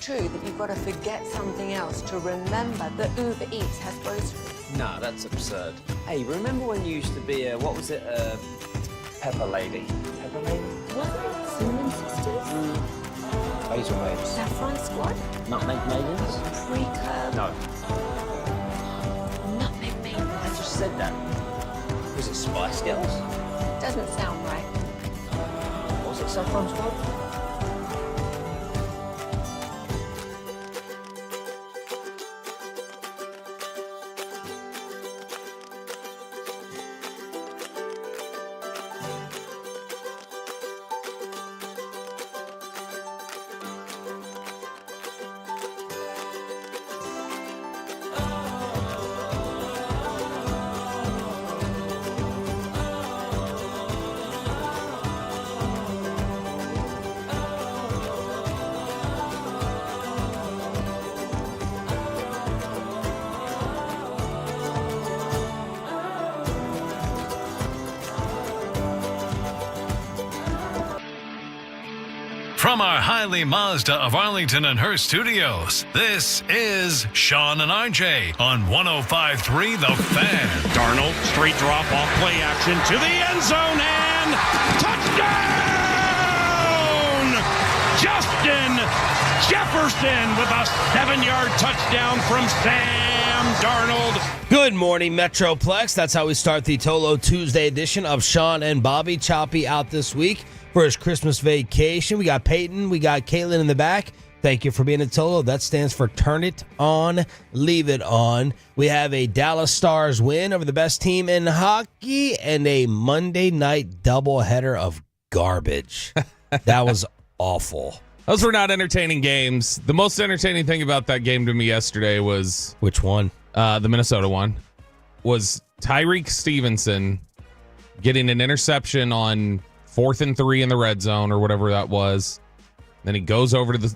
true that you've got to forget something else to remember that Uber Eats has groceries? Nah, that's absurd. Hey, remember when you used to be a, what was it, Pepper Lady? Pepper Lady? Was it? Cinnamon Sisters? Basil Babes. Saffron Squad? Nutmeg Maidens? Pre-curb? No, Nutmeg I Maidens? just said that. Was it Spice Girls? Doesn't sound right. Was it Saffron Squad? From our Highly Mazda of Arlington and Hearst studios, this is Sean and RJ on 105.3 The Fan. Darnold, straight drop off play action to the end zone and touchdown! Justin Jefferson with a 7-yard touchdown from Sam Darnold. Good morning, Metroplex. That's how we start the Tolo Tuesday edition of Sean and Bobby. Choppy out this week for his Christmas vacation. We got Peyton, we got Caitlin in the back. Thank you for being at Tolo. That stands for Turn It On, Leave It On. We have a Dallas Stars win over the best team in hockey and a Monday night doubleheader of garbage. That was awful. Those were not entertaining games. The most entertaining thing about that game to me yesterday was... Which one? The Minnesota one. Was Tyreek Stevenson getting an interception on 4th and 3 in the red zone or whatever that was. Then he goes over to the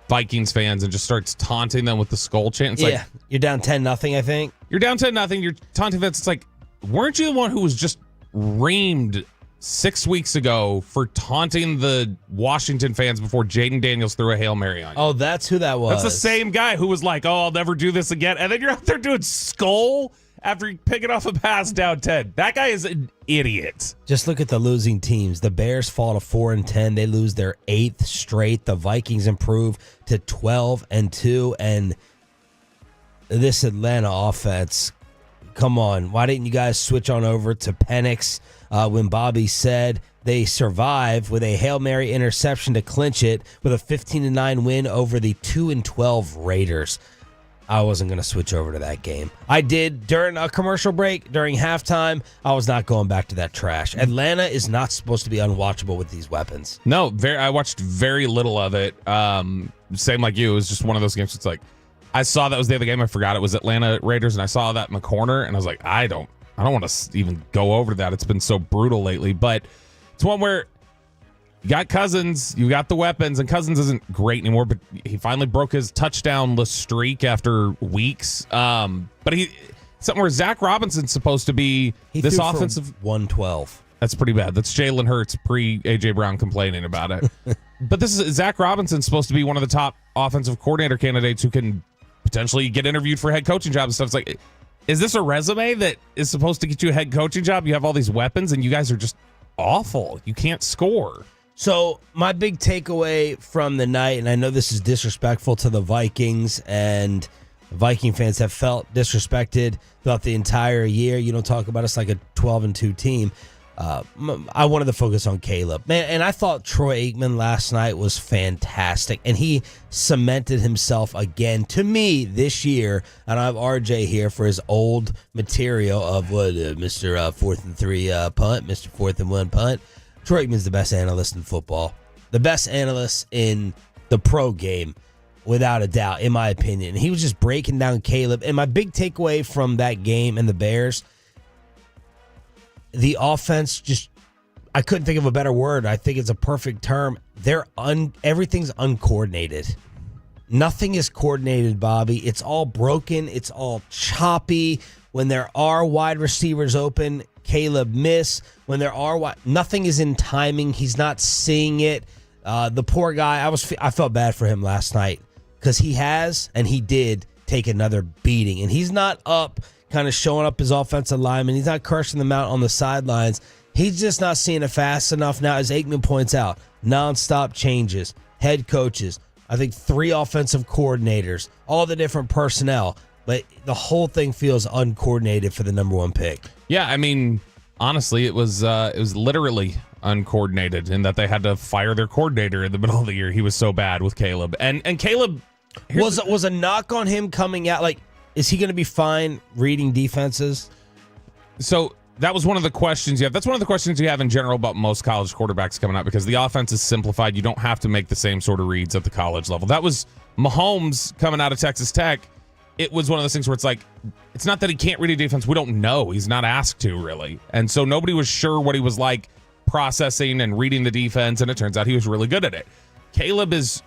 Vikings fans and just starts taunting them with the skull chant. It's yeah, like, you're down 10-0, I think. You're down 10-0. You're taunting fans. It's like, weren't you the one who was just reamed 6 weeks ago for taunting the Washington fans before Jaden Daniels threw a Hail Mary on you? Oh, that's who that was. That's the same guy who was like, oh, I'll never do this again. And then you're out there doing skull after picking off a pass down 10. That guy is an idiot. Just look at the losing teams. The Bears fall to 4-10. They lose their 8th straight. The Vikings improve to 12-2. And this Atlanta offense, come on. Why didn't you guys switch on over to Penix when Bobby said they survive with a Hail Mary interception to clinch it with a 15-9 win over the 2-12 Raiders? I wasn't going to switch over to that game. I did during a commercial break, during halftime. I was not going back to that trash. Atlanta is not supposed to be unwatchable with these weapons. No, I watched very little of it. Same like you. It was just one of those games. It's like, I saw that was the other game. I forgot it was Atlanta Raiders, and I saw that in the corner, and I was like, I don't want to even go over to that. It's been so brutal lately. But it's one where you got Cousins, you got the weapons, and Cousins isn't great anymore, but he finally broke his touchdownless streak after weeks. But something where Zach Robinson's supposed to be this offensive 112. That's pretty bad. That's Jalen Hurts pre AJ Brown complaining about it. But this is Zach Robinson's supposed to be one of the top offensive coordinator candidates who can potentially get interviewed for head coaching jobs and stuff. It's like, is this a resume that is supposed to get you a head coaching job? You have all these weapons, and you guys are just awful. You can't score. So my big takeaway from the night, and I know this is disrespectful to the Vikings, and Viking fans have felt disrespected throughout the entire year. You don't talk about us like a 12-2 team. I wanted to focus on Caleb. Man, and I thought Troy Aikman last night was fantastic, and he cemented himself again to me this year. And I have RJ here for his old material of Mr. 4th and 3 punt, Mr. 4th and 1 punt. Troy Aikman's the best analyst in football, the best analyst in the pro game, without a doubt, in my opinion. He was just breaking down Caleb. And my big takeaway from that game and the Bears, the offense just, I couldn't think of a better word. I think it's a perfect term. Everything's uncoordinated. Nothing is coordinated, Bobby. It's all broken. It's all choppy. When there are wide receivers open, Caleb miss. When there are nothing is in timing. He's not seeing it. The poor guy, I felt bad for him last night. because he has, and he did take another beating. And he's not up kind of showing up his offensive lineman. He's not cursing them out on the sidelines. He's just not seeing it fast enough now, as Aikman points out. Nonstop changes, head coaches, I think 3 offensive coordinators, all the different personnel. But the whole thing feels uncoordinated for the number 1 pick. Yeah, I mean, honestly, it was literally uncoordinated in that they had to fire their coordinator in the middle of the year. He was so bad with Caleb. And Caleb was a knock on him coming out, like, is he going to be fine reading defenses? So that was one of the questions you have. That's one of the questions you have in general about most college quarterbacks coming out, because the offense is simplified. You don't have to make the same sort of reads at the college level. That was Mahomes coming out of Texas Tech. It was one of those things where it's like, it's not that he can't read a defense. We don't know. He's not asked to, really. And so nobody was sure what he was like processing and reading the defense, and it turns out he was really good at it. Caleb is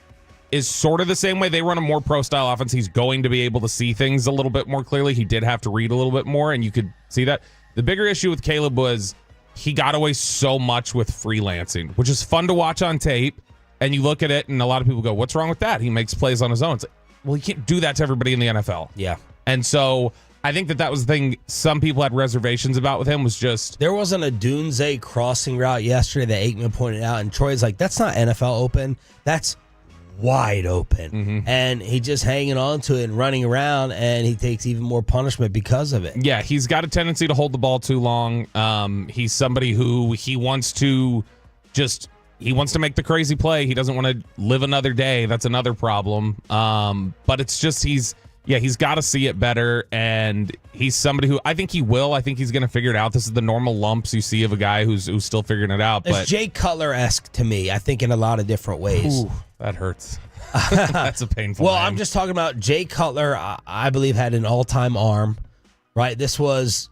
sort of the same way. They run a more pro-style offense. He's going to be able to see things a little bit more clearly. He did have to read a little bit more, and you could see that. The bigger issue with Caleb was he got away so much with freelancing, which is fun to watch on tape, and you look at it, and a lot of people go, what's wrong with that? He makes plays on his own. It's like, well, you can't do that to everybody in the NFL. Yeah. And so I think that was the thing some people had reservations about with him, was just... There wasn't a Dunze crossing route yesterday that Aikman pointed out, and Troy's like, that's not NFL open. That's wide open. Mm-hmm. And he just hanging on to it and running around, and he takes even more punishment because of it. Yeah, he's got a tendency to hold the ball too long. He's somebody who he wants to make the crazy play. He doesn't want to live another day. That's another problem. But it's just he's got to see it better, and he's somebody who I think he will. I think he's going to figure it out. This is the normal lumps you see of a guy who's still figuring it out. It's Jay Cutler-esque to me, I think, in a lot of different ways. Ooh, that hurts. That's a painful Well, name. I'm just talking about Jay Cutler, I believe, had an all-time arm, right? This was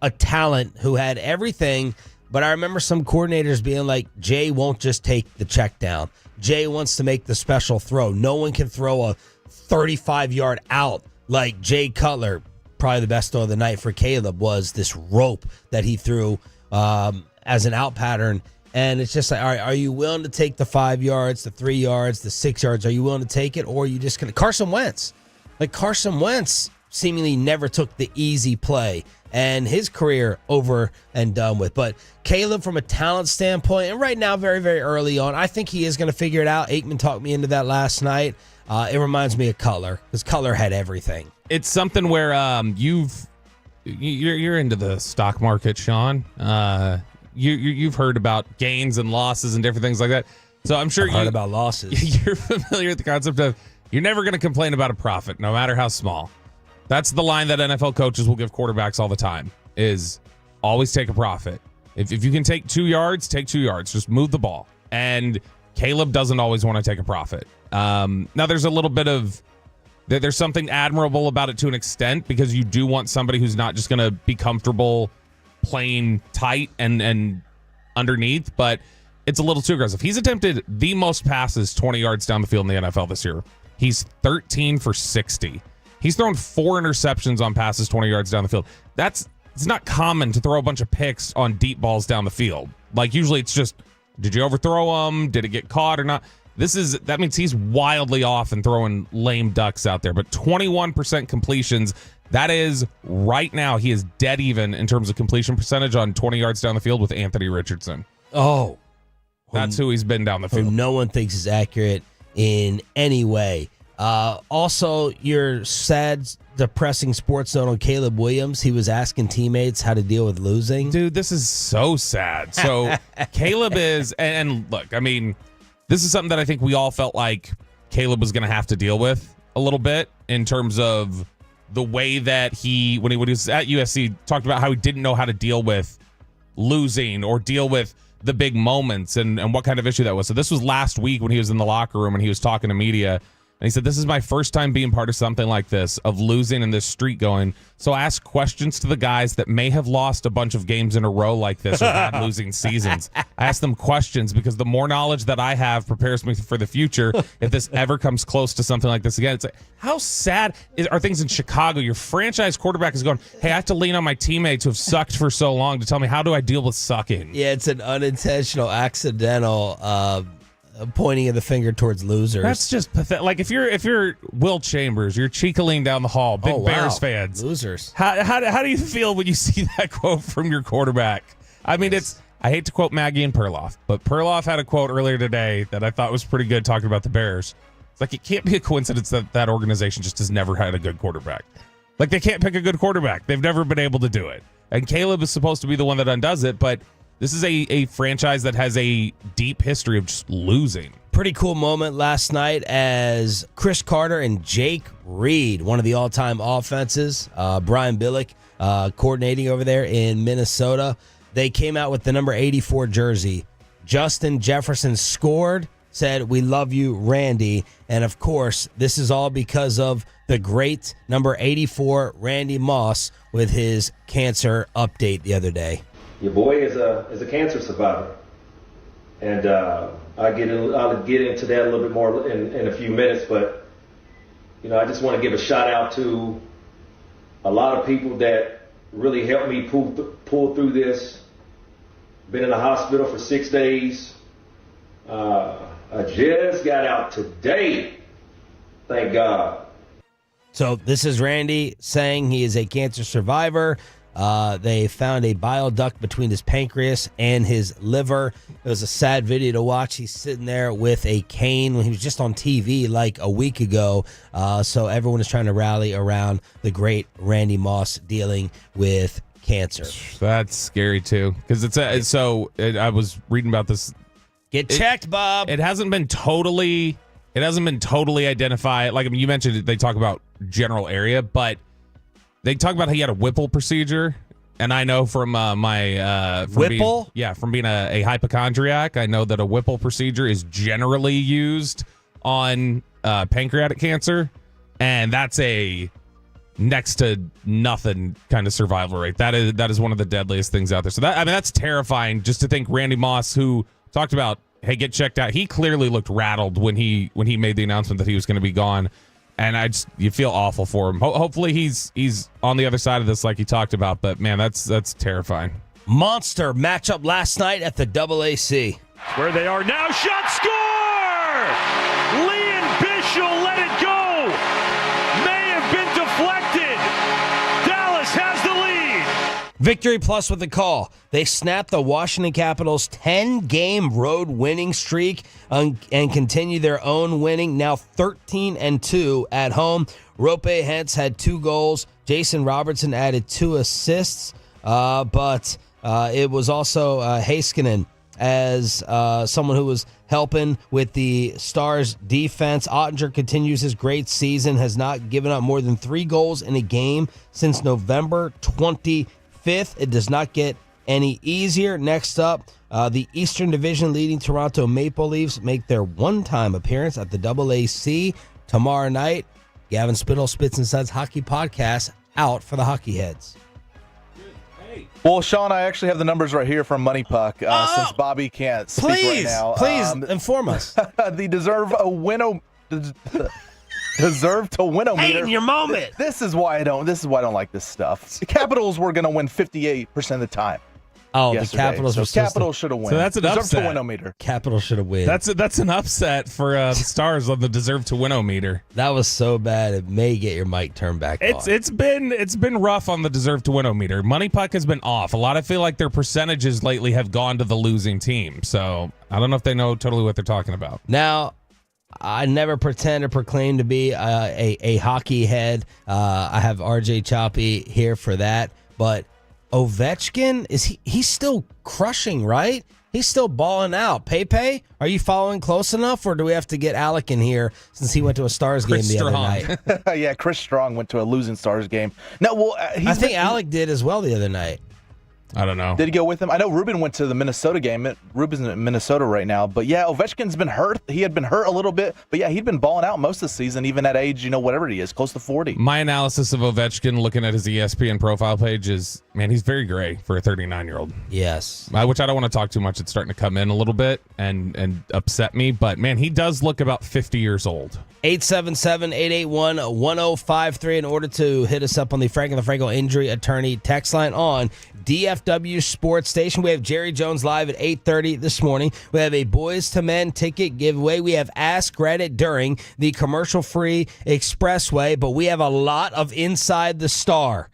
a talent who had everything, but I remember some coordinators being like, Jay won't just take the check down. Jay wants to make the special throw. No one can throw a 35-yard out like Jay Cutler. Probably the best throw of the night for Caleb was this rope that he threw as an out pattern. And it's just like, all right, are you willing to take the 5 yards, the 3 yards, the 6 yards? Are you willing to take it, or are you just going to... Carson Wentz seemingly never took the easy play, and his career over and done with. But Caleb, from a talent standpoint, and right now, very, very early on, I think he is going to figure it out. Aikman talked me into that last night. It reminds me of Cutler, because Cutler had everything. It's something where you're into the stock market, Sean. You've heard about gains and losses and different things like that. So I'm sure I've heard about losses. You're familiar with the concept of you're never going to complain about a profit, no matter how small. That's the line that NFL coaches will give quarterbacks all the time, is always take a profit. If you can take 2 yards, take 2 yards. Just move the ball. And Caleb doesn't always want to take a profit. Now, there's a little bit of... There's something admirable about it to an extent, because you do want somebody who's not just going to be comfortable playing tight and underneath, but it's a little too aggressive. He's attempted the most passes 20 yards down the field in the NFL this year. He's 13 for 60. He's thrown 4 interceptions on passes 20 yards down the field. It's not common to throw a bunch of picks on deep balls down the field. Like, usually it's just, did you overthrow him? Did it get caught or not? That means he's wildly off and throwing lame ducks out there. But 21% completions, that is, right now, he is dead even in terms of completion percentage on 20 yards down the field with Anthony Richardson. Oh. That's who he's been down the field. Who no one thinks is accurate in any way. Also, your sad, depressing sports note on Caleb Williams. He was asking teammates how to deal with losing. Dude, this is so sad. So Caleb is, and look, I mean, this is something that I think we all felt like Caleb was going to have to deal with a little bit, in terms of the way that when he was at USC, talked about how he didn't know how to deal with losing or deal with the big moments and what kind of issue that was. So this was last week when he was in the locker room and he was talking to media. And he said, this is my first time being part of something like this, of losing and this streak going. So I ask questions to the guys that may have lost a bunch of games in a row like this, or had losing seasons. I ask them questions because the more knowledge that I have prepares me for the future if this ever comes close to something like this again. It's like, how sad are things in Chicago? Your franchise quarterback is going, hey, I have to lean on my teammates who have sucked for so long to tell me, how do I deal with sucking? Yeah, it's an unintentional, accidental pointing of the finger towards losers. That's just pathetic. Like if you're Will Chambers, you're cheekaling down the hall, big Bears fans. Losers. How do you feel when you see that quote from your quarterback? I mean, I hate to quote Maggie and Perloff, but Perloff had a quote earlier today that I thought was pretty good talking about the Bears. It's like, it can't be a coincidence that organization just has never had a good quarterback. Like, they can't pick a good quarterback. They've never been able to do it. And Caleb is supposed to be the one that undoes it, but this is a franchise that has a deep history of just losing. Pretty cool moment last night as Chris Carter and Jake Reed, one of the all-time offenses, Brian Billick coordinating over there in Minnesota, they came out with the number 84 jersey. Justin Jefferson scored, said, "We love you, Randy." And, of course, this is all because of the great number 84, Randy Moss, with his cancer update the other day. Your boy is a cancer survivor. And I'll get into that a little bit more in a few minutes. But, I just want to give a shout-out to a lot of people that really helped me pull through this. Been in the hospital for 6 days. I just got out today. Thank God. So this is Randy saying he is a cancer survivor. They found a bile duct between his pancreas and his liver. It was a sad video to watch. He's sitting there with a cane when he was just on TV like a week ago. So everyone is trying to rally around the great Randy Moss dealing with cancer. That's scary too, because I was reading about this. Get checked, Bob. It hasn't been totally identified. Like, I mean, you mentioned they talk about general area, but they talk about how he had a Whipple procedure. And I know from from Whipple? from being a hypochondriac, I know that a Whipple procedure is generally used on pancreatic cancer, and that's a next to nothing kind of survival rate. That is one of the deadliest things out there. So that's terrifying, just to think Randy Moss, who talked about, hey, get checked out. He clearly looked rattled when he made the announcement that he was going to be gone. And you feel awful for him. Hopefully he's on the other side of this like he talked about. But, man, that's terrifying. Monster matchup last night at the AAC. Where they are now. Shot, score! Lee and Bishop let it go. May have been deflected. Dallas has the lead. Victory Plus with the call. They snapped the Washington Capitals' 10-game road winning streak and continue their own winning, now 13-2 at home. Rope Hentz had 2 goals. Jason Robertson added 2 assists, but it was also Heiskanen as someone who was helping with the Stars' defense. Ottinger continues his great season, has not given up more than 3 goals in a game since November 25th. It does not get any easier. Next up, the Eastern Division leading Toronto Maple Leafs make their one-time appearance at the AAC tomorrow night. Gavin Spittle, Spits and Suds Hockey Podcast, out for the Hockey Heads. Well, Sean, I actually have the numbers right here from Money Puck since Bobby can't speak right now. Please inform us. The deserve to win-o-meter. Hey, in your moment. This is why I don't like this stuff. The Capitals were going to win 58% of the time. Oh, yesterday. The Capitals so were Capitals should have won. So that's an deserve upset. to win-o-meter. Capitals should have won. That's an upset for the Stars on the deserve to win-o-meter. That was so bad it may get your mic turned back on. It's been rough on the deserve to win-o-meter. Money Puck has been off. I feel like their percentages lately have gone to the losing team. So I don't know if they know totally what they're talking about. Now, I never pretend or proclaim to be a hockey head. I have RJ Choppy here for that. But Ovechkin, he's still crushing, right? He's still balling out. Pepe, are you following close enough, or do we have to get Alec in here since he went to a Stars game the other night? Yeah, Chris Strong went to a losing Stars game. No, well, I think Alec did as well the other night. I don't know. Did he go with him? I know Ruben went to the Minnesota game. Ruben's in Minnesota right now. But yeah, Ovechkin's been hurt. He had been hurt a little bit. But yeah, he'd been balling out most of the season, even at age, whatever he is, close to 40. My analysis of Ovechkin, looking at his ESPN profile page, is, man, he's very gray for a 39-year-old. Yes. Which I don't want to talk too much. It's starting to come in a little bit and upset me. But, man, he does look about 50 years old. 877-881-1053 in order to hit us up on the Frank and the Franco Injury Attorney text line on DFW Sports Station. We have Jerry Jones live at 8:30 this morning. We have a Boys to Men ticket giveaway. We have Ask Reddit during the commercial-free expressway, but we have a lot of Inside the Star.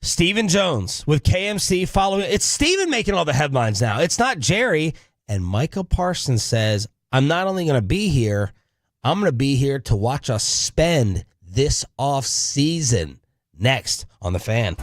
Stephen Jones with KMC following. It's Stephen making all the headlines now. It's not Jerry. And Micah Parsons says, I'm not only going to be here, I'm going to be here to watch us spend this off season. Next on The Fan.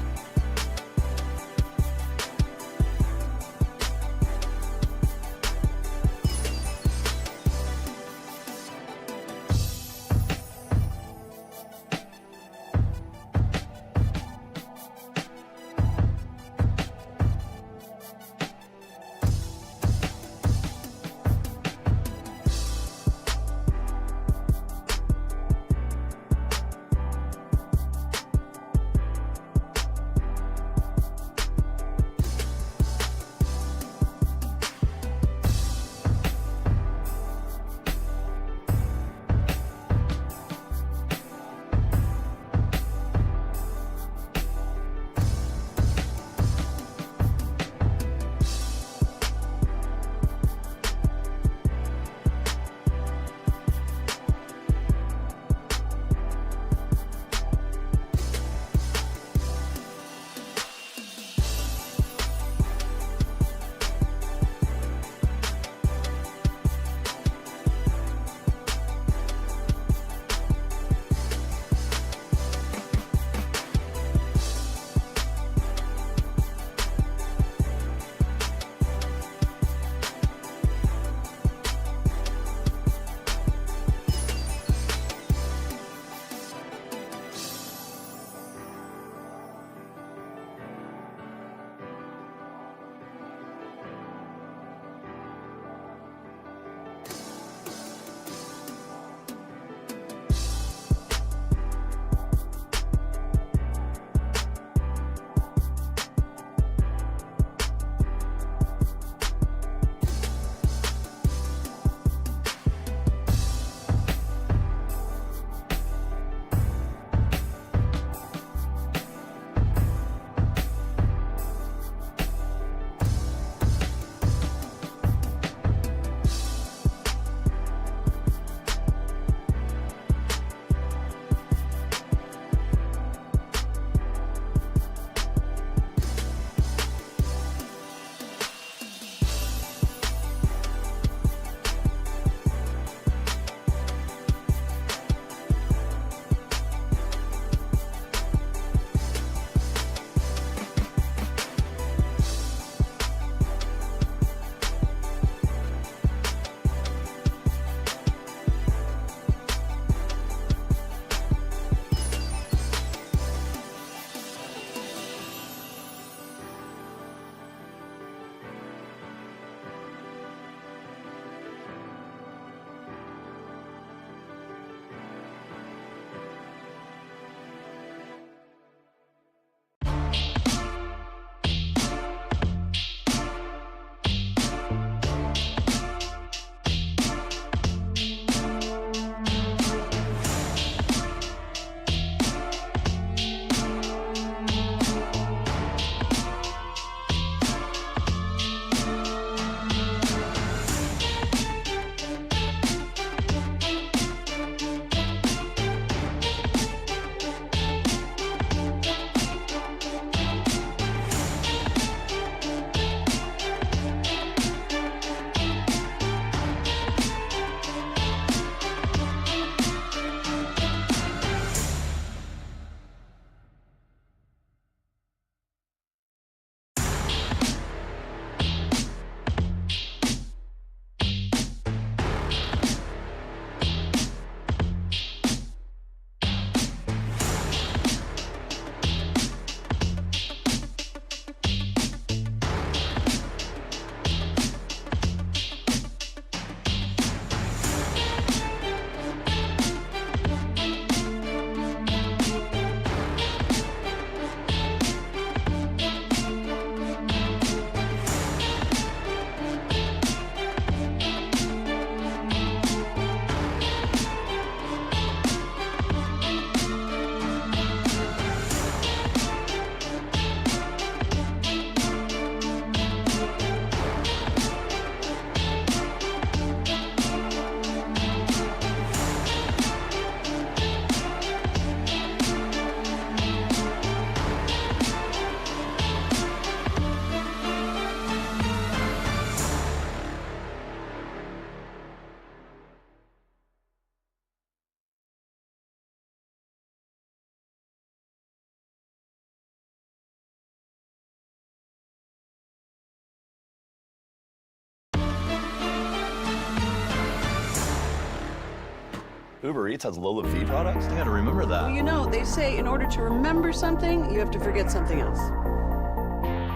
Uber Eats has low feed products? I gotta remember that. Well, you know, they say in order to remember something, you have to forget something else.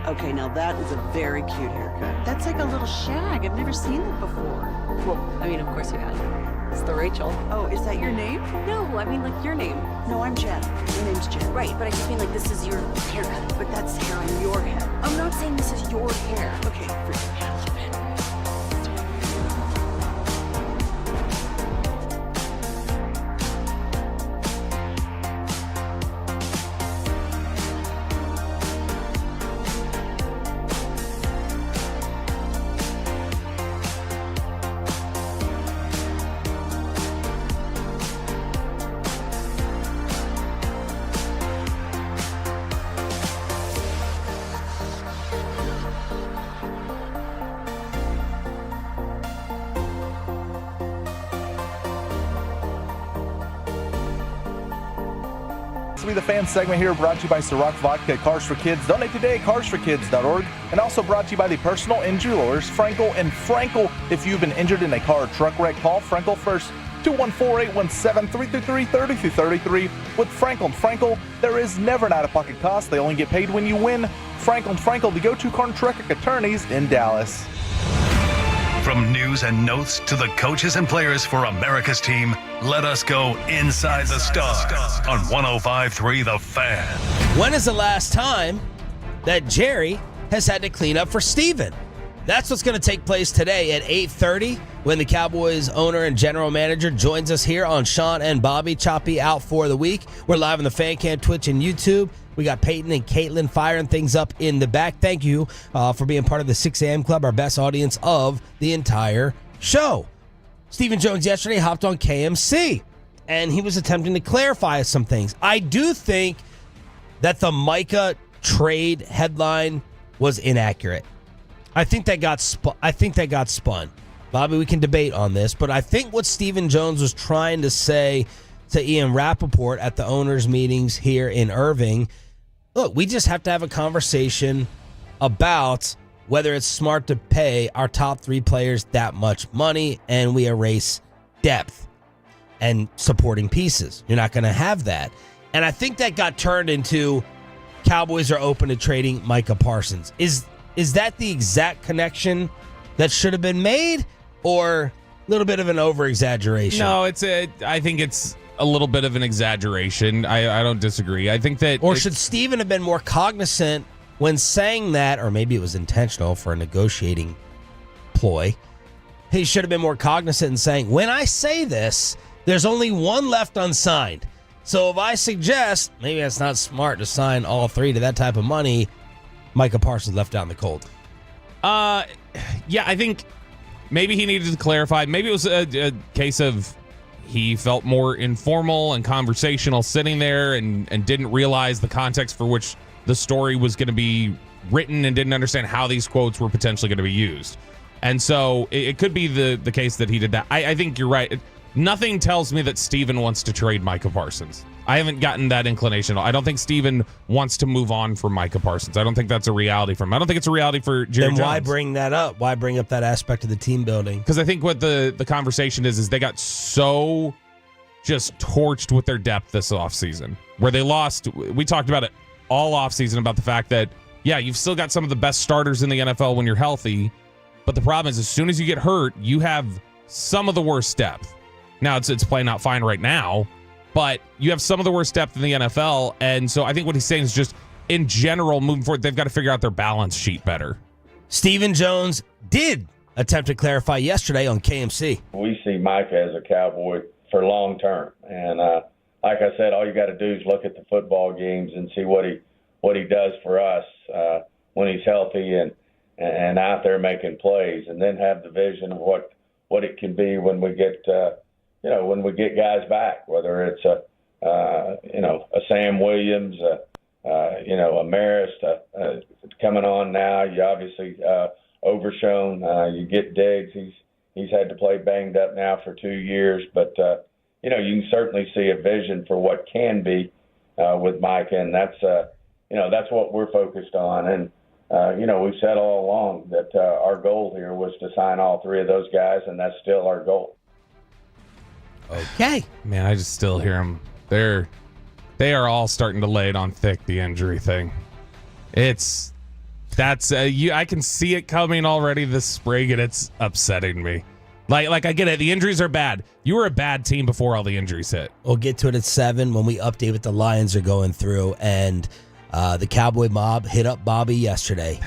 Okay, now that is a very cute haircut. That's like a little shag. I've never seen that before. Well, I mean, of course you have. It's the Rachel. Oh, is that your name? No, I mean, like, your name. No, I'm Jen. My name's Jen. Right, but I just mean, like, this is your haircut. But that's hair on your head. I'm not saying this is your hair. Okay, forget it. This will be the fan segment here, brought to you by Ciroc Vodka, Cars for Kids. Donate today at carsforkids.org. And also brought to you by the personal injury lawyers, Frankel and Frankel. If you've been injured in a car or truck wreck, call Frankel first. 214-817-333-3333. With Frankel and Frankel, there is never an out-of-pocket cost. They only get paid when you win. Frankel and Frankel, the go-to car and truck attorneys in Dallas. From news and notes to the coaches and players for America's team, let us go inside the stars on 105.3 The Fan. When is the last time that Jerry has had to clean up for Steven? That's what's going to take place today at 8:30 when the Cowboys owner and general manager joins us here on Sean and Bobby. Choppy out for the week. We're live on the Fan Cam, Twitch, and YouTube. We got Peyton and Caitlin firing things up in the back. Thank you for being part of the 6 a.m. Club, our best audience of the entire show. Stephen Jones yesterday hopped on KMC, and he was attempting to clarify some things. I do think that the Micah trade headline was inaccurate. I think that got spun. Bobby, we can debate on this, but I think what Stephen Jones was trying to say to Ian Rappaport at the owners' meetings here in Irving, look, we just have to have a conversation about whether it's smart to pay our top 3 players that much money and we erase depth and supporting pieces. You're not going to have that. And I think that got turned into Cowboys are open to trading Micah Parsons. Is that the exact connection that should have been made, or a little bit of an over-exaggeration? No, I think it's a little bit of an exaggeration. I don't disagree. I think that... Or should Steven have been more cognizant when saying that, or maybe it was intentional for a negotiating ploy. He should have been more cognizant in saying, when I say this, there's only one left unsigned. So if I suggest, maybe it's not smart to sign all 3 to that type of money, Micah Parsons left out in the cold. Yeah, I think maybe he needed to clarify. Maybe it was a case of he felt more informal and conversational sitting there and didn't realize the context for which the story was going to be written and didn't understand how these quotes were potentially going to be used. And so it could be the case that he did that. I think you're right. Nothing tells me that Steven wants to trade Micah Parsons. I haven't gotten that inclination. I don't think Steven wants to move on from Micah Parsons. I don't think that's a reality for him. I don't think it's a reality for Jerry Jones. Then why bring that up? Why bring up that aspect of the team building? Because I think what the conversation is they got so just torched with their depth this offseason, where they lost. We talked about it all offseason about the fact that, yeah, you've still got some of the best starters in the NFL when you're healthy, but the problem is as soon as you get hurt, you have some of the worst depth. Now, it's playing out fine right now, but you have some of the worst depth in the NFL, and so I think what he's saying is just, in general, moving forward, they've got to figure out their balance sheet better. Stephen Jones did attempt to clarify yesterday on KMC. We see Micah as a Cowboy for long term, and like I said, all you got to do is look at the football games and see what he does for us when he's healthy and out there making plays, and then have the vision of what it can be when we get when we get guys back, whether it's a Sam Williams, a Maris coming on now. You obviously Overshone. You get Diggs. He's had to play banged up now for 2 years, but you can certainly see a vision for what can be with Micah, and that's what we're focused on. And we've said all along that our goal here was to sign all 3 of those guys, and that's still our goal. Okay. Man, I just still hear them. They are all starting to lay it on thick, the injury thing. I can see it coming already this spring, and it's upsetting me. Like I get it. The injuries are bad. You were a bad team before all the injuries hit. We'll get to it at 7 when we update what the Lions are going through. And the Cowboy mob hit up Bobby yesterday.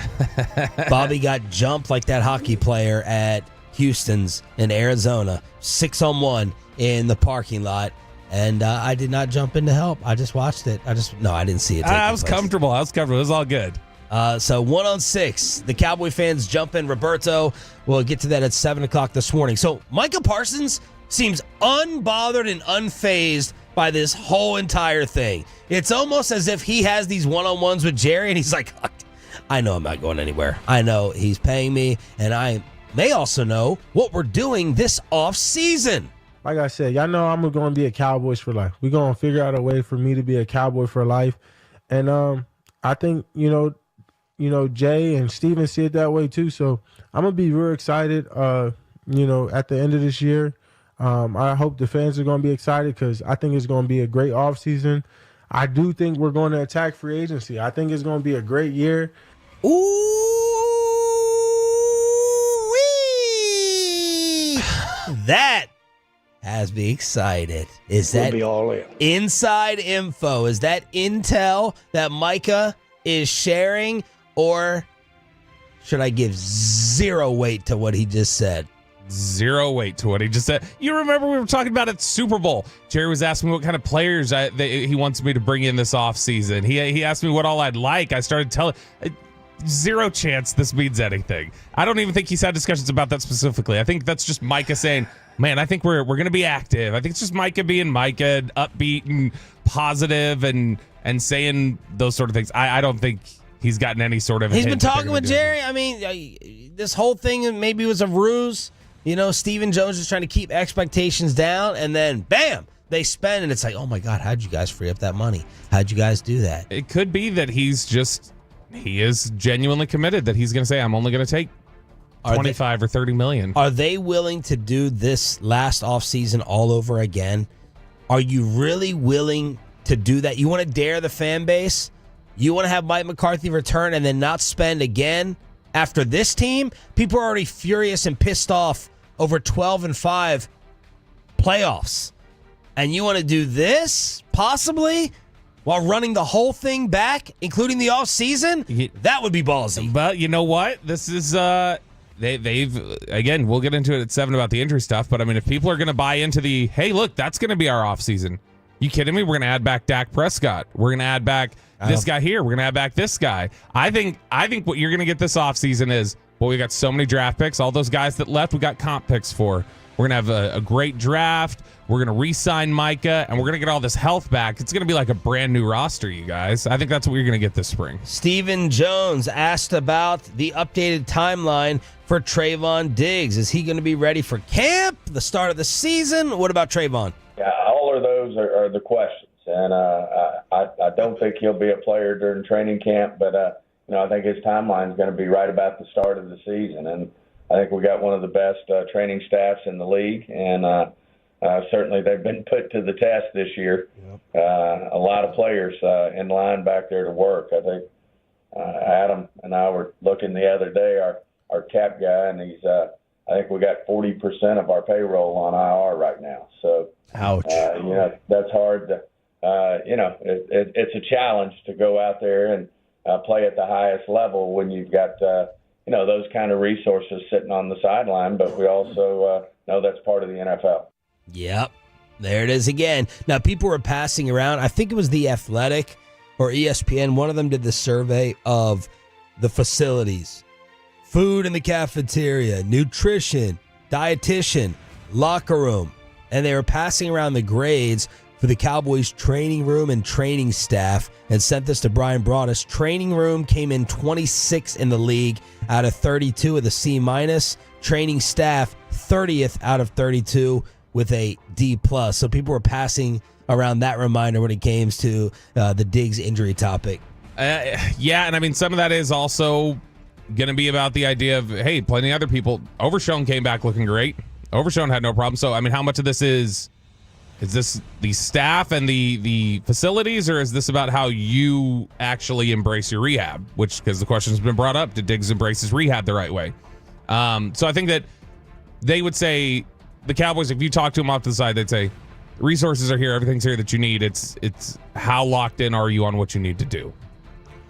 Bobby got jumped like that hockey player at Houston's in Arizona. 6-on-1 in the parking lot. And I did not jump in to help. I just watched it. I didn't see it. I was comfortable. It was all good. So 1-on-6. The Cowboy fans jump in. Roberto, we'll get to that at 7 o'clock this morning. So Micah Parsons seems unbothered and unfazed by this whole entire thing. It's almost as if he has these one-on-ones with Jerry, and he's like, I know I'm not going anywhere. I know he's paying me, and I may also know what we're doing this off-season. Like I said, y'all know I'm going to be a Cowboys for life. We're going to figure out a way for me to be a Cowboy for life. And I think, Jay and Steven see it that way too. So I'm going to be real excited, at the end of this year. I hope the fans are going to be excited because I think it's going to be a great offseason. I do think we're going to attack free agency. I think it's going to be a great year. Ooh-wee! That has me excited. Is that be all in. Inside info? Is that intel that Micah is sharing, or should I give zero weight to what he just said? Zero weight to what he just said. You remember we were talking about at Super Bowl. Jerry was asking me what kind of players he wants me to bring in this offseason. He asked me what all I'd like. I started telling... Zero chance this means anything. I don't even think he's had discussions about that specifically. I think that's just Micah saying, man, I think we're going to be active. I think it's just Micah being Micah, upbeat and positive and saying those sort of things. I don't think he's gotten any sort of... He's been talking with Jerry. I mean, this whole thing maybe was a ruse. Stephen Jones is trying to keep expectations down, and then, bam, they spend, and it's like, oh, my God, how'd you guys free up that money? How'd you guys do that? It could be that he is genuinely committed, that he's going to say, I'm only going to take 25 or 30 million. Are they willing to do this last offseason all over again? Are you really willing to do that? You want to dare the fan base? You want to have Mike McCarthy return and then not spend again after this team? People are already furious and pissed off over 12-5 playoffs. And you want to do this, possibly, while running the whole thing back, including the offseason? That would be ballsy. But you know what? This is, they've, again, we'll get into it at 7 about the injury stuff, but I mean, if people are going to buy into the, hey, look, that's going to be our offseason. You kidding me? We're going to add back Dak Prescott. We're going to add back this guy here. We're going to add back this guy. I think what you're going to get this offseason is, well, we got so many draft picks. All those guys that left, we got comp picks for. We're going to have a great draft. We're going to re-sign Micah, and we're going to get all this health back. It's going to be like a brand new roster, you guys. I think that's what you're going to get this spring. Stephen Jones asked about the updated timeline for Trayvon Diggs. Is he going to be ready for camp, the start of the season? What about Trayvon? Yeah, all of those are the questions. And I don't think he'll be a player during training camp, but I think his timeline is going to be right about the start of the season. And I think we got one of the best training staffs in the league, and certainly they've been put to the test this year. Yep. A lot of players in line back there to work. I think Adam and I were looking the other day, our cap guy, and he's I think we got 40% of our payroll on IR right now. So, ouch. That's hard to, it's a challenge to go out there and play at the highest level when you've got, those kind of resources sitting on the sideline. But we also know that's part of the NFL. Yep. There it is again. Now, people were passing around. I think it was The Athletic or ESPN. One of them did the survey of the facilities. Food in the cafeteria, nutrition, dietitian, locker room. And they were passing around the grades for the Cowboys training room and training staff and sent this to Brian Broaddus. Training room came in 26th in the league out of 32 with a C-. Training staff, 30th out of 32 with a D+. So people were passing around that reminder when it came to the Diggs injury topic. Yeah, and I mean, some of that is also going to be about the idea of, hey, plenty of other people. Overshown came back looking great. Overshown had no problem. So, I mean, how much of this is Is this the staff and the facilities, or is this about how you actually embrace your rehab? Because the question's been brought up, did Diggs embrace his rehab the right way? So I think that they would say, the Cowboys, if you talk to them off to the side, they'd say, resources are here, everything's here that you need. It's how locked in are you on what you need to do?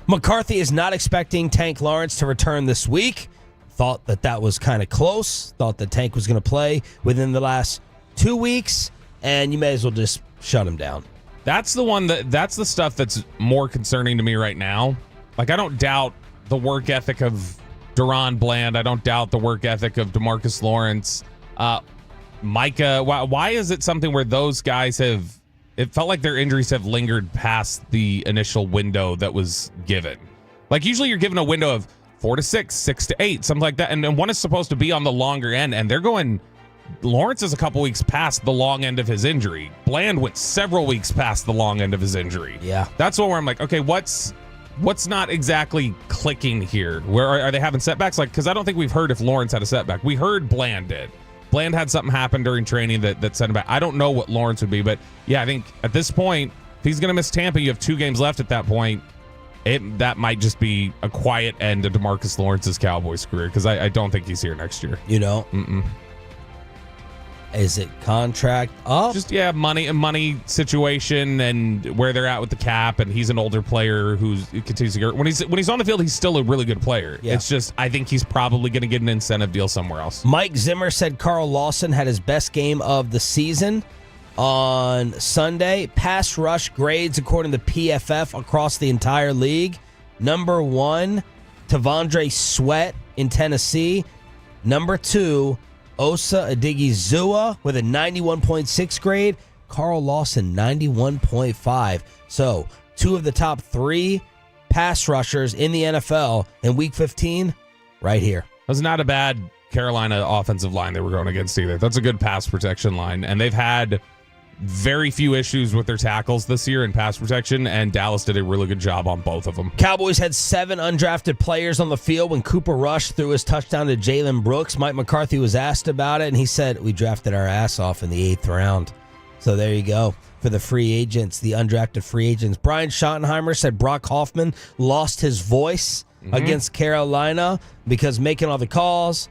McCarthy is not expecting Tank Lawrence to return this week. Thought that was kind of close. Thought that Tank was going to play within the last 2 weeks. And you may as well just shut him down. That's the stuff that's more concerning to me right now. Like, I don't doubt the work ethic of Deron Bland. I don't doubt the work ethic of DeMarcus Lawrence. Micah, why is it something where those guys it felt like their injuries have lingered past the initial window that was given? Like, usually you're given a window of 4 to 6, 6 to 8, something like that. And one is supposed to be on the longer end, and they're going... Lawrence is a couple weeks past the long end of his injury. Bland went several weeks past the long end of his injury. Yeah. That's where I'm like, okay, what's not exactly clicking here? Where are they having setbacks? Like, because I don't think we've heard if Lawrence had a setback. We heard Bland did. Bland had something happen during training that sent him back. I don't know what Lawrence would be, but yeah, I think at this point, if he's going to miss Tampa, you have 2 games left at that point. That might just be a quiet end of DeMarcus Lawrence's Cowboys career, because I don't think he's here next year. You know? Is it contract up? Just, yeah, money situation and where they're at with the cap, and he's an older player who continues to get... When he's on the field, he's still a really good player. Yeah. It's just, I think he's probably going to get an incentive deal somewhere else. Mike Zimmer said Carl Lawson had his best game of the season on Sunday. Pass rush grades, according to PFF, across the entire league. Number 1, Tavondre Sweat in Tennessee. Number 2, Osa Odigizua with a 91.6 grade. Carl Lawson, 91.5. So, 2 of the top 3 pass rushers in the NFL in Week 15, right here. That was not a bad Carolina offensive line they were going against either. That's a good pass protection line, and they've had very few issues with their tackles this year in pass protection, and Dallas did a really good job on both of them. Cowboys had 7 undrafted players on the field when Cooper Rush threw his touchdown to Jalen Brooks. Mike McCarthy was asked about it, and he said, we drafted our ass off in the 8th round. So there you go for the free agents, the undrafted free agents. Brian Schottenheimer said Brock Hoffman lost his voice against Carolina because making all the calls.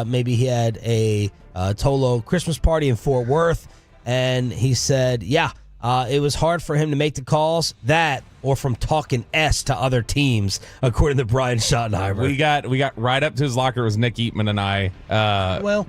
Maybe he had a Tolo Christmas party in Fort Worth. And he said, it was hard for him to make the calls, that or from talking S to other teams, according to Brian Schottenheimer. We got right up to his locker. It was Nick Eatman and I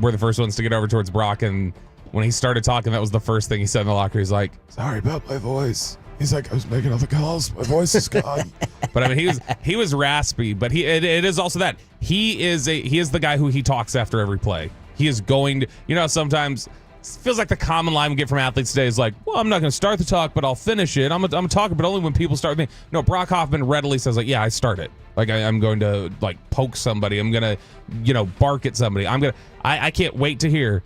were the first ones to get over towards Brock. And when he started talking, that was the first thing he said in the locker. He's like, sorry about my voice. He's like, I was making all the calls. My voice is gone. But I mean, he was raspy. But it is also that he is the guy who he talks after every play. He is going to, sometimes... feels like the common line we get from athletes today is like, well, I'm not going to start the talk, but I'll finish it. I'm a talker, but only when people start with me. No, Brock Hoffman readily says, like, yeah, I start it. Like, I'm going to, like, poke somebody. I'm going to, bark at somebody. I can't wait to hear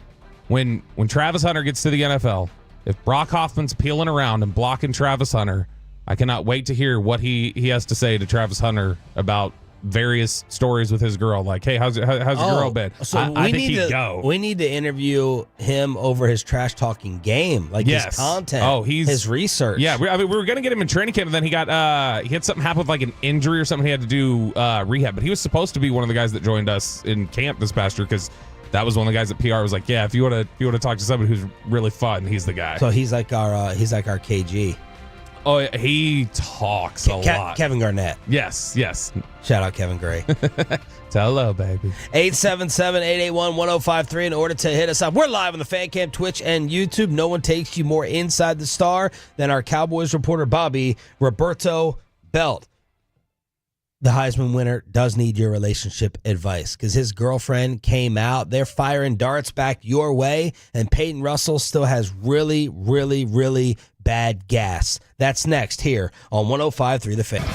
when Travis Hunter gets to the NFL, if Brock Hoffman's peeling around and blocking Travis Hunter, I cannot wait to hear what he has to say to Travis Hunter about various stories with his girl, like, hey, how's your girl been? So I think he'd go. We need to interview him over his trash talking game, like his content, his research. Yeah, we were gonna get him in training camp, and then he had something happen with like an injury or something. He had to do rehab, but he was supposed to be one of the guys that joined us in camp this past year, because that was one of the guys that PR was like, yeah, if you want to talk to somebody who's really fun, he's the guy. So he's like our KG. Oh, he talks a lot. Kevin Garnett. Yes. Shout out Kevin Gray. Hello, baby. 877-881-1053 in order to hit us up. We're live on the Fan Cam, Twitch, and YouTube. No one takes you more inside the star than our Cowboys reporter, Bobby Roberto Belt. The Heisman winner does need your relationship advice because his girlfriend came out. They're firing darts back your way, and Peyton Russell still has really, really, really bad gas. That's next here on 105.3 The Fan.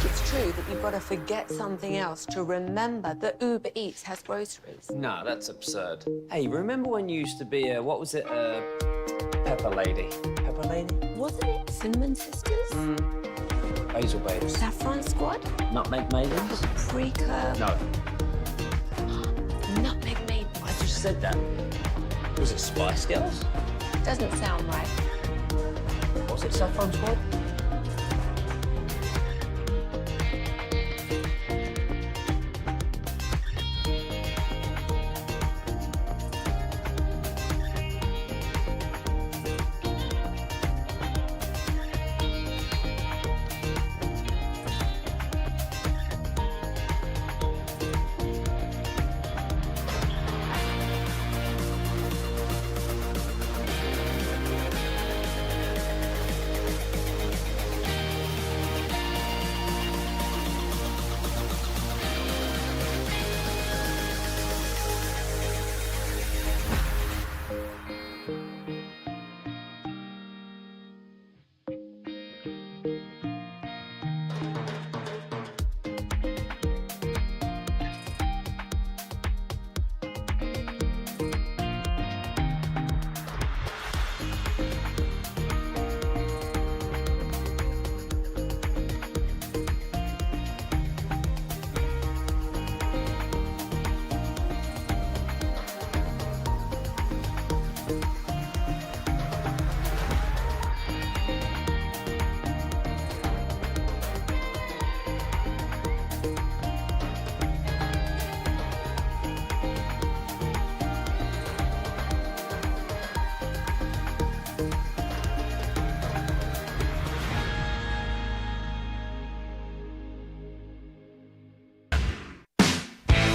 It's true that you've got to forget something else to remember that Uber Eats has groceries. Nah, that's absurd. Hey, remember when you used to be a, what was it, Pepper Lady? Pepper Lady? Wasn't it Cinnamon Sisters? Basil Babes. Saffron Squad? Nutmeg Maidens? Paprika? No. Nutmeg Maidens? I just said that. Was it Spice Girls? Doesn't sound right. Was it Saffron Squad?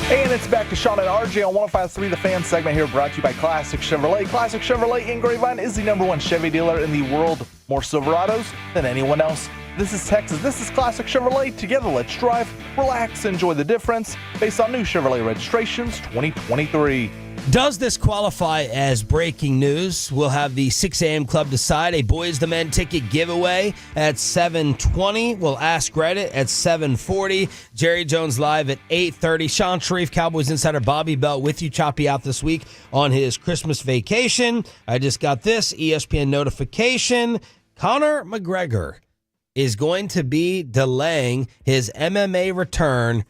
And it's back to Sean and RJ on 105.3 The Fan segment here, brought to you by Classic Chevrolet. Classic Chevrolet in Grapevine is the #1 Chevy dealer in the world. More Silverados than anyone else. This is Texas. This is Classic Chevrolet. Together, let's drive, relax, enjoy the difference based on new Chevrolet registrations 2023. Does this qualify as breaking news? We'll have the 6 a.m. club decide a Boys to Men ticket giveaway at 7:20. We'll ask Reddit at 7:40. Jerry Jones live at 8:30. Sean Sharif, Cowboys insider Bobby Bell with you. Choppy out this week on his Christmas vacation. I just got this ESPN notification. Conor McGregor is going to be delaying his MMA return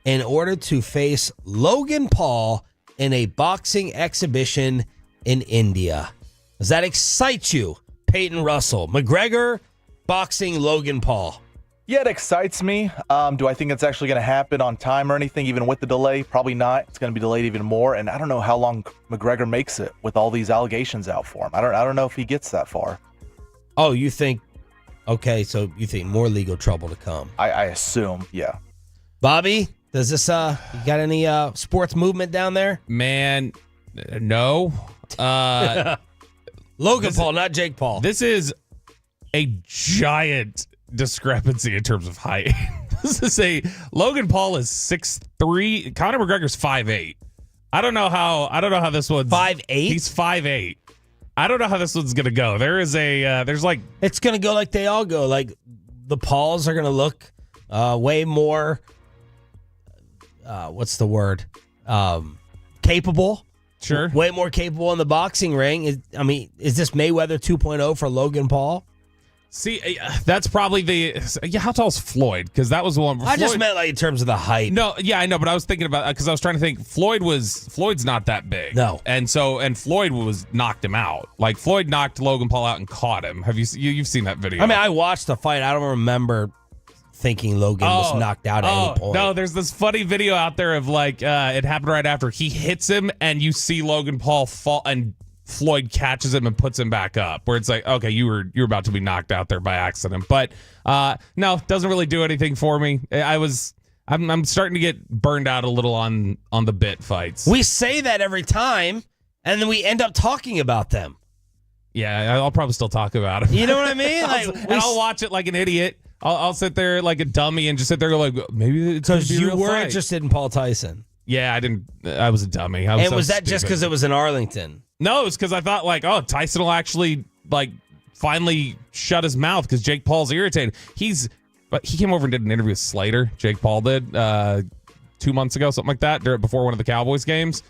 in order to face Logan Paul in a boxing exhibition in India. Does that excite you, Peyton Russell? McGregor boxing Logan Paul. Yeah, it excites me. Do I think it's actually going to happen on time or anything, even with the delay? Probably not. It's going to be delayed even more. And I don't know how long McGregor makes it with all these allegations out for him. I don't know if he gets that far. Oh, you think? Okay, so you think more legal trouble to come? I assume, yeah. Bobby, does this you got any sports movement down there? Man, no. Logan Paul, not Jake Paul. This is a giant discrepancy in terms of height. Logan Paul is 6'3". Conor McGregor's 5'8". I don't know how this one's 5'8". He's 5'8". I don't know how this one's gonna go. There's like it's gonna go like they all go. Like the Pauls are gonna look way more. What's the word? Capable. Sure. Way more capable in the boxing ring. Is this Mayweather 2.0 for Logan Paul? See, that's probably how tall is Floyd? Because that was the one. I just meant like in terms of the height. No, yeah, I know, but I was thinking about because I was trying to think. Floyd's not that big. No, and Floyd knocked him out. Like Floyd knocked Logan Paul out and caught him. Have you've seen that video? I mean, I watched the fight. I don't remember thinking Logan was knocked out at any point. No, there's this funny video out there of like it happened right after he hits him, and you see Logan Paul fall and Floyd catches him and puts him back up, where it's like, okay, you're about to be knocked out there by accident. But no, doesn't really do anything for me. I'm starting to get burned out a little on the bit fights. We say that every time, and then we end up talking about them. Yeah, I'll probably still talk about it. You know what I mean? I'll watch it like an idiot. I'll sit there like a dummy and just sit there and go like, maybe it's because you were fight. Interested in Paul Tyson. Yeah, I didn't. I was a dummy. Was that just because it was in Arlington? No, it was because I thought like, oh, Tyson will actually like finally shut his mouth because Jake Paul's irritated. But he came over and did an interview with Slater. Jake Paul did 2 months ago, something like that, before one of the Cowboys games.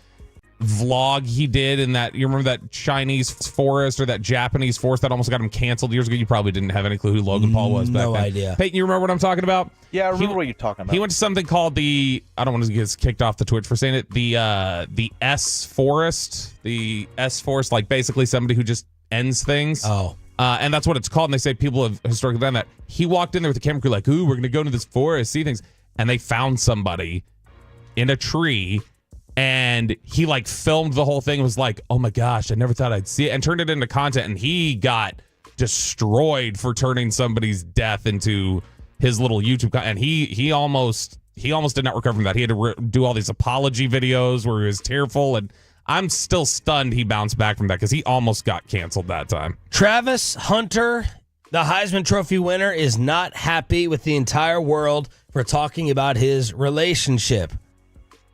Vlog he did in that, you remember that Chinese forest or that Japanese forest that almost got him canceled years ago? You probably didn't have any clue who Logan Paul was back then. No idea. Peyton, you remember what I'm talking about? Yeah, I remember what you're talking about. He went to something called I don't want to get kicked off the Twitch for saying it, the S Forest. The S Forest, like basically somebody who just ends things. Oh. And that's what it's called. And they say people have historically done that. He walked in there with the camera crew like, ooh, we're going to go into this forest, see things. And they found somebody in a tree. And he like filmed the whole thing and was like, oh my gosh, I never thought I'd see it, and turned it into content. And he got destroyed for turning somebody's death into his little YouTube content. And he almost did not recover from that. He had to do all these apology videos where he was tearful. And I'm still stunned he bounced back from that because he almost got canceled that time. Travis Hunter, the Heisman Trophy winner, is not happy with the entire world for talking about his relationship.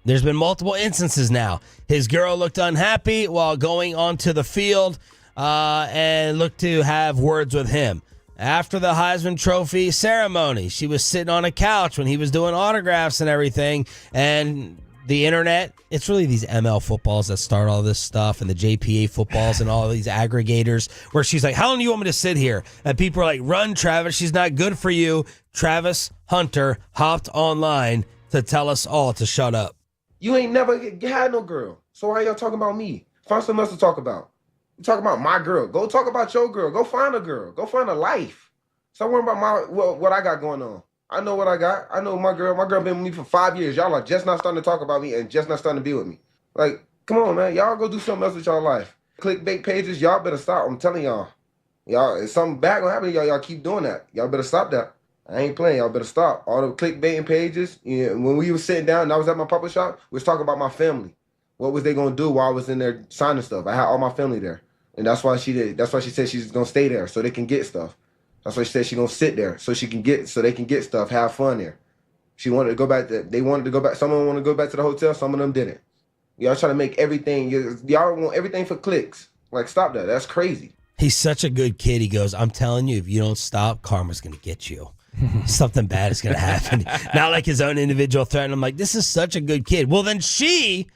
There's been multiple instances now. His girl looked unhappy while going onto the field and looked to have words with him. After the Heisman Trophy ceremony, she was sitting on a couch when he was doing autographs and everything. And the internet, it's really these ML footballs that start all this stuff, and the JPA footballs and all these aggregators, where she's like, how long do you want me to sit here? And people are like, run, Travis. She's not good for you. Travis Hunter hopped online to tell us all to shut up. You ain't never had no girl. So why y'all talking about me? Find something else to talk about. You talk about my girl. Go talk about your girl. Go find a girl. Go find a life. Stop worrying about what I got going on. I know what I got. I know my girl. My girl been with me for 5 years. Y'all are just not starting to talk about me and just not starting to be with me. Like, come on, man. Y'all go do something else with y'all life. Clickbait pages, y'all better stop. I'm telling y'all. Y'all, if something bad gonna happen to y'all, y'all keep doing that. Y'all better stop that. I ain't playing. Y'all better stop. All the clickbaiting pages. You know, when we was sitting down and I was at my papa shop, we was talking about my family. What was they going to do while I was in there signing stuff? I had all my family there. And that's why she did. That's why she said she's going to stay there so they can get stuff. That's why she said she's going to sit there so they can get stuff, have fun there. She wanted to go back. They wanted to go back. Some of them want to go back to the hotel. Some of them didn't. Y'all trying to make everything. Y'all want everything for clicks. Like, stop that. That's crazy. He's such a good kid. He goes, I'm telling you, if you don't stop, karma's going to get you. Something bad is going to happen. Not like his own individual threat. And I'm like, this is such a good kid. Well, then she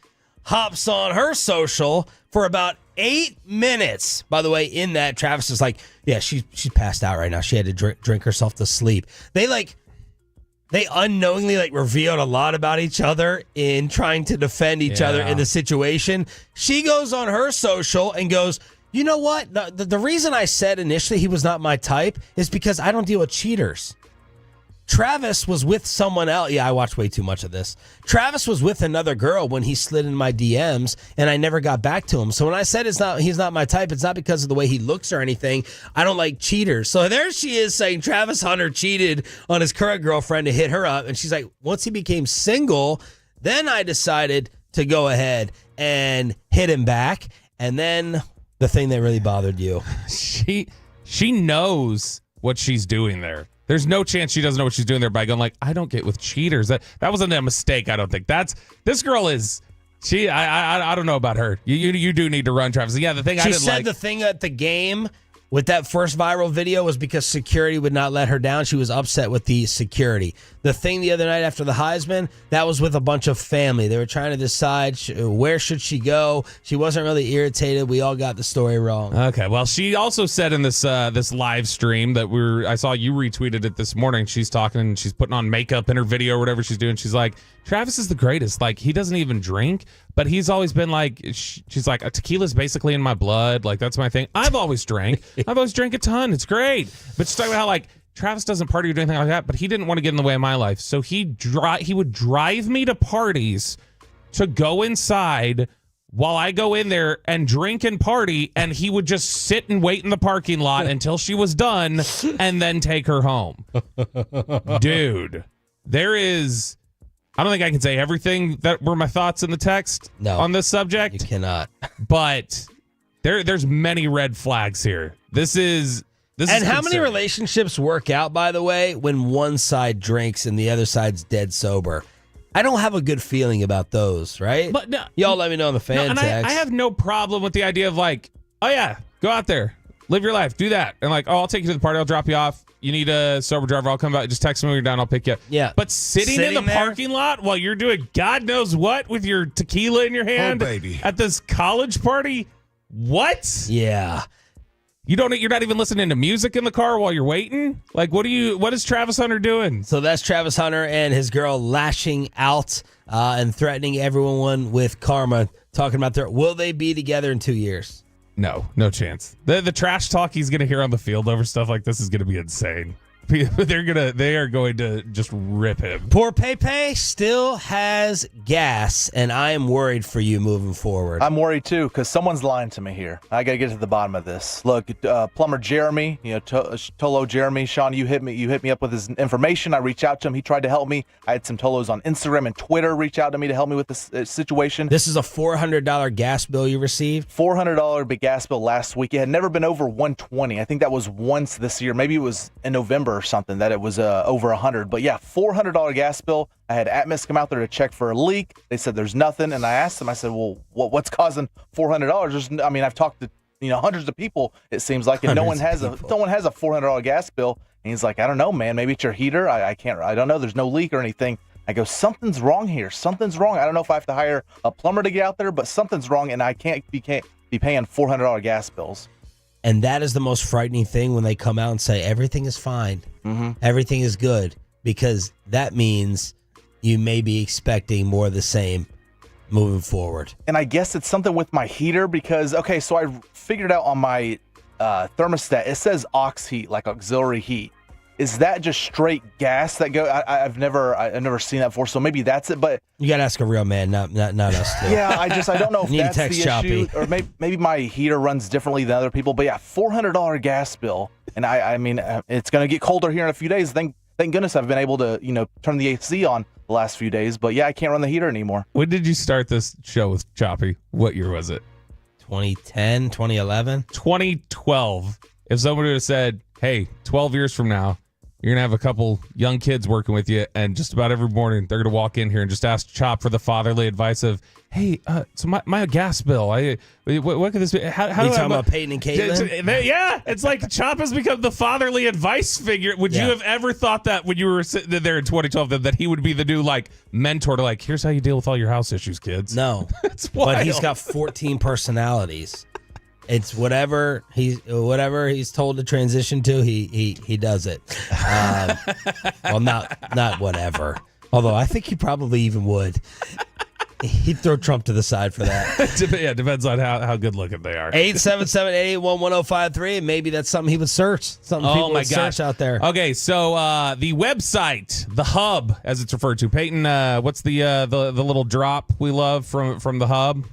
hops on her social for about 8 minutes. By the way, in that, Travis is like, yeah, she's passed out right now. She had to drink herself to sleep. They unknowingly revealed a lot about each other in trying to defend each other in the situation. She goes on her social and goes, you know what? The reason I said initially he was not my type is because I don't deal with cheaters. Travis was with someone else. Yeah, I watched way too much of this. Travis was with another girl when he slid in my DMs, and I never got back to him. So when I said he's not my type, it's not because of the way he looks or anything. I don't like cheaters. So there she is saying Travis Hunter cheated on his current girlfriend to hit her up. And she's like, once he became single, then I decided to go ahead and hit him back. And then the thing that really bothered you. She knows what she's doing there. There's no chance she doesn't know what she's doing there by going I don't get with cheaters. That wasn't a mistake. I don't think this girl is. I don't know about her. You do need to run, Travis. Yeah, the thing she said the thing at the game with that first viral video was because security would not let her down. She was upset with the security. The thing the other night after the Heisman, that was with a bunch of family. They were trying to decide where should she go. She wasn't really irritated. We all got the story wrong. Okay, well, she also said in this this live stream that I saw you retweeted it this morning. She's talking, she's putting on makeup in her video or whatever she's doing. She's like, Travis is the greatest. Like, he doesn't even drink, but he's always been like, she's like, tequila's basically in my blood. Like, that's my thing. I've always drank. I've always drank a ton. It's great. But she's talking about how, like, Travis doesn't party or do anything like that, but he didn't want to get in the way of my life. So he would drive me to parties to go inside while I go in there and drink and party, and he would just sit and wait in the parking lot until she was done and then take her home. Dude, I don't think I can say everything that were my thoughts in the text on this subject. You cannot. But there's many red flags here. This is how many relationships work out, by the way, when one side drinks and the other side's dead sober? I don't have a good feeling about those, right? But no, y'all let me know in the fan text. I have no problem with the idea of like, oh yeah, go out there, live your life, do that. And like, oh, I'll take you to the party, I'll drop you off. You need a sober driver, I'll come back, just text me when you're done, I'll pick you up. Yeah. But sitting in the parking lot while you're doing God knows what with your tequila in your hand at this college party, what? Yeah. You're not even listening to music in the car while you're waiting? Like, what is Travis Hunter doing? So that's Travis Hunter and his girl lashing out and threatening everyone with karma, talking about will they be together in 2 years? No chance. The trash talk he's going to hear on the field over stuff like this is going to be insane. They are going to just rip him. Poor Pepe still has gas, and I am worried for you moving forward. I'm worried too because someone's lying to me here. I got to get to the bottom of this. Look, plumber Jeremy, Tolo Jeremy, Sean, you hit me up with his information. I reached out to him. He tried to help me. I had some Tolos on Instagram and Twitter reach out to me to help me with this situation. This is a $400 gas bill you received? $400 big gas bill last week. It had never been over $120. I think that was once this year. Maybe it was in November or something that it was over $100. But yeah, $400 gas bill. I had Atmos come out there to check for a leak. They said there's nothing, and I asked them. I said, "Well, what's causing $400?" I've talked to hundreds of people. It seems like, and no one has a $400 gas bill. And he's like, "I don't know, man. Maybe it's your heater. I don't know. There's no leak or anything." I go, "Something's wrong here. Something's wrong. I don't know if I have to hire a plumber to get out there, but something's wrong, and I can't be paying $400 gas bills." And that is the most frightening thing when they come out and say everything is fine, everything is good, because that means you may be expecting more of the same moving forward. And I guess it's something with my heater because, okay, so I figured out on my thermostat, it says aux heat, like auxiliary heat. Is that just straight gas that go? I've never seen that before, so maybe that's it. But you gotta ask a real man, not us too. Yeah, I don't know if you that's the Choppy. issue, or maybe my heater runs differently than other people. But yeah, $400 gas bill, and I mean it's gonna get colder here in a few days. Thank goodness I've been able to turn the AC on the last few days. But yeah, I can't run the heater anymore. When did you start this show with Choppy? What year was it? 2010, 2011, 2012. If someone would have said, "Hey, 12 years from now, you're going to have a couple young kids working with you, and just about every morning they're going to walk in here and just ask Chop for the fatherly advice of, hey, so my gas bill, what could this be? How you talking about Peyton and Caitlin? Yeah, it's like Chop has become the fatherly advice figure. Would you have ever thought that when you were sitting there in 2012 that he would be the new mentor to here's how you deal with all your house issues, kids? No, it's wild. But he's got 14 personalities. It's whatever he's told to transition to, he does it. Well, not whatever. Although I think he probably even would. He'd throw Trump to the side for that. Yeah, depends on how good looking they are. 877-881-1053. Maybe that's something he would search. Something people would search out there. Okay, so the website, the hub, as it's referred to. Peyton, what's the little drop we love from the hub?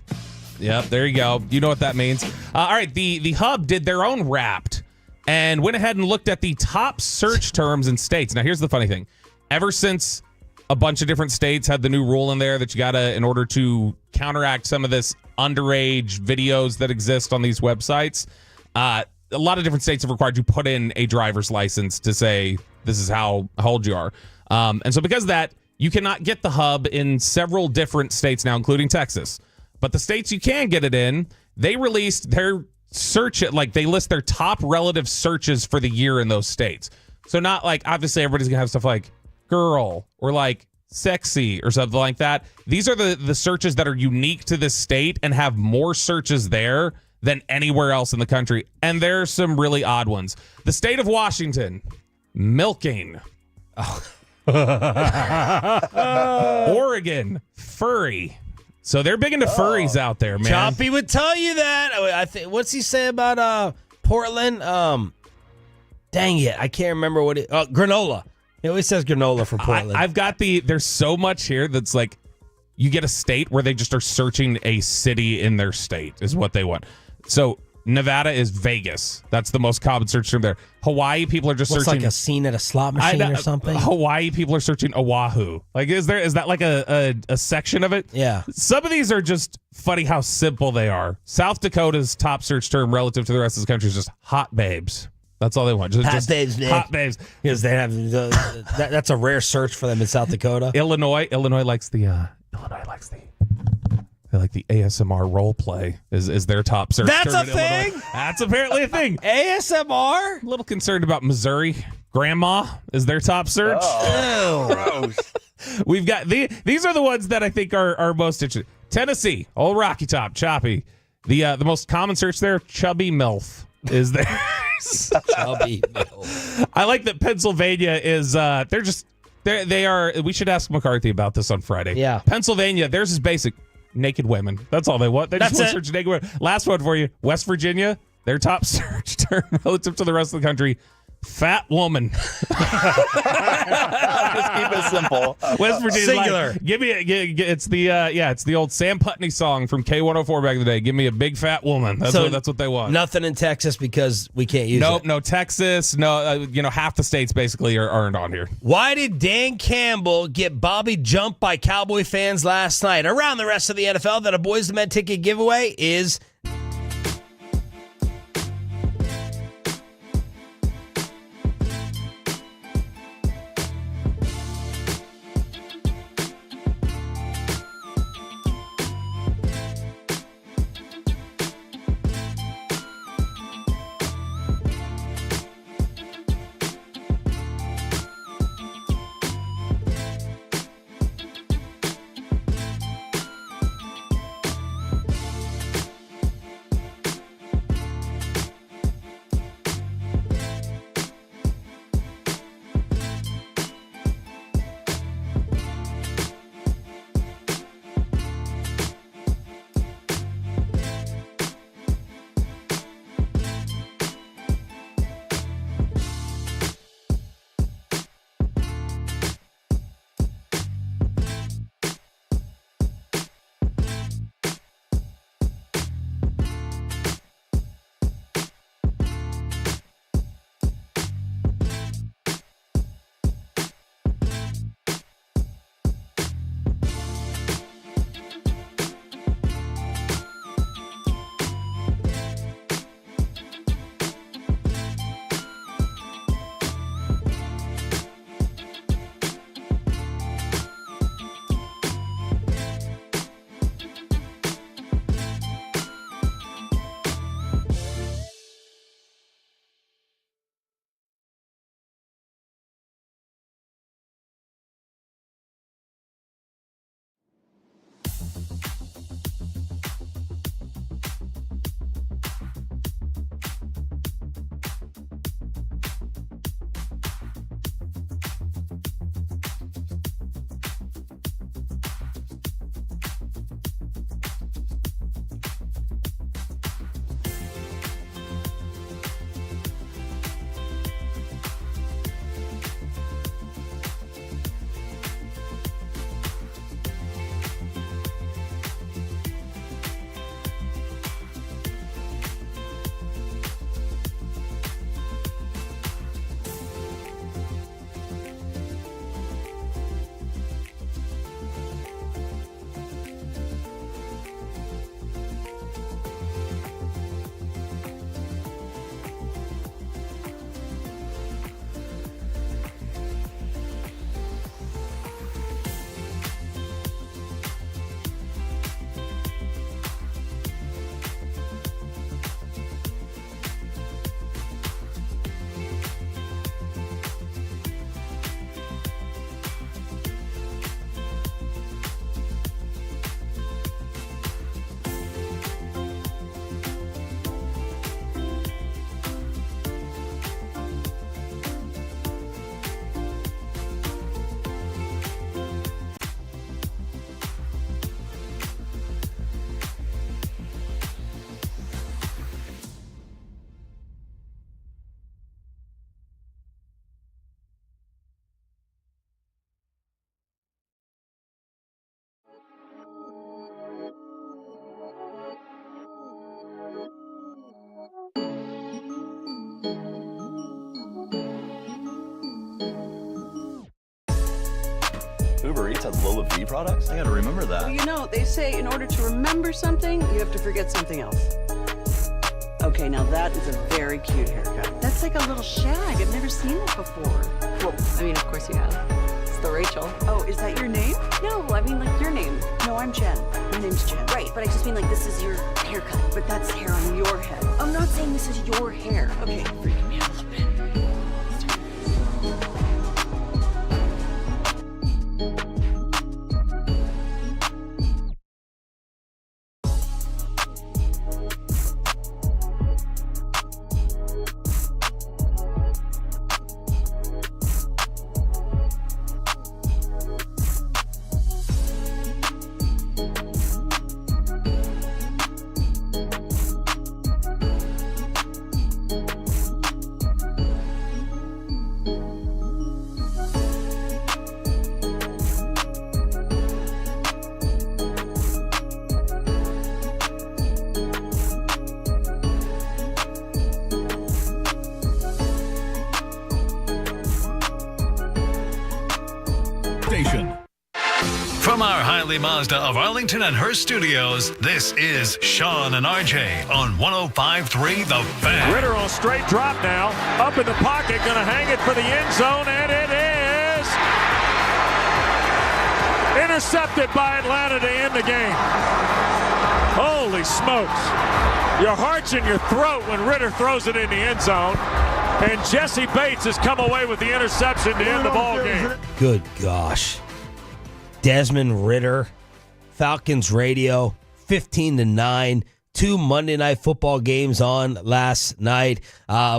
Yep, there you go. You know what that means. All right, the hub did their own Wrapped and went ahead and looked at the top search terms in states. Now, here's the funny thing. Ever since a bunch of different states had the new rule in there that you got to, in order to counteract some of this underage videos that exist on these websites, a lot of different states have required you put in a driver's license to say this is how old you are. And so because of that, you cannot get the hub in several different states now, including Texas. But the states you can get it in, they released their search it, like they list their top relative searches for the year in those states. So not like, obviously everybody's gonna have stuff like girl or like sexy or something like that. These are the searches that are unique to this state and have more searches there than anywhere else in the country. And there's some really odd ones. The state of Washington, milking. Oregon, furry. So they're big into furries out there, man. Choppy would tell you that. I think. What's he say about Portland? Dang it, I can't remember what it. Granola. He always says granola for Portland. I've got there's so much here that's like, you get a state where they just are searching a city in their state is what they want. So Nevada is Vegas. That's the most common search term there. Hawaii, people are just Looks searching. like a scene at a slot machine or something. Hawaii, people are searching Oahu. Like, is that like a section of it? Yeah. Some of these are just funny how simple they are. South Dakota's top search term relative to the rest of the country is just hot babes. That's all they want. Just babes, Nick. Hot babes. Because they have that's a rare search for them in South Dakota. Illinois likes the they like the ASMR role play is their top search. That's term a in thing? Illinois. That's apparently a thing. ASMR? A little concerned about Missouri. Grandma is their top search. Oh, gross. We've got these are the ones that I think are most interesting. Tennessee, old Rocky Top, Choppy. The most common search there, chubby MILF is there. Chubby MILF. I like that Pennsylvania is they are. We should ask McCarthy about this on Friday. Yeah. Pennsylvania, theirs is basic. Naked women. That's all they want. They just want to search naked women. Last one for you. West Virginia, their top search term relative to the rest of the country, fat woman. Just keep it simple. West Virginia, Singular. like, it's the old Sam Putney song from K104 back in the day. Give me a big fat woman. That's what they want. Nothing in Texas because we can't use it. No Texas. No, half the states basically aren't on here. Why did Dan Campbell get Bobby jumped by Cowboy fans last night? Around the rest of the NFL, that a Boys to Men ticket giveaway is Uber Eats has low fee products? I gotta remember that. Well, you know, they say in order to remember something, you have to forget something else. Okay, now that is a very cute haircut. That's like a little shag. I've never seen it before. Well, I mean, of course you have. It's the Rachel. Oh, is that your name? No, I mean, like, your name. No, I'm Jen. My name's Jen. Right, but I just mean, like, this is your haircut. But that's hair on your head. I'm not saying this is your hair. Okay, freaking me out a little bit. From our Highly Mazda of Arlington and Hearst studios, this is Sean and RJ on 105.3 The Fan. Ritter on straight drop now. Up in the pocket, going to hang it for the end zone, and it is intercepted by Atlanta to end the game. Holy smokes. Your heart's in your throat when Ritter throws it in the end zone. And Jesse Bates has come away with the interception to end the ball game. Good gosh. Desmond Ritter, Falcons radio, 15-9. 2 Monday Night Football games on last night.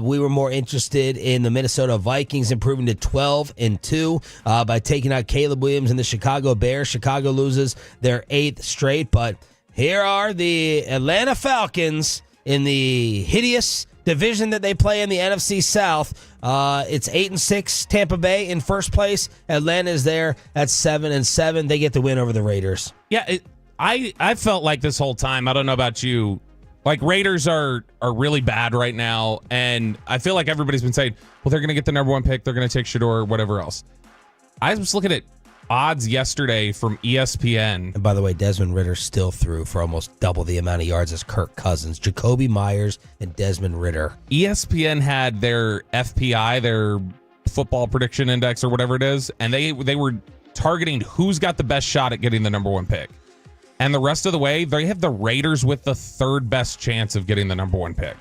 We were more interested in the Minnesota Vikings improving to 12-2 by taking out Caleb Williams and the Chicago Bears. Chicago loses their 8th straight, but here are the Atlanta Falcons in the hideous division that they play in the NFC South. It's 8-6 Tampa Bay in first place. Atlanta is there at 7-7. They get the win over the Raiders. Yeah, I felt like this whole time, I don't know about you, like Raiders are really bad right now, and I feel like everybody's been saying, well, they're going to get the number 1 pick, they're going to take Shador, whatever else. I was looking at odds yesterday from ESPN. And by the way, Desmond Ritter still threw for almost double the amount of yards as Kirk Cousins, Jacoby Myers, and Desmond Ritter. ESPN had their FPI, their football prediction index or whatever it is, and they were targeting who's got the best shot at getting the number 1 pick. And the rest of the way, they have the Raiders with the 3rd best chance of getting the number 1 pick,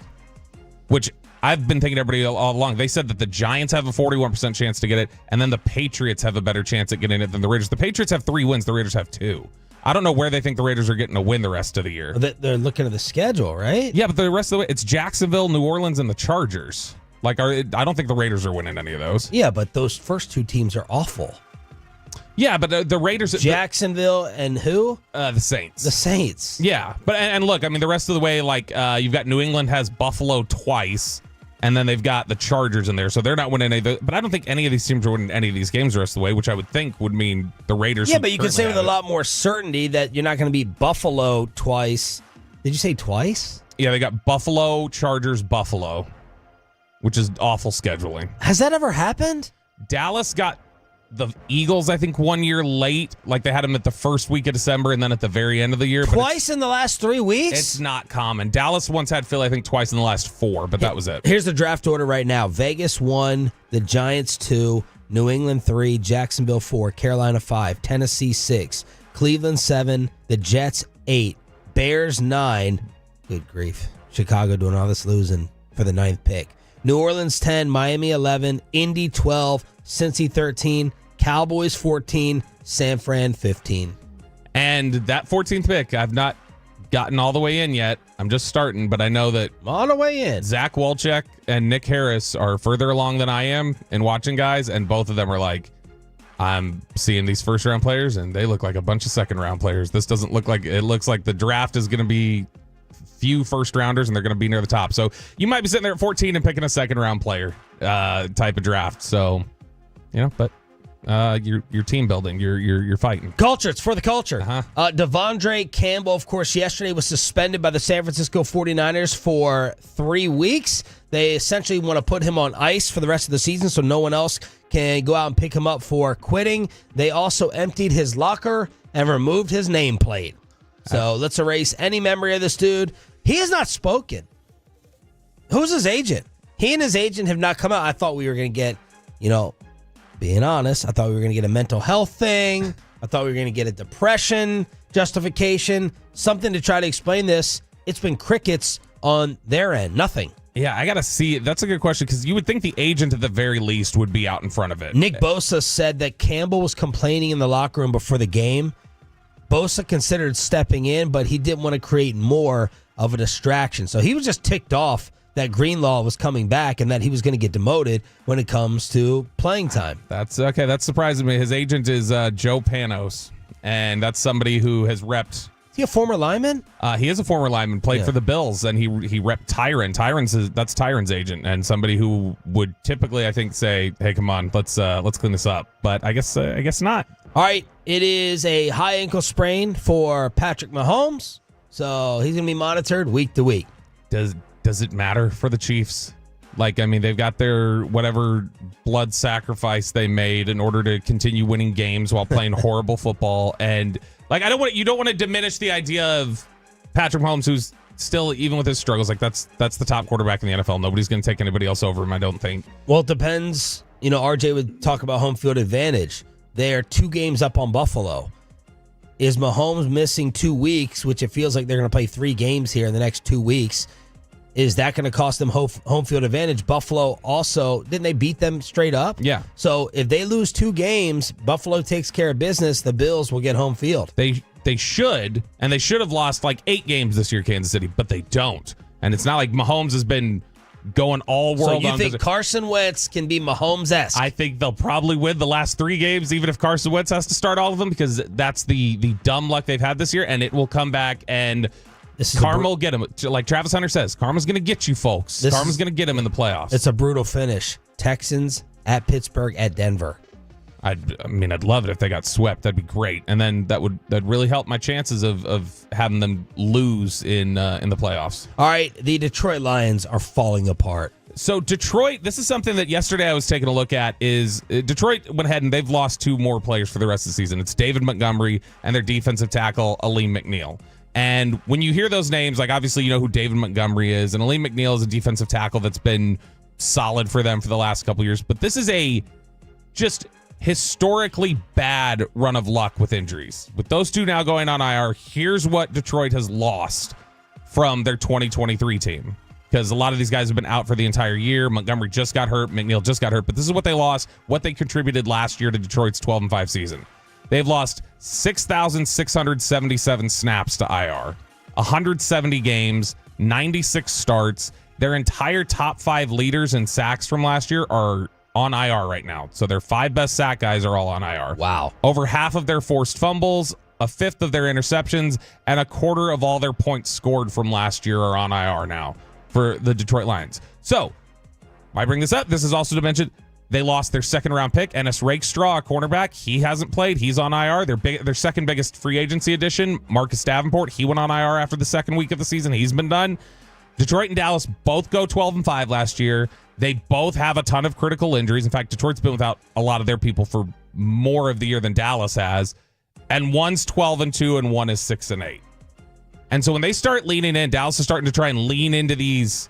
which I've been thinking everybody all along. They said that the Giants have a 41% chance to get it, and then the Patriots have a better chance at getting it than the Raiders. The Patriots have 3 wins. The Raiders have 2. I don't know where they think the Raiders are getting a win the rest of the year. They're looking at the schedule, right? Yeah, but the rest of the way, it's Jacksonville, New Orleans, and the Chargers. I don't think the Raiders are winning any of those. Yeah, but those first 2 teams are awful. Yeah, but the Raiders... Jacksonville and who? The Saints. The Saints. Yeah, but and look, I mean, the rest of the way, you've got New England has Buffalo twice, and then they've got the Chargers in there, so they're not winning any of the... But I don't think any of these teams are winning any of these games the rest of the way, which I would think would mean the Raiders... Yeah, but you can say with a lot more certainty that you're not going to beat Buffalo twice. Did you say twice? Yeah, they got Buffalo, Chargers, Buffalo, which is awful scheduling. Has that ever happened? Dallas got the Eagles, I think, 1 year late. Like, they had them at the first week of December and then at the very end of the year. Twice in the last 3 weeks? It's not common. Dallas once had Philly, I think, twice in the last 4, but that was it. Here's the draft order right now. Vegas 1, the Giants 2, New England 3, Jacksonville 4, Carolina 5, Tennessee 6, Cleveland 7, the Jets 8, Bears 9. Good grief. Chicago doing all this losing for the 9th pick. New Orleans 10, Miami 11, Indy 12, Cincy 13, Cowboys 14, San Fran 15. And that 14th pick, I've not gotten all the way in yet. I'm just starting, but I know that on the way in, Zach Wolchek and Nick Harris are further along than I am in watching guys, and both of them are like, I'm seeing these first-round players, and they look like a bunch of second-round players. This doesn't look like... It looks like the draft is going to be few first-rounders, and they're going to be near the top. So you might be sitting there at 14 and picking a second-round player type of draft. So, but your team building, your fighting. Culture. It's for the culture. Uh-huh. Devondre Campbell, of course, yesterday was suspended by the San Francisco 49ers for 3 weeks. They essentially want to put him on ice for the rest of the season so no one else can go out and pick him up for quitting. They also emptied his locker and removed his nameplate. So let's erase any memory of this dude. He has not spoken. Who's his agent? He and his agent have not come out. I thought we were going to get, being honest, I thought we were going to get a mental health thing. I thought we were going to get a depression justification, something to try to explain this. It's been crickets on their end. Nothing. Yeah, I got to see. That's a good question because you would think the agent at the very least would be out in front of it. Nick Bosa said that Campbell was complaining in the locker room before the game. Bosa considered stepping in, but he didn't want to create more of a distraction. So he was just ticked off that Greenlaw was coming back and that he was going to get demoted when it comes to playing time. That's okay. That's surprising me. His agent is Joe Panos, and that's somebody who has repped. Is he a former lineman? He is a former lineman, played for the Bills, and he repped Tyron. That's Tyron's agent, and somebody who would typically, I think, say, "Hey, come on, let's clean this up." But I guess not. All right, it is a high ankle sprain for Patrick Mahomes, so he's going to be monitored week to week. Does it matter for the Chiefs? They've got their whatever blood sacrifice they made in order to continue winning games while playing horrible football. And you don't want to diminish the idea of Patrick Mahomes, who's still, even with his struggles, that's the top quarterback in the NFL. Nobody's going to take anybody else over him, I don't think. Well, it depends. RJ would talk about home field advantage. They are 2 games up on Buffalo. Is Mahomes missing 2 weeks, which it feels like they're going to play 3 games here in the next 2 weeks? Is that going to cost them home field advantage? Buffalo also, didn't they beat them straight up? Yeah. So if they lose 2 games, Buffalo takes care of business, the Bills will get home field. They should, and they should have lost 8 games this year, Kansas City, but they don't. And it's not like Mahomes has been going all world. So you think Carson Wentz can be Mahomes-esque? I think they'll probably win the last 3 games, even if Carson Wentz has to start all of them, because that's the dumb luck they've had this year, and it will come back and karma will get him. Like Travis Hunter says, karma's going to get you folks. Karma's going to get him in the playoffs. It's a brutal finish. Texans at Pittsburgh at Denver. I'd love it if they got swept. That'd be great, and then that'd really help my chances of having them lose in the playoffs. All right, the Detroit Lions are falling apart. So Detroit, this is something that yesterday I was taking a look at. Is Detroit went ahead and they've lost 2 more players for the rest of the season. It's David Montgomery and their defensive tackle Aleem McNeil. And when you hear those names, obviously you know who David Montgomery is, and Aleem McNeil is a defensive tackle that's been solid for them for the last couple years. But this is a just historically bad run of luck with injuries. With those 2 now going on IR, here's what Detroit has lost from their 2023 team. Because a lot of these guys have been out for the entire year. Montgomery just got hurt. McNeil just got hurt. But this is what they lost, what they contributed last year to Detroit's 12-5 season. They've lost 6,677 snaps to IR, 170 games, 96 starts. Their entire top 5 leaders in sacks from last year are on IR right now. So their 5 best sack guys are all on IR. Wow. Over half of their forced fumbles, a fifth of their interceptions, and a quarter of all their points scored from last year are on IR now for the Detroit Lions. So, why bring this up? This is also to mention they lost their second-round pick, Ennis Rakestraw, a cornerback. He hasn't played. He's on IR. Their second biggest free agency addition, Marcus Davenport, he went on IR after the second week of the season. He's been done. Detroit and Dallas both go 12-5 last year. They both have a ton of critical injuries. In fact, Detroit's been without a lot of their people for more of the year than Dallas has. And one's 12-2 and one is 6-8. And so when they start leaning in, Dallas is starting to try and lean into these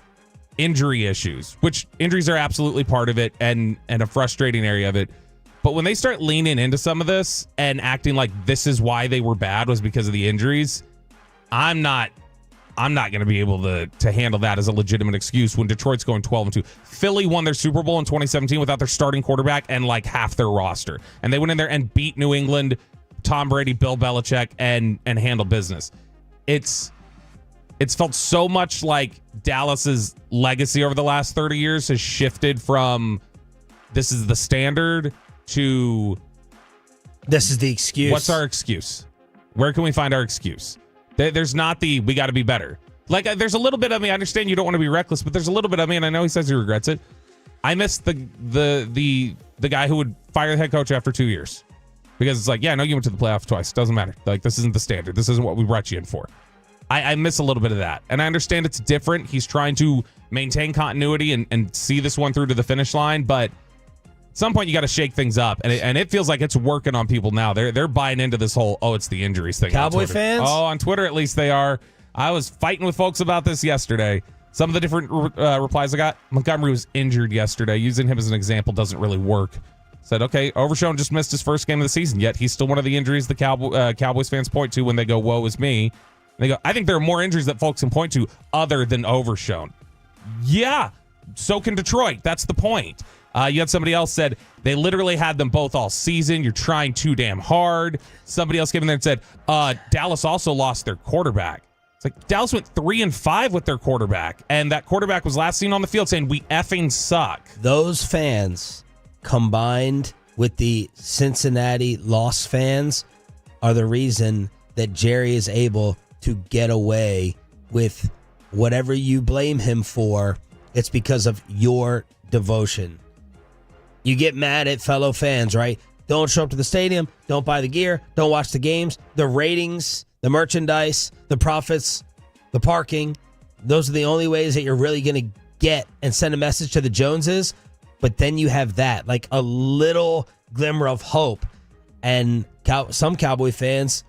injury issues, which injuries are absolutely part of it and a frustrating area of it. But when they start leaning into some of this and acting like this is why they were bad was because of the injuries, I'm not going to be able to handle that as a legitimate excuse when Detroit's going 12-2. Philly won their Super Bowl in 2017 without their starting quarterback and half their roster. And they went in there and beat New England, Tom Brady, Bill Belichick, and handled business. It's felt so much like Dallas's legacy over the last 30 years has shifted from this is the standard to this is the excuse. What's our excuse? Where can we find our excuse? There's not we got to be better. There's a little bit of me. I understand you don't want to be reckless, but there's a little bit of me, and I know he says he regrets it. I miss the guy who would fire the head coach after 2 years. Because it's like, yeah, I know you went to the playoffs twice. Doesn't matter. Like, this isn't the standard. This isn't what we brought you in for. I miss a little bit of that. And I understand it's different. He's trying to maintain continuity and see this one through to the finish line. But at some point, you got to shake things up. And it feels like it's working on people now. They're buying into this whole, it's the injuries thing. Cowboy fans? Oh, on Twitter, at least they are. I was fighting with folks about this yesterday. Some of the different replies I got, Montgomery was injured yesterday. Using him as an example doesn't really work. Said, okay, Overshown just missed his first game of the season, yet he's still one of the injuries the Cowboys fans point to when they go, woe is me. And they go, I think there are more injuries that folks can point to other than Overshown. Yeah, so can Detroit. That's the point. You had somebody else said, they literally had them both all season. You're trying too damn hard. Somebody else came in there and said, Dallas also lost their quarterback. It's like, Dallas went 3-5 with their quarterback, and that quarterback was last seen on the field saying, we effing suck. Those fans combined with the Cincinnati loss fans are the reason that Jerry is able to get away with whatever you blame him for. It's because of your devotion. You get mad at fellow fans, right? Don't show up to the stadium, don't buy the gear, don't watch the games, the ratings, the merchandise, the profits, the parking. Those are the only ways that you're really going to get and send a message to the Joneses. But then you have that, like a little glimmer of hope. And some Cowboy fans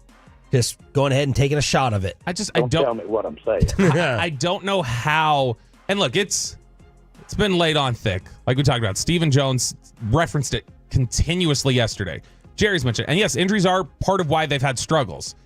just going ahead and taking a shot of it. Don't tell me what I'm saying. I don't know how. And look, it's been laid on thick. Like we talked about, Stephen Jones referenced it continuously yesterday. Jerry's mentioned, and yes, injuries are part of why they've had struggles.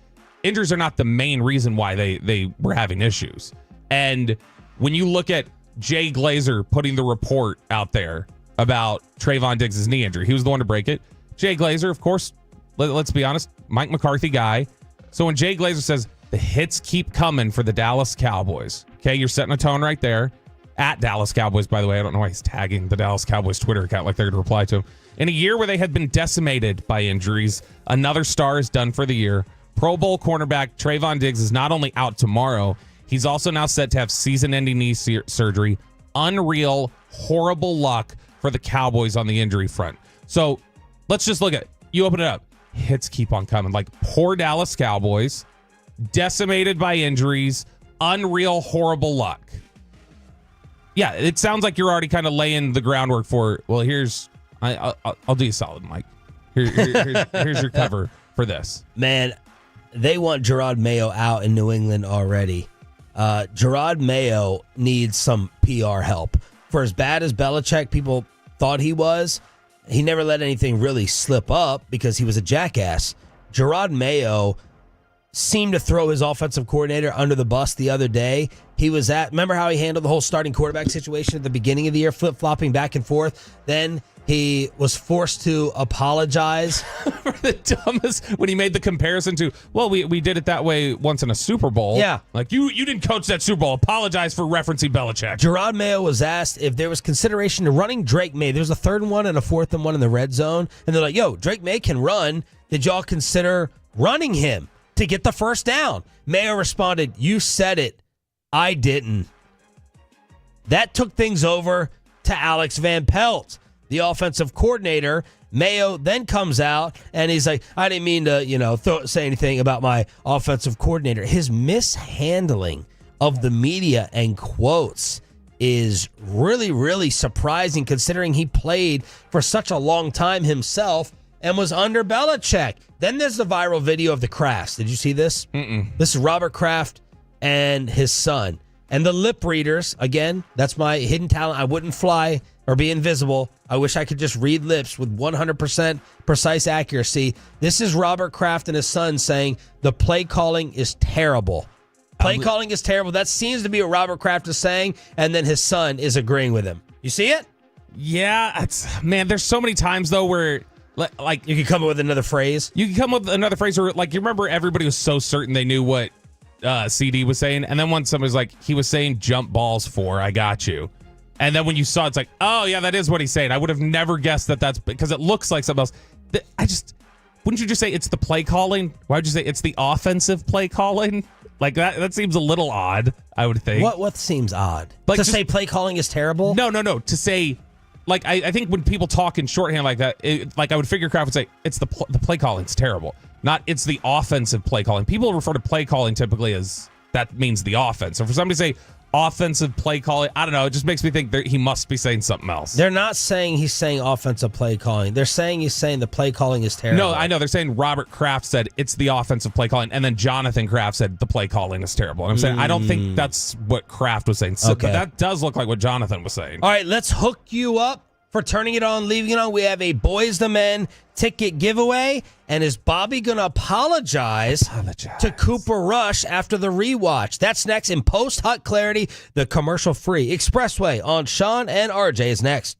Injuries are not the main reason why they were having issues. And when you look at Jay Glazer putting the report out there about Trayvon Diggs' knee injury, he was the one to break it. Jay Glazer, of course, let's be honest, Mike McCarthy guy. So when Jay Glazer says the hits keep coming for the Dallas Cowboys, okay, you're setting a tone right there. At Dallas Cowboys, by the way, I don't know why he's tagging the Dallas Cowboys Twitter account like they're going to reply to him. In a year where they had been decimated by injuries, another star is done for the year. Pro Bowl cornerback Trayvon Diggs is not only out tomorrow, he's also now set to have season-ending knee surgery. Unreal, horrible luck for the Cowboys on the injury front. So let's just look at it. You open it up. Hits keep on coming. Like, poor Dallas Cowboys, decimated by injuries, unreal, horrible luck. Yeah, it sounds like you're already kind of laying the groundwork for, well, I'll do you a solid, Mike. Here's your cover for this. Man, they want Gerard Mayo out in New England already. Gerard Mayo needs some PR help. For as bad as Belichick people thought he was, he never let anything really slip up because he was a jackass. Gerard Mayo seemed to throw his offensive coordinator under the bus the other day. Remember how he handled the whole starting quarterback situation at the beginning of the year, flip-flopping back and forth? Then he was forced to apologize. For the dumbest, when he made the comparison to, well, we did it that way once in a Super Bowl. Yeah. Like, you didn't coach that Super Bowl. Apologize for referencing Belichick. Gerard Mayo was asked if there was consideration to running Drake May. There was a 3rd and 1 and a 4th and 1 in the red zone. And they're like, yo, Drake May can run. Did y'all consider running him to get the first down? Mayo responded, you said it. I didn't. That took things over to Alex Van Pelt, the offensive coordinator. Mayo then comes out and he's like, I didn't mean to, say anything about my offensive coordinator. His mishandling of the media and quotes is really, really surprising considering he played for such a long time himself and was under Belichick. Then there's the viral video of the Krafts. Did you see this? Mm-mm. This is Robert Kraft and his son. And the lip readers, again, that's my hidden talent. I wouldn't fly or be invisible. I wish I could just read lips with 100% precise accuracy. This is Robert Kraft and his son saying the play calling is terrible. Play calling is terrible. That seems to be what Robert Kraft is saying, and then his son is agreeing with him. You see it? Yeah, there's so many times, though, where... Like, you can come up with another phrase. You can come up with another phrase, or like, you remember everybody was so certain they knew what CD was saying, and then once somebody's like, he was saying jump balls for, I got you. And then when you saw it, it's like, oh yeah, that is what he's saying. I would have never guessed that's because it looks like something else. Wouldn't you just say it's the play calling? Why would you say it's the offensive play calling? Like that seems a little odd, I would think. What seems odd? Like to say play calling is terrible? No. To say like I think when people talk in shorthand like that, like I would figure Kraft would say it's the play calling's terrible, not it's the offensive play calling. People refer to play calling typically as that means the offense. So for somebody to say offensive play calling, I don't know, it just makes me think he must be saying something else. They're not saying he's saying offensive play calling. They're saying he's saying the play calling is terrible. No, I know. They're saying Robert Kraft said it's the offensive play calling, and then Jonathan Kraft said the play calling is terrible. And I'm saying I don't think that's what Kraft was saying. So, Okay. But that does look like what Jonathan was saying. All right, let's hook you up for turning it on, leaving it on. We have a Boys the Men ticket giveaway. And is Bobby going to apologize to Cooper Rush after the rewatch? That's next in Post Hot Clarity, the commercial-free Expressway on Sean and RJ is next.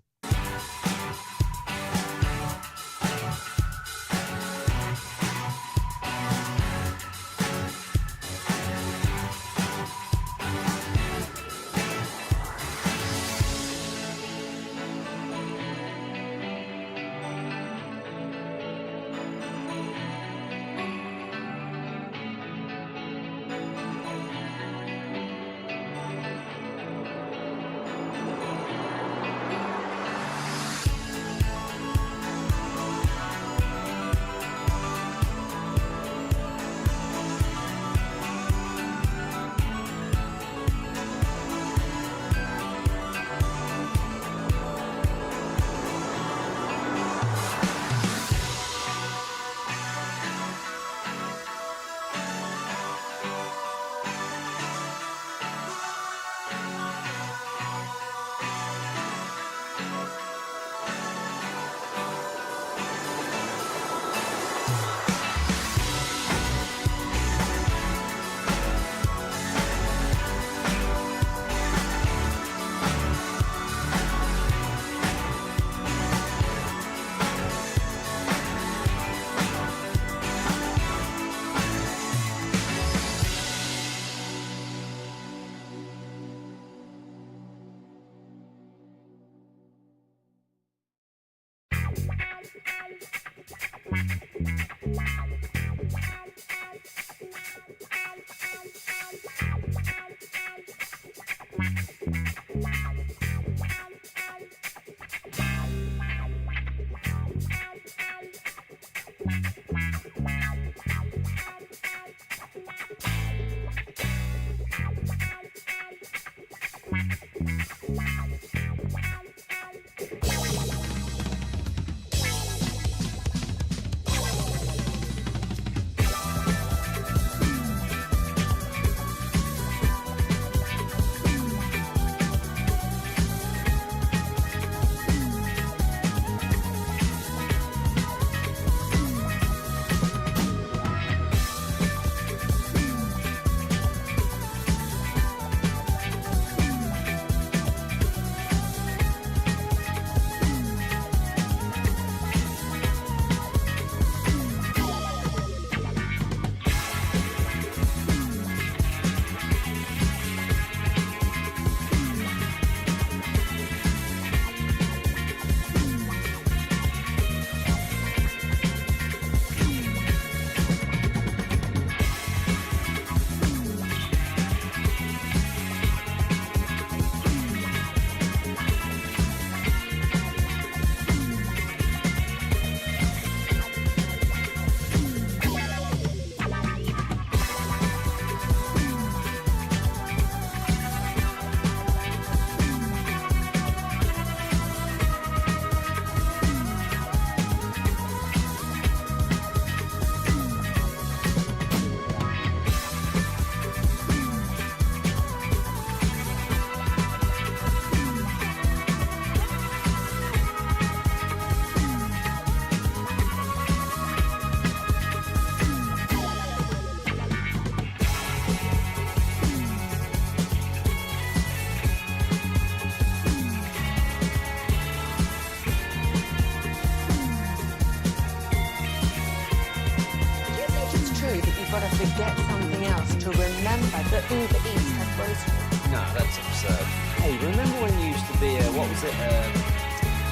forget something else to remember that Uber Eats has groceries. No, that's absurd. Hey, remember when you used to be a, what was it,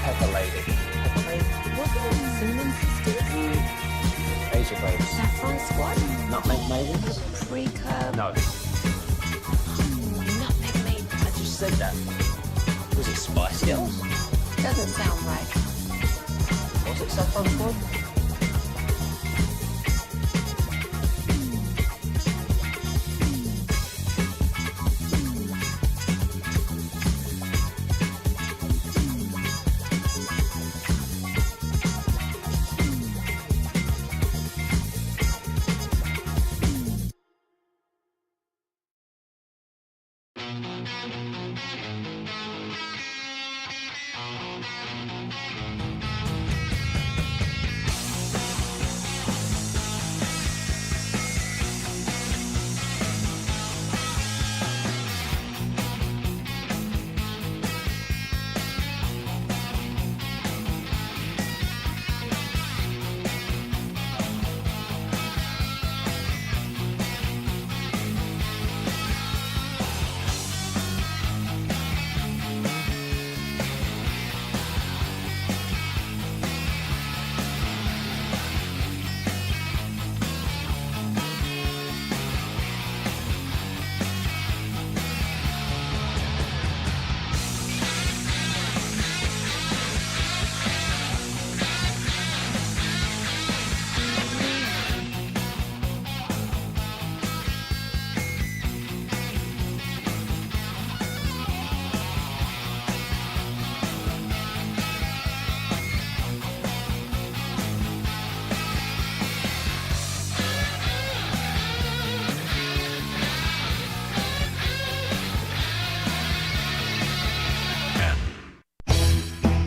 Pepper Lady? Pepper Lady? Wasn't it Cinnamon Sisters? Asia Babes. Saffron Squad? Nutmeg Maidens? Pre-curb? No. Nutmeg Maidens. I just said that. Was it Spice Girls? doesn't sound right. What's it cell phone for?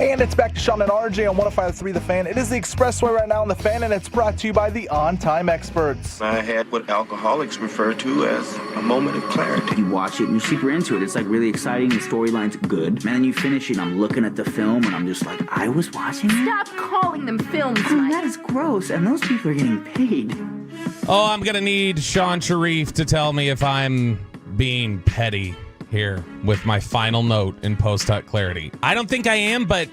And it's back to Sean and RJ on 105.3 The Fan. It is the Expressway right now on The Fan, and it's brought to you by the On Time Experts. I had what alcoholics refer to as a moment of clarity. You watch it and you're super into it. It's like really exciting. The storyline's good. Man, then you finish it and I'm looking at the film and I'm just like, I was watching it? Stop calling them films, Mike. That is gross, and those people are getting paid. Oh, I'm going to need Sean Sharif to tell me if I'm being petty here with my final note in post-hut clarity. I don't think I am, but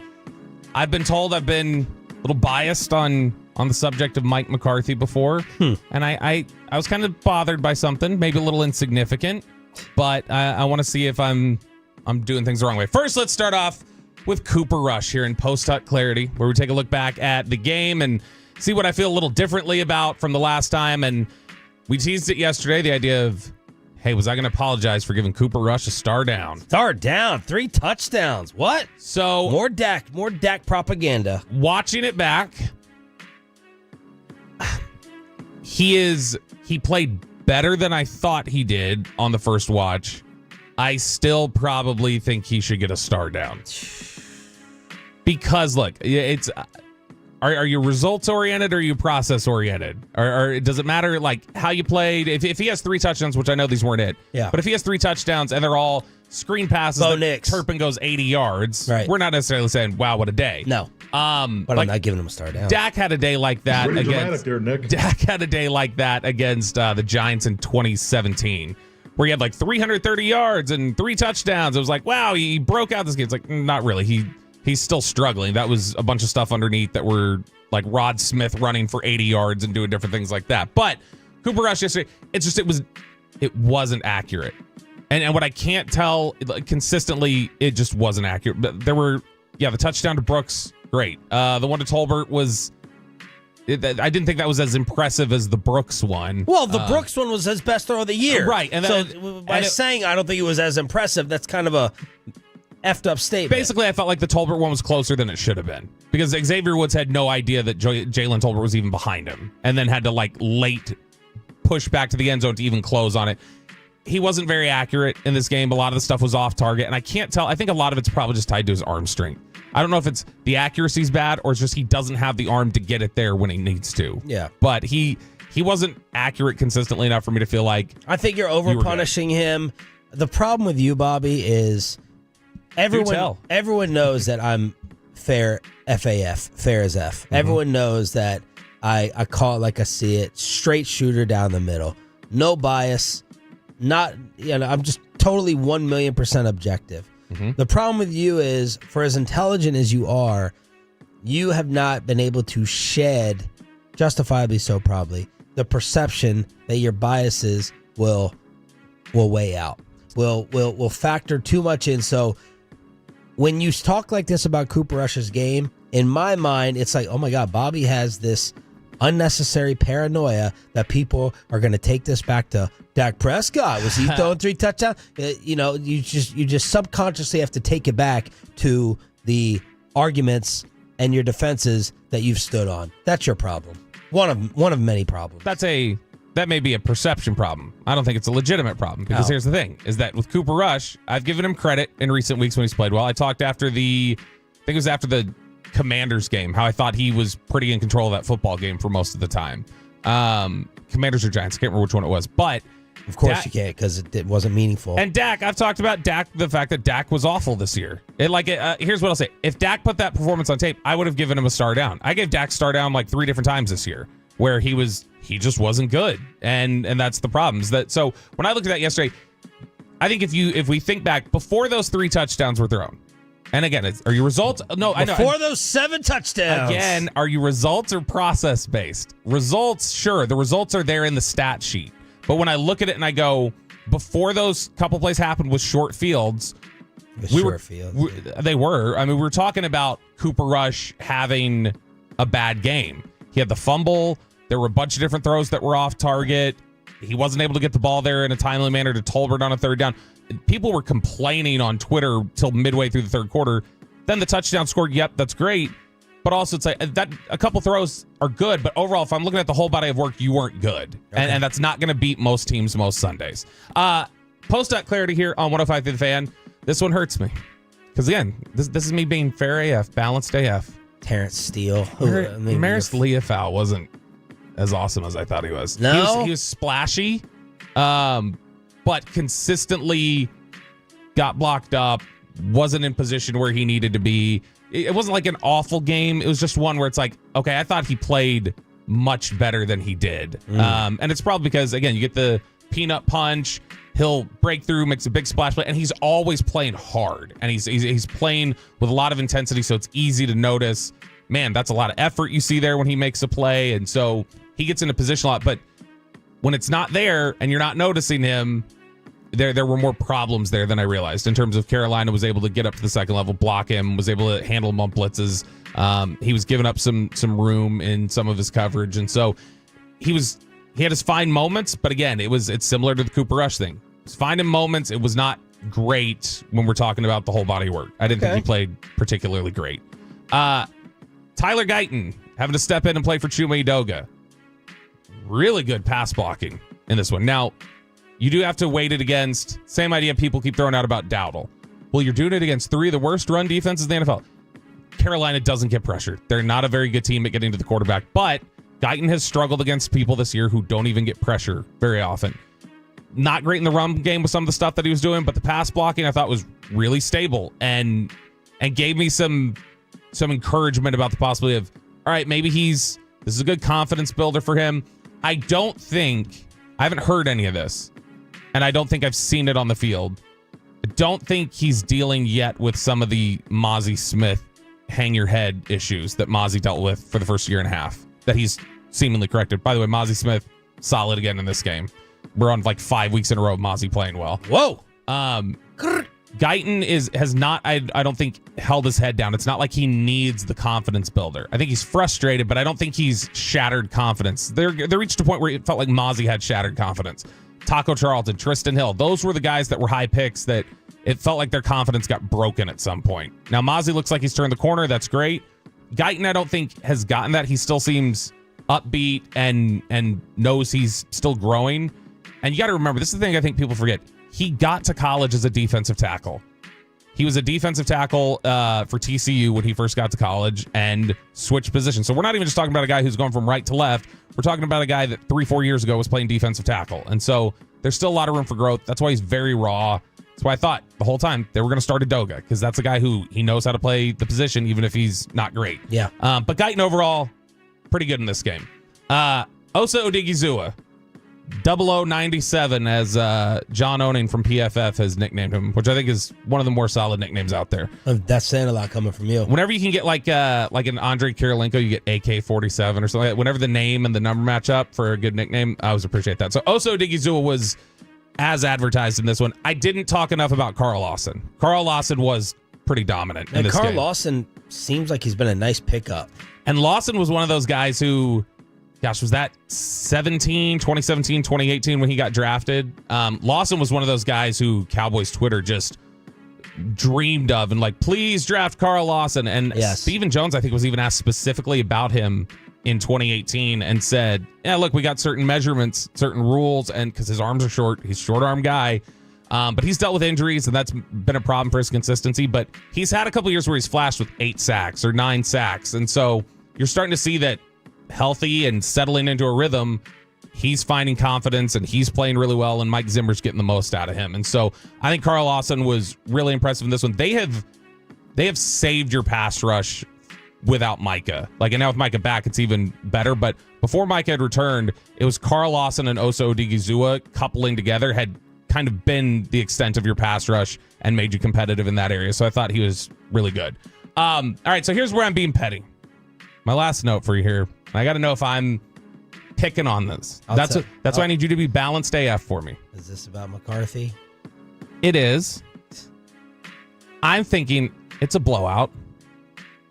I've been told I've been a little biased on the subject of Mike McCarthy before. And I was kind of bothered by something, maybe a little insignificant, but I want to see if I'm doing things the wrong way. First, let's start off with Cooper Rush here in post-hut clarity, where we take a look back at the game and see what I feel a little differently about from the last time. And we teased it yesterday, the idea of, hey, was I going to apologize for giving Cooper Rush a star down? Star down, 3 touchdowns. What? So more Dak propaganda. Watching it back, he played better than I thought he did on the first watch. I still probably think he should get a star down. Because look, it's are you results oriented or are you process oriented? Or does it matter like how you played? If he has 3 touchdowns, which I know these weren't it, yeah. But if he has 3 touchdowns and they're all screen passes, Turpin goes 80 yards. Right. We're not necessarily saying, "Wow, what a day." No, but like, I'm not giving him a star down. Dak had a day like that Pretty against dramatic there, Nick. Dak had a day like that against the Giants in 2017, where he had like 330 yards and 3 touchdowns. It was like, wow, he broke out this game. It's like, not really. He's still struggling. That was a bunch of stuff underneath that were like Rod Smith running for 80 yards and doing different things like that. But Cooper Rush yesterday, it wasn't accurate. And what I can't tell consistently, it just wasn't accurate. But there were, the touchdown to Brooks, great. The one to Tolbert was, I didn't think that was as impressive as the Brooks one. Well, the Brooks one was his best throw of the year. Right. And so by saying I don't think it was as impressive, that's kind of a effed up statement. Basically, I felt like the Tolbert one was closer than it should have been because Xavier Woods had no idea that Jalen Tolbert was even behind him and then had to late push back to the end zone to even close on it. He wasn't very accurate in this game. A lot of the stuff was off target, and I can't tell. I think a lot of it's probably just tied to his arm strength. I don't know if it's the accuracy's bad or it's just he doesn't have the arm to get it there when he needs to. Yeah. But he wasn't accurate consistently enough for me to feel like I think you're over punishing him. The problem with you, Bobby, is everyone knows that I'm fair FAF, fair as F. Mm-hmm. Everyone knows that I call it like I see it, straight shooter down the middle. No bias. Not, I'm just totally 1,000,000% objective. Mm-hmm. The problem with you is, for as intelligent as you are, you have not been able to shed, justifiably so probably, the perception that your biases will weigh out, will factor too much in. So when you talk like this about Cooper Rush's game, in my mind, it's like, oh my God, Bobby has this unnecessary paranoia that people are going to take this back to Dak Prescott. Was he throwing 3 touchdowns? You just subconsciously have to take it back to the arguments and your defenses that you've stood on. That's your problem. One of many problems. That may be a perception problem. I don't think it's a legitimate problem, because here's the thing, is that with Cooper Rush, I've given him credit in recent weeks when he's played well. I talked after the Commanders game, how I thought he was pretty in control of that football game for most of the time. Commanders or Giants, I can't remember which one it was, but of course you can't, because it wasn't meaningful. And Dak, I've talked about Dak, the fact that Dak was awful this year. Here's what I'll say. If Dak put that performance on tape, I would have given him a star down. I gave Dak star down like 3 different times this year, where he just wasn't good. And that's the problem. So when I looked at that yesterday, I think if we think back before those 3 touchdowns were thrown, and again, are your results? No, I know. Before those 7 touchdowns. Again, are you results or process based? Results, sure. The results are there in the stat sheet. But when I look at it and I go, before those couple plays happened with short fields, they were. I mean, we were talking about Cooper Rush having a bad game. He had the fumble. There were a bunch of different throws that were off target. He wasn't able to get the ball there in a timely manner to Tolbert on a 3rd down. People were complaining on Twitter till midway through the 3rd quarter. Then the touchdown scored. Yep, that's great. But also, it's like that a couple throws are good. But overall, if I'm looking at the whole body of work, you weren't good. Okay. And that's not going to beat most teams most Sundays. Post.clarity here on 105 The Fan. This one hurts me. Because, again, this is me being fair AF, balanced AF. Terrence Steele. Maris Leofau wasn't as awesome as I thought he was. No? He was splashy, but consistently got blocked up, wasn't in position where he needed to be. It wasn't like an awful game. It was just one where it's like, okay, I thought he played much better than he did. And it's probably because, again, you get the peanut punch. He'll break through, makes a big splash play, and he's always playing hard. And he's playing with a lot of intensity, so it's easy to notice, man, that's a lot of effort you see there when he makes a play. And so he gets into position a lot. But when it's not there and you're not noticing him, there were more problems there than I realized in terms of Carolina was able to get up to the second level, block him, was able to handle him on blitzes. He was giving up some room in some of his coverage. And so he had his fine moments, but again, it's similar to the Cooper Rush thing. It's fine in moments. It was not great when we're talking about the whole body of work. I didn't think he played particularly great. Tyler Guyton having to step in and play for Chuma Edoga. Really good pass blocking in this one. Now, you do have to weight it against, same idea people keep throwing out about Dowdle. Well, you're doing it against 3 of the worst run defenses in the NFL. Carolina doesn't get pressure. They're not a very good team at getting to the quarterback, but Guyton has struggled against people this year who don't even get pressure very often. Not great in the run game with some of the stuff that he was doing, but the pass blocking I thought was really stable and gave me some encouragement about the possibility of, all right, maybe this is a good confidence builder for him. I haven't heard any of this, and I don't think I've seen it on the field. I don't think he's dealing yet with some of the Mozzie Smith hang your head issues that Mozzie dealt with for the first year and a half that he's seemingly corrected. By the way, Mozzie Smith, solid again in this game. We're on like 5 weeks in a row of Mozzie playing well. Whoa. Guyton has not, I don't think, held his head down. It's not like he needs the confidence builder. I think he's frustrated, but I don't think he's shattered confidence. They reached a point where it felt like Mozzie had shattered confidence. Taco Charlton, Tristan Hill, those were the guys that were high picks that it felt like their confidence got broken at some point. Now, Mozzie looks like he's turned the corner. That's great. Guyton, I don't think, has gotten that. He still seems upbeat and knows he's still growing. And you got to remember, this is the thing I think people forget. He got to college as a defensive tackle. He was a defensive tackle for TCU when he first got to college and switched positions. So we're not even just talking about a guy who's going from right to left. We're talking about a guy that 3-4 years ago was playing defensive tackle. And so there's still a lot of room for growth. That's why he's very raw. That's why I thought the whole time they were going to start Edoga, because that's a guy who he knows how to play the position, even if he's not great. Yeah. But Guyton overall, pretty good in this game. Osa Odigizua. 0097, as John Owning from PFF has nicknamed him, which I think is one of the more solid nicknames out there. That's saying a lot coming from you. Whenever you can get like an Andre Kirilenko, you get AK-47 or something like that. Whenever the name and the number match up for a good nickname, I always appreciate that. So Osa Odigizua was as advertised in this one. I didn't talk enough about Carl Lawson. Carl Lawson was pretty dominant in And this Carl game. Lawson seems like he's been a nice pickup. And Lawson was one of those guys who, gosh, was that 2017, 2018 when he got drafted? Lawson was one of those guys who Cowboys Twitter just dreamed of and like, please draft Carl Lawson. And Stephen Jones, I think, was even asked specifically about him in 2018 and said, yeah, look, we got certain measurements, certain rules, and because his arms are short, he's a short-arm guy. But he's dealt with injuries, and that's been a problem for his consistency. But he's had a couple years where he's flashed with 8 sacks or 9 sacks. And so you're starting to see that healthy and settling into a rhythm, he's finding confidence and he's playing really well, and Mike Zimmer's getting the most out of him. And so I think Carl Lawson was really impressive in this one. They have saved your pass rush without Micah. Like, and now with Micah back, it's even better. But before Micah had returned, it was Carl Lawson and Osa Odigizua coupling together had kind of been the extent of your pass rush and made you competitive in that area. So I thought he was really good. All right, so here's where I'm being petty. My last note for you here. I got to know if I'm picking on this. That's why I need you to be balanced AF for me. Is this about McCarthy? It is. I'm thinking it's a blowout.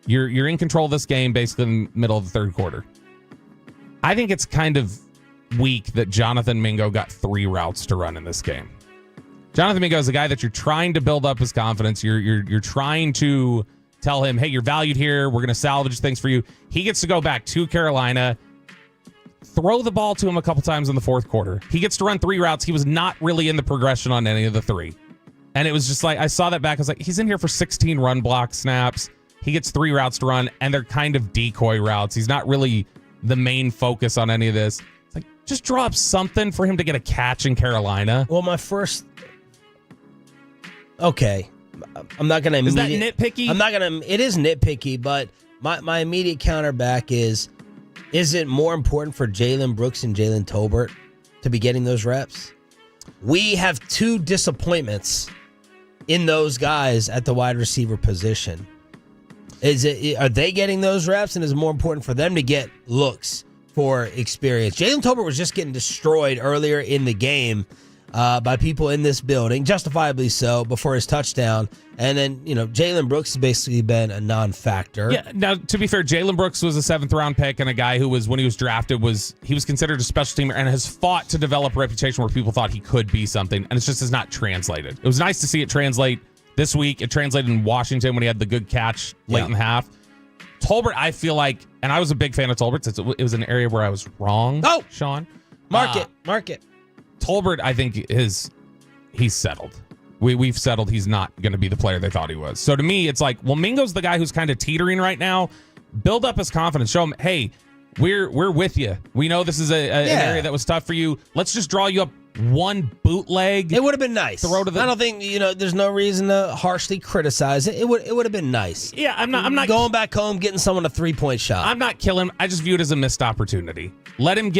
You're in control of this game basically in the middle of the third quarter. I think it's kind of weak that Jonathan Mingo got 3 routes to run in this game. Jonathan Mingo is a guy that you're trying to build up his confidence. You're trying to tell him, hey, you're valued here. We're going to salvage things for you. He gets to go back to Carolina, throw the ball to him a couple times in the fourth quarter. He gets to run 3 routes. He was not really in the progression on any of the 3. And it was just like, I saw that back. I was like, he's in here for 16 run block snaps. He gets 3 routes to run, and they're kind of decoy routes. He's not really the main focus on any of this. It's like, just draw up something for him to get a catch in Carolina. Well, my first... Okay. I'm not going to... Is that nitpicky? I'm not going to... It is nitpicky, but my immediate counter back is it more important for Jalen Brooks and Jalen Tolbert to be getting those reps? We have 2 disappointments in those guys at the wide receiver position. Are they getting those reps, and is it more important for them to get looks for experience? Jalen Tolbert was just getting destroyed earlier in the game by people in this building, justifiably so, before his touchdown. And then, Jalen Brooks has basically been a non-factor. Yeah, now, to be fair, Jalen Brooks was a 7th-round pick and a guy who was, when he was drafted, he was considered a special teamer and has fought to develop a reputation where people thought he could be something, and it just has not translated. It was nice to see it translate this week. It translated in Washington when he had the good catch late in the half. Tolbert, I feel like, and I was a big fan of Tolbert. It was an area where I was wrong, Sean. Mark it. Tolbert, I think, he's settled. We've settled he's not going to be the player they thought he was. So to me, it's like, well, Mingo's the guy who's kind of teetering right now. Build up his confidence. Show him, hey, we're with you. We know this is an area that was tough for you. Let's just draw you up 1 bootleg. It would have been nice. Throw to the... I don't think there's no reason to harshly criticize it. It would have been nice. Yeah, I'm not going back home getting someone a 3-point shot. I'm not killing. I just view it as a missed opportunity. Let him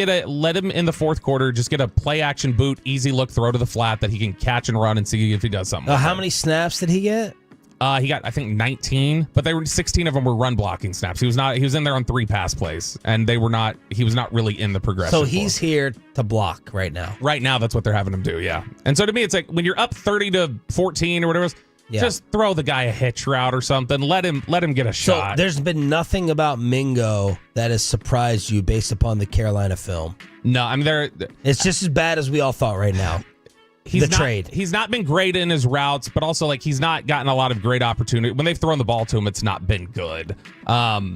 in the fourth quarter. Just get a play action boot, easy look, throw to the flat that he can catch and run and see if he does something. How many snaps did he get? He got, I think, 19, but 16 of them were run blocking snaps. He was in there on 3 pass plays, and he was not really in the progression. So he's here to block right now. Right now, that's what they're having him do, yeah. And so to me, it's like when you're up 30-14 or whatever, just throw the guy a hitch route or something. Let him get a shot. So there's been nothing about Mingo that has surprised you based upon the Carolina film. No, I mean, it's just as bad as we all thought right now. Trade. He's not been great in his routes, but also like he's not gotten a lot of great opportunity. When they've thrown the ball to him, it's not been good. But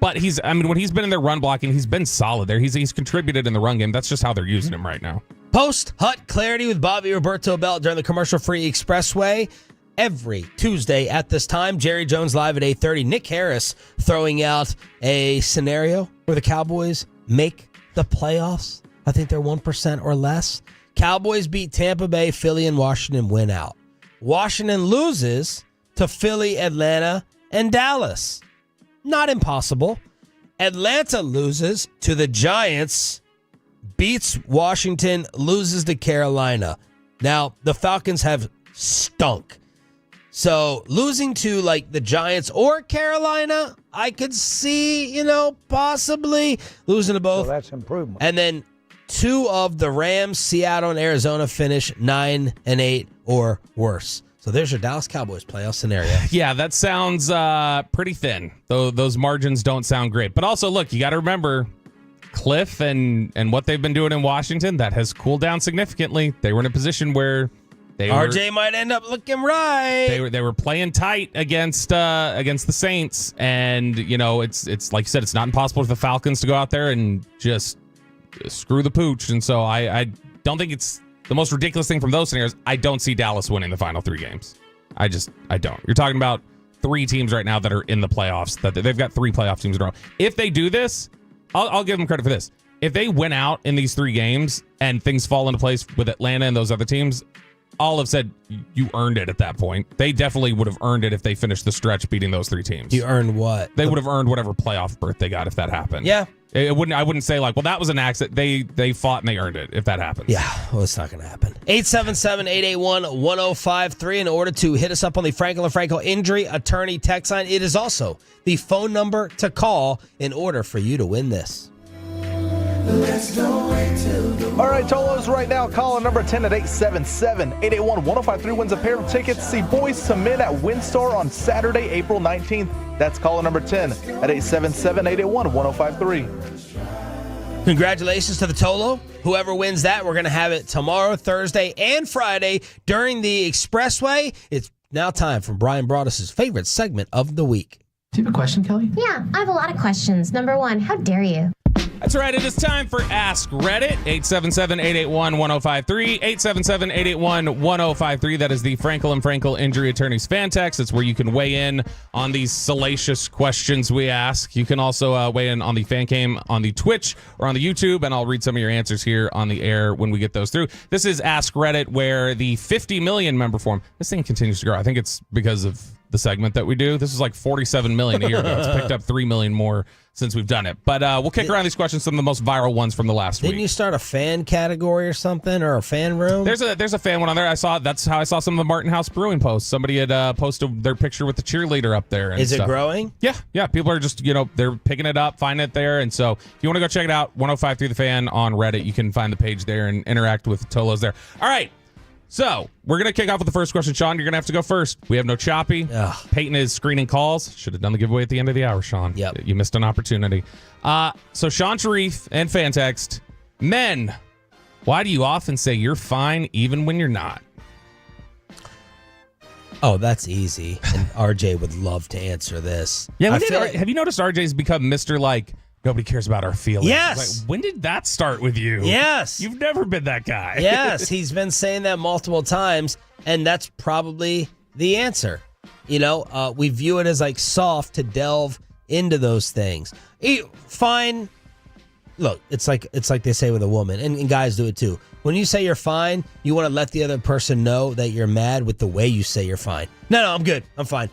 when he's been in their run blocking, he's been solid there. He's contributed in the run game. That's just how they're using him right now. Post Hut Clarity with Bobby Roberto Bell during the commercial-free Expressway. Every Tuesday at this time, Jerry Jones live at 8:30. Nick Harris throwing out a scenario where the Cowboys make the playoffs. I think they're 1% or less. Cowboys beat Tampa Bay, Philly, and Washington win out. Washington loses to Philly, Atlanta, and Dallas. Not impossible. Atlanta loses to the Giants, beats Washington, loses to Carolina. Now, the Falcons have stunk. So losing to like the Giants or Carolina, I could see, possibly losing to both. So that's improvement. And then 2 of the Rams, Seattle, and Arizona finish 9-8 or worse. So there's your Dallas Cowboys playoff scenario. Yeah, that sounds pretty thin. Though those margins don't sound great. But also, look, you got to remember Cliff and what they've been doing in Washington, that has cooled down significantly. They were in a position where RJ might end up looking right. They were playing tight against the Saints, and it's like you said, it's not impossible for the Falcons to go out there and just screw the pooch. And so I don't think it's the most ridiculous thing from those scenarios. I don't see Dallas winning the final 3 games. I don't. You're talking about 3 teams right now that are in the playoffs. That they've got 3 playoff teams in a row. If they do this, I'll give them credit for this. If they win out in these 3 games and things fall into place with Atlanta and those other teams, all have said you earned it at that point. They definitely would have earned it if they finished the stretch beating those 3 teams. You earned what? They would have earned whatever playoff berth they got if that happened. Yeah. I wouldn't say like, well, that was an accident. They fought and they earned it if that happens. Yeah, well, it's not going to happen. 877-881-1053 in order to hit us up on the Frankel and Frankel Injury Attorney text line. It is also the phone number to call in order for you to win this. All right, Tolos, right now, caller number 10 at 877-881-1053 wins a pair of tickets to see Boys to Men at WinStar on Saturday, April 19th. That's caller number 10 at 877-881-1053. Congratulations to the Tolo. Whoever wins that, we're going to have it tomorrow, Thursday, and Friday during the Expressway. It's now time for Brian Broaddus' favorite segment of the week. Do you have a question, Kelly? Yeah, I have a lot of questions. Number 1, how dare you? That's right. It is time for Ask Reddit. 877-881-1053. 877-881-1053. That is the Frankel and Frankel Injury Attorneys fan text. It's where you can weigh in on these salacious questions we ask. You can also weigh in on the fan cam on the Twitch or on the YouTube, and I'll read some of your answers here on the air when we get those through. This is Ask Reddit, where the 50 million member form, this thing continues to grow. I think it's because of the segment that we do. This is like 47 million a year ago. It's picked up 3 million more since we've done it. But we'll kick around these questions, some of the most viral ones from the last week. Didn't you start a fan category or something, or a fan room? There's a fan one on there. That's how I saw some of the Martin House Brewing posts. Somebody had posted their picture with the cheerleader up there. And Is it stuff. growing? Yeah. People are just, they're picking it up, finding it there. And so if you want to go check it out, 1053 The Fan on Reddit, you can find the page there and interact with Tolos there. All right. So we're going to kick off with the first question. Sean, you're going to have to go first. We have no choppy. Ugh. Peyton is screening calls. Should have done the giveaway at the end of the hour, Sean. Yep. You missed an opportunity. So Sean Sharif and fan text, men, why do you often say you're fine even when you're not? Oh, that's easy. And RJ would love to answer this. Yeah, have you noticed RJ's become Mr. like, nobody cares about our feelings? Yes. Like, when did that start with you? Yes. You've never been that guy. Yes, he's been saying that multiple times, and that's probably the answer. We view it as like soft to delve into those things. Fine. Look, it's like they say with a woman, and guys do it too. When you say you're fine, you want to let the other person know that you're mad with the way you say you're fine. No, I'm good. I'm fine.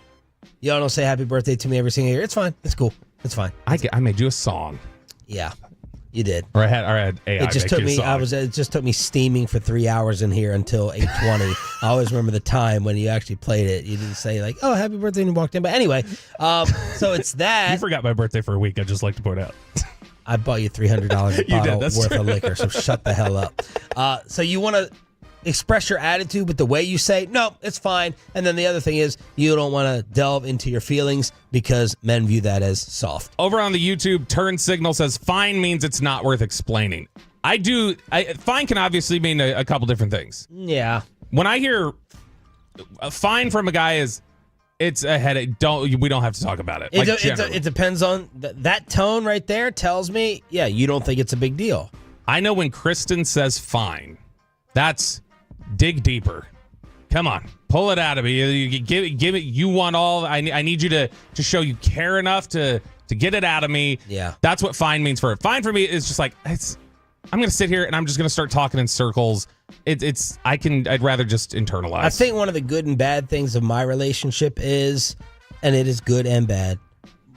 Y'all don't say happy birthday to me every single year. It's fine. It's cool. It's fine. I made you a song. Yeah, you did. Or I had AI. It just took me. It just took me steaming for 3 hours in here until 8:20. I always remember the time when you actually played it. You didn't say like, "Oh, happy birthday," and you walked in. But anyway, so it's that. You forgot my birthday for a week. I'd just like to point out. I bought you $300 bottle worth of liquor, so shut the hell up. So you want to express your attitude with the way you say, no, it's fine. And then the other thing is you don't want to delve into your feelings because men view that as soft. Over on the YouTube, Turn Signal says fine means it's not worth explaining. Fine can obviously mean a couple different things. Yeah. When I hear fine from a guy is it's a headache. We don't have to talk about it. It depends on that tone right there tells me, yeah, you don't think it's a big deal. I know when Kristen says fine, that's dig deeper. Come on, pull it out of me. You give it. You want all. I need you to show you care enough to get it out of me. Yeah, that's what fine means for her. Fine for me is just like I'm going to sit here and I'm just going to start talking in circles. I'd rather just internalize. I think one of the good and bad things of my relationship is, and it is good and bad,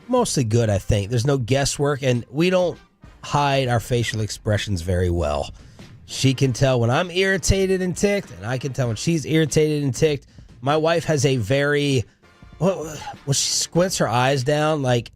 mostly good, I think. There's no guesswork, and we don't hide our facial expressions very well. She can tell when I'm irritated and ticked, and I can tell when she's irritated and ticked. My wife has a very, when she squints her eyes down, like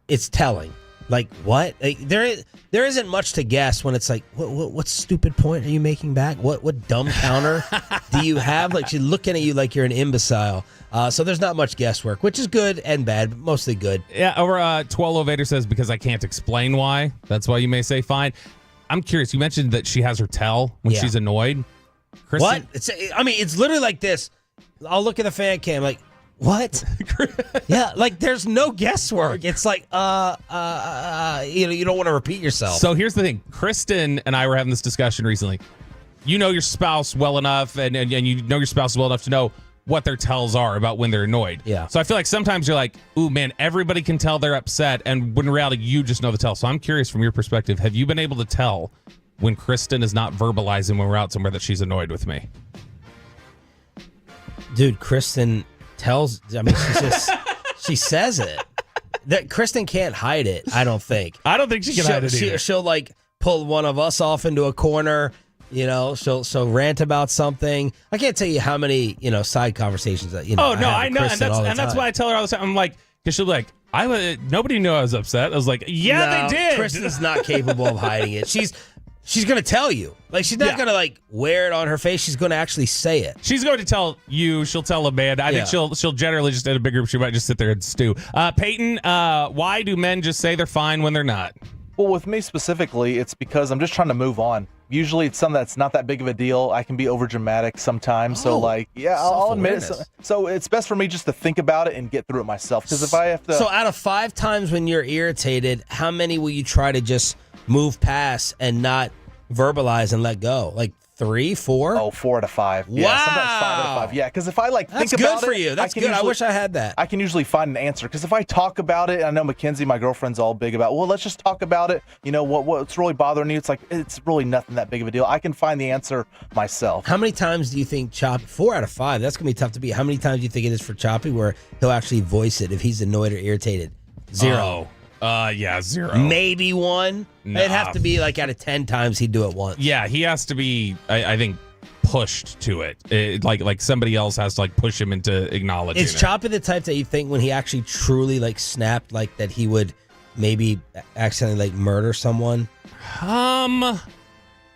it's telling. Like what? Like, there isn't much to guess when it's like, what stupid point are you making back? What dumb counter do you have? Like she's looking at you like you're an imbecile. So there's not much guesswork, which is good and bad, but mostly good. Yeah, over Twello Vader says, because I can't explain why. That's why you may say fine. I'm curious. You mentioned that she has her tell when she's annoyed. Kristen, what? It's literally like this. I'll look at the fan cam like, what? Yeah, like there's no guesswork. It's like, you don't want to repeat yourself. So here's the thing. Kristen and I were having this discussion recently. You know your spouse well enough, and you know your spouse well enough to know what their tells are about when they're annoyed. Yeah. So I feel like sometimes you're like, ooh, man, everybody can tell they're upset, and when in reality, you just know the tell. So I'm curious from your perspective, have you been able to tell when Kristen is not verbalizing when we're out somewhere that she's annoyed with me? Dude, Kristen tells, she says it. That Kristen can't hide it, I don't think. I don't think she can hide it either. She'll like pull one of us off into a corner, she'll rant about something. I can't tell you how many, side conversations that, Oh, no, I know. And that's why I tell her all the time. I'm like, because she'll be like, nobody knew I was upset. I was like, yeah, they did. Kristen's not capable of hiding it. She's going to tell you. Like, she's not going to, like, wear it on her face. She's going to actually say it. She's going to tell you. She'll tell Amanda. I think she'll generally just, in a big group, she might just sit there and stew. Peyton, why do men just say they're fine when they're not? Well, with me specifically, it's because I'm just trying to move on. Usually it's something that's not that big of a deal. I can be overdramatic sometimes. I'll admit it. So it's best for me just to think about it and get through it myself. Because if I have to... So out of 5 times when you're irritated, how many will you try to just move past and not verbalize and let go? Like 3, 4? Oh, 4 out of 5. Wow. Yeah, sometimes 5 out of 5. Yeah, because if I think about it... That's good for you. That's good. I wish I had that. I can usually find an answer. Because if I talk about it, I know Mackenzie, my girlfriend's all big about, well, let's just talk about it. What's really bothering you? It's like, it's really nothing that big of a deal. I can find the answer myself. How many times do you think Choppy... 4 out of 5. That's going to be tough to beat. How many times do you think it is for Choppy where he'll actually voice it if he's annoyed or irritated? 0. Yeah, 0. Maybe 1. Nah. It'd have to be like out of 10 times he'd do it once. Yeah, he has to be, I think, pushed to it. Like somebody else has to like push him into acknowledging Is Choppy the type that you think when he actually truly like snapped, like that he would maybe accidentally like murder someone? Yeah,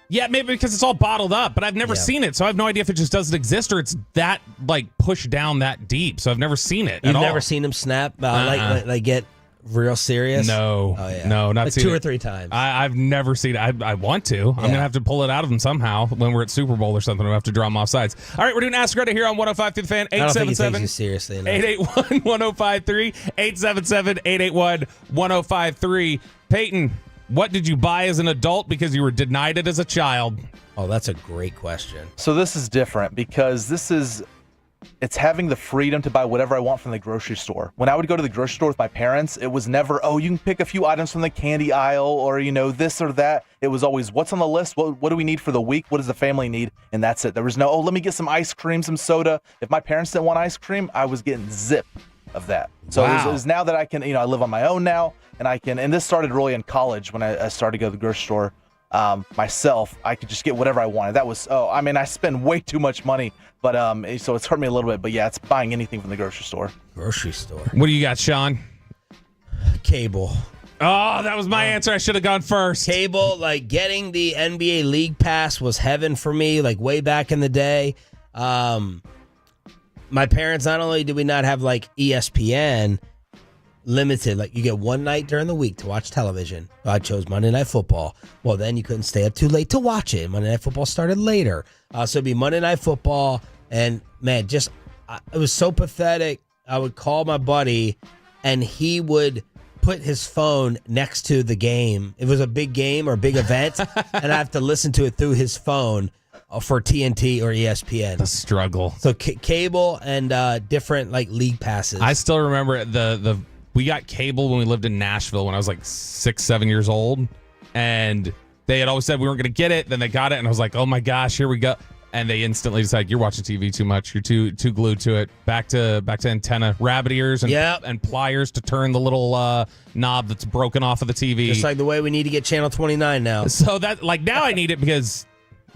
maybe because it's all bottled up, but I've never seen it, so I have no idea if it just doesn't exist or it's that like pushed down that deep. So I've never seen it. You've never seen him snap, like get real serious? No. Oh, yeah. No, not like seen 2 it. or 3 times. I've never seen it. I want to. I'm going to have to pull it out of him somehow when we're at Super Bowl or something. We'll have to draw him off sides. All right, we're doing Ask Reddit here on 105 through the Fan. 877-881-1053. 877-881-1053. Peyton, what did you buy as an adult because you were denied it as a child? Oh, that's a great question. So this is different because it's having the freedom to buy whatever I want from the grocery store. When I would go to the grocery store with my parents, it was never, oh, you can pick a few items from the candy aisle or, this or that. It was always, what's on the list? What do we need for the week? What does the family need? And that's it. There was no, let me get some ice cream, some soda. If my parents didn't want ice cream, I was getting zip of that. So it was now that I can, I live on my own now and and this started really in college when I started to go to the grocery store. Myself, I could just get whatever I wanted. That was, I spend way too much money, but so it's hurt me a little bit. But yeah, it's buying anything from the grocery store. Grocery store. What do you got, Sean? Cable. Oh, that was my answer. I should have gone first. Cable, like getting the NBA League Pass was heaven for me, like way back in the day. My parents, not only did we not have like ESPN limited, like you get one night during the week to watch television. I chose Monday Night Football. Well, then you couldn't stay up too late to watch it. Monday Night Football started later. So it'd be Monday Night Football. And man, it was so pathetic. I would call my buddy and he would put his phone next to the game. It was a big game or a big event. And I have to listen to it through his phone for TNT or ESPN. The struggle. So cable and different like league passes. I still remember we got cable when we lived in Nashville when I was like 6, 7 years old. And they had always said we weren't going to get it. Then they got it. And I was like, oh my gosh, here we go. And they instantly decided, you're watching TV too much. You're too glued to it. Back to antenna, rabbit ears and pliers to turn the little knob that's broken off of the TV. Just like the way we need to get Channel 29 now. So that now I need it because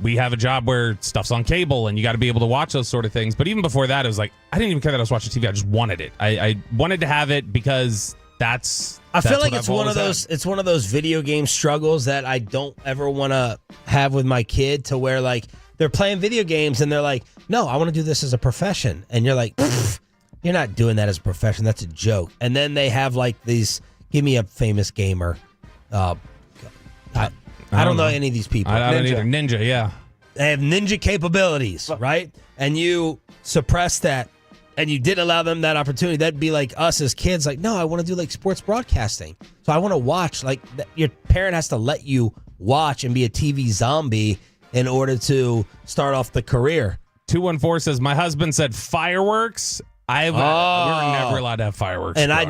we have a job where stuff's on cable and you got to be able to watch those sort of things. But even before that, it was like, I didn't even care that I was watching TV. I just wanted it. I wanted to have it because I feel like it's one of those. It's one of those video game struggles that I don't ever want to have with my kid. To where like they're playing video games and they're like, "No, I want to do this as a profession," and you're like, "You're not doing that as a profession. That's a joke." And then they have like these. Give me a famous gamer. I don't know any of these people. I don't either. Ninja, yeah. They have ninja capabilities, right? And you suppress that, and you didn't allow them that opportunity. That'd be like us as kids, like, no, I want to do like sports broadcasting. So I want to watch. Like your parent has to let you watch and be a TV zombie in order to start off the career. 214 says, my husband said fireworks. We were never allowed to have fireworks. And I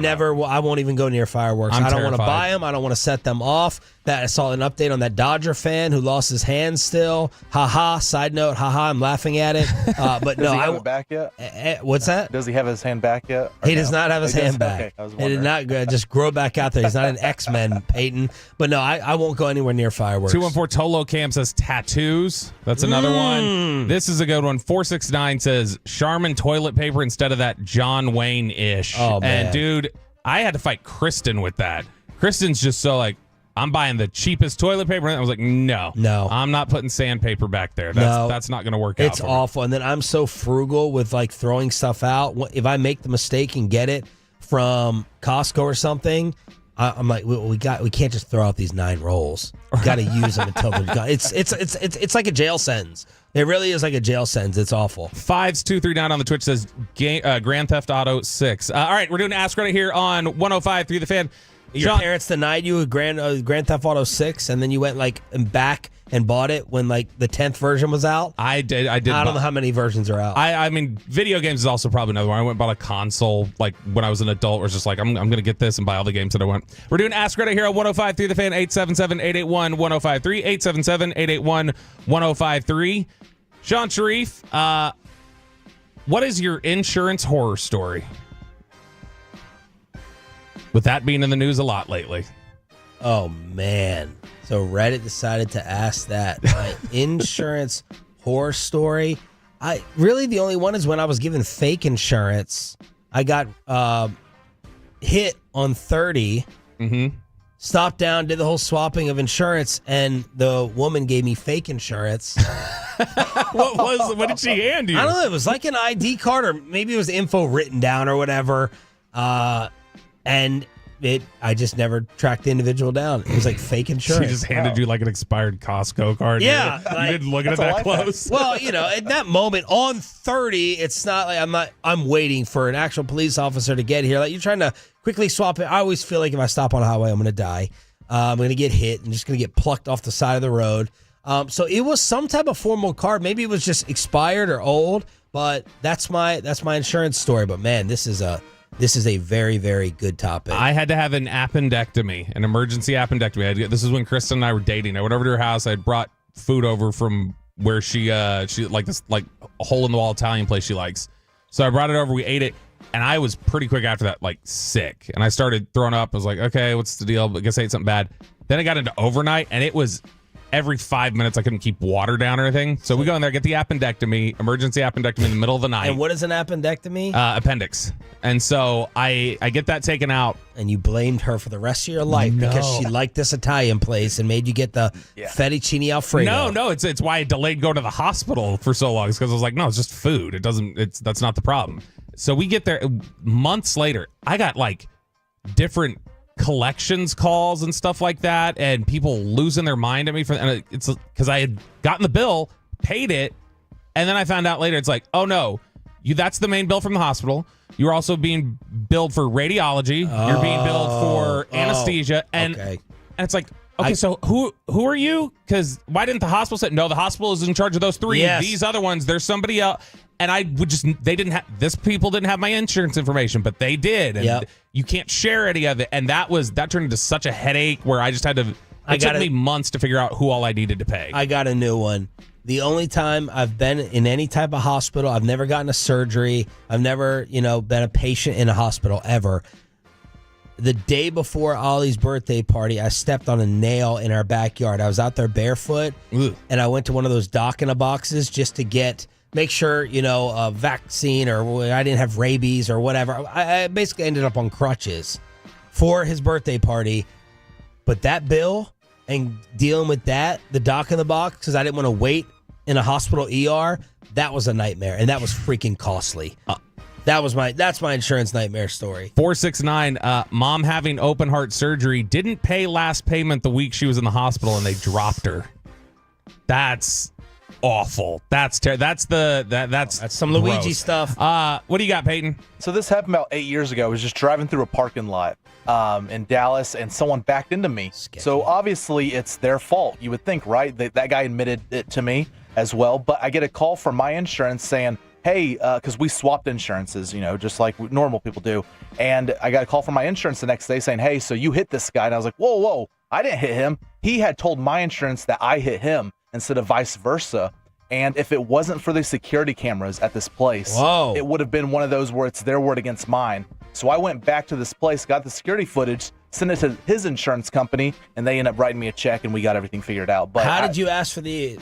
won't even go near fireworks. I don't want to buy them. I don't want to set them off. I saw an update on that Dodger fan who lost his hand still. Side note, I'm laughing at it. But no, Does he have it back yet? What's that? Does he have his hand back yet? He does not have his hand back. Okay, I was He did wondering. not just grow back out there. He's not an X-Men, Peyton. But no, I won't go anywhere near fireworks. 214 Tolo Cam says tattoos. That's another one. This is a good one. 469 says Charmin toilet paper instead of that John Wayne-ish. Oh, man. And dude, I had to fight Kristen with that. Kristen's just so like, I'm buying the cheapest toilet paper. And I was like, no, I'm not putting sandpaper back there. That's not going to work out. It's awful. And then I'm so frugal with like throwing stuff out. If I make the mistake and get it from Costco or something, I'm like, we can't just throw out these 9 rolls. We got to use them until they're gone. It's like a jail sentence. It really is like a jail sentence. It's awful. 5239 on the Twitch says Grand Theft Auto 6. All right, we're doing Ask Reddit here on 105.3 The Fan. Your parents denied you a Grand Theft Auto 6, and then you went like back and bought it when like the 10th version was out. I did. I don't know how many versions are out. I mean, video games is also probably another one. I went and bought a console like when I was an adult. Where it's just like I'm going to get this and buy all the games that I want. We're doing Ask Reddit here on 105.3 The Fan. 877-881-1053. 877-881-1053. Sean Sharif, what is your insurance horror story? With that being in the news a lot lately. Oh, man. So Reddit decided to ask that. My insurance horror story. The only one is when I was given fake insurance. I got hit on 30. Mm-hmm. Stopped down, did the whole swapping of insurance, and the woman gave me fake insurance. What did she hand you? I don't know. It was like an ID card, or maybe it was info written down or whatever. And I just never tracked the individual down. It was like fake insurance. She just handed you like an expired Costco card. Yeah. You didn't look at it that close. Well, at that moment on 30, it's not like I'm waiting for an actual police officer to get here. Like you're trying to quickly swap it. I always feel like if I stop on a highway, I'm going to die. I'm going to get hit. I'm just going to get plucked off the side of the road. So it was some type of formal card. Maybe it was just expired or old, but that's my insurance story. But man, this is a very, very good topic. I had to have an appendectomy, an emergency appendectomy. This is when Kristen and I were dating. I went over to her house. I had brought food over from where she like this like a hole in the wall Italian place she likes. So I brought it over. We ate it, and I was pretty quick after that, like sick. And I started throwing up. I was like, okay, what's the deal? I guess I ate something bad. Then I got into overnight, and it was every 5 minutes I couldn't keep water down or anything. So we go in there, get the appendectomy, emergency appendectomy in the middle of the night. And what is an appendectomy? Appendix. And so I get that taken out. And you blamed her for the rest of your life because she liked this Italian place and made you get the fettuccine Alfredo. No, it's why I delayed going to the hospital for so long. It's because I was like, no, it's just food. That's not the problem. So we get there months later. I got like different collections calls and stuff like that, and people losing their mind at me and it's because I had gotten the bill, paid it, and then I found out later it's like, oh no, that's the main bill from the hospital. You're also being billed for radiology. You're being billed for anesthesia, and it's like, okay, so who are you? Because why didn't the hospital say no? The hospital is in charge of those 3. Yes. These other ones, there's somebody else. And I would people didn't have my insurance information, but they did. And you can't share any of it. And that turned into such a headache where I just had to, it took me months to figure out who all I needed to pay. I got a new one. The only time I've been in any type of hospital, I've never gotten a surgery. I've never, been a patient in a hospital ever. The day before Ollie's birthday party, I stepped on a nail in our backyard. I was out there barefoot, and I went to one of those dock-in-a-boxes just to make sure, a vaccine or I didn't have rabies or whatever. I basically ended up on crutches. for his birthday party. But that bill and dealing with that, the doc in the box, because I didn't want to wait in a hospital ER, that was a nightmare, and that was freaking costly. That's my insurance nightmare story. 469, mom having open heart surgery, didn't pay last payment the week she was in the hospital, and they dropped her. That's awful. That's some Luigi gross stuff. What do you got, Peyton? So this happened about 8 years ago. I was just driving through a parking lot in Dallas, and someone backed into me. So obviously it's their fault, you would think, right? That guy admitted it to me as well. But I get a call from my insurance saying, hey, because we swapped insurances, just like normal people do. And I got a call from my insurance the next day saying, hey, so you hit this guy. And I was like, whoa, I didn't hit him. He had told my insurance that I hit him instead of vice versa. And if it wasn't for the security cameras at this place, it would have been one of those where it's their word against mine. So I went back to this place, got the security footage, sent it to his insurance company, and they ended up writing me a check, and we got everything figured out. But how did you ask for the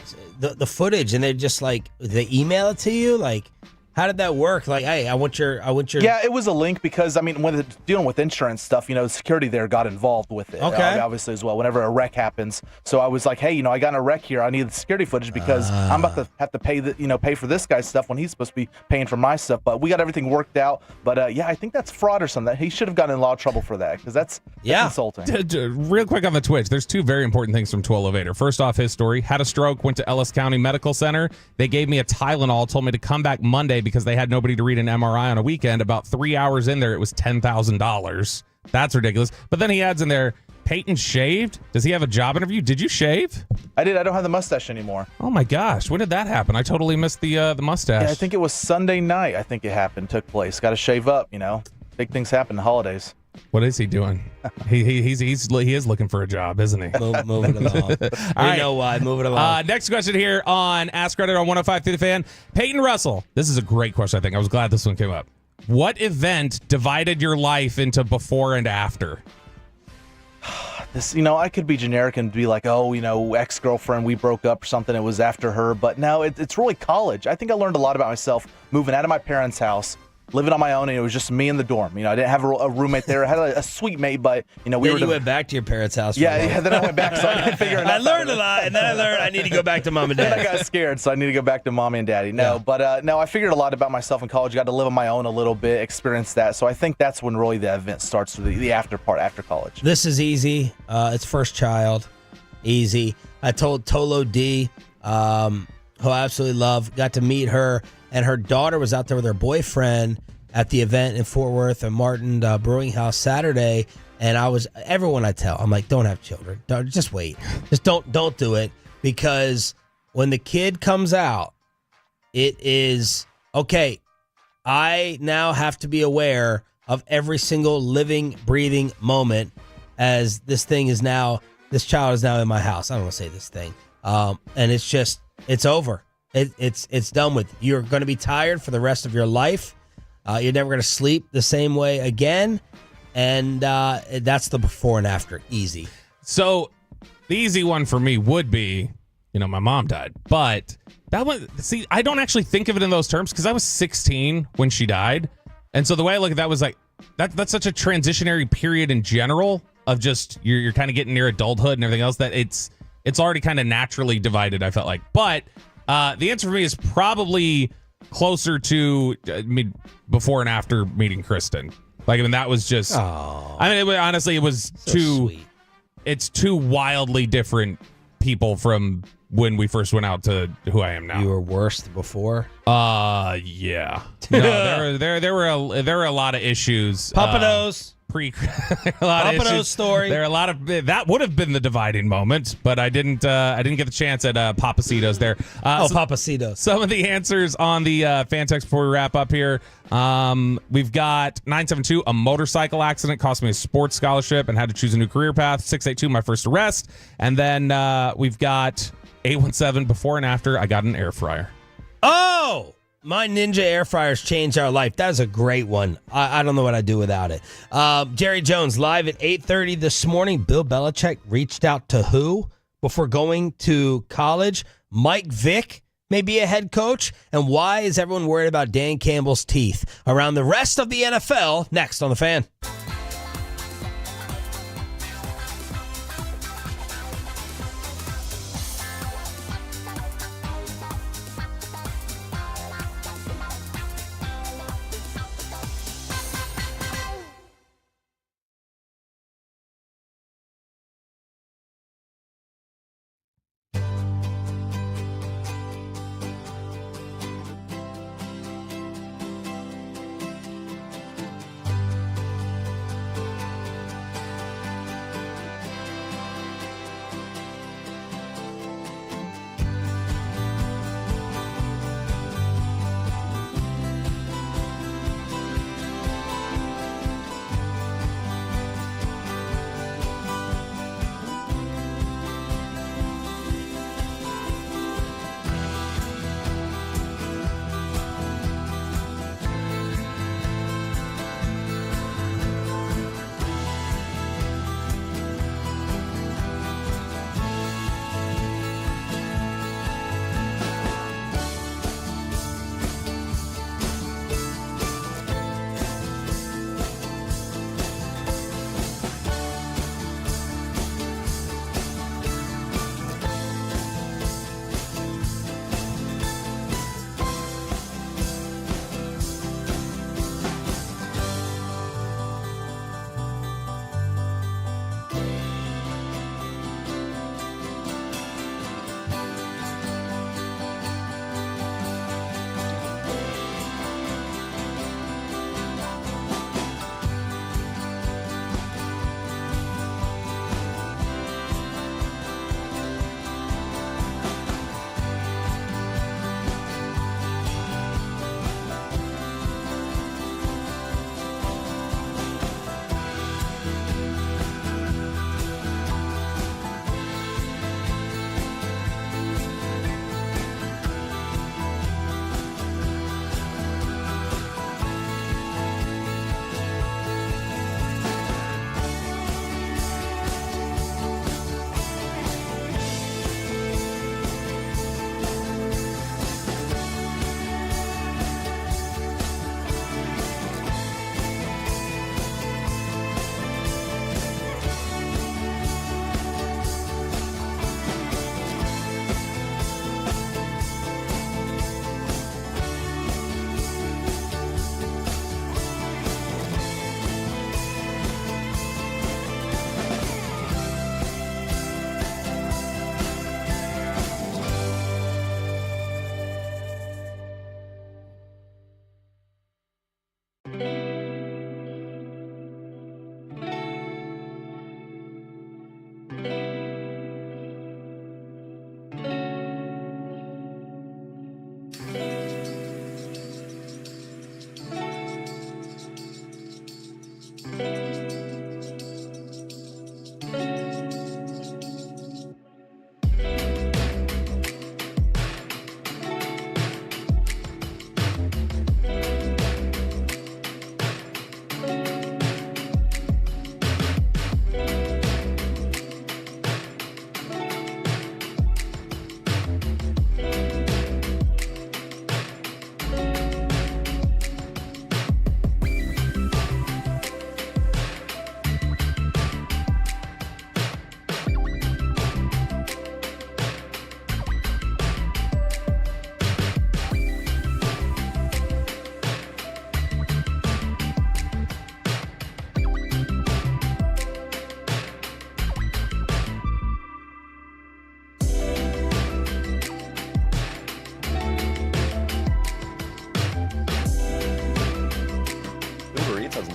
footage? And they just they email it to you? Like, how did that work? Like, hey, I want your. Yeah, it was a link because when it's dealing with insurance stuff, the security there got involved with it. Okay. Obviously as well. Whenever a wreck happens, so I was like, hey, I got in a wreck here. I need the security footage because I'm about to have to pay for this guy's stuff when he's supposed to be paying for my stuff. But we got everything worked out. But I think that's fraud or something. He should have gotten in a lot of trouble for that because that's insulting. Real quick on the Twitch, there's two very important things from 12 Elevator. First off, his story: had a stroke, went to Ellis County Medical Center. They gave me a Tylenol, told me to come back Monday because they had nobody to read an MRI on a weekend. About 3 hours in there, it was $10,000. That's ridiculous. But then he adds in there, Peyton shaved? Does he have a job interview? Did you shave? I did. I don't have the mustache anymore. Oh my gosh, when did that happen? I totally missed the mustache. Yeah, I think it was Sunday night. I think it took place. Got to shave up. Big things happen in the holidays. What is he doing? He is looking for a job, isn't he? Moving along. I know why. Moving along. Next question here on Ask Reddit on 105 through the Fan. Peyton Russell. This is a great question, I think. I was glad this one came up. What event divided your life into before and after? This, I could be generic and be like, ex-girlfriend, we broke up or something. It was after her. But no, it's really college. I think I learned a lot about myself moving out of my parents' house, living on my own, and it was just me in the dorm. I didn't have a roommate there. I had a sweet mate, but we were. You went back to your parents' house. Yeah. Then I went back, so I didn't figure it out. I learned a lot, and then I learned I need to go back to mom and dad. Then I got scared, so I need to go back to mommy and daddy. I figured a lot about myself in college. Got to live on my own a little bit, experience that. So I think that's when really the event starts, the after part after college. This is easy. It's first child, easy. I told Tolo D, who I absolutely love, got to meet her, and her daughter was out there with her boyfriend at the event in Fort Worth at Martin Brewing House Saturday, and everyone I tell, I'm like, don't have children. Just wait. Just don't do it, because when the kid comes out, it is, okay, I now have to be aware of every single living, breathing moment as this child is now in my house. I don't want to say this thing. And it's over. It's done with. You're going to be tired for the rest of your life. You're never going to sleep the same way again. And that's the before and after. Easy. So the easy one for me would be, my mom died. But that one, see, I don't actually think of it in those terms because I was 16 when she died. And so the way I look at that was like, that's such a transitionary period in general of just, you're kind of getting near adulthood and everything else, that it's already kind of naturally divided, I felt like. But the answer for me is probably closer to before and after meeting Kristen. That was just, honestly, it was sweet. It's two wildly different people from when we first went out to who I am now. You were worse before? Yeah. No, there were a lot of issues. Papados. Papados story. There are a lot of that would have been the dividing moment, but I didn't get the chance at Papacitos there. Papacitos. Some of the answers on the fan text before we wrap up here. We've got 972, a motorcycle accident cost me a sports scholarship and had to choose a new career path. 682, my first arrest, and then we've got 817, before and after I got an air fryer. Oh, my Ninja air fryers changed our life. That is a great one. I don't know what I'd do without it. Jerry Jones, live at 8:30 this morning. Bill Belichick reached out to who before going to college? Mike Vick may be a head coach. And why is everyone worried about Dan Campbell's teeth? Around the rest of the NFL, next on The Fan.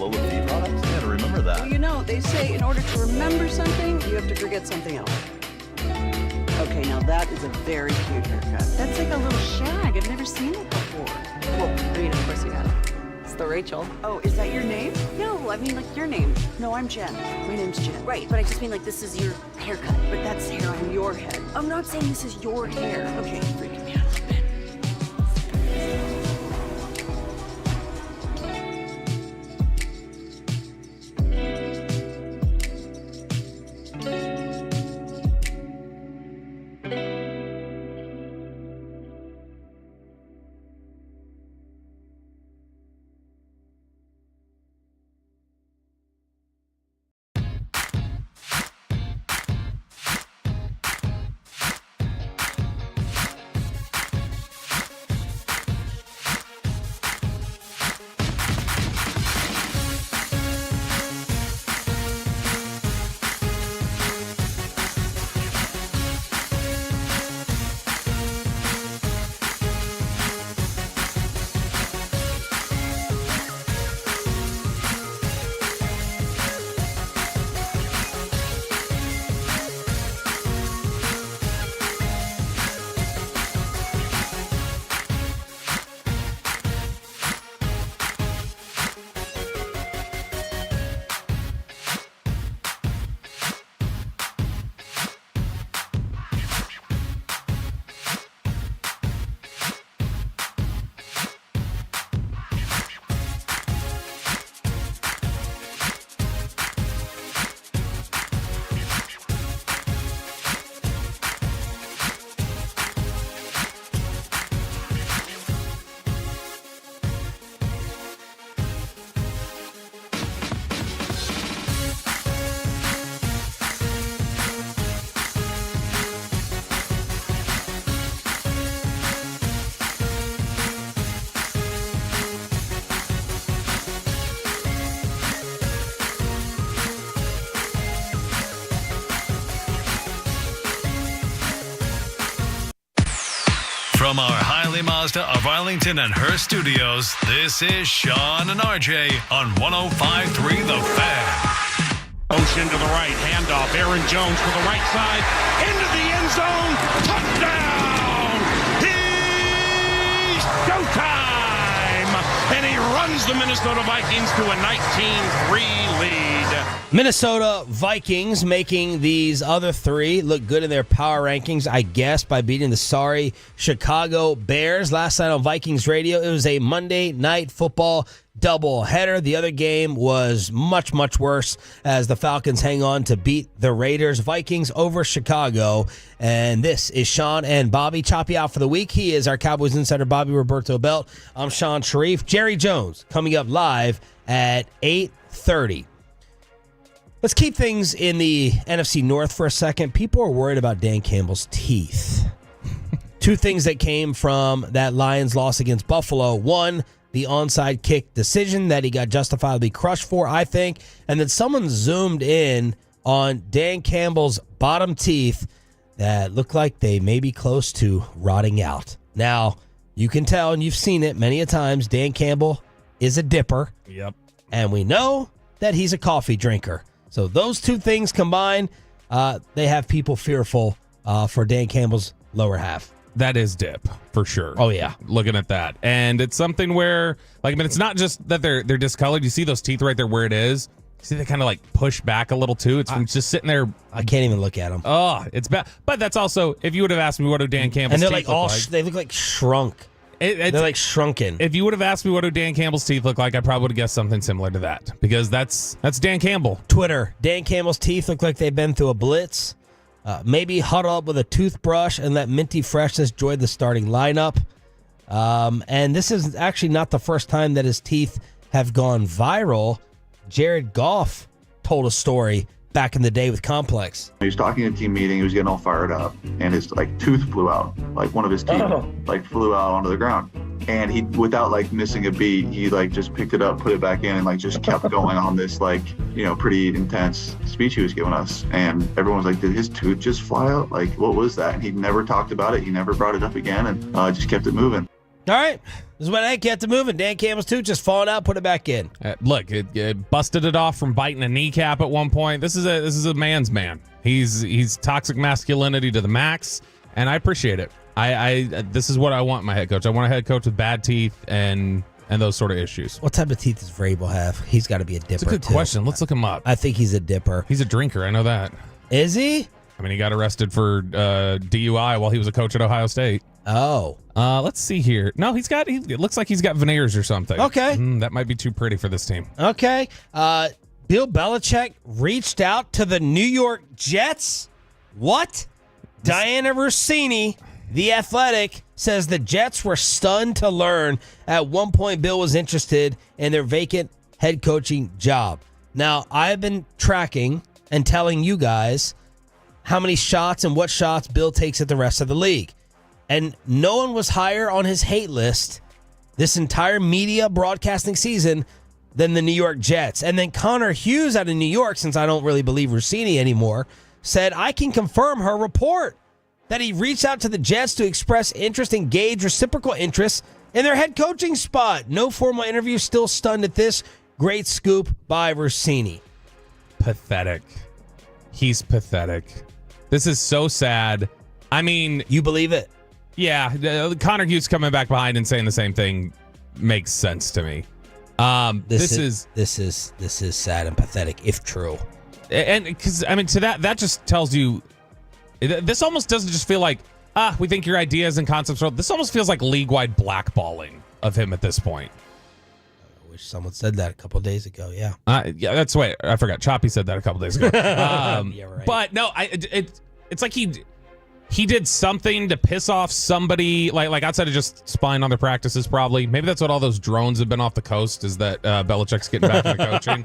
Lola V products? I gotta remember that. Well, you know, they say in order to remember something, you have to forget something else. Okay, now that is a very cute haircut. That's like a little shag. I've never seen it before. Well, I mean, of course you have. It's the Rachel. Oh, is that your name? No, I mean, like, your name. No, I'm Jen. My name's Jen. Right, but I just mean, like, this is your haircut. But that's hair on your head. I'm not saying this is your hair. Okay, you're freaking me out a little bit. From our Highly Mazda of Arlington and her studios, this is Sean and RJ on 105.3 The Fan. Ocean to the right, handoff, Aaron Jones to the right side, into the end zone, touchdown! He's showtime! And he runs the Minnesota Vikings to a 19-3 lead. Minnesota Vikings making these other three look good in their power rankings, I guess, by beating the sorry Chicago Bears. Last night on Vikings Radio, it was a Monday Night Football doubleheader. The other game was much, much worse as the Falcons hang on to beat the Raiders. Vikings over Chicago. And this is Sean and Bobby. Choppy out for the week. He is our Cowboys insider, Bobby Roberto Belt. I'm Sean Sharif. Jerry Jones coming up live at 8:30. Let's keep things in the NFC North for a second. People are worried about Dan Campbell's teeth. Two things that came from that Lions loss against Buffalo. One, the onside kick decision that he got justifiably crushed for, I think. And then someone zoomed in on Dan Campbell's bottom teeth that look like they may be close to rotting out. Now, you can tell, and you've seen it many a times, Dan Campbell is a dipper. Yep. And we know that he's a coffee drinker. So those two things combined, they have people fearful for Dan Campbell's lower half. That is dip, for sure. Oh, yeah. Looking at that. And it's something where, like, I mean, it's not just that they're discolored. You see those teeth right there where it is. You see they kind of, like, push back a little, too. It's from just sitting there. I can't even look at them. Oh, it's bad. But that's also, if you would have asked me what do Dan Campbell's teeth teeth look like. They look like shrunk. They're like shrunken. If you would have asked me what do Dan Campbell's teeth look like, I probably would have guessed something similar to that. Because that's Dan Campbell. Twitter, Dan Campbell's teeth look like they've been through a blitz. Maybe huddle up with a toothbrush and let minty freshness join the starting lineup. And this is actually not the first time that his teeth have gone viral. Jared Goff told a story back in the day with Complex. He was talking at a team meeting, he was getting all fired up, and his tooth flew out. One of his teeth flew out onto the ground. And he, without missing a beat, he just picked it up, put it back in, and just kept going on this pretty intense speech he was giving us. And everyone was like, did his tooth just fly out? What was that? And he never talked about it. He never brought it up again, and just kept it moving. All right. This is when Hank kept it moving. Dan Campbell's too, just falling out, put it back in. Look, it busted it off from biting a kneecap at one point. This is a man's man. He's toxic masculinity to the max, and I appreciate it. This is what I want in my head coach. I want a head coach with bad teeth and those sort of issues. What type of teeth does Vrabel have? He's got to be a dipper. That's a good question. Let's look him up. I think he's a dipper. He's a drinker. I know that. Is he? I mean, he got arrested for DUI while he was a coach at Ohio State. Oh. Let's see here. No, it looks like he's got veneers or something. Okay. That might be too pretty for this team. Okay. Bill Belichick reached out to the New York Jets. What? Diana Rossini, The Athletic, says the Jets were stunned to learn at one point Bill was interested in their vacant head coaching job. Now, I've been tracking and telling you guys how many shots and what shots Bill takes at the rest of the league. And no one was higher on his hate list this entire media broadcasting season than the New York Jets. And then Conor Hughes out of New York, since I don't really believe Rossini anymore, said, I can confirm her report that he reached out to the Jets to express interest and gauge reciprocal interest in their head coaching spot. No formal interview, still stunned at this. Great scoop by Rossini. Pathetic. He's pathetic. This is so sad. I mean, you believe it? Yeah. Conor Hughes coming back behind and saying the same thing makes sense to me. This is sad and pathetic, if true. And because, I mean, to that just tells you, this almost doesn't just feel like, we think your ideas and concepts are, this almost feels like league-wide blackballing of him at this point. I wish someone said that a couple of days ago, yeah. Yeah, that's wait, I forgot. Choppy said that a couple of days ago. Yeah, right. But no, it's like he did something to piss off somebody, like outside of just spying on their practices, probably. Maybe that's what all those drones have been off the coast, is that Belichick's getting back into coaching.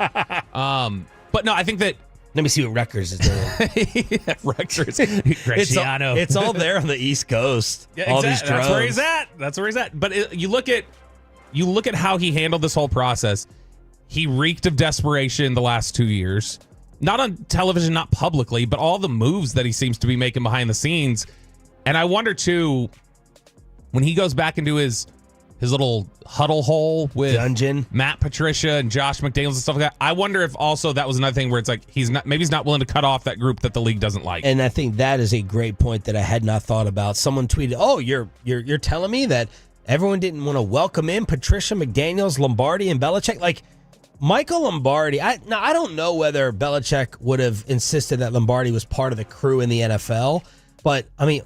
But no, I think that... Let me see what Rutgers is doing. Yeah, Rutgers. Graciano. It's all there on the East Coast. Yeah, all exactly. these drones. That's where he's at. But you look at how he handled this whole process. He reeked of desperation the last 2 years. Not on television, not publicly, but all the moves that he seems to be making behind the scenes. And I wonder, too, when he goes back into his little huddle hole with Dungeon, Matt Patricia and Josh McDaniels and stuff like that, I wonder if also that was another thing where it's like he's not willing to cut off that group that the league doesn't like. And I think that is a great point that I had not thought about. Someone tweeted, "Oh, you're telling me that everyone didn't want to welcome in Patricia, McDaniels, Lombardi, and Belichick?" Like Michael Lombardi, I don't know whether Belichick would have insisted that Lombardi was part of the crew in the NFL, but I mean,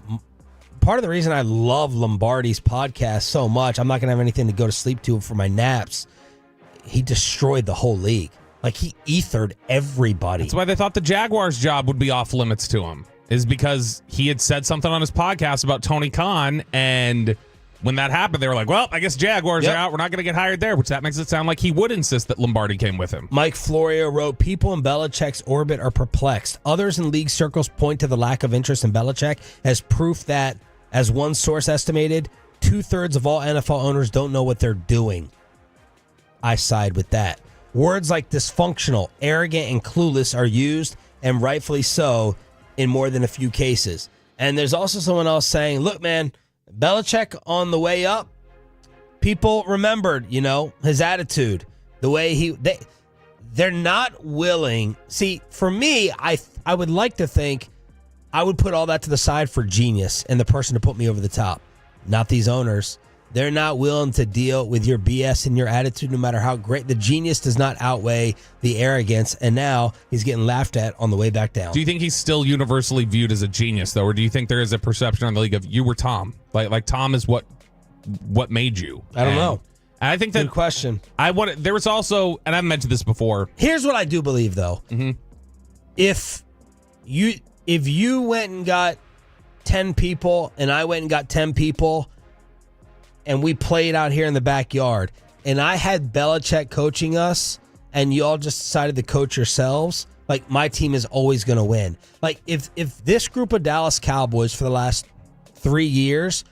part of the reason I love Lombardi's podcast so much, I'm not going to have anything to go to sleep to for my naps. He destroyed the whole league. Like, he ethered everybody. That's why they thought the Jaguars job would be off limits to him, is because he had said something on his podcast about Tony Khan, and when that happened, they were like, well, I guess Jaguars are out. We're not going to get hired there, which that makes it sound like he would insist that Lombardi came with him. Mike Florio wrote, people in Belichick's orbit are perplexed. Others in league circles point to the lack of interest in Belichick as proof that, as one source estimated, 2/3 of all NFL owners don't know what they're doing. I side with that. Words like dysfunctional, arrogant, and clueless are used, and rightfully so, in more than a few cases. And there's also someone else saying, look, man, Belichick on the way up, people remembered, his attitude, the way they're not willing. See, for me, I would like to think I would put all that to the side for genius and the person to put me over the top. Not these owners. They're not willing to deal with your BS and your attitude, no matter how great. The genius does not outweigh the arrogance, and now he's getting laughed at on the way back down. Do you think he's still universally viewed as a genius, though, or do you think there is a perception on the league of you were Tom? Like Tom is what made you? I don't know. And I think that good question. There was also, and I've mentioned this before. Here's what I do believe, though. Mm-hmm. If you went and got 10 people and I went and got 10 people and we played out here in the backyard and I had Belichick coaching us and you all just decided to coach yourselves, like, my team is always going to win. Like, if this group of Dallas Cowboys for the last 3 years,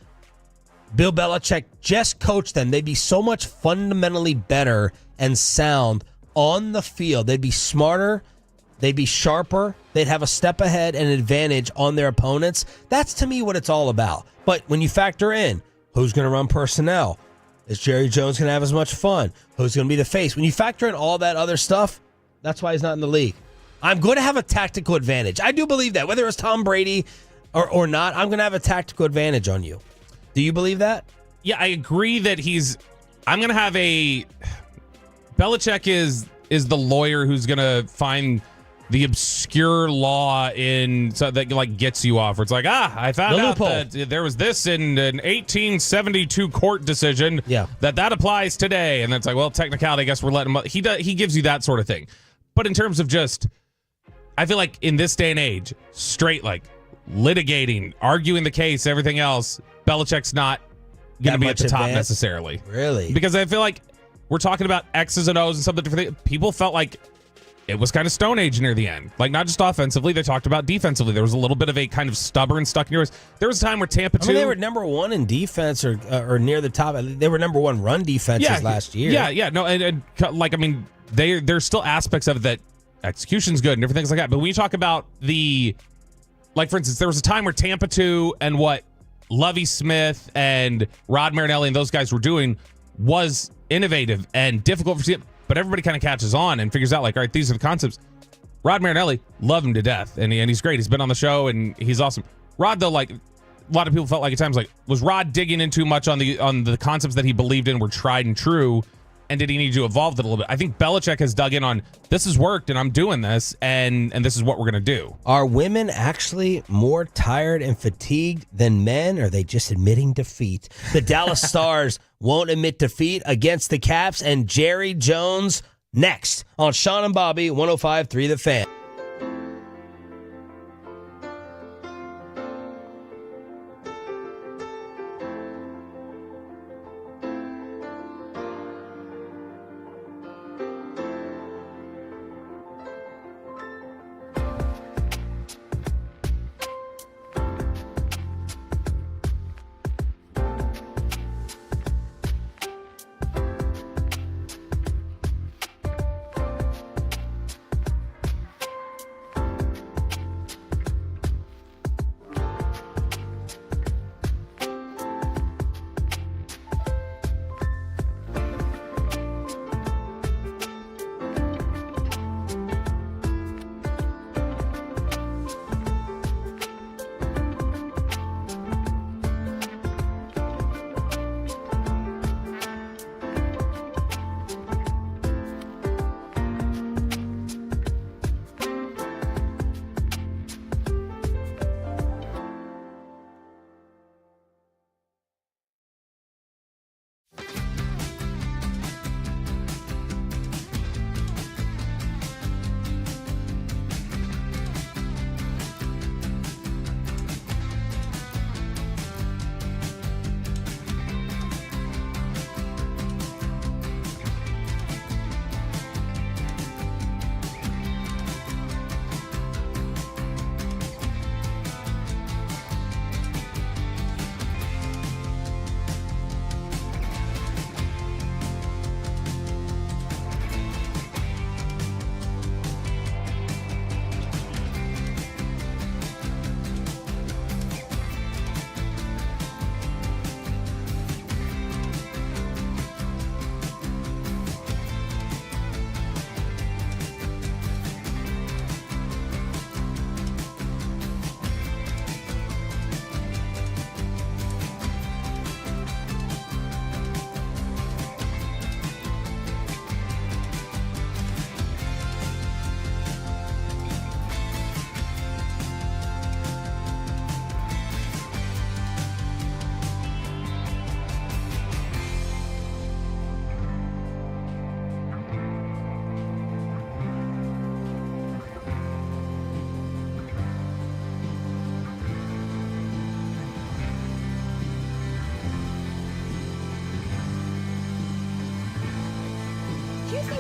Bill Belichick just coached them, they'd be so much fundamentally better and sound on the field. They'd be smarter. They'd be sharper. They'd have a step ahead and advantage on their opponents. That's, to me, what it's all about. But when you factor in Who's going to run personnel? Is Jerry Jones going to have as much fun? Who's going to be the face? When you factor in all that other stuff, that's why he's not in the league. I'm going to have a tactical advantage. I do believe that. Whether it's Tom Brady or not, I'm going to have a tactical advantage on you. Do you believe that? Yeah, I agree that I'm going to have a... Belichick is the lawyer who's going to find the obscure law that like gets you off. Where it's like, I found out that there was this in an 1872 court decision that applies today. And it's like, well, technicality, I guess we're letting him... He gives you that sort of thing. But in terms of just... I feel like in this day and age, straight like litigating, arguing the case, everything else, Belichick's not going to be at the top necessarily. Really? Because I feel like we're talking about X's and O's and some of the different things. People felt like it was kind of Stone Age near the end. Like, not just offensively, they talked about defensively. There was a little bit of a kind of stubborn, stuck in yours. There was a time where Tampa 2... they were number one in defense or near the top. They were number one run defenses last year. Yeah. No, and like, I mean, there's still aspects of it that execution's good and different things like that. But when you talk about like, for instance, there was a time where Tampa 2 and what Lovie Smith and Rod Marinelli and those guys were doing was innovative and difficult for... But everybody kind of catches on and figures out, like, all right, these are the concepts. Rod Marinelli, love him to death, and he's great. He's been on the show, and he's awesome. Rod, though, like, a lot of people felt like at times, like, was Rod digging in too much on the concepts that he believed in were tried and true, and did he need to evolve it a little bit? I think Belichick has dug in on, this has worked, and I'm doing this, and this is what we're going to do. Are women actually more tired and fatigued than men, or are they just admitting defeat? The Dallas Stars won't admit defeat against the Caps, and Jerry Jones next on Sean and Bobby, 105.3 The Fan.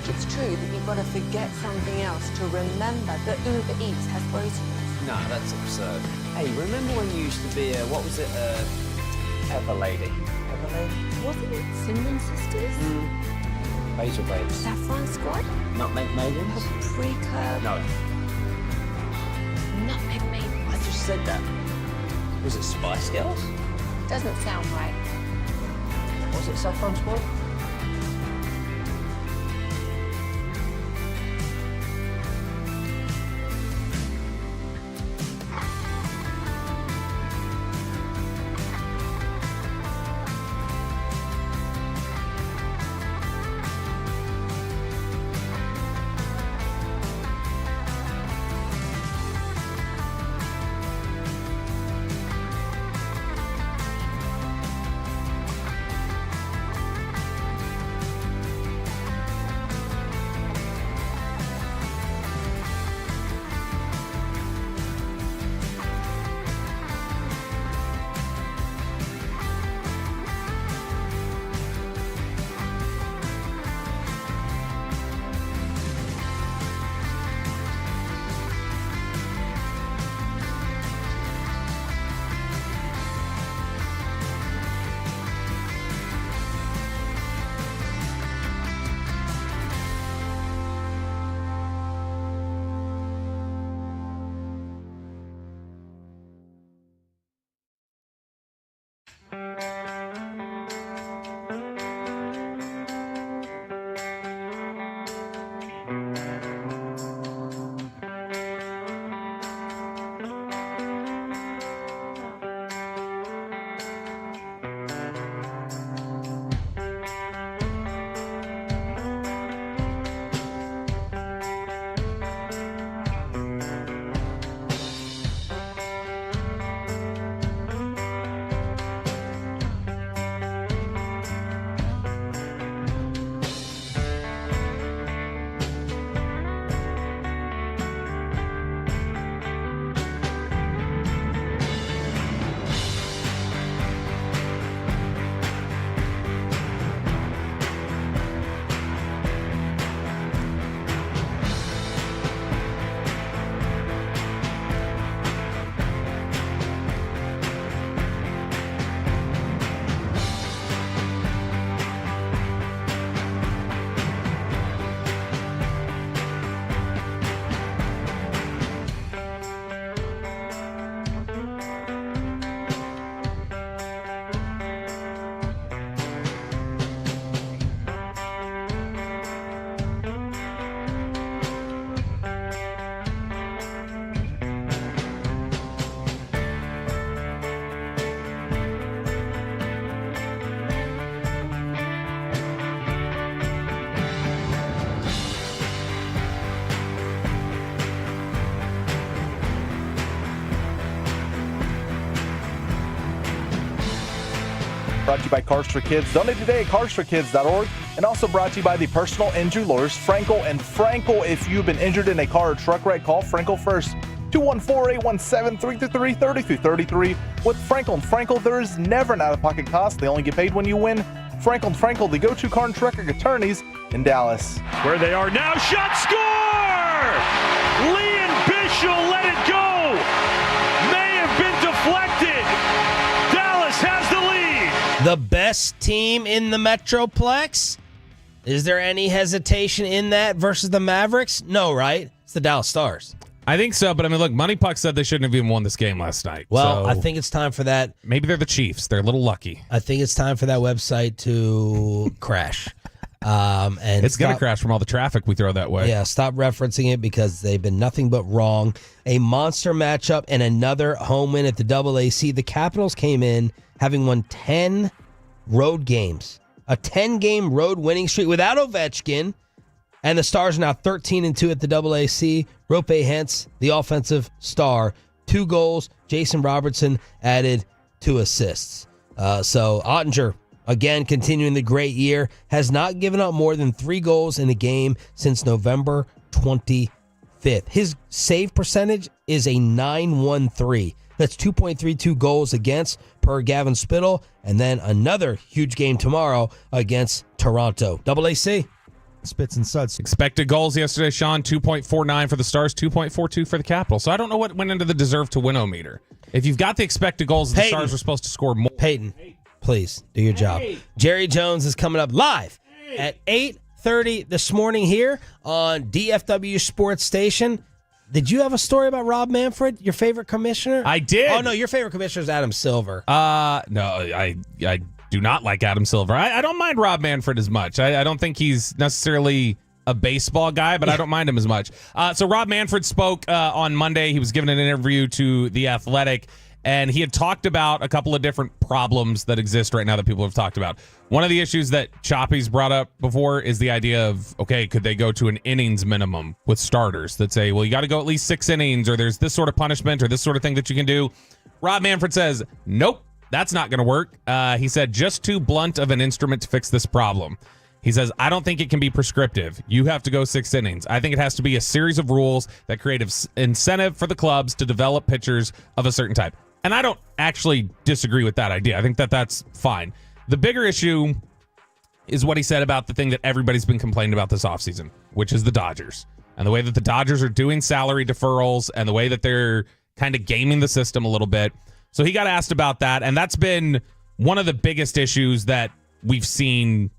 It's true that you've got to forget something else to remember that Uber Eats has groceries. No, that's absurd. Hey, remember when you used to be what was it, Pepper Lady? Pepper Lady? Wasn't it Cinnamon Sisters? Basil Babes. Saffron Squad? Nutmeg Maidens? Paprika? No. Nutmeg Maidens. I just said that. Was it Spice Girls? Doesn't sound right. Was it Saffron Squad? Brought to you by Cars for Kids. Donate today at carsforkids.org. And also brought to you by the personal injury lawyers, Frankel and Frankel. If you've been injured in a car or truck wreck, call Frankel first. 214-817-333-3333. With Frankel and Frankel, there is never an out-of-pocket cost. They only get paid when you win. Frankel and Frankel, the go-to car and truck attorneys in Dallas. Where they are now, shot, score! Lee and Bishel let it go. May have been deflected. Dallas has the lead. The best team in the Metroplex? Is there any hesitation in that versus the Mavericks? No, right? It's the Dallas Stars. I think so, but I mean, look, Money Puck said they shouldn't have even won this game last night. Well, so I think it's time for that. Maybe they're the Chiefs. They're a little lucky. I think it's time for that website to crash. And it's going to crash from all the traffic we throw that way. Yeah, stop referencing it because they've been nothing but wrong. A monster matchup and another home win at the AAC. The Capitals came in having won 10 road games. A 10-game road winning streak without Ovechkin. And the Stars are now 13-2 at the AAC. Rope Hentz, the offensive star, 2 goals. Jason Robertson added 2 assists. So Ottinger, again, continuing the great year, has not given up more than 3 goals in a game since November 25th. His save percentage is a 913. That's 2.32 goals against per Gavin Spittle. And then another huge game tomorrow against Toronto. AAC. Spits and suds. Expected goals yesterday, Sean, 2.49 for the Stars, 2.42 for the Capitals. So I don't know what went into the deserve to win-o-meter. If you've got the expected goals, the Stars are supposed to score more. Peyton, please do your job. Jerry Jones is coming up live at 8:30 this morning here on DFW Sports Station. Did you have a story about Rob Manfred, your favorite commissioner? I did. Oh, no, your favorite commissioner is Adam Silver. No, I do not like Adam Silver. I don't mind Rob Manfred as much. I don't think he's necessarily a baseball guy, but I don't mind him as much. So Rob Manfred spoke on Monday. He was given an interview to The Athletic, and he had talked about a couple of different problems that exist right now that people have talked about. One of the issues that Choppy's brought up before is the idea of, okay, could they go to an innings minimum with starters that say, well, you got to go at least 6 innings, or there's this sort of punishment or this sort of thing that you can do. Rob Manfred says, nope, that's not going to work. He said, just too blunt of an instrument to fix this problem. He says, I don't think it can be prescriptive. You have to go 6 innings. I think it has to be a series of rules that create an incentive for the clubs to develop pitchers of a certain type. And I don't actually disagree with that idea. I think that that's fine. The bigger issue is what he said about the thing that everybody's been complaining about this offseason, which is the Dodgers. And the way that the Dodgers are doing salary deferrals and the way that they're kind of gaming the system a little bit. So he got asked about that, and that's been one of the biggest issues that we've seen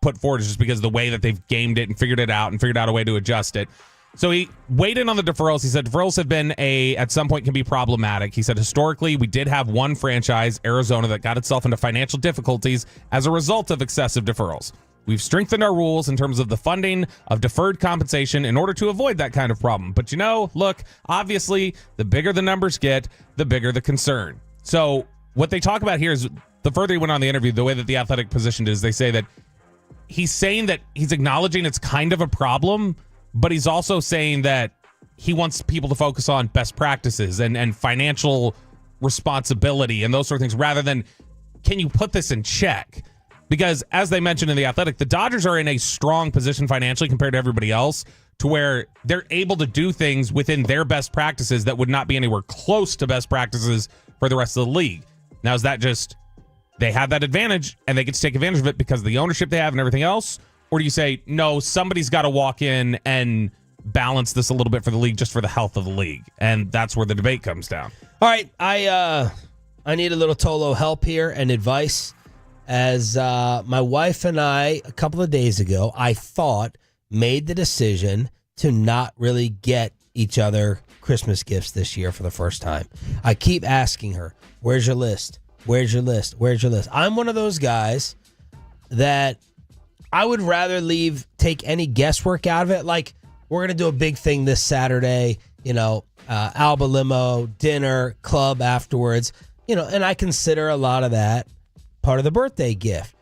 put forward, is just because of the way that they've gamed it and figured it out and figured out a way to adjust it. So he weighed in on the deferrals. He said deferrals have been at some point can be problematic. He said historically we did have one franchise, Arizona, that got itself into financial difficulties as a result of excessive deferrals. We've strengthened our rules in terms of the funding of deferred compensation in order to avoid that kind of problem. But look, obviously the bigger the numbers get, the bigger the concern. So what they talk about here is, the further he went on the interview, the way that The Athletic positioned it is, they say that he's saying that he's acknowledging it's kind of a problem, but he's also saying that he wants people to focus on best practices and financial responsibility and those sort of things, rather than, can you put this in check? Because as they mentioned in The Athletic, the Dodgers are in a strong position financially compared to everybody else, to where they're able to do things within their best practices that would not be anywhere close to best practices for the rest of the league. Now, is that just they have that advantage and they get to take advantage of it because of the ownership they have and everything else? Or do you say, no, somebody's got to walk in and balance this a little bit for the league, just for the health of the league? And that's where the debate comes down. All right, I need a little Tolo help here and advice. As my wife and I, a couple of days ago, I thought, made the decision to not really get each other Christmas gifts this year for the first time. I keep asking her, where's your list? Where's your list? Where's your list? I'm one of those guys that I would rather take any guesswork out of it. Like, we're going to do a big thing this Saturday, Alba limo, dinner, club afterwards, and I consider a lot of that part of the birthday gift.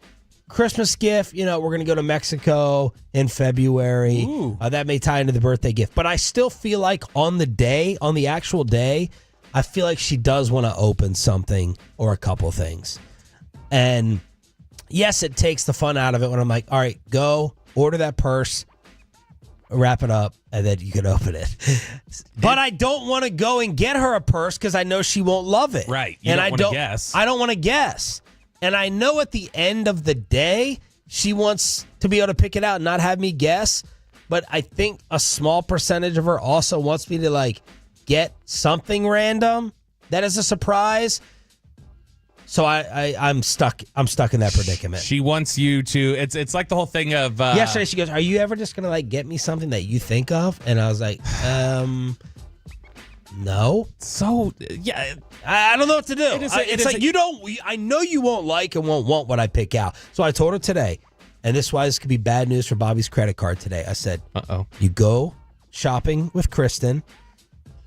Christmas gift, we're going to go to Mexico in February. That may tie into the birthday gift. But I still feel like on the actual day, I feel like she does want to open something or a couple things. And yes, it takes the fun out of it when I'm like, all right, go order that purse, wrap it up, and then you can open it. But I don't want to go and get her a purse because I know she won't love it. Right. You don't want to guess. I don't want to guess. And I know at the end of the day, she wants to be able to pick it out and not have me guess. But I think a small percentage of her also wants me to get something random that is a surprise. So I'm stuck. I'm stuck in that predicament. She wants you to. It's like the whole thing of yesterday. She goes, "Are you ever just gonna get me something that you think of?" And I was like, no. So yeah, I don't know what to do. It's like you don't. I know you won't like and won't want what I pick out. So I told her today, and this is why this could be bad news for Bobby's credit card today. I said, you go shopping with Kristen,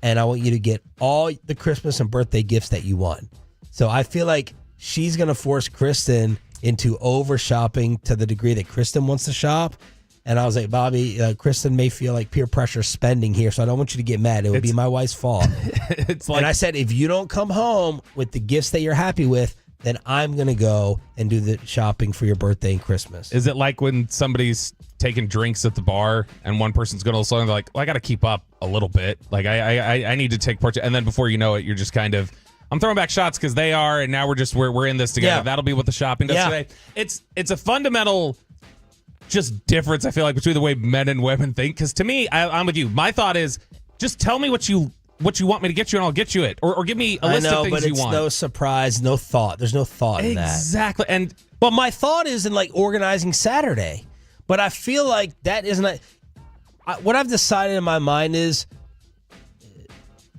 and I want you to get all the Christmas and birthday gifts that you want." So I feel like she's going to force Kristen into over shopping to the degree that Kristen wants to shop. And I was like, Bobby, Kristen may feel like peer pressure spending here, so I don't want you to get mad. It would be my wife's fault. And I said, if you don't come home with the gifts that you're happy with, then I'm going to go and do the shopping for your birthday and Christmas. Is it like when somebody's taking drinks at the bar and one person's going to slow and they're like, well, I got to keep up a little bit. Like, I need to take part. And then before you know it, you're just kind of, I'm throwing back shots because they are, and now we're in this together. Yeah. That'll be what the shopping does today. It's a fundamental just difference, I feel like, between the way men and women think. Because to me, I'm with you. My thought is, just tell me what you want me to get you, and I'll get you it. Or give me a list of things you want. I know, but it's no surprise, no thought. There's no thought in that. Exactly. But my thought is in organizing Saturday. But I feel like that isn't what I've decided in my mind is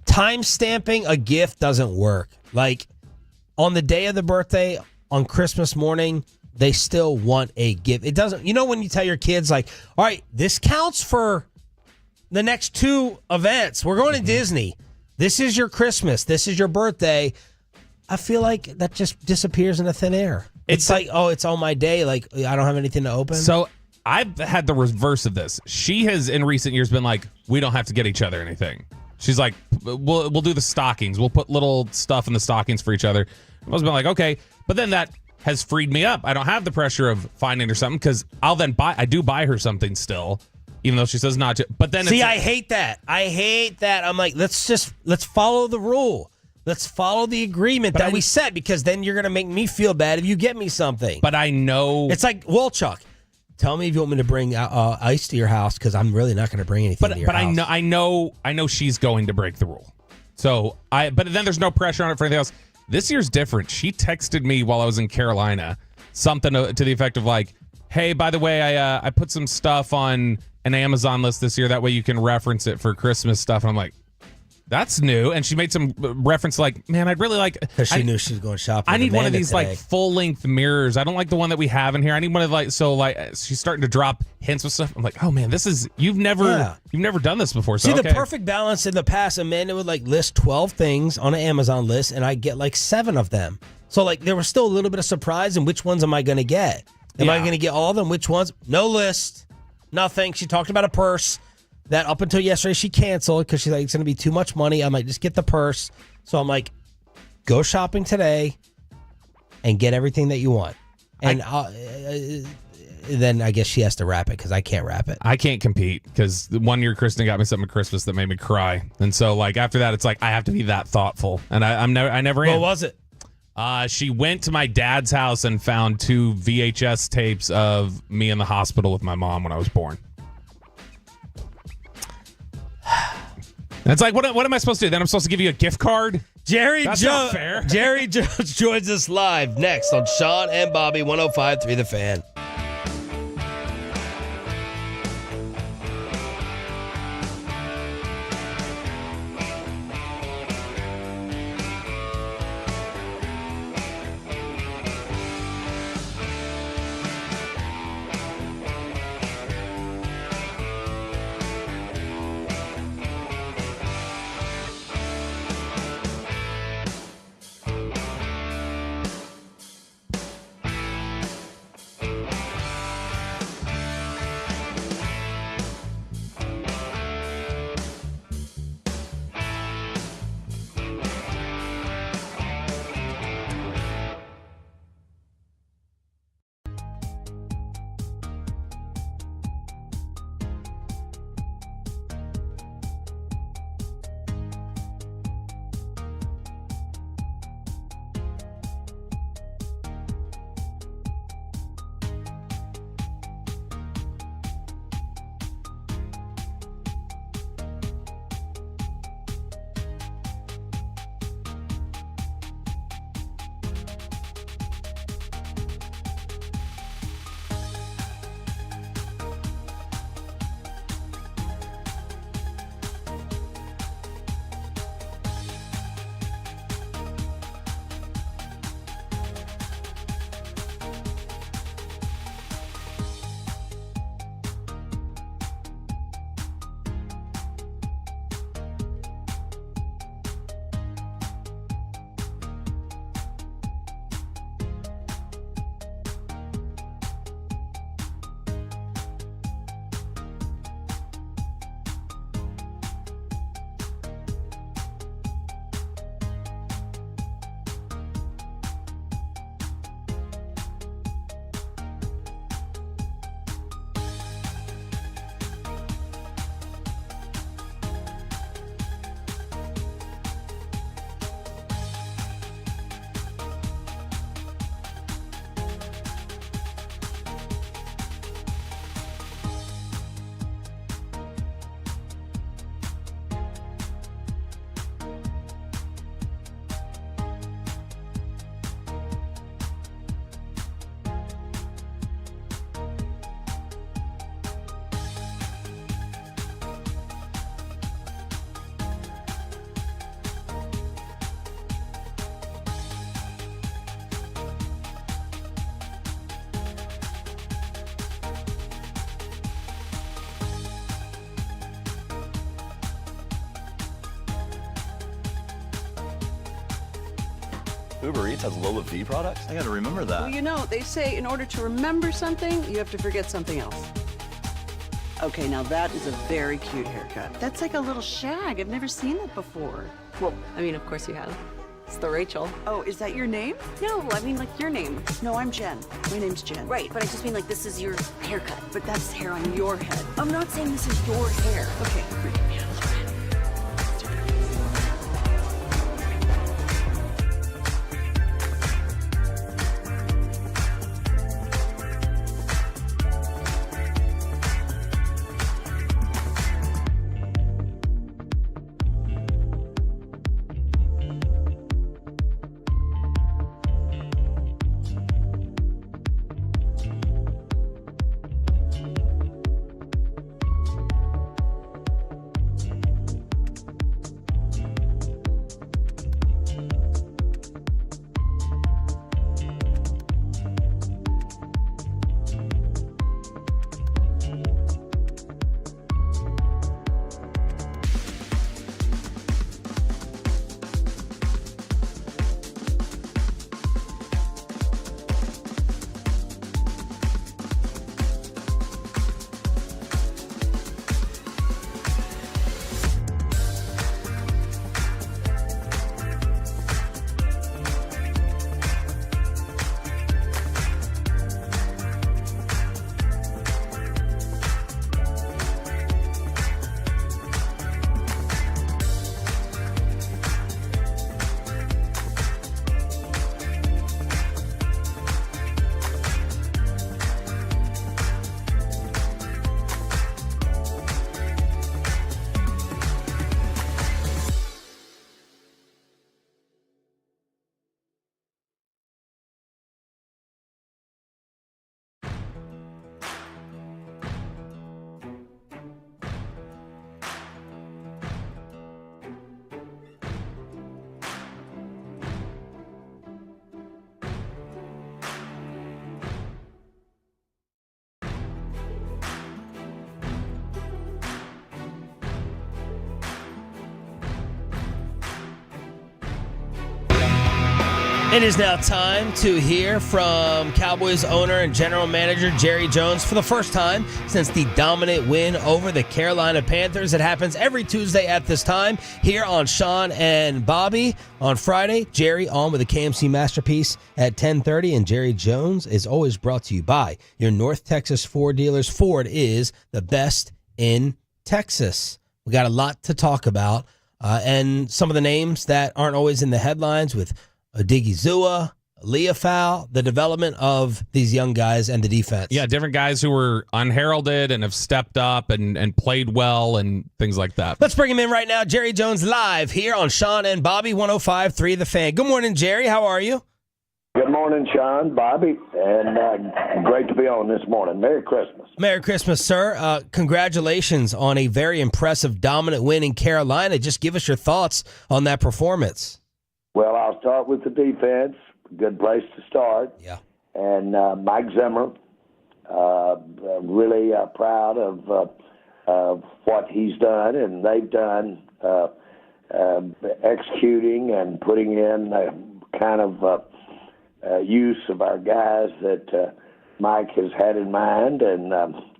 time stamping a gift doesn't work. Like on the day of the birthday, on Christmas morning, they still want a gift. It doesn't, when you tell your kids, like, all right, this counts for the next 2 events. We're going to Disney. This is your Christmas. This is your birthday. I feel like that just disappears into thin air. It's like, oh, it's on my day. Like, I don't have anything to open. So I've had the reverse of this. She has, in recent years, been like, we don't have to get each other anything. She's like, we'll do the stockings. We'll put little stuff in the stockings for each other. I've been like, okay. But then that has freed me up. I don't have the pressure of finding her something because I do buy her something still, even though she says not to. But then I hate that. I'm like, let's follow the rule. Let's follow the agreement that we set, because then you're going to make me feel bad if you get me something. But I know. It's like, well, Chuck, tell me if you want me to bring ice to your house, because I'm really not going to bring anything to your house. But I know she's going to break the rule. So but then there's no pressure on it for anything else. This year's different. She texted me while I was in Carolina something to the effect of like, hey, by the way, I put some stuff on an Amazon list this year. That way you can reference it for Christmas stuff. And I'm like, that's new. And she made some reference like, man, I'd really like... Because she knew she was going shopping. I need one of these today. like full-length mirrors. I don't like the one that we have in here. I need one of she's starting to drop hints with stuff. I'm like, oh man, this is... You've never done this before. So, see, the perfect balance in the past, Amanda would like list 12 things on an Amazon list, and I get like 7 of them. So like there was still a little bit of surprise in which ones am I going to get? Am I going to get all of them? Which ones? No list. Nothing. She talked about a purse that up until yesterday she canceled because she's like, it's going to be too much money. I might just get the purse. So I'm like, go shopping today and get everything that you want. And then I guess she has to wrap it because I can't wrap it. I can't compete because one year Kristen got me something at Christmas that made me cry. And so like after that, it's like I have to be that thoughtful. And I never am. What was it? She went to my dad's house and found 2 VHS tapes of me in the hospital with my mom when I was born. It's like, what am I supposed to do? Then I'm supposed to give you a gift card? That's not fair. Jerry Jones joins us live next on Sean and Bobby 105.3 The Fan. Uber Eats has Lola V products? I gotta remember that. Well, you know, they say in order to remember something, you have to forget something else. Okay, now that is a very cute haircut. That's like a little shag. I've never seen that before. Well, I mean, of course you have. It's the Rachel. Oh, is that your name? No, I mean, like, your name. No, I'm Jen. My name's Jen. Right, but I just mean, like, this is your haircut. But that's hair on your head. I'm not saying this is your hair. Okay. It is now time to hear from Cowboys owner and general manager Jerry Jones for the first time since the dominant win over the Carolina Panthers. It happens every Tuesday at this time here on Sean and Bobby. On Friday, Jerry on with a KMC Masterpiece at 10:30, and Jerry Jones is always brought to you by your North Texas Ford dealers. Ford is the best in Texas. We got a lot to talk about, and some of the names that aren't always in the headlines with Odigizua, Leafau, the development of these young guys and the defense. Yeah, different guys who were unheralded and have stepped up and played well and things like that. Let's bring him in right now. Jerry Jones live here on Sean and Bobby 105.3 The Fan. Good morning, Jerry. How are you? Good morning, Sean, Bobby, and great to be on this morning. Merry Christmas. Merry Christmas, sir. Congratulations on a very impressive, dominant win in Carolina. Just give us your thoughts on that performance. Well, I'll start with the defense. Good place to start. Yeah. And Mike Zimmer, really proud of what he's done and they've done, executing and putting in kind of use of our guys that Mike has had in mind. And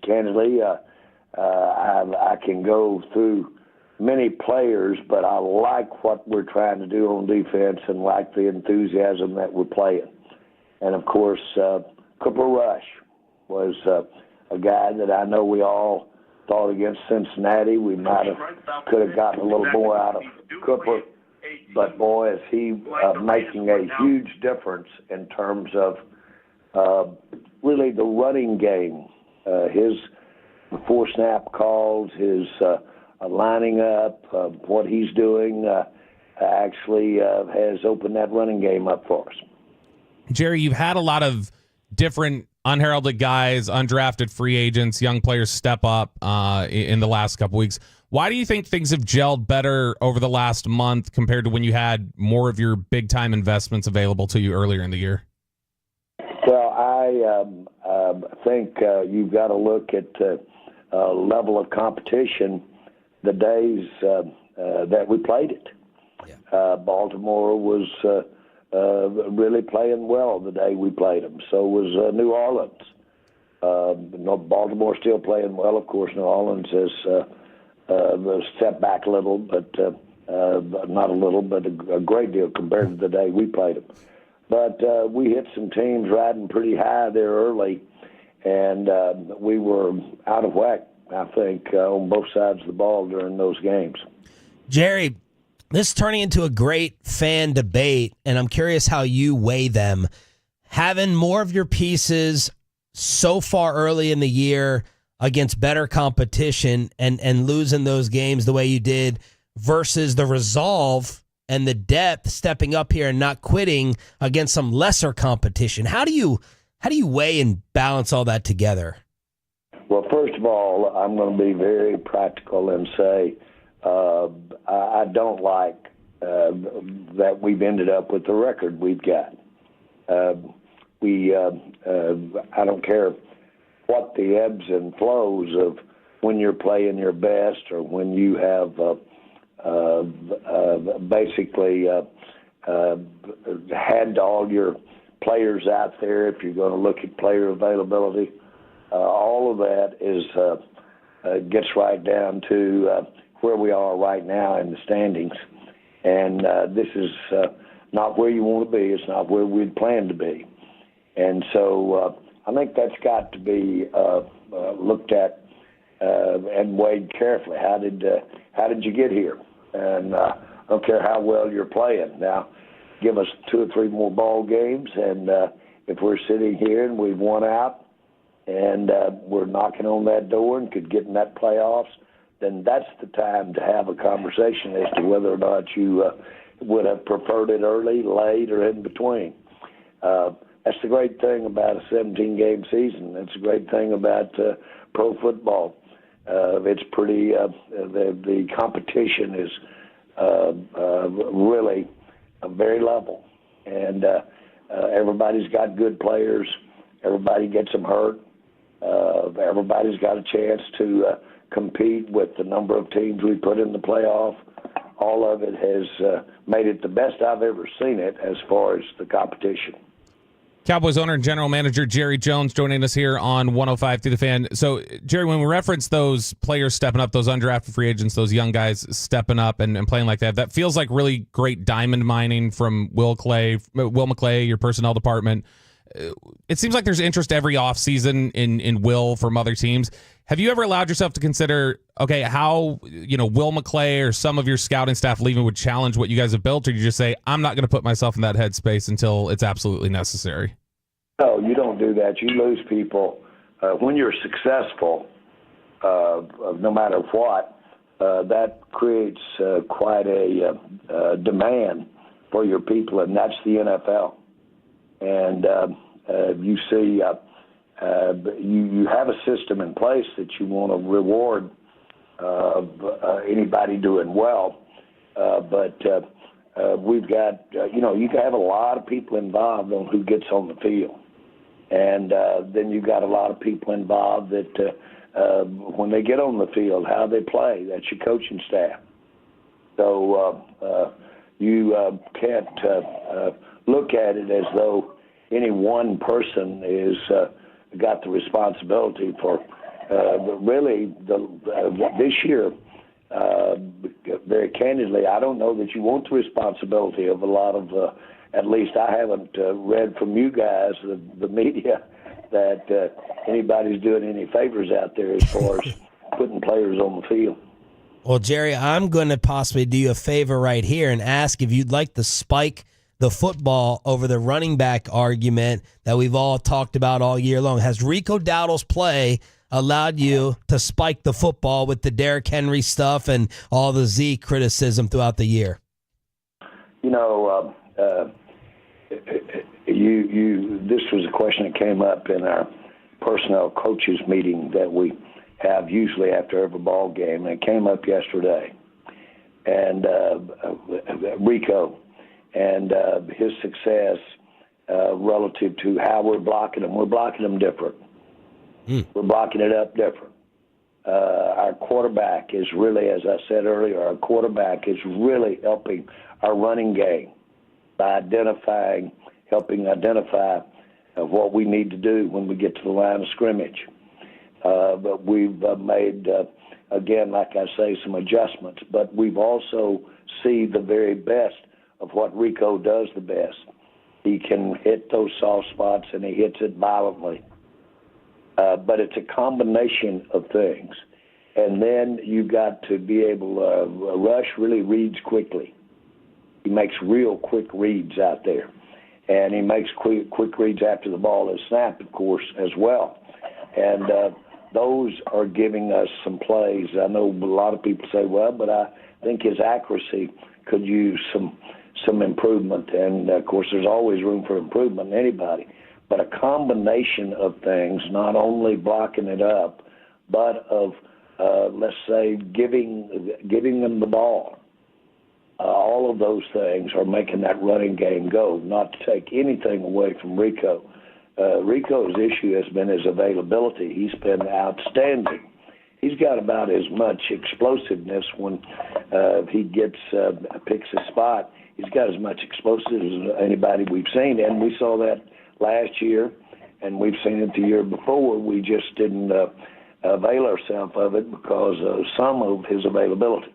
candidly, I can go through many players, but I like what we're trying to do on defense and like the enthusiasm that we're playing. And, of course, Cooper Rush was a guy that I know we all thought against Cincinnati we could have gotten a little more out of Cooper. But, boy, is he making a huge difference in terms of really the running game. His before snap calls, his lining up, what he's doing actually has opened that running game up for us. Jerry, you've had a lot of different unheralded guys, undrafted free agents, young players step up in the last couple weeks. Why do you think things have gelled better over the last month compared to when you had more of your big-time investments available to you earlier in the year? Well, I think you've got to look at level of competition the days that we played it. Yeah. Baltimore was really playing well the day we played them. So was New Orleans. Baltimore still playing well. Of course, New Orleans has stepped back a little, but not a little, but a great deal compared to the day we played them. But we hit some teams riding pretty high there early, and we were out of whack, I think, on both sides of the ball during those games. Jerry, this is turning into a great fan debate, and I'm curious how you weigh them. Having more of your pieces so far early in the year against better competition and losing those games the way you did versus the resolve and the depth stepping up here and not quitting against some lesser competition. How do you weigh and balance all that together? Well, first of all, I'm going to be very practical and say I don't like that we've ended up with the record we've got. I don't care what the ebbs and flows of when you're playing your best or when you have basically had all your players out there, if you're going to look at player availability. All of that gets right down to where we are right now in the standings. And this is not where you want to be. It's not where we'd planned to be. And so I think that's got to be looked at and weighed carefully. How did you get here? And I don't care how well you're playing. Now, give us 2 or 3 more ball games, and if we're sitting here and we've won out and we're knocking on that door and could get in that playoffs, then that's the time to have a conversation as to whether or not you would have preferred it early, late, or in between. That's the great thing about a 17-game season. That's a great thing about pro football. It's pretty, the competition is really very level. And everybody's got good players. Everybody gets them hurt. Everybody's got a chance to compete with the number of teams we put in the playoff. All of it has made it the best I've ever seen it as far as the competition. Cowboys owner and general manager Jerry Jones joining us here on 105 through the Fan. So, Jerry, when we reference those players stepping up, those undrafted free agents, those young guys stepping up and playing like that feels like really great diamond mining from Will McClay, your personnel department. It seems like there's interest every offseason in Will from other teams. Have you ever allowed yourself to consider, okay, how, Will McClay or some of your scouting staff leaving would challenge what you guys have built, or you just say, I'm not going to put myself in that headspace until it's absolutely necessary? No, you don't do that. You lose people. When you're successful, no matter what, that creates quite a demand for your people, and that's the NFL. And you see, you have a system in place that you want to reward anybody doing well, but we've got, you can have a lot of people involved on who gets on the field, and then you've got a lot of people involved that when they get on the field, how they play. That's your coaching staff. So you can't look at it as though any one person is got the responsibility for really this year. Very candidly, I don't know that you want the responsibility of a lot of, at least I haven't read from you guys, the media, that anybody's doing any favors out there as far as putting players on the field. Well, Jerry, I'm going to possibly do you a favor right here and ask if you'd like to spike the football over the running back argument that we've all talked about all year long. Has Rico Dowdle's play allowed you to spike the football with the Derrick Henry stuff and all the Zeke criticism throughout the year? This was a question that came up in our personnel coaches meeting that we have usually after every ball game, and it came up yesterday. And Rico and his success relative to how we're blocking them. We're blocking them different. We're blocking it up different. Our quarterback is really, as I said earlier, our quarterback is really helping our running game by helping identify what we need to do when we get to the line of scrimmage. But we've made, again, like I say, some adjustments. But we've also seen the very best of what Rico does the best. He can hit those soft spots, and he hits it violently. But it's a combination of things. And then you got to be able to Rush really reads quickly. He makes real quick reads out there. And he makes quick reads after the ball is snapped, of course, as well. And those are giving us some plays. I know a lot of people say, well, but I think his accuracy could use some improvement. And, of course, there's always room for improvement in anybody. But a combination of things, not only blocking it up, but of, let's say, giving them the ball. All of those things are making that running game go, not to take anything away from Rico. Rico's issue has been his availability. He's been outstanding. He's got about as much explosiveness when he picks a spot. He's got as much explosiveness as anybody we've seen, and we saw that last year, and we've seen it the year before. We just didn't avail ourselves of it because of some of his availability.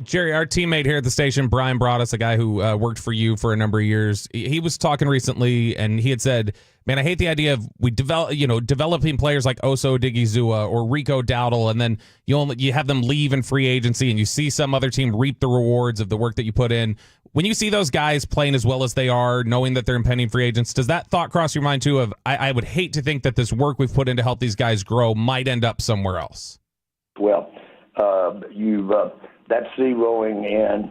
Jerry, our teammate here at the station, Brian Broaddus, a guy who worked for you for a number of years, he was talking recently, and he had said, man, I hate the idea of developing players like Oso Odigizua or Rico Dowdle, and then you have them leave in free agency, and you see some other team reap the rewards of the work that you put in. When you see those guys playing as well as they are, knowing that they're impending free agents, does that thought cross your mind, too, of I would hate to think that this work we've put in to help these guys grow might end up somewhere else? Well, that's zeroing in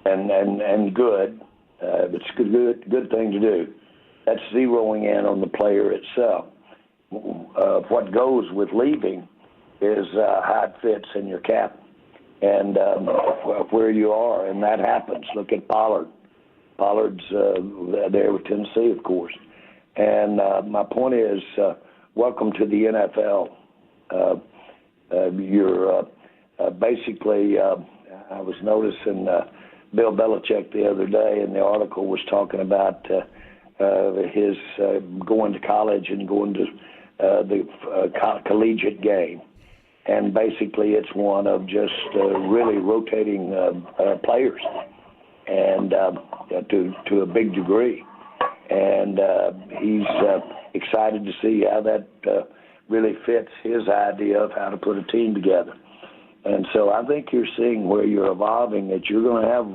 and good. It's a good thing to do. That's zeroing in on the player itself. What goes with leaving is how it fits in your cap and where you are, and that happens. Look at Pollard. Pollard's there with Tennessee, of course. And my point is, welcome to the NFL. You're basically, I was noticing Bill Belichick the other day, and the article was talking about his going to college and going to the collegiate game. And basically it's one of just really rotating players and to a big degree. And he's excited to see how that really fits his idea of how to put a team together. And so I think you're seeing where you're evolving, that you're going to have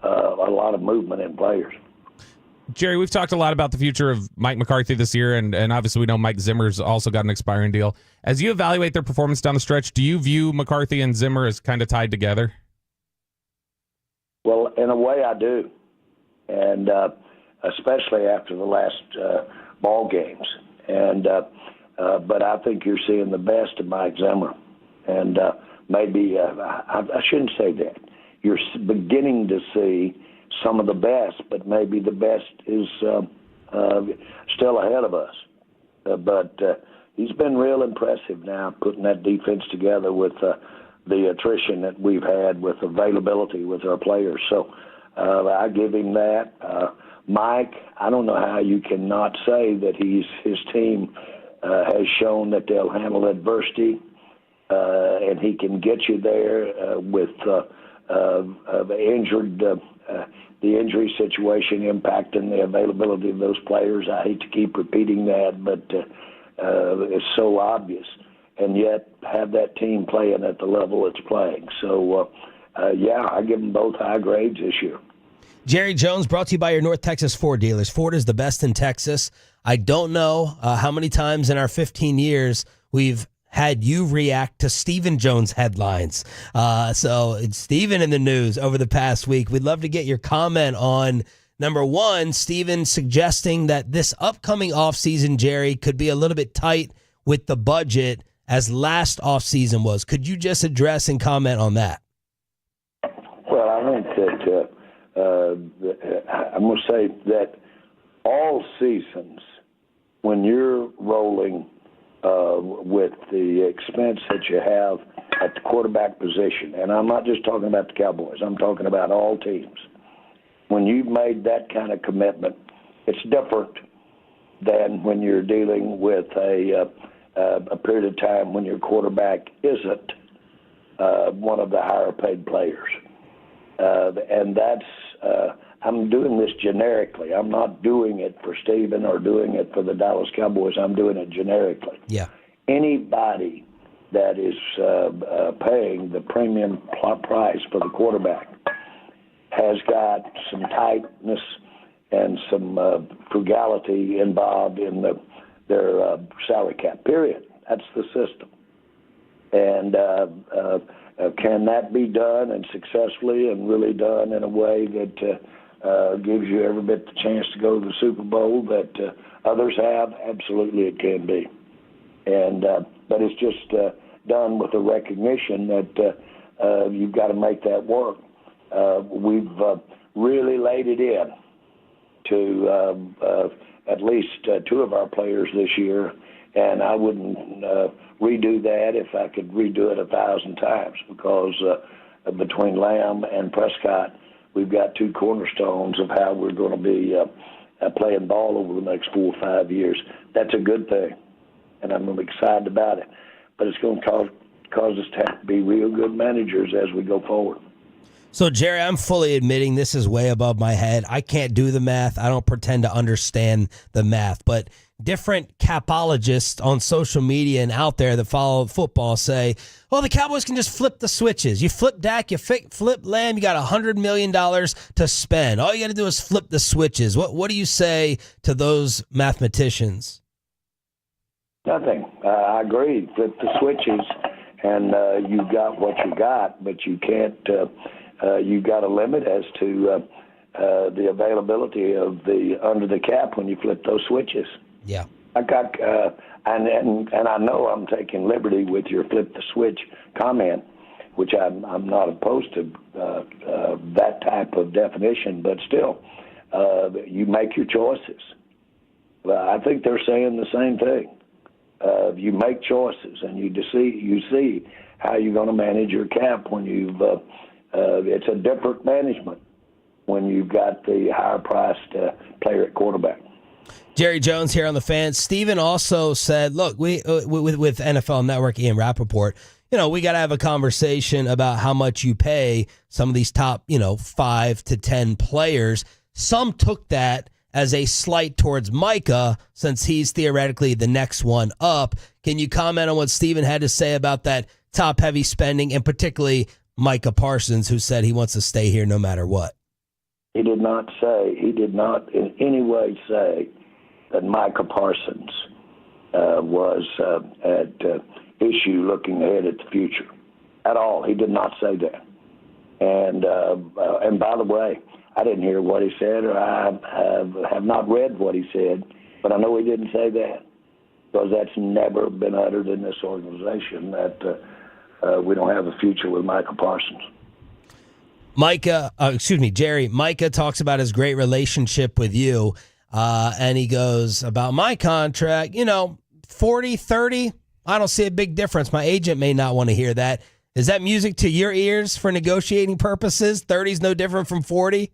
a lot of movement in players. Jerry, we've talked a lot about the future of Mike McCarthy this year, and obviously we know Mike Zimmer's also got an expiring deal. As you evaluate their performance down the stretch, do you view McCarthy and Zimmer as kind of tied together? Well, in a way I do, and especially after the last ball games. And but I think you're seeing the best of Mike Zimmer. And maybe, I shouldn't say that. You're beginning to see some of the best, but maybe the best is still ahead of us. But he's been real impressive now, putting that defense together with the attrition that we've had with availability with our players. So I give him that. Mike, I don't know how you can not say that his team has shown that they'll handle adversity, and he can get you there with the injury situation impacting the availability of those players. I hate to keep repeating that, but it's so obvious. And yet have that team playing at the level it's playing. So, yeah, I give them both high grades this year. Jerry Jones, brought to you by your North Texas Ford dealers. Ford is the best in Texas. I don't know how many times in our 15 years we've had you react to Stephen Jones headlines. So it's Stephen in the news over the past week. We'd love to get your comment on, number one, Stephen suggesting that this upcoming offseason, Jerry, could be a little bit tight with the budget as last offseason was. Could you just address and comment on that? Well, I think that I'm going to say that all seasons, when you're rolling with the expense that you have at the quarterback position, and I'm not just talking about the Cowboys, I'm talking about all teams, When you've made that kind of commitment, it's different than when you're dealing with a period of time when your quarterback isn't one of the higher paid players. And that's, I'm doing this generically. I'm not doing it for Steven or doing it for the Dallas Cowboys. I'm doing it generically. Yeah. Anybody that is paying the premium price for the quarterback has got some tightness and some frugality involved in their salary cap, period. That's the system. And can that be done and successfully and really done in a way that gives you every bit the chance to go to the Super Bowl that others have? Absolutely it can be. And but it's just done with the recognition that you've got to make that work. We've really laid it in to at least two of our players this year, and I wouldn't redo that if I could redo it 1,000 times, because between Lamb and Prescott, we've got two cornerstones of how we're going to be playing ball over the next 4 or 5 years. That's a good thing, and I'm excited about it. But it's going to cause us to have to be real good managers as we go forward. So, Jerry, I'm fully admitting this is way above my head. I can't do the math. I don't pretend to understand the math. But different capologists on social media and out there that follow football say, well, the Cowboys can just flip the switches. You flip Dak, you flip Lamb, you got $100 million to spend. All you got to do is flip the switches. What do you say to those mathematicians? Nothing. I agree. Flip the switches, and you've got what you got, but you can't. You've got a limit as to the availability of the under the cap when you flip those switches. Yeah. And I know I'm taking liberty with your flip the switch comment, which I'm not opposed to that type of definition, but still, you make your choices. I think they're saying the same thing. You make choices, and you see how you're going to manage your cap when you've. It's a different management when you've got the higher-priced player at quarterback. Jerry Jones here on the Fans. Steven also said, look, we with NFL Network, Ian Rappaport, we got to have a conversation about how much you pay some of these top, 5 to 10 players. Some took that as a slight towards Micah, since he's theoretically the next one up. Can you comment on what Steven had to say about that top-heavy spending, and particularly Micah Parsons, who said he wants to stay here no matter what? He did not in any way say that Micah Parsons was at issue looking ahead at the future at all. He did not say that. And by the way, I didn't hear what he said, or I have not read what he said, but I know he didn't say that, because that's never been uttered in this organization, that we don't have a future with Micah Parsons. Jerry, Micah talks about his great relationship with you, and he goes about my contract, 40, 30, I don't see a big difference. My agent may not want to hear that. Is that music to your ears for negotiating purposes? 30 is no different from 40?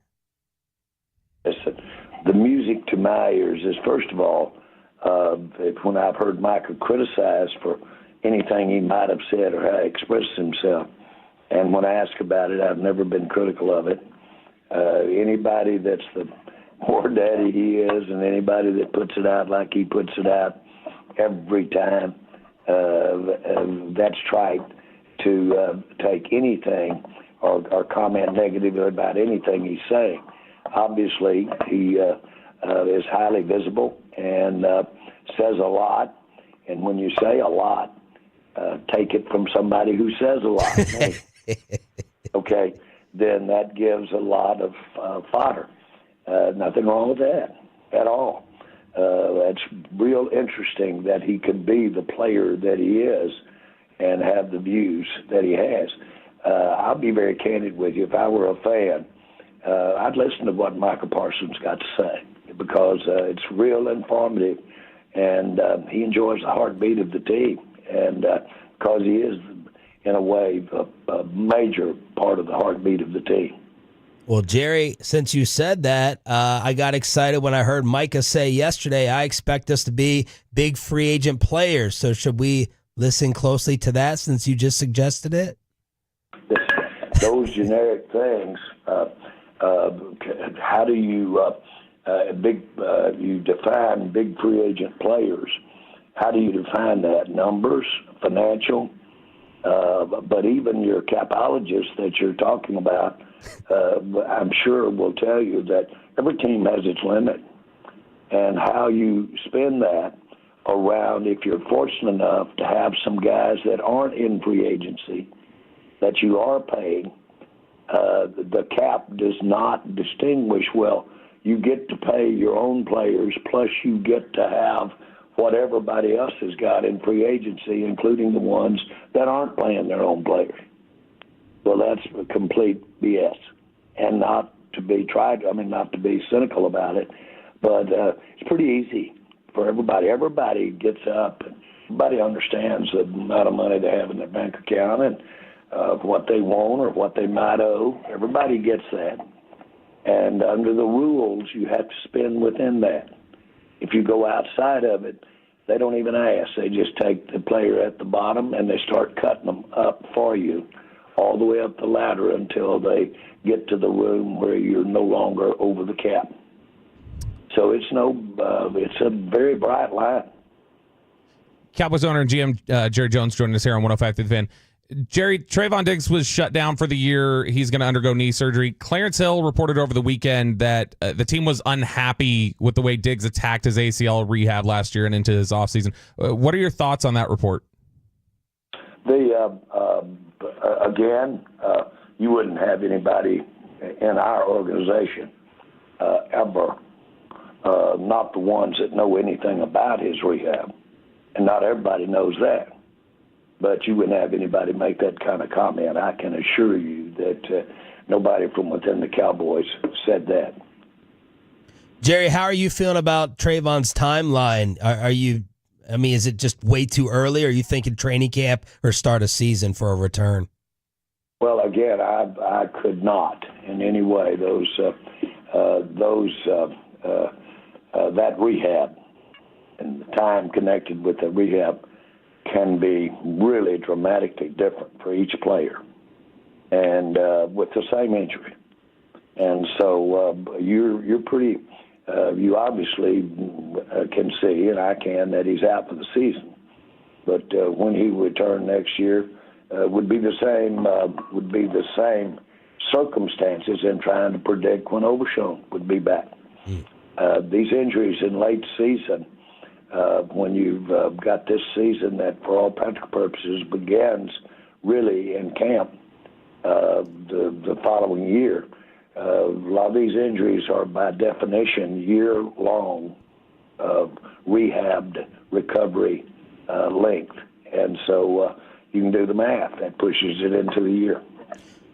Listen, the music to my ears is, first of all, when I've heard Micah criticized for anything he might have said or how he expressed himself, and when I ask about it, I've never been critical of it. Anybody that's the war daddy he is, and anybody that puts it out like he puts it out every time, that's trite to take anything or comment negatively about anything he's saying. Obviously, he is highly visible and says a lot. And when you say a lot, take it from somebody who says a lot. Okay, then that gives a lot of fodder. Nothing wrong with that at all. It's real interesting that he can be the player that he is and have the views that he has. I'll be very candid with you. If I were a fan, I'd listen to what Micah Parsons got to say, because it's real informative, and he enjoys the heartbeat of the team, and because he is, in a way, a major part of the heartbeat of the team. Well, Jerry, since you said that, I got excited when I heard Micah say yesterday, I expect us to be big free agent players. So should we listen closely to that since you just suggested it? Those generic things, how do you you define big free agent players? How do you define that? Numbers, financial, but even your capologists that you're talking about, I'm sure will tell you that every team has its limit. And how you spend that around, if you're fortunate enough to have some guys that aren't in free agency, that you are paying, the cap does not distinguish, well, you get to pay your own players, plus you get to have what everybody else has got in free agency, including the ones that aren't playing their own players. Well, that's a complete BS. And not to be cynical about it, but it's pretty easy for everybody. Everybody gets up, and everybody understands the amount of money they have in their bank account and what they want or what they might owe. Everybody gets that. And under the rules, you have to spend within that. If you go outside of it, they don't even ask. They just take the player at the bottom and they start cutting them up for you all the way up the ladder until they get to the room where you're no longer over the cap. So it's a very bright line. Cowboys owner and GM Jerry Jones joining us here on 105 through the Fan. Jerry, Trayvon Diggs was shut down for the year. He's going to undergo knee surgery. Clarence Hill reported over the weekend that the team was unhappy with the way Diggs attacked his ACL rehab last year and into his offseason. What are your thoughts on that report? Again, you wouldn't have anybody in our organization ever, not the ones that know anything about his rehab, and not everybody knows that. But you wouldn't have anybody make that kind of comment. I can assure you that nobody from within the Cowboys said that. Jerry, how are you feeling about Trayvon's timeline? Is it just way too early? Or are you thinking training camp or start a season for a return? Well, again, I could not in any way. That rehab and the time connected with the rehab can be really dramatically different for each player, and with the same injury. And so you're pretty. You obviously can see, and I can, that he's out for the season. But when he returned next year, would be the same circumstances in trying to predict when Overshown would be back. These injuries in late season, when you've got this season that, for all practical purposes, begins really in camp the following year. A lot of these injuries are, by definition, year-long rehabbed recovery length. And so you can do the math. That pushes it into the year.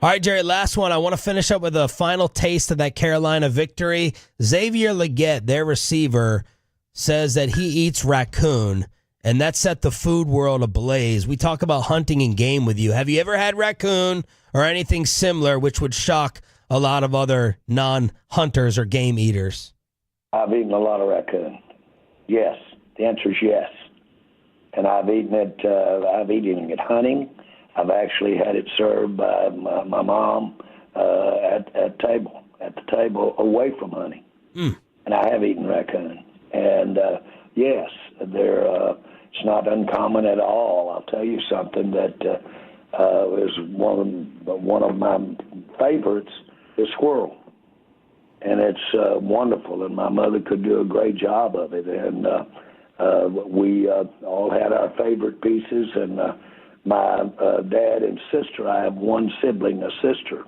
All right, Jerry, last one. I want to finish up with a final taste of that Carolina victory. Xavier Legette, their receiver, says that he eats raccoon, and that set the food world ablaze. We talk about hunting and game with you. Have you ever had raccoon or anything similar which would shock a lot of other non-hunters or game eaters? I've eaten a lot of raccoon. Yes. The answer is yes. And I've eaten it hunting. I've actually had it served by my mom at the table away from hunting. And I have eaten raccoon. And yes, it's not uncommon at all. I'll tell you something that is one of my favorites is squirrel. And it's wonderful, and my mother could do a great job of it. And we all had our favorite pieces, and my dad and sister, I have one sibling, a sister,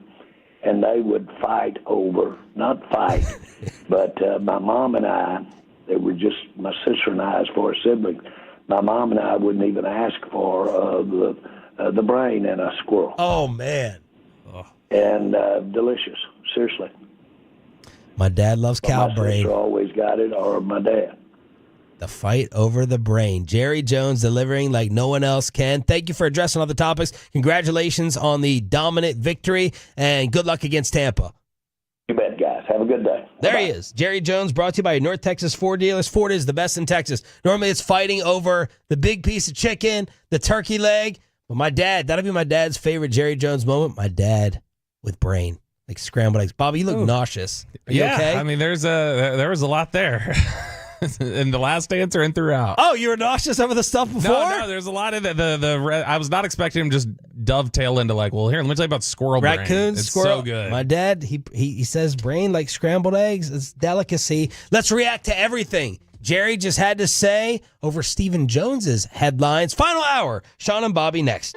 and they would fight over, not fight, but my mom and I, they were just my sister and I as far as siblings. My mom and I wouldn't even ask for the brain in a squirrel. Oh, man. And delicious, seriously. My dad loves cow my brain. My sister always got it, or my dad. The fight over the brain. Jerry Jones delivering like no one else can. Thank you for addressing all the topics. Congratulations on the dominant victory, and good luck against Tampa. good day. There he is. Jerry Jones, brought to you by North Texas Ford dealers. Ford is the best in Texas. Normally it's fighting over the big piece of chicken, the turkey leg. But my dad, that'll be my dad's favorite Jerry Jones moment. My dad with brain, like scrambled eggs. Bobby, you look nauseous. Are you okay? I mean, there was a lot there. In the last answer and throughout. Oh, you were nauseous over the stuff before? No, there's a lot of I was not expecting him to just dovetail into like, well, here, let me tell you about squirrel brain. Raccoons, It's squirrel. so good. My dad, he says brain like scrambled eggs. It's delicacy. Let's react to everything Jerry just had to say over Stephen Jones's headlines. Final hour. Sean and Bobby next.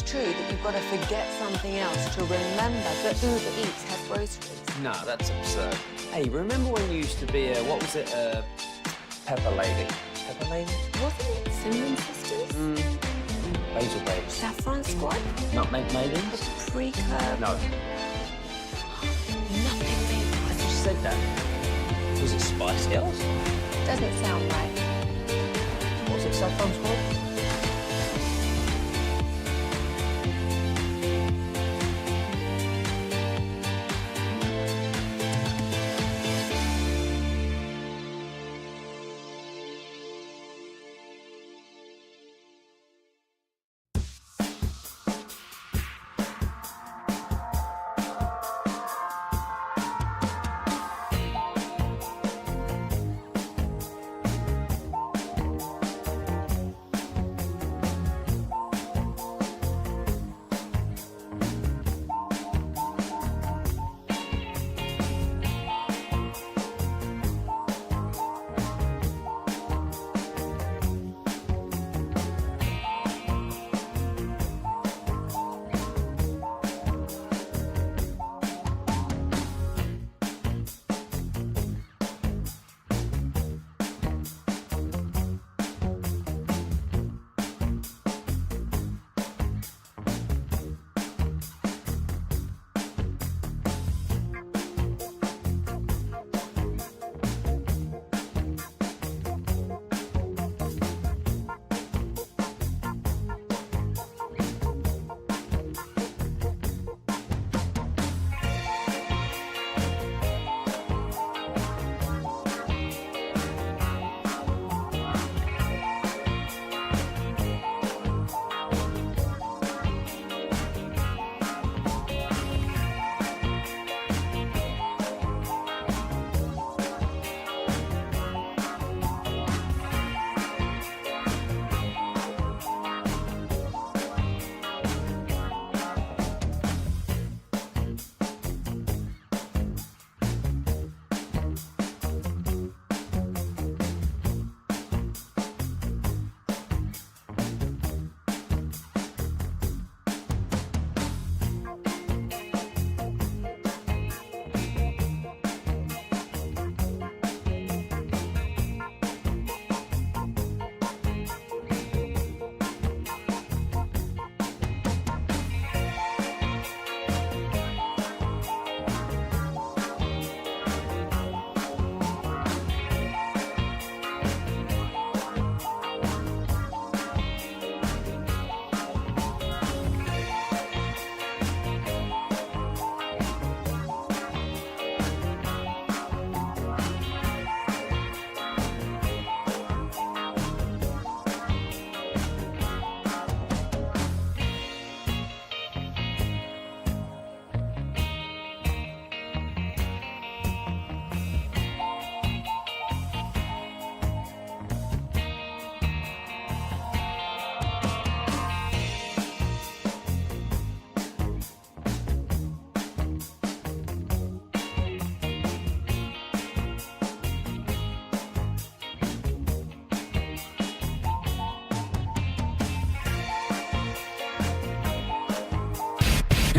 True that you've got to forget something else to remember that Uber Eats has groceries. No, that's absurd. Hey, remember when you used to be a, what was it, Pepper Lady? Pepper Lady? Wasn't it Cinnamon Sisters? Basil Babes. Saffron Squad? Nutmeg Maidens? Paprika? No. Nothing maybe. I just said that. Was it Spice Girls? Doesn't sound right. What was it, Saffron Squad?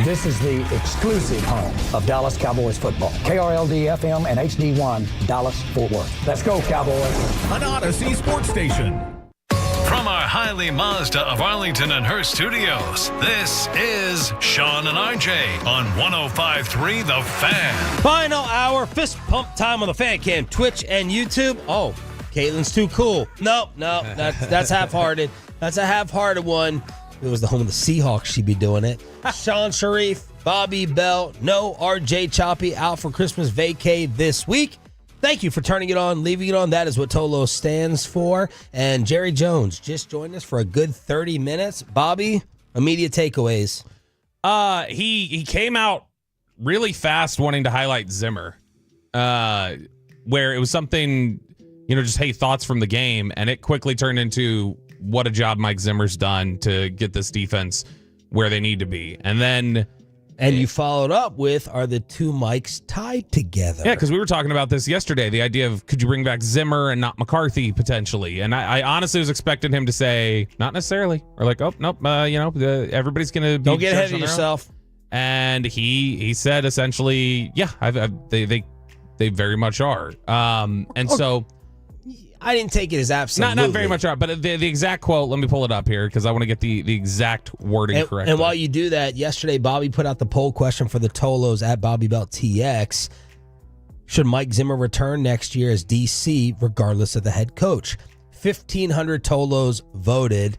This is the exclusive home of Dallas Cowboys football. KRLD-FM and HD1, Dallas, Fort Worth. Let's go, Cowboys. An Odyssey sports station. From our Hiley Mazda of Arlington and Hearst studios, this is Sean and RJ on 105.3 The Fan. Final hour, fist pump time on the Fan Cam, Twitch and YouTube. Oh, Caitlin's too cool. No, that's half-hearted. That's a half-hearted one. If it was the home of the Seahawks, she'd be doing it. Sean Sharif, Bobby Bell, no RJ Choppy out for Christmas vacay this week. Thank you for turning it on, leaving it on. That is what Tolo stands for. And Jerry Jones just joined us for a good 30 minutes. Bobby, immediate takeaways. He came out really fast wanting to highlight Zimmer, where it was something, just, hey, thoughts from the game. And it quickly turned into what a job Mike Zimmer's done to get this defense where they need to be. And then... And you followed up with, are the two mics tied together? Yeah, because we were talking about this yesterday, the idea of could you bring back Zimmer and not McCarthy potentially? And I honestly was expecting him to say, not necessarily. Or like, oh, nope, everybody's going to be... Don't get ahead of yourself. And he said essentially, yeah, they very much are. So... I didn't take it as absolutely. Not very much are, but the exact quote, let me pull it up here because I want to get the exact wording correct. And while you do that, yesterday Bobby put out the poll question for the Tolos at BobbyBeltTX. Should Mike Zimmer return next year as DC regardless of the head coach? 1,500 Tolos voted,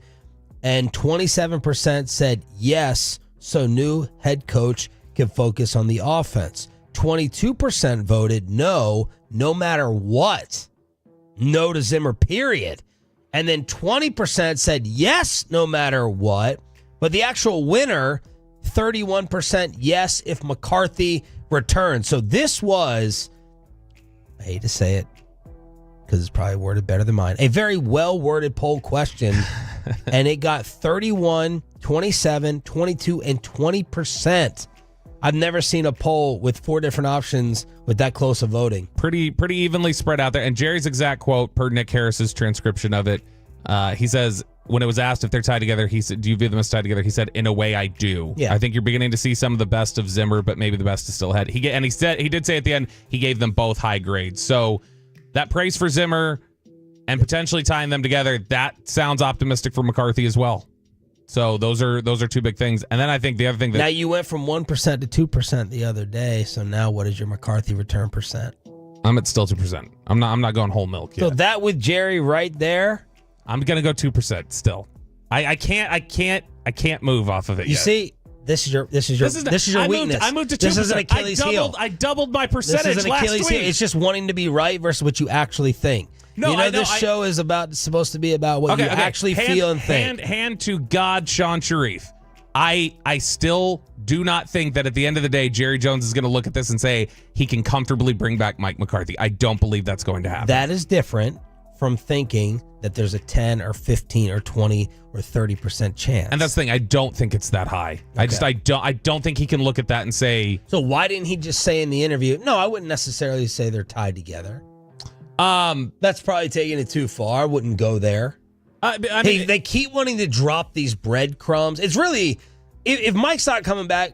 and 27% said yes, so new head coach can focus on the offense. 22% voted no matter what. No to Zimmer, period. And then 20% said yes, no matter what. But the actual winner, 31% yes if McCarthy returns. So this was, I hate to say it, because it's probably worded better than mine, a very well-worded poll question. And it got 31, 27, 22, and 20%. I've never seen a poll with 4 different options with that close of voting. Pretty evenly spread out there. And Jerry's exact quote, per Nick Harris's transcription of it, he says, when it was asked if they're tied together, he said, do you view them as tied together? He said, in a way, I do. Yeah. I think you're beginning to see some of the best of Zimmer, but maybe the best is still ahead. He did say at the end, he gave them both high grades. So that praise for Zimmer and potentially tying them together, that sounds optimistic for McCarthy as well. So those are two big things. And then I think the other thing that... Now you went from 1% to 2% the other day. So now what is your McCarthy return percent? I'm at still 2%. I'm not going whole milk yet. So that with Jerry right there, I'm gonna go 2% still. I can't move off of it. You see, this is your weakness. I moved to 2%. This is an Achilles heel. I doubled my percentage this is an Achilles last week. heel. It's just wanting to be right versus what you actually think. No, this show is supposed to be about what you actually feel and think. Hand to God, Sean Sharif. I still do not think that at the end of the day, Jerry Jones is going to look at this and say he can comfortably bring back Mike McCarthy. I don't believe that's going to happen. That is different from thinking that there's a 10 or 15 or 20 or 30% chance. And that's the thing. I don't think it's that high. Okay. I don't think he can look at that and say. So why didn't he just say in the interview? No, I wouldn't necessarily say they're tied together. That's probably taking it too far. I wouldn't go there. They keep wanting to drop these breadcrumbs. It's really, if Mike's not coming back,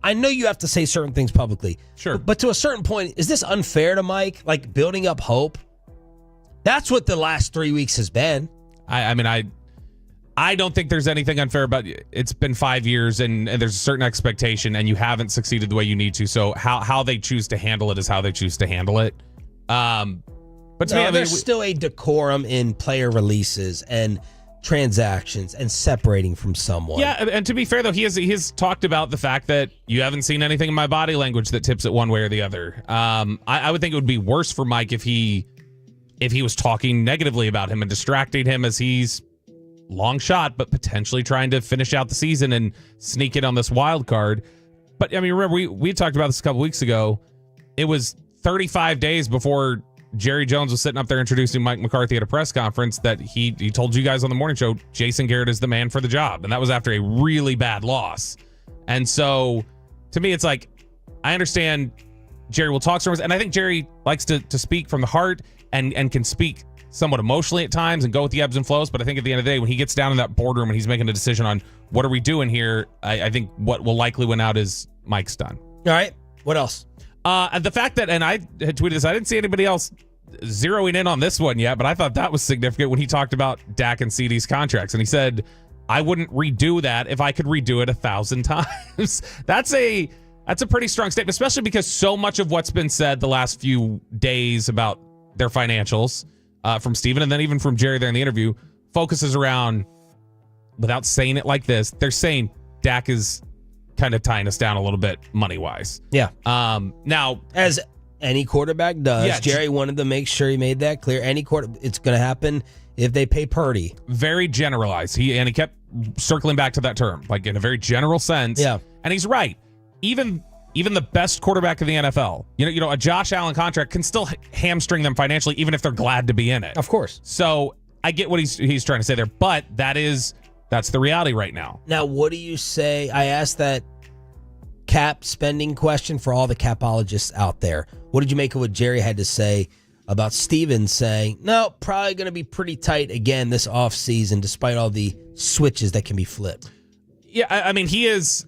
I know you have to say certain things publicly. Sure. But to a certain point, is this unfair to Mike? Like building up hope? That's what the last 3 weeks has been. I don't think there's anything unfair about it. It's been 5 years and there's a certain expectation and you haven't succeeded the way you need to. So how they choose to handle it is how they choose to handle it. But to me, there's still a decorum in player releases and transactions and separating from someone. Yeah, and to be fair though, he has talked about the fact that you haven't seen anything in my body language that tips it one way or the other. I would think it would be worse for Mike if he was talking negatively about him and distracting him as he's long shot, but potentially trying to finish out the season and sneak in on this wild card. But I mean, remember we talked about this a couple weeks ago. It was 35 days before Jerry Jones was sitting up there introducing Mike McCarthy at a press conference that he told you guys on the morning show, Jason Garrett is the man for the job. And that was after a really bad loss. And so to me, it's like, I understand Jerry will talk to us. And I think Jerry likes to speak from the heart and can speak somewhat emotionally at times and go with the ebbs and flows. But I think at the end of the day, when he gets down in that boardroom and he's making a decision on what are we doing here, I think what will likely win out is Mike's done. All right. What else? The fact that, and I had tweeted this, I didn't see anybody else zeroing in on this one yet, but I thought that was significant when he talked about Dak and CD's contracts. And he said, I wouldn't redo that if I could redo it 1,000 times. That's a pretty strong statement, especially because so much of what's been said the last few days about their financials from Steven and then even from Jerry there in the interview focuses around, without saying it like this, they're saying Dak is kind of tying us down a little bit money-wise. Yeah. Now, as any quarterback does, Yeah, Jerry wanted to make sure he made that clear. It's going to happen if they pay Purdy. Very generalized. He kept circling back to that term, like in a very general sense. Yeah. And he's right. Even the best quarterback in the NFL, you know, a Josh Allen contract can still hamstring them financially, even if they're glad to be in it. Of course. So I get what he's trying to say there, but that's the reality right now. Now, what do you say? I asked that cap spending question for all the capologists out there. What did you make of what Jerry had to say about Steven saying, no, probably going to be pretty tight again this offseason, despite all the switches that can be flipped? Yeah, I mean, he is.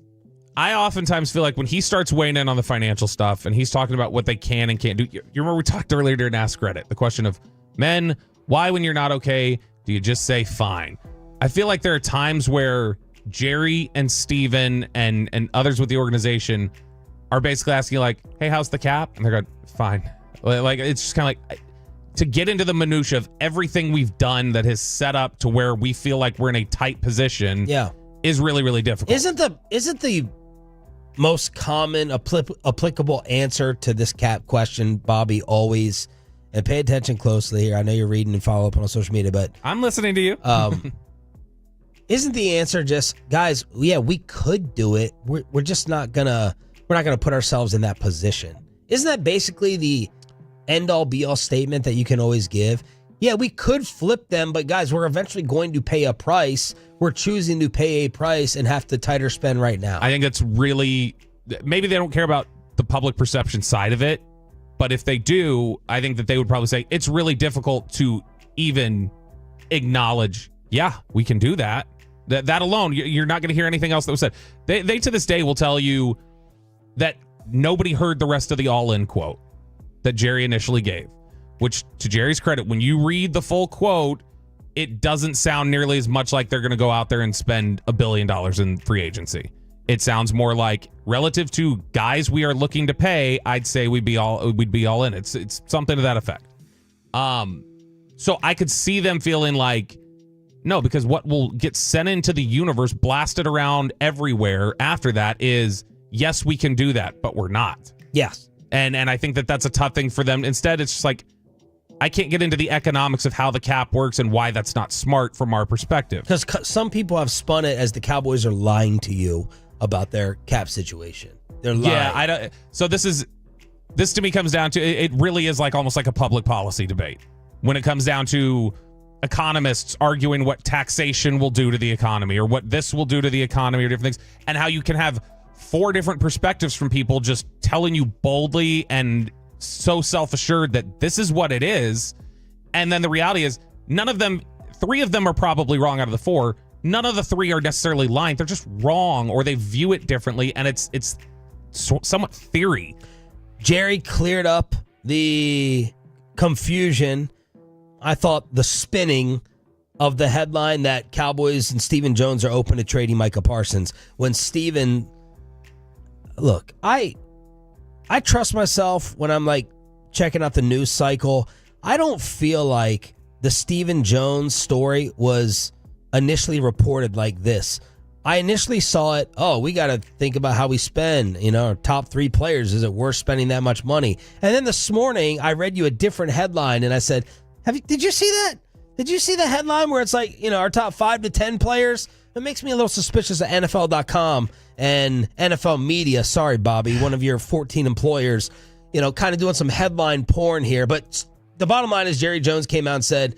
I oftentimes feel like when he starts weighing in on the financial stuff and he's talking about what they can and can't do. You remember we talked earlier during Ask Reddit, the question of, men, why when you're not okay, do you just say fine? I feel like there are times where Jerry and Steven and others with the organization are basically asking like, hey, how's the cap? And they're going, fine. Like, it's just kind of like, to get into the minutia of everything we've done that has set up to where we feel like we're in a tight position is really, really difficult. Isn't the most common applicable answer to this cap question, Bobby, always, and pay attention closely here, I know you're reading and follow up on social media, but I'm listening to you. Isn't the answer just, guys, yeah, we could do it. We're just not gonna put ourselves in that position. Isn't that basically the end all be all statement that you can always give? Yeah, we could flip them, but guys, we're eventually going to pay a price. We're choosing to pay a price and have to tighter spend right now. I think that's really, maybe they don't care about the public perception side of it, but if they do, I think that they would probably say it's really difficult to even acknowledge, yeah, we can do that. That alone, you're not going to hear anything else that was said. They to this day will tell you that nobody heard the rest of the all-in quote that Jerry initially gave, which, to Jerry's credit, when you read the full quote, it doesn't sound nearly as much like they're going to go out there and spend $1 billion in free agency. It sounds more like, relative to guys we are looking to pay, I'd say we'd be all in. It's something to that effect. So I could see them feeling like, no, because what will get sent into the universe, blasted around everywhere after that is, yes, we can do that, but we're not. Yes. And I think that that's a tough thing for them. Instead, it's just like, I can't get into the economics of how the cap works and why that's not smart from our perspective. Because some people have spun it as the Cowboys are lying to you about their cap situation. They're lying. Yeah, I don't. So this to me comes down to, it really is like almost like a public policy debate when it comes down to economists arguing what taxation will do to the economy or what this will do to the economy or different things, and how you can have 4 different perspectives from people just telling you boldly and so self-assured that this is what it is. And then the reality is none of them, 3 of them are probably wrong out of the 4. None of the 3 are necessarily lying. They're just wrong, or they view it differently. And it's somewhat theory. Jerry cleared up the confusion. I thought the spinning of the headline that Cowboys and Stephen Jones are open to trading Micah Parsons. When Stephen, look, I trust myself when I'm like checking out the news cycle. I don't feel like the Stephen Jones story was initially reported like this. I initially saw it, we got to think about how we spend, our top 3 players. Is it worth spending that much money? And then this morning, I read you a different headline, and I said, did you see that? Did you see the headline where it's like, our top 5 to 10 players? It makes me a little suspicious of NFL.com and NFL media. Sorry, Bobby, one of your 14 employers, kind of doing some headline porn here. But the bottom line is Jerry Jones came out and said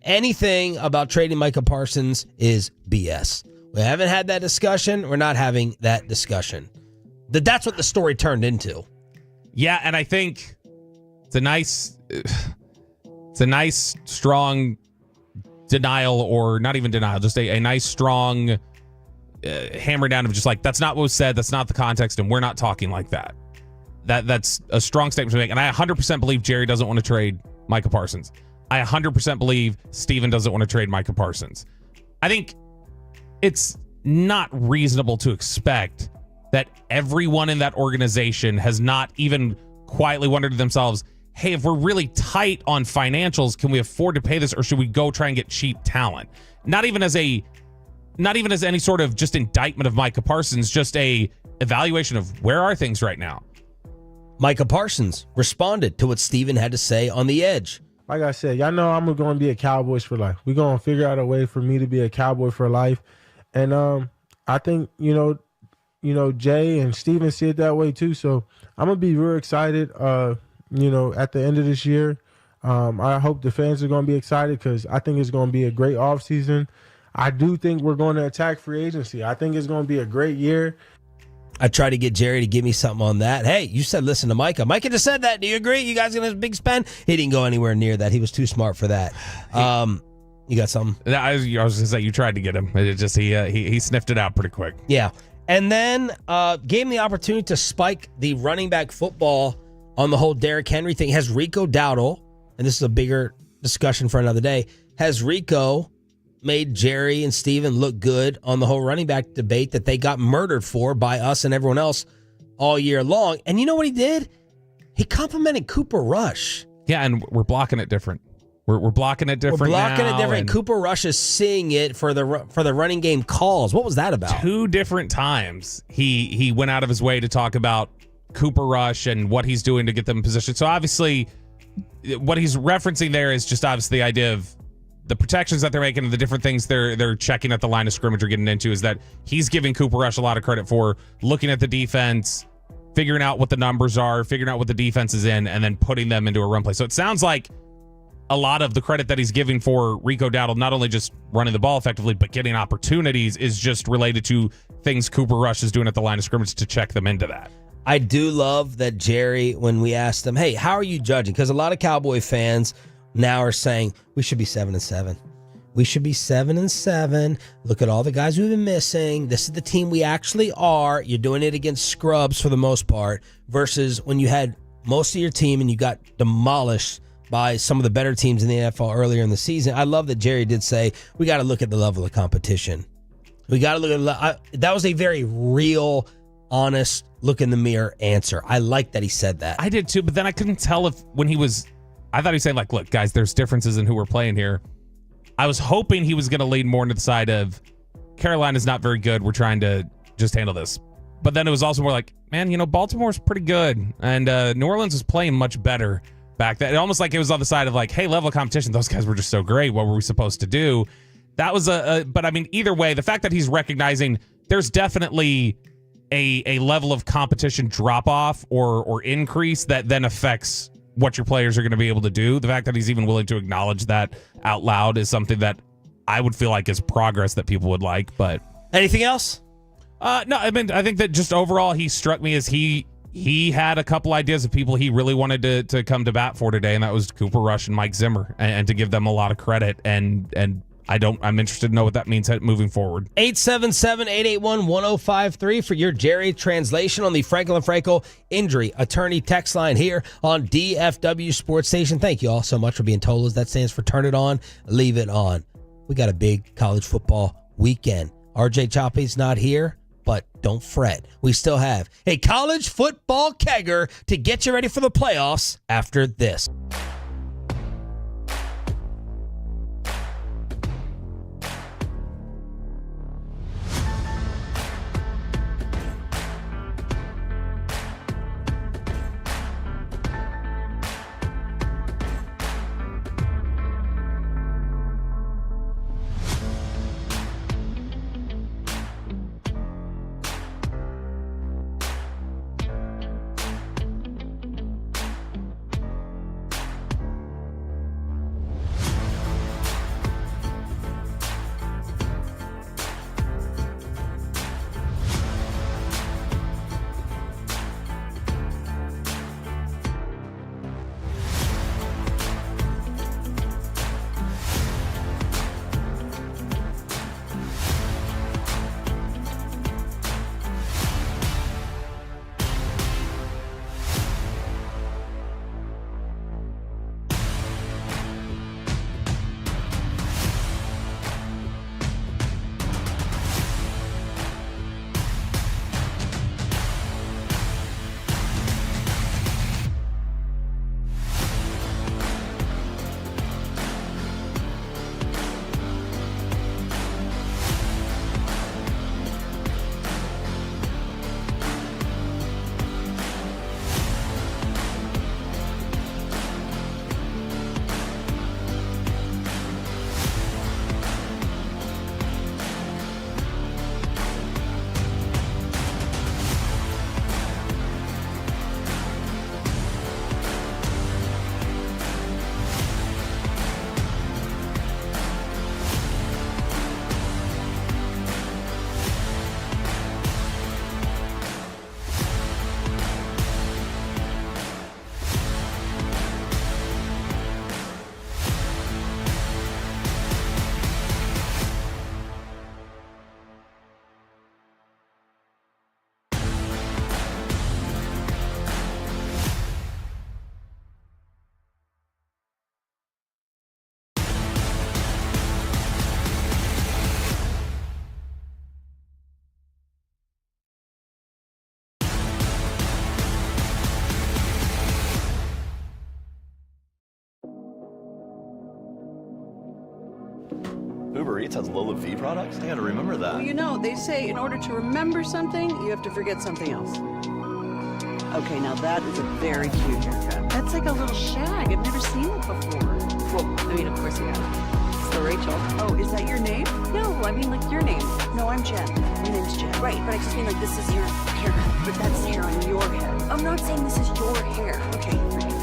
anything about trading Micah Parsons is BS. We haven't had that discussion. We're not having that discussion. That's what the story turned into. Yeah, and I think it's a nice... It's a nice, strong denial, or not even denial, just a nice, strong hammer down of just like, that's not what was said, that's not the context, and we're not talking like that. That's a strong statement to make. And I 100% believe Jerry doesn't want to trade Micah Parsons. I 100% believe Steven doesn't want to trade Micah Parsons. I think it's not reasonable to expect that everyone in that organization has not even quietly wondered to themselves, hey, if we're really tight on financials, can we afford to pay this, or should we go try and get cheap talent? Not even as any sort of just indictment of Micah Parsons, just a evaluation of where are things right now. Micah Parsons responded to what Steven had to say on The Edge. Like I said, y'all know I'm going to be a Cowboys for life. We're going to figure out a way for me to be a Cowboy for life. And I think, Jay and Steven see it that way too. So I'm going to be real excited, at the end of this year. I hope the fans are going to be excited because I think it's going to be a great offseason. I do think we're going to attack free agency. I think it's going to be a great year. I tried to get Jerry to give me something on that. Hey, you said listen to Micah. Micah just said that. Do you agree? You guys going to have a big spend? He didn't go anywhere near that. He was too smart for that. You got something? I was going to say, you tried to get him. It just he sniffed it out pretty quick. Yeah. And then gave him the opportunity to spike the running back football on the whole Derrick Henry thing. Has Rico Dowdle, and this is a bigger discussion for another day, has Rico made Jerry and Steven look good on the whole running back debate that they got murdered for by us and everyone else all year long? And you know what he did? He complimented Cooper Rush. Yeah, and we're blocking it different. We're blocking it different. We're blocking now, it different. Cooper Rush is seeing it for the running game calls. What was that about? 2 different times he went out of his way to talk about Cooper Rush and what he's doing to get them in position. So obviously, what he's referencing there is just obviously the idea of the protections that they're making and the different things they're checking at the line of scrimmage or getting into, is that he's giving Cooper Rush a lot of credit for looking at the defense, figuring out what the numbers are, figuring out what the defense is in, and then putting them into a run play. So it sounds like a lot of the credit that he's giving for Rico Dowdle, not only just running the ball effectively, but getting opportunities, is just related to things Cooper Rush is doing at the line of scrimmage to check them into that. I do love that Jerry, when we asked him, hey, how are you judging? Because a lot of Cowboy fans now are saying we should be 7-7. We should be 7-7. Look at all the guys we've been missing. This is the team we actually are. You're doing it against scrubs for the most part, versus when you had most of your team and you got demolished by some of the better teams in the NFL earlier in the season. I love that Jerry did say we got to look at the level of competition. We got to look at that was a very real, honest look in the mirror answer. I like that he said that. I did too, but then I couldn't tell if when he was. I thought he was saying, like, look, guys, there's differences in who we're playing here. I was hoping he was going to lean more into the side of Carolina's not very good. We're trying to just handle this. But then it was also more like, man, Baltimore's pretty good. And New Orleans was playing much better back then. Almost like it was on the side of like, hey, level of competition. Those guys were just so great. What were we supposed to do? That was but I mean, either way, the fact that he's recognizing there's definitely a level of competition drop off or increase that then affects what your players are going to be able to do. The fact that he's even willing to acknowledge that out loud is something that I would feel like is progress that people would like. But anything else? No, I mean, I think that just overall he struck me as he had a couple ideas of people he really wanted to come to bat for today, and that was Cooper Rush and Mike Zimmer, and to give them a lot of credit. And I'm interested to know what that means moving forward. 877-881-1053 for your Jerry translation on the Frankel and Frankel injury attorney text line here on DFW Sports Station. Thank you all so much for being told us. That stands for turn it on, leave it on. We got a big college football weekend. RJ Choppy's not here, but don't fret. We still have a college football kegger to get you ready for the playoffs after this. Uber Eats has low fee products? I gotta remember that. Well, you know, they say in order to remember something, you have to forget something else. Okay, now that is a very cute haircut. That's like a little shag. I've never seen it before. Well, I mean, of course you have. It's the Rachel. Oh, is that your name? No, I mean, like, your name. No, I'm Jen. My name's Jen. Right, but I just mean, like, this is your haircut. But that's hair on your head. I'm not saying this is your hair. Okay, forgive me.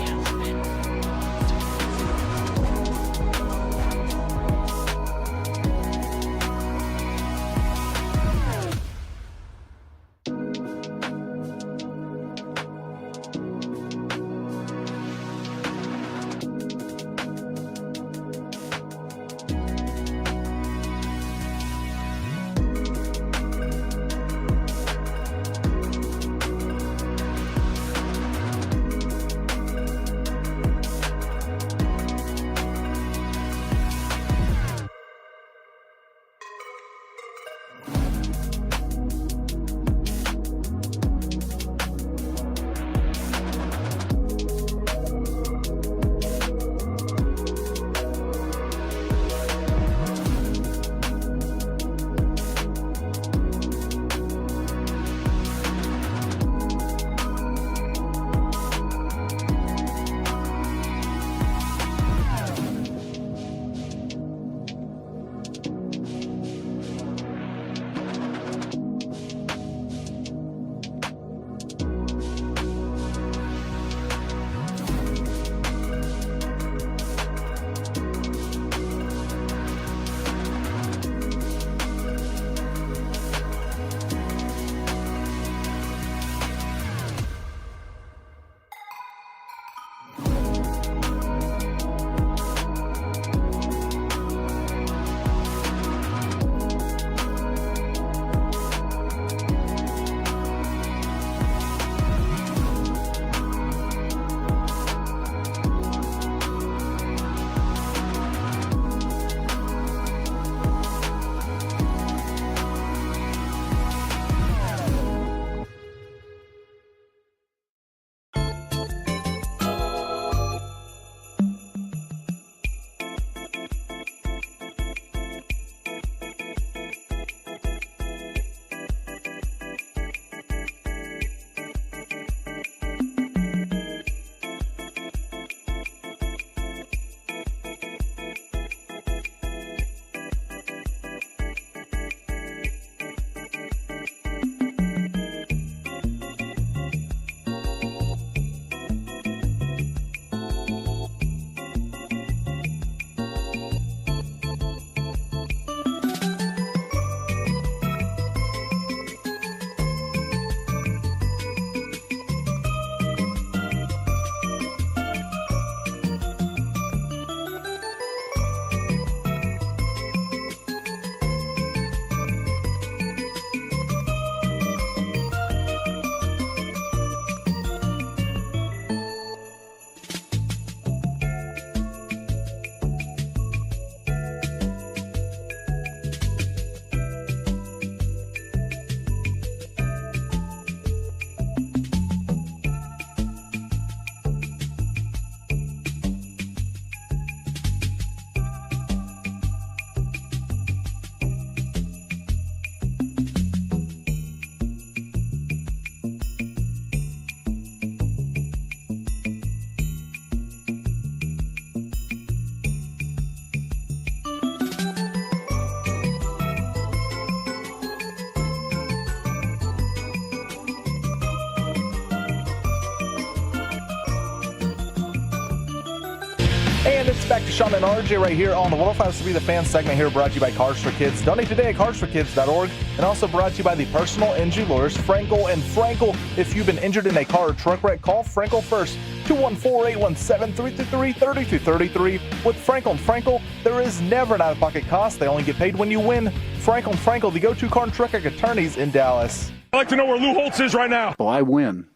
And it's back to Sean and RJ right here on the 105.3 The Fan segment here, brought to you by Cars for Kids. Donate today at carsforkids.org, and also brought to you by the personal injury lawyers Frankel and Frankel. If you've been injured in a car or truck wreck, call Frankel first. 214-817-333-3233. With Frankel and Frankel, there is never an out-of-pocket cost. They only get paid when you win. Frankel and Frankel, the go-to car and truck wreck attorneys in Dallas. I'd like to know where Lou Holtz is right now. Oh, I win.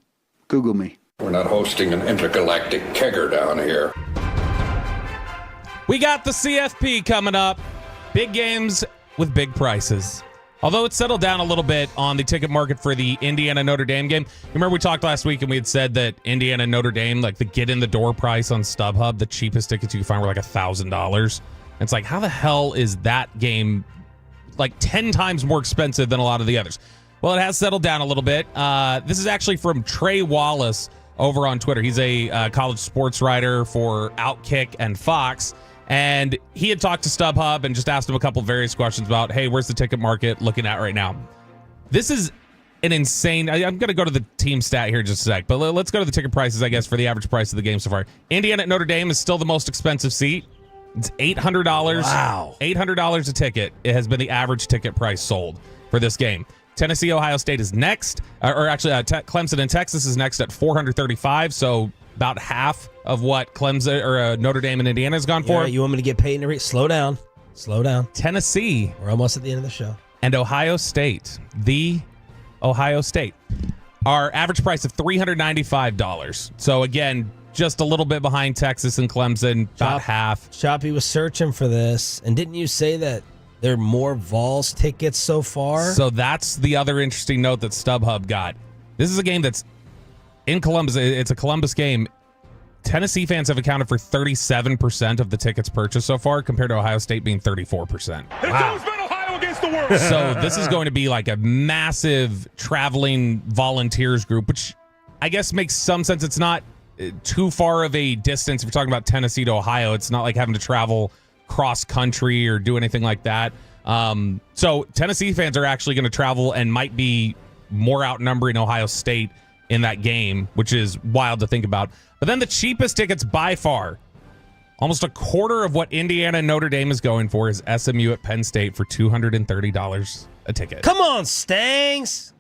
Google me. We're not hosting an intergalactic kegger down here. We got the CFP coming up. Big games with big prices. Although it's settled down a little bit on the ticket market for the Indiana-Notre Dame game. Remember we talked last week and we had said that Indiana-Notre Dame, like the get-in-the-door price on StubHub, the cheapest tickets you could find were like $1,000. It's like, how the hell is that game like 10 times more expensive than a lot of the others? Well, it has settled down a little bit. This is actually from Trey Wallace over on Twitter. He's a college sports writer for Outkick and Fox. And he had talked to StubHub and just asked him a couple various questions about, hey, where's the ticket market looking at right now? This is an insane... I'm going to go to the team stat here in just a sec, but let's go to the ticket prices, I guess, for the average price of the game so far. Indiana at Notre Dame is still the most expensive seat. It's $800. Wow. $800 a ticket. It has been the average ticket price sold for this game. Tennessee, Ohio State is next. Clemson and Texas is next at $435, so about half of what Clemson or Notre Dame and Indiana has gone for. You want me to get paid in slow down. Slow down. Tennessee. We're almost at the end of the show. And Ohio State. The Ohio State. Our average price of $395. So again, just a little bit behind Texas and Clemson, about half. Choppy was searching for this, and didn't you say that there are more Vols tickets so far? So that's the other interesting note that StubHub got. This is a game that's in Columbus. It's a Columbus game. Tennessee fans have accounted for 37% of the tickets purchased so far, compared to Ohio State being 34%. Wow. It's always been Ohio against the world. So this is going to be like a massive traveling volunteers group, which I guess makes some sense. It's not too far of a distance. If you're talking about Tennessee to Ohio, it's not like having to travel cross country or do anything like that. So Tennessee fans are actually going to travel and might be more outnumbering Ohio State in that game, which is wild to think about. But then the cheapest tickets by far, almost a quarter of what Indiana and Notre Dame is going for, is SMU at Penn State for $230 a ticket. Come on, Stangs.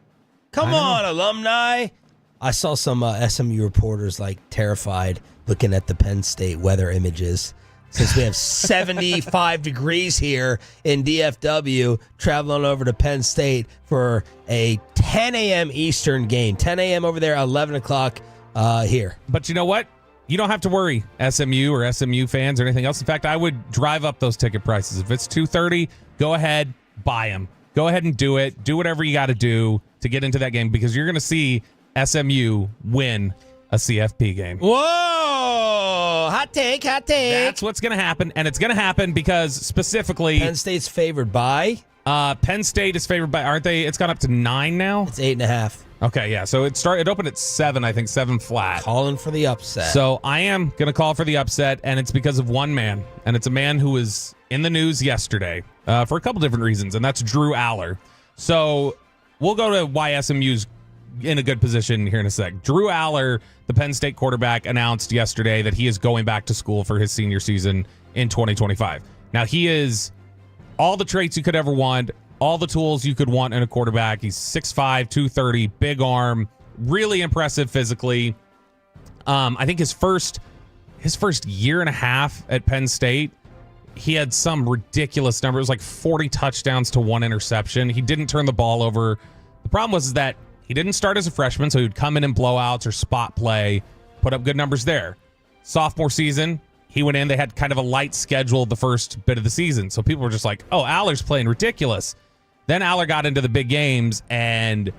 Come on, alumni. I saw some SMU reporters like terrified looking at the Penn State weather images. Since we have 75 degrees here in DFW, traveling over to Penn State for a 10 a.m. Eastern game. 10 a.m. over there, 11 o'clock here. But you know what? You don't have to worry, SMU or SMU fans or anything else. In fact, I would drive up those ticket prices. If it's $230, go ahead, buy them. Go ahead and do it. Do whatever you got to do to get into that game, because you're going to see SMU win a CFP game. Whoa! Hot take, hot take. That's what's going to happen, and it's going to happen because specifically Penn State's favored by? Penn State is favored by, aren't they? It's gone up to 9 now? It's 8.5. Okay, yeah. So it opened at 7, I think, 7 flat. Calling for the upset. So I am going to call for the upset, and it's because of one man, and it's a man who was in the news yesterday for a couple different reasons, and that's Drew Aller. So we'll go to why SMU's in a good position here in a sec. Drew Aller, the Penn State quarterback, announced yesterday that he is going back to school for his senior season in 2025. Now, he is all the traits you could ever want, all the tools you could want in a quarterback. He's 6'5", 230, big arm, really impressive physically. I think his first year and a half at Penn State, he had some ridiculous number. It was like 40 touchdowns to 1 interception. He didn't turn the ball over. The problem was that he didn't start as a freshman, so he would come in blowouts or spot play, put up good numbers there. Sophomore season, he went in. They had kind of a light schedule the first bit of the season, so people were just like, oh, Aller's playing ridiculous. Then Aller got into the big games, and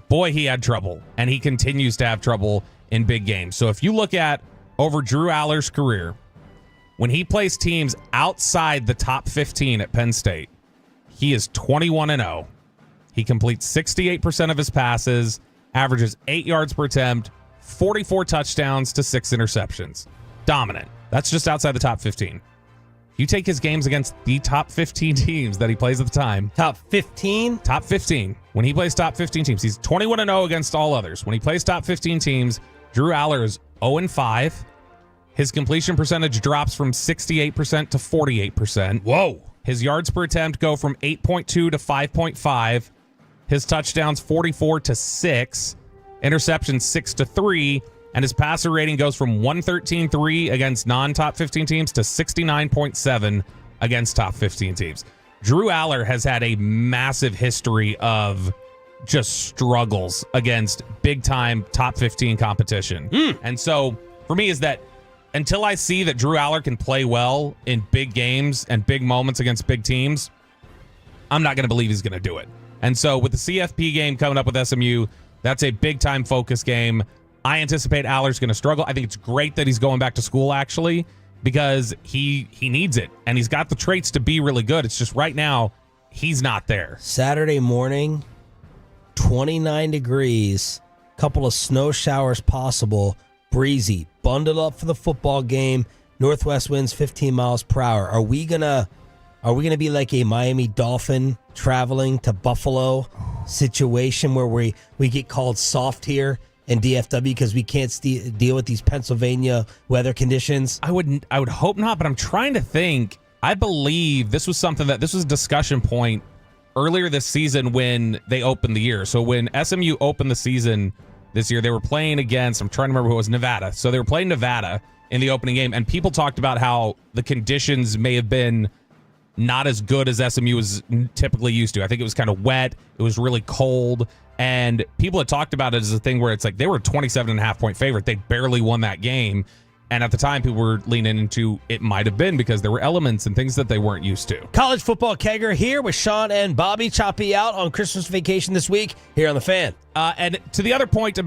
boy, he had trouble, and he continues to have trouble in big games. So if you look at over Drew Aller's career, when he plays teams outside the top 15 at Penn State, he is 21-0. He completes 68% of his passes, averages 8 yards per attempt, 44 touchdowns to 6 interceptions. Dominant. That's just outside the top 15. You take his games against the top 15 teams that he plays at the time. Top 15? Top 15. When he plays top 15 teams, he's 21-0 against all others. When he plays top 15 teams, Drew Aller is 0-5. His completion percentage drops from 68% to 48%. Whoa. His yards per attempt go from 8.2 to 5.5. His touchdowns 44 to 6. Interceptions 6 to 3. And his passer rating goes from 113.3 against non-top 15 teams to 69.7 against top 15 teams. Drew Aller has had a massive history of just struggles against big-time top 15 competition. And so for me is that until I see that Drew Aller can play well in big games and big moments against big teams, I'm not going to believe he's going to do it. And so with the CFP game coming up with SMU, that's a big-time focus game. I anticipate Aller's going to struggle. I think it's great that he's going back to school, actually. because he needs it, and he's got the traits to be really good. It's just right now he's not there. Saturday morning, 29 degrees, couple of snow showers possible, breezy, bundled up for the football game. Northwest winds 15 miles per hour. Are we gonna be like a Miami Dolphin traveling to Buffalo situation where we get called soft here in DFW because we can't deal with these Pennsylvania weather conditions? I would hope not, but I'm trying to think. I believe this was a discussion point earlier this season when they opened the year. So when SMU opened the season this year, they were playing against, I'm trying to remember who it was, Nevada. So they were playing Nevada in the opening game, and people talked about how the conditions may have been not as good as SMU was typically used to. I think it was kind of wet. It was really cold. And people had talked about it as a thing where it's like they were a 27.5-point favorite. They barely won that game. And at the time, people were leaning into it might have been because there were elements and things that they weren't used to. College football kegger here with Sean and Bobby. Choppy out on Christmas vacation this week here on The Fan. And to the other point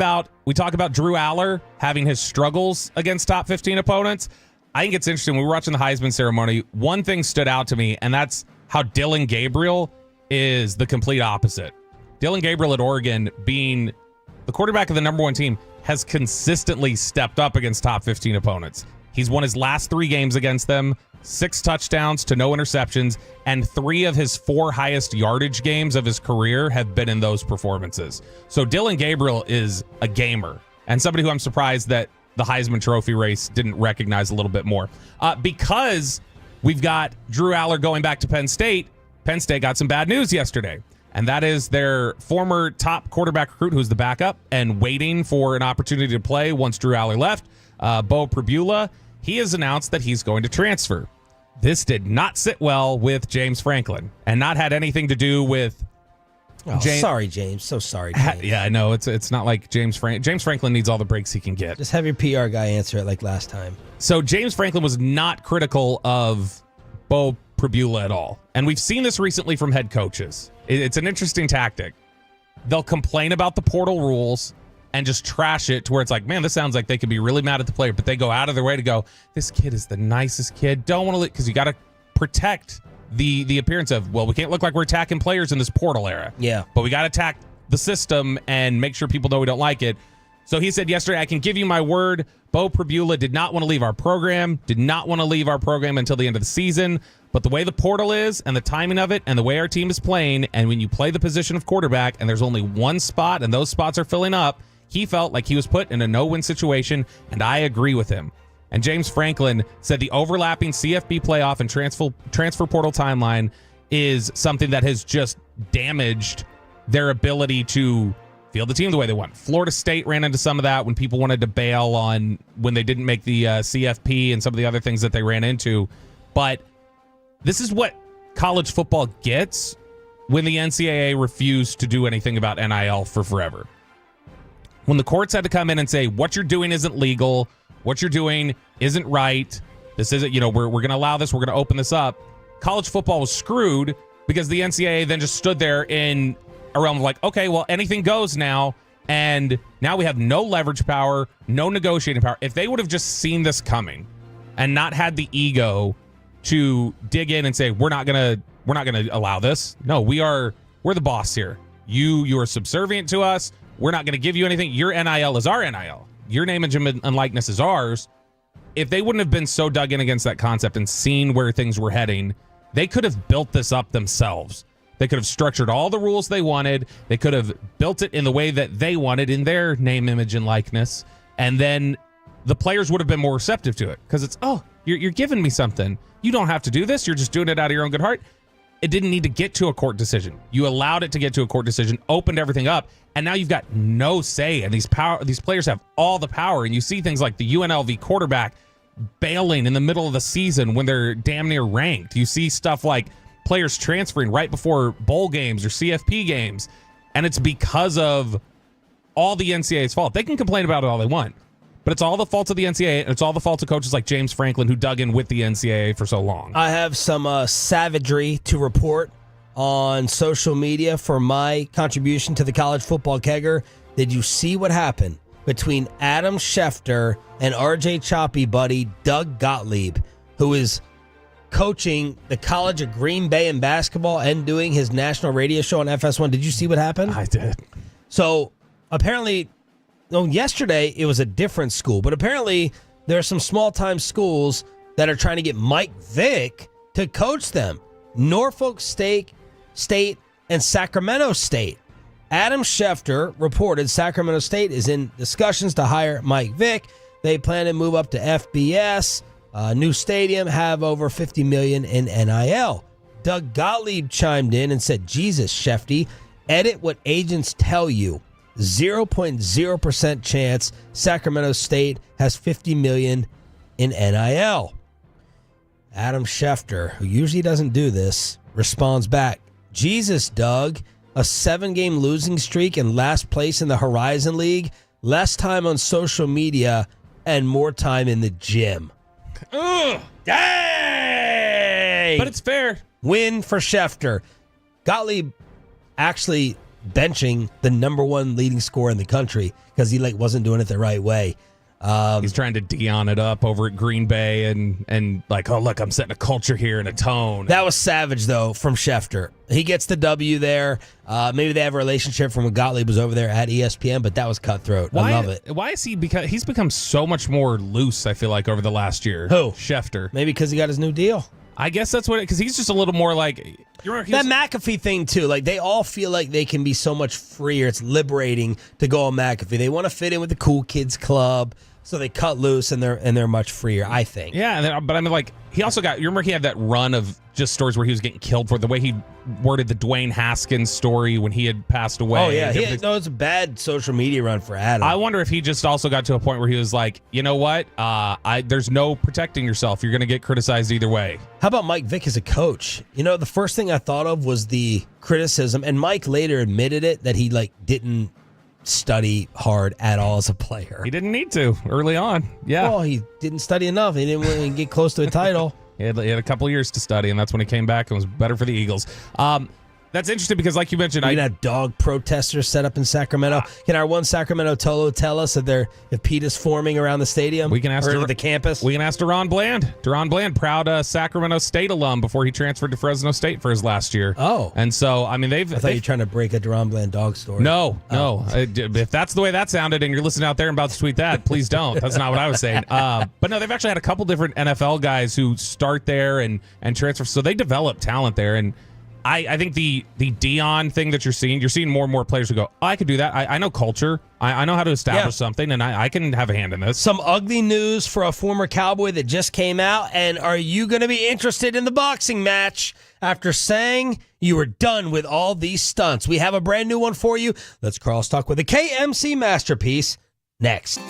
we talk about Drew Aller having his struggles against top 15 opponents. I think it's interesting. We were watching the Heisman ceremony. One thing stood out to me, and that's how Dillon Gabriel is the complete opposite. Dillon Gabriel at Oregon, being the quarterback of the number one team, has consistently stepped up against top 15 opponents. He's won his last 3 games against them, 6 touchdowns to no interceptions, and 3 of his 4 highest yardage games of his career have been in those performances. So Dillon Gabriel is a gamer, and somebody who I'm surprised that the Heisman Trophy race didn't recognize a little bit more. Because we've got Drew Aller going back to Penn State got some bad news yesterday. And that is their former top quarterback recruit, who's the backup and waiting for an opportunity to play once Drew Aller left, Bo Pribula. He has announced that he's going to transfer. This did not sit well with James Franklin and not had anything to do with Sorry, James. So sorry, James. Yeah, I know. It's not like James Franklin needs all the breaks he can get. Just have your PR guy answer it like last time. So James Franklin was not critical of Bo Pribula at all. And we've seen this recently from head coaches. It's an interesting tactic. They'll complain about the portal rules and just trash it to where it's like, man, this sounds like they could be really mad at the player, but they go out of their way to go, this kid is the nicest kid. Don't want to, because you got to protect the appearance of, well, we can't look like we're attacking players in this portal era. Yeah. But we got to attack the system and make sure people know we don't like it. So he said yesterday, I can give you my word, Bo Pribula did not want to leave our program until the end of the season. But the way the portal is and the timing of it and the way our team is playing, and when you play the position of quarterback and there's only one spot and those spots are filling up, he felt like he was put in a no-win situation, and I agree with him. And James Franklin said the overlapping CFB playoff and transfer portal timeline is something that has just damaged their ability to field the team the way they want. Florida State ran into some of that when people wanted to bail on when they didn't make the CFP and some of the other things that they ran into. But this is what college football gets when the NCAA refused to do anything about NIL for forever. When the courts had to come in and say, what you're doing isn't legal, what you're doing isn't right, this isn't, we're going to allow this, we're going to open this up. College football was screwed because the NCAA then just stood there in a realm of like, okay, well, anything goes now, and now we have no leverage power, no negotiating power. If they would have just seen this coming and not had the ego to dig in and say, we're not gonna allow this. No, we're the boss here. You are subservient to us. We're not gonna give you anything. Your NIL is our NIL. Your name, image, and likeness is ours. If they wouldn't have been so dug in against that concept and seen where things were heading, they could have built this up themselves. They could have structured all the rules they wanted. They could have built it in the way that they wanted in their name, image, and likeness. And then the players would have been more receptive to it because it's, oh, you're giving me something. You don't have to do this. You're just doing it out of your own good heart. It didn't need to get to a court decision. You allowed it to get to a court decision, opened everything up, and now you've got no say. And these players have all the power. And you see things like the UNLV quarterback bailing in the middle of the season when they're damn near ranked. You see stuff like players transferring right before bowl games or CFP games. And it's because of all the NCAA's fault. They can complain about it all they want, but it's all the fault of the NCAA, and it's all the fault of coaches like James Franklin who dug in with the NCAA for so long. I have some savagery to report on social media for my contribution to the college football kegger. Did you see what happened between Adam Schefter and RJ Choppy buddy Doug Gottlieb, who is coaching the College of Green Bay in basketball and doing his national radio show on FS1. Did you see what happened? I did. So apparently, yesterday it was a different school, but apparently there are some small-time schools that are trying to get Mike Vick to coach them. Norfolk State, and Sacramento State. Adam Schefter reported Sacramento State is in discussions to hire Mike Vick. They plan to move up to FBS, new stadium, have over $50 million in NIL. Doug Gottlieb chimed in and said, Jesus, Shefty, edit what agents tell you. 0.0% chance Sacramento State has $50 million in NIL. Adam Schefter, who usually doesn't do this, responds back, Jesus, Doug, a 7-game losing streak and last place in the Horizon League, less time on social media, and more time in the gym. Ugh. Dang! But it's fair. Win for Schefter. Gottlieb actually benching the number 1 leading scorer in the country because he wasn't doing it the right way. He's trying to Dion it up over at Green Bay and like, oh, look, I'm setting a culture here and a tone. That was savage, though, from Schefter. He gets the W there. Maybe they have a relationship from when Gottlieb was over there at ESPN, but that was cutthroat. I love it. Why is he? Because he's become so much more loose, I feel like, over the last year. Who? Schefter. Maybe because he got his new deal. I guess that's what because he's just a little more like that McAfee thing too. Like they all feel like they can be so much freer. It's liberating to go on McAfee. They want to fit in with the cool kids club, so they cut loose and they're much freer. I think. Yeah, but I mean, like he also got. You remember he had that run of just stories where he was getting killed for the way he worded the Dwayne Haskins story when he had passed away. Oh yeah, it's a bad social media run for Adam. I wonder if he just also got to a point where he was like, you know what? There's no protecting yourself. You're going to get criticized either way. How about Mike Vick as a coach? The first thing I thought of was the criticism, and Mike later admitted it that he didn't study hard at all as a player. He didn't need to early on. Yeah. Well, he didn't study enough. He didn't really get close to a title. He had a couple years to study, and that's when he came back and was better for the Eagles. That's interesting because, like you mentioned, we have dog protesters set up in Sacramento. Can our one Sacramento Tolo tell us if PETA is forming around the stadium? We can ask the campus. We can ask Deron Bland. Deron Bland, proud Sacramento State alum before he transferred to Fresno State for his last year. Oh, and so I mean I thought you were trying to break a Deron Bland dog story. No. If that's the way that sounded, and you're listening out there and about to tweet that, please don't. That's not what I was saying. But no, they've actually had a couple different NFL guys who start there and transfer, so they develop talent there and. I think the Dion thing that you're seeing more and more players who go, oh, I could do that. I know culture. I know how to establish something, and I can have a hand in this. Some ugly news for a former Cowboy that just came out. And are you going to be interested in the boxing match after saying you were done with all these stunts? We have a brand new one for you. Let's crosstalk with a KMC masterpiece next.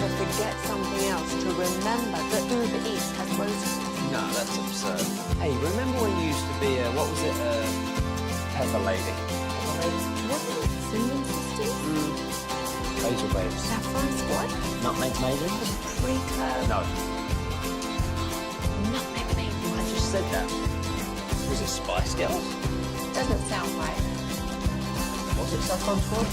Forget something else to remember that Uber Eats has roasted. No, that's absurd. Hey, remember when you used to be what was it, Pepper Lady? What are they? Cinnamon sisters? Hazel Babes. Saffron Squad? Nutmeg Maiden? Pre-curve? No. Nutmeg Maiden. I just said that. Was it Spice Girls? Doesn't sound right. Was it Saffron Squad?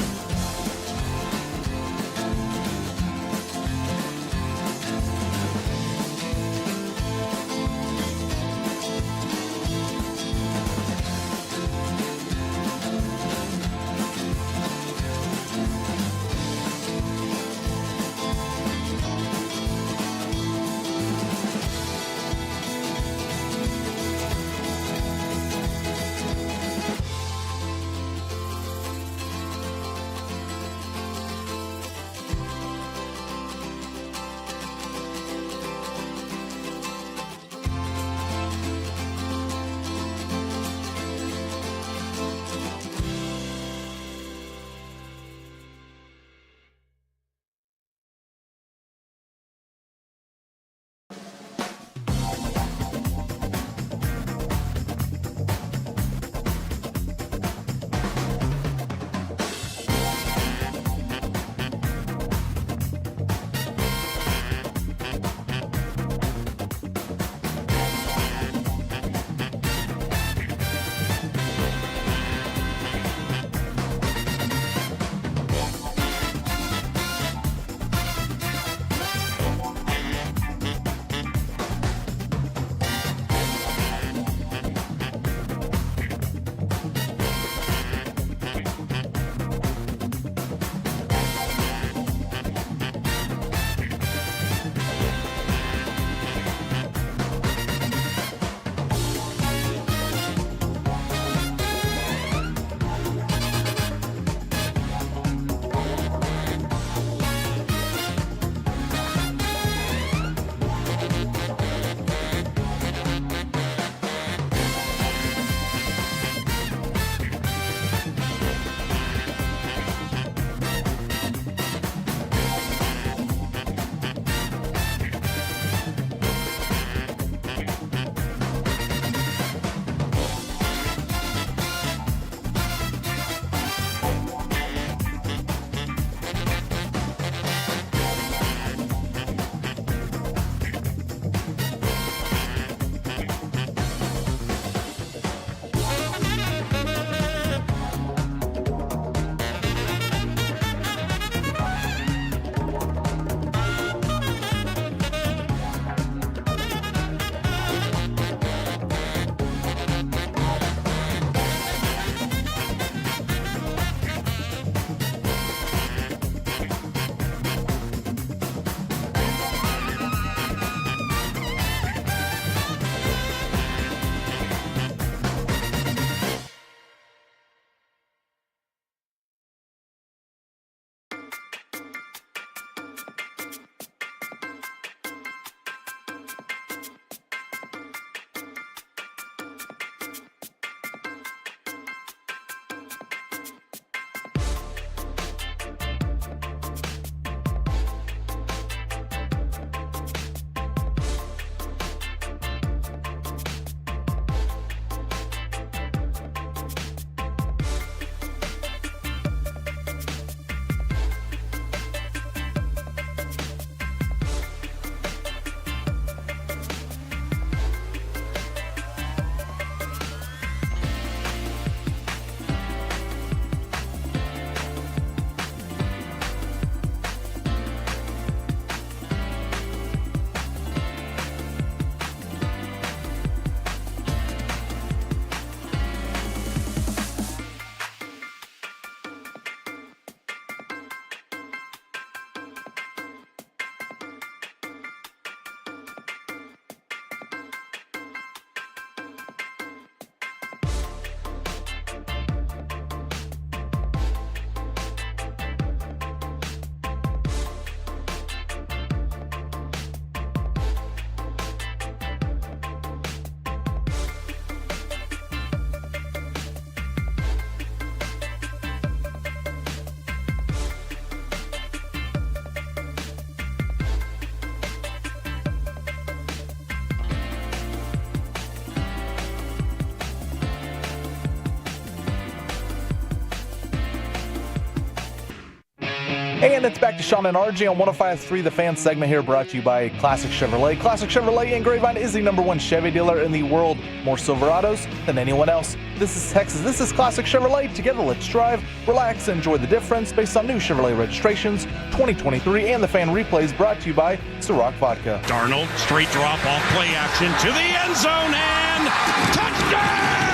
And it's back to Sean and RJ on 105.3 The Fan segment here, brought to you by Classic Chevrolet. Classic Chevrolet in Grapevine is the #1 Chevy dealer in the world. More Silverados than anyone else. This is Texas. This is Classic Chevrolet. Together, let's drive, relax, and enjoy the difference based on new Chevrolet registrations 2023 and the Fan replays, brought to you by Ciroc Vodka. Darnold, straight drop off play action to the end zone and touchdown!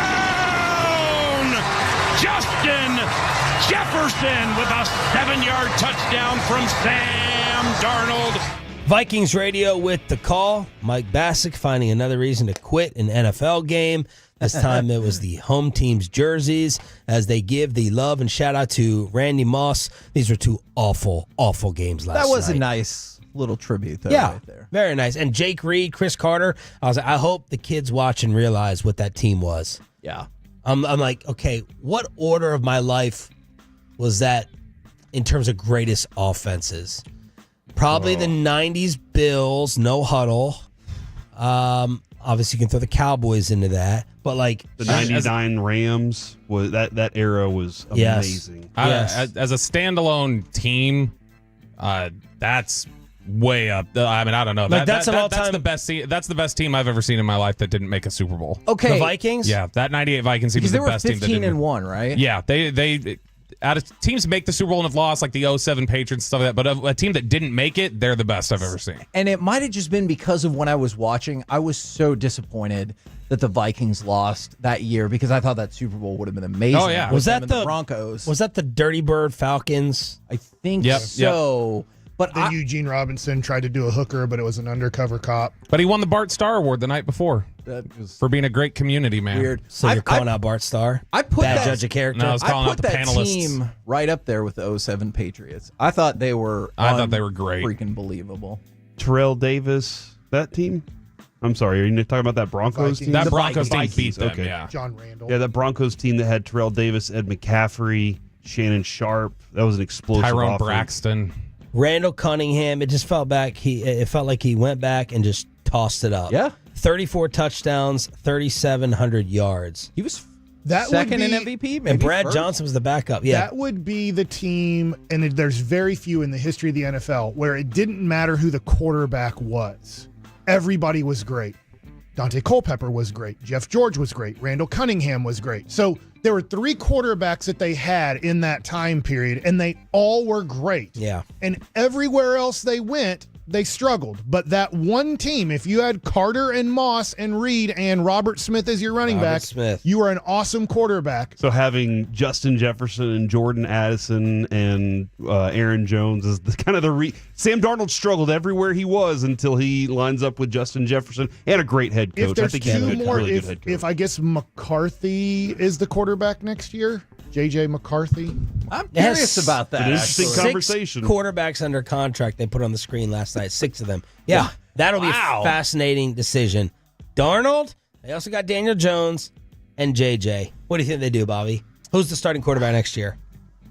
Justin Jefferson with a 7-yard touchdown from Sam Darnold. Vikings radio with the call. Mike Bassick finding another reason to quit an NFL game. This time it was the home team's jerseys as they give the love and shout out to Randy Moss. These were two awful, awful games last night. That was a nice little tribute, though, yeah, right there. Very nice. And Jake Reed, Chris Carter, I hope the kids watch and realize what that team was. Yeah. I'm like, okay, what order of my life was that in terms of greatest offenses? Probably the 90s Bills, no huddle. Obviously, you can throw the Cowboys into that. But like the 99 Rams, was that era was amazing. Yes. As a standalone team, that's way up. I mean, I don't know. Like that's the best. That's the best team I've ever seen in my life that didn't make a Super Bowl. Okay, the Vikings. Yeah, that 98 Vikings team was the best team. Because they were 15-1, right? Yeah, they out of teams make the Super Bowl and have lost, like the 07 Patriots, stuff like that. But a team that didn't make it, they're the best I've ever seen. And it might have just been because of when I was watching. I was so disappointed that the Vikings lost that year because I thought that Super Bowl would have been amazing. Oh yeah, was that the Broncos? Was that the Dirty Bird Falcons? I think so. Yep. But then Eugene Robinson tried to do a hooker, but it was an undercover cop. But he won the Bart Starr Award the night before for being a great community man. Weird. So you're calling out Bart Starr? I put bad judge of character. No, I was calling out the that panelists. Team right up there with the 07 Patriots. I thought they were. I thought they were great. Freaking believable. Terrell Davis, that team. I'm sorry, are you talking about that Broncos team? That Broncos team Vikings. beat them. Okay. Yeah. John Randall. Yeah, that Broncos team that had Terrell Davis, Ed McCaffrey, Shannon Sharp. That was an explosive Tyrone offense. Braxton. Randall Cunningham. It just felt back. It felt like he went back and just tossed it up. Yeah. 34 touchdowns, 3,700 yards. He was that second would be, in MVP. Maybe and Brad first. Johnson was the backup. Yeah. That would be the team, and there's very few in the history of the NFL where it didn't matter who the quarterback was. Everybody was great. Dante Culpepper was great. Jeff George was great. Randall Cunningham was great. So there were 3 quarterbacks that they had in that time period, and they all were great. Yeah. And everywhere else they went, they struggled. But that one team, if you had Carter and Moss and Reed and Robert Smith as your running back, you were an awesome quarterback. So having Justin Jefferson and Jordan Addison and Aaron Jones is kind of Sam Darnold struggled everywhere he was until he lines up with Justin Jefferson and a great head coach. If there's I think he's two a more, really good head coach. if I guess McCarthy is the quarterback next year, JJ McCarthy. I'm curious about that. An interesting actually. conversation. 6 quarterbacks under contract they put on the screen last night. 6 of them. Yeah. That'll be a fascinating decision. Darnold. They also got Daniel Jones and JJ. What do you think they do, Bobby? Who's the starting quarterback next year?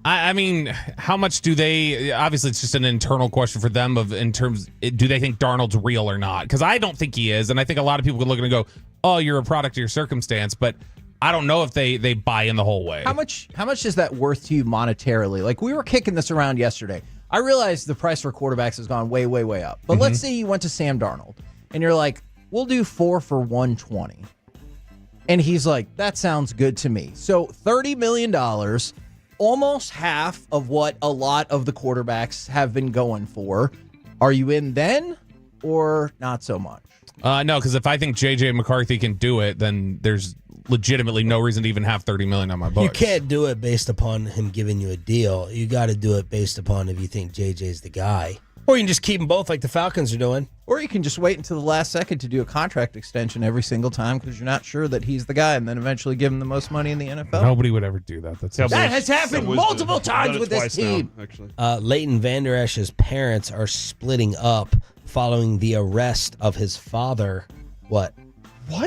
I mean, how much do they? Obviously, it's just an internal question for them. Do they think Darnold's real or not? Because I don't think he is, and I think a lot of people could look at it and go, "Oh, you're a product of your circumstance." But I don't know if they buy in the whole way. How much is that worth to you monetarily? Like, we were kicking this around yesterday. I realize the price for quarterbacks has gone way, way, way up. But let's say you went to Sam Darnold and you're like, we'll do 4 for $120. And he's like, that sounds good to me. So $30 million, almost half of what a lot of the quarterbacks have been going for. Are you in then or not so much? No, because if I think J.J. McCarthy can do it, then there's legitimately no reason to even have $30 million on my books. You can't do it based upon him giving you a deal. You got to do it based upon if you think JJ's the guy. Or you can just keep them both like the Falcons are doing. Or you can just wait until the last second to do a contract extension every single time because you're not sure that he's the guy and then eventually give him the most money in the NFL. Nobody would ever do that. That has happened multiple times with this team. Leighton Vander Esch's parents are splitting up following the arrest of his father. What?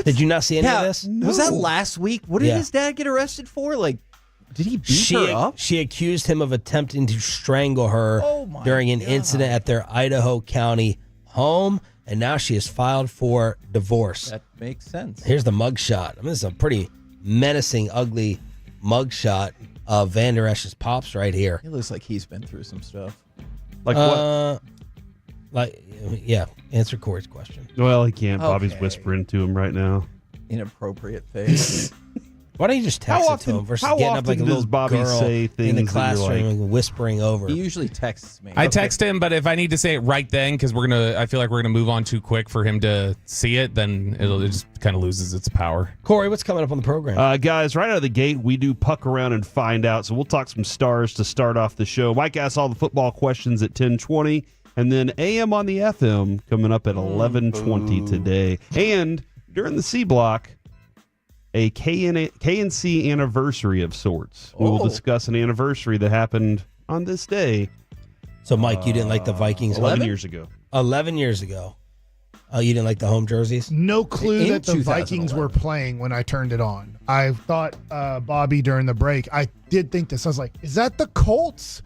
Did you not see any of this? No. Was that last week? What did his dad get arrested for? Like, did he beat her up? She accused him of attempting to strangle her during an incident at their Idaho County home, and now she has filed for divorce. That makes sense. Here's the mugshot. I mean, this is a pretty menacing, ugly mugshot of Vander Esch's pops right here. He looks like he's been through some stuff. Like what? Answer Corey's question. Well, he can't. Okay. Bobby's whispering to him right now. Inappropriate things. Why don't you just text it to him versus getting up like a little Bobby girl say things in the that you're classroom like- and whispering over? He usually texts me. I text him, but if I need to say it right then, because I feel like we're gonna move on too quick for him to see it, then it just kind of loses its power. Corey, what's coming up on the program? Guys, right out of the gate, we do puck around and find out. So we'll talk some stars to start off the show. Mike asks all the football questions at 10:20, and then AM on the FM coming up at 11:20 today. And during the C block, a KNC anniversary of sorts. We will discuss an anniversary that happened on this day. So, Mike, you didn't like the Vikings 11 years ago. 11 years ago. Oh, you didn't like the home jerseys? No clue In that the Vikings were playing when I turned it on. I thought Bobby during the break, I did think this. I was like, is that the Colts?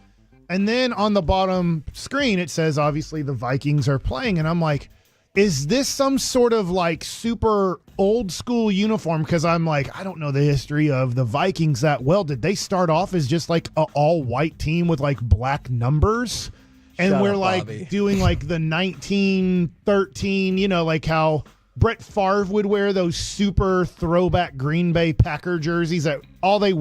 And then on the bottom screen, it says, obviously, the Vikings are playing. And I'm like, is this some sort of like super old school uniform? Because I'm like, I don't know the history of the Vikings that well. Did they start off as just like an all white team with like black numbers? And Shut we're up, like Bobby. doing like the 1913, like how Brett Favre would wear those super throwback Green Bay Packer jerseys that all they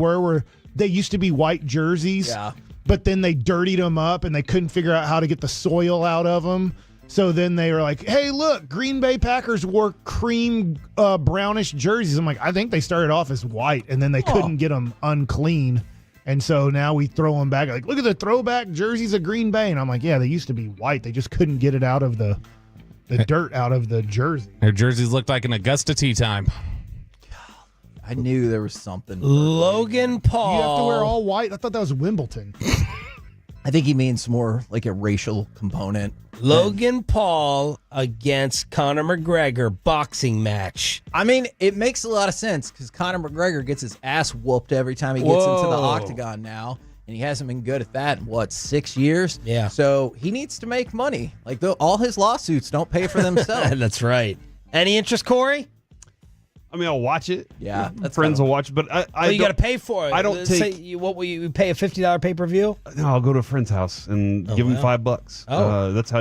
they used to be white jerseys. Yeah. But then they dirtied them up and they couldn't figure out how to get the soil out of them. So then they were like, hey, look, Green Bay Packers wore cream brownish jerseys. I'm like, I think they started off as white and then they couldn't get them unclean. And so now we throw them back. Like, look at the throwback jerseys of Green Bay. And I'm like, yeah, they used to be white. They just couldn't get it out of the dirt out of the jersey. Their jerseys looked like an Augusta tea time. I knew there was something. Logan Paul. You have to wear all white? I thought that was Wimbledon. I think he means more like a racial component. Logan Paul against Conor McGregor boxing match. I mean, it makes a lot of sense because Conor McGregor gets his ass whooped every time he gets into the octagon now, and he hasn't been good at that in 6 years? Yeah. So he needs to make money. Like all his lawsuits don't pay for themselves. That's right. Any interest, Corey? I mean, I'll watch it. Yeah, that's friends will watch it, but you got to pay for it. I don't take. What will you pay a $50 pay per view? No, I'll go to a friend's house and give him $5. Oh. That's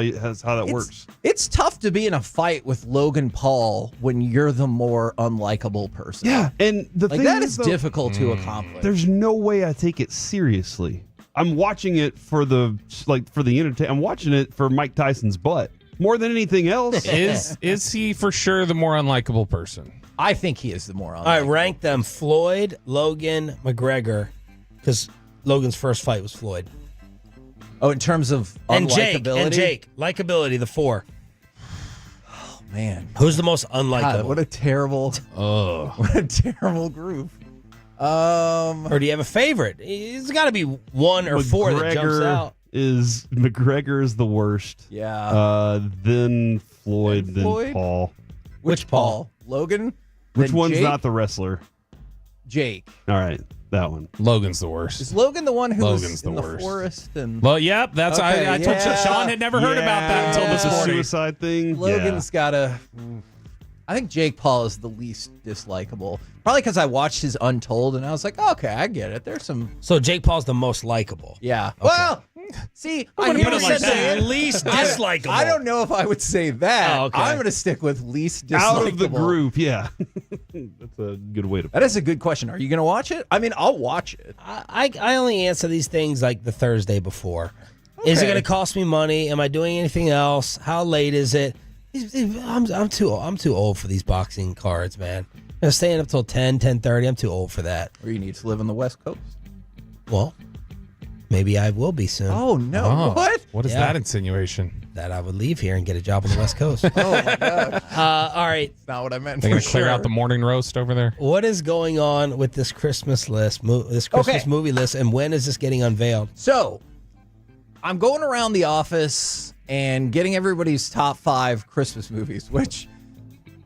how that works. It's tough to be in a fight with Logan Paul when you're the more unlikable person. Yeah, and the thing that is, is though, difficult to accomplish. There's no way I take it seriously. I'm watching it for the entertainment. I'm watching it for Mike Tyson's butt more than anything else. Is he for sure the more unlikable person? I think he is the more unlikable. All right, rank them: Floyd, Logan, McGregor, because Logan's first fight was Floyd. Oh, in terms of unlikability? And Jake, likability, the 4. Oh man, who's the most unlikable? God, what a terrible group. Or do you have a favorite? There's got to be 1 or 4 that jumps out. McGregor is the worst. Yeah. Then Floyd, then Floyd? Paul. Which Paul? Logan? Which Then one's Jake? not the wrestler? Jake. All right, that one. Logan's the worst. Is Logan the one who Logan's was the in the worst. forest? And Well, yep. That's Okay, I told yeah. Sean had never heard about that until this The morning. suicide thing. Logan's got a. I think Jake Paul is the least dislikable. Probably because I watched his Untold and I was like, okay, I get it. There's some. So Jake Paul's the most likable. Yeah. Well, see, I wouldn't hear put it what like you're saying. that. Least dislikable. I don't know if I would say that. Oh, okay. I'm going to stick with least dislikable. Out of the group, yeah. That's a good way to put it. That is a good question. Are you going to watch it? I mean, I'll watch it. I only answer these things like the Thursday before. Is it Okay. going to cost me money? Am I doing anything else? How late is it? I'm too old for these boxing cards, man. Staying up till 10:30. I'm too old for that. Or you need to live on the West Coast. Well, maybe I will be soon. Oh no! Oh, What? What is Yeah. that insinuation? That I would leave here and get a job on the West Coast. Oh my God! All right. That's not what I meant. They're For going to clear sure. out the morning roast over there. What is going on with this Christmas list? This Christmas movie list, and when is this getting unveiled? So, I'm going around the office and getting everybody's top 5 Christmas movies, which,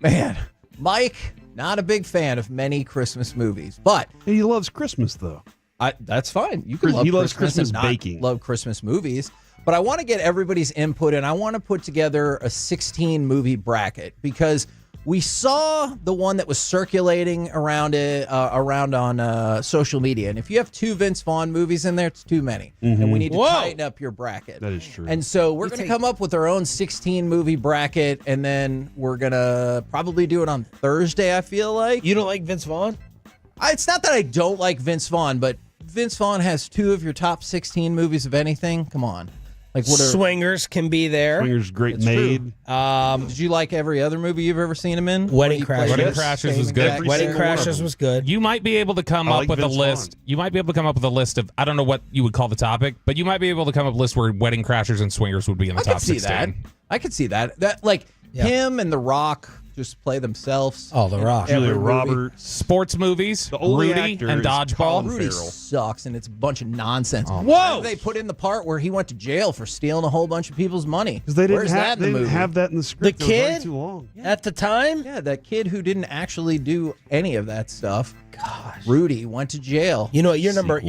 man, Mike, not a big fan of many Christmas movies, but He loves Christmas, though. that's fine. You can love He loves Christmas and Christmas not baking. love Christmas movies, but I want to get everybody's input, and I want to put together a 16 movie bracket because We saw the one that was circulating around on social media, and if you have 2 Vince Vaughn movies in there, it's too many, and we need to tighten up your bracket. That is true. And so we're going to come up with our own 16 movie bracket, and then we're going to probably do it on Thursday. I feel like You don't like Vince Vaughn? it's not that I don't like Vince Vaughn, but Vince Vaughn has 2 of your top 16 movies of anything. Come on. Like what are Swingers can be there. Swingers, Great It's Maid. Did you like every other movie you've ever seen him in? Wedding Crashers. Wedding Crashers was good. Wedding Crashers was good. You might be able to come I up like with Vince a list. Vaughn. You might be able to come up with a list of, I don't know what you would call the topic, but you might be able to come up with a list where Wedding Crashers and Swingers would be in the top 16. I could see that. That like him and The Rock just play themselves. Oh, The Rock. Julia Roberts. Sports movies, The only Rudy actor and is Dodgeball. Colin Rudy Farrell. sucks, and it's a bunch of nonsense. Oh, Whoa! They put in the part where he went to jail for stealing a whole bunch of people's money. Because they didn't, Where's that in they the didn't movie? have that in the script. The It was already kid? too long. At the time? Yeah, that kid who didn't actually do any of that stuff. Gosh, Rudy went to jail. You know what? You're number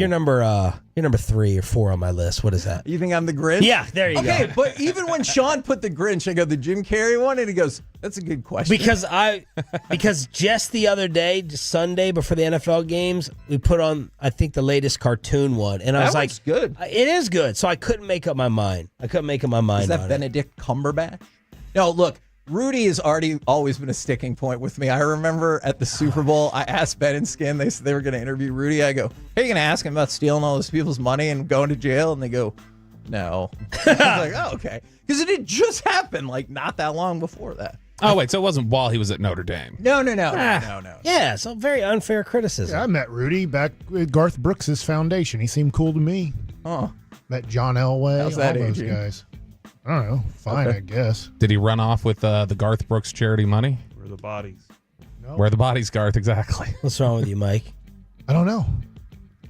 3 or 4 on my list. What is that? You think I'm the Grinch? Yeah, there you go. Okay, but even when Sean put the Grinch, I go the Jim Carrey one, and he goes, "That's a good question." Because just the other day, just Sunday before the NFL games, we put on I think the latest cartoon one, and I was like, one's good. It is good. So I couldn't make up my mind. Is that Benedict Cumberbatch? No, look. Rudy has always been a sticking point with me. I remember at the Super Bowl, I asked Ben and Skin, they said they were going to interview Rudy. I go, hey, you going to ask him about stealing all those people's money and going to jail? And they go, no. I was like, oh, okay. Because it had just happened, like, not that long before that. Oh, wait, so it wasn't while he was at Notre Dame. No. Yeah, so very unfair criticism. Yeah, I met Rudy back with Garth Brooks' foundation. He seemed cool to me. Oh. Met John Elway, How's all that those aging? guys. I don't know. Fine, Okay. I guess. Did he run off with the Garth Brooks charity money? Where are the bodies? No. Where are the bodies, Garth? Exactly. What's wrong with you, Mike? I don't know.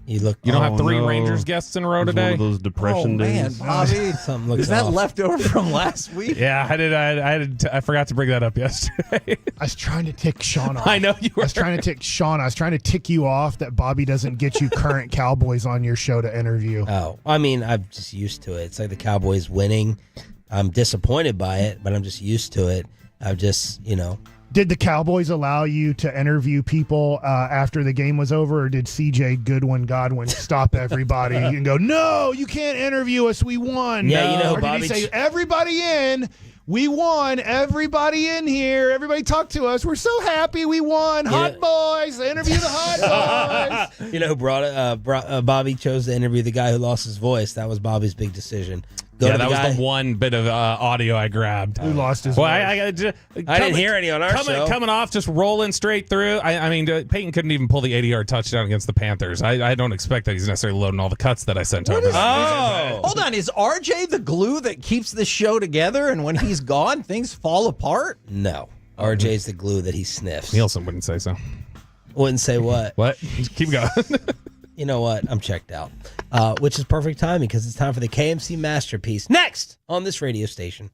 You look. You don't have 3 no. Rangers guests in a row It was today? one of those depression Man, days. Bobby. Something looks Is that off. leftover from last week? Yeah, I did. I forgot to bring that up yesterday. I was trying to tick Sean off. I know you were. I was trying to tick Sean. I was trying to tick you off that Bobby doesn't get you current Cowboys on your show to interview. Oh, I mean, I'm just used to it. It's like the Cowboys winning. I'm disappointed by it, but I'm just used to it. I've just, Did the Cowboys allow you to interview people after the game was over, or did CJ Godwin stop everybody and go, no, you can't interview us, we won? Yeah, you know, or did Bobby he say, everybody in, we won, everybody in here, everybody talk to us, we're so happy we won, hot boys, interview the hot boys. You know who Bobby chose to interview the guy who lost his voice? That was Bobby's big decision. That was the one bit of audio I grabbed. Who lost his voice? I didn't hear any on our show. Coming off, just rolling straight through. I mean, Peyton couldn't even pull the 80-yard touchdown against the Panthers. I don't expect that he's necessarily loading all the cuts that I sent over. Hold on, is RJ the glue that keeps the show together, and when he's gone, things fall apart? No. RJ's the glue that he sniffs. Nielsen wouldn't say so. Wouldn't say what? What? Keep going. You know what? I'm checked out. Which is perfect timing because it's time for the KMC Masterpiece. Next on this radio station.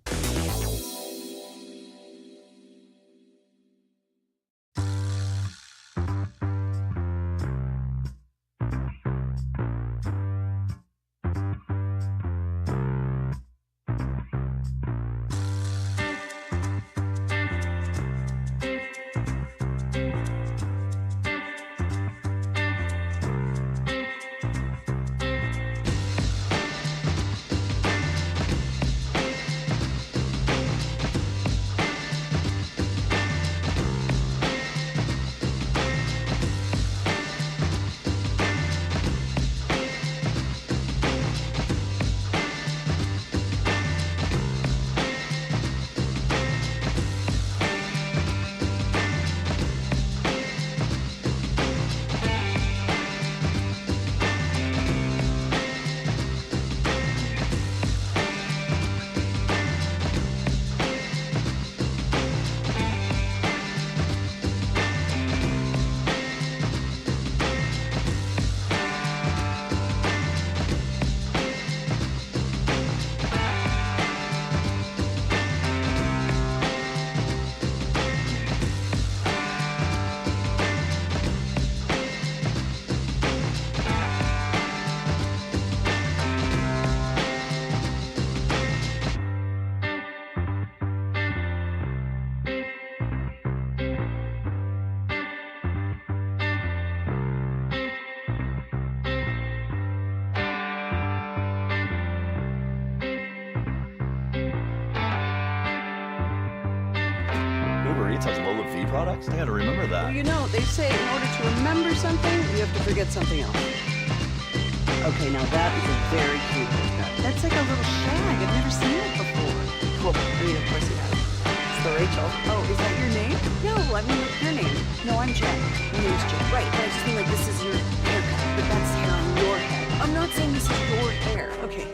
States has Lola V products? I gotta remember that. Well, you know, they say in order to remember something, you have to forget something else. Okay, now that is a very cute haircut. That's like a little shag. I've never seen it before. Well, I mean, of course you have. It's the Rachel. Oh, is that your name? No, I mean, like your name. No, I'm Jen. My name's Jen. Right, but I just mean like this is your haircut, but that's hair on your head. I'm not saying this is your hair. Okay.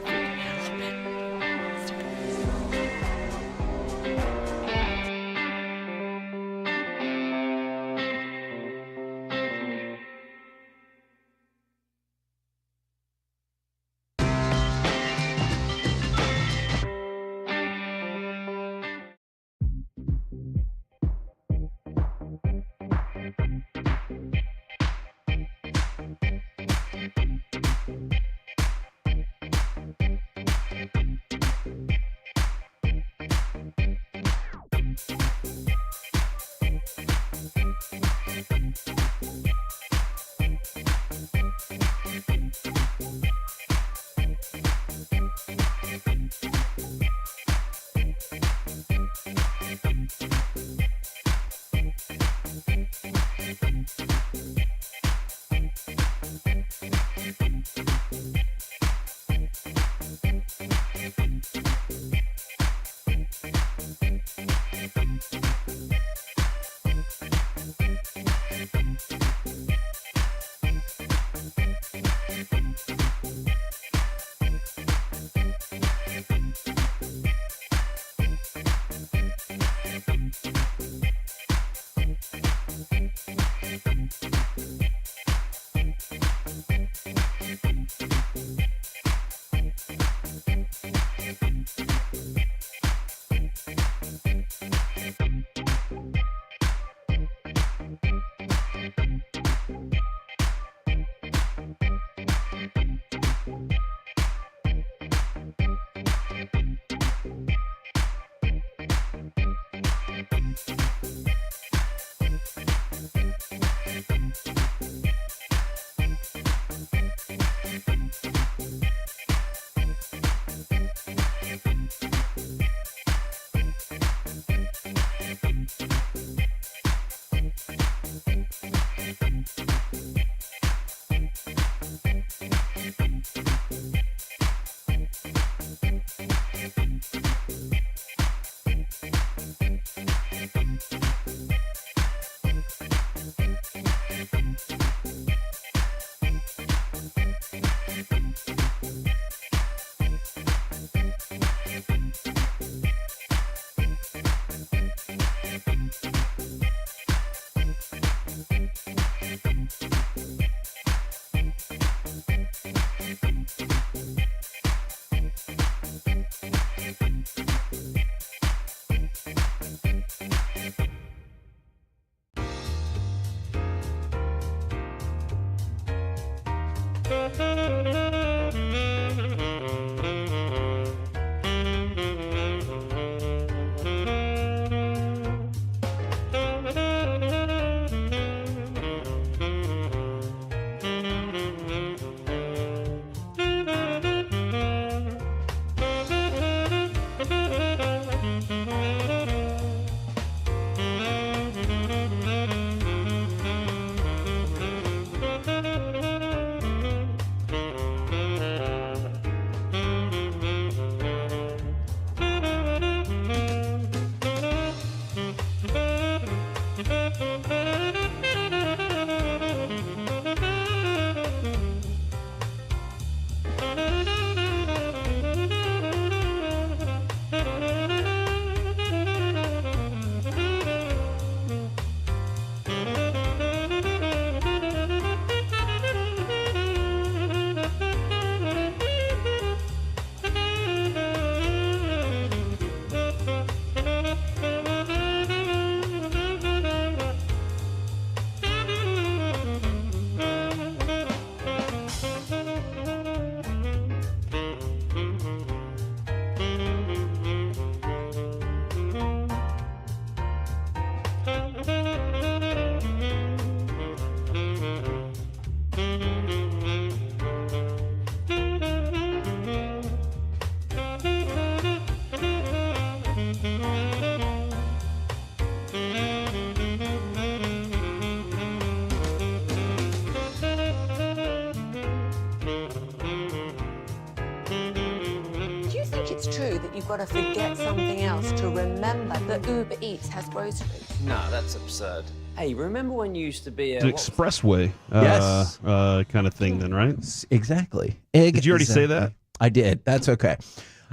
you've got to forget something else to remember that Uber Eats has groceries. No, that's absurd. Hey, remember when you used to be It's an expressway Yes. kind of thing then, right? Exactly. Did you already say that? I did. That's okay.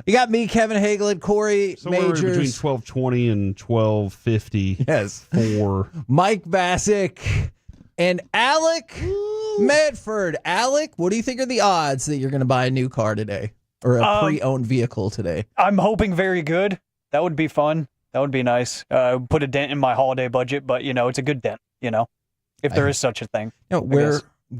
You got me, Kevin Hagelin, Corey Somewhere Majors. between 1220 and 1250. Yes. For Mike Bassick and Alec Medford. Alec, what do you think are the odds that you're going to buy a new car today or a pre-owned vehicle today? I'm hoping very good. That would be fun. That would be nice. Put a dent in my holiday budget, but, it's a good dent, if there is such a thing.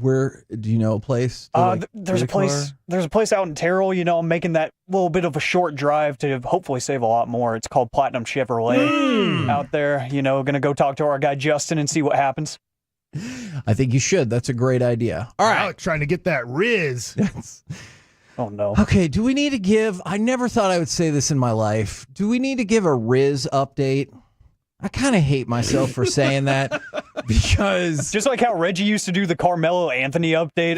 Where do you know a place? There's a place out in Terrell. I'm making that little bit of a short drive to hopefully save a lot more. It's called Platinum Chevrolet out there. Gonna go talk to our guy Justin and see what happens. I think you should. That's a great idea. All right, Alec trying to get that Riz. Oh no. Okay, do we need to give? I never thought I would say this in my life. Do we need to give a Riz update? I kind of hate myself for saying that because just like how Reggie used to do the Carmelo Anthony update,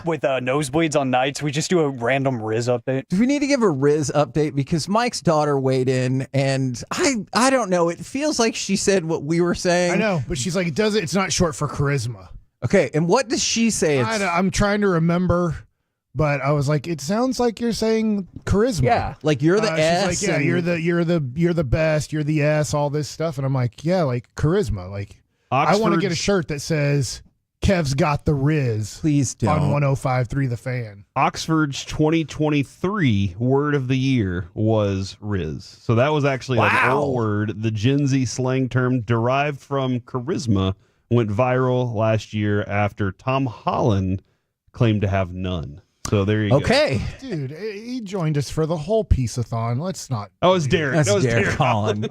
with nosebleeds on nights, we just do a random Riz update. Do we need to give a Riz update because Mike's daughter weighed in, and I don't know. It feels like she said what we were saying. I know, but she's like, it's not short for charisma. Okay, and what does she say? I'm trying to remember. But I was like, it sounds like you're saying charisma. Yeah, like you're the S. She's like, yeah, you're the best. You're the S. All this stuff, and I'm like, yeah, like charisma. Like I want to get a shirt that says Kev's got the Riz. Please don't. On 105.3 The Fan. Oxford's 2023 word of the year was Riz. So that was actually an old word. The Gen Z slang term derived from charisma went viral last year after Tom Holland claimed to have none. So there you go. Okay. Dude, he joined us for the whole Peace-a-thon. Let's not. Oh, it's Derek. That's Derek Holland.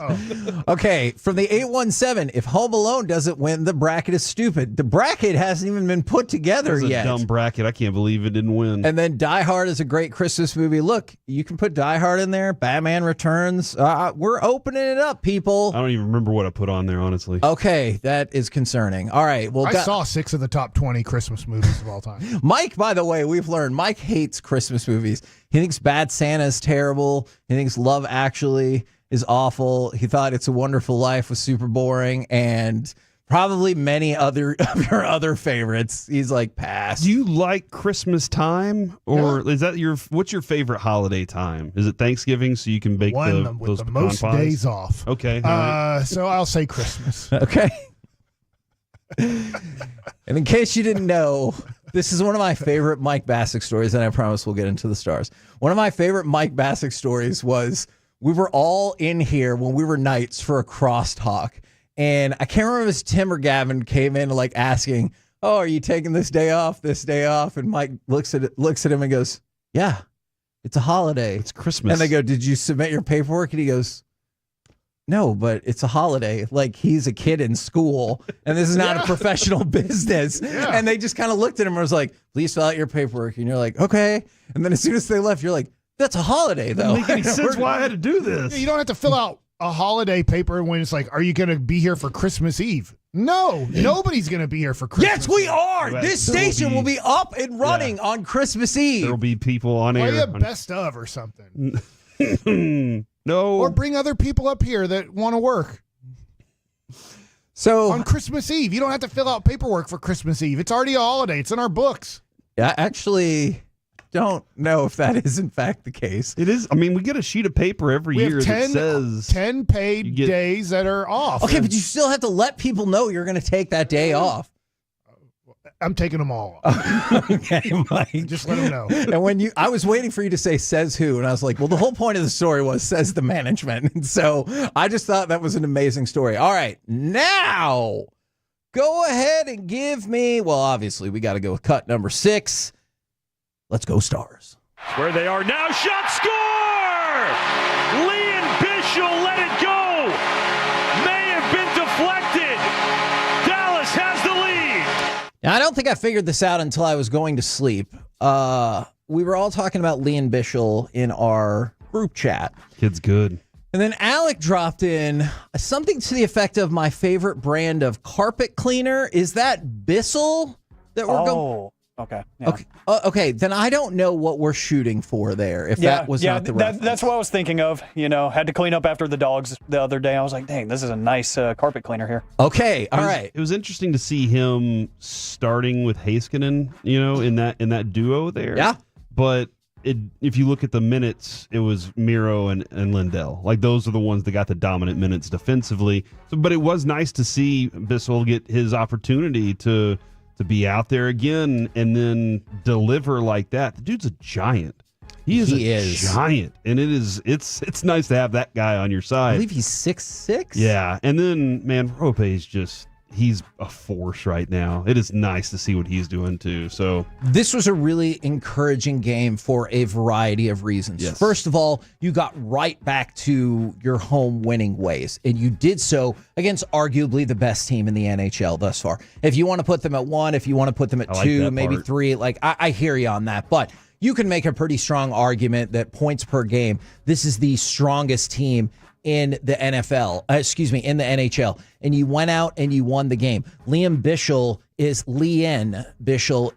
Okay, from the 817, if Home Alone doesn't win, the bracket is stupid. The bracket hasn't even been put together That's yet. a dumb bracket. I can't believe it didn't win. And then Die Hard is a great Christmas movie. Look, you can put Die Hard in there. Batman Returns. We're opening it up, people. I don't even remember what I put on there, honestly. Okay, that is concerning. All right. Well, I saw 6 of the top 20 Christmas movies of all time. Mike, by the way, we've learned Mike hates Christmas movies. He thinks Bad Santa is terrible. He thinks Love Actually is awful. He thought It's a Wonderful Life was super boring, and probably many other of your other favorites. He's like, pass. Do you like Christmas time, or is that what's your favorite holiday time? Is it Thanksgiving so you can bake those the pecan most pies? days off. Okay. all right. So I'll say Christmas. Okay. And in case you didn't know, this is one of my favorite Mike Bassick stories, and I promise we'll get into the stars. One of my favorite Mike Bassick stories was we were all in here when we were Knights for a crosstalk, and I can't remember if it was Tim or Gavin came in like asking, "Oh, are you taking this day off? This day off?" And Mike looks at him and goes, "Yeah, it's a holiday. It's Christmas." And they go, "Did you submit your paperwork?" And he goes, "No, but it's a holiday." Like he's a kid in school and this is not a professional business. Yeah. And they just kind of looked at him and was like, "Please fill out your paperwork." And you're like, "Okay." And then as soon as they left, you're like, "That's a holiday though." Doesn't make any sense why I had to do this. You don't have to fill out a holiday paper when it's like, are you going to be here for Christmas Eve? No, nobody's going to be here for Christmas Yes, we Eve. are. This station will be up and running on Christmas Eve. There will be people on Play air. a best of or something. No. Or bring other people up here that want to work. So on Christmas Eve, you don't have to fill out paperwork for Christmas Eve. It's already a holiday. It's in our books. I actually don't know if that is in fact the case. It is. I mean, we get a sheet of paper every We year have that says 10 paid days that are off. Okay, but you still have to let people know you're going to take that day off. I'm taking them all. Okay, Mike. Just let them know. And I was waiting for you to say says who, and I was like, well, the whole point of the story was says the management. And so I just thought that was an amazing story. All right, now go ahead and give me, well, obviously we got to go with cut number 6. Let's go Stars. Where they are now, shot, score! Liam Bishop let it go. May have been deflected. Dallas has the lead. Now, I don't think I figured this out until I was going to sleep. We were all talking about Liam Bishop in our group chat. Kid's good. And then Alec dropped in something to the effect of my favorite brand of carpet cleaner. Is that Bissell that we're going? Okay. Yeah. Okay. Okay. Then I don't know what we're shooting for there. If that was not the reference. That's what I was thinking of. Had to clean up after the dogs the other day. I was like, dang, this is a nice carpet cleaner here. Okay. All right. It was interesting to see him starting with Heiskanen, in that duo there. Yeah. But if you look at the minutes, it was Miro and Lindell. Like, those are the ones that got the dominant minutes defensively. But it was nice to see Bissell get his opportunity to be out there again and then deliver like that. The dude's a giant. He is a giant, and it's nice to have that guy on your side. I believe he's 6'6". Yeah, and then man, Rope is he's a force right now. It is nice to see what he's doing too. So this was a really encouraging game for a variety of reasons. Yes. First of all, you got right back to your home winning ways, and you did so against arguably the best team in the NHL thus far. If you want to put them at 1, if you want to put them at 2, maybe part. 3, I hear you on that, but you can make a pretty strong argument that points per game, this is the strongest team in the in the NHL. And you went out and you won the game. Liam Bichsel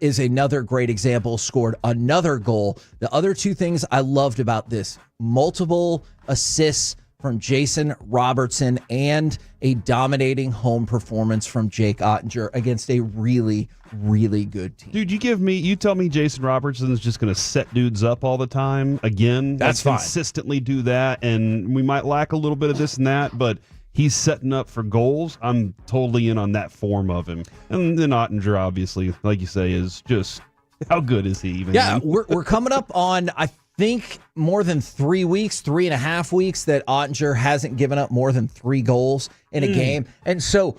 is another great example, scored another goal. The other two things I loved about this, multiple assists from Jason Robertson and a dominating home performance from Jake Ottinger against a really, really good team. Dude, you tell me Jason Robertson's just going to set dudes up all the time again. That's fine. Consistently do that, and we might lack a little bit of this and that, but he's setting up for goals. I'm totally in on that form of him. And then Ottinger, obviously, like you say, is just, how good is he even? Yeah, we're coming up on, I think, more than 3.5 weeks that Ottinger hasn't given up more than 3 goals in a game. And so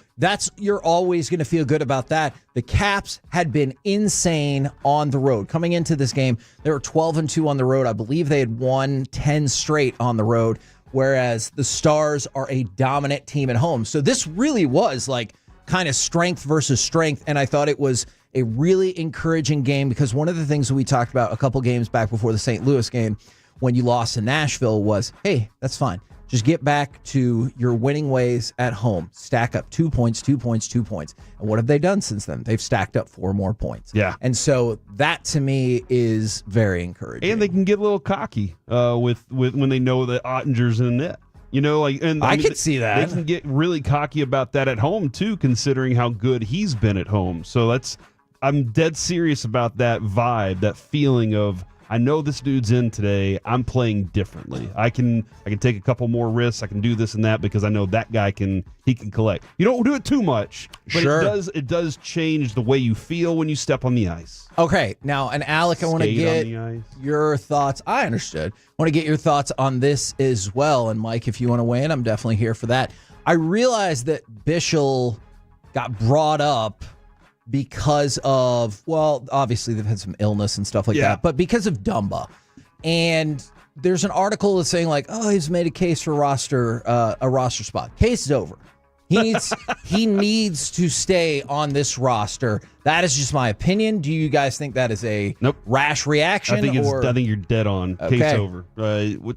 you're always going to feel good about that. The Caps had been insane on the road. Coming into this game, they were 12-2 on the road. I believe they had won 10 straight on the road, whereas the Stars are a dominant team at home. So this really was like kind of strength versus strength, and I thought it was a really encouraging game because one of the things that we talked about a couple games back before the St. Louis game when you lost to Nashville was, hey, that's fine. Just get back to your winning ways at home. Stack up 2 points, 2 points, 2 points. And what have they done since then? They've stacked up 4 more points. Yeah. And so that to me is very encouraging. And they can get a little cocky with when they know that Ottinger's in the net. I could see that. They can get really cocky about that at home too, considering how good he's been at home. So I'm dead serious about that vibe, that feeling of, I know this dude's in today. I'm playing differently. I can take a couple more risks. I can do this and that because I know that guy can collect. You don't do it too much, but sure. it does change the way you feel when you step on the ice. Okay, now, and Alec, I want to get your thoughts. I understood. I want to get your thoughts on this as well. And Mike, if you want to weigh in, I'm definitely here for that. I realized that Bichsel got brought up because of, well, obviously they've had some illness and stuff like that, but because of Dumba. And there's an article that's saying like, oh, he's made a case for a roster spot. Case is over. He needs to stay on this roster. That is just my opinion. Do you guys think that is a rash reaction? I think you're dead on. Okay. Case over.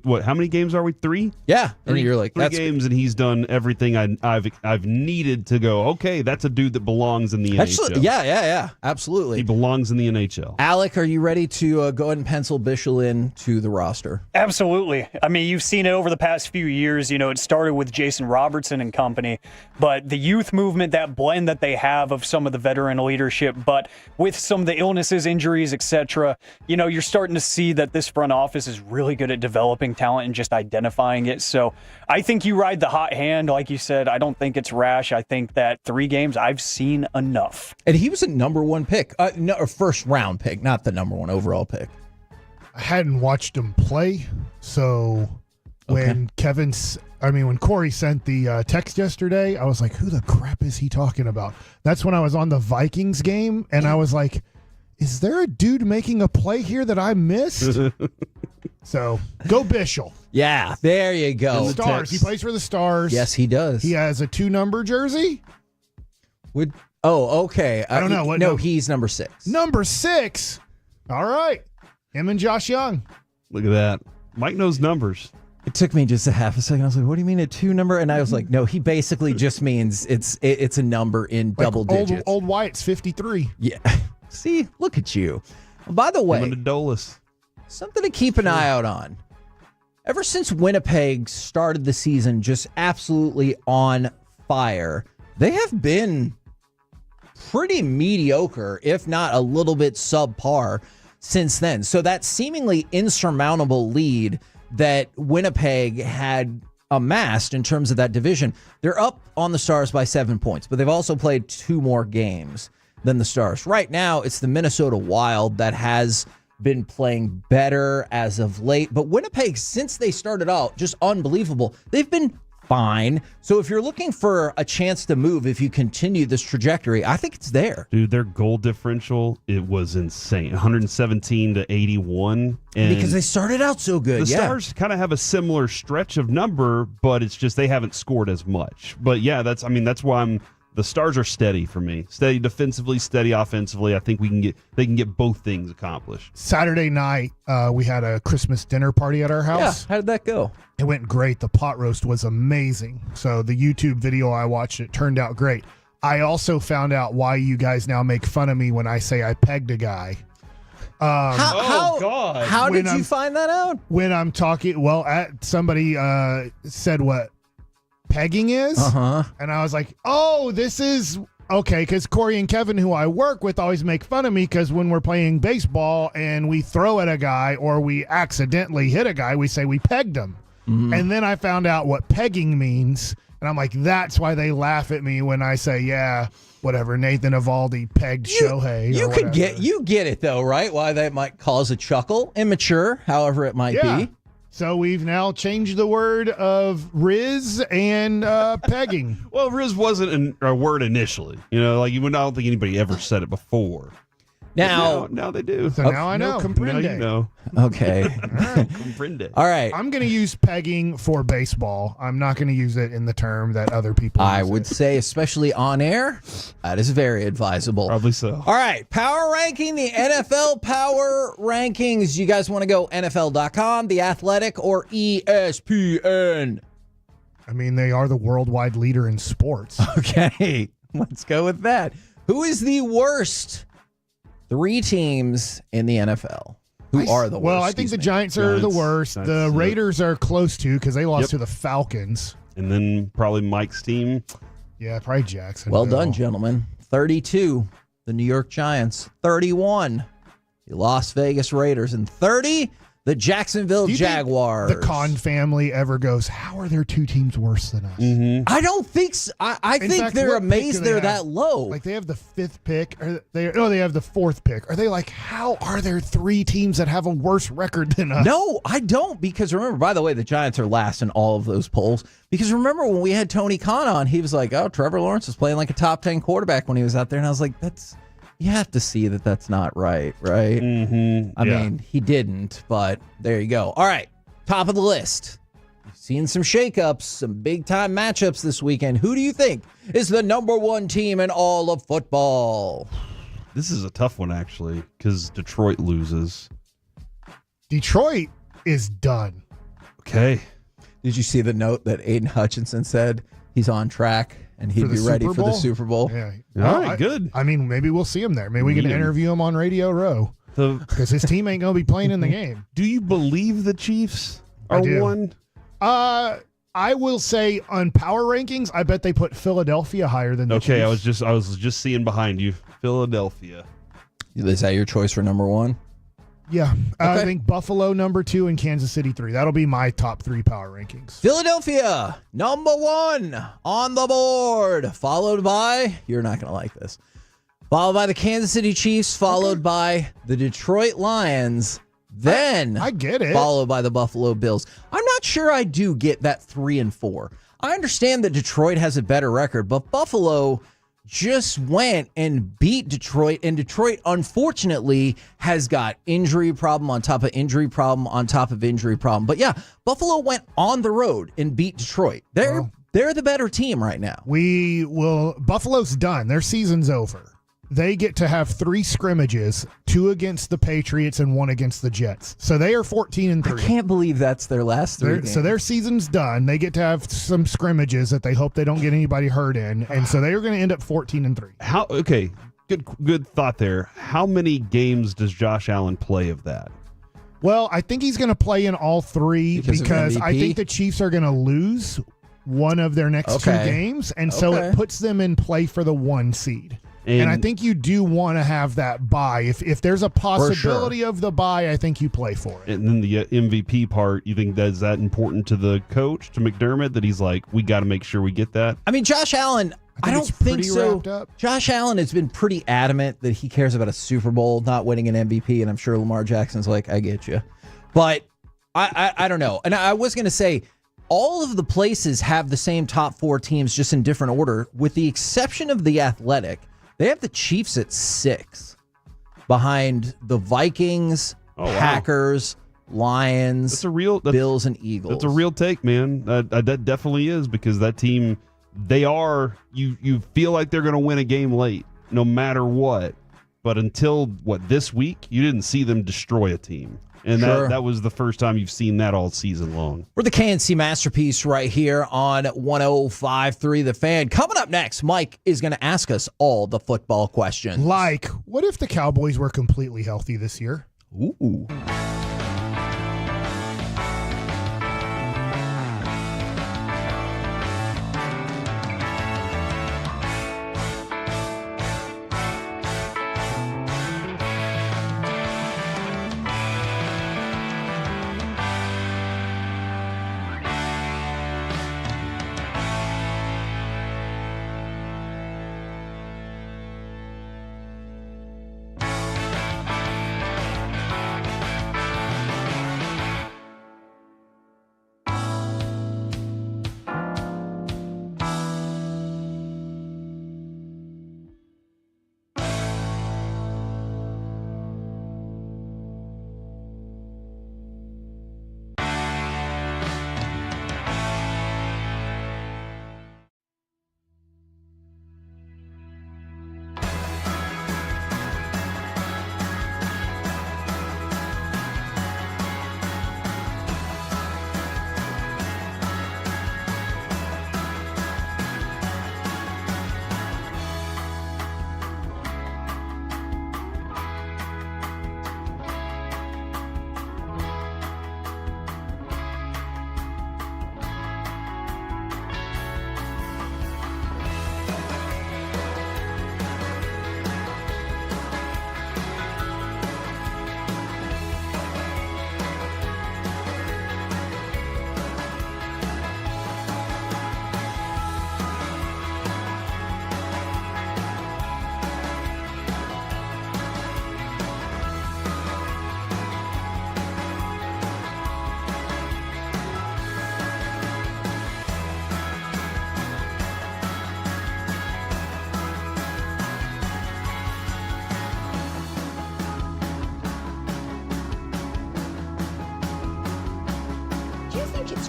What? How many games are we? 3? Yeah. 3, and you're like, 3 games, and he's done everything I've needed to go. Okay, that's a dude that belongs in the NHL. Yeah. Absolutely. He belongs in the NHL. Alec, are you ready to go ahead and pencil Bichsel in to the roster? Absolutely. I mean, you've seen it over the past few years. It started with Jason Robertson and company, but the youth movement, that blend that they have of some of the veteran leadership, but with some of the illnesses, injuries, etc., you're starting to see that this front office is really good at developing talent and just identifying it. So I think you ride the hot hand. Like you said, I don't think it's rash. I think that 3 games, I've seen enough. And he was a number 1 pick, a first round pick, not the number 1 overall pick. I hadn't watched him play, so when when Corey sent the text yesterday, I was like, who the crap is he talking about? That's when I was on the Vikings game, and I was like, is there a dude making a play here that I missed? So, go Bichsel. Yeah, there you go. Stars. He plays for the Stars. Yes, he does. He has a 2-number jersey. Okay. I don't know. He's number 6. Number 6? All right. Him and Josh Young. Look at that. Mike knows numbers. It took me just a half a second. I was like, what do you mean a 2 number? And I was like, no, he basically just means it's a number in double digits. Old Wyatt's 53. Yeah. See, look at you. By the way, something to keep an eye out on. Ever since Winnipeg started the season just absolutely on fire, they have been pretty mediocre, if not a little bit subpar since then. So that seemingly insurmountable lead that Winnipeg had amassed in terms of that division, they're up on the Stars by 7 points, but they've also played 2 more games than the Stars. Right now, it's the Minnesota Wild that has been playing better as of late, but Winnipeg, since they started out, just unbelievable. They've been fine. So if you're looking for a chance to move, if you continue this trajectory, I think it's there. Dude, their goal differential, it was insane. 117 to 81. And because they started out so good. The Stars kind of have a similar stretch of number, but it's just they haven't scored as much. But yeah, that's why the Stars are steady for me. Steady defensively, steady offensively. I think they can get both things accomplished. Saturday night, we had a Christmas dinner party at our house. Yeah, how did that go? It went great. The pot roast was amazing. So the YouTube video I watched, it turned out great. I also found out why you guys now make fun of me when I say I pegged a guy. How did you find that out? When I'm talking, somebody said what pegging is, and I was like, oh, this is okay, because Corey and Kevin, who I work with, always make fun of me because when we're playing baseball and we throw at a guy or we accidentally hit a guy, we say we pegged him. And then I found out what pegging means, and I'm like, that's why they laugh at me when I say, yeah, whatever, Nathan Eovaldi pegged Shohei. You get it though, right? Why that might cause a chuckle, immature, however it might be. So we've now changed the word of Riz and pegging. Well, Riz wasn't a word initially. I don't think anybody ever said it before. Now they do. So now I know. Now you know. Okay. Comprende. All right. I'm going to use pegging for baseball. I'm not going to use it in the term that other people use. I would say, especially on air, that is very advisable. Probably so. All right. Power ranking, the NFL power rankings. You guys want to go NFL.com, The Athletic, or ESPN? I mean, they are the worldwide leader in sports. Okay. Let's go with that. Who is the worst 3 teams in the NFL? Who are the worst? Well, I think the Giants are the worst. The Raiders are close to because they lost to the Falcons. And then probably Mike's team. Yeah, probably Jackson. Well done, gentlemen. 32, the New York Giants. 31, the Las Vegas Raiders. And 30, the Jacksonville Jaguars. The Khan family ever goes, how are there 2 teams worse than us? I don't think so. I think they're amazed they're that low. Like they have the 5th pick. They have the 4th pick. Are they like, how are there 3 teams that have a worse record than us? No, I don't. Because remember, by the way, the Giants are last in all of those polls. Because remember when we had Tony Khan on, he was like, oh, Trevor Lawrence is playing like a top 10 quarterback when he was out there. And I was like, you have to see that that's not right? I mean, he didn't, but there you go. All right, top of the list. You've seen some shakeups, some big-time matchups this weekend. Who do you think is the number 1 team in all of football? This is a tough one, actually, because Detroit loses. Detroit is done. Okay. Did you see the note that Aiden Hutchinson said he's on track? And he'd be ready for the Super Bowl. Yeah. All right, good. I mean, maybe we'll see him there. Maybe we can interview him on Radio Row because his team ain't going to be playing in the game. Do you believe the Chiefs are one? I will say on power rankings, I bet they put Philadelphia higher than the Chiefs. I was just seeing behind you, Philadelphia. Is that your choice for number 1? Yeah, I think Buffalo number 2 and Kansas City 3. That'll be my top 3 power rankings. Philadelphia, number 1 on the board, followed by, you're not going to like this, followed by the Kansas City Chiefs, followed by the Detroit Lions, then I get it. Followed by the Buffalo Bills. I'm not sure I do get that 3 and 4. I understand that Detroit has a better record, but Buffalo just went and beat Detroit, and Detroit, unfortunately, has got injury problem on top of injury problem on top of injury problem. But yeah, Buffalo went on the road and beat Detroit. They're the better team right now. Buffalo's done. Their season's over. They get to have 3 scrimmages, 2 against the Patriots and 1 against the Jets. So they are 14-3. I can't believe that's their last 3 games. So their season's done. They get to have some scrimmages that they hope they don't get anybody hurt in. And so they are going to end up 14-3. Okay. good thought there. How many games does Josh Allen play of that? Well, I think he's going to play in all three because I think the Chiefs are going to lose one of their next two games, and so it puts them in play for the 1 seed. And I think you do want to have that bye. If there's a possibility of the bye, I think you play for it. And then the MVP part, you think is that important to the coach, to McDermott, that he's like, we got to make sure we get that? I mean, Josh Allen, I don't think so. Josh Allen has been pretty adamant that he cares about a Super Bowl, not winning an MVP, and I'm sure Lamar Jackson's like, I get you. But I don't know. And I was going to say, all of the places have the same top 4 teams, just in different order, with the exception of the Athletic. They have the Chiefs at 6, behind the Vikings, Packers, Lions, Bills, and Eagles. That's a real take, man. That definitely is, because that team, you feel like they're going to win a game late, no matter what. But until, this week, you didn't see them destroy a team. And that was the first time you've seen that all season long. We're the KNC Masterpiece right here on 105.3 The Fan. Coming up next, Mike is going to ask us all the football questions. Like, what if the Cowboys were completely healthy this year? Ooh.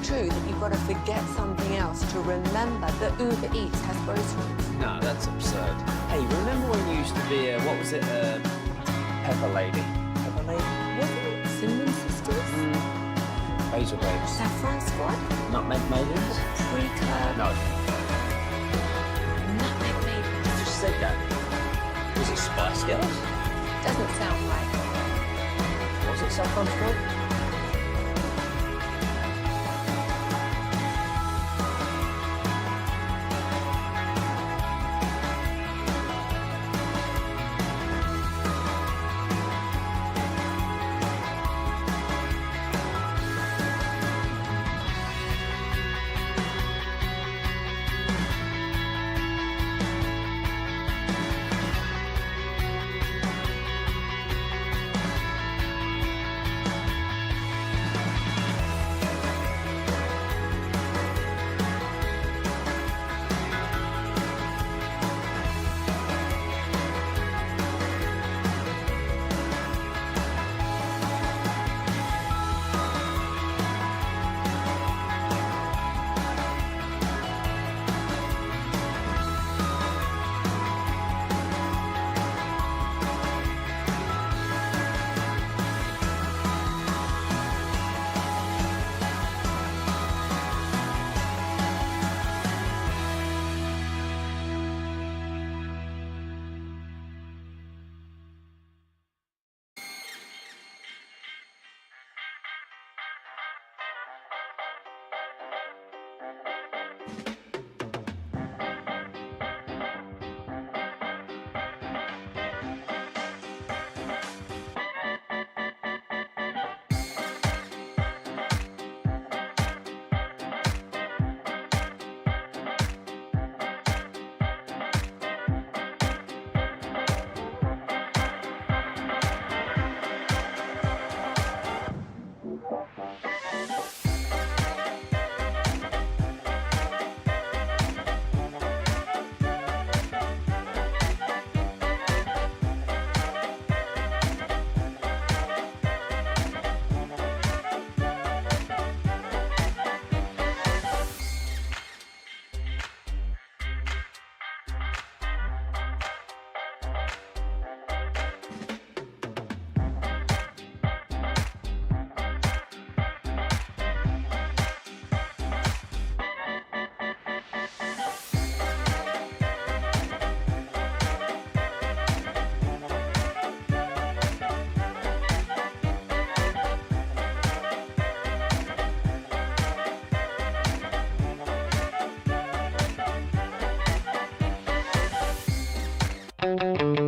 true that you've got to forget something else to remember that Uber Eats has groceries? No, that's absurd. Hey, remember when you used to be a, what was it, Pepper Lady? Pepper Lady? Wasn't it Cinnamon Sisters? Basil Babes. Saffron Squad? Nutmeg Maidens? Pre-club? No. Nutmeg Maidens? You just said that. Was it Spice Girls? Doesn't sound right. Was it Saffron Squad?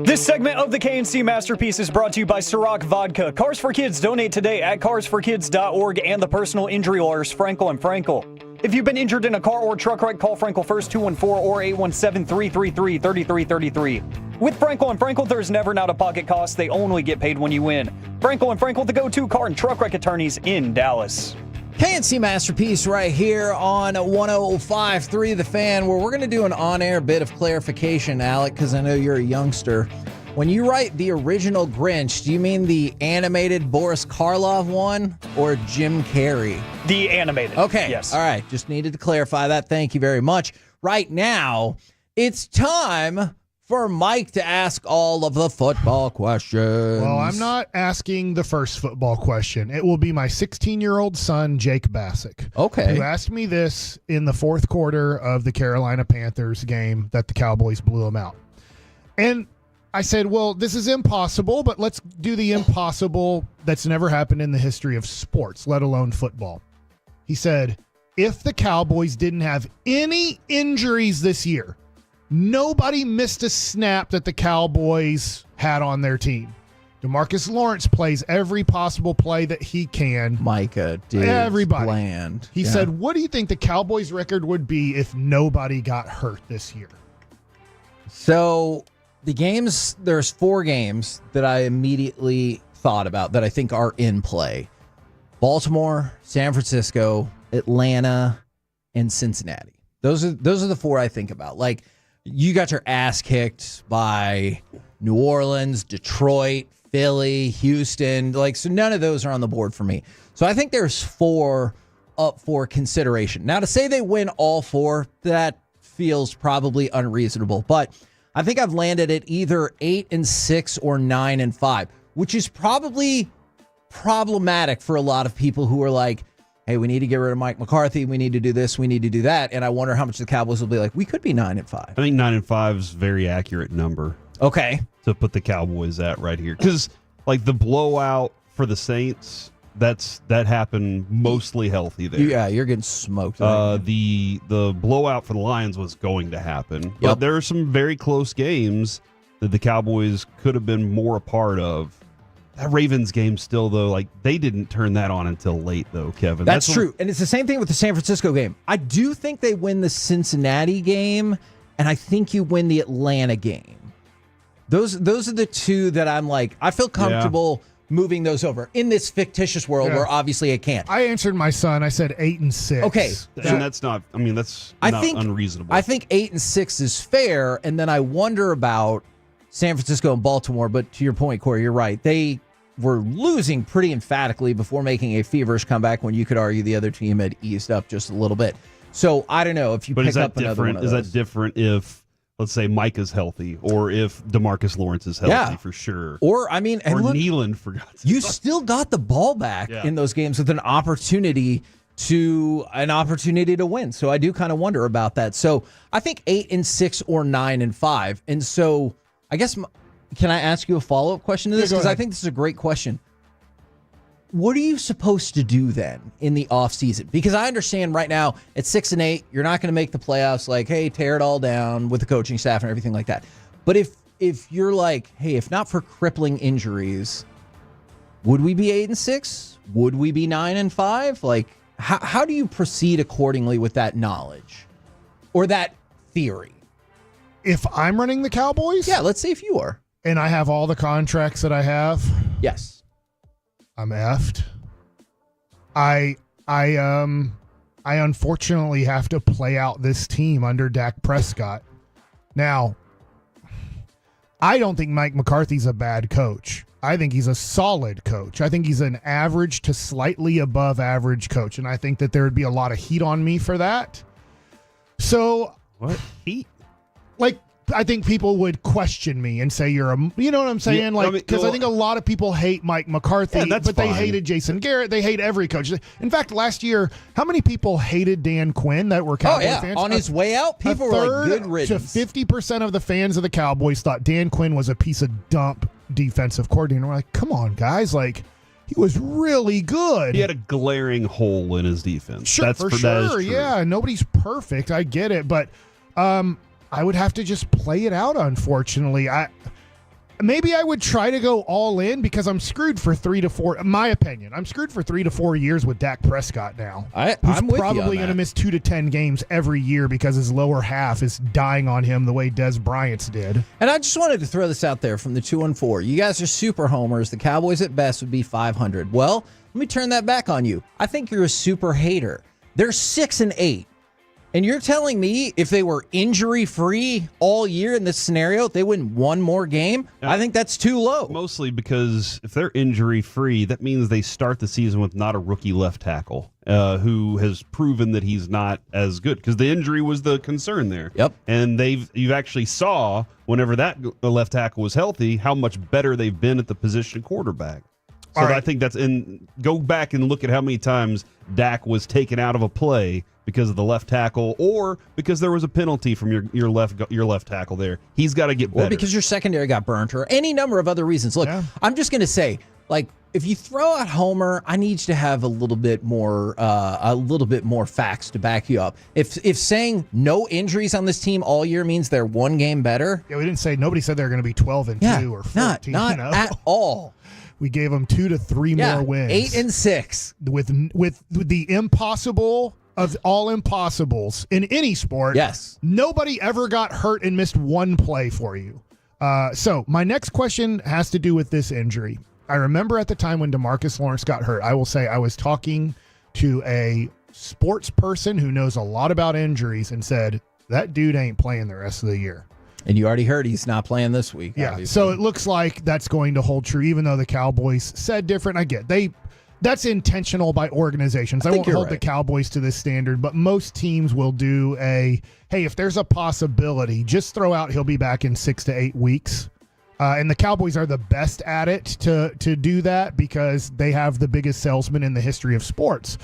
This segment of the KNC Masterpiece is brought to you by Ciroc Vodka. Cars for Kids, donate today at carsforkids.org and the personal injury lawyers Frankel and Frankel. If you've been injured in a car or truck wreck, call Frankel first, 214 or 817-333-3333. With Frankel and Frankel, there's never an out-of-pocket cost. They only get paid when you win. Frankel and Frankel, the go-to car and truck wreck attorneys in Dallas. KNC Masterpiece right here on 105.3 The Fan, where we're going to do an on-air bit of clarification, Alec, because I know you're a youngster. When you write the original Grinch, do you mean the animated Boris Karloff one or Jim Carrey? The animated. Okay. Yes. All right. Just needed to clarify that. Thank you very much. Right now, it's time for Mike to ask all of the football questions. Well, I'm not asking the first football question. It will be my 16-year-old son, Jake Bassick. Okay. Who asked me this in the fourth quarter of the Carolina Panthers game that the Cowboys blew them out. And I said, well, this is impossible, but let's do the impossible that's never happened in the history of sports, let alone football. He said, if the Cowboys didn't have any injuries this year, nobody missed a snap that the Cowboys had on their team. DeMarcus Lawrence plays every possible play that he can. Micah did. Everybody. Bland. He said, what do you think the Cowboys' record would be if nobody got hurt this year? So the games, there's 4 games that I immediately thought about that I think are in play. Baltimore, San Francisco, Atlanta, and Cincinnati. Those are the 4 I think about. Like, you got your ass kicked by New Orleans, Detroit, Philly, Houston. Like, so none of those are on the board for me. So I think there's 4 up for consideration. Now, to say they win all 4, that feels probably unreasonable. But I think I've landed at either 8-6 or 9-5, which is probably problematic for a lot of people who are like, hey, we need to get rid of Mike McCarthy. We need to do this. We need to do that. And I wonder how much the Cowboys will be like, we could be 9-5. I think 9-5 is a very accurate number. Okay. To put the Cowboys at right here. Because, like, the blowout for the Saints, that happened mostly healthy there. Yeah, you're getting smoked. The blowout for the Lions was going to happen. But there are some very close games that the Cowboys could have been more a part of. That Ravens game still, though, like, they didn't turn that on until late, though, Kevin. That's true. And it's the same thing with the San Francisco game. I do think they win the Cincinnati game, and I think you win the Atlanta game. Those are the 2 that I'm like, I feel comfortable moving those over in this fictitious world where obviously I can't. I answered my son. I said 8-6. Okay. And that's not, I mean, that's not unreasonable. I think 8-6 is fair, and then I wonder about San Francisco and Baltimore, but to your point, Corey, you're right. They were losing pretty emphatically before making a feverish comeback when you could argue the other team had eased up just a little bit. So I don't know if you pick up another one of those. Is that different if, let's say, Micah's healthy or if DeMarcus Lawrence is healthy for sure? Or, I mean, or look, Nealon, for God's sake. You still got the ball back in those games with an opportunity to win. So I do kind of wonder about that. So I think 8-6 or 9-5. And so I guess, can I ask you a follow-up question to this? Because I think this is a great question. What are you supposed to do then in the offseason? Because I understand right now at 6-8, you're not going to make the playoffs. Like, hey, tear it all down with the coaching staff and everything like that. But if you're like, hey, if not for crippling injuries, would we be 8-6? Would we be 9-5? Like, how do you proceed accordingly with that knowledge or that theory? If I'm running the Cowboys? Yeah, let's say if you are. And I have all the contracts that I have? Yes. I'm effed. I unfortunately have to play out this team under Dak Prescott. Now, I don't think Mike McCarthy's a bad coach. I think he's a solid coach. I think he's an average to slightly above average coach, and I think that there would be a lot of heat on me for that. So, what heat? Like, I think people would question me and say you're a, you know what I'm saying? Yeah, like, because I think a lot of people hate Mike McCarthy, but they hated Jason Garrett. They hate every coach. In fact, last year, how many people hated Dan Quinn that were Cowboy fans? On his way out, people were like, good riddance. To 50% of the fans of the Cowboys thought Dan Quinn was a piece of dump defensive coordinator. We're like, come on, guys. Like, he was really good. He had a glaring hole in his defense. Sure, for sure. Yeah, nobody's perfect. I get it. But I would have to just play it out, unfortunately. maybe I would try to go all in because I'm screwed for 3 to 4. In my opinion, I'm screwed for 3 to 4 years with Dak Prescott now. I'm with probably you on going to miss 2 to 10 games every year because his lower half is dying on him the way Des Bryant's did. And I just wanted to throw this out there from the 2-4. You guys are super homers. The Cowboys at best would be 500. Well, let me turn that back on you. I think you're a super hater. They're 6-8. And you're telling me if they were injury-free all year in this scenario, they win one more game? I think that's too low. Mostly because if they're injury-free, that means they start the season with not a rookie left tackle who has proven that he's not as good because the injury was the concern there. Yep. And you actually saw whenever that left tackle was healthy how much better they've been at the position quarterback. So I think go back and look at how many times Dak was taken out of a play because of the left tackle or because there was a penalty from your left tackle there. He's got to get better. Or because your secondary got burnt or any number of other reasons. Look, I'm just going to say, like, if you throw out Homer, I need you to have a little bit more facts to back you up. If saying no injuries on this team all year means they're one game better. Yeah, we didn't say nobody said they're going to be 12-2 or 14. Not at all. We gave them 2 to 3 more wins. 8-6 with the impossible of all impossibles in any sport. Yes, nobody ever got hurt and missed one play for you. So my next question has to do with this injury. I remember at the time when DeMarcus Lawrence got hurt, I will say I was talking to a sports person who knows a lot about injuries and said, that dude ain't playing the rest of the year. And you already heard he's not playing this week. Yeah, obviously. So it looks like that's going to hold true, even though the Cowboys said different. I get that's intentional by organizations. I won't hold the Cowboys to this standard, but most teams will do hey, if there's a possibility, just throw out he'll be back in 6 to 8 weeks. And the Cowboys are the best at it to do that because they have the biggest salesman in the history of sports.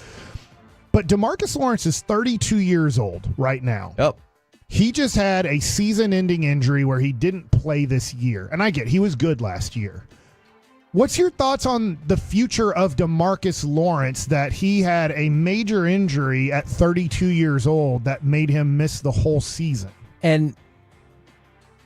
But DeMarcus Lawrence is 32 years old right now. Yep. He just had a season-ending injury where he didn't play this year. And I get he was good last year. What's your thoughts on the future of DeMarcus Lawrence that he had a major injury at 32 years old that made him miss the whole season? And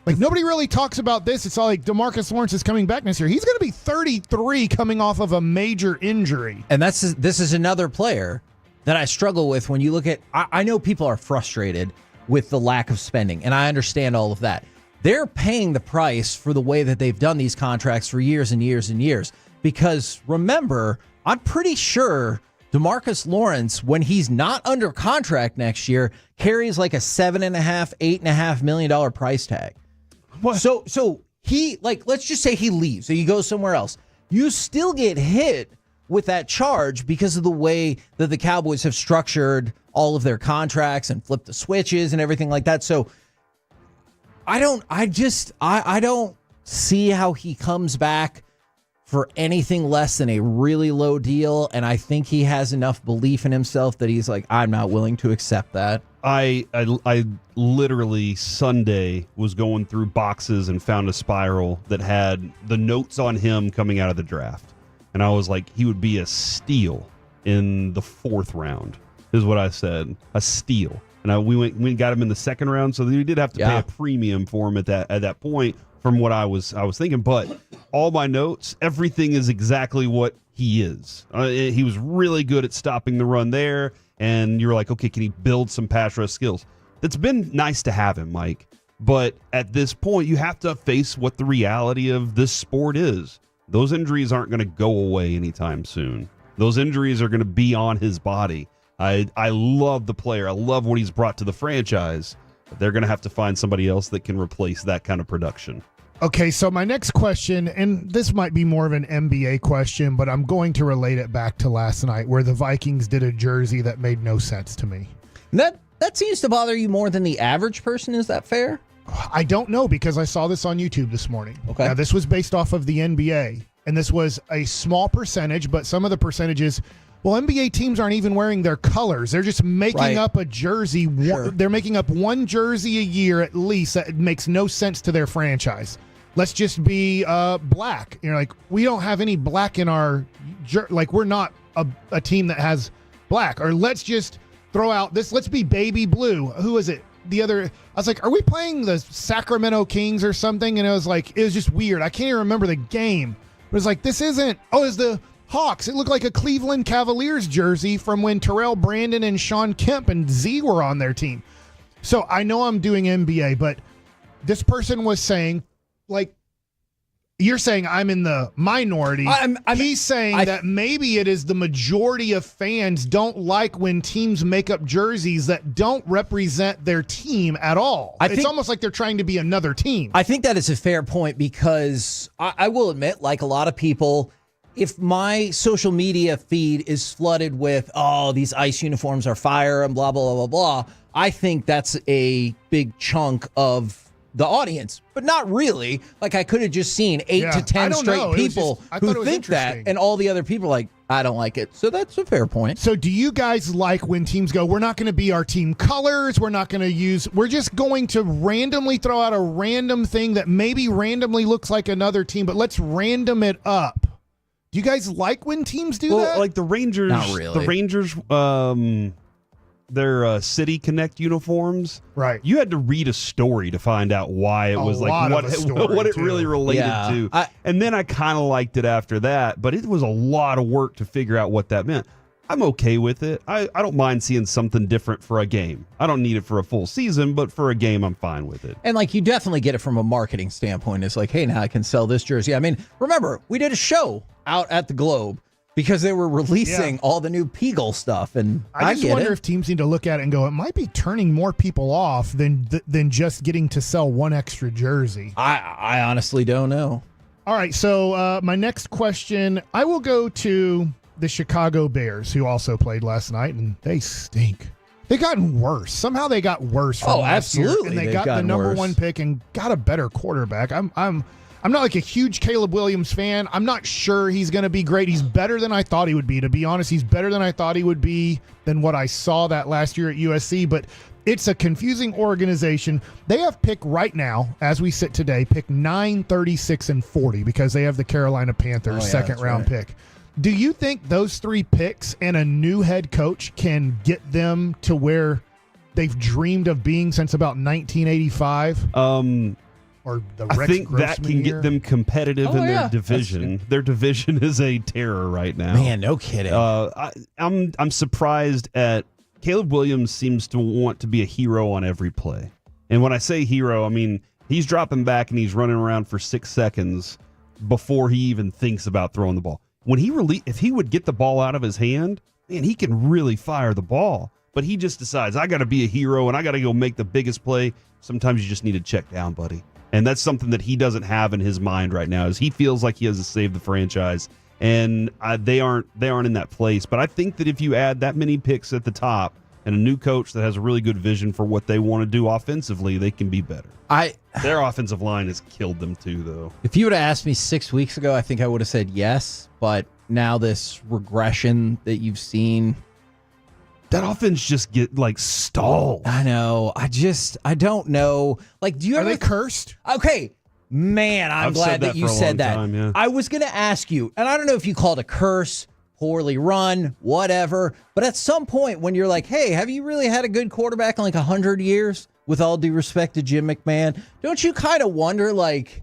like nobody really talks about this. It's all like DeMarcus Lawrence is coming back next year. He's going to be 33 coming off of a major injury. And this is another player that I struggle with when you look at I know people are frustrated with the lack of spending, and I understand all of that. They're paying the price for the way that they've done these contracts for years and years and years. Because remember, I'm pretty sure DeMarcus Lawrence, when he's not under contract next year, carries like a $7.5-8.5 million price tag. What? So he, like, let's just say he leaves, so he goes somewhere else. You still get hit with that charge because of the way that the Cowboys have structured all of their contracts and flipped the switches and everything like that. So I don't see how he comes back for anything less than a really low deal. And I think he has enough belief in himself that he's like, I'm not willing to accept that. I literally Sunday was going through boxes and found a spiral that had the notes on him coming out of the draft. And I was like, he would be a steal in the 4th round, is what I said. A steal. And we got him in the 2nd round, so we did have to pay a premium for him at that point from what I was thinking. But all my notes, everything is exactly what he is. He was really good at stopping the run there, and you're like, okay, can he build some pass rush skills? It's been nice to have him, Mike. But at this point, you have to face what the reality of this sport is. Those injuries aren't going to go away anytime soon. Those injuries are going to be on his body. I love the player. I love what he's brought to the franchise. But they're going to have to find somebody else that can replace that kind of production. Okay, so my next question, and this might be more of an NBA question, but I'm going to relate it back to last night where the Vikings did a jersey that made no sense to me. That seems to bother you more than the average person. Is that fair? I don't know because I saw this on YouTube this morning. Okay. Now, this was based off of the NBA, and this was a small percentage, but some of the percentages, well, NBA teams aren't even wearing their colors. They're just making up a jersey. Sure. They're making up one jersey a year at least that makes no sense to their franchise. Let's just be black. You're like, we don't have any black in our like we're not a team that has black. Or let's just throw out this. Let's be baby blue. Who is it? the other. I was like, "Are we playing the Sacramento Kings or something?" And it was just weird. I can't even remember the game. It was like, this isn't. Oh, it's the Hawks. It looked like a Cleveland Cavaliers jersey from when Terrell Brandon and Sean Kemp and Z were on their team. So I know I'm doing NBA, but this person was saying, like, you're saying I'm in the minority. He's saying that maybe it is the majority of fans don't like when teams make up jerseys that don't represent their team at all. It's almost like they're trying to be another team. I think that is a fair point because I will admit, like a lot of people, if my social media feed is flooded with, oh, these ICE uniforms are fire and blah, blah, blah, blah, blah, I think that's a big chunk of the audience, but not really. Like I could have just seen 8 to 10 straight people who think that, and all the other people are like, I don't like it. So that's a fair point. So do you guys like when teams go, we're not going to be our team colors, we're just going to randomly throw out a random thing that maybe randomly looks like another team, but let's random it up? Do you guys like when teams do that? Like the Rangers, not really. The Rangers, their City Connect uniforms. Right. You had to read a story to find out why it was like what it really related to. And then I kind of liked it after that, but it was a lot of work to figure out what that meant. I'm okay with it. I don't mind seeing something different for a game. I don't need it for a full season, but for a game, I'm fine with it. And like you definitely get it from a marketing standpoint. It's like, hey, now I can sell this jersey. I mean, remember, we did a show out at the Globe because they were releasing all the new Peagle stuff. And I just wonder if teams need to look at it and go, it might be turning more people off than just getting to sell one extra jersey. I honestly don't know. All right, so my next question, I will go to the Chicago Bears, who also played last night, and they stink. They've gotten worse. Somehow they got worse from last year, and they got the number one pick and got a better quarterback. I'm not like a huge Caleb Williams fan. I'm not sure he's going to be great. He's better than I thought he would be. To be honest, he's better than I thought he would be than what I saw that last year at USC, but it's a confusing organization. They have pick right now, as we sit today, pick 9, 36, and 40 because they have the Carolina Panthers second-round pick. Do you think those 3 picks and a new head coach can get them to where they've dreamed of being since about 1985? Or the Rex I think Grossman that can year? get them competitive in their division. Their division is a terror right now. Man, no kidding. I'm surprised at Caleb Williams seems to want to be a hero on every play. And when I say hero, I mean he's dropping back and he's running around for 6 seconds before he even thinks about throwing the ball. When if he would get the ball out of his hand, man, he can really fire the ball. But he just decides, I got to be a hero and I got to go make the biggest play. Sometimes you just need to check down, buddy. And that's something that he doesn't have in his mind right now. Is he feels like he has to save the franchise, and they aren't in that place. But I think that if you add that many picks at the top and a new coach that has a really good vision for what they want to do offensively, they can be better. Their offensive line has killed them too, though. If you would have asked me 6 weeks ago, I think I would have said yes. But now this regression that you've seen, that offense just get like stalled. I know. I don't know. Like, do you Are ever they cursed? Okay. Man, I'm glad that you said that. Time, yeah. I was going to ask you, and I don't know if you call it a curse, poorly run, whatever, but at some point when you're like, hey, have you really had a good quarterback in like 100 years? With all due respect to Jim McMahon, don't you kind of wonder, like,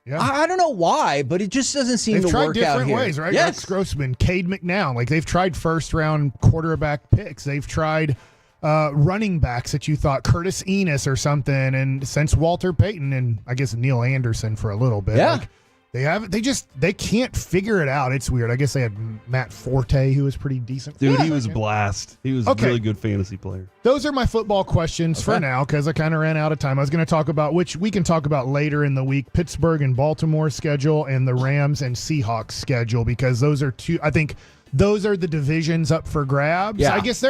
I don't know why, but it just doesn't seem to work out here. They've tried different ways, right? Yes. Rex Grossman, Cade McNown. Like, they've tried first-round quarterback picks. They've tried running backs that you thought, Curtis Enos or something, and since Walter Payton and I guess Neil Anderson for a little bit. Yeah. Like, they can't figure it out. It's weird. I guess they had Matt Forte, who was pretty decent. Dude, he was a blast. He was a really good fantasy player. Those are my football questions for now because I kind of ran out of time. I was going to talk about, which we can talk about later in the week, Pittsburgh and Baltimore schedule and the Rams and Seahawks schedule, because those are two, I think those are the divisions up for grabs. Yeah. I guess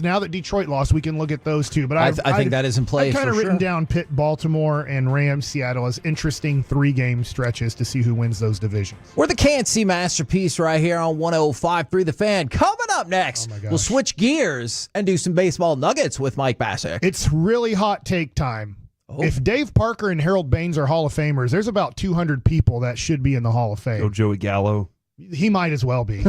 now that Detroit lost, we can look at those two. But I think that is in play. I've kind of for written sure. down Pitt, Baltimore, and Rams, Seattle as interesting 3-game stretches to see who wins those divisions. We're the Can't See masterpiece right here on 105.3 The Fan. Coming up next, we'll switch gears and do some baseball nuggets with Mike Bassick. It's really hot take time. If Dave Parker and Harold Baines are Hall of Famers, there's about 200 people that should be in the Hall of Fame. Go Joey Gallo. He might as well be.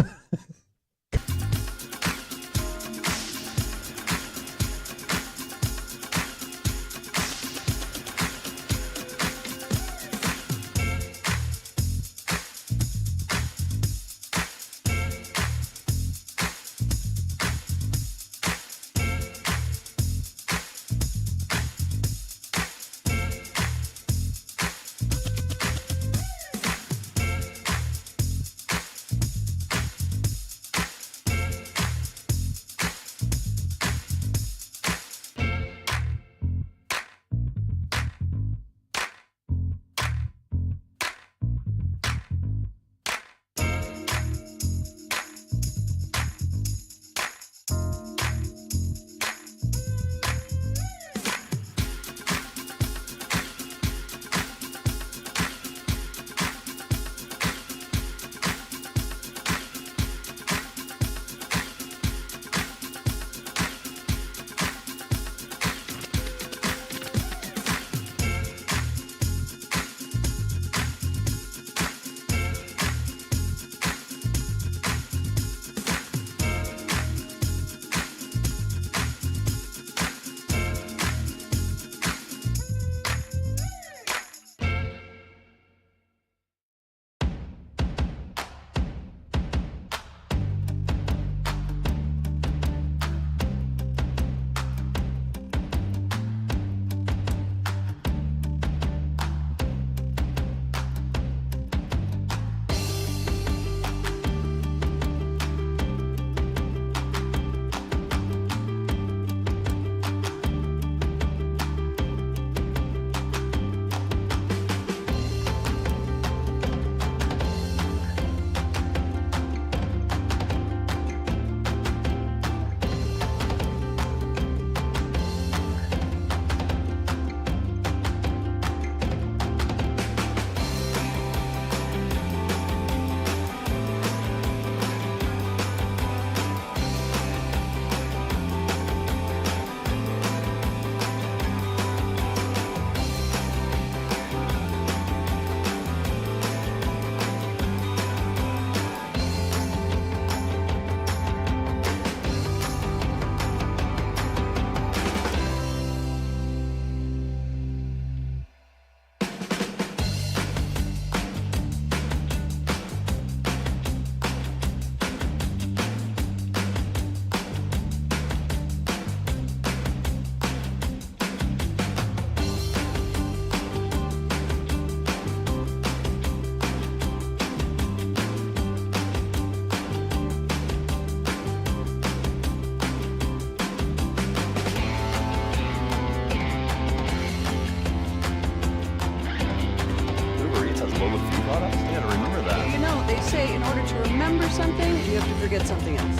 something, you have to forget something else.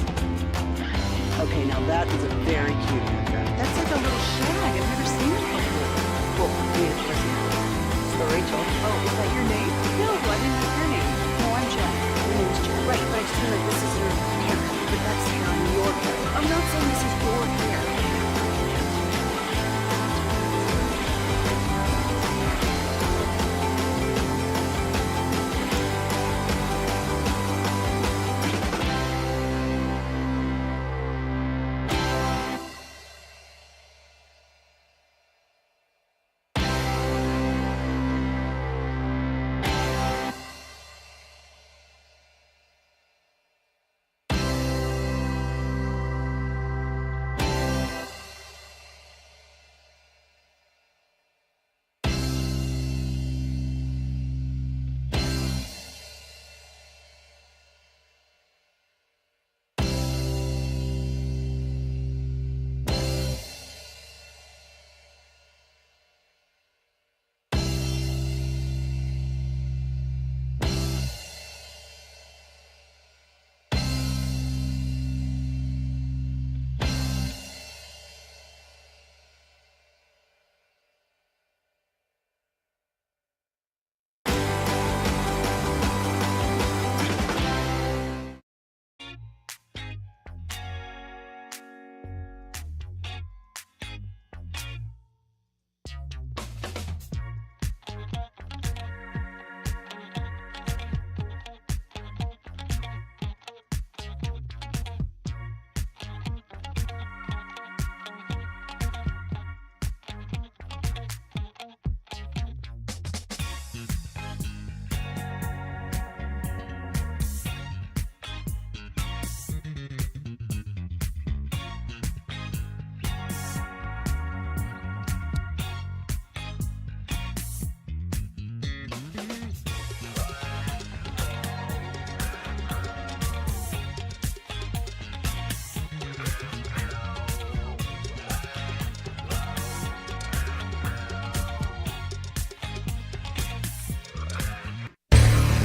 Okay, now that is a very cute haircut. That's like a little shag. I've never seen it before. Well, I mean, of course you have. So Rachel. Oh, is that your name? No, I didn't have your name. No, I'm Jack. My name's Jack. Right, but I just feel like this is your haircut. But that's hair on your hair. I'm not saying this is your hair.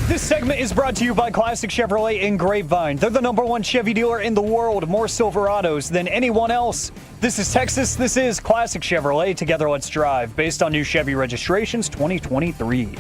This segment is brought to you by Classic Chevrolet in Grapevine. They're the #1 Chevy dealer in the world, more Silverados than anyone else. This is Texas. This is Classic Chevrolet. Together, let's drive. Based on new Chevy registrations 2023.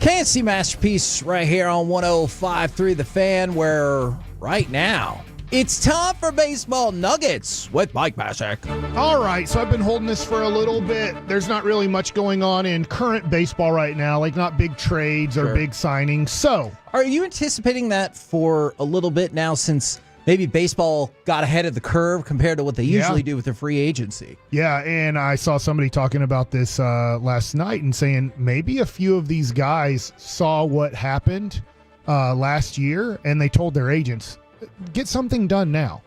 KNC Masterpiece right here on 105.3 The Fan, where right now it's time for Baseball Nuggets with Mike Mashek. All right, so I've been holding this for a little bit. There's not really much going on in current baseball right now, like not big trades or big signings. So, are you anticipating that for a little bit now, since maybe baseball got ahead of the curve compared to what they usually do with their free agency? Yeah, and I saw somebody talking about this last night and saying maybe a few of these guys saw what happened last year and they told their agents, get something done now.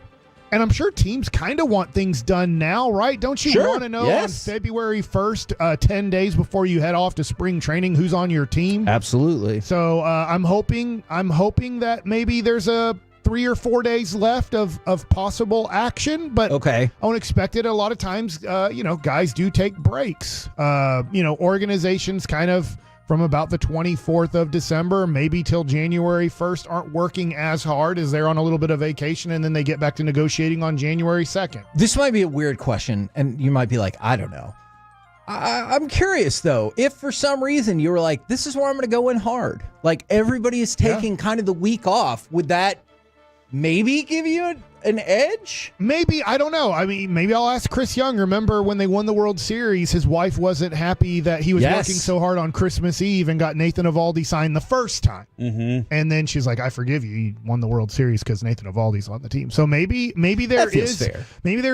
And I'm sure teams kind of want things done now, right? Don't you want to know on February 1st, 10 days before you head off to spring training, who's on your team? Absolutely. So I'm hoping that maybe there's a 3 or 4 days left of possible action, but I don't expect it. A lot of times, guys do take breaks. Organizations kind of from about the 24th of December, maybe till January 1st, aren't working as hard as they're on a little bit of vacation, and then they get back to negotiating on January 2nd. This might be a weird question, and you might be like, I don't know. I'm curious, though, if for some reason you were like, this is where I'm going to go in hard. Like, everybody is taking kind of the week off. Would that maybe give you an edge? Maybe. I don't know. I mean, maybe I'll ask Chris Young. Remember when they won the World Series, his wife wasn't happy that he was working so hard on Christmas Eve and got Nathan Eovaldi signed the first time. Mm-hmm. And then she's like, I forgive you. You won the World Series because Nathan Eovaldi's on the team. So maybe there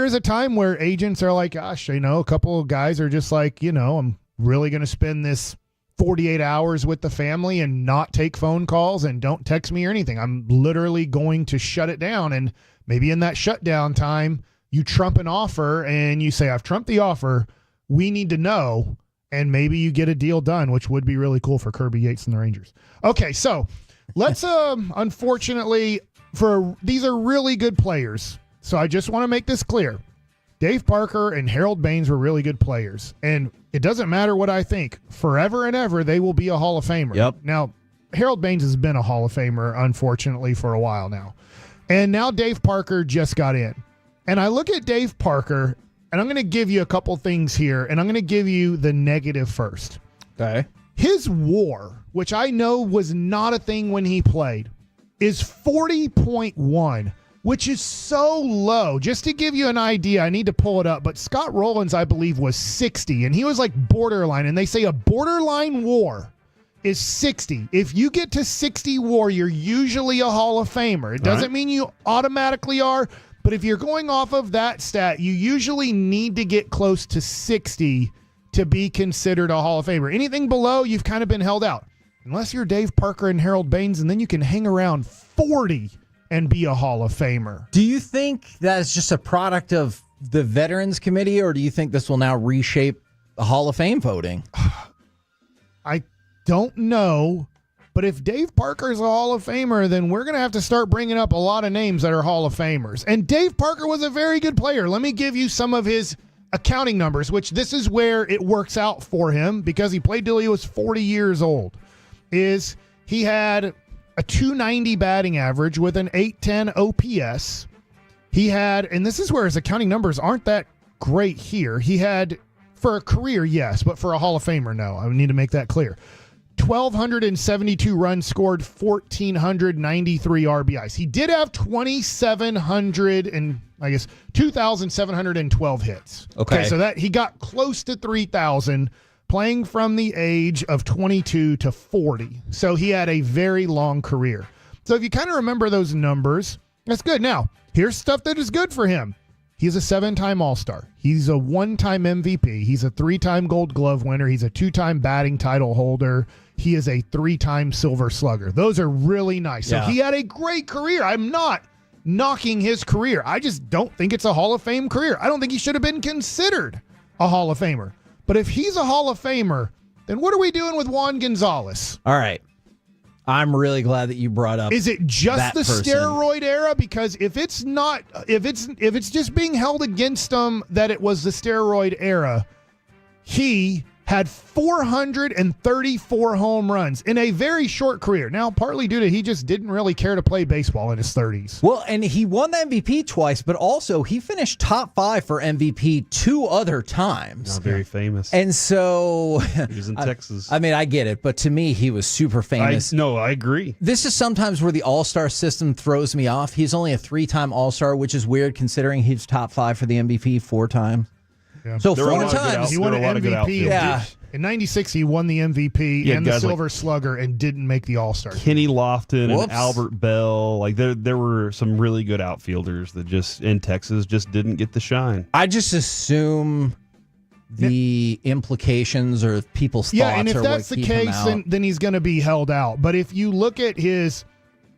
is a time where agents are like, gosh, a couple of guys are just like, I'm really going to spend this 48 hours with the family and not take phone calls and don't text me or anything. I'm literally going to shut it down. And maybe in that shutdown time, you trump an offer and you say, I've trumped the offer. We need to know. And maybe you get a deal done, which would be really cool for Kirby Yates and the Rangers. Okay, so let's, unfortunately, these are really good players. So I just want to make this clear. Dave Parker and Harold Baines were really good players. And it doesn't matter what I think. Forever and ever, they will be a Hall of Famer. Yep. Now, Harold Baines has been a Hall of Famer, unfortunately, for a while now. And now Dave Parker just got in. And I look at Dave Parker, and I'm going to give you a couple things here, and I'm going to give you the negative first. Okay. His WAR, which I know was not a thing when he played, is 40.1, which is so low. Just to give you an idea, I need to pull it up, but Scott Rowlands, I believe, was 60, and he was like borderline, and they say a borderline WAR is 60. If you get to 60 WAR, you're usually a Hall of Famer. It doesn't mean you automatically are, but if you're going off of that stat, you usually need to get close to 60 to be considered a Hall of Famer. Anything below, you've kind of been held out. Unless you're Dave Parker and Harold Baines, and then you can hang around 40 and be a Hall of Famer. Do you think that's just a product of the Veterans Committee, or do you think this will now reshape the Hall of Fame voting? I don't know, but if Dave Parker is a Hall of Famer, then we're going to have to start bringing up a lot of names that are Hall of Famers. And Dave Parker was a very good player. Let me give you some of his accounting numbers, which this is where it works out for him because he played till he was 40 years old. He had a 290 batting average with an 810 OPS. He had, and this is where his accounting numbers aren't that great here. He had, for a career, yes, but for a Hall of Famer, no. I need to make that clear. 1,272 runs scored, 1,493 RBIs. He did have 2,712 hits. Okay. So that he got close to 3,000 playing from the age of 22 to 40. So he had a very long career. So if you kind of remember those numbers, that's good. Now, here's stuff that is good for him. He's a 7-time All-Star. He's a 1-time MVP. He's a 3-time Gold Glove winner. He's a 2-time batting title holder. He is a 3-time Silver Slugger. Those are really nice. Yeah. So he had a great career. I'm not knocking his career. I just don't think it's a Hall of Fame career. I don't think he should have been considered a Hall of Famer. But if he's a Hall of Famer, then what are we doing with Juan Gonzalez? All right. I'm really glad that you brought up. Is it just the person. steroid era? Because if it's not, if it's just being held against him that it was the steroid era, he had 434 home runs in a very short career. Now, partly due to he just didn't really care to play baseball in his 30s. Well, and he won the MVP twice, but also he finished top 5 for MVP 2 other times. Not very famous. And so he was in Texas. I mean, I get it, but to me, he was super famous. I agree. This is sometimes where the All-Star system throws me off. He's only a 3-time All-Star, which is weird considering he's top 5 for the MVP 4 times. Yeah. So 4 times. He won an MVP. Yeah. In 96, he won the MVP and the Silver Slugger and didn't make the All-Star. Kenny Lofton Whoops. and Albert Bell. Like there were some really good outfielders that just in Texas just didn't get the shine. I just assume the implications or people's thoughts. Yeah, and if are that's what the keep him case, out. then he's going to be held out. But if you look at his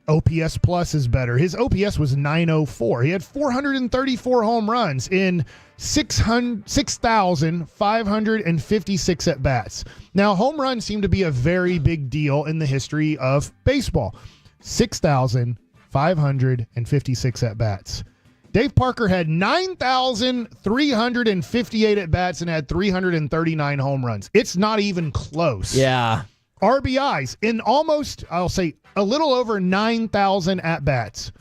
OPS plus is better. His OPS was 904. He had 434 home runs in 6,556 at-bats. Now, home runs seem to be a very big deal in the history of baseball. 6,556 at-bats. Dave Parker had 9,358 at-bats and had 339 home runs. It's not even close. Yeah. RBIs in almost, I'll say, a little over 9,000 at-bats.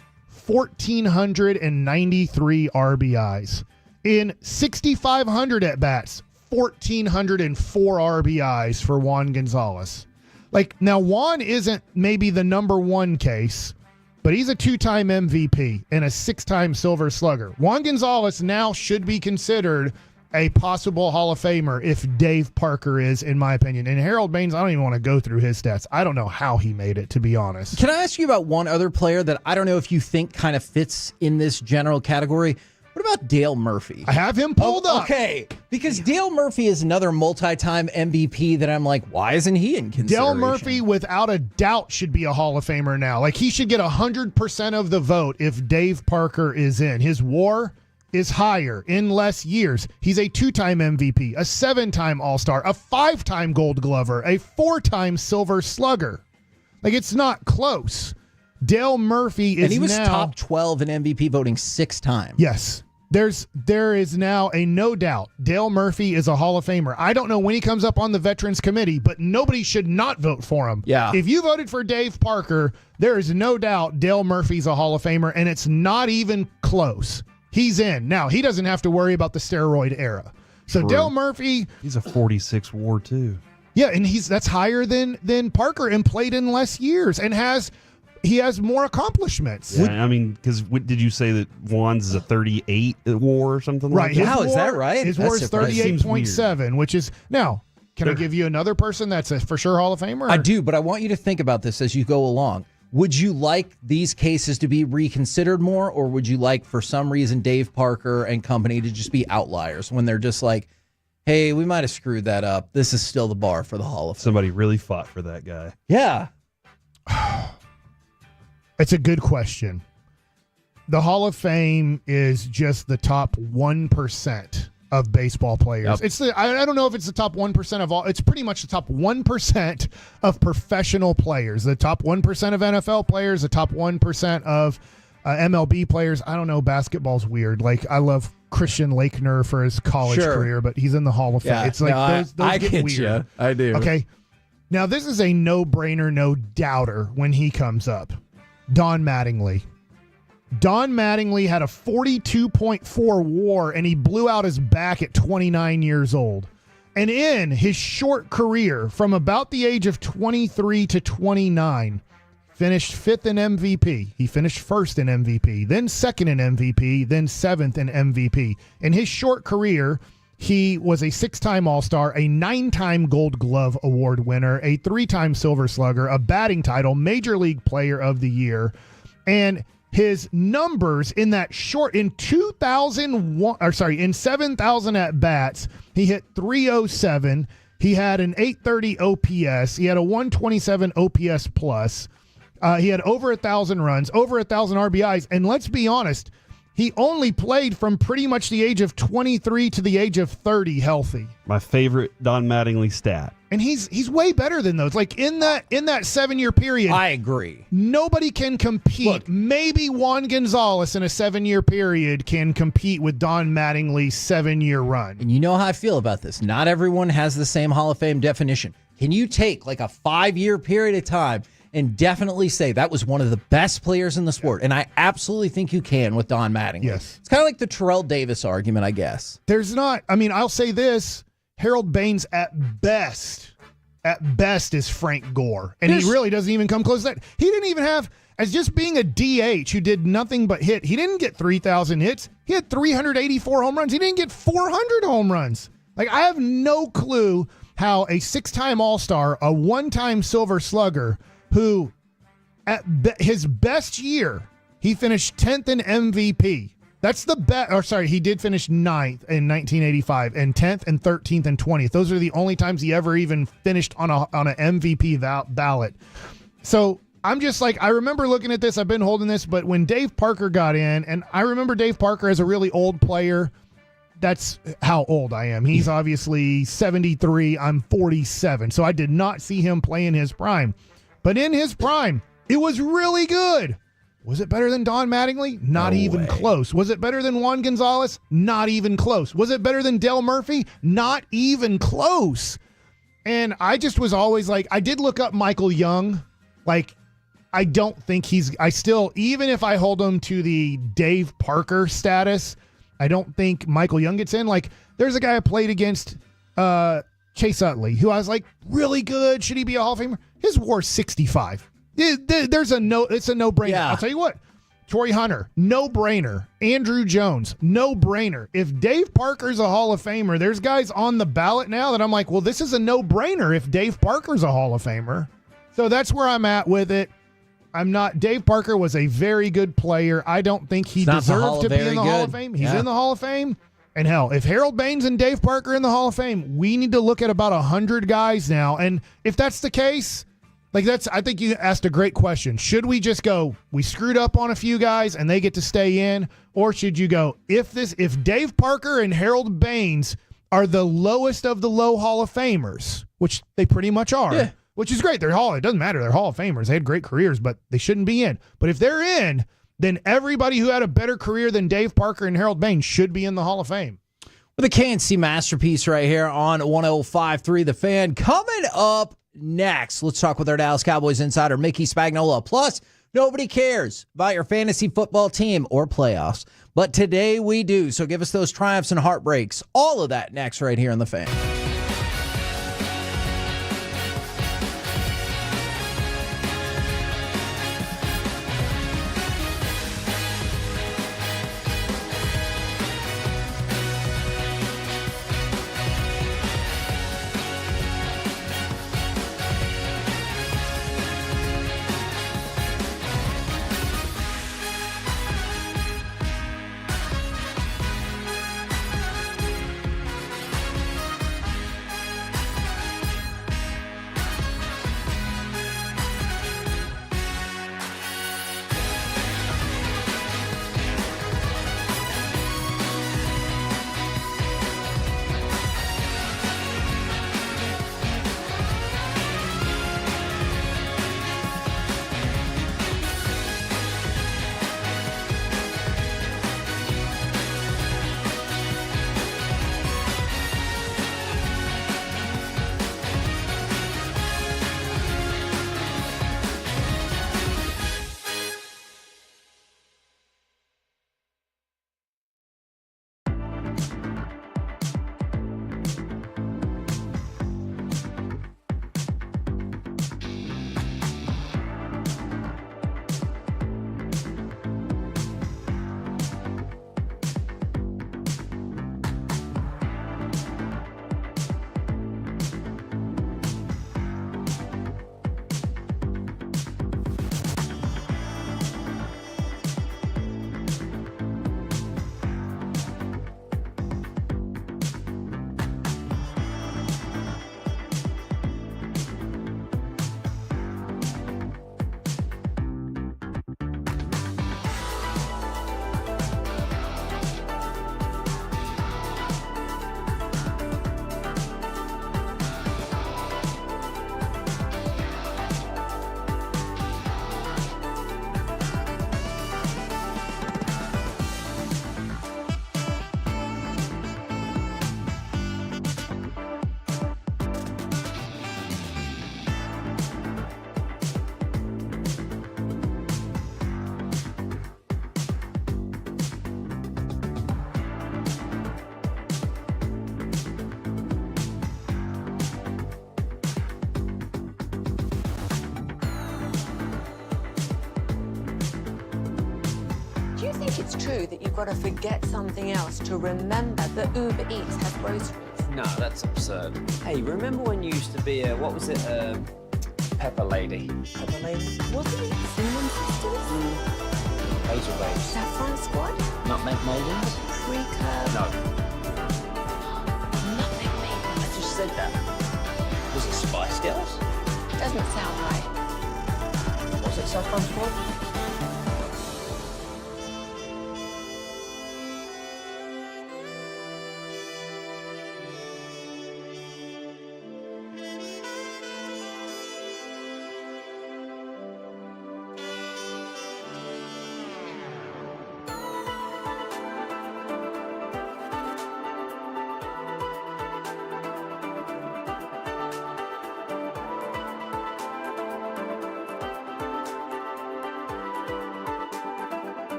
1,493 RBIs. In 6,500 at-bats, 1,404 RBIs for Juan Gonzalez. Like, now Juan isn't maybe the number one case, but he's a 2-time MVP and a 6-time Silver Slugger. Juan Gonzalez now should be considered a possible Hall of Famer if Dave Parker is, in my opinion. And Harold Baines, I don't even want to go through his stats. I don't know how he made it, to be honest. Can I ask you about one other player that I don't know if you think kind of fits in this general category? What about Dale Murphy? I have him pulled up. Okay, because Dale Murphy is another multi-time MVP that I'm like, why isn't he in consideration? Dale Murphy, without a doubt, should be a Hall of Famer now. Like, he should get 100% of the vote if Dave Parker is in. His WAR is higher in less years. He's a 2-time MVP, a 7-time All-Star, a 5-time Gold Glover, a 4-time Silver Slugger. Like, it's not close. Dale Murphy is now... And he was top 12 in MVP voting 6 times. Yes. There is now a no doubt Dale Murphy is a Hall of Famer. I don't know when he comes up on the Veterans Committee, but nobody should not vote for him. Yeah. If you voted for Dave Parker, there is no doubt Dale Murphy's a Hall of Famer, and it's not even close. He's in. Now, he doesn't have to worry about the steroid era. So True. Dale Murphy, He's a 46 WAR too. yeah, and that's higher than Parker and played in less years and he has more accomplishments. Yeah, I mean, because did you say that Juan's is a 38 WAR or something Right. like that? His Wow, is that WAR- right? His That's WAR is surprising. 38.7, which is now. Can I give you another person that's a for sure Hall of Famer? I do, but I want you to think about this as you go along. Would you like these cases to be reconsidered more, or would you like, for some reason, Dave Parker and company to just be outliers when they're just like, hey, we might have screwed that up. This is still the bar for the Hall of Fame. Somebody really fought for that guy. Yeah. It's a good question. The Hall of Fame is just the top 1% of baseball players. Yep. It's I don't know if it's the top 1% of all. It's pretty much the top 1% of professional players. The top 1% of NFL players. The top 1% of MLB players. I don't know. Basketball's weird. Like, I love Christian Laettner for his college Sure. career, but he's in the Hall of Fame. Yeah. It's like No, those I get get weird. you. I do. Okay. Now, this is a no-brainer, no doubter when he comes up. Don Mattingly. Don Mattingly had a 42.4 WAR, and he blew out his back at 29 years old. And in his short career, from about the age of 23 to 29, finished 5th in MVP. He finished 1st in MVP, then 2nd in MVP, then 7th in MVP. In his short career, he was a 6-time All-Star, a 9-time Gold Glove Award winner, a 3-time Silver Slugger, a batting title, Major League Player of the Year, and his numbers in that short in 7,000 at bats, he hit 307. He had an 830 OPS. He had a 127 OPS plus. He had over 1,000 runs, over 1,000 RBIs, and let's be honest, he only played from pretty much the age of 23 to the age of 30 healthy. My favorite Don Mattingly stat. And he's way better than those. Like in that 7-year period, I agree. Nobody can compete. Look, maybe Juan Gonzalez in a 7-year period can compete with Don Mattingly's 7-year run. And you know how I feel about this. Not everyone has the same Hall of Fame definition. Can you take like a 5-year period of time and definitely say that was one of the best players in the sport? And I absolutely think you can with Don Mattingly. Yes. It's kind of like the Terrell Davis argument, I guess. There's not, I mean, I'll say this, Harold Baines at best is Frank Gore. And he really doesn't even come close to that. He didn't even have, as just being a DH who did nothing but hit, he didn't get 3,000 hits. He had 384 home runs. He didn't get 400 home runs. Like, I have no clue how a 6-time All-Star, a 1-time Silver Slugger, who at his best year, he finished 10th in MVP. That's the best. Or sorry, he did finish 9th in 1985, and 10th and 13th and 20th. Those are the only times he ever even finished on an MVP ballot. So I'm just like, I remember looking at this. I've been holding this, but when Dave Parker got in, and I remember Dave Parker as a really old player. That's how old I am. He's obviously 73. I'm 47. So I did not see him play in his prime. But in his prime, it was really good. Was it better than Don Mattingly? Not even close. Was it better than Juan Gonzalez? Not even close. Was it better than Dale Murphy? Not even close. And I just was always like, I did look up Michael Young. Like, I don't think even if I hold him to the Dave Parker status, I don't think Michael Young gets in. Like, there's a guy I played against, Chase Utley, who I was like, really good. Should he be a Hall of Famer? His WAR is 65. It's a no-brainer. Yeah. I'll tell you what. Torrey Hunter, no-brainer. Andrew Jones, no-brainer. If Dave Parker's a Hall of Famer, there's guys on the ballot now that I'm like, well, this is a no-brainer if Dave Parker's a Hall of Famer. So that's where I'm at with it. Dave Parker was a very good player. I don't think he deserved to be in the Hall of Fame. He's in the Hall of Fame. And hell, if Harold Baines and Dave Parker are in the Hall of Fame, we need to look at about 100 guys now. And if that's the case, I think you asked a great question. Should we just go, we screwed up on a few guys and they get to stay in? Or should you go, if Dave Parker and Harold Baines are the lowest of the low Hall of Famers, which they pretty much are, which is great. It doesn't matter. They're Hall of Famers. They had great careers, but they shouldn't be in. But if they're in, then everybody who had a better career than Dave Parker and Harold Baines should be in the Hall of Fame. With a KNC masterpiece right here on 105.3 The Fan. Coming up next, let's talk with our Dallas Cowboys insider, Mickey Spagnola. Plus, nobody cares about your fantasy football team or playoffs, but today we do. So give us those triumphs and heartbreaks. All of that next right here on The Fan. Do you think it's true that you've got to forget something else to remember that Uber Eats has groceries? No, that's absurd. Hey, remember when you used to be a, what was it, Pepper Lady? Pepper Lady? Wasn't it Cinnamon Sisters? Hazel Babes. Saffron Squad? Nutmeg Maidens? Pre-curve? No. Nothing Maidens. I just said that. Was it Spice Girls? Doesn't sound right. Was it Saffron Squad?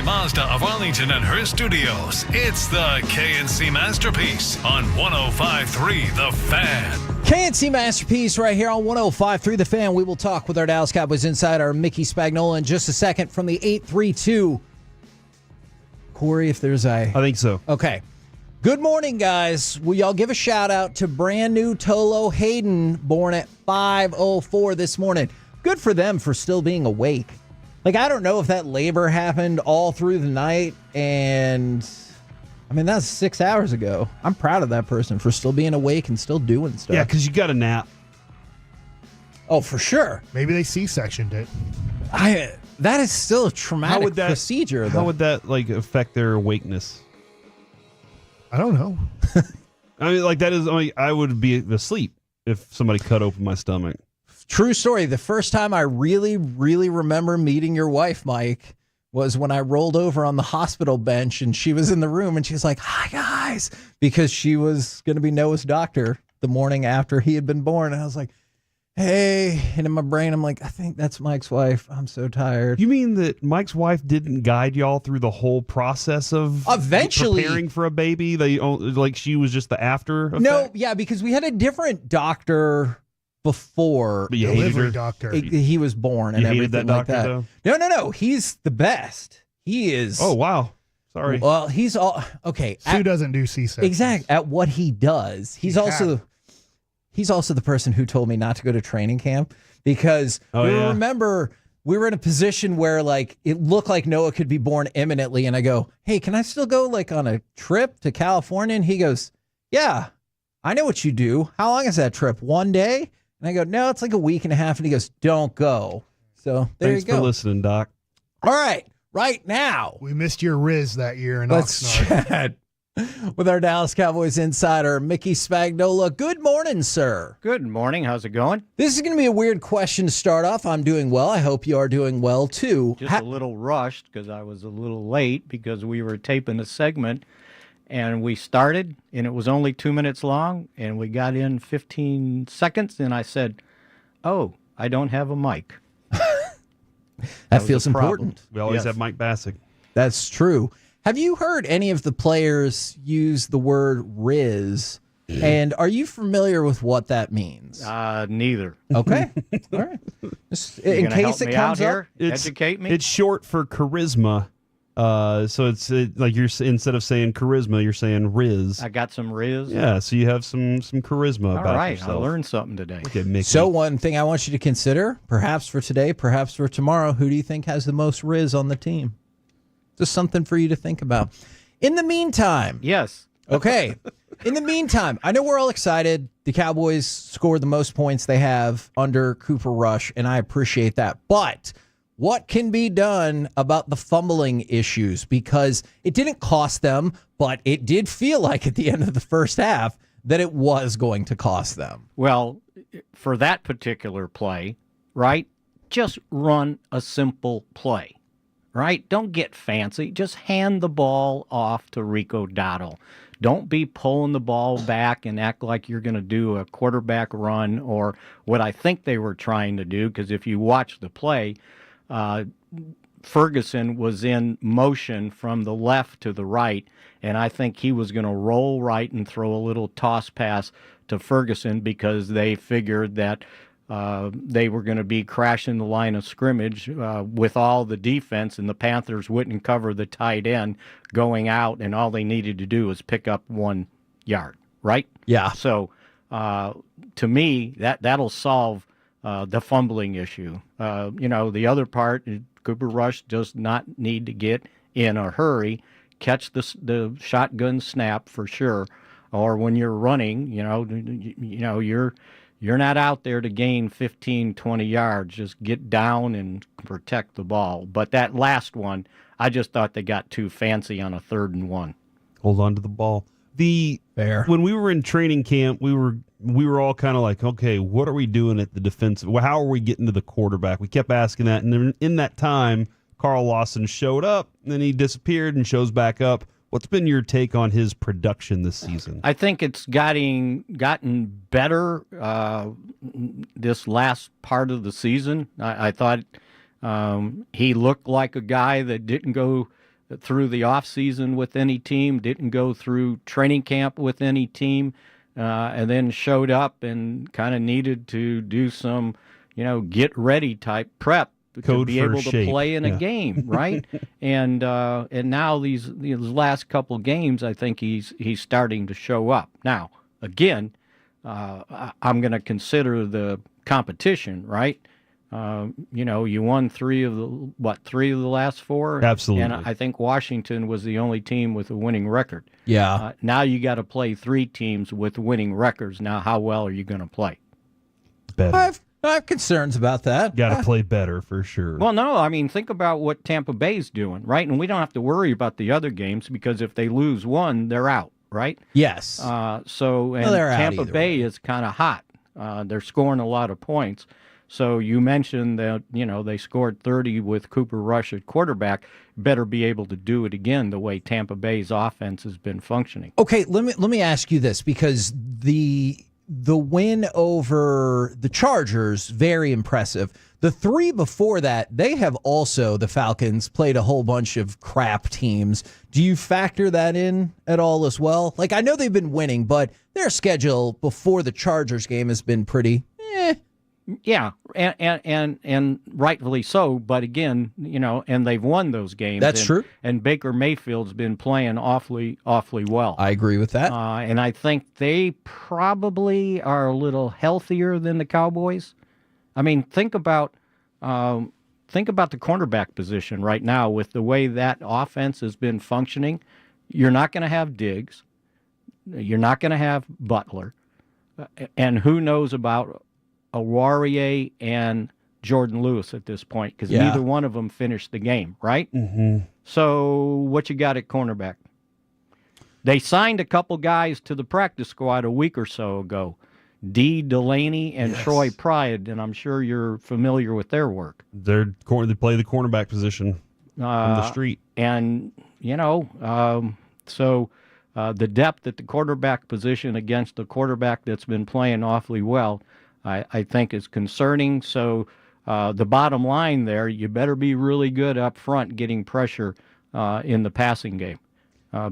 Mazda of Arlington and her studios. It's the KNC Masterpiece on 105.3 The Fan. KNC Masterpiece right here on 105.3 The Fan. We will talk with our Dallas Cowboys insider, Mickey Spagnola, in just a second from the 832. Corey, if there's I think so. Okay. Good morning, guys. Will y'all give a shout out to brand new Tolo Hayden, born at 5:04 this morning. Good for them for still being awake. Like, I don't know if that labor happened all through the night, and I mean, that's 6 hours ago. I'm proud of that person for still being awake and still doing stuff. Yeah, because you got a nap. Oh, for sure. Maybe they C-sectioned it. That is still a traumatic procedure, though. How would that affect their awakeness? I don't know. I mean, that is. I would be asleep if somebody cut open my stomach. True story. The first time I really, really remember meeting your wife, Mike, was when I rolled over on the hospital bench and she was in the room and she was like, "Hi, guys," because she was going to be Noah's doctor the morning after he had been born. And I was like, "Hey," and in my brain, I'm like, "I think that's Mike's wife. I'm so tired." You mean that Mike's wife didn't guide y'all through the whole process of eventually preparing for a baby? She was just the after effect? No, yeah, because we had a different doctor before. But you hated her? Doctor. He was born and You everything hated that like doctor, that. No. He's the best. He is. Oh, wow. Sorry. Well, he's all okay. Sue doesn't do C-sections. Exactly. At what he does, he's also the person who told me not to go to training camp because remember we were in a position where it looked like Noah could be born imminently, and I go, "Hey, can I still go on a trip to California?" And he goes, "Yeah, I know what you do. How long is that trip? 1 day?" And I go, "No, it's a week and a half." And he goes, "Don't go." So Thanks you go. for listening, Doc. All right. Right now, we missed your Riz that year in let's Oxnard. chat with our Dallas Cowboys insider, Mickey Spagnola. Good morning, sir. Good morning. How's it going? This is going to be a weird question to start off. I'm doing well. I hope you are doing well, too. Just a little rushed because I was a little late because we were taping a segment, and we started, and it was only 2 minutes long, and we got in 15 seconds, and I said, "Oh, I don't have a mic." That feels important. We always have Mike Bassick. That's true. Have you heard any of the players use the word Riz? And are you familiar with what that means? Neither. Okay. All right. Just in case it comes up, educate me. It's short for charisma. So it's you're instead of saying charisma, you're saying Riz. I got some Riz. Yeah, so you have some charisma about All right, yourself. I learned something today. Okay, Mickey. So one thing I want you to consider, perhaps for today, perhaps for tomorrow, who do you think has the most Riz on the team? Just something for you to think about. In the meantime. Yes. Okay. In the meantime, I know we're all excited. The Cowboys scored the most points they have under Cooper Rush, and I appreciate that. But what can be done about the fumbling issues? Because it didn't cost them, but it did feel like at the end of the first half that it was going to cost them. Well, for that particular play, right, just run a simple play, right? Don't get fancy. Just hand the ball off to Rico Dowdle. Don't be pulling the ball back and act like you're going to do a quarterback run or what I think they were trying to do, because if you watch the play, Ferguson was in motion from the left to the right, and I think he was going to roll right and throw a little toss pass to Ferguson because they figured that they were going to be crashing the line of scrimmage with all the defense, and the Panthers wouldn't cover the tight end going out, and all they needed to do was pick up 1 yard, right? Yeah. So to me, that'll solve the fumbling issue. The other part, Cooper Rush does not need to get in a hurry, catch the shotgun snap for sure, or when you're running, you're not out there to gain 15, 20 yards. Just get down and protect the ball. But that last one, I just thought they got too fancy on a 3rd and 1. Hold on to the ball. When we were in training camp, we were all kind of like, okay, what are we doing at the defensive? How are we getting to the quarterback? We kept asking that, and then in that time, Carl Lawson showed up, and then he disappeared and shows back up. What's been your take on his production this season? I think it's gotten better this last part of the season. I thought he looked like a guy that didn't go through the offseason with any team, didn't go through training camp with any team, and then showed up and kind of needed to do some, get ready type prep to be able to play in a game, right? and now these last couple games, I think he's starting to show up. Now, again, I'm going to consider the competition, right? You won three of the last four? Absolutely. And I think Washington was the only team with a winning record. Yeah. Now you got to play three teams with winning records. Now, how well are you going to play? Better. I have concerns about that. Got to play better for sure. Well, no, I mean, think about what Tampa Bay's doing, right? And we don't have to worry about the other games because if they lose one, they're out, right? Yes. Tampa Bay is kind of hot. They're scoring a lot of points. So you mentioned that, they scored 30 with Cooper Rush at quarterback. Better be able to do it again the way Tampa Bay's offense has been functioning. Okay, let me ask you this, because the win over the Chargers, very impressive. The three before that, they have also, the Falcons, played a whole bunch of crap teams. Do you factor that in at all as well? Like, I know they've been winning, but their schedule before the Chargers game has been pretty Yeah, and rightfully so. But again, and they've won those games. That's true. And Baker Mayfield's been playing awfully well. I agree with that. And I think they probably are a little healthier than the Cowboys. I mean, think about the cornerback position right now with the way that offense has been functioning. You're not going to have Diggs. You're not going to have Butler. And who knows about Awarie and Jordan Lewis at this point, because neither one of them finished the game, right? Mm-hmm. So what you got at cornerback? They signed a couple guys to the practice squad a week or so ago, D. Delaney and Troy Pride, and I'm sure you're familiar with their work. They play the cornerback position on the street. And, so the depth at the quarterback position against the quarterback that's been playing awfully well, I think is concerning. So the bottom line there, you better be really good up front getting pressure in the passing game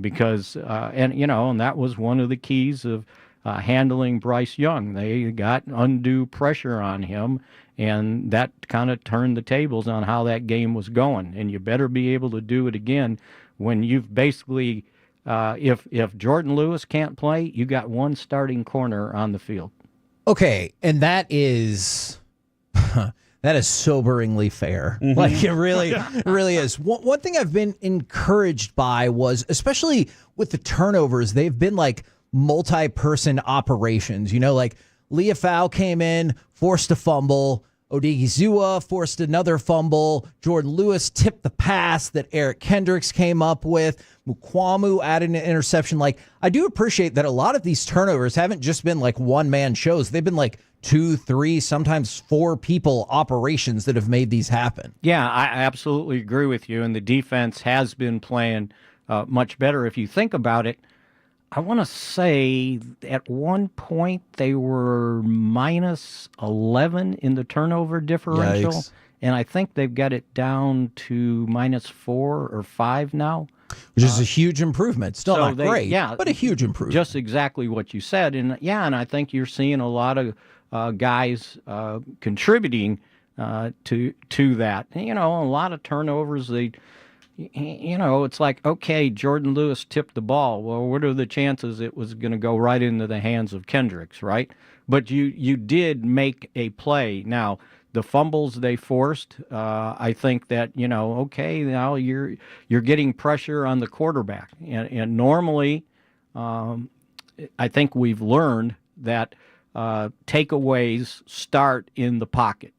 because and that was one of the keys of handling Bryce Young. They got undue pressure on him, and that kind of turned the tables on how that game was going. And you better be able to do it again when you've basically if Jordan Lewis can't play, you got one starting corner on the field. Okay, and that is soberingly fair. Mm-hmm. Like, it really is. One thing I've been encouraged by was, especially with the turnovers, they've been like multi-person operations. Like Leafau came in, forced a fumble. Odigizua forced another fumble. Jordan Lewis tipped the pass that Eric Kendricks came up with. Mukwamu added an interception. Like, I do appreciate that a lot of these turnovers haven't just been like one-man shows. They've been like 2, 3, sometimes 4 people operations that have made these happen. Yeah, I absolutely agree with you. And the defense has been playing much better. If you think about it, I want to say at one point they were minus 11 in the turnover differential. Yikes. And I think they've got it down to minus 4 or 5 now. Which is a huge improvement. Still not great, but a huge improvement. Just exactly what you said. And I think you're seeing a lot of guys contributing to that. And, a lot of turnovers, it's like, okay, Jordan Lewis tipped the ball. Well, what are the chances it was going to go right into the hands of Kendricks, right? But you did make a play. Now, the fumbles they forced, I think that, okay, now you're getting pressure on the quarterback. And normally, I think we've learned that takeaways start in the pocket,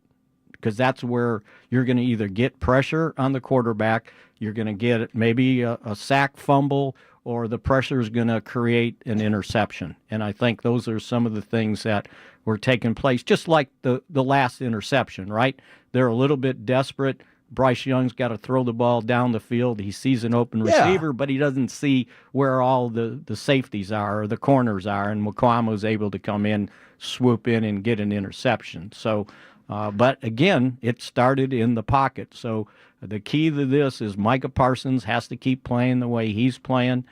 because that's where you're going to either get pressure on the quarterback, you're going to get maybe a sack fumble, or the pressure is going to create an interception. And I think those are some of the things that were taking place, just like the last interception, right? They're a little bit desperate. Bryce Young's got to throw the ball down the field. He sees an open receiver, but he doesn't see where all the safeties are or the corners are, and Mukwamu's able to come in, swoop in, and get an interception. So But again, it started in the pocket. So the key to this is Micah Parsons has to keep playing the way he's playing.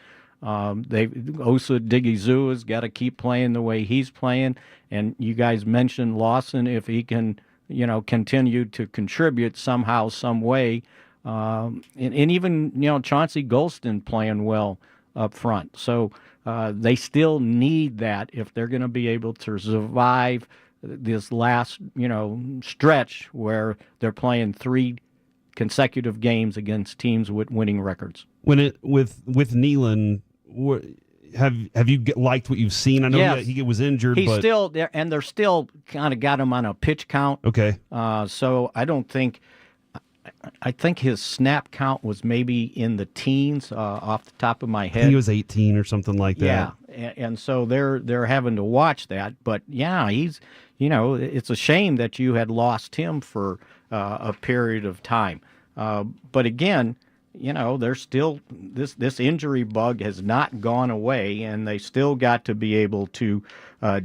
Osa Digizua's got to keep playing the way he's playing. And you guys mentioned Lawson, if he can, continue to contribute somehow, some way. And even, Chauncey Golston playing well up front. So they still need that if they're going to be able to survive this last, stretch where they're playing 3 consecutive games against teams with winning records. With Nealon, have you liked what you've seen? I know Yes. he was injured, He's but still there, and they're still kind of got him on a pitch count. Okay. So I don't think. I think his snap count was maybe in the teens, off the top of my I head. think he was 18 or something like that. Yeah, and so they're having to watch that. But yeah, he's it's a shame that you had lost him for a period of time. But again, there's still this injury bug has not gone away, and they still got to be able to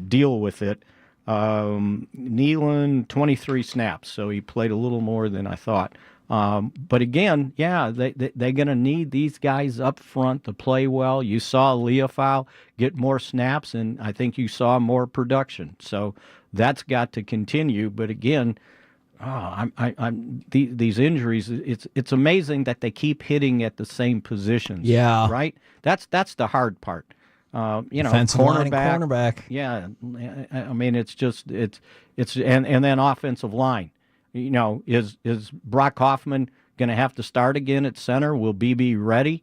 deal with it. Nealon, 23 snaps, so he played a little more than I thought. But again, yeah, they're going to need these guys up front to play well. You saw Leofau get more snaps, and I think you saw more production. So that's got to continue. But again, these injuries. It's amazing that they keep hitting at the same positions. Yeah, right. That's the hard part. Defensive line and cornerback. Yeah, I mean it's and then offensive line. Is Brock Hoffman going to have to start again at center? Will BB ready?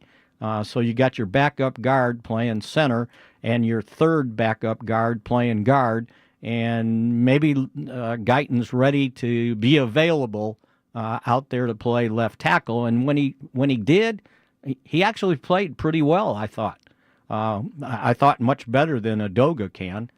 So you got your backup guard playing center and your third backup guard playing guard, and maybe Guyton's ready to be available out there to play left tackle. And when he did, he actually played pretty well, I thought. I thought much better than Adoga can.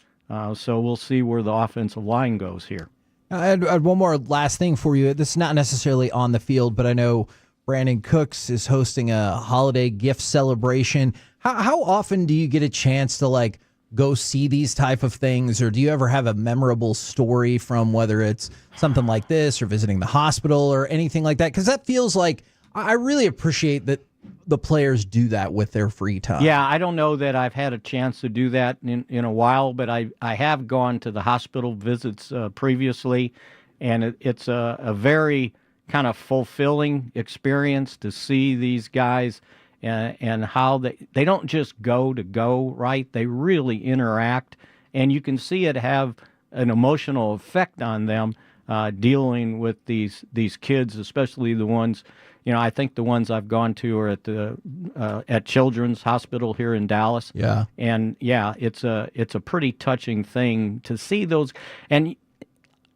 So we'll see where the offensive line goes here. I had one more last thing for you. This is not necessarily on the field, but I know Brandon Cooks is hosting a holiday gift celebration. How often do you get a chance to go see these type of things, or do you ever have a memorable story from whether it's something like this or visiting the hospital or anything like that? Because that feels like I really appreciate that the players do that with their free time. Yeah, I don't know that I've had a chance to do that in a while, but I have gone to the hospital visits previously, and it's a very kind of fulfilling experience to see these guys and how they don't just go, right? They really interact, and you can see it have an emotional effect on them dealing with these kids, especially the ones. I think the ones I've gone to are at Children's Hospital here in Dallas. Yeah, and yeah, it's a pretty touching thing to see those. And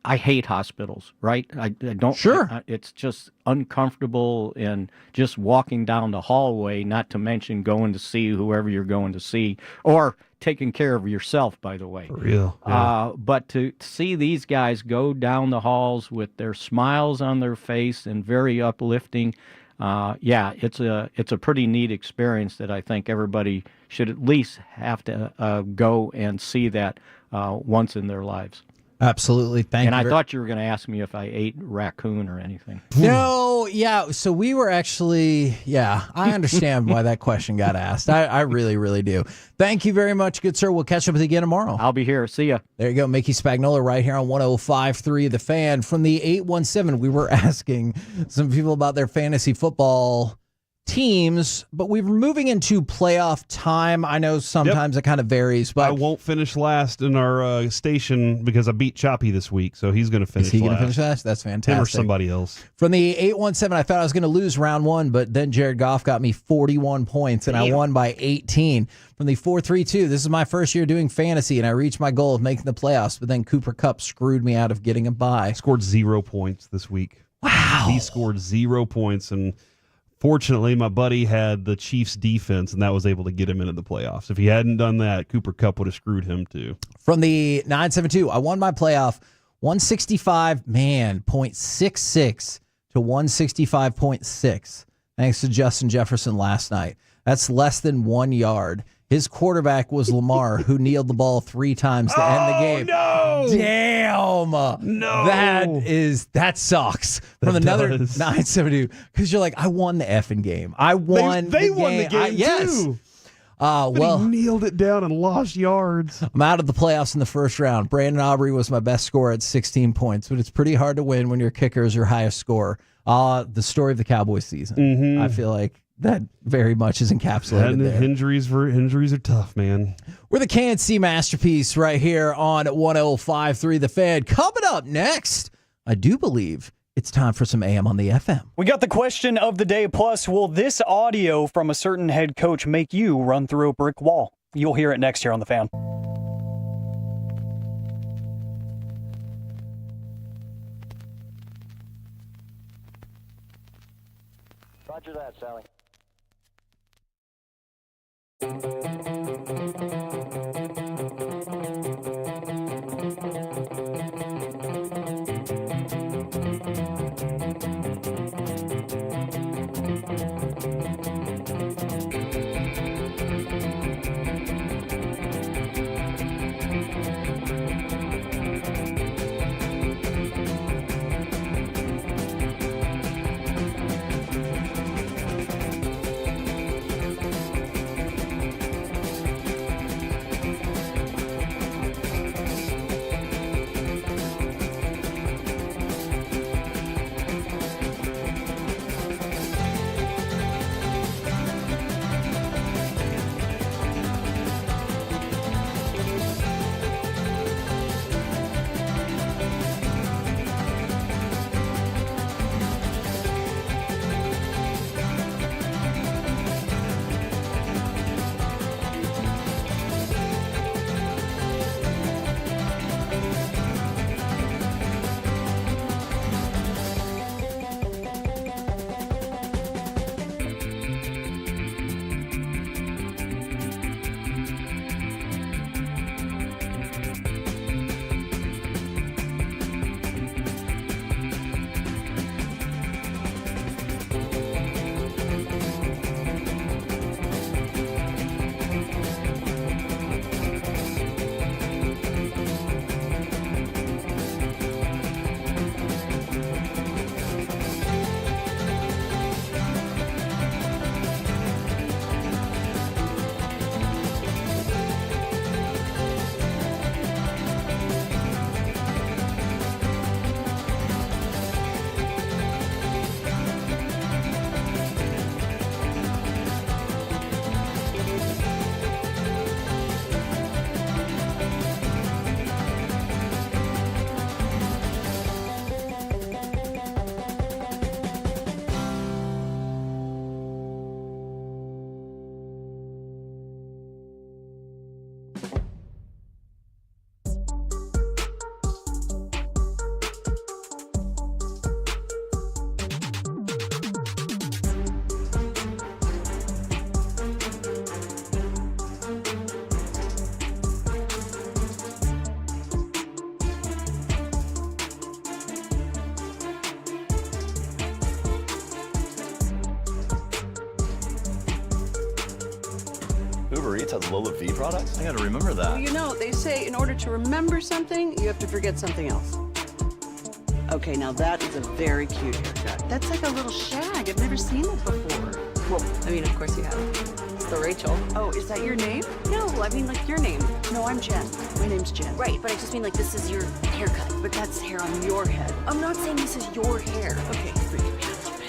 I hate hospitals, right? I don't. Sure, it's just uncomfortable, and just walking down the hallway. Not to mention going to see whoever you're going to see, or taking care of yourself, by the way. For real. Yeah. But to see these guys go down the halls with their smiles on their face and very uplifting, it's a pretty neat experience that I think everybody should at least have to go and see that once in their lives. Absolutely. Thank you. And I thought you were going to ask me if I ate raccoon or anything. No, yeah. So we were actually, I understand why that question got asked. I really, really do. Thank you very much, good sir. We'll catch up with you again tomorrow. I'll be here. See ya. There you go. Mickey Spagnola right here on 105.3 The Fan. From the 817, we were asking some people about their fantasy football teams, but we're moving into playoff time. I know sometimes it kind of varies, but I won't finish last in our station because I beat Choppy this week, so he's going to finish. Is he last. going to finish last? That's fantastic. Him or somebody else. From the 817, I thought I was going to lose round one, but then Jared Goff got me 41 points, and I won by 18. From the 432, this is my first year doing fantasy, and I reached my goal of making the playoffs, but then Cooper Kupp screwed me out of getting a bye. Scored 0 points this week. Wow. He scored 0 points, and fortunately, my buddy had the Chiefs defense, and that was able to get him into the playoffs. If he hadn't done that, Cooper Kupp would have screwed him too. From the 972, I won my playoff 165.66 to 165.6. Thanks to Justin Jefferson last night. That's less than 1 yard. His quarterback was Lamar, who kneeled the ball 3 times to end the game. No! Damn. No. That sucks. From another 972. Because you're like, I won the effing game. I won They the won the game yes. too. But he kneeled it down and lost yards. I'm out of the playoffs in the first round. Brandon Aubrey was my best scorer at 16 points, but it's pretty hard to win when your kicker is your highest scorer. The story of the Cowboys season. Mm-hmm. I feel like that very much is encapsulated there. Injuries are tough, man. We're the KNC Masterpiece right here on 105.3 The Fan. Coming up next, I do believe it's time for some AM on the FM. We got the question of the day, plus will this audio from a certain head coach make you run through a brick wall? You'll hear it next here on The Fan. Roger that, Sally. Uber Eats has Lola V products? I gotta remember that. Well, you know, they say in order to remember something, you have to forget something else. Okay, now that is a very cute haircut. That's like a little shag. I've never seen it before. Well, I mean, of course you have. It's the Rachel. Oh, is that your name? No, I mean, like your name. No, I'm Jen. My name's Jen. Right, but I just mean like this is your haircut. But that's hair on your head. I'm not saying this is your hair. Okay, freak me out a little bit.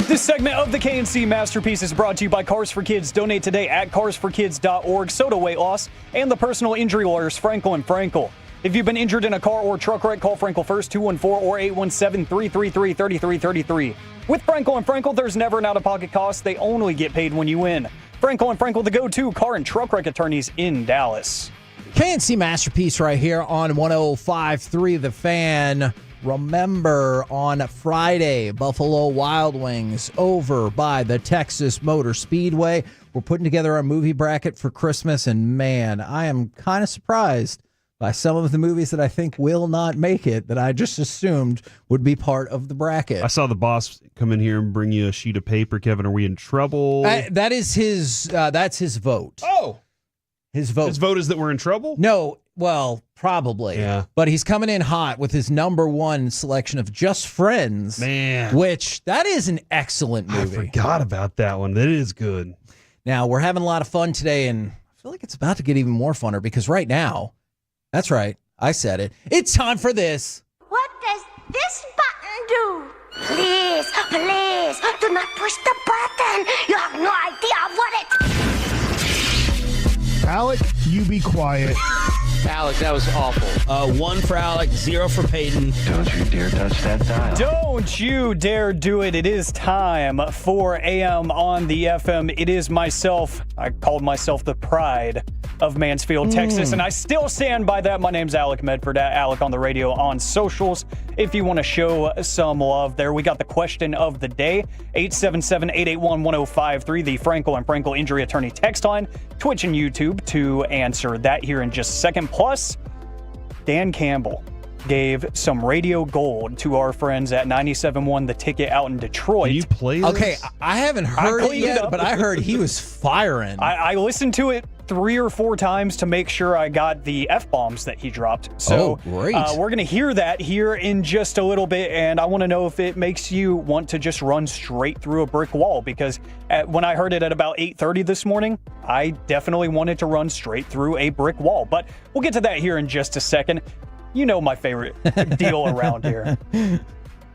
This segment of the KNC Masterpiece is brought to you by Cars for Kids. Donate today at carsforkids.org. Soda weight loss and the personal injury lawyers Frankel & Frankel. If you've been injured in a car or truck wreck, call Frankel first, 214 or 817-333-3333. With Frankel & Frankel, there's never an out-of-pocket cost. They only get paid when you win. Frankel & Frankel, the go-to car and truck wreck attorneys in Dallas. KNC Masterpiece right here on 105.3 The Fan. Remember, on Friday, Buffalo Wild Wings over by the Texas Motor Speedway. We're putting together a movie bracket for Christmas, and man, I am kind of surprised by some of the movies that I think will not make it that I just assumed would be part of the bracket. I saw the boss come in here and bring you a sheet of paper. Kevin, are we in trouble? That is his. That's his vote. Oh, his vote. His vote is that we're in trouble? No, well, probably. Yeah. But he's coming in hot with his number one selection of Just Friends. Man. Which, that is an excellent movie. I forgot about that one. That is good. Now, we're having a lot of fun today, and I feel like it's about to get even more funner because right now, that's right, I said it, it's time for this. What does this button do? Please, please, do not push the button. You have no idea what it... Alec, you be quiet. Alec, that was awful. 1 for Alec, 0 for Peyton. Don't you dare touch that dial. Don't you dare do it. It is time for AM on the FM. It is myself. I called myself the pride of Mansfield, Texas, and I still stand by that. My name's Alec Medford, at Alec on the radio on socials. If you want to show some love there, we got the question of the day, 877-881-1053, the Frankel & Frankel injury attorney text line, Twitch and YouTube to answer that here in just a second. Plus, Dan Campbell gave some radio gold to our friends at 97.1 The Ticket out in Detroit. Can you play this? Okay, I haven't heard it yet, but I heard he was firing. I listened to it 3 or 4 times to make sure I got the F-bombs that he dropped. So great. We're going to hear that here in just a little bit, and I want to know if it makes you want to just run straight through a brick wall, because when I heard it at about 8:30 this morning, I definitely wanted to run straight through a brick wall. But we'll get to that here in just a second. You know my favorite deal around here.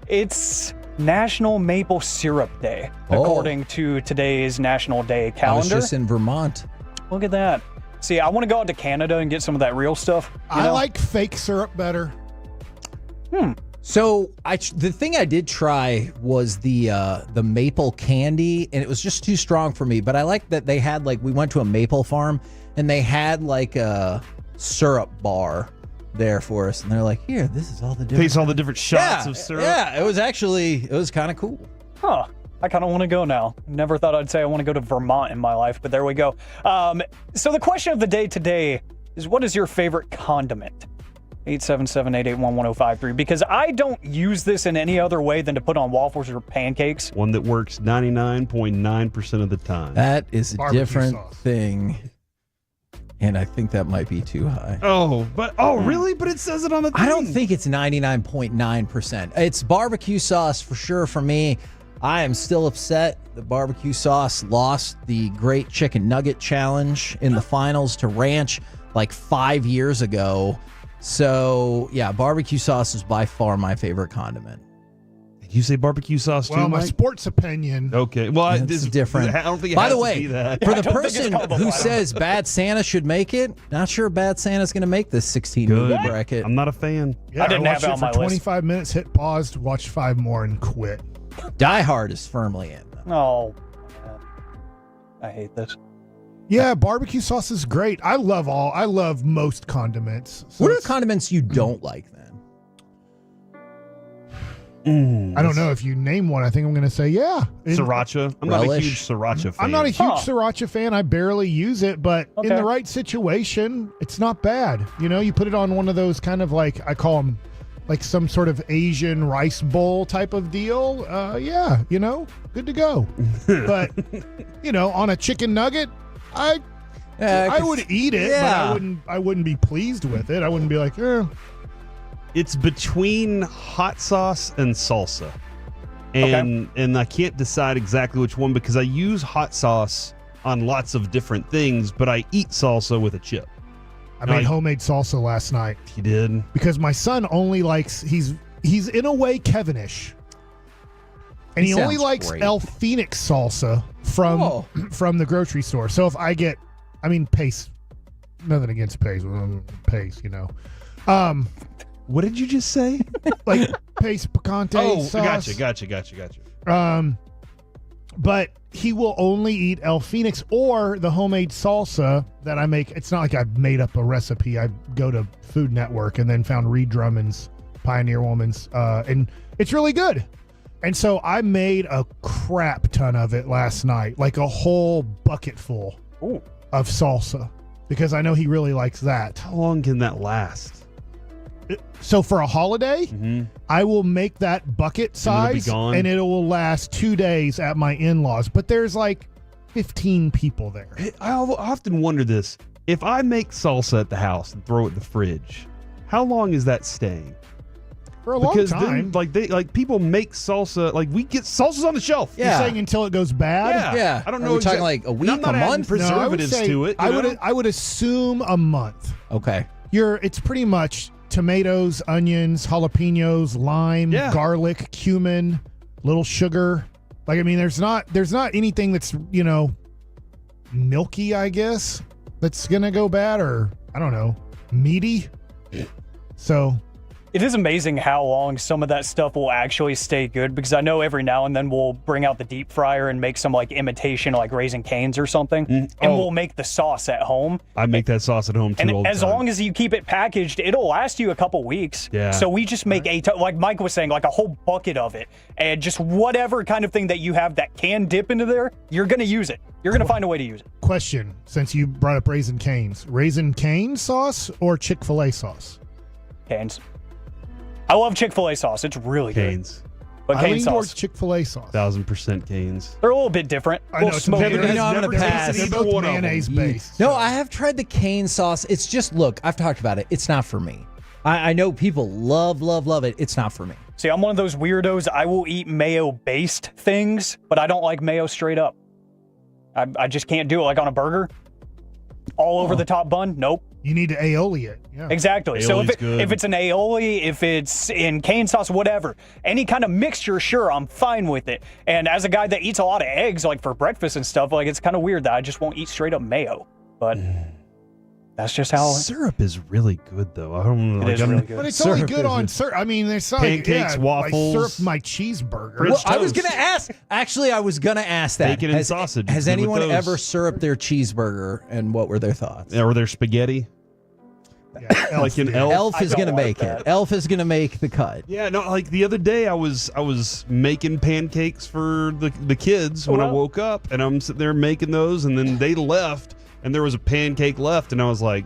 It's National Maple Syrup Day, according to today's National Day calendar. I was just in Vermont. Look at that. See, I want to go out to Canada and get some of that real stuff. I like fake syrup better. So the thing I did try was the maple candy, and it was just too strong for me. But I like that they had, like, we went to a maple farm, and they had like a syrup bar there for us, and they're like, here, this is all the different. Tastes all the different shots of syrup. Yeah, it was kind of cool. Huh. I kind of want to go now. Never thought I'd say I want to go to Vermont in my life, but there we go. So the question of the day today is, what is your favorite condiment? 877-881-1053, because I don't use this in any other way than to put on waffles or pancakes. One that works 99.9% of the time. That is a Barbecue different sauce. thing, and I think that might be too high. Really? But it says it on the thing. I don't think it's 99.9%. It's barbecue sauce for sure for me. I am still upset that barbecue sauce lost the Great Chicken Nugget Challenge in the finals to Ranch like 5 years ago. So, yeah, barbecue sauce is by far my favorite condiment. Did you say barbecue sauce too, Well, my Mike? sports opinion. Okay. Well, It's different. I don't think it By has the to way, be that. for the person who says Bad Santa should make it, not sure Bad Santa's going to make this 16-movie bracket. I'm not a fan. Yeah, I didn't have watched it on for my list. 25 minutes, hit pause, watch 5 more, and quit. Die Hard is firmly in, though. Oh, man. I hate this. Yeah, barbecue sauce is great. I love most condiments. So What are it's- condiments you don't like, then? I don't know. If you name one, I think I'm going to say yeah. Sriracha. I'm not a Relish. huge sriracha fan. I'm not a huge sriracha fan. I barely use it, but in the right situation, it's not bad. You know, you put it on one of those kind of like, I call them like some sort of Asian rice bowl type of deal. Yeah, you know, good to go. But, you know, on a chicken nugget, I would eat it, but I wouldn't be pleased with it. I wouldn't be like, It's between hot sauce and salsa. And I can't decide exactly which one because I use hot sauce on lots of different things, but I eat salsa with a chip. I made homemade salsa last night. You did? Because my son only likes, he's in a way Kevinish. And he only likes El Phoenix salsa from the grocery store. So if I get, Pace, nothing against Pace, Pace, what did you just say? Like Pace Picante sauce. Gotcha. But he will only eat El Phoenix or the homemade salsa that I make. It's not like I made up a recipe. I go to Food Network and then found Reed Drummond's Pioneer Woman's, and it's really good. And so I made a crap ton of it last night, like a whole bucket full of salsa, because I know he really likes that. How long can that last? So for a holiday, I will make that bucket size, and it will last 2 days at my in-laws. But there's like 15 people there. I often wonder this. If I make salsa at the house and throw it in the fridge, how long is that staying? For a long time. Then, people make salsa. Like, we get salsas on the shelf. You're saying until it goes bad? Yeah. I don't Are know. we talking like a week, I'm not a adding month? preservatives to it. I would assume a month. Okay. It's pretty much tomatoes, onions, jalapenos, lime, garlic, cumin, little sugar. There's not anything that's, milky, I guess, that's going to go bad, or I don't know, meaty. So it is amazing how long some of that stuff will actually stay good, because I know every now and then we'll bring out the deep fryer and make some like imitation like Raising Cane's or something, and we'll make the sauce at home. I make that sauce at home too. And as long as you keep it packaged, it'll last you a couple weeks. Yeah. So we just make like Mike was saying, like a whole bucket of it, and just whatever kind of thing that you have that can dip into there, you're gonna use it. You're gonna find a way to use it. Question: since you brought up Raising Cane's sauce or Chick-fil-A sauce? Cane's. I love Chick-fil-A sauce. It's really good. But I Cane's lean sauce. towards Chick-fil-A sauce. 1000% Cane's. They're a little bit different. I know. Little smokier. I'm going to pass. They're both mayonnaise based. No, I have tried the cane sauce. It's just, look, I've talked about it. It's not for me. I know people love it. It's not for me. See, I'm one of those weirdos. I will eat mayo-based things, but I don't like mayo straight up. I just can't do it. Like on a burger, all over the top bun. Nope. You need to aioli it. Yeah. Exactly. So if it's an aioli, if it's in cane sauce, whatever, any kind of mixture, sure, I'm fine with it. And as a guy that eats a lot of eggs, like for breakfast and stuff, like it's kind of weird that I just won't eat straight up mayo. But that's just how. Syrup is really good, though. I don't know. It is really good. But it's only good on syrup. There's some pancakes, waffles, like syrup my cheeseburger. Well, I was going to ask. Actually, I was going to ask that. Bacon and sausage. Has anyone ever syruped their cheeseburger, and what were their thoughts? Or their spaghetti? Yeah, like an Elf. Elf is going to make it. Elf is going to make the cut. Yeah, no, like the other day I was making pancakes for the kids when I woke up, and I'm sitting there making those, and then they left, and there was a pancake left, and I was like,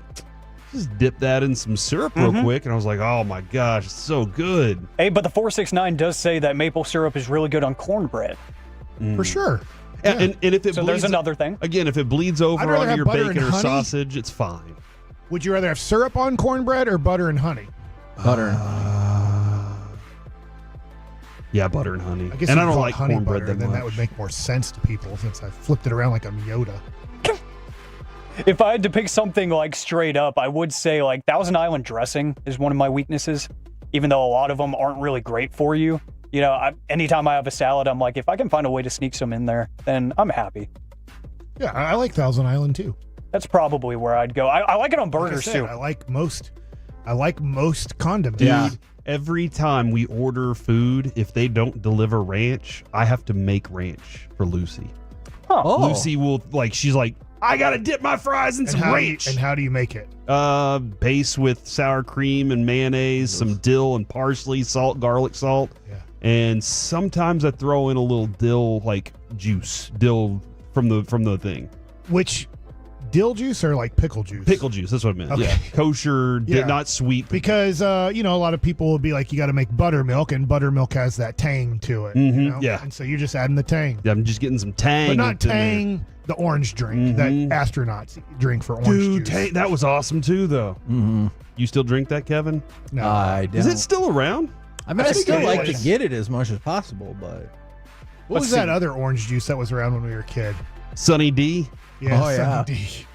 just dip that in some syrup real quick, and I was like, oh my gosh, it's so good. Hey, but the 469 does say that maple syrup is really good on cornbread. For sure. Yeah. And if it so bleeds, there's another thing. Again, if it bleeds over I'd rather onto have your butter bacon and or honey. sausage, it's fine. Would you rather have syrup on cornbread or butter and honey? Butter. Yeah, butter and honey. I guess and you I don't call it like honey cornbread butter, that then much. that would make more sense to people since I flipped it around like I'm Yoda. If I had to pick something like straight up, I would say like Thousand Island dressing is one of my weaknesses, even though a lot of them aren't really great for you. Anytime I have a salad, I'm like, if I can find a way to sneak some in there, then I'm happy. Yeah, I like Thousand Island too. That's probably where I'd go. I like it on burgers like I said, too. I like most condiments. Dude, every time we order food, if they don't deliver ranch, I have to make ranch for Lucy. Huh. Oh. Lucy will, she's like, I gotta dip my fries in some ranch. And how do you make it? Base with sour cream and mayonnaise, some dill and parsley, salt, garlic salt. Yeah. And sometimes I throw in a little dill juice, dill from the thing. Which dill juice or like pickle juice? Pickle juice, that's what I meant. Okay. Yeah. Kosher, not sweet. Because a lot of people will be like, you got to make buttermilk, and buttermilk has that tang to it. Yeah. And so you're just adding the tang. Yeah, I'm just getting some tang. But not tang, the orange drink that astronauts drink for orange Dude, juice. tang, that was awesome too, though. Mm-hmm. You still drink that, Kevin? No. I don't. Is it still around? I still like to get it as much as possible, but What was that other orange juice that was around when we were a kid? Sunny D. Yeah, Oh, yeah. Sunny D.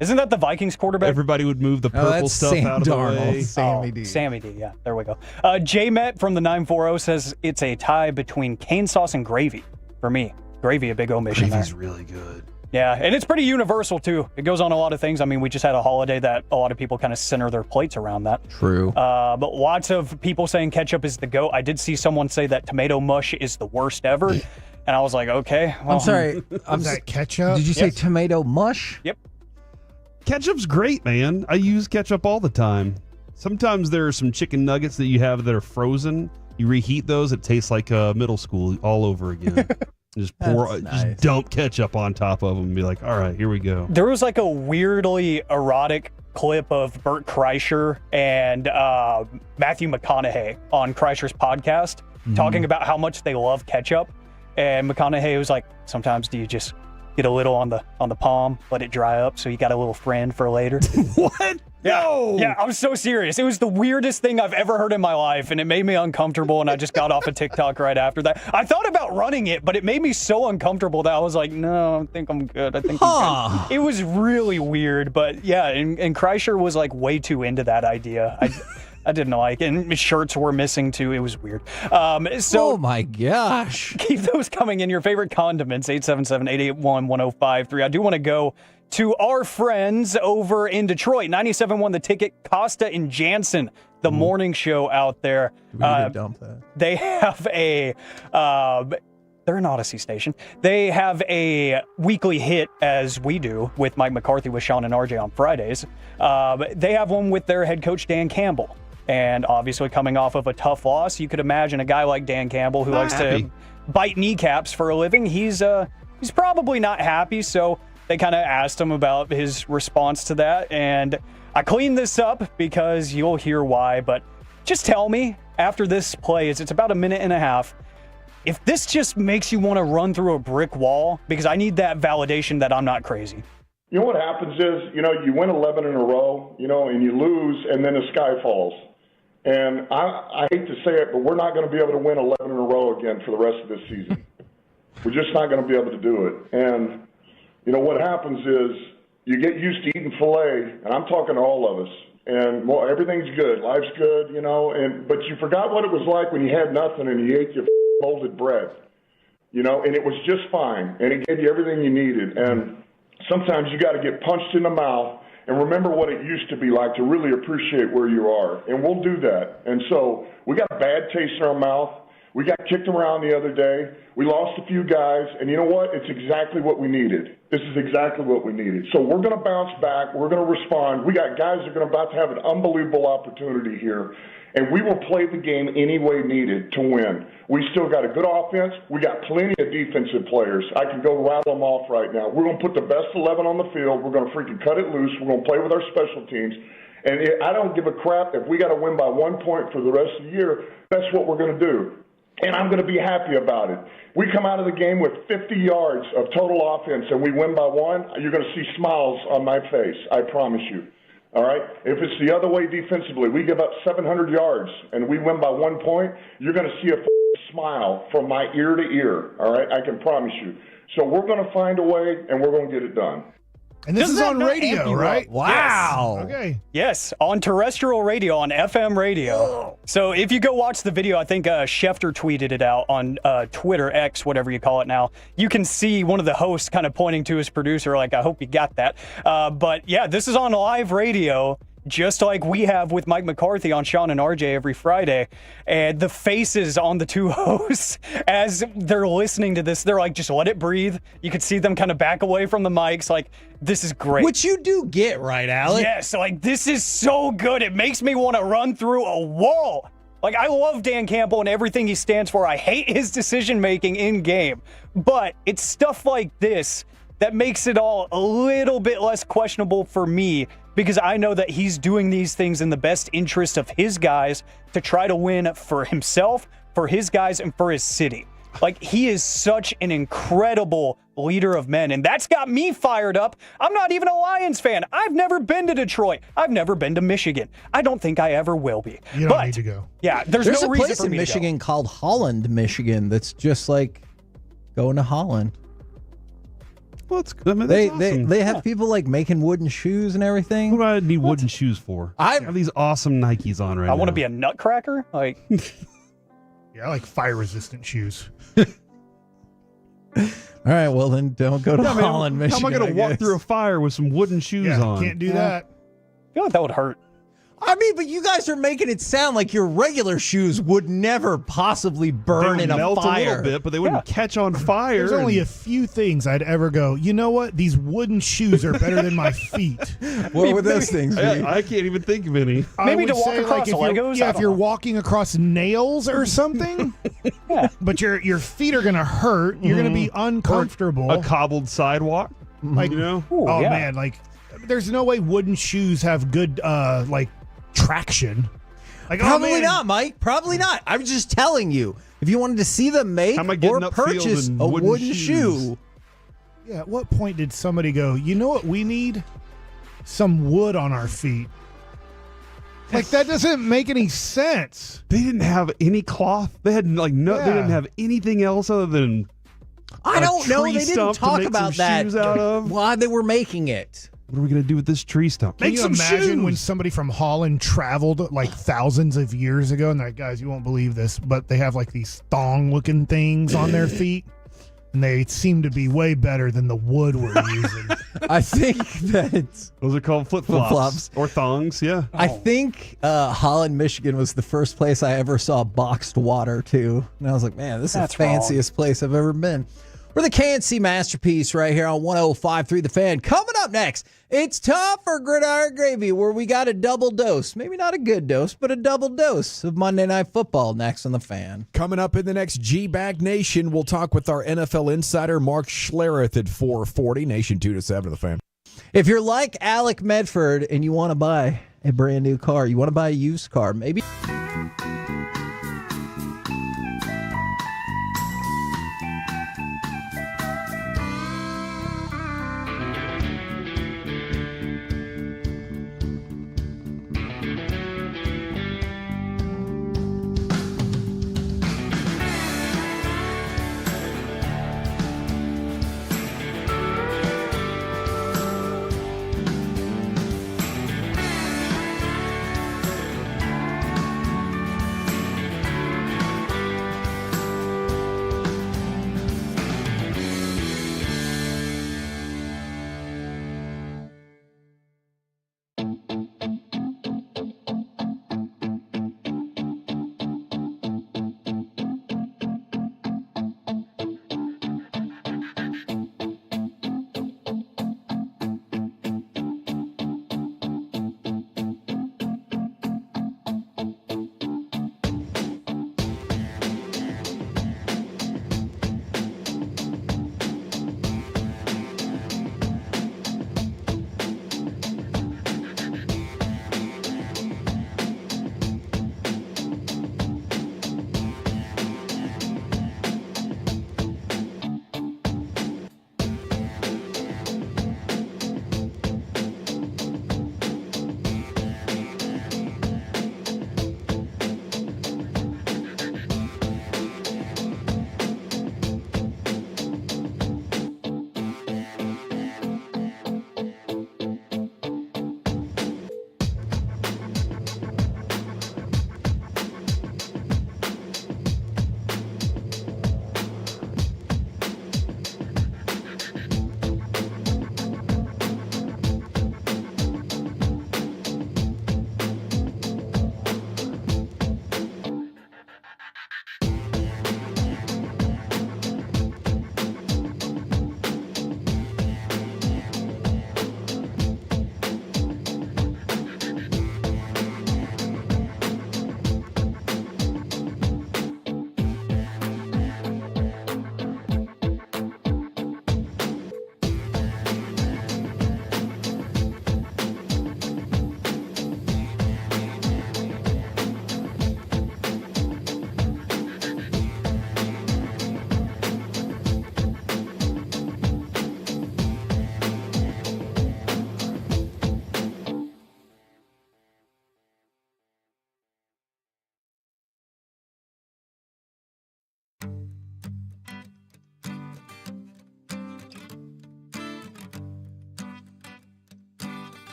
Isn't that the Vikings quarterback? Everybody would move the purple stuff Sam out of Darnold. the way. Sammy D. Sammy D, yeah, there we go. J-Met from the 940 says it's a tie between cane sauce and gravy for me. Gravy, a big omission Gravy's there. really good. Yeah, and it's pretty universal, too. It goes on a lot of things. I mean, we just had a holiday that a lot of people kind of center their plates around that. True. But lots of people saying ketchup is the GOAT. I did see someone say that tomato mush is the worst ever. And I was like, okay. Well, I'm sorry. Is that ketchup? Did you say tomato mush? Yep. Ketchup's great, man. I use ketchup all the time. Sometimes there are some chicken nuggets that you have that are frozen. You reheat those, it tastes like middle school all over again. Just just dump ketchup on top of them and be like, all right, here we go. There was like a weirdly erotic clip of Bert Kreischer and Matthew McConaughey on Kreischer's podcast talking about how much they love ketchup. And McConaughey was like, sometimes do you just get a little on the palm, let it dry up so you got a little friend for later? What? Yeah, No. yeah, I'm so serious. It was the weirdest thing I've ever heard in my life, and it made me uncomfortable, and I just got off of TikTok right after that. I thought about running it, but it made me so uncomfortable that I was like, no, I think I'm good. I think I'm good. It was really weird, but yeah, and Kreischer was like way too into that idea. I didn't like it, and shirts were missing too. It was weird. So oh my gosh. Keep those coming in. Your favorite condiments, 877-881-1053. I do want to go to our friends over in Detroit. 97.1 The Ticket, Costa and Jansen, the morning show out there. They have a... they're an Odyssey station. They have a weekly hit, as we do, with Mike McCarthy with Sean and RJ on Fridays. They have one with their head coach, Dan Campbell. And obviously coming off of a tough loss, you could imagine a guy like Dan Campbell who likes to bite kneecaps for a living. He's probably not happy, so they kind of asked him about his response to that. And I cleaned this up because you'll hear why, but just tell me after this plays, it's about a minute and a half, if this just makes you want to run through a brick wall, because I need that validation that I'm not crazy. You know what happens is, you win 11 in a row, and you lose, and then the sky falls. And I hate to say it, but we're not going to be able to win 11 in a row again for the rest of this season. We're just not going to be able to do it. And, what happens is you get used to eating filet, and I'm talking to all of us, and everything's good. Life's good, but you forgot what it was like when you had nothing and you ate your molded bread, and it was just fine, and it gave you everything you needed. And sometimes you got to get punched in the mouth and remember what it used to be like to really appreciate where you are. And we'll do that. And so we got a bad taste in our mouth. We got kicked around the other day. We lost a few guys. And you know what? It's exactly what we needed. This is exactly what we needed. So we're going to bounce back. We're going to respond. We got guys that are about to have an unbelievable opportunity here. And we will play the game any way needed to win. We still got a good offense. We got plenty of defensive players. I can go rattle them off right now. We're going to put the best 11 on the field. We're going to freaking cut it loose. We're going to play with our special teams. And I don't give a crap if we got to win by 1 point for the rest of the year. That's what we're going to do. And I'm going to be happy about it. We come out of the game with 50 yards of total offense and we win by 1, you're going to see smiles on my face. I promise you. All right? If it's the other way defensively, we give up 700 yards and we win by 1 point, you're going to see a smile from my ear to ear. All right? I can promise you. So we're going to find a way and we're going to get it done. And this is on radio, right? Wow. Yes. Okay. Yes, on terrestrial radio, on FM radio. So if you go watch the video, I think Schefter tweeted it out on Twitter, X, whatever you call it now. You can see one of the hosts kind of pointing to his producer like, I hope you got that. But yeah, this is on live radio, just like we have with Mike McCarthy on Sean and RJ every Friday. And the faces on the two hosts as they're listening to this, they're like, just let it breathe. You could see them kind of back away from the mics like, this is great. Which you do get, right, Alex? Yes, like, this is so good. It makes me want to run through a wall. Like, I love Dan Campbell and everything he stands for. I hate his decision-making in game. But it's stuff like this that makes it all a little bit less questionable for me, because I know that he's doing these things in the best interest of his guys to try to win for himself, for his guys, and for his city. Like, he is such an incredible leader of men, and that's got me fired up. I'm not even a Lions fan. I've never been to Detroit. I've never been to Michigan. I don't think I ever will be. You don't need to go. Yeah, there's a no reason place for in me Michigan to go. called Holland, Michigan, that's just like going to Holland. Well, it's, I mean, that's awesome. They have people like making wooden shoes and everything. What do I need wooden shoes for? I have these awesome Nikes on right now. I want to be a nutcracker. Like, Yeah, I like fire-resistant shoes. All right, well then don't go to Yeah, man, Holland, Michigan. How am I going to walk through a fire with some wooden shoes on? Can't do that. I feel like that would hurt. I mean, but you guys are making it sound like your regular shoes would never possibly burn They in would a melt fire. a little bit, but they wouldn't catch on fire. There's only a few things I'd ever go, you know what? These wooden shoes are better than my feet. What would those things be? I can't even think of any. Maybe I to would walk say, across if you're- Legos? I Yeah, if don't you're know. walking across nails or something. But your feet are going to hurt. You're going to be uncomfortable. A cobbled sidewalk. Like, you know? oh, man. Like, there's no way wooden shoes have good, traction. Like, Probably not, Mike. Probably not. I'm just telling you. If you wanted to see them make How am I getting or upfield purchase in a wooden wooden shoes? shoe, Yeah, at what point did somebody go, you know what we need? Some wood on our feet. Like, that doesn't make any sense. They didn't have any cloth. They had They Yeah. didn't have anything else other than. I a don't know. tree They didn't stump to talk make about some that. shoes out of. Why they were making it. What are we gonna do with this tree stump? Can you imagine when somebody from Holland traveled like thousands of years ago and they're like, guys, you won't believe this, but they have like these thong-looking things on their feet, and they seem to be way better than the wood we're using. I think that those are called flip-flops or thongs. Yeah, I think Holland, Michigan was the first place I ever saw boxed water too, and I was like, man, this is That's the fanciest place I've ever been. We're the KNC Masterpiece right here on 105.3 The Fan. Coming up next, it's time for Gridiron Gravy, where we got a double dose. Maybe not a good dose, but a double dose of Monday Night Football next on The Fan. Coming up in the next G-Bag Nation, we'll talk with our NFL insider, Mark Schlereth, at 4:40. Nation 2 to 7 of The Fan. If you're like Alec Medford and you want to buy a brand new car, you want to buy a used car, maybe...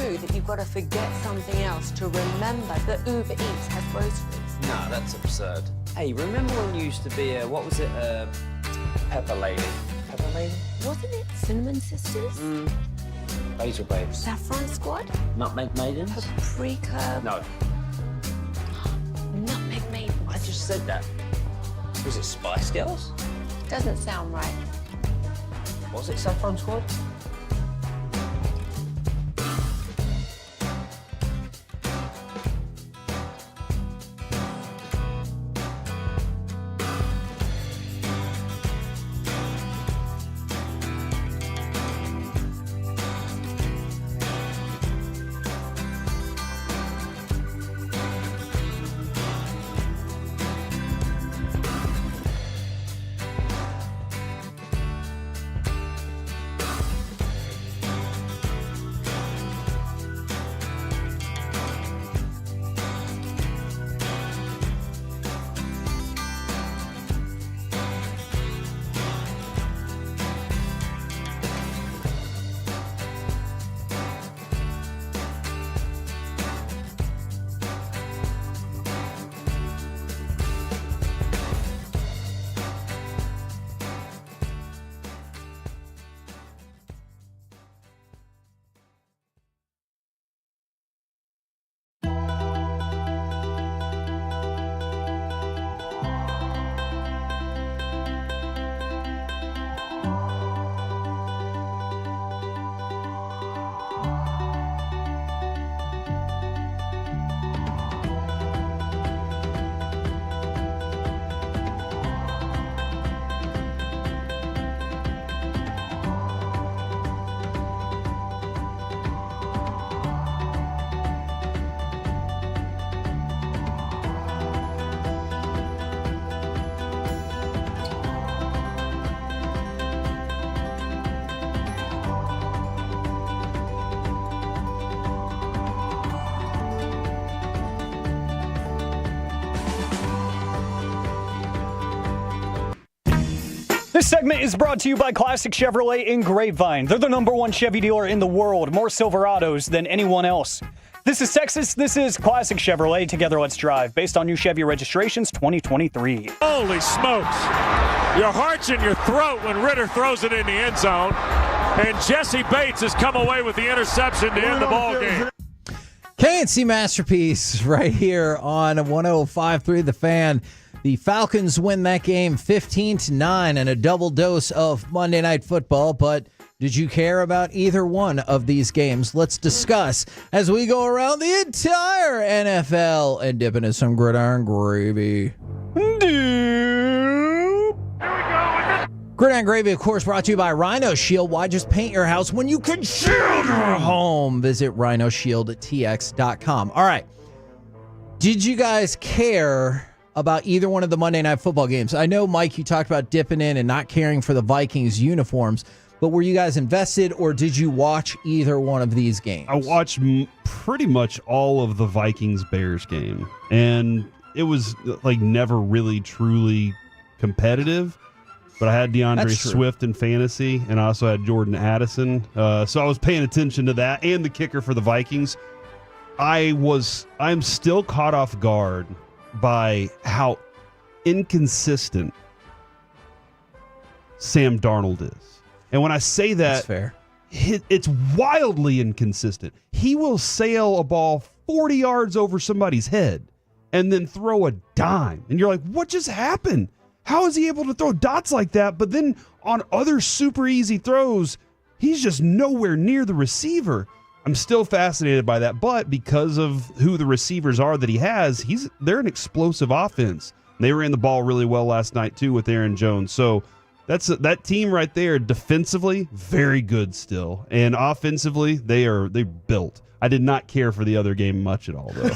true that you've got to forget something else to remember that Uber Eats has groceries? No, that's absurd. Hey, remember when you used to be a, what was it, Pepper Lady? Pepper Lady? Wasn't it Cinnamon Sisters? Basil Babes. Saffron Squad? Nutmeg Maidens? Paprika? No. Nutmeg Maidens. I just said that. Was it Spice Girls? Doesn't sound right. Was it Saffron Squad? This segment is brought to you by Classic Chevrolet in Grapevine. They're the #1 Chevy dealer in the world, more Silverados than anyone else. This is Texas. This is Classic Chevrolet. Together, let's drive. Based on new Chevy registrations 2023. Holy smokes. Your heart's in your throat when Ritter throws it in the end zone. And Jesse Bates has come away with the interception to end the ball game. K&C Masterpiece right here on 105.3 The Fan. The Falcons win that game 15-9 and a double dose of Monday Night Football. But did you care about either one of these games? Let's discuss as we go around the entire NFL and dip into some gridiron gravy. Gridiron Gravy, of course, brought to you by Rhino Shield. Why just paint your house when you can shield your home? Visit rhinoshieldtx.com. All right. Did you guys care about either one of the Monday Night Football games? I know, Mike, you talked about dipping in and not caring for the Vikings uniforms, but were you guys invested, or did you watch either one of these games? I watched pretty much all of the Vikings-Bears game, and it was like never really truly competitive. But I had DeAndre Swift in fantasy, and I also had Jordan Addison. So I was paying attention to that and the kicker for the Vikings. I'm still caught off guard by how inconsistent Sam Darnold is. And when I say that, that's fair. It's wildly inconsistent. He will sail a ball 40 yards over somebody's head and then throw a dime. And you're like, what just happened? How is he able to throw dots like that? But then on other super easy throws, he's just nowhere near the receiver. I'm still fascinated by that. But because of who the receivers are that he has, they're an explosive offense. They ran the ball really well last night, too, with Aaron Jones. So that team right there, defensively, very good still. And offensively, they built. I did not care for the other game much at all, though.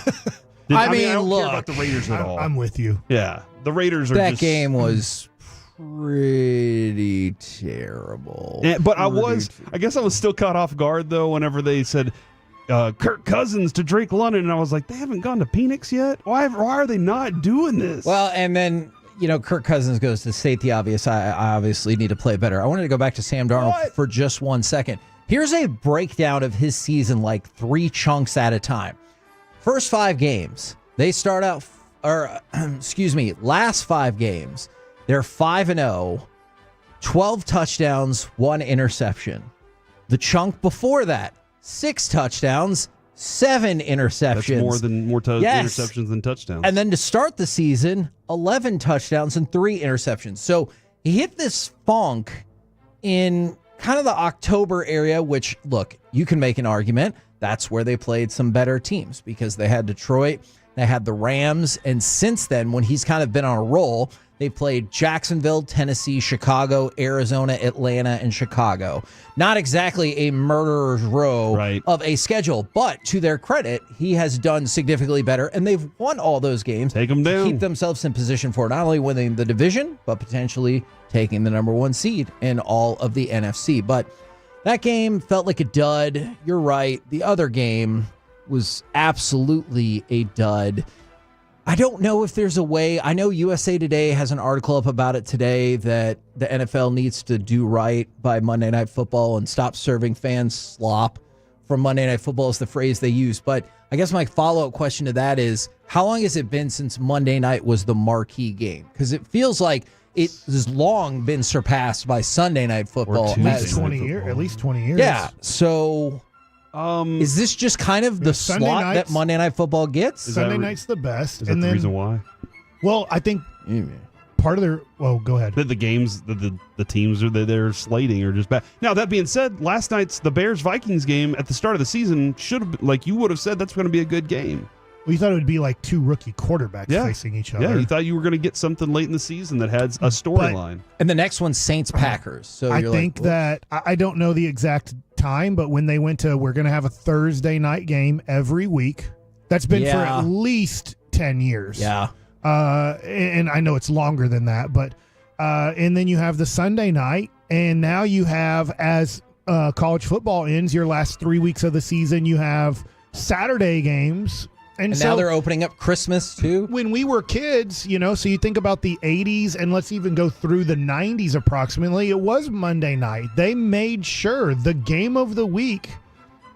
I don't look, care about the Raiders at all. I'm with you. Yeah, the Raiders are that game was pretty terrible. But I guess I was still caught off guard, though, whenever they said Kirk Cousins to Drake London, and I was like, they haven't gone to Phoenix yet? Why are they not doing this? Well, and then, Kirk Cousins goes to state the obvious. I obviously need to play better. I wanted to go back to Sam Darnold for just 1 second. Here's a breakdown of his season, like 3 chunks at a time. First 5 games, they start out, last 5 games, they're 5-0, 12 touchdowns, 1 interception. The chunk before that, 6 touchdowns, 7 interceptions. That's more interceptions than touchdowns. And then to start the season, 11 touchdowns and 3 interceptions. So he hit this funk in kind of the October area, which, look, you can make an argument. That's where they played some better teams because they had Detroit, they had the Rams, and since then, when he's kind of been on a roll, they played Jacksonville, Tennessee, Chicago, Arizona, Atlanta, and Chicago. Not exactly a murderer's row of a schedule, but to their credit, he has done significantly better, and they've won all those games. Take them down. To keep themselves in position for not only winning the division, but potentially taking the number 1 seed in all of the NFC. But that game felt like a dud. You're right. The other game was absolutely a dud. I don't know if there's a way. I know USA Today has an article up about it today that the NFL needs to do right by Monday Night Football and stop serving fans slop from Monday Night Football is the phrase they use. But I guess my follow-up question to that is, how long has it been since Monday night was the marquee game? Because it feels like it has long been surpassed by Sunday Night Football. At least 20 years. Yeah. So is this just kind of the slot that Monday Night Football gets? Sunday night's the best. Is that the reason why? Well, I think part of their... Well, go ahead. The games, the teams they're slating are just bad. Now, that being said, last night's the Bears-Vikings game at the start of the season should have, like you would have said, that's going to be a good game. Well, you thought it would be like 2 rookie quarterbacks facing each other. Yeah, you thought you were going to get something late in the season that had a storyline. And the next one's Saints-Packers. So I think that, I don't know the exact time, but when they went to, we're going to have a Thursday night game every week. That's been for at least 10 years. Yeah. And I know it's longer than that, but and then you have the Sunday night, and now you have, as college football ends, your last 3 weeks of the season, you have Saturday games. And so now they're opening up Christmas, too? When we were kids, so you think about the 80s, and let's even go through the 90s approximately, it was Monday night. They made sure the game of the week,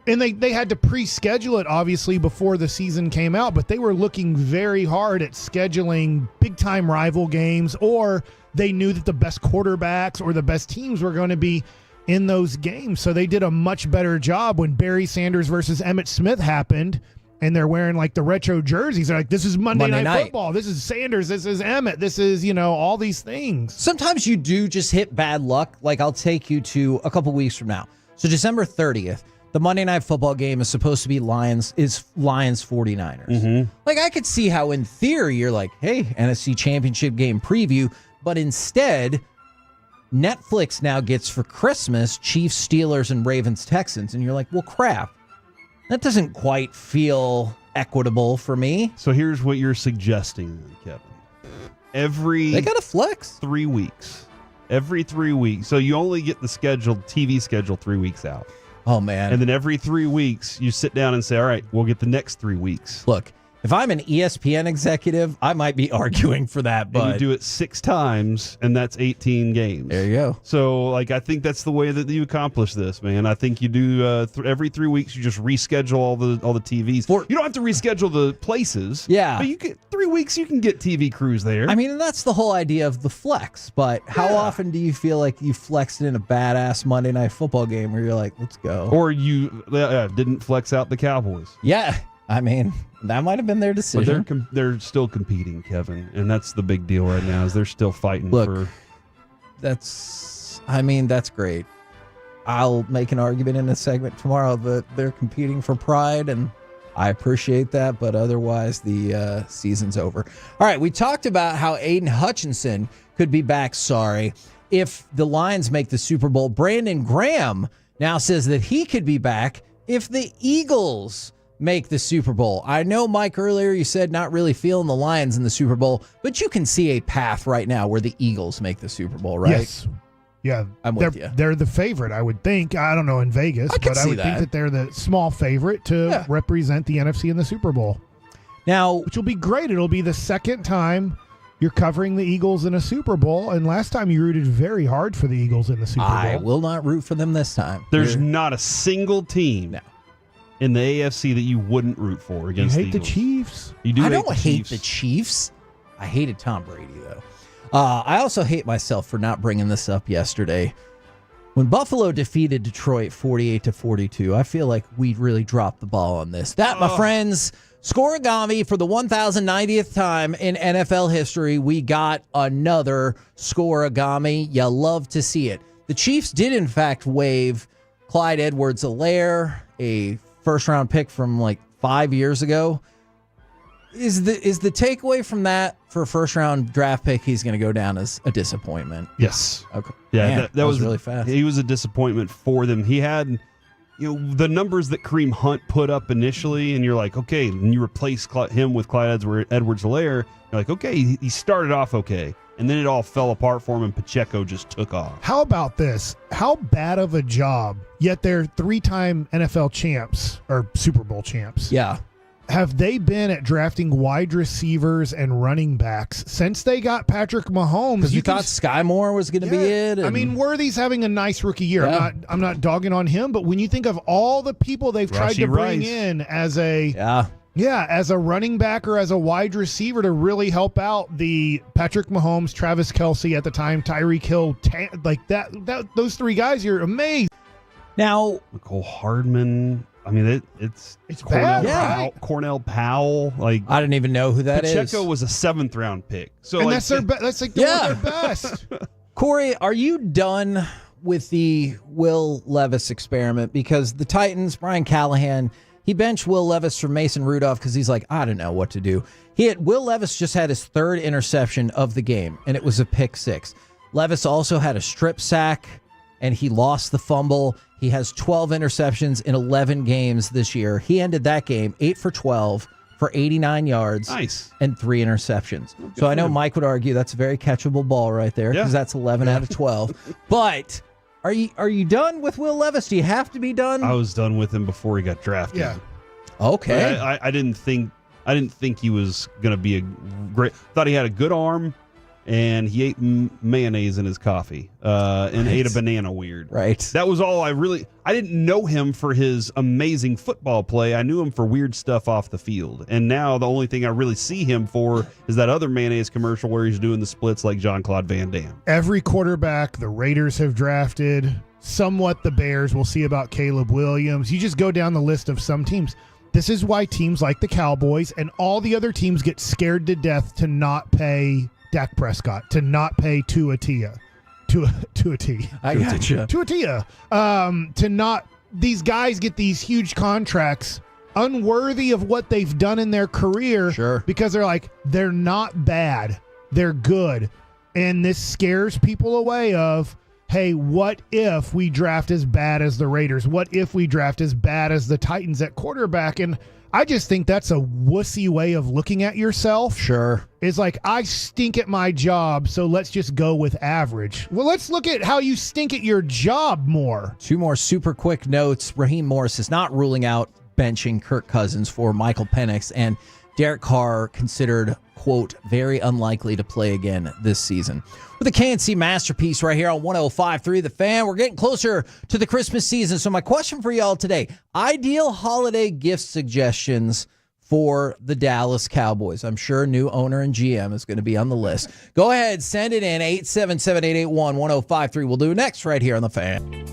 and they had to pre-schedule it, obviously, before the season came out, but they were looking very hard at scheduling big-time rival games, or they knew that the best quarterbacks or the best teams were going to be in those games. So they did a much better job when Barry Sanders versus Emmitt Smith happened. And they're wearing like the retro jerseys. They're like, this is Monday night football. This is Sanders. This is Emmett. This is, all these things. Sometimes you do just hit bad luck. Like, I'll take you to a couple weeks from now. So December 30th, the Monday Night Football game is supposed to be Lions 49ers. Mm-hmm. Like, I could see how in theory you're like, hey, NFC Championship game preview. But instead, Netflix now gets for Christmas Chiefs, Steelers, and Ravens, Texans. And you're like, well, crap. That doesn't quite feel equitable for me. So here's what you're suggesting, then, Kevin. They got to flex 3 weeks. Every 3 weeks. So you only get the TV schedule 3 weeks out. Oh, man. And then every 3 weeks, you sit down and say, all right, we'll get the next 3 weeks. Look, if I'm an ESPN executive, I might be arguing for that. But and you do it 6 times, and that's 18 games. There you go. So, I think that's the way that you accomplish this, man. I think you do every 3 weeks. You just reschedule all the TVs. You don't have to reschedule the places. Yeah, but you get 3 weeks. You can get TV crews there. I mean, that's the whole idea of the flex. But how often do you feel like you flexed in a badass Monday Night Football game where you're like, let's go, or you didn't flex out the Cowboys? Yeah. I mean, that might have been their decision. But they're still competing, Kevin, and that's the big deal right now. Is they're still fighting for. That's great. I'll make an argument in a segment tomorrow that they're competing for pride, and I appreciate that. But otherwise, the season's over. All right, we talked about how Aiden Hutchinson could be back. Sorry, if the Lions make the Super Bowl. Brandon Graham now says that he could be back if the Eagles make the Super Bowl. I know, Mike, earlier you said not really feeling the Lions in the Super Bowl, but you can see a path right now where the Eagles make the Super Bowl, right? Yes. Yeah. I'm with you. They're the favorite, I would think. I don't know in Vegas, but I would think that they're the small favorite to represent the NFC in the Super Bowl. Now, which will be great. It'll be the second time You're covering the Eagles in a Super Bowl, and last time you rooted very hard for the Eagles in the Super Bowl. I will not root for them this time. There's not a single team in the AFC that you wouldn't root for against the Eagles. You hate the Chiefs. You do. I don't hate the Chiefs. I hated Tom Brady, though. I also hate myself for not bringing this up yesterday. When Buffalo defeated Detroit 48-42, I feel like we really dropped the ball on this. That, my friends, scoregami for the 1,090th time in NFL history. We got another scoregami. You love to see it. The Chiefs did, in fact, waive Clyde Edwards-Helaire, a first-round pick from like 5 years ago. Is the takeaway from that for a first-round draft pick, he's going to go down as a disappointment? Yes. Okay. Yeah, Man, that was really fast. He was a disappointment for them. He had, the numbers that Kareem Hunt put up initially, and you're like, okay, and you replace him with Clyde Edwards-Helaire, you're like, okay, he started off okay, and then it all fell apart for him, and Pacheco just took off. How about this? How bad of a job, yet they're 3-time NFL champs, or Super Bowl champs. Yeah. Have they been at drafting wide receivers and running backs since they got Patrick Mahomes? Because you thought Sky Moore was going to be it. I mean, Worthy's having a nice rookie year. Yeah. I'm not dogging on him, but when you think of all the people they've tried to bring in as as a running back or as a wide receiver to really help out the Patrick Mahomes, Travis Kelce at the time, Tyreek Hill, those three guys, you're amazed. Now, Nicole Hardman. I mean, it's bad. Cornell Powell. Like, I didn't even know who that is. Pacheco was a 7th-round pick. So, and like, that's their best. Corey, are you done with the Will Levis experiment? Because the Titans, Brian Callahan, he benched Will Levis for Mason Rudolph because he's like, I don't know what to do. Will Levis just had his 3rd interception of the game, and it was a pick 6. Levis also had a strip sack, and he lost the fumble. He has 12 interceptions in 11 games this year. He ended that game 8 for 12 for 89 yards and 3 interceptions. So I know Mike would argue that's a very catchable ball right there because that's 11 out of 12. But are you done with Will Levis? Do you have to be done? I was done with him before he got drafted. Yeah. Okay. I didn't think he was going to be a great. Thought he had a good arm. And he ate mayonnaise in his coffee and ate a banana weird. Right. That was all I didn't know him for his amazing football play. I knew him for weird stuff off the field. And now the only thing I really see him for is that other mayonnaise commercial where he's doing the splits like Jean-Claude Van Damme. Every quarterback the Raiders have drafted, somewhat the Bears. We'll see about Caleb Williams. You just go down the list of some teams. This is why teams like the Cowboys and all the other teams get scared to death to not pay Dak Prescott, to not pay Tua Tia. I gotcha. Tua Tia. To not, these guys get these huge contracts unworthy of what they've done in their career. Sure. Because they're like, they're not bad. They're good. And this scares people away of, hey, what if we draft as bad as the Raiders? What if we draft as bad as the Titans at quarterback? And I just think that's a wussy way of looking at yourself. Sure. It's like, I stink at my job, so let's just go with average. Well, let's look at how you stink at your job more. 2 more super quick notes. Raheem Morris is not ruling out benching Kirk Cousins for Michael Penix, and Derek Carr considered, quote, very unlikely to play again this season. With a KNC masterpiece right here on 105.3 The Fan. We're getting closer to the Christmas season. So my question for y'all today, ideal holiday gift suggestions for the Dallas Cowboys. I'm sure new owner and GM is going to be on the list. Go ahead, send it in, 877-881-1053. We'll do it next right here on The Fan.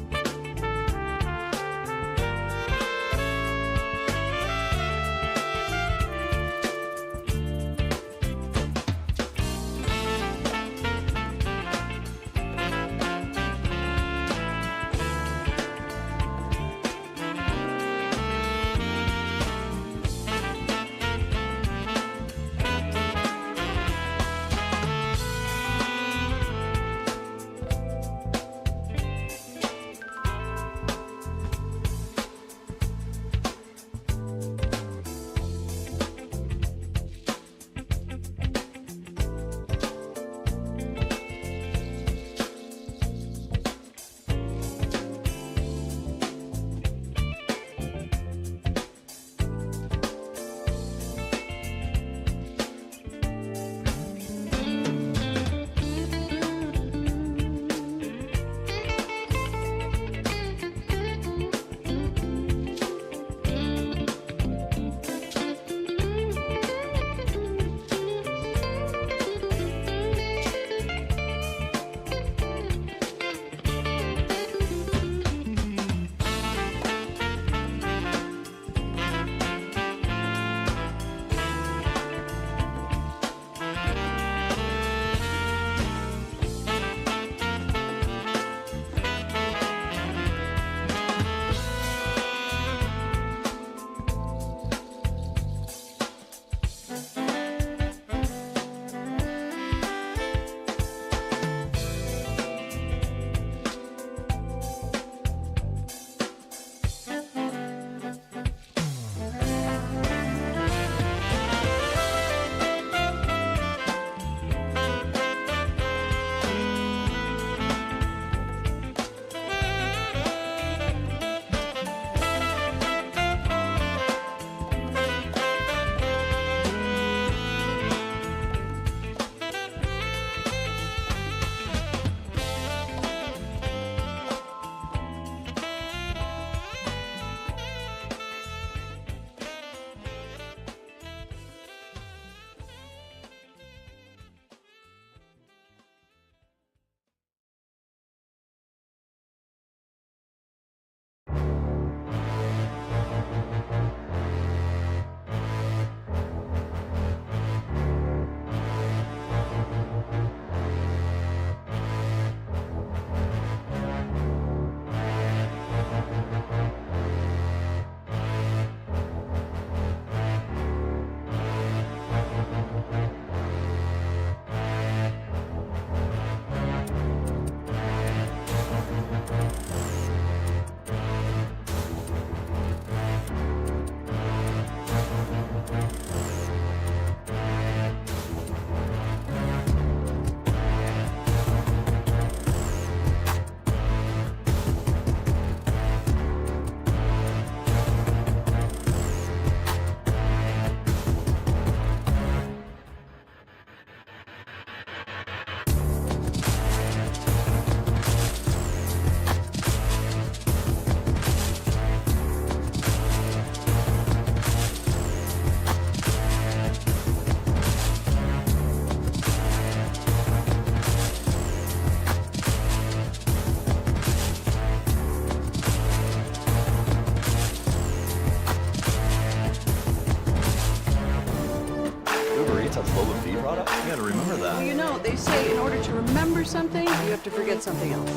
That's low fee product? I gotta remember that. Well, you know, they say in order to remember something, you have to forget something else.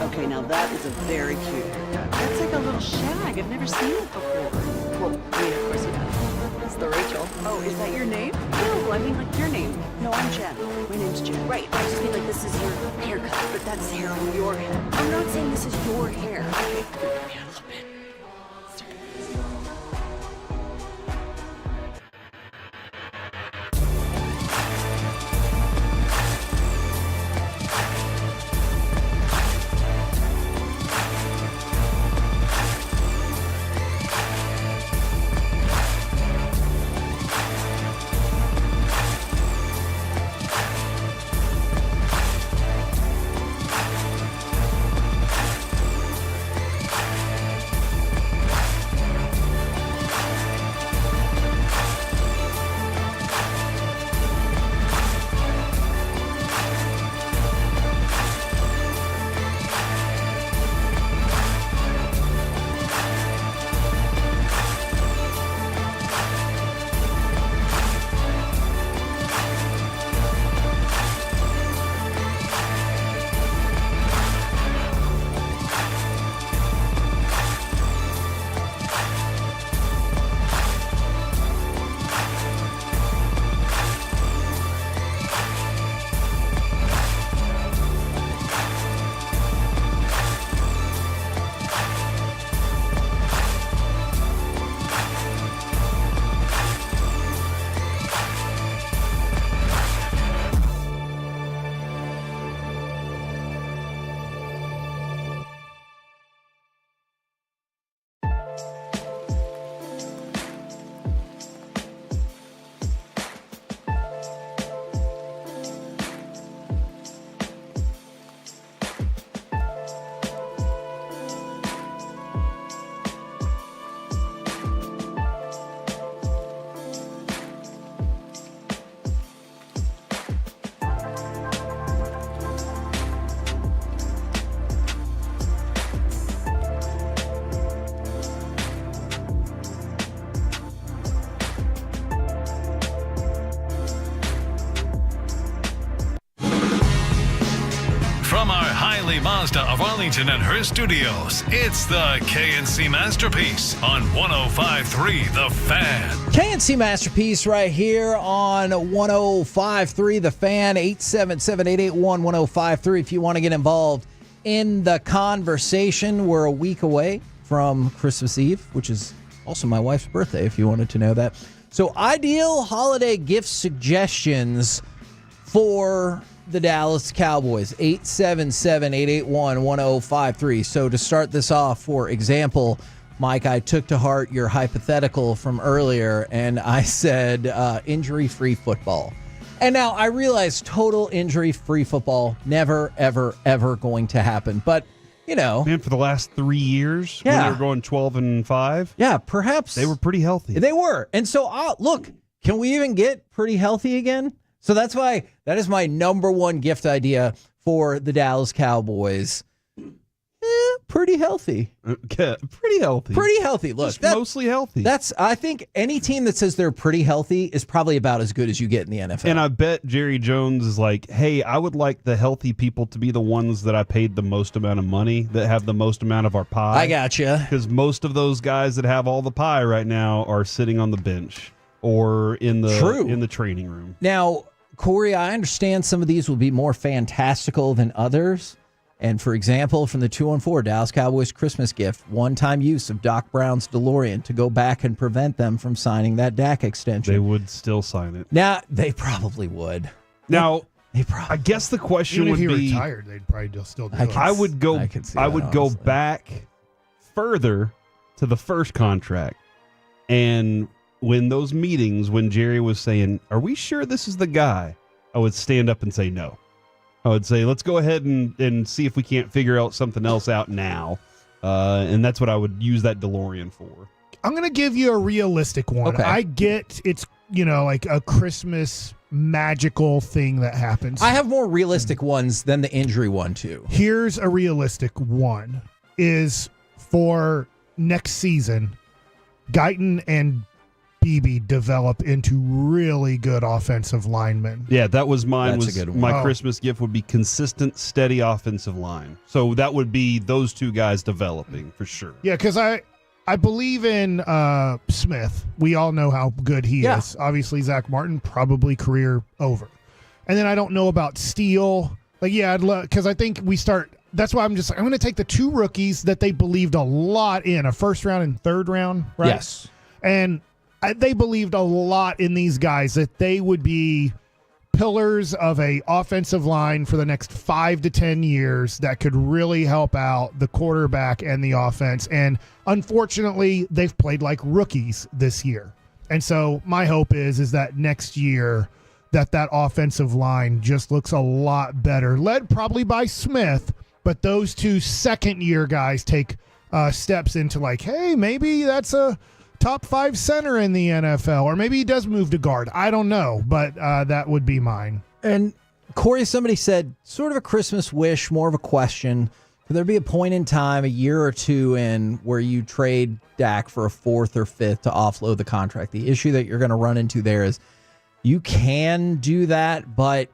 Okay, now that is a very cute haircut. That's like a little shag. I've never seen it before. Well, I mean, of course you have. It's the Rachel. Oh, is that your name? No, I mean like your name. No, I'm Jen. My name's Jen. Right, I just mean like this is your haircut, but that's hair on your head. I'm not saying this is your hair. Okay, come here a little bit. From our Hiley Mazda of Arlington and her studios, it's the KNC Masterpiece on 105.3 The Fan. KNC Masterpiece right here on 105.3 The Fan, 877-881-1053 if you want to get involved in the conversation. We're a week away from Christmas Eve, which is also my wife's birthday, if you wanted to know that. So ideal holiday gift suggestions for the Dallas Cowboys, 877-881-1053. So to start this off, for example, Mike, I took to heart your hypothetical from earlier, and I said injury-free football. And now I realize total injury-free football never, ever, ever going to happen. But, you know. Man, for the last 3 years, when they were going 12-5. Yeah, perhaps. They were pretty healthy. They were. And so, look, can we even get pretty healthy again? So that's why that is my number one gift idea for the Dallas Cowboys. Pretty healthy. Okay, pretty healthy. Pretty healthy. Look, mostly healthy. I think any team that says they're pretty healthy is probably about as good as you get in the NFL. And I bet Jerry Jones is like, hey, I would like the healthy people to be the ones that I paid the most amount of money, that have the most amount of our pie. I gotcha. Because most of those guys that have all the pie right now are sitting on the bench or in the training room. Now, Corey, I understand some of these will be more fantastical than others. And for example, from the 214 Dallas Cowboys Christmas gift, one-time use of Doc Brown's DeLorean to go back and prevent them from signing that Dak extension. They would still sign it. Now, they probably would. Now, I guess the question Even would if be, he retired, they'd probably still do it. I would go back further to the first contract. And when those meetings, when Jerry was saying, are we sure this is the guy? I would stand up and say no. I would say, let's go ahead and see if we can't figure out something else out now. And that's what I would use that DeLorean for. I'm going to give you a realistic one. Okay. I get it's, like a Christmas magical thing that happens. I have more realistic ones than the injury one, too. Here's a realistic one is for next season, Guyton and Beebe develop into really good offensive linemen. Yeah, that was mine. That's was a good one. my Christmas gift would be consistent, steady offensive line. So that would be those two guys developing for sure. Yeah, because I believe in Smith. We all know how good he is. Obviously, Zach Martin, probably career over. And then I don't know about Steele. Like, yeah, I'd love, because I think we start. That's why I'm going to take the two rookies that they believed a lot in, a first round and third round, right? Yes. And they believed a lot in these guys, that they would be pillars of a offensive line for the next 5 to 10 years that could really help out the quarterback and the offense. And unfortunately, they've played like rookies this year. And so my hope is that next year that offensive line just looks a lot better, led probably by Smith, but those two second-year guys take steps into like, hey, maybe that's a top 5 center in the NFL, or maybe he does move to guard. I don't know, but that would be mine. And Corey, somebody said, sort of a Christmas wish, more of a question. Could there be a point in time, a year or two in, where you trade Dak for a 4th or 5th to offload the contract? The issue that you're going to run into there is you can do that, but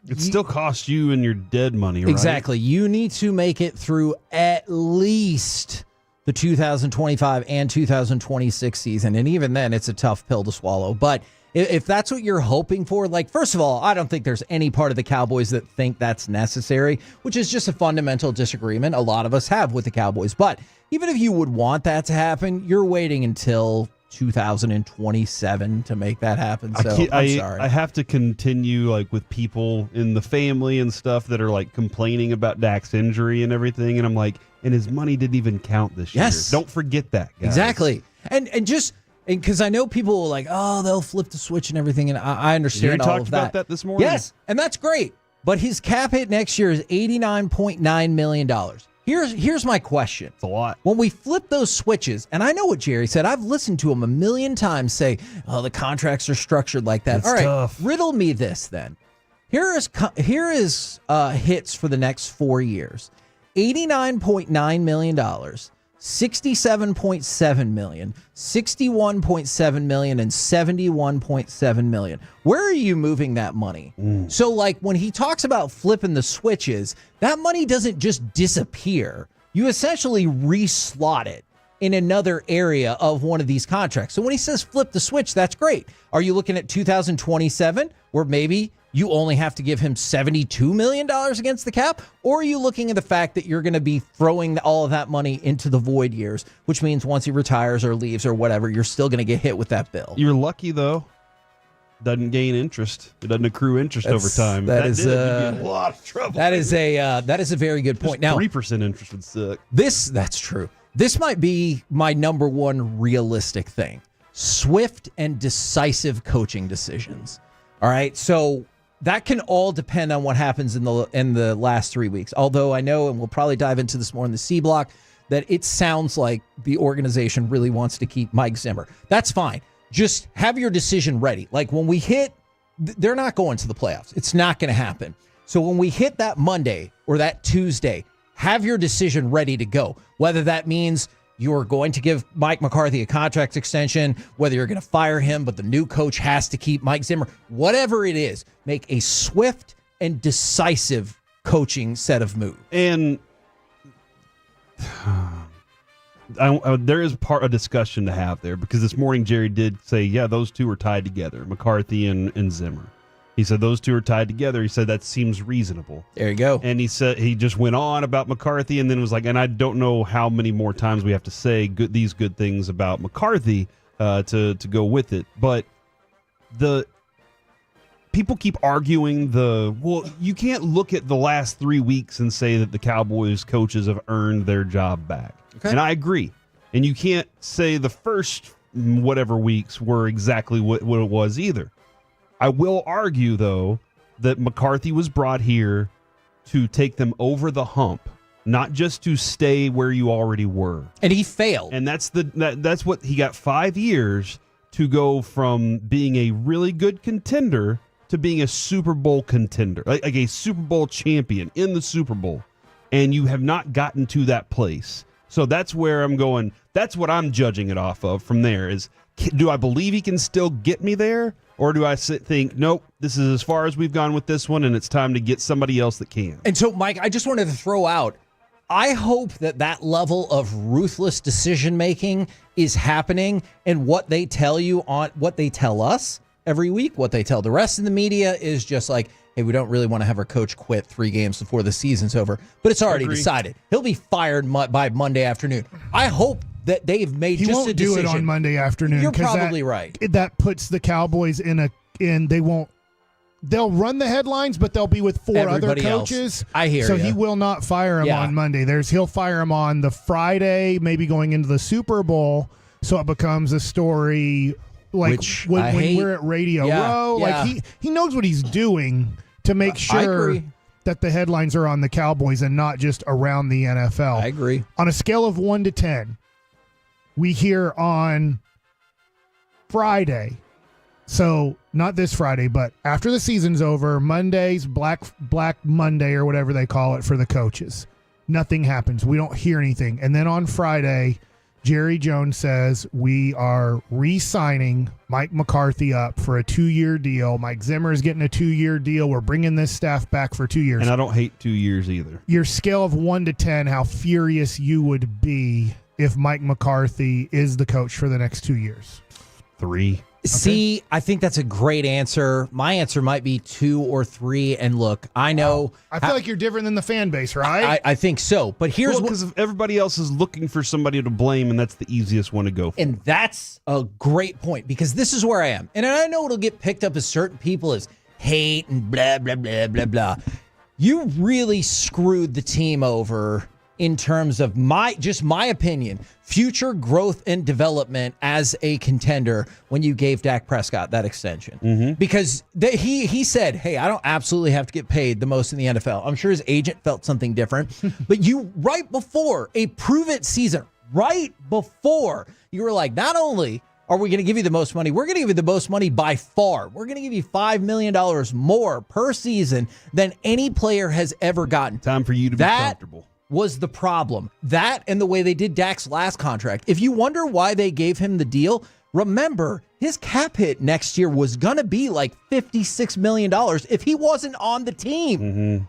it still costs you and your dead money, right? Exactly. You need to make it through at least the 2025 and 2026 season. And even then, it's a tough pill to swallow. But if that's what you're hoping for, like, first of all, I don't think there's any part of the Cowboys that think that's necessary, which is just a fundamental disagreement a lot of us have with the Cowboys. But even if you would want that to happen, you're waiting until 2027 to make that happen. So I'm sorry. I have to continue like with people in the family and stuff that are like complaining about Dak's injury and everything. And I'm like, and his money didn't even count this year. Don't forget that, guys. Exactly. And just because I know people are like, oh, they'll flip the switch and everything. And I understand all of that. You talked about that this morning? Yes. And that's great. But his cap hit next year is $89.9 million. Here's my question. It's a lot. When we flip those switches, and I know what Jerry said, I've listened to him a million times say, oh, the contracts are structured like that. It's all right, tough. Riddle me this then. Here is hits for the next 4 years. $89.9 million, $67.7 million, $61.7 million, and $71.7 million. Where are you moving that money? So, like, when he talks about flipping the switches, that money doesn't just disappear. You essentially reslot it in another area of one of these contracts. So when he says flip the switch, that's great. Are you looking at 2027, where maybe you only have to give him $72 million against the cap? Or are you looking at the fact that you're going to be throwing all of that money into the void years, which means once he retires or leaves or whatever, you're still going to get hit with that bill? You're lucky, though. Doesn't gain interest. It doesn't accrue interest over time. That is you'd be in a lot of trouble. That is a very good point. Now, 3% interest would suck. That's true. This might be my number one realistic thing: swift and decisive coaching decisions. All right, so that can all depend on what happens in the last 3 weeks. Although I know, and we'll probably dive into this more in the C block, that it sounds like the organization really wants to keep Mike Zimmer. That's fine. Just have your decision ready. Like when we hit, they're not going to the playoffs. It's not going to happen. So when we hit that Monday or that Tuesday, have your decision ready to go. Whether that means you're going to give Mike McCarthy a contract extension, whether you're going to fire him, but the new coach has to keep Mike Zimmer, whatever it is, make a swift and decisive coaching set of moves. And there is a discussion to have there, because this morning Jerry did say, yeah, those two are tied together, McCarthy and Zimmer. He said those two are tied together. He said that seems reasonable. There you go. And he said he just went on about McCarthy, and then was like, and I don't know how many more times we have to say these good things about McCarthy to go with it. But the people keep arguing you can't look at the last 3 weeks and say that the Cowboys coaches have earned their job back. Okay. And I agree. And you can't say the first whatever weeks were exactly what it was either. I will argue, though, that McCarthy was brought here to take them over the hump, not just to stay where you already were. And he failed. And that's what he got 5 years to go from being a really good contender to being a Super Bowl contender, like a Super Bowl champion in the Super Bowl. And you have not gotten to that place. So that's where I'm going. That's what I'm judging it off of from there is do I believe he can still get me there? Or do I think, nope, this is as far as we've gone with this one, and it's time to get somebody else that can? And so, Mike, I just wanted to throw out, I hope that level of ruthless decision-making is happening, and what they tell you on what they tell us every week, what they tell the rest of the media is just like, hey, we don't really want to have our coach quit 3 games before the season's over. But it's already decided. He'll be fired by Monday afternoon. I hope that they've made he just won't a decision. do it on Monday afternoon. You're probably right. That puts the Cowboys they'll run the headlines, but they'll be with 4 Everybody other coaches. Else. I hear so ya. he will not fire him on Monday. He'll fire him on the Friday, maybe going into the Super Bowl. So it becomes a story like when we're at Radio Row. Like he knows what he's doing to make sure that the headlines are on the Cowboys and not just around the NFL. I agree. On a scale of 1 to 10, we hear on Friday, so not this Friday, but after the season's over, Monday's Black Monday or whatever they call it for the coaches. Nothing happens. We don't hear anything. And then on Friday, Jerry Jones says we are re-signing Mike McCarthy up for a 2-year deal. Mike Zimmer is getting a 2-year deal. We're bringing this staff back for 2 years. And I don't hate 2 years either. Your scale of 1 to 10, how furious you would be if Mike McCarthy is the coach for the next 2 years? 3. See, I think that's a great answer. My answer might be 2 or 3. And look, I know. I feel like you're different than the fan base, right? I think so. But here's because everybody else is looking for somebody to blame, and that's the easiest one to go for. And that's a great point, because this is where I am. And I know it'll get picked up as certain people as hate and blah, blah, blah, blah, blah. You really screwed the team over in terms of my opinion, future growth and development as a contender when you gave Dak Prescott that extension. Because he said, hey, I don't absolutely have to get paid the most in the NFL. I'm sure his agent felt something different. But you, right before a prove-it season, right before, you were like, not only are we going to give you the most money, we're going to give you the most money by far. We're going to give you $5 million more per season than any player has ever gotten. Time for you to be comfortable. Was the problem. That and the way they did Dak's last contract. If you wonder why they gave him the deal, remember, his cap hit next year was going to be like $56 million if he wasn't on the team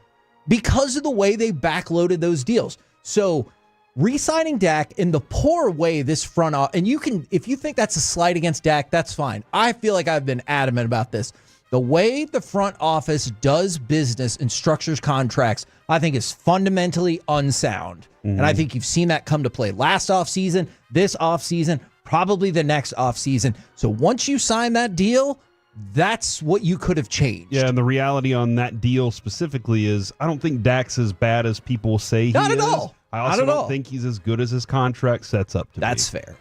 because of the way they backloaded those deals. So re-signing Dak in the poor way this front office, and you can, if you think that's a slight against Dak, that's fine. I feel like I've been adamant about this. The way the front office does business and structures contracts, I think, is fundamentally unsound. And I think you've seen that come to play last offseason, this offseason, probably the next offseason. So once you sign that deal, that's what you could have changed. Yeah, and the reality on that deal specifically is I don't think Dak's as bad as people say he is. Not at all. I also don't think he's as good as his contract sets up to be. That's fair.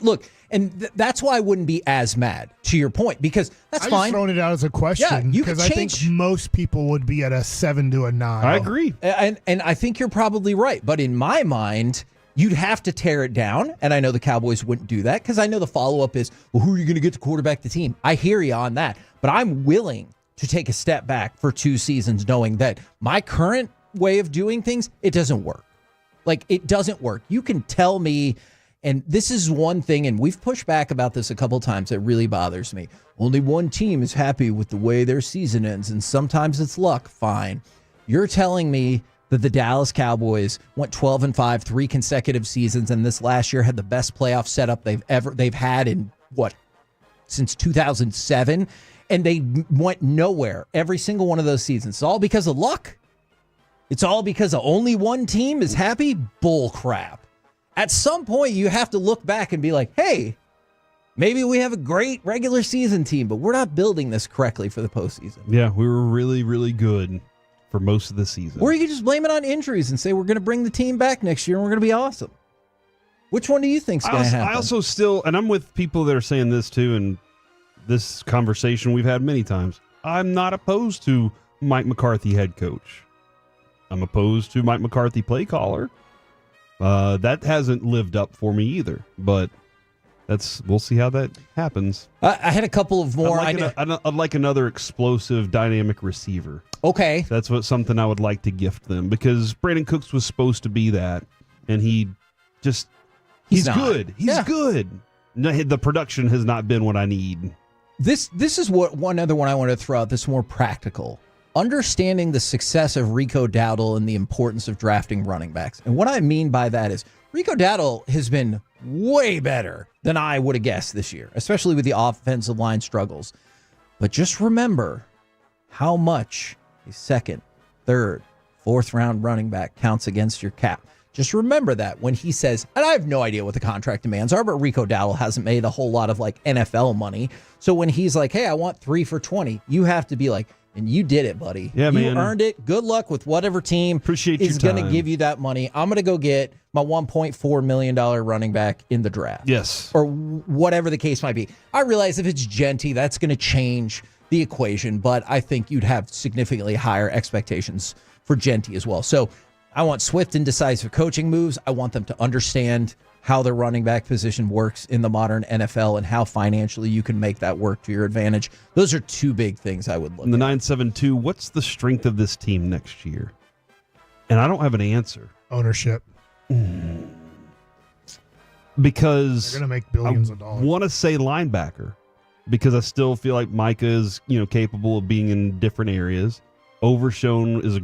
Look, and that's why I wouldn't be as mad, to your point, because that's fine. I'm just throwing it out as a question because I think most people would be at a 7 to a 9. I agree. And I think you're probably right. But in my mind, you'd have to tear it down. And I know the Cowboys wouldn't do that because I know the follow-up is, well, who are you going to get to quarterback the team? I hear you on that. But I'm willing to take a step back for 2 seasons knowing that my current way of doing things, it doesn't work. Like, it doesn't work. You can tell me. And this is one thing, and we've pushed back about this a couple times, that really bothers me. Only one team is happy with the way their season ends, and sometimes it's luck. Fine. You're telling me that the Dallas Cowboys went 12-5 3 consecutive seasons, and this last year had the best playoff setup they've had in since 2007, and they went nowhere every single one of those seasons. It's all because of luck. It's all because of only one team is happy. Bull crap. At some point, you have to look back and be like, hey, maybe we have a great regular season team, but we're not building this correctly for the postseason. Yeah, we were really, really good for most of the season. Or you could just blame it on injuries and say we're going to bring the team back next year and we're going to be awesome. Which one do you think's going to happen? I also still, and I'm with people that are saying this too, and this conversation we've had many times, I'm not opposed to Mike McCarthy head coach. I'm opposed to Mike McCarthy play caller. That hasn't lived up for me either, but we'll see how that happens. I had a couple of more. I'd like another explosive, dynamic receiver. Okay. That's something I would like to gift them, because Brandon Cooks was supposed to be that, and he's not. good. He's good. the production has not been what I need. This is what one other one I wanted to throw out that's more practical. Understanding the success of Rico Dowdle and the importance of drafting running backs. And what I mean by that is Rico Dowdle has been way better than I would have guessed this year, especially with the offensive line struggles. But just remember how much a second, third, fourth round running back counts against your cap. Just remember that when he says, and I have no idea what the contract demands are, but Rico Dowdle hasn't made a whole lot of like NFL money. So when he's like, hey, I want 3 for $20, you have to be like, and you did it, buddy. Yeah, you man. earned it. Good luck with whatever team is going to give you that money. I'm going to go get my $1.4 million running back in the draft. Yes. Or whatever the case might be. I realize if it's Genty, that's going to change the equation, but I think you'd have significantly higher expectations for Genty as well. So I want swift and decisive coaching moves. I want them to understand how the running back position works in the modern NFL and how financially you can make that work to your advantage. Those are 2 big things I would look The at. 972, what's the strength of this team next year? And I don't have an answer. Ownership. Because they're going to make billions of dollars. I want to say linebacker because I still feel like Micah is, capable of being in different areas. Overshone is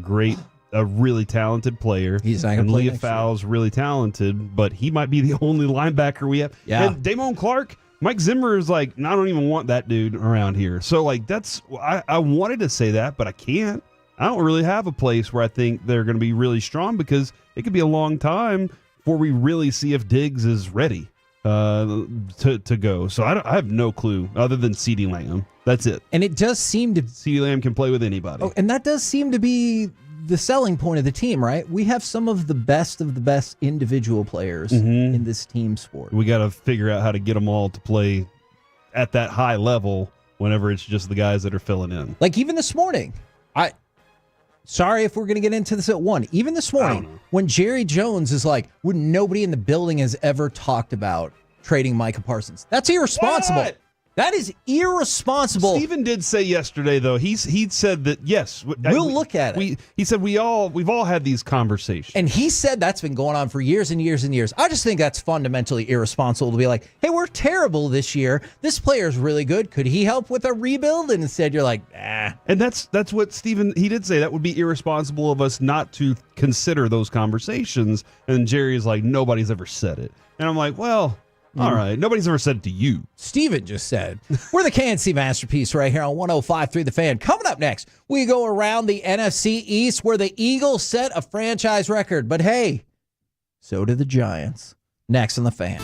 a really talented player. He's not and play Leah next Fowle's really talented, but he might be the only linebacker we have. Yeah. And Damone Clark, Mike Zimmer is like, no, I don't even want that dude around here. So I wanted to say that, but I can't. I don't really have a place where I think they're going to be really strong because it could be a long time before we really see if Diggs is ready to go. So I have no clue other than CeeDee Lamb. That's it. And it does seem to... CeeDee Lamb can play with anybody. Oh, and that does seem to be the selling point of the team, right? We have some of the best individual players in this team sport. We got to figure out how to get them all to play at that high level whenever it's just the guys that are filling in. Like even this morning, sorry if we're going to get into this at 1. Even this morning, when Jerry Jones is like, when nobody in the building has ever talked about trading Micah Parsons. That's irresponsible. What? That is irresponsible. Steven did say yesterday, though, he said that, yes. We'll look at it. He said we've all had these conversations. And he said that's been going on for years and years and years. I just think that's fundamentally irresponsible to be like, hey, we're terrible this year. This player's really good. Could he help with a rebuild? And instead you're like, nah. And that's what Steven, he did say. That would be irresponsible of us not to consider those conversations. And Jerry's like, nobody's ever said it. And I'm like, well... all right. Nobody's ever said it to you. Steven just said. We're the KNC Masterpiece right here on 105.3 The Fan. Coming up next, we go around the NFC East where the Eagles set a franchise record. But hey, so did the Giants. Next on The Fan.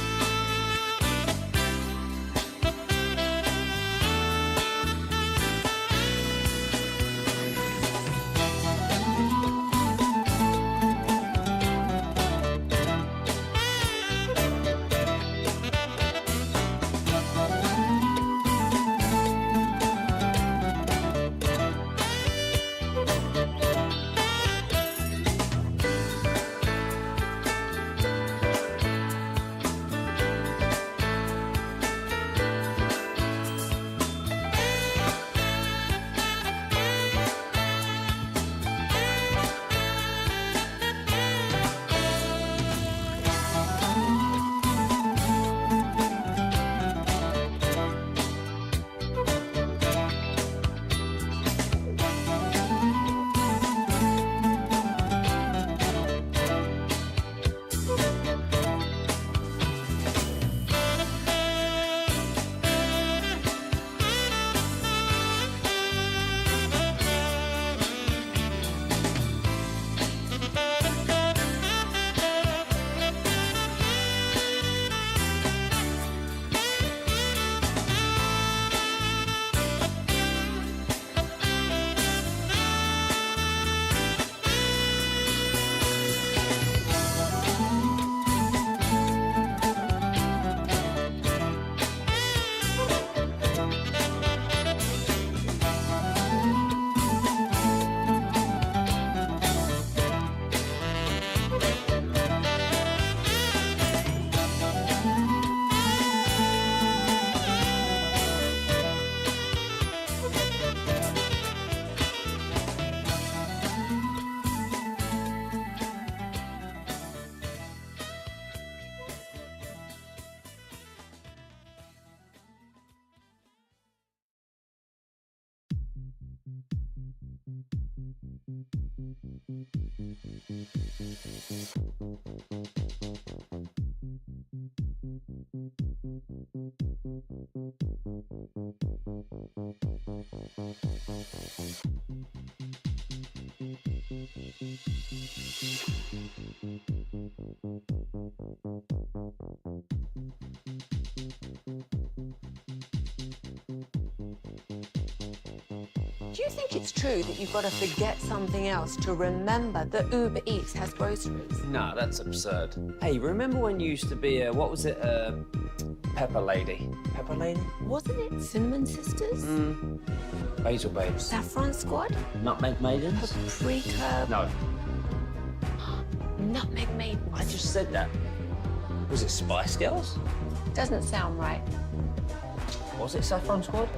Do you think it's true that you've got to forget something else to remember that Uber Eats has groceries? No, that's absurd. Hey, remember when you used to be a, what was it, Pepper Lady? Pepper Lady? Wasn't it Cinnamon Sisters? Basil Babes. Saffron Squad? Nutmeg Maidens? Paprika? No. Nutmeg Maidens? I just said that. Was it Spice Girls? Doesn't sound right. Was it Saffron Squad?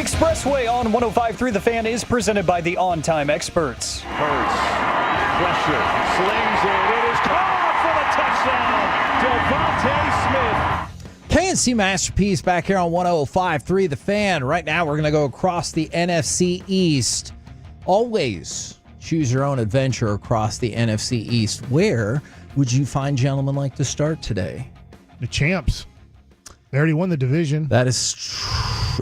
Expressway on 105.3 The Fan is presented by the On Time Experts. Hurts, pressure, slings it. It is caught for the touchdown. Devontae Smith. KNC Masterpiece back here on 105.3 The Fan. Right now, we're going to go across the NFC East. Always choose your own adventure across the NFC East. Where would you find gentlemen like to start today? The champs. They already won the division. That is true.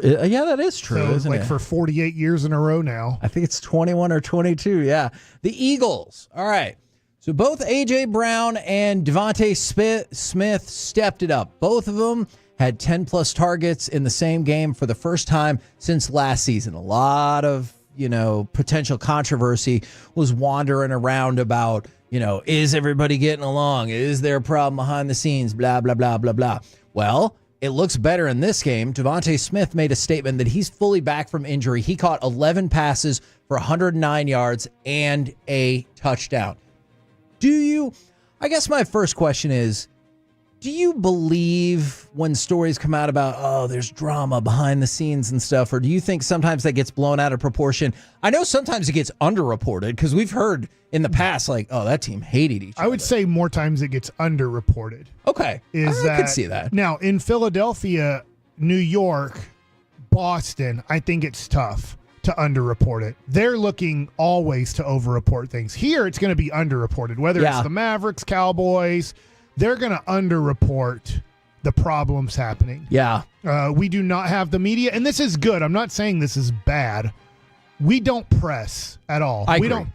Yeah, that is true, So, isn't like it? for 48 years in a row now. I think it's 21 or 22, yeah. The Eagles. All right. So both A.J. Brown and Devontae Smith stepped it up. Both of them had 10-plus targets in the same game for the first time since last season. A lot of, potential controversy was wandering around about, is everybody getting along? Is there a problem behind the scenes? Blah, blah, blah, blah, blah. Well, it looks better in this game. Devontae Smith made a statement that he's fully back from injury. He caught 11 passes for 109 yards and a touchdown. I guess my first question is, do you believe when stories come out about, there's drama behind the scenes and stuff, or do you think sometimes that gets blown out of proportion? I know sometimes it gets underreported because we've heard in the past, that team hated each other. I would say more times it gets underreported. Okay. I could see that. Now, in Philadelphia, New York, Boston, I think it's tough to underreport it. They're looking always to overreport things. Here, it's going to be underreported. Whether it's the Mavericks, Cowboys, they're going to underreport the problems happening. Yeah. We do not have the media, and this is good. I'm not saying this is bad. We don't press at all. I we agree. don't.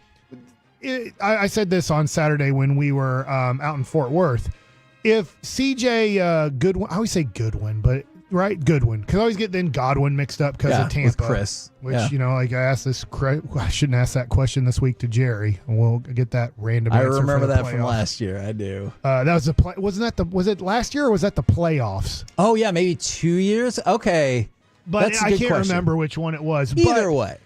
I said this on Saturday when we were out in Fort Worth. If CJ Goodwin, I always say Goodwin, but Goodwin, because I always get then Godwin mixed up because of Tampa. With Chris. Which, I asked this, I shouldn't ask that question this week to Jerry. And we'll get that random answer. I remember for the that playoffs. from last year. I do. That was was it last year or was that the playoffs? Oh, yeah, maybe 2 years? Okay. But That's a I good can't question. remember which one it was. Either way.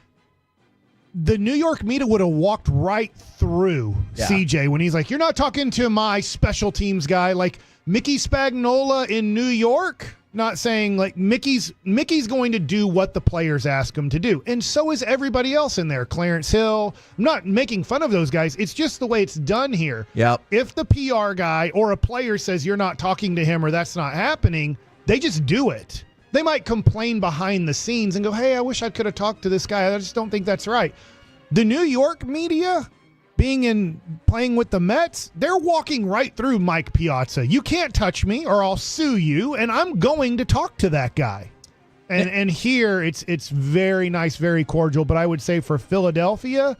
The New York media would have walked right through CJ when he's like, you're not talking to my special teams guy. Like Mickey Spagnola in New York, not saying like Mickey's going to do what the players ask him to do. And so is everybody else in there. Clarence Hill. I'm not making fun of those guys. It's just the way it's done here. Yep. If the PR guy or a player says you're not talking to him or that's not happening, they just do it. They might complain behind the scenes and go, hey, I wish I could have talked to this guy. I just don't think that's right. The New York media, playing with the Mets, they're walking right through Mike Piazza. You can't touch me or I'll sue you, and I'm going to talk to that guy. And here it's very nice, very cordial. But I would say for Philadelphia,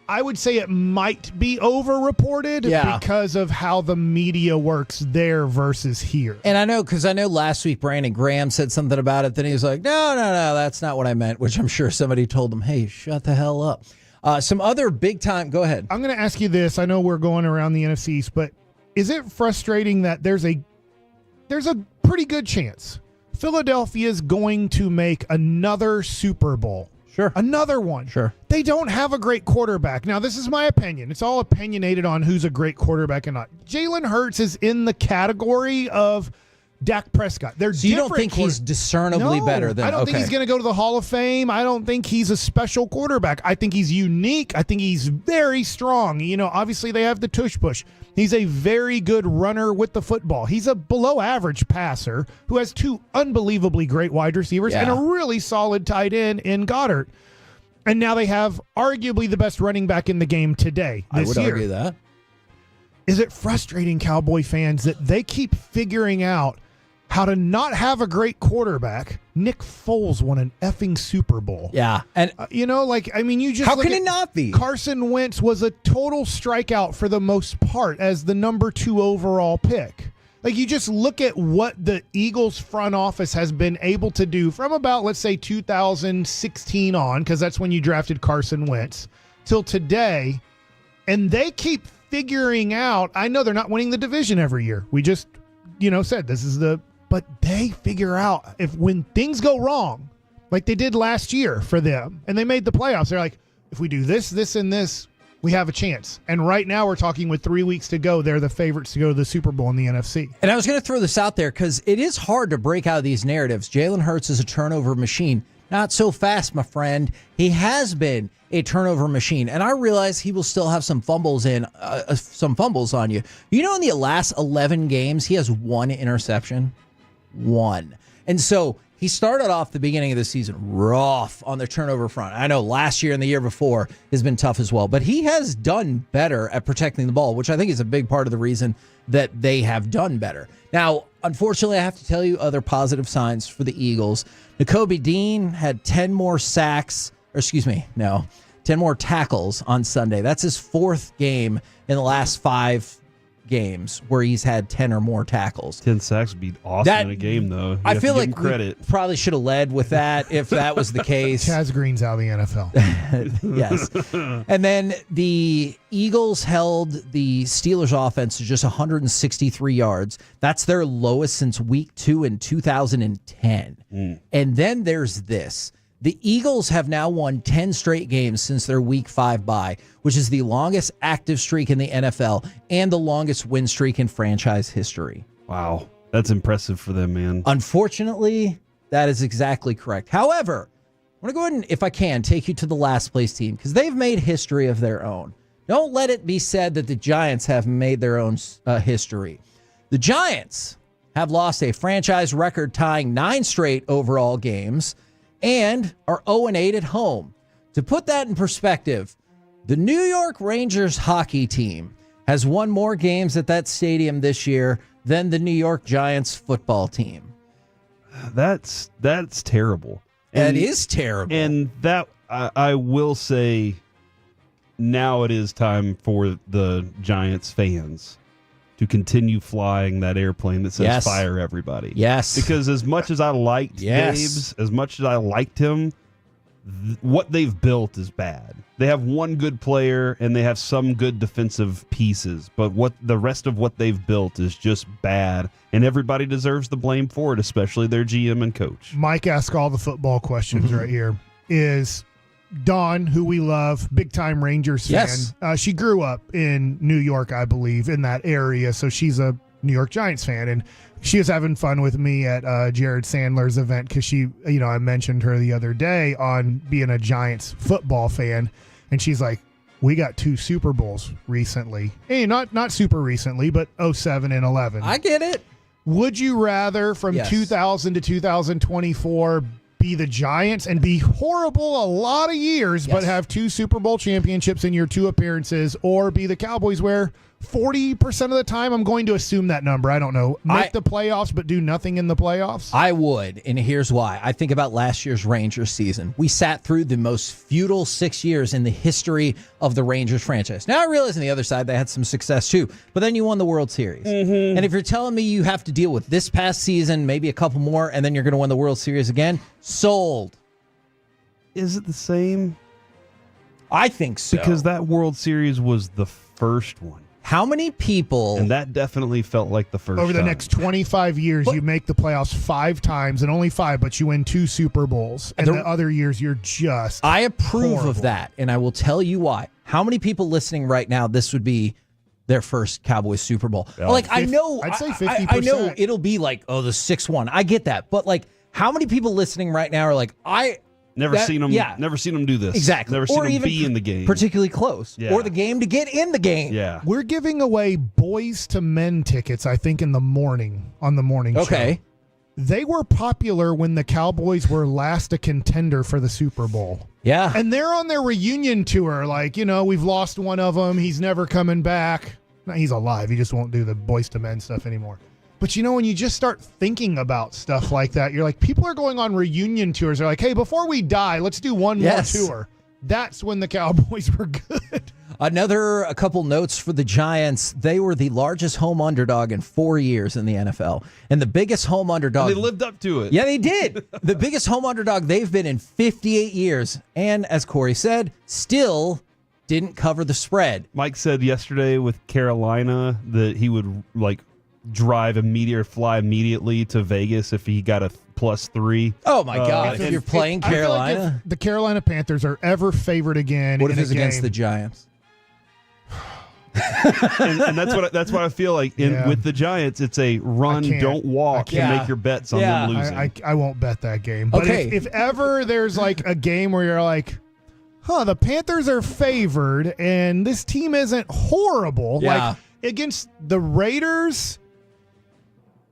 I would say it might be overreported because of how the media works there versus here. And I know, because I know last week Brandon Graham said something about it. Then he was like, no, that's not what I meant, which I'm sure somebody told him, hey, shut the hell up. Some other big time, go ahead. I'm going to ask you this. I know we're going around the NFC East, but is it frustrating that there's a pretty good chance Philadelphia is going to make another Super Bowl? Sure. Another one. Sure. They don't have a great quarterback. Now, this is my opinion. It's all opinionated on who's a great quarterback and not. Jalen Hurts is in the category of Dak Prescott. So you don't think he's discernibly better than? I don't think he's going to go to the Hall of Fame. I don't think he's a special quarterback. I think he's unique. I think he's very strong. Obviously they have the tush push. He's a very good runner with the football. He's a below average passer who has two unbelievably great wide receivers and a really solid tight end in Goddard. And now they have arguably the best running back in the game today. I would argue that. Is it frustrating, Cowboy fans, that they keep figuring out how to not have a great quarterback? Nick Foles won an effing Super Bowl. Yeah. And you just how can it not be? Carson Wentz was a total strikeout for the most part as the number 2 overall pick. Like, you just look at what the Eagles front office has been able to do from about, let's say, 2016 on, because that's when you drafted Carson Wentz, till today, and they keep figuring out. I know they're not winning the division every year. We just, said this is but they figure out when things go wrong, like they did last year for them, and they made the playoffs. They're like, if we do this, this, and this, we have a chance. And right now we're talking with 3 weeks to go. They're the favorites to go to the Super Bowl in the NFC. And I was going to throw this out there because it is hard to break out of these narratives. Jalen Hurts is a turnover machine. Not so fast, my friend. He has been a turnover machine, and I realize he will still have some fumbles on you. You know, in the last 11 games, he has 1 interception. 1. And so he started off the beginning of the season rough on the turnover front. I know last year and the year before has been tough as well, but he has done better at protecting the ball, which I think is a big part of the reason that they have done better. Now, unfortunately, I have to tell you other positive signs for the Eagles. Nakobe Dean had 10 more tackles on Sunday. That's his 4th game in the last 5 games where he's had 10 or more tackles. 10 sacks would be awesome in a game, though. I feel like credit. We probably should have led with that if that was the case. Chaz Green's out of the NFL. Yes. And then the Eagles held the Steelers offense to just 163 yards. That's their lowest since week 2 in 2010. And then there's this. The Eagles have now won 10 straight games since their Week 5 bye, which is the longest active streak in the NFL and the longest win streak in franchise history. Wow. That's impressive for them, man. Unfortunately, that is exactly correct. However, I want to go ahead and, if I can, take you to the last place team because they've made history of their own. Don't let it be said that the Giants have made their own history. The Giants have lost a franchise record tying 9 straight overall games and are 0-8 at home. To put that in perspective, the New York Rangers hockey team has won more games at that stadium this year than the New York Giants football team. That's terrible. That is terrible. And that, I will say, now it is time for the Giants fans to continue flying that airplane that says fire everybody. Yes. Because as much as I liked Dave's, as much as I liked him, what they've built is bad. They have one good player and they have some good defensive pieces, but what the rest of what they've built is just bad, and everybody deserves the blame for it, especially their GM and coach. Mike asked all the football questions right here. Is Dawn, who we love, big-time Rangers fan. Yes. She grew up in New York, I believe, in that area, so she's a New York Giants fan, and she was having fun with me at Jared Sandler's event because she, I mentioned her the other day on being a Giants football fan, and she's like, we got 2 Super Bowls recently. Hey, not super recently, but 07 and 11. I get it. Would you rather from 2000 to 2024 be the Giants and be horrible a lot of years, but have 2 Super Bowl championships in your 2 appearances, or be the Cowboys where 40% of the time, I'm going to assume that number, I don't know, make the playoffs but do nothing in the playoffs? I would, and here's why. I think about last year's Rangers season. We sat through the most futile 6 years in the history of the Rangers franchise. Now I realize on the other side they had some success too, but then you won the World Series. And if you're telling me you have to deal with this past season, maybe a couple more, and then you're going to win the World Series again, sold. Is it the same? I think so. Because that World Series was the first one. How many people... And that definitely felt like the first Over the time. next 25 years, you make the playoffs 5 times, and only 5, but you win 2 Super Bowls. And the other years, you're just I approve horrible. of that, and I will tell you why. How many people listening right now, this would be their first Cowboys Super Bowl? Like, I know... I'd say 50%. I know it'll be like, the 6-1. I get that. But, like, how many people listening right now are like, Never seen them do this. Exactly. Never seen them be in the game. Particularly close. Yeah. Or the game to get in the game. Yeah. We're giving away Boys to Men tickets, I think, in the morning, on the morning show. Okay. They were popular when the Cowboys were last a contender for the Super Bowl. Yeah. And they're on their reunion tour. Like, we've lost one of them. He's never coming back. No, he's alive. He just won't do the Boys to Men stuff anymore. But when you just start thinking about stuff like that, you're like, people are going on reunion tours. They're like, hey, before we die, let's do one more tour. That's when the Cowboys were good. A couple notes for the Giants. They were the largest home underdog in 4 years in the NFL. And the biggest home underdog. And they lived up to it. Yeah, they did. The biggest home underdog they've been in 58 years. And as Corey said, still didn't cover the spread. Mike said yesterday with Carolina that he would drive immediately or fly immediately to Vegas if he got a +3. Oh my God! If you're playing Carolina, I feel like if the Carolina Panthers are ever favored again. What if in it's a against game, the Giants? and that's what I feel like with the Giants. It's a run, don't walk, and make your bets on them losing. I won't bet that game. But Okay. if ever there's like a game where you're like, the Panthers are favored and this team isn't horrible. Yeah. Like against the Raiders,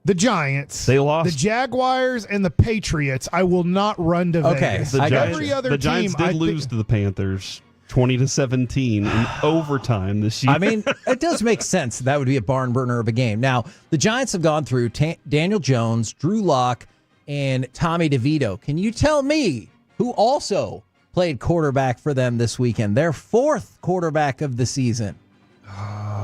the Giants, they lost. the Jaguars, and the Patriots, I will not run to Vegas. The Giants Giants did lose to the Panthers 20-17 in overtime this year. I mean, it does make sense. That would be a barn burner of a game. Now, the Giants have gone through Daniel Jones, Drew Lock, and Tommy DeVito. Can you tell me who also played quarterback for them this weekend? Their fourth quarterback of the season.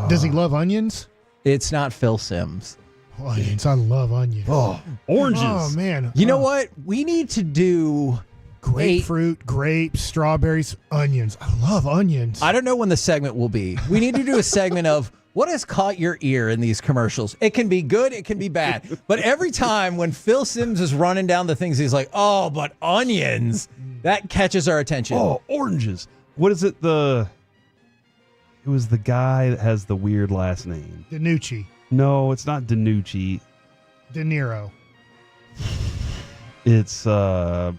Does he love onions? It's not Phil Simms. Onions. I love onions. Oh, oranges. Oh, man. You know what? We need to do grapefruit, grapes, strawberries, onions. I love onions. I don't know when the segment will be. We need to do a segment of what has caught your ear in these commercials. It can be good, it can be bad. But every time when Phil Simms is running down the things, he's like, oh, but onions, that catches our attention. Oh, oranges. What is it? It was the guy that has the weird last name. DiNucci. No, it's not DiNucci. De Niro. It's Sal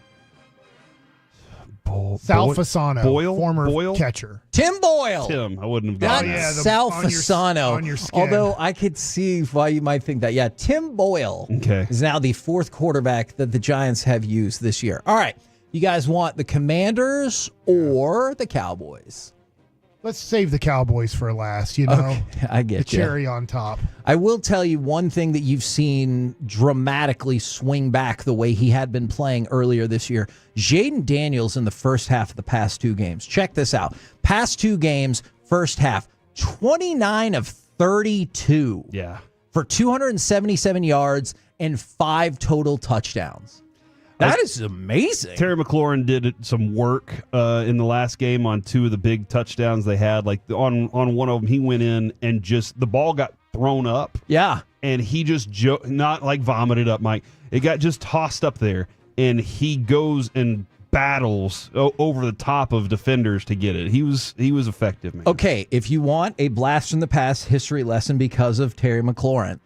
Fasano, former catcher. Tim Boyle. Tim, I wouldn't have Not gotten that. Sal Fasano. on your skin. Although I could see why you might think that. Yeah, Tim Boyle is now the fourth quarterback that the Giants have used this year. All right, you guys want the Commanders or the Cowboys? Let's save the Cowboys for last, you know. Okay, I get the cherry on top. I will tell you one thing that you've seen dramatically swing back the way he had been playing earlier this year. Jaden Daniels in the first half of the past two games. Check this out. Past two games, first half, 29 of 32. Yeah. For 277 yards and 5 total touchdowns. That is amazing. Terry McLaurin did some work in the last game on 2 of the big touchdowns they had. Like on one of them, he went in and just the ball got thrown up. Yeah. And he just not like vomited up, Mike. It got just tossed up there, and he goes and battles over the top of defenders to get it. He was effective, man. Okay, if you want a blast from the past history lesson because of Terry McLaurin,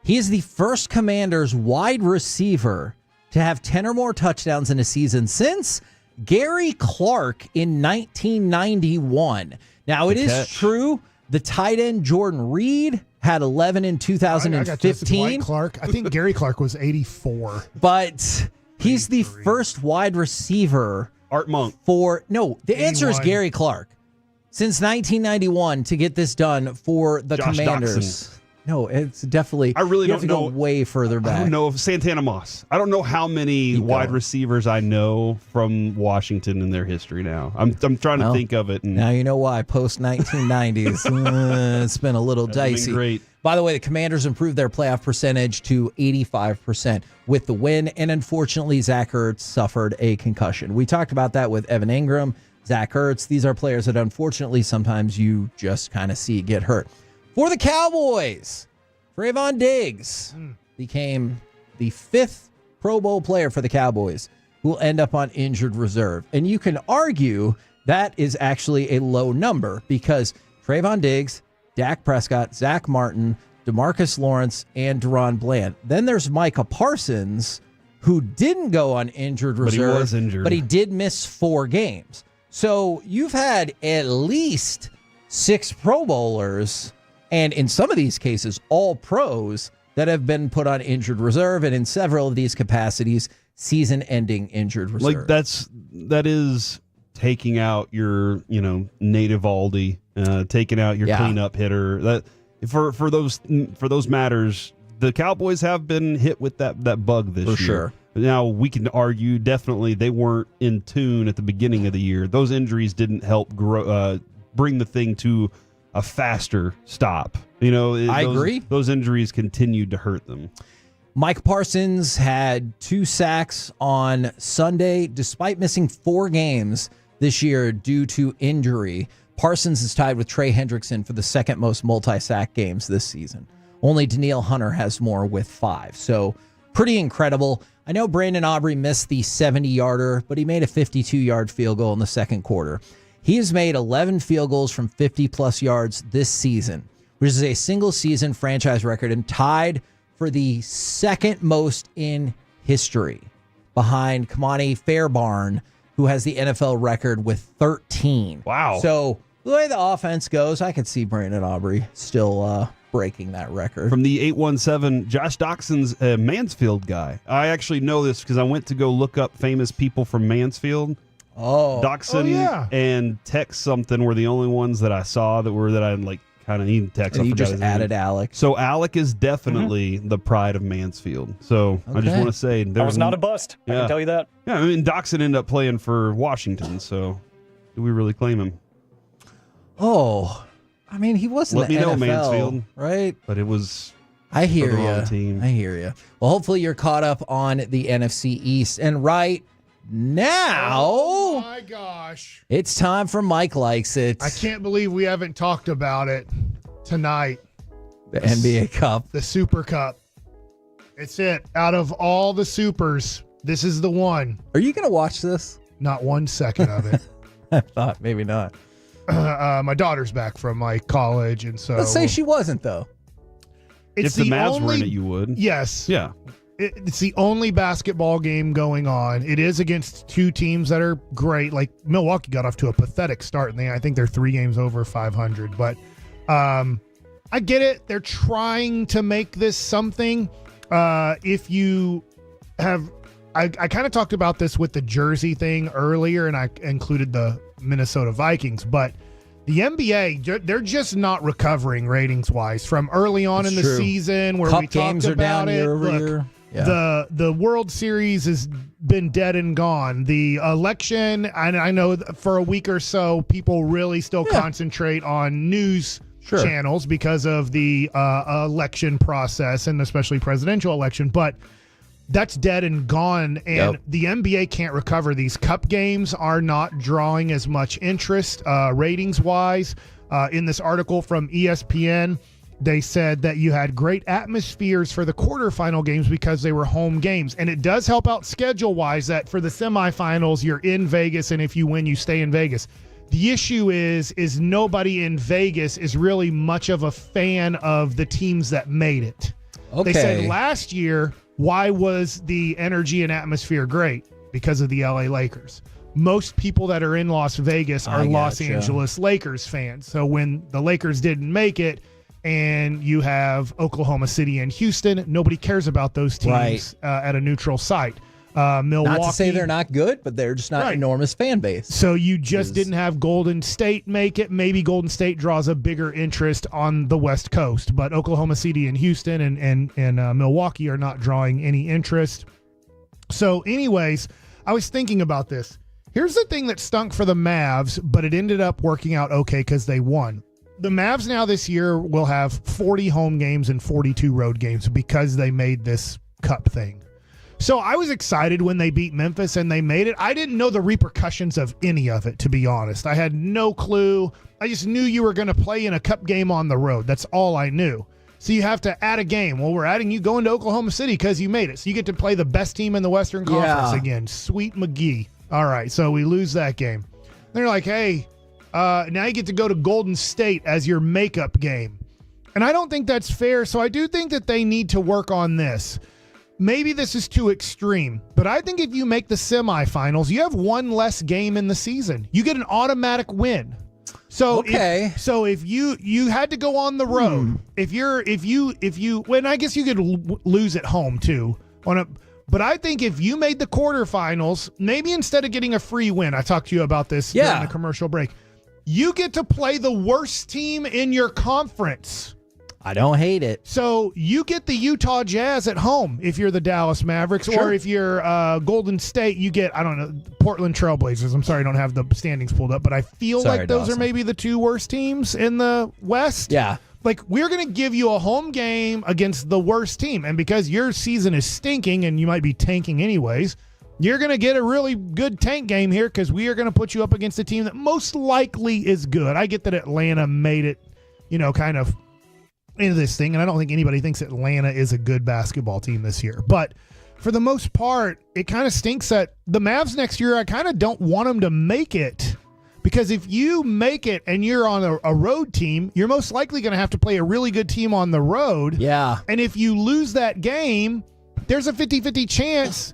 he is the first Commanders wide receiver to have 10 or more touchdowns in a season since Gary Clark in 1991. Now, it is true the tight end Jordan Reed had 11 in 2015. Clark. I think Gary Clark was 84. But he's the first wide receiver. Art Monk. The answer is Gary Clark. Since 1991 to get this done for the Josh Commanders. Doctson. No, it's definitely. I really you don't have to know. Go way further back. I don't know if Santana Moss. I don't know how many wide receivers I know from Washington in their history now. I'm trying to think of it. And now you know why. Post 1990s, it's been a little dicey. Great. By the way, the Commanders improved their playoff percentage to 85% with the win, and unfortunately, Zach Ertz suffered a concussion. We talked about that with Evan Ingram, Zach Ertz. These are players that unfortunately sometimes you just kind of see get hurt. For the Cowboys, Trayvon Diggs became the 5th Pro Bowl player for the Cowboys who will end up on injured reserve. And you can argue that is actually a low number because Trayvon Diggs, Dak Prescott, Zach Martin, DeMarcus Lawrence, and Deron Bland. Then there's Micah Parsons, who didn't go on injured reserve. But he was injured. But he did miss 4 games. So you've had at least 6 Pro Bowlers, and in some of these cases, all pros that have been put on injured reserve, and in several of these capacities, season-ending injured reserve. Like that is taking out your native Aldi, taking out your cleanup hitter. That for those matters, the Cowboys have been hit with that bug this year. For sure. Now we can argue definitely they weren't in tune at the beginning of the year. Those injuries didn't help bring the thing to a faster stop. I agree. Those injuries continued to hurt them. Mike Parsons had 2 sacks on Sunday, despite missing 4 games this year due to injury. Parsons is tied with Trey Hendrickson for the second most multi-sack games this season. Only Danielle Hunter has more with 5. So pretty incredible. I know Brandon Aubrey missed the 70-yarder, but he made a 52-yard field goal in the second quarter. He has made 11 field goals from 50-plus yards this season, which is a single-season franchise record and tied for the second most in history, behind Kamani Fairbairn, who has the NFL record with 13. Wow. So the way the offense goes, I could see Brandon Aubrey still breaking that record. From the 817, Josh Doxson's a Mansfield guy. I actually know this because I went to go look up famous people from Mansfield. Oh. Doxson and Tex something were the only ones that I saw that I like kind of need text. And you just added Alec. So Alec is definitely the pride of Mansfield. So I just want to say that was not a bust. I can tell you that. Yeah, I mean Doxson ended up playing for Washington. So do we really claim him? Oh, I mean he wasn't. Let me know, NFL, Mansfield. Right? But it was. I hear for the wrong team. I hear you. Well, hopefully you're caught up on the NFC East, and right now, oh my gosh, it's time for Mike Likes It. I can't believe we haven't talked about it tonight. The NBA Cup. The Super Cup. It's it. Out of all the supers, this is the one. Are you going to watch this? Not 1 second of it. I thought maybe not. My daughter's back from my college, and so Let's say she wasn't, though. It's if the the Mavs only, were in it, you would. Yes. Yeah. It's the only basketball game going on. It is against two teams that are great. Like Milwaukee got off to a pathetic start, and I think they're 3 games over 500. But I get it. They're trying to make this something. If you have, I kind of talked about this with the jersey thing earlier, and I included the Minnesota Vikings, but the NBA, they're just not recovering ratings-wise from early on in the season where Cup we games talked are about down it. year over Look, year. Yeah. The World Series has been dead and gone. The election, and I know for a week or so, people really still concentrate on news channels because of the election process and especially presidential election, but that's dead and gone, and the NBA can't recover. These cup games are not drawing as much interest ratings-wise. In this article from ESPN, they said that you had great atmospheres for the quarterfinal games because they were home games, and it does help out schedule-wise that for the semifinals, you're in Vegas, and if you win, you stay in Vegas. The issue is nobody in Vegas is really much of a fan of the teams that made it. Okay. They said last year, why was the energy and atmosphere great? Because of the LA Lakers. Most people that are in Las Vegas are Los Angeles Lakers fans. So when the Lakers didn't make it and you have Oklahoma City and Houston, nobody cares about those teams at a neutral site. Milwaukee. Not to say they're not good, but they're just not an enormous fan base. So you just didn't have Golden State make it. Maybe Golden State draws a bigger interest on the West Coast, but Oklahoma City and Houston and Milwaukee are not drawing any interest. So anyways, I was thinking about this. Here's the thing that stunk for the Mavs, but it ended up working out okay because they won. The Mavs now this year will have 40 home games and 42 road games because they made this cup thing. So I was excited when they beat Memphis and they made it. I didn't know the repercussions of any of it, to be honest. I had no clue. I just knew you were going to play in a cup game on the road. That's all I knew. So you have to add a game. Well, we're adding you going to Oklahoma City because you made it. So you get to play the best team in the Western Conference again. Sweet McGee. All right, so we lose that game. They're like, hey, now you get to go to Golden State as your makeup game. And I don't think that's fair. So I do think that they need to work on this. Maybe this is too extreme, but I think if you make the semifinals, you have one less game in the season. You get an automatic win. So if you had to go on the road, if you when I guess you could lose at home too but I think if you made the quarterfinals, maybe instead of getting a free win, I talked to you about this during the commercial break, you get to play the worst team in your conference. I don't hate it. So you get the Utah Jazz at home if you're the Dallas Mavericks, or if you're Golden State, you get, I don't know, Portland Trailblazers. I'm sorry I don't have the standings pulled up, but I feel like those are maybe the 2 worst teams in the West. Yeah. Like, we're going to give you a home game against the worst team, and because your season is stinking and you might be tanking anyways, you're going to get a really good tank game here because we are going to put you up against a team that most likely is good. I get that Atlanta made it, kind of into this thing, and I don't think anybody thinks Atlanta is a good basketball team this year. But for the most part, it kind of stinks that the Mavs next year, I kind of don't want them to make it Because if you make it and you're on a road team, you're most likely going to have to play a really good team on the road. Yeah. And if you lose that game, there's a 50-50 chance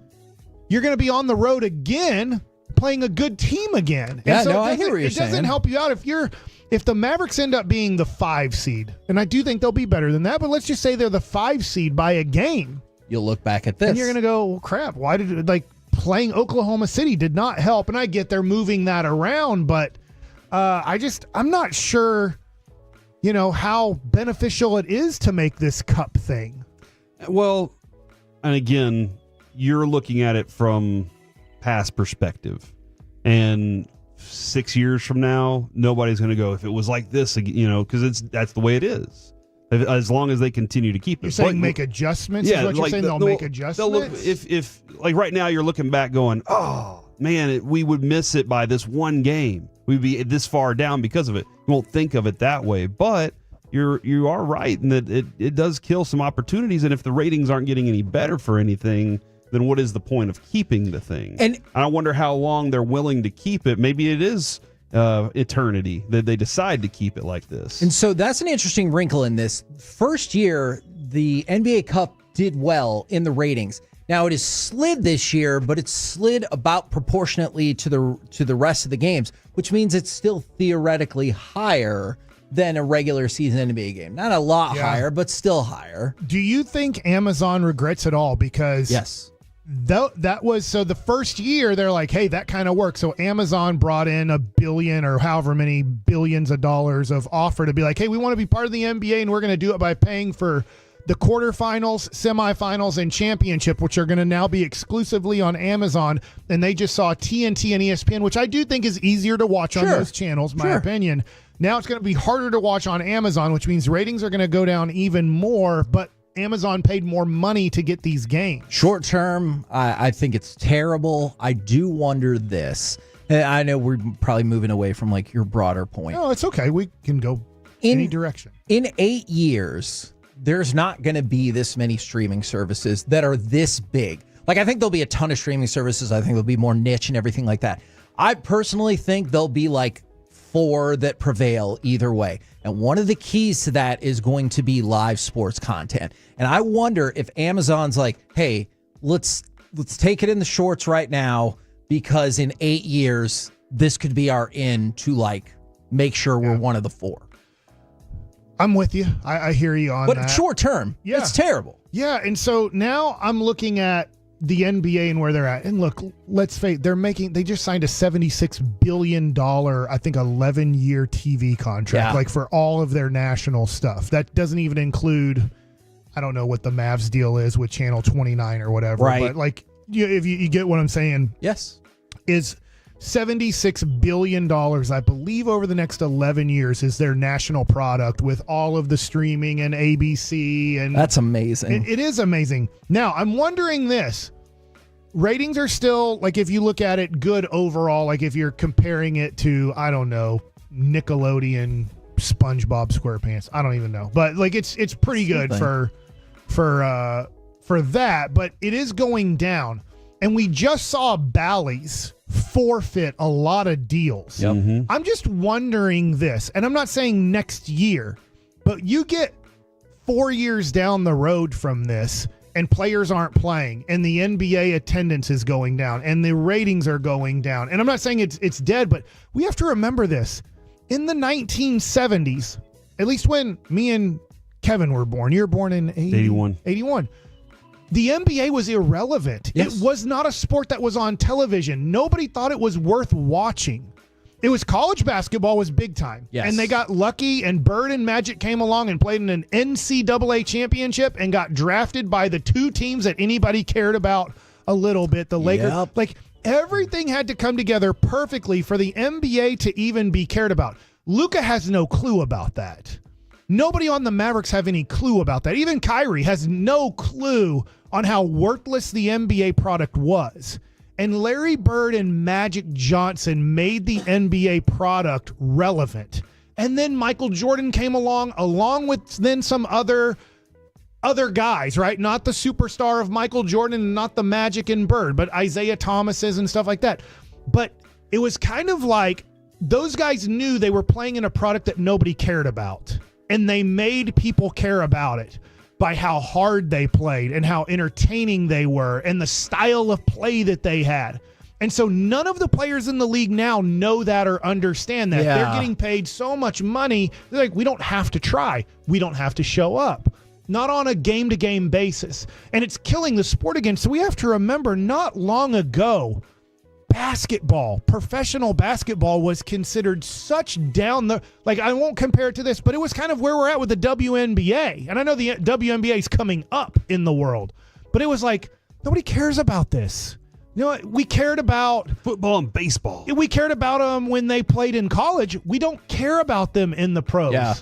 you're going to be on the road again, playing a good team again. Yeah, and so I hear what you're saying. It doesn't saying. help you out if the Mavericks end up being the 5 seed, and I do think they'll be better than that, but let's just say they're the 5 seed by a game. You'll look back at this. And you're going to go, well, crap, why did it, playing Oklahoma City did not help. And I get they're moving that around, but I'm not sure, how beneficial it is to make this cup thing. Well, and again, you're looking at it from past perspective. And 6 years from now, nobody's going to go, if it was like this, because that's the way it is. As long as they continue to keep it. You're saying make adjustments? Yeah, is what you're saying? They'll make adjustments? They'll look, if like right now you're looking back going, oh, man, we would miss it by this one game. We'd be this far down because of it. You won't think of it that way, but you are right in that it does kill some opportunities, and if the ratings aren't getting any better for anything, then what is the point of keeping the thing? And I wonder how long they're willing to keep it. Maybe it is eternity that they decide to keep it like this. And so that's an interesting wrinkle in this. First year, the NBA Cup did well in the ratings. Now it has slid this year, but it's slid about proportionately to the rest of the games, which means it's still theoretically higher than a regular season NBA game. Not a lot higher, but still higher. Do you think Amazon regrets it all? Because yes. That was so the first year they're like, hey, that kind of works. So Amazon brought in $1 billion or however many billions of dollars of offer to be like, hey, we want to be part of the NBA and we're going to do it by paying for the quarterfinals, semifinals, and championship, which are going to now be exclusively on Amazon. And they just saw TNT and ESPN, which I do think is easier to watch on those channels, my opinion. Now it's going to be harder to watch on Amazon, which means ratings are going to go down even more, but Amazon paid more money to get these games. Short term, I think it's terrible. I do wonder this. And I know we're probably moving away from your broader point. No, it's okay. We can go any direction. In 8 years, there's not going to be this many streaming services that are this big. I think there'll be a ton of streaming services. I think there'll be more niche and everything like that. I personally think there'll be 4 that prevail either way. And one of the keys to that is going to be live sports content. And I wonder if Amazon's like, hey, let's take it in the shorts right now, because in 8 years, this could be our in to make sure we're one of the 4. I'm with you. I hear you on that. But short term, it's terrible. Yeah, and so now I'm looking at the NBA and where they're at. And look, let's face it, they just signed a $76 billion, I think 11-year TV contract, for all of their national stuff. That doesn't even include, I don't know what the Mavs deal is with Channel 29 or whatever. Right. But if you get what I'm saying. Yes. Is $76 billion, I believe, over the next 11 years is their national product with all of the streaming and ABC. And that's amazing. It is amazing. Now, I'm wondering this. Ratings are still, if you look at it, good overall. If you're comparing it to, I don't know, Nickelodeon, SpongeBob SquarePants. I don't even know. But, it's pretty good for that. But it is going down. And we just saw Bally's forfeit a lot of deals. Yep. Mm-hmm. I'm just wondering this, and I'm not saying next year, but you get 4 years down the road from this and players aren't playing and the NBA attendance is going down and the ratings are going down. And I'm not saying it's dead, but we have to remember this. In the 1970s, at least when me and Kevin were born, you were born in 81. The NBA was irrelevant. Yes. It was not a sport that was on television. Nobody thought it was worth watching. It was college basketball was big time. Yes. And they got lucky, and Bird and Magic came along and played in an NCAA championship and got drafted by the 2 teams that anybody cared about a little bit, the Lakers. Yep. Everything had to come together perfectly for the NBA to even be cared about. Luka has no clue about that. Nobody on the Mavericks have any clue about that. Even Kyrie has no clue on how worthless the NBA product was. And Larry Bird and Magic Johnson made the NBA product relevant. And then Michael Jordan came along with then some other guys, right? Not the superstar of Michael Jordan and not the Magic and Bird, but Isaiah Thomas's and stuff like that. But it was kind of like those guys knew they were playing in a product that nobody cared about, and they made people care about it by how hard they played and how entertaining they were and the style of play that they had. And so none of the players in the league now know that or understand that. Yeah. They're getting paid so much money. They're like, we don't have to try. We don't have to show up. Not on a game-to-game basis. And it's killing the sport again. So we have to remember, not long ago, professional basketball was considered such down the, like, I won't compare it to this, but it was kind of where we're at with the WNBA. And I know the WNBA is coming up in the world, but it was like, nobody cares about this. You know, we cared about football and baseball. We cared about them when they played in college. We don't care about them in the pros. Yeah.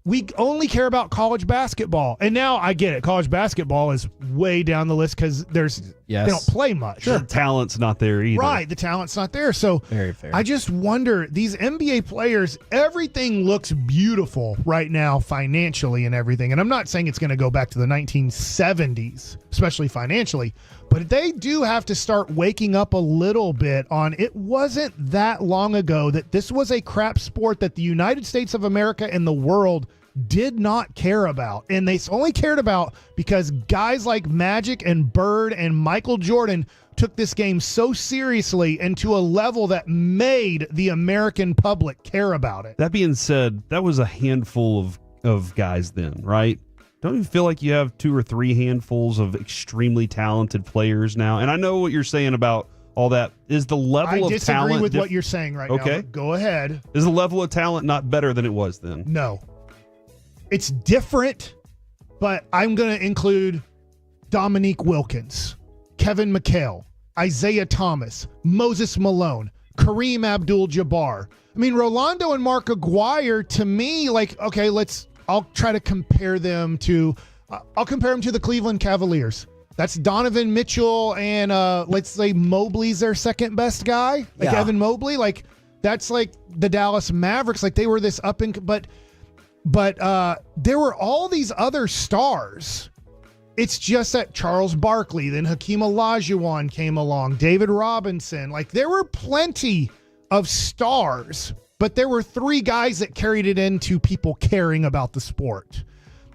We only care about college basketball. And now I get it. College basketball is way down the list because they don't play much. The talent's not there either. Right. The talent's not there. So very fair. I just wonder, these NBA players, everything looks beautiful right now financially and everything. And I'm not saying it's going to go back to the 1970s, especially financially. But they do have to start waking up a little bit on, it wasn't that long ago that this was a crap sport that the United States of America and the world did not care about. And they only cared about because guys like Magic and Bird and Michael Jordan took this game so seriously and to a level that made the American public care about it. That being said, that was a handful of guys then, right? Don't you feel like you have 2 or 3 handfuls of extremely talented players now? And I know what you're saying about all that. Is the level of talent... I disagree with what you're saying right now. But go ahead. Is the level of talent not better than it was then? No. It's different, but I'm going to include Dominique Wilkins, Kevin McHale, Isaiah Thomas, Moses Malone, Kareem Abdul-Jabbar. I mean, Rolando and Mark Aguirre, to me, like, okay, I'll try to compare them to the Cleveland Cavaliers. That's Donovan Mitchell and let's say Mobley's their second best guy. Like Evan Mobley. Like that's like the Dallas Mavericks. Like they were this up and but there were all these other stars. It's just that Charles Barkley, then Hakeem Olajuwon came along, David Robinson. Like there were plenty of stars. But there were 3 guys that carried it into people caring about the sport.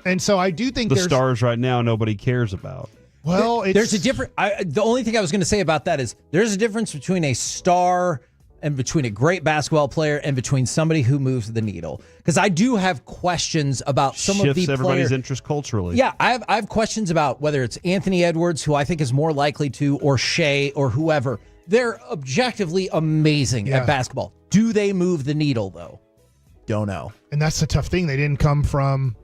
And so I do think the stars right now nobody cares about. Well, there's a different... the only thing I was going to say about that is there's a difference between a star and between a great basketball player and between somebody who moves the needle. Because I do have questions about some of the Shifts everybody's players. interest culturally. Yeah, I have questions about whether it's Anthony Edwards, who I think is more likely to, or Shea, or whoever. They're objectively amazing at basketball. Do they move the needle, though? Don't know. And that's the tough thing. They didn't come from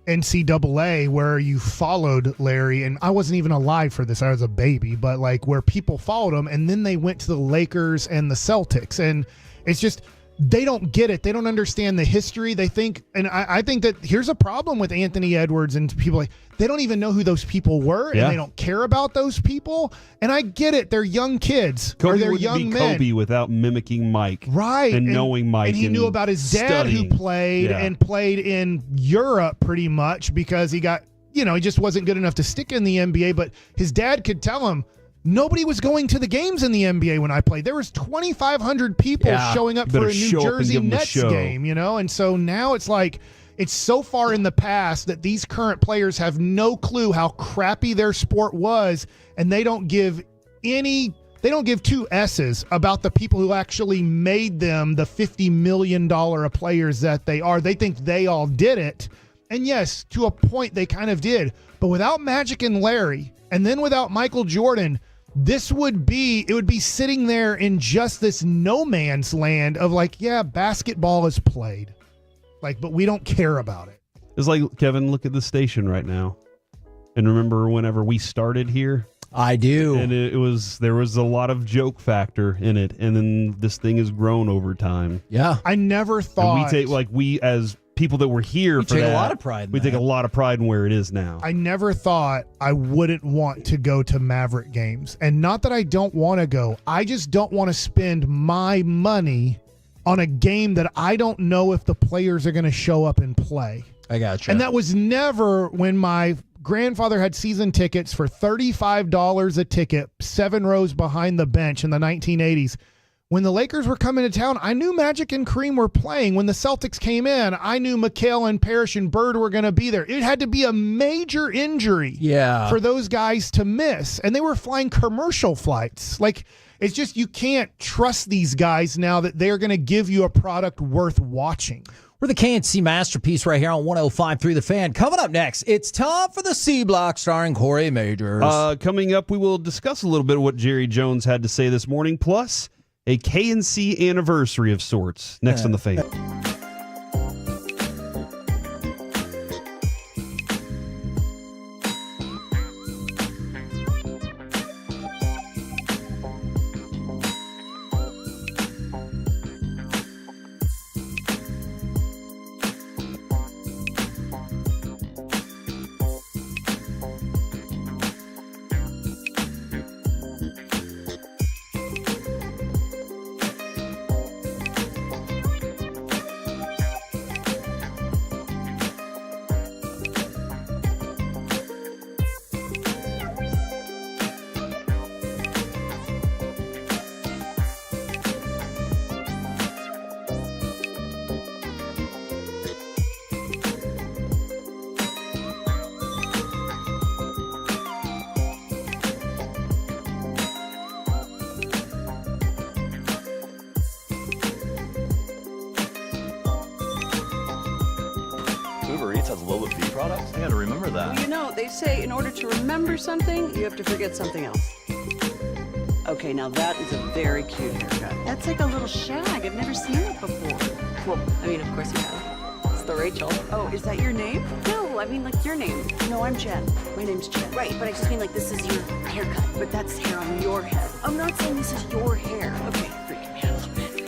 NCAA where you followed Larry. And I wasn't even alive for this. I was a baby. But like where people followed him. And then they went to the Lakers and the Celtics. And it's just... they don't get it. They don't understand the history. They think, and I think that here's a problem with Anthony Edwards and people like, they don't even know who those people were and they don't care about those people. And I get it. They're young kids or they're young be men. Kobe without mimicking Mike. Right. And knowing Mike. And he knew about his dad studying. who played and played in Europe pretty much because he got, he just wasn't good enough to stick in the NBA, but his dad could tell him, nobody was going to the games in the NBA when I played. There was 2,500 people showing up for a New Jersey Nets game, And so now it's like, it's so far in the past that these current players have no clue how crappy their sport was, and they don't give 2 S's about the people who actually made them the $50 million players that they are. They think they all did it. And yes, to a point they kind of did. But without Magic and Larry, and then without Michael Jordan, it would be sitting there in just this no man's land of like, basketball is played. Like, but we don't care about it. It's like, Kevin, look at the station right now. And remember whenever we started here? I do. And there was a lot of joke factor in it. And then this thing has grown over time. Yeah. I never thought. And we as people that were here for that. We take a lot of pride in that. We take a lot of pride in where it is now. I never thought I wouldn't want to go to Maverick games. And not that I don't want to go. I just don't want to spend my money on a game that I don't know if the players are going to show up and play. I gotcha. And that was never when my grandfather had season tickets for $35 a ticket, 7 rows behind the bench in the 1980s. When the Lakers were coming to town, I knew Magic and Kareem were playing. When the Celtics came in, I knew McHale and Parrish and Bird were going to be there. It had to be a major injury for those guys to miss. And they were flying commercial flights. Like, it's just you can't trust these guys now that they're going to give you a product worth watching. We're the KNC Masterpiece right here on 105.3 The Fan. Coming up next, it's time for the C Block starring Corey Majors. Coming up, we will discuss a little bit of what Jerry Jones had to say this morning, plus a KNC anniversary of sorts. Next on The Fan. products? I gotta remember that. Well, you know, they say in order to remember something, you have to forget something else. Okay, now that is a very cute haircut. That's like a little shag. I've never seen it before. Well, I mean, of course you have. It's the Rachel. Oh, is that your name? No, I mean like your name. No, I'm Jen. My name's Jen. Right, but I just mean like this is your haircut. But that's hair on your head. I'm not saying this is your hair. Okay, freaking me out a little bit.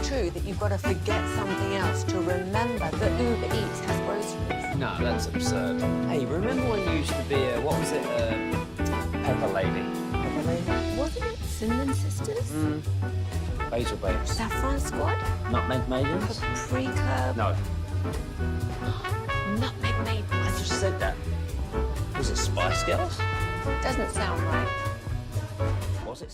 it's true that you've got to forget something else to remember that Uber Eats has groceries? No, that's absurd. Hey, remember when you used to be a, what was it, Pepper Lady? Pepper Lady? Wasn't it Cinnamon Sisters? Basil Babes. Saffron Squad? Nutmeg Maidens? Paprika? No. Nutmeg Maidens. I just said that. Was it Spice Girls? Doesn't sound right. Was it?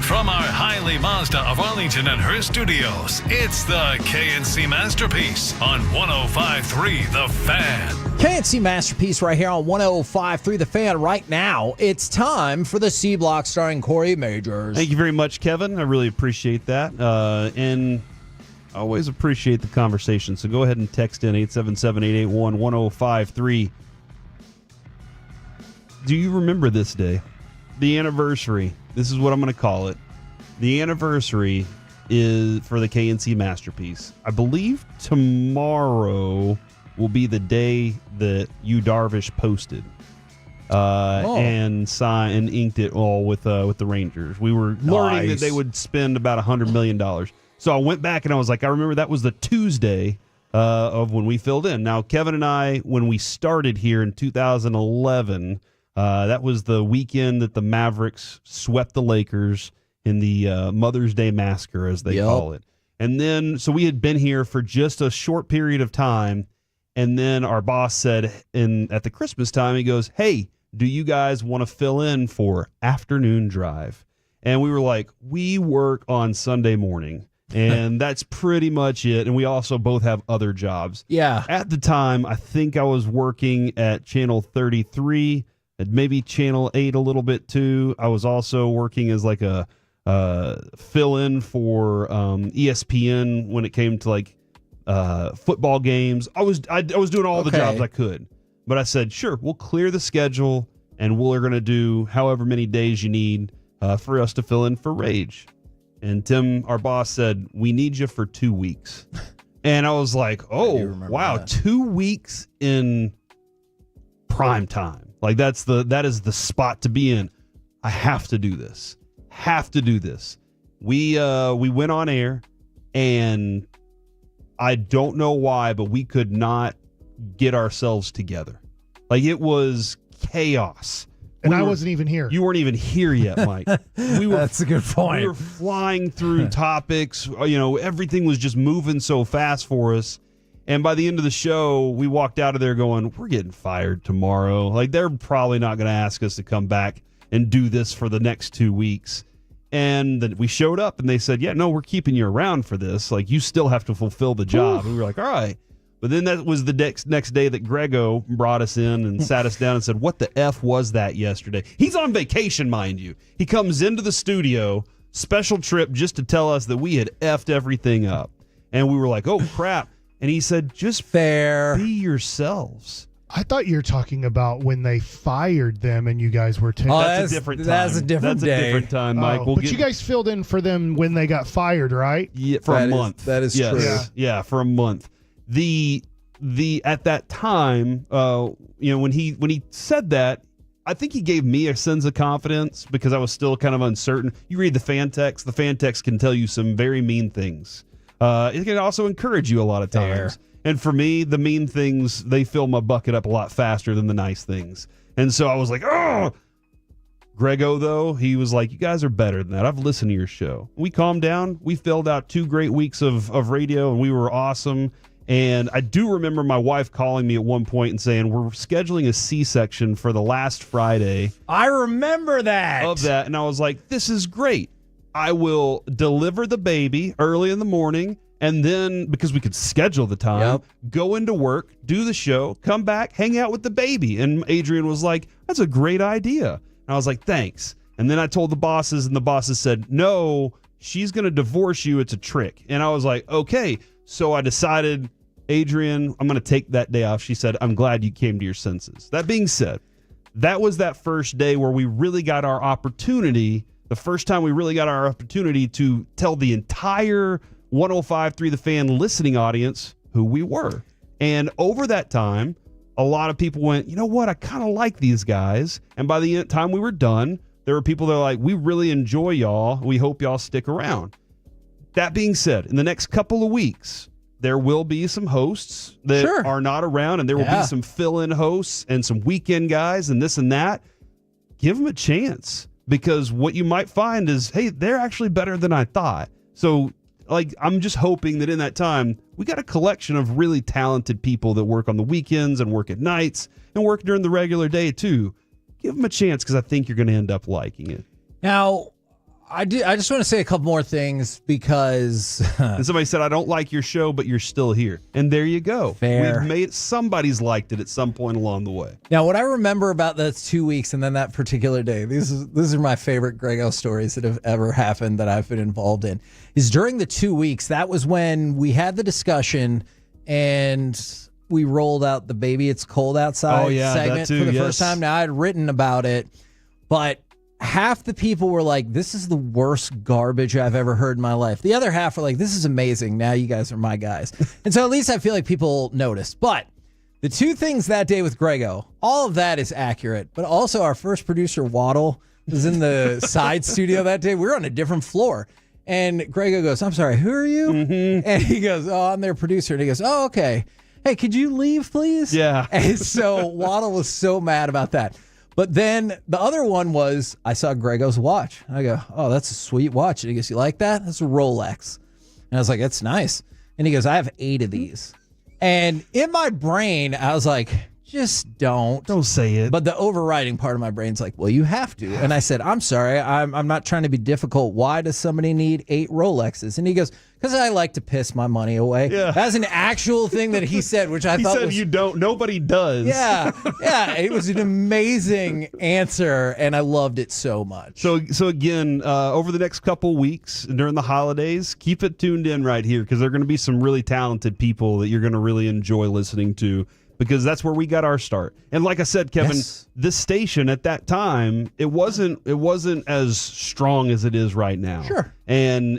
From our Highly Mazda of Arlington and her studios, it's the KNC Masterpiece on 105.3 The Fan. KNC Masterpiece right here on 105.3 The Fan right now. It's time for the C Block starring Corey Majors. Thank you very much, Kevin. I really appreciate that. And I always appreciate the conversation. So go ahead and text in 877-881-1053. Do you remember this day? The anniversary. This is what I'm going to call it. The anniversary is for the KNC Masterpiece. I believe tomorrow will be the day that Yu Darvish posted and signed and inked it all with the Rangers. We were learning that they would spend about $100 million. So I went back and I was like, I remember that was the Tuesday of when we filled in. Now, Kevin and I, when we started here in 2011, that was the weekend that the Mavericks swept the Lakers in the Mother's Day Massacre, as they call it. And then, so we had been here for just a short period of time. And then our boss said at the Christmas time, he goes, hey, do you guys want to fill in for afternoon drive? And we were like, we work on Sunday morning. And that's pretty much it. And we also both have other jobs. Yeah. At the time, I think I was working at Channel 33, at maybe Channel 8 a little bit too. I was also working as like a fill-in for ESPN when it came to like football games. I was doing all the jobs I could. But I said, sure, we'll clear the schedule and we're going to do however many days you need for us to fill in for Rage. And Tim, our boss, said, we need you for 2 weeks. And I was like, oh, wow, 2 weeks in prime time. Like that is the spot to be in. I have to do this. We went on air, and I don't know why, but we could not get ourselves together. Like it was chaos. And I wasn't even here. You weren't even here yet, Mike. That's a good point. We were flying through topics. Everything was just moving so fast for us. And by the end of the show, we walked out of there going, we're getting fired tomorrow. Like, they're probably not going to ask us to come back and do this for the next 2 weeks. And then we showed up and they said, yeah, no, we're keeping you around for this. Like, you still have to fulfill the job. And we were like, all right. But then that was the next day that Grego brought us in and sat us down and said, what the F was that yesterday? He's on vacation, mind you. He comes into the studio, special trip, just to tell us that we had effed everything up. And we were like, oh, crap. And he said, just be yourselves. I thought you were talking about when they fired them and you guys were that's a different time. That's a different day. That's a different time, Mike. But you guys filled in for them when they got fired, right? Yeah, for a month. That is true. Yeah, for a month. The at that time, when he said that, I think he gave me a sense of confidence because I was still kind of uncertain. You read the fan text. The fan text can tell you some very mean things. It can also encourage you a lot of times. And for me, the mean things, they fill my bucket up a lot faster than the nice things. And so I was like, oh. Grego, though, he was like, you guys are better than that. I've listened to your show. We calmed down. We filled out 2 great weeks of radio, and we were awesome. And I do remember my wife calling me at one point and saying, we're scheduling a C-section for the last Friday. I remember that. Of that. And I was like, this is great. I will deliver the baby early in the morning. And then, because we could schedule the time, go into work, do the show, come back, hang out with the baby. And Adrian was like, that's a great idea. And I was like, thanks. And then I told the bosses, and the bosses said, no, she's going to divorce you. It's a trick. And I was like, okay. So I decided, Adrian, I'm going to take that day off. She said, I'm glad you came to your senses. That being said, that was that first day where we really got our opportunity, the first time we really got our opportunity to tell the entire 105.3 The Fan listening audience who we were. And over that time, a lot of people went, you know what, I kind of like these guys. And by the time we were done, there were people that were like, we really enjoy y'all. We hope y'all stick around. That being said, in the next couple of weeks, there will be some hosts that are not around, and there will be some fill-in hosts and some weekend guys and this and that. Give them a chance, because what you might find is, hey, they're actually better than I thought. So, I'm just hoping that in that time, we got a collection of really talented people that work on the weekends and work at nights and work during the regular day too. Give them a chance, because I think you're going to end up liking it. Now, I just want to say a couple more things, because and somebody said, I don't like your show, but you're still here. And there you go. Fair. We've made somebody's liked it at some point along the way. Now, what I remember about those 2 weeks and then that particular day, these are my favorite Grego stories that have ever happened that I've been involved in, is during the 2 weeks, that was when we had the discussion and we rolled out the Baby It's Cold Outside segment for the first time. Now, I had written about it, but half the people were like, this is the worst garbage I've ever heard in my life. The other half were like, this is amazing. Now you guys are my guys. And so at least I feel like people noticed. But the two things that day with Grego, all of that is accurate. But also our first producer, Waddle, was in the side studio that day. We were on a different floor. And Grego goes, I'm sorry, who are you? Mm-hmm. And he goes, oh, I'm their producer. And he goes, oh, okay. Hey, could you leave, please? Yeah. And so Waddle was so mad about that. But then the other one was, I saw Grego's watch. I go, oh, that's a sweet watch. And he goes, you like that? That's a Rolex. And I was like, that's nice. And he goes, I have 8 of these. And in my brain, I was like, just don't say it. But the overriding part of my brain's like, well, you have to. And I said, I'm sorry, I'm not trying to be difficult. Why does somebody need 8 Rolexes? And he goes, because I like to piss my money away. Yeah. That's an actual thing that he said, which I thought he said was, you don't. Nobody does. Yeah, it was an amazing answer, and I loved it so much. So again, over the next couple weeks during the holidays, keep it tuned in right here, because there are going to be some really talented people that you're going to really enjoy listening to, because that's where we got our start. And like I said, Kevin, this station at that time, it wasn't as strong as it is right now. Sure. And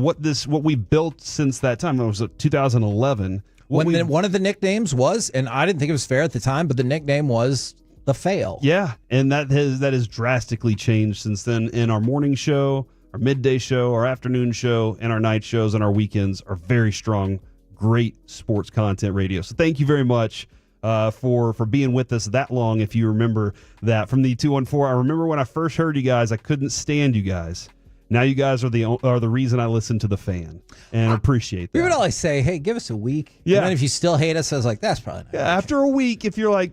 what we built since that time, it was 2011. One of the nicknames was, and I didn't think it was fair at the time, but the nickname was The Fail. Yeah, and that has drastically changed since then. In our morning show, our midday show, our afternoon show, and our night shows and our weekends are very strong, great sports content radio. So thank you very much for being with us that long. If you remember that from the 214, I remember when I first heard you guys, I couldn't stand you guys. Now you guys are the reason I listen to The Fan, and appreciate that. We would always say, hey, give us a week. Yeah. And then if you still hate us, I was like, that's probably not. Yeah, after a week, if you're like,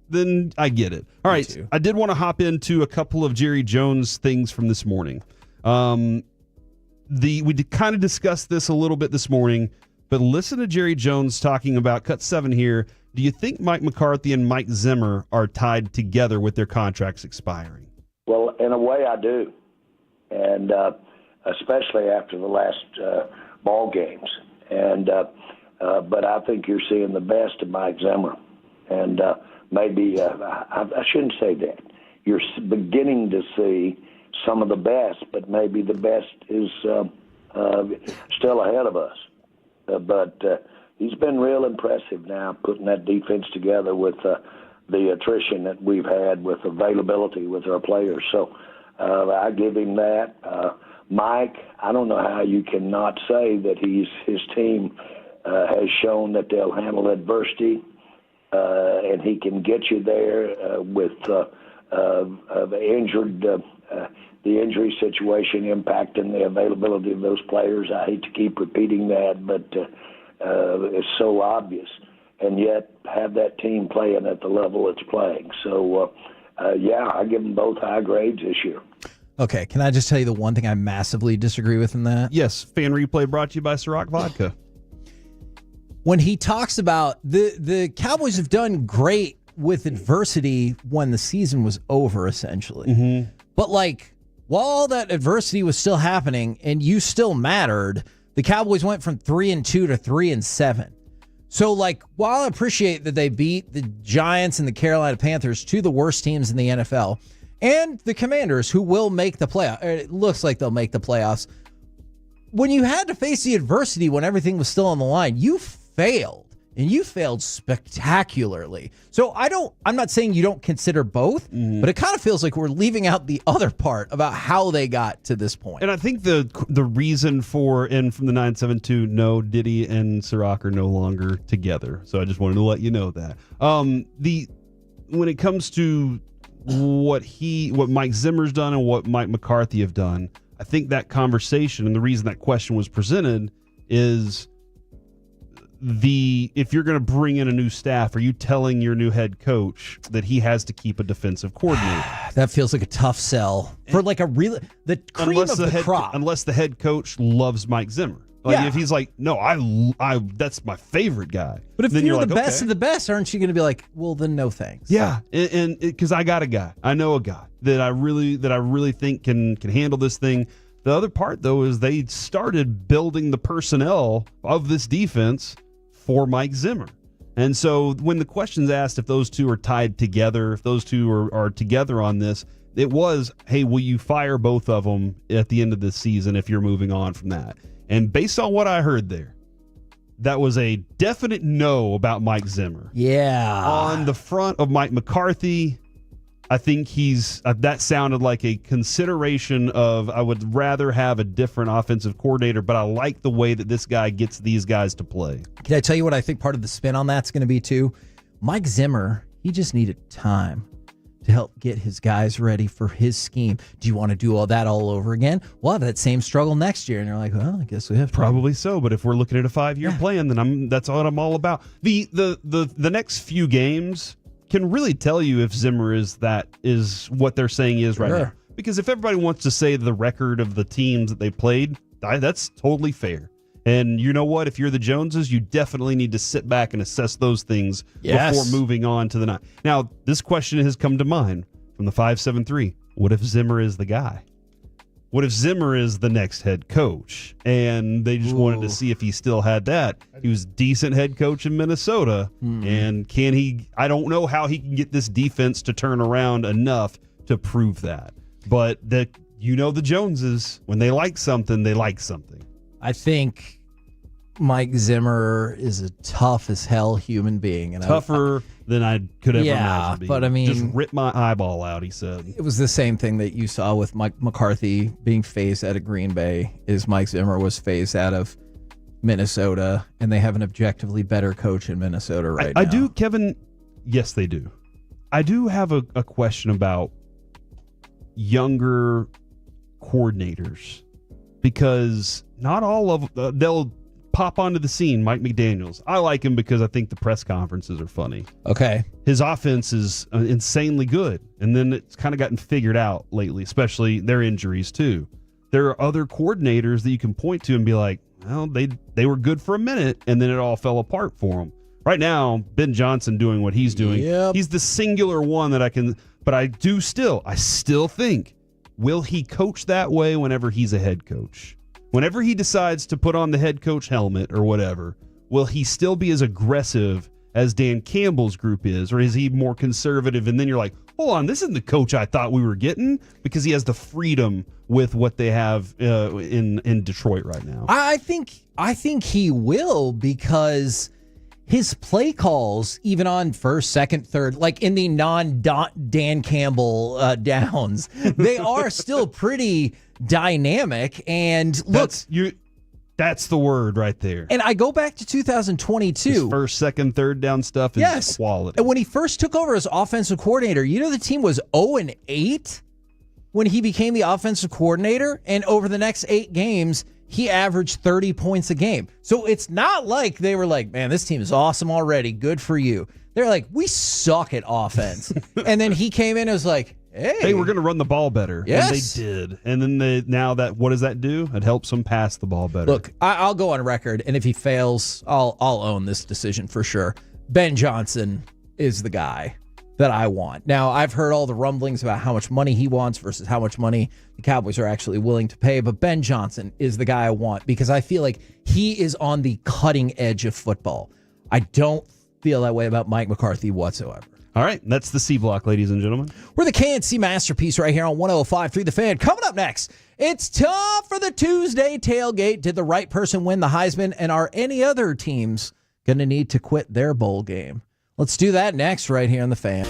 then I get it. All right, too. I did want to hop into a couple of Jerry Jones things from this morning. We kind of discussed this a little bit this morning, but listen to Jerry Jones talking about cut 7 here. Do you think Mike McCarthy and Mike Zimmer are tied together with their contracts expiring? Well, in a way, I do, and especially after the last ball games. And but I think you're seeing the best of Mike Zimmer, and maybe I shouldn't say that. You're beginning to see some of the best, but maybe the best is still ahead of us. But he's been real impressive now, putting that defense together with the attrition that we've had with availability with our players. So I give him that. Mike, I don't know how you cannot say that his team has shown that they'll handle adversity, and he can get you there with the injury situation impacting the availability of those players. I hate to keep repeating that, but it's so obvious, and yet have that team playing at the level it's playing. So, I give them both high grades this year. Okay, can I just tell you the one thing I massively disagree with in that? Yes, Fan Replay brought to you by Ciroc Vodka. When he talks about the Cowboys have done great with adversity when the season was over, essentially. Mm-hmm. But while all that adversity was still happening and you still mattered, the Cowboys went from 3-2 to 3-7. So while I appreciate that they beat the Giants and the Carolina Panthers, two of the worst teams in the NFL, and the Commanders, who will make the playoffs, it looks like they'll make the playoffs. When you had to face the adversity when everything was still on the line, you failed. and you failed spectacularly. So I'm not saying you don't consider both, but it kind of feels like we're leaving out the other part about how they got to this point. And I think the reason for, and from the 972, no, Diddy and Ciroc are no longer together. So I just wanted to let you know that. When it comes to what Mike Zimmer's done and what Mike McCarthy have done, I think that conversation and the reason that question was presented is if you're going to bring in a new staff, are you telling your new head coach that he has to keep a defensive coordinator? That feels like a tough sell for like a real the cream of the crop. Unless the head coach loves Mike Zimmer. Like if he's like, no, I that's my favorite guy. But if then you're like, the best okay. of the best, aren't you going to be like, well, then no thanks? Yeah, and because I got a guy, I know a guy that I really think can handle this thing. The other part though is they started building the personnel of this defense for Mike Zimmer. And so when the question's asked if those two are tied together, if those two are together on this, it was, hey, will you fire both of them at the end of this season if you're moving on from that? And based on what I heard there, that was a definite no about Mike Zimmer. Yeah. On the front of Mike McCarthy, I think that sounded like a consideration of, I would rather have a different offensive coordinator, but I like the way that this guy gets these guys to play. Can I tell you what I think part of the spin on that's going to be too? Mike Zimmer, he just needed time to help get his guys ready for his scheme. Do you want to do all that all over again? We'll have that same struggle next year. And you're like, well, I guess we have to. Probably so, but if we're looking at a 5-year plan, then that's what I'm all about. The next few games can really tell you if Zimmer is what they're saying is right now. Because if everybody wants to say the record of the teams that they played, that's totally fair. And you know what? If you're the Joneses, you definitely need to sit back and assess those things before moving on to the 9. Now, this question has come to mind from the 573. What if Zimmer is the guy? What if Zimmer is the next head coach? And they just wanted to see if he still had that. He was a decent head coach in Minnesota. And can he? I don't know how he can get this defense to turn around enough to prove that. But the Joneses, when they like something, they like something. I think Mike Zimmer is a tough as hell human being. And Tougher than I could ever imagine being. But I mean, just rip my eyeball out, he said. It was the same thing that you saw with Mike McCarthy being phased out of Green Bay, is Mike Zimmer was phased out of Minnesota, and they have an objectively better coach in Minnesota right now. I do, Kevin. Yes, they do. I do have a question about younger coordinators, because not all of they'll pop onto the scene. Mike McDaniels, I like him because I think the press conferences are funny. Okay. His offense is insanely good, and then it's kind of gotten figured out lately, especially their injuries too. There are other coordinators that you can point to and be like, well, they were good for a minute, and then it all fell apart for them. Right now, Ben Johnson doing what he's doing, he's the singular one that I can, but I still think, will he coach that way whenever he's a head coach? Whenever he decides to put on the head coach helmet or whatever, will he still be as aggressive as Dan Campbell's group is, or is he more conservative? And then you're like, hold on, this isn't the coach I thought we were getting, because he has the freedom with what they have in Detroit right now. I think he will, because his play calls, even on first, second, third, like in the non-Dan Campbell downs, they are still pretty dynamic. And look, that's the word right there. And I go back to 2022. His first, second, third down stuff is quality. And when he first took over as offensive coordinator, the team was 0-8 when he became the offensive coordinator. And over the next 8 games, he averaged 30 points a game. So it's not like they were like, man, this team is awesome already. Good for you. They're like, we suck at offense. And then he came in and was like, hey, we're going to run the ball better. Yes. And they did. And then what does that do? It helps them pass the ball better. Look, I'll go on record, and if he fails, I'll own this decision for sure. Ben Johnson is the guy that I want. Now, I've heard all the rumblings about how much money he wants versus how much money the Cowboys are actually willing to pay, but Ben Johnson is the guy I want, because I feel like he is on the cutting edge of football. I don't feel that way about Mike McCarthy whatsoever. All right, that's the C block, ladies and gentlemen. We're the KNC Masterpiece right here on 105.3 The Fan. Coming up next, it's time for the Tuesday tailgate. Did the right person win the Heisman, and are any other teams going to need to quit their bowl game. Let's do that next right here on The Fan.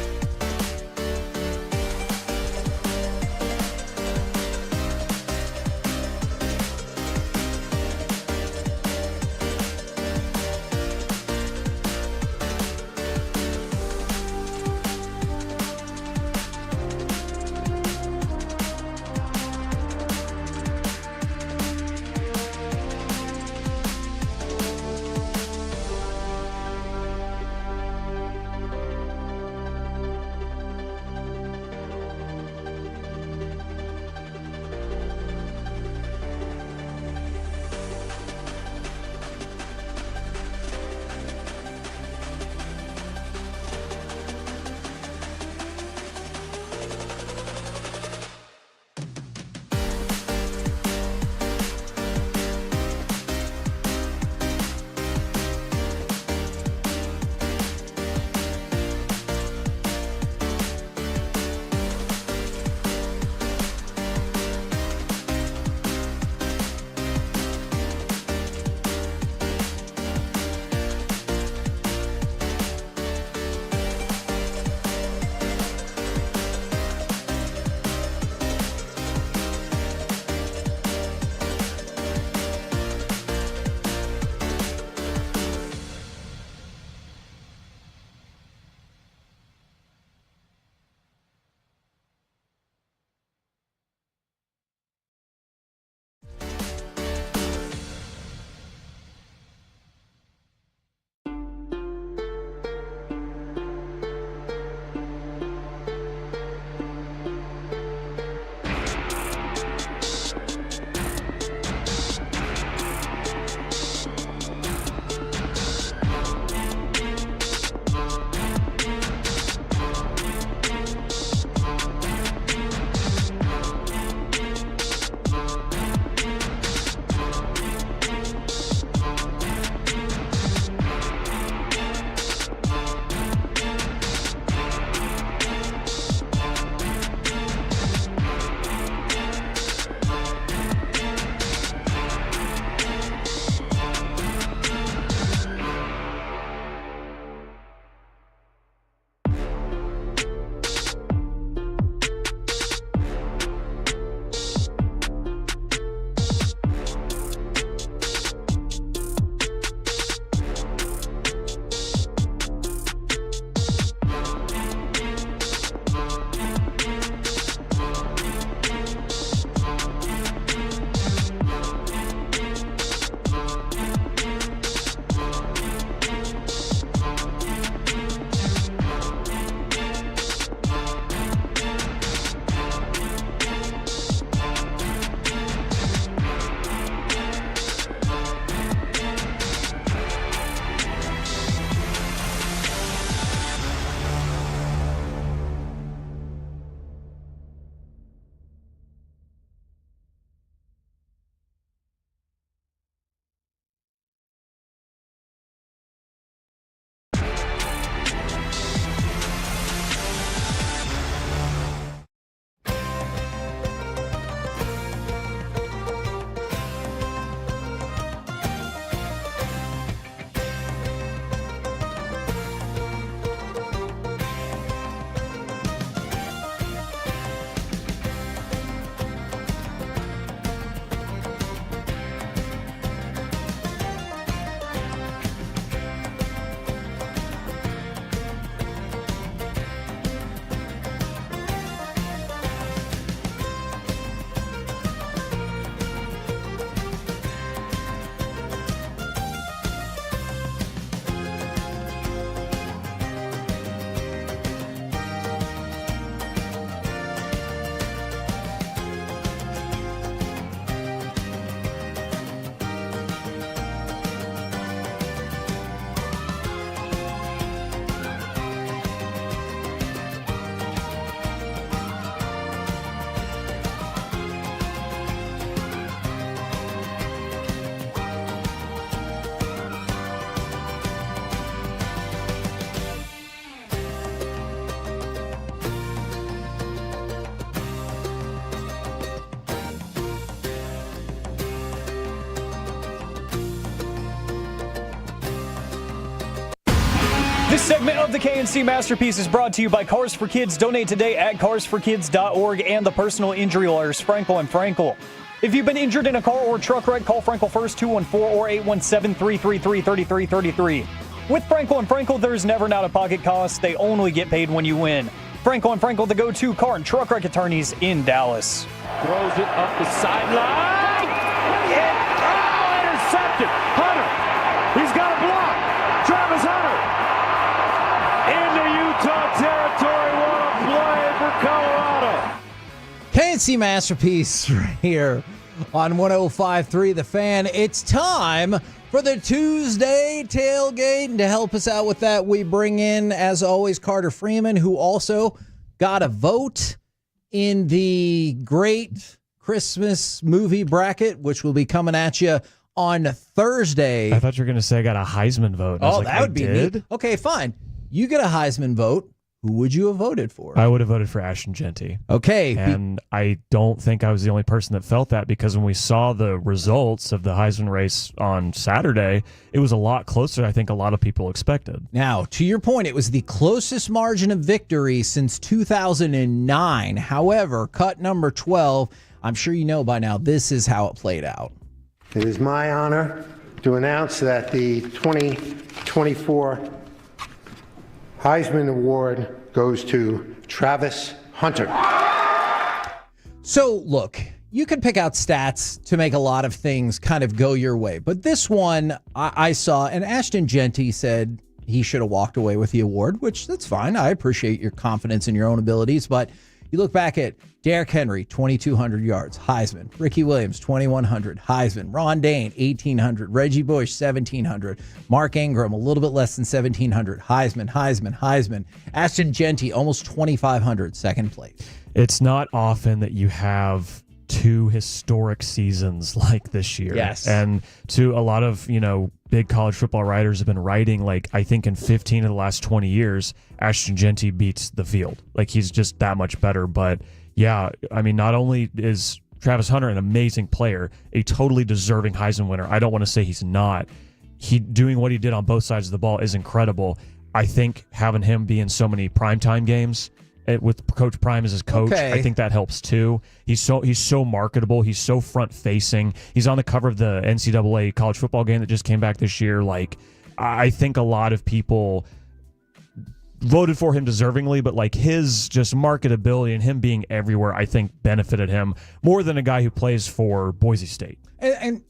This segment of the K&C Masterpiece is brought to you by Cars for Kids. Donate today at carsforkids.org and the personal injury lawyers, Frankel and Frankel. If you've been injured in a car or truck wreck, call Frankel first, 214 or 817-333-3333. With Frankel and Frankel, there's never an out-of-pocket cost. They only get paid when you win. Frankel and Frankel, the go-to car and truck wreck attorneys in Dallas. Throws it up the sideline. Intercepted. Hunter. He's got a block. Travis Hunter. Into Utah territory. What a play for Colorado. K&C Masterpiece right here on 105.3 The Fan. It's time for the Tuesday tailgate. And to help us out with that, we bring in, as always, Carter Freeman, who also got a vote in the great Christmas movie bracket, which will be coming at you on Thursday. I thought you were going to say I got a Heisman vote. Oh, that would be neat. Okay, fine. You get a Heisman vote. Who would you have voted for? I would have voted for Ashton Genty. Okay. And I don't think I was the only person that felt that, because when we saw the results of the Heisman race on Saturday, it was a lot closer than I think a lot of people expected. Now, to your point, it was the closest margin of victory since 2009. However, cut number 12, I'm sure you know by now, this is how it played out. It is my honor to announce that the 2024 Heisman Award goes to Travis Hunter. So, look, you can pick out stats to make a lot of things kind of go your way. But this one I saw, and Ashton Genty said he should have walked away with the award, which that's fine. I appreciate your confidence in your own abilities. But you look back at Derrick Henry, 2,200 yards, Heisman. Ricky Williams, 2,100, Heisman. Ron Dane, 1,800. Reggie Bush, 1,700. Mark Ingram, a little bit less than 1,700. Heisman. Ashton Genty, almost 2,500, second place. It's not often that you have two historic seasons like this year. Yes. And to a lot of, big college football writers have been writing, I think in 15 of the last 20 years, Ashton Genty beats the field. He's just that much better. But yeah, not only is Travis Hunter an amazing player, a totally deserving Heisman winner. I don't want to say he's not. He doing what he did on both sides of the ball is incredible. I think having him be in so many primetime games with Coach Prime as his coach, Okay. I think that helps too. He's so marketable. He's so front facing. He's on the cover of the NCAA college football game that just came back this year. I think a lot of people voted for him deservingly, but his just marketability and him being everywhere, I think benefited him more than a guy who plays for Boise State. And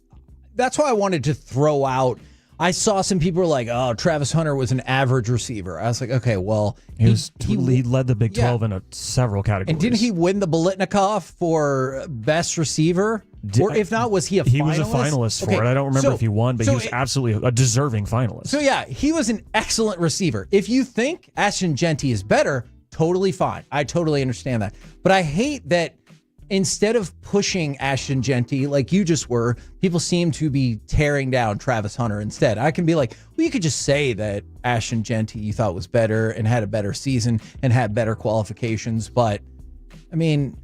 that's why I wanted to throw out. I saw some people were like, "Oh, Travis Hunter was an average receiver." I was like, "Okay, well, he led the Big 12 in several categories." And didn't he win the Biletnikoff for best receiver? Or if not, was he a finalist? He was a finalist for it. I don't remember if he won, but he was absolutely a deserving finalist. So yeah, he was an excellent receiver. If you think Ashton Genty is better, totally fine. I totally understand that. But I hate that instead of pushing Ashton Genty like you just were, people seem to be tearing down Travis Hunter instead. I can be like, well, you could just say that Ashton Genty you thought was better and had a better season and had better qualifications, but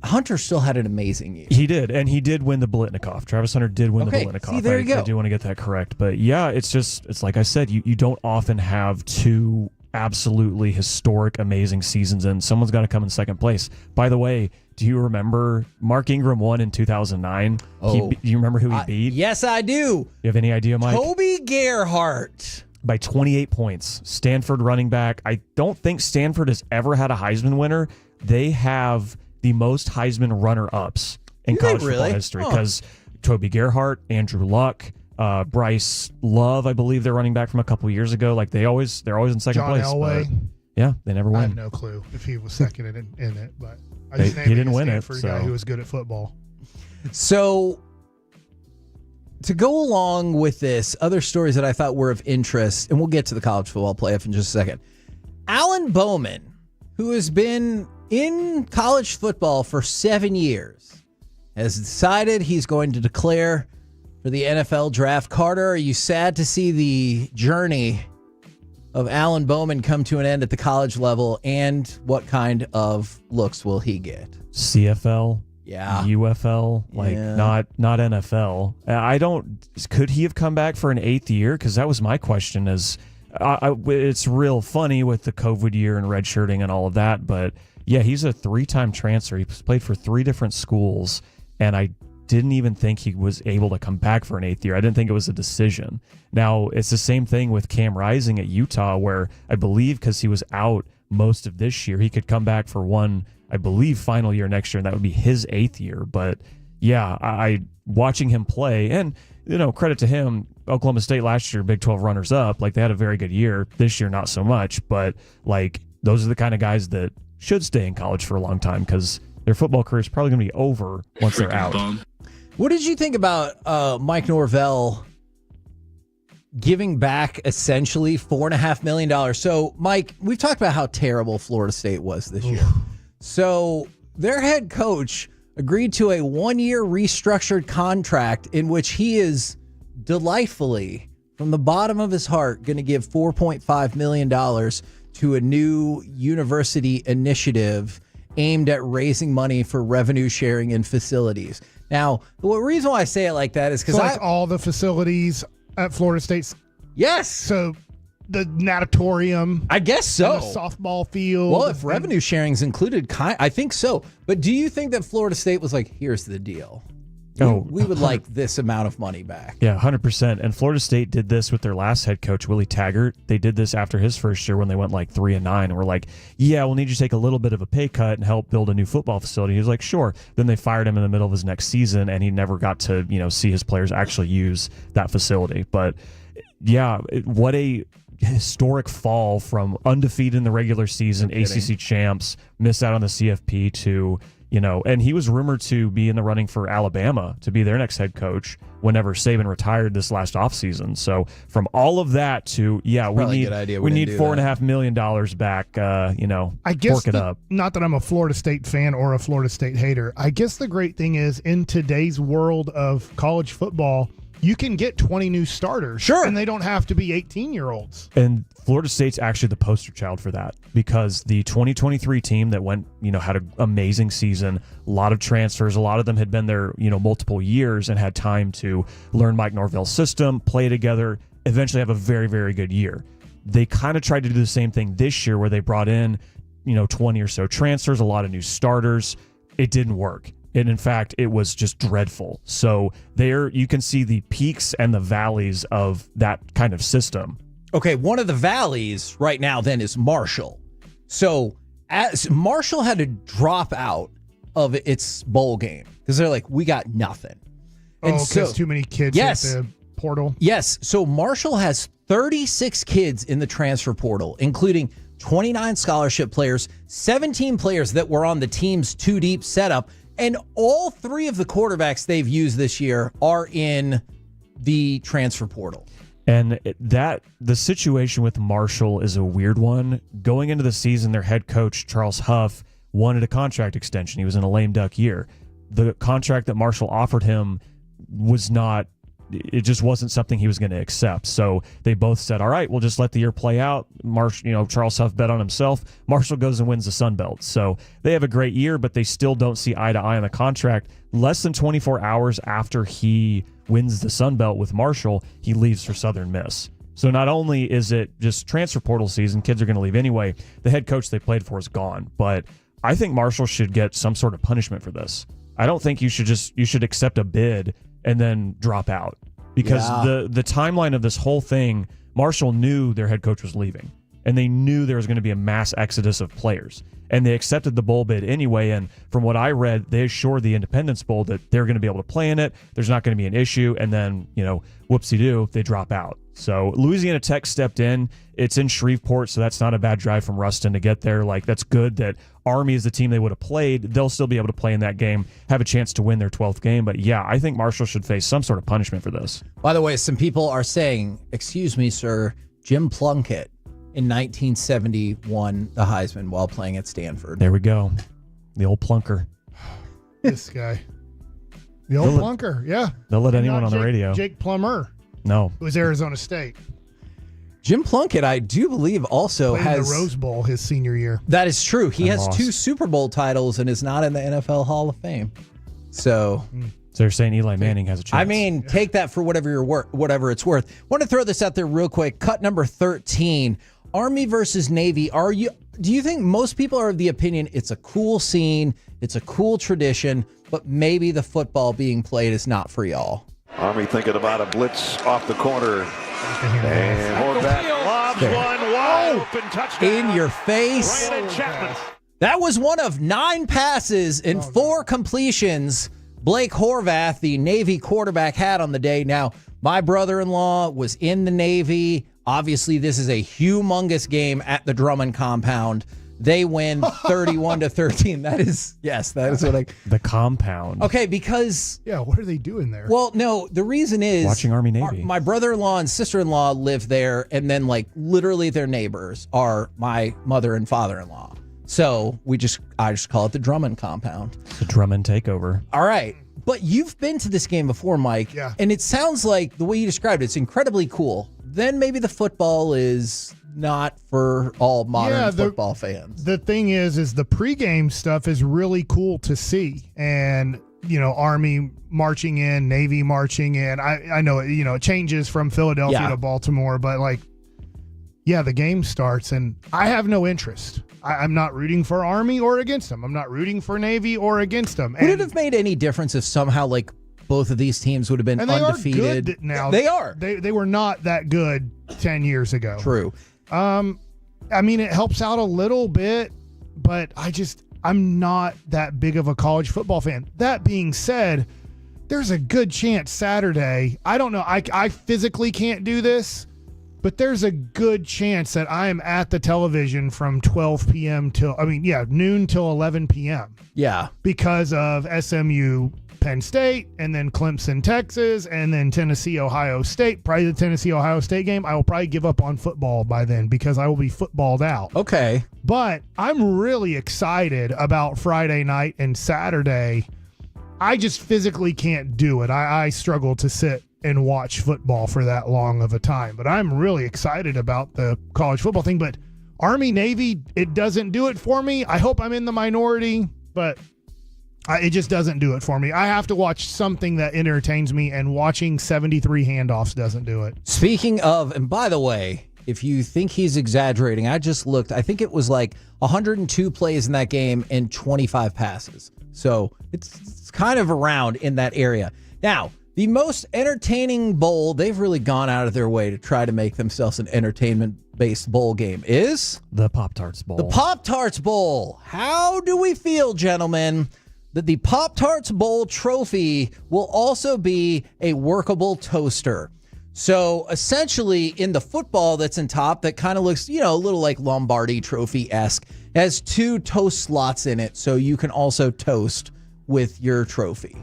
Hunter still had an amazing year. He did, and he did win the Biletnikoff. Travis Hunter did win the Biletnikoff. See, there you go. I do want to get that correct. But yeah, it's like I said, you don't often have two absolutely historic, amazing seasons, and someone's got to come in second place. By the way, do you remember Mark Ingram won in 2009? Oh. Do you remember who he beat? Yes, I do. You have any idea, Mike? Toby Gerhart. By 28 points. Stanford running back. I don't think Stanford has ever had a Heisman winner. They have the most Heisman runner-ups in college football history, because Toby Gerhart, Andrew Luck, Bryce Love, I believe they're running back from a couple years ago. They're always in second place. John Elway. Yeah, they never win. I have no clue if he was second in it, but I just named he didn't win it for a guy who was good at football. So to go along with this, other stories that I thought were of interest, and we'll get to the college football playoff in just a second. Alan Bowman, who has been in college football for 7 years, has decided he's going to declare for the NFL draft. Carter, are you sad to see the journey of Alan Bowman come to an end at the college level, and what kind of looks will he get? CFL? Yeah. UFL? Not NFL. Could he have come back for an eighth year? Because that was my question, is it's real funny with the COVID year and redshirting and all of that. But yeah, he's a 3-time transfer. He's played for 3 different schools, and I didn't even think he was able to come back for an 8th year. I didn't think it was a decision. Now, it's the same thing with Cam Rising at Utah, where I believe because he was out most of this year, he could come back for one, I believe, final year next year, and that would be his 8th year. But yeah, I watching him play, and credit to him, Oklahoma State last year, Big 12 runners up, like they had a very good year. This year, not so much, but like those are the kind of guys that should stay in college for a long time because their football career is probably going to be over once they're out. What did you think about Mike Norvell giving back essentially $4.5 million? So, Mike, we've talked about how terrible Florida State was this year. So their head coach agreed to a 1-year restructured contract in which he is delightfully, from the bottom of his heart, going to give $4.5 million to a new university initiative aimed at raising money for revenue sharing in facilities. Now, the reason why I say it like that is because all the facilities at Florida State. Yes. So the natatorium. I guess so. The softball field. Well, if revenue sharing is included, I think so. But do you think that Florida State was like, here's the deal? We would like this amount of money back. Yeah, 100%. And Florida State did this with their last head coach, Willie Taggart. They did this after his first year when they went like 3-9, and were like, yeah, we'll need you to take a little bit of a pay cut and help build a new football facility. He was like, sure. Then they fired him in the middle of his next season, and he never got to see his players actually use that facility. But yeah, what a historic fall from undefeated in the regular season, ACC champs, miss out on the CFP to and he was rumored to be in the running for Alabama to be their next head coach whenever Saban retired this last offseason. So from all of that to, we need $4.5 million back, I guess fork it up. Not that I'm a Florida State fan or a Florida State hater. I guess the great thing is in today's world of college football, you can get 20 new starters. Sure. And they don't have to be 18-year-olds. And Florida State's actually the poster child for that, because the 2023 team that went, had an amazing season, a lot of transfers, a lot of them had been there, multiple years and had time to learn Mike Norvell's system, play together, eventually have a very, very good year. They kind of tried to do the same thing this year where they brought in, 20 or so transfers, a lot of new starters. It didn't work. And in fact, it was just dreadful. So there you can see the peaks and the valleys of that kind of system. Okay, one of the valleys right now then is Marshall. So as Marshall had to drop out of its bowl game because they're like, we got nothing. And because too many kids at the portal? Yes. So Marshall has 36 kids in the transfer portal, including 29 scholarship players, 17 players that were on the team's 2-deep setup, and all 3 of the quarterbacks they've used this year are in the transfer portal. And the situation with Marshall is a weird one. Going into the season, their head coach, Charles Huff, wanted a contract extension. He was in a lame duck year. The contract that Marshall offered him it just wasn't something he was going to accept. So they both said, all right, we'll just let the year play out. Charles Huff bet on himself. Marshall goes and wins the Sun Belt. So they have a great year, but they still don't see eye to eye on the contract. Less than 24 hours after he wins the Sun Belt with Marshall, he leaves for Southern Miss. So not only is it just transfer portal season, kids are going to leave anyway, the head coach they played for is gone. But I think Marshall should get some sort of punishment for this. I don't think you should accept a bid and then drop out, because the timeline of this whole thing, Marshall knew their head coach was leaving, and they knew there was going to be a mass exodus of players, and they accepted the bowl bid anyway. And from what I read, they assured the Independence Bowl that they're going to be able to play in it. There's not going to be an issue. And then, whoopsie-doo, they drop out. So Louisiana Tech stepped in. It's in Shreveport, so that's not a bad drive from Ruston to get there. Like, that's good that Army is the team they would have played. They'll still be able to play in that game, have a chance to win their 12th game. But yeah, I think Marshall should face some sort of punishment for this. By the way, some people are saying, excuse me, sir, Jim Plunkett in 1970 won the Heisman while playing at Stanford. There we go. The old plunker. This guy. The old plunker, yeah. They'll let anyone on the radio. Jake Plummer. No. It was Arizona State. Jim Plunkett, I do believe, also played has the Rose Bowl his senior year. That is true. He has 2 Super Bowl titles and is not in the NFL Hall of Fame. So So you're saying Eli Manning has a chance? I mean, take that for whatever it's worth. Want to throw this out there real quick. Cut number 13. Army versus Navy. Do you think most people are of the opinion it's a cool scene, it's a cool tradition, but maybe the football being played is not for y'all? Army thinking about a blitz off the corner. And Horvath lobs one wide open touchdown. In your face. Brandon Chapman. That was one of 9 passes and 4 completions Blake Horvath, the Navy quarterback, had on the day. Now, my brother-in-law was in the Navy. Obviously, this is a humongous game at the Drummond compound. They win 31-13. That is what I... The compound. Okay, because... Yeah, what are they doing there? Well, no, the reason is... Watching Army Navy. My brother-in-law and sister-in-law live there, and then, like, literally their neighbors are my mother and father-in-law. So I just call it the Drummond compound. The Drummond takeover. All right. But you've been to this game before, Mike. Yeah. And it sounds like the way you described it's incredibly cool. Then maybe the football is not for all modern football fans. The thing is the pregame stuff is really cool to see. And, Army marching in, Navy marching in. I know, it changes from Philadelphia to Baltimore, but the game starts and I have no interest. I'm not rooting for Army or against them. I'm not rooting for Navy or against them. Would it have made any difference if somehow both of these teams would have been undefeated? Are good now. They are. They were not that good 10 years ago. True. It helps out a little bit, but I'm not that big of a college football fan. That being said, there's a good chance Saturday, I don't know, I physically can't do this, but there's a good chance that I am at the television from 12 p.m. noon till 11 p.m. Yeah. Because of SMU Penn State, and then Clemson, Texas, and then Tennessee, Ohio State. Probably the Tennessee, Ohio State game. I will probably give up on football by then because I will be footballed out. Okay. But I'm really excited about Friday night and Saturday. I just physically can't do it. I struggle to sit and watch football for that long of a time. But I'm really excited about the college football thing. But Army, Navy, it doesn't do it for me. I hope I'm in the minority, but it just doesn't do it for me. I have to watch something that entertains me, and watching 73 handoffs doesn't do it. Speaking of, and by the way, if you think he's exaggerating, I just looked. I think it was 102 plays in that game and 25 passes. So it's kind of around in that area. Now, the most entertaining bowl, they've really gone out of their way to try to make themselves an entertainment-based bowl game, is? The Pop-Tarts Bowl. The Pop-Tarts Bowl. How do we feel, gentlemen, that the Pop-Tarts Bowl trophy will also be a workable toaster? So essentially in the football that's in top that kind of looks, a little like Lombardi trophy-esque, has 2 toast slots in it so you can also toast with your trophy.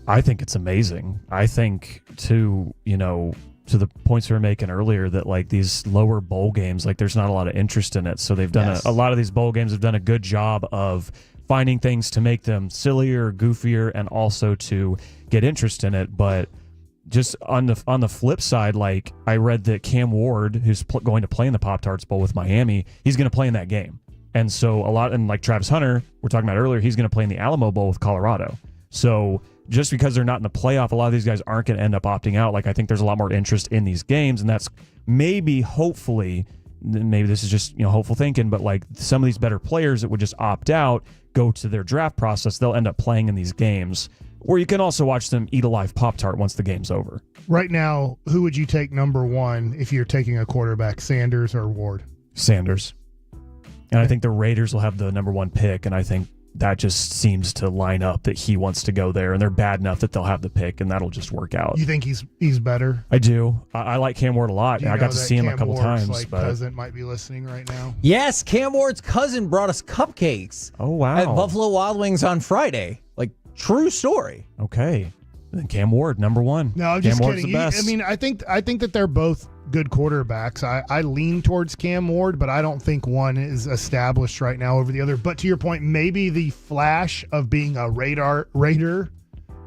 I think it's amazing. I think to the points we were making earlier that these lower bowl games, there's not a lot of interest in it. So they've done a lot of these bowl games have done a good job of finding things to make them sillier, goofier, and also to get interest in it. But just on the flip side, I read that Cam Ward, who's going to play in the Pop-Tarts Bowl with Miami, he's going to play in that game. And so Travis Hunter, we're talking about earlier, he's going to play in the Alamo Bowl with Colorado. So just because they're not in the playoff, a lot of these guys aren't going to end up opting out. I think there's a lot more interest in these games, and that's hopefully, this is just hopeful thinking, but some of these better players that would just opt out, go to their draft process, they'll end up playing in these games, where you can also watch them eat a live Pop-Tart once the game's over. Right now, who would you take number 1 if you're taking a quarterback, Sanders or Ward? Sanders. And I think the Raiders will have the number 1 pick, and I think that just seems to line up that he wants to go there, and they're bad enough that they'll have the pick, and that'll just work out. You think he's better? I do. I like Cam Ward a lot. I got to see him a couple times. But cousin might be listening right now. Yes, Cam Ward's cousin brought us cupcakes. Oh, wow. At Buffalo Wild Wings on Friday. True story. Okay. Then Cam Ward, number 1. No, I'm just kidding. I think that they're both good quarterbacks. I lean towards Cam Ward, but I don't think one is established right now over the other. But to your point, maybe the flash of being a Raider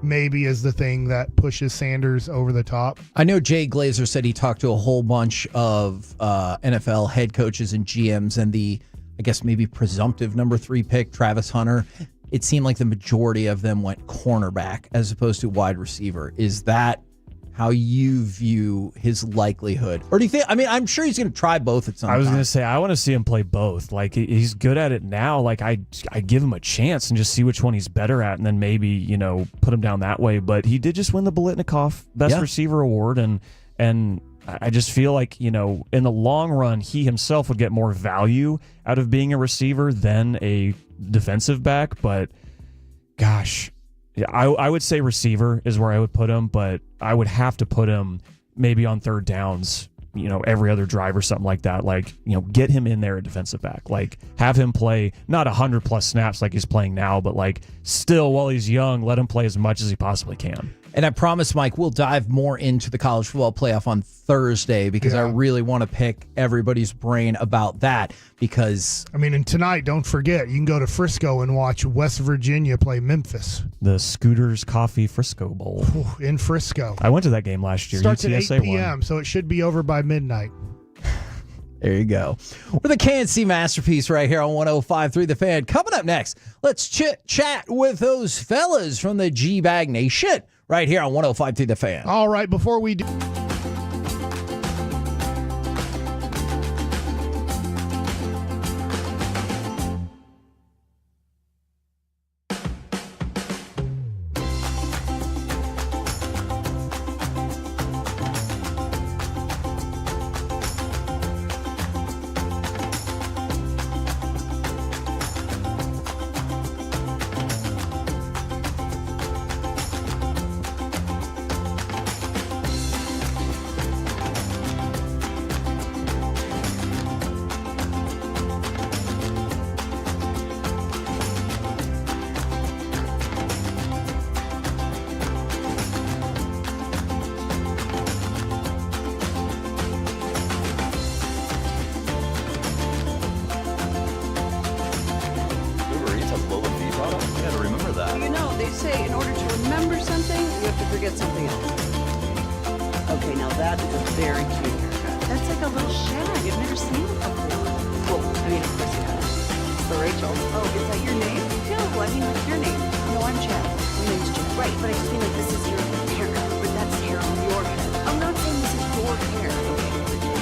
maybe is the thing that pushes Sanders over the top. I know Jay Glazer said he talked to a whole bunch of NFL head coaches and GMs, and the, I guess, maybe presumptive number 3 pick, Travis Hunter, it seemed like the majority of them went cornerback as opposed to wide receiver. Is that how you view his likelihood? Or do you think, I mean, I'm sure he's going to try both at some time. I was going to say, I want to see him play both. Like, he's good at it now. Like, I give him a chance and just see which one he's better at, and then maybe, you know, put him down that way. But he did just win the Biletnikoff Best Receiver Award, and I just feel like, you know, in the long run, he himself would get more value out of being a receiver than a defensive back. But, gosh, yeah, I would say receiver is where I would put him, but I would have to put him maybe on third downs, you know, every other drive or something like that. Like, you know, get him in there at defensive back. Like, have him play not 100+ snaps like he's playing now, but like still while he's young, let him play as much as he possibly can. And I promise, Mike, we'll dive more into the college football playoff on Thursday because I really want to pick everybody's brain about that because... I mean, and tonight, don't forget, you can go to Frisco and watch West Virginia play Memphis. The Scooters Coffee Frisco Bowl. In Frisco. I went to that game last year. Starts UTSA at 8 p.m., so it should be over by midnight. There you go. With a KNC masterpiece right here on 105.3 The Fan. Coming up next, let's chit-chat with those fellas from the G-Bag Nation right here on 105.3 The Fan. All right, before we do... say in order to remember something, you have to forget something else. Okay, now that is a very cute haircut. That's like a little shag. I've never seen it before. Well, I mean, of course you have. It's for Rachel. Oh, is that your name? No, I mean, like your name. No, I'm Chad. My name's Chad. Right, but I just mean like this is your haircut. But that's hair on your head. I'm not saying this is your hair. Okay.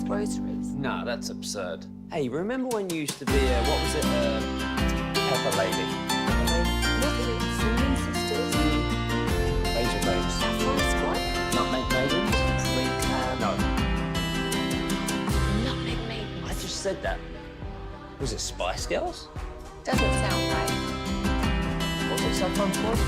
groceries. No, that's absurd. Hey, remember when you used to be what was it, Pepper Lady? Lovely singing sisters. Razor Babes. Saffron Squad. Nutmeg Maidens? No. Nutmeg Maidens. I just said that. Was it Spice Girls? Doesn't sound right. Was it Saffron Squad?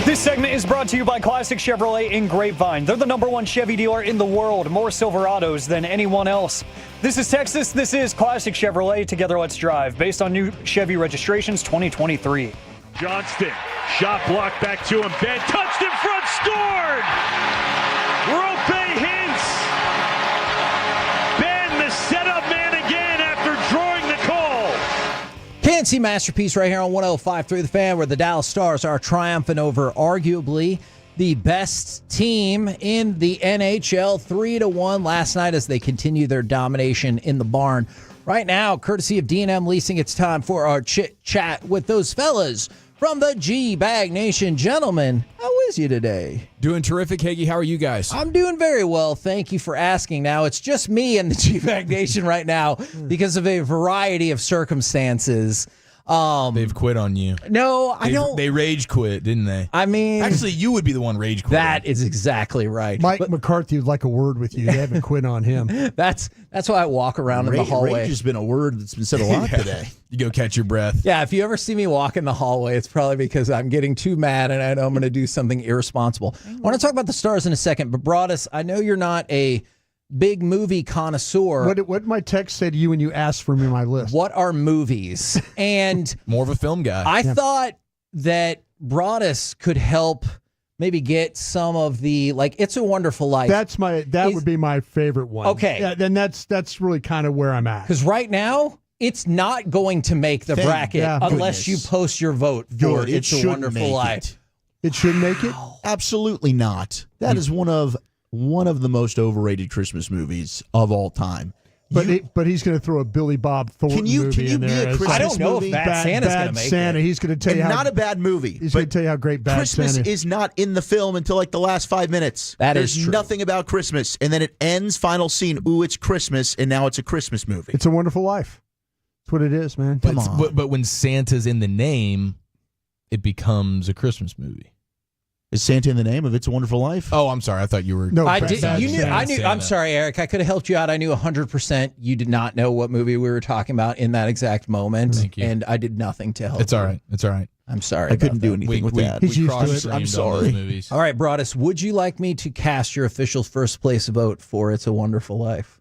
This segment is brought to you by Classic Chevrolet in Grapevine. They're the #1 Chevy dealer in the world, more Silverados than anyone else. This is Texas. This is Classic Chevrolet. Together, let's drive. Based on new Chevy registrations 2023. Johnston, shot block back to him. Ben touched in front, scored! Rope Hintz. Ben, the setup man again after drawing the call. Can't see masterpiece right here on 105.3 The Fan, where the Dallas Stars are triumphant over arguably the best team in the NHL, 3-1 last night as they continue their domination in the barn. Right now, courtesy of D&M Leasing, it's time for our chit-chat with those fellas from the G-Bag Nation. Gentlemen, how is you today? Doing terrific, Hagee. How are you guys? I'm doing very well. Thank you for asking. Now, it's just me and the G-Bag Nation right now because of a variety of circumstances. They've quit on you. No, I don't. They rage quit, didn't they? I mean, actually, you would be the one rage quit. That is exactly right. Mike McCarthy would like a word with you. They haven't quit on him. That's why I walk around in the hallway. Rage has been a word that's been said a lot today. You go catch your breath. Yeah, if you ever see me walk in the hallway, it's probably because I'm getting too mad and I know I'm going to do something irresponsible. I want to talk about the Stars in a second, but Broadus, I know you're not a big movie connoisseur. What did my text say to you when you asked for me my list? What are movies? And more of a film guy. I thought that Broadus could help maybe get some of the, like, It's a Wonderful Life. That would be my favorite one. Okay. Yeah, then that's really kind of where I'm at. Because right now, it's not going to make the bracket unless you post your vote for It's a Wonderful Life. It should make it? Absolutely not. That is one of the most overrated Christmas movies of all time. But he's going to throw a Billy Bob Thornton movie in there. I don't know movie? if Bad Santa's going to make Santa. it. He's going to tell you not a bad movie. He's going to tell you how great Bad Christmas Santa is not in the film until like the last 5 minutes. There's is true. Nothing about Christmas, and then it ends. Final scene. Ooh, it's Christmas, and now it's a Christmas movie. It's a Wonderful Life. That's what it is, man. Come on. But when Santa's in the name, it becomes a Christmas movie. Is Santa in the name of It's a Wonderful Life? Oh, I'm sorry. I thought you were. No, I did. You knew. I knew. Santa. I'm sorry, Eric. I could have helped you out. I knew 100%. You did not know what movie we were talking about in that exact moment. Thank you. And I did nothing to help. It's all right. It's all right. I'm sorry. I couldn't do anything with that. He's used to it. cross-streamed I'm on sorry. those movies. All right, Broadus, would you like me to cast your official first place vote for It's a Wonderful Life?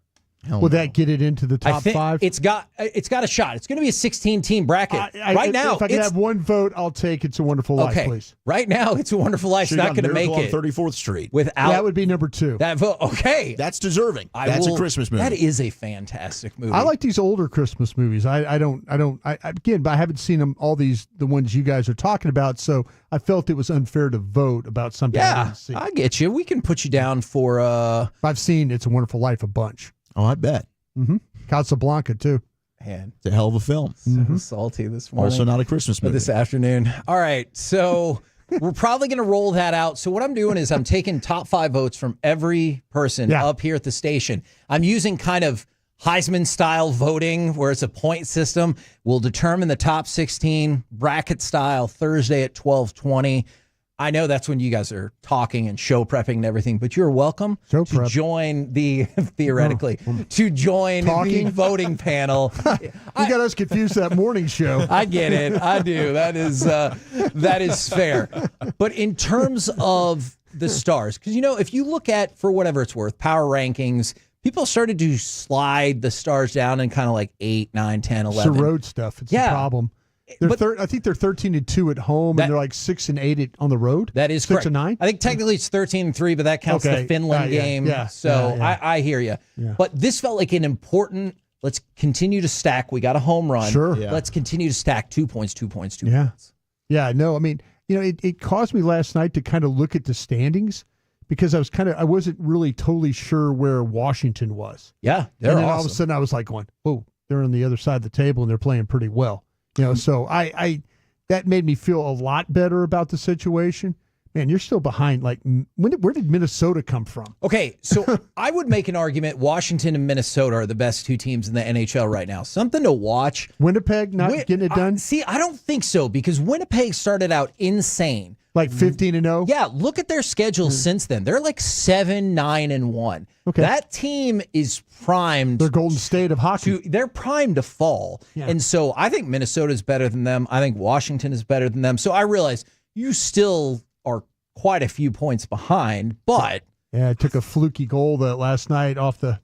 Will that get it into the top I think 5? It's got a shot. It's going to be a 16-team bracket. Right now, if I can have one vote, I'll take It's a Wonderful Life, please. Right now, It's a Wonderful Life's not going to make it. on 34th Street. Without That would be number 2. that vote. Okay. That's deserving. That's a Christmas movie. That is a fantastic movie. I like these older Christmas movies. I haven't seen them, the ones you guys are talking about, so I felt it was unfair to vote about something I Yeah, didn't see. I get you. We can put you down for I've seen It's a Wonderful Life a bunch. Oh, I bet. Mm-hmm. Casablanca, too. Man, It's a hell of a film. so salty this morning. Also not a Christmas But movie. this afternoon. All right, so we're probably going to roll that out. So what I'm doing is I'm taking top 5 votes from every person up here at the station. I'm using kind of Heisman-style voting where it's a point system. We'll determine the top 16 bracket-style Thursday at 12:20. I know that's when you guys are talking and show prepping and everything, but you're welcome to join the, theoretically, to join the voting panel. You got us confused that morning show. I get it. I do. That is fair. But in terms of the Stars, because, if you look at, for whatever it's worth, power rankings, people started to slide the Stars down in kind of like 8, 9, 10, 11. It's the road stuff. It's the problem. I think they're 13-2 at home, and they're like 6-8 on the road. That is 6-9. I think technically it's 13-3, but that counts the Finland game. So I hear you. Yeah. But this felt like an important. Let's continue to stack. We got a home run. Sure. Yeah. Let's continue to stack 2 points, 2 points, 2 Yeah. points. Yeah. No, I mean, it caused me last night to kind of look at the standings because I wasn't really totally sure where Washington was. Yeah, they're and then awesome. all of a sudden I was like going, "Oh, they're on the other side of the table and they're playing pretty well." So I that made me feel a lot better about the situation. Man, you're still behind. Like, where did Minnesota come from? Okay, so I would make an argument Washington and Minnesota are the best two teams in the NHL right now. Something to watch. Winnipeg not getting it done? See, I don't think so because Winnipeg started out insane. Like 15-0? Yeah, look at their schedule since then. They're like 7-9-1. Okay. That team is primed. They're Golden State of hockey. They're primed to fall. Yeah. And so I think Minnesota is better than them. I think Washington is better than them. So I realize you still are quite a few points behind, but yeah, it took a fluky goal last night off the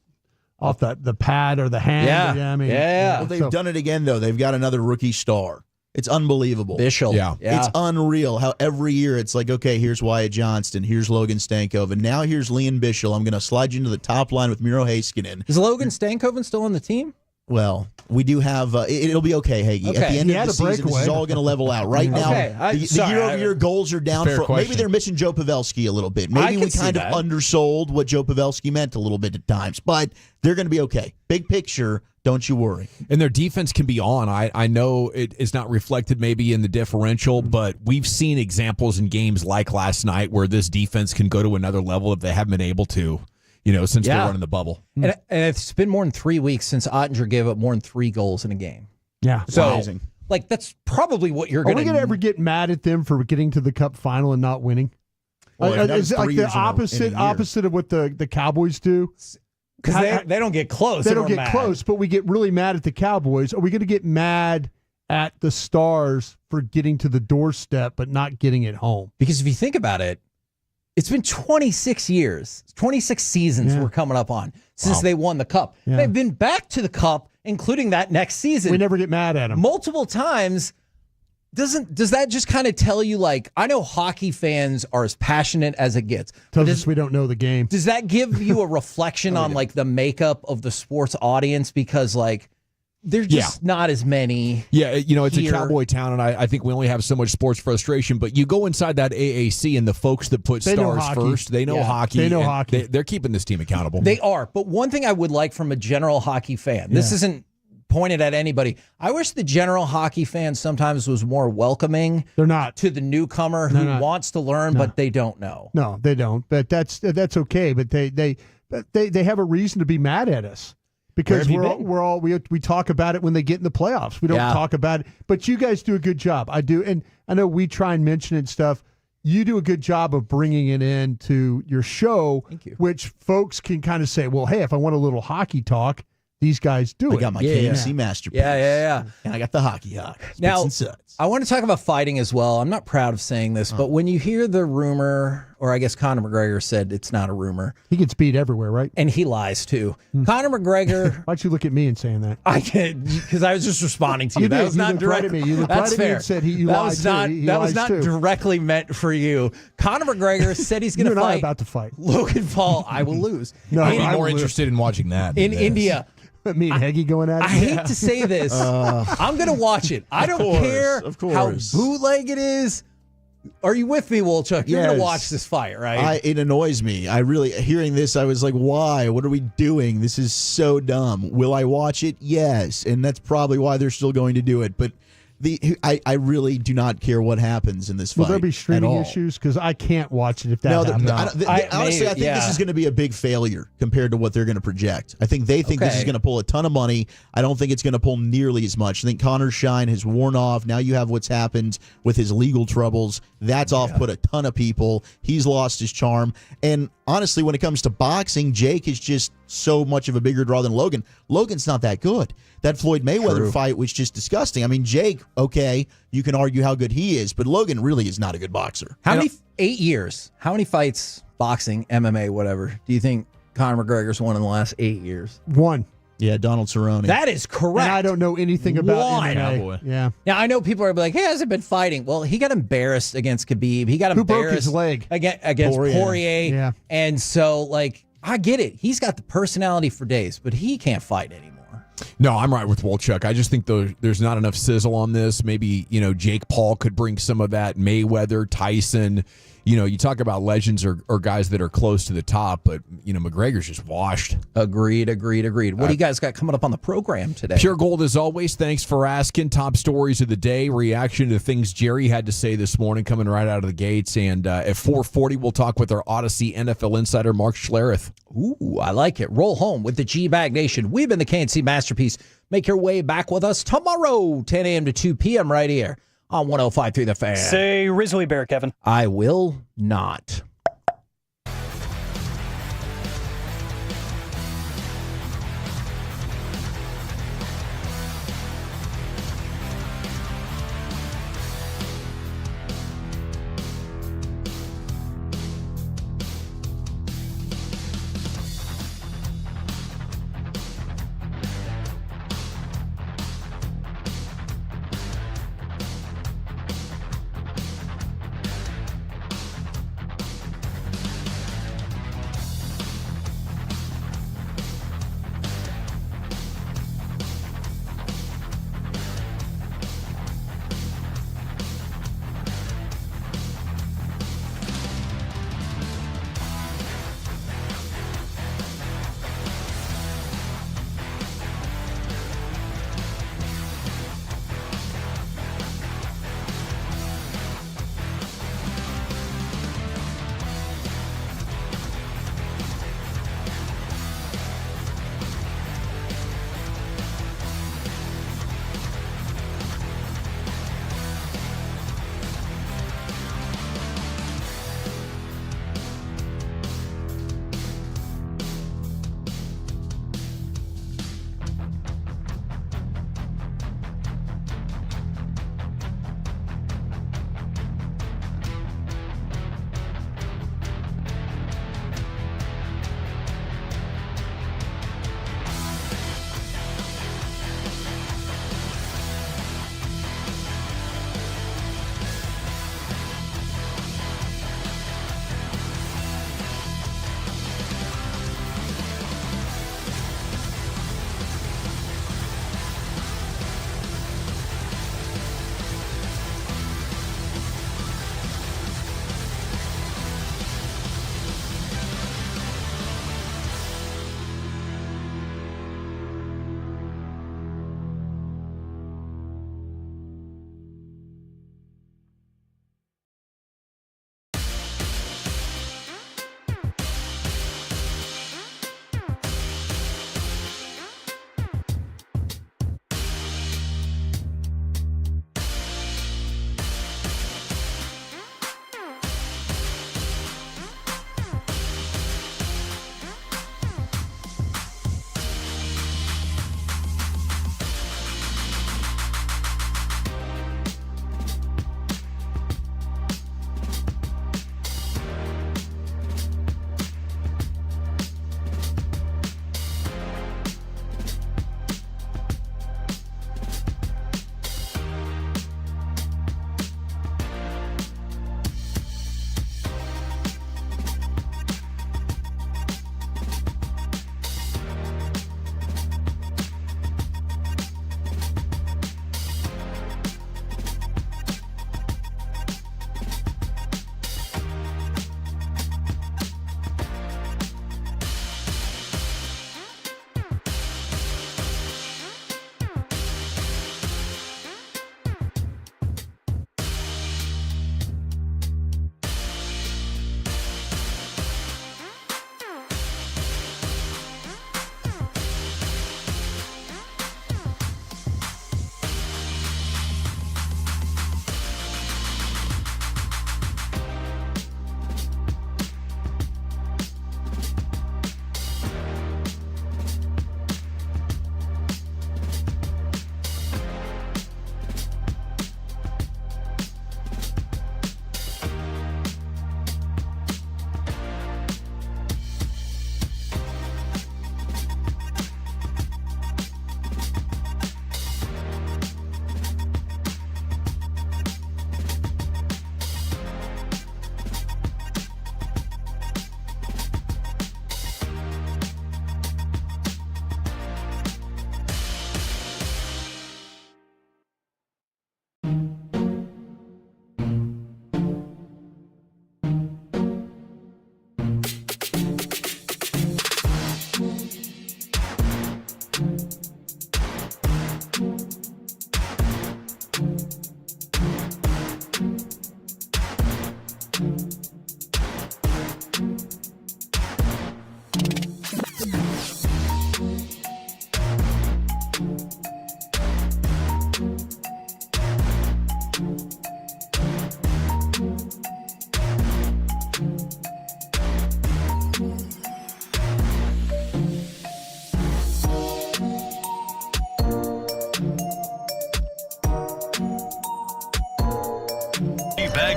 pad or the hand. Yeah. I mean, Well, they've done it again though. They've got another rookie star. It's unbelievable. Bishop. Yeah. It's unreal how every year it's like, okay, here's Wyatt Johnston, here's Logan Stankoven, and now here's Liam Bishop. I'm going to slide you into the top line with Miro Heiskanen. Is Logan Stankoven still on the team? Well, we do have. It'll be okay, Hagee. Okay. At the end He of had the a season, breakaway. this is all going to level out. Right now, Okay. the year-over-year goals are down. Fair Maybe question. they're missing Joe Pavelski a little bit. I Maybe can we see kind of that. undersold what Joe Pavelski meant a little bit at times, but they're going to be okay. Big picture, don't you worry. And their defense can be on. I know it is not reflected maybe in the differential, but we've seen examples in games like last night where this defense can go to another level if they haven't been able to, since they're running the bubble. And it's been more than 3 weeks since Ottinger gave up more than 3 goals in a game. Yeah. So, Amazing. like, that's probably what you're Are going we going to ever get mad at them for getting to the Cup final and not winning? Well, they've done Is it 3 like years the in a opposite year. of what the Cowboys do? Because they don't get close. They and don't we're get mad. close, but we get really mad at the Cowboys. Are we going to get mad at the Stars for getting to the doorstep but not getting it home? Because if you think about it, it's been 26 years, 26 seasons we're coming up on since they won the Cup. Yeah. They've been back to the Cup, including that next season. We never get mad at them. Multiple times. Does that just kind of tell you, like, I know hockey fans are as passionate as it gets. Tells us we don't know the game. Does that give you a reflection on, like, the makeup of the sports audience? Because, like, there's just not as many. Yeah, it's here. a cowboy town, and I think we only have so much sports frustration. But you go inside that AAC, and the folks that put They know Stars hockey. first, they know Yeah. hockey. They know and hockey. They're keeping this team accountable. They are. But one thing I would like from a general hockey fan, this isn't pointed at anybody. I wish the general hockey fan sometimes was more welcoming. They're not. To the newcomer who wants to learn, but they don't know. No, they don't. But that's okay. But they have a reason to be mad at us. Because we talk about it when they get in the playoffs. We don't talk about it. But you guys do a good job. I do. And I know we try and mention it and stuff. You do a good job of bringing it into your show, which folks can kind of say, well, hey, if I want a little hockey talk, these guys do it. I got my KFC masterpiece. Yeah. And I got the hockey hawk. Now, and suds. I want to talk about fighting as well. I'm not proud of saying this, but when you hear the rumor, or I guess Conor McGregor said it's not a rumor. He gets beat everywhere, right? And he lies too. Conor McGregor. Why'd you look at me and saying that? I did, because I was just responding to you. That was not looked right directly. at me. You looked That's right at me fair. and said you that lied was too. not. He That was lies not too. directly meant for you. Conor McGregor said he's going to You and I are fight. about to fight. Logan Paul. I will lose. No, I'd be I more will lose. interested in watching that. In than this. India. Me and Heggie going at it. I hate to say this. I'm going to watch it. I don't care how bootleg it is. Are you with me, Wolchuk? You're going to watch this fight, right? It annoys me. I really, hearing this, I was like, why? What are we doing? This is so dumb. Will I watch it? Yes. And that's probably why they're still going to do it. But I really do not care what happens in this fight. Will there be streaming at all. issues? Because I can't watch it if that happens. Honestly, I think this is going to be a big failure compared to what they're going to project. I think they think this is going to pull a ton of money. I don't think it's going to pull nearly as much. I think Conor's shine has worn off. Now you have what's happened with his legal troubles. That's off-put a ton of people. He's lost his charm. And honestly, when it comes to boxing, Jake is just so much of a bigger draw than Logan. Logan's not that good. That Floyd Mayweather fight was just disgusting. I mean, Jake, okay, you can argue how good he is, but Logan really is not a good boxer. How many 8 years? How many fights, boxing, MMA, whatever, do you think Conor McGregor's won in the last 8 years? One. Yeah, Donald Cerrone. That is correct. And I don't know anything about One. MMA. Cowboy. Yeah. Now, I know people are like, hey, hasn't been fighting. Well, he got embarrassed against Khabib. He got Who embarrassed broke his leg? against Poirier. Yeah. And so, like, I get it. He's got the personality for days, but he can't fight anymore. No, I'm right with Wolchuk. I just think there's not enough sizzle on this. Maybe, Jake Paul could bring some of that. Mayweather, Tyson. you talk about legends or guys that are close to the top, but, McGregor's just washed. Agreed. What do you guys got coming up on the program today? Pure Gold, as always. Thanks for asking. Top stories of the day, reaction to things Jerry had to say this morning, coming right out of the gates. And at 4:40, we'll talk with our Odyssey NFL insider, Mark Schlereth. Ooh, I like it. Roll home with the G-Bag Nation. We've been the KNC Masterpiece. Make your way back with us tomorrow, 10 a.m. to 2 p.m. right here on 105.3 The Fan. Say Risley Bear, Kevin. I will not.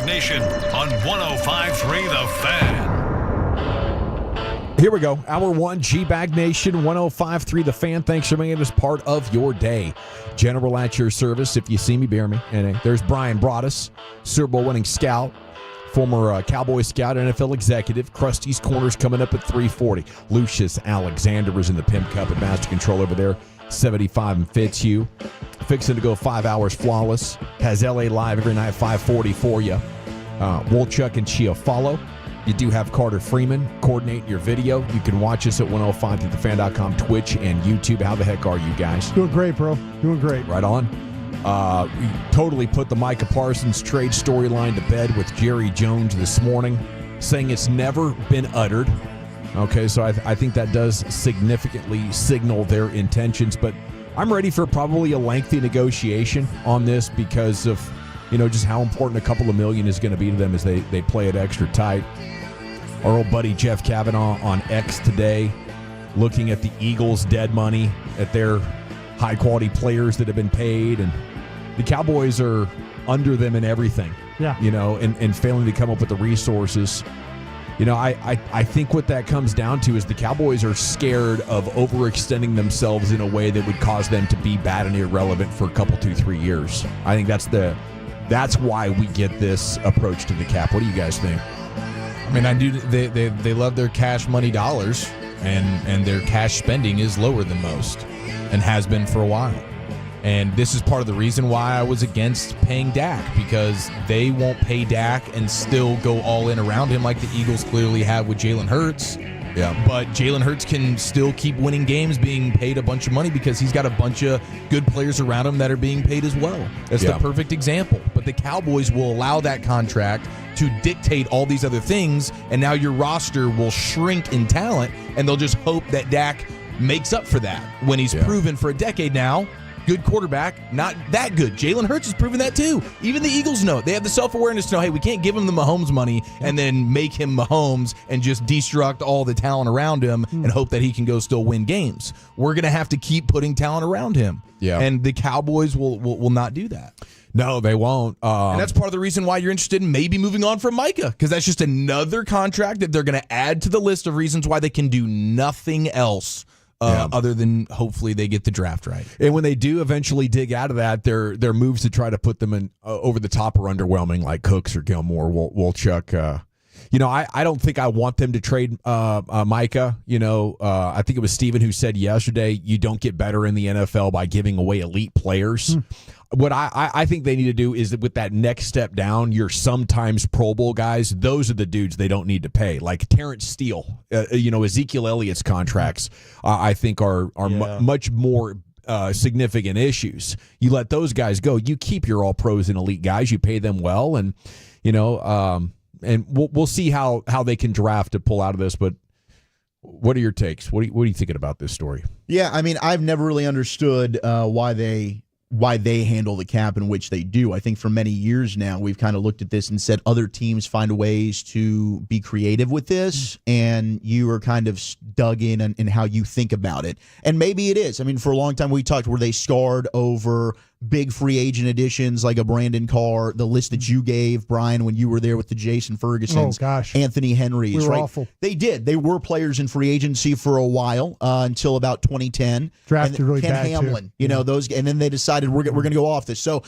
Nation on 105.3 The Fan. Here we go. Hour 1, G-Bag Nation, 105.3 The Fan. Thanks for making us part of your day. General at your service. If you see me, bear me. And there's Brian Broaddus, Super Bowl winning scout, former Cowboy scout, NFL executive. Krusty's Corners coming up at 3:40. Lucius Alexander is in the Pimp Cup at Master Control over there. 75 and Fitzhugh. Fixing to go 5 hours flawless. Has LA Live every night, 5:40 for you. Wolchuk and Chiafalo. You do have Carter Freeman coordinating your video. You can watch us at 105thethefan.com, Twitch, and YouTube. How the heck are you guys? Doing great, bro. Doing great. Right on. We totally put the Micah Parsons trade storyline to bed with Jerry Jones this morning, saying it's never been uttered. Okay, so I think that does significantly signal their intentions, but I'm ready for probably a lengthy negotiation on this because of, just how important a couple of million is going to be to them as they play it extra tight. Our old buddy Jeff Kavanaugh on X today, looking at the Eagles' dead money, at their high-quality players that have been paid, and the Cowboys are under them in everything. Yeah. And failing to come up with the resources. I think what that comes down to is the Cowboys are scared of overextending themselves in a way that would cause them to be bad and irrelevant for a couple, 2-3 years. I think that's why we get this approach to the cap. What do you guys think? I mean, they love their cash money dollars, and their cash spending is lower than most and has been for a while. And this is part of the reason why I was against paying Dak, because they won't pay Dak and still go all in around him like the Eagles clearly have with Jalen Hurts. Yeah. But Jalen Hurts can still keep winning games being paid a bunch of money because he's got a bunch of good players around him that are being paid as well. That's the perfect example. But the Cowboys will allow that contract to dictate all these other things, and now your roster will shrink in talent, and they'll just hope that Dak makes up for that when he's proven for a decade now. Good quarterback, not that good. Jalen Hurts has proven that too. Even the Eagles know it. They have the self-awareness to know, hey, we can't give him the Mahomes money and then make him Mahomes and just destruct all the talent around him and hope that he can go still win games. We're going to have to keep putting talent around him. Yeah. And the Cowboys will not do that. No, they won't. And that's part of the reason why you're interested in maybe moving on from Micah, because that's just another contract that they're going to add to the list of reasons why they can do nothing else. Other than hopefully they get the draft right. And when they do eventually dig out of that, their moves to try to put them in over the top are underwhelming, like Cooks or Gilmore, Wolchuk. I don't think I want them to trade Micah. I think it was Steven who said yesterday, you don't get better in the NFL by giving away elite players. What I think they need to do is that with that next step down, your sometimes Pro Bowl guys, those are the dudes they don't need to pay. Like Terrence Steele, Ezekiel Elliott's contracts, I think are much more significant issues. You let those guys go. You keep your all pros and elite guys. You pay them well, and and we'll see how they can draft to pull out of this. But what are your takes? What are you thinking about this story? Yeah, I mean, I've never really understood why they handle the cap in which they do. I think for many years now, we've kind of looked at this and said other teams find ways to be creative with this, and you are kind of dug in how you think about it. And maybe it is. I mean, for a long time we talked, were they scarred over big free agent additions like a Brandon Carr, the list that you gave, Brian, when you were there with the Jason Fergusons, Anthony Henrys, we were right? Awful. They did. They were players in free agency for a while until about 2010. Drafted really Ken bad Hamlin, too. Those, and then they decided we're going to go off this. So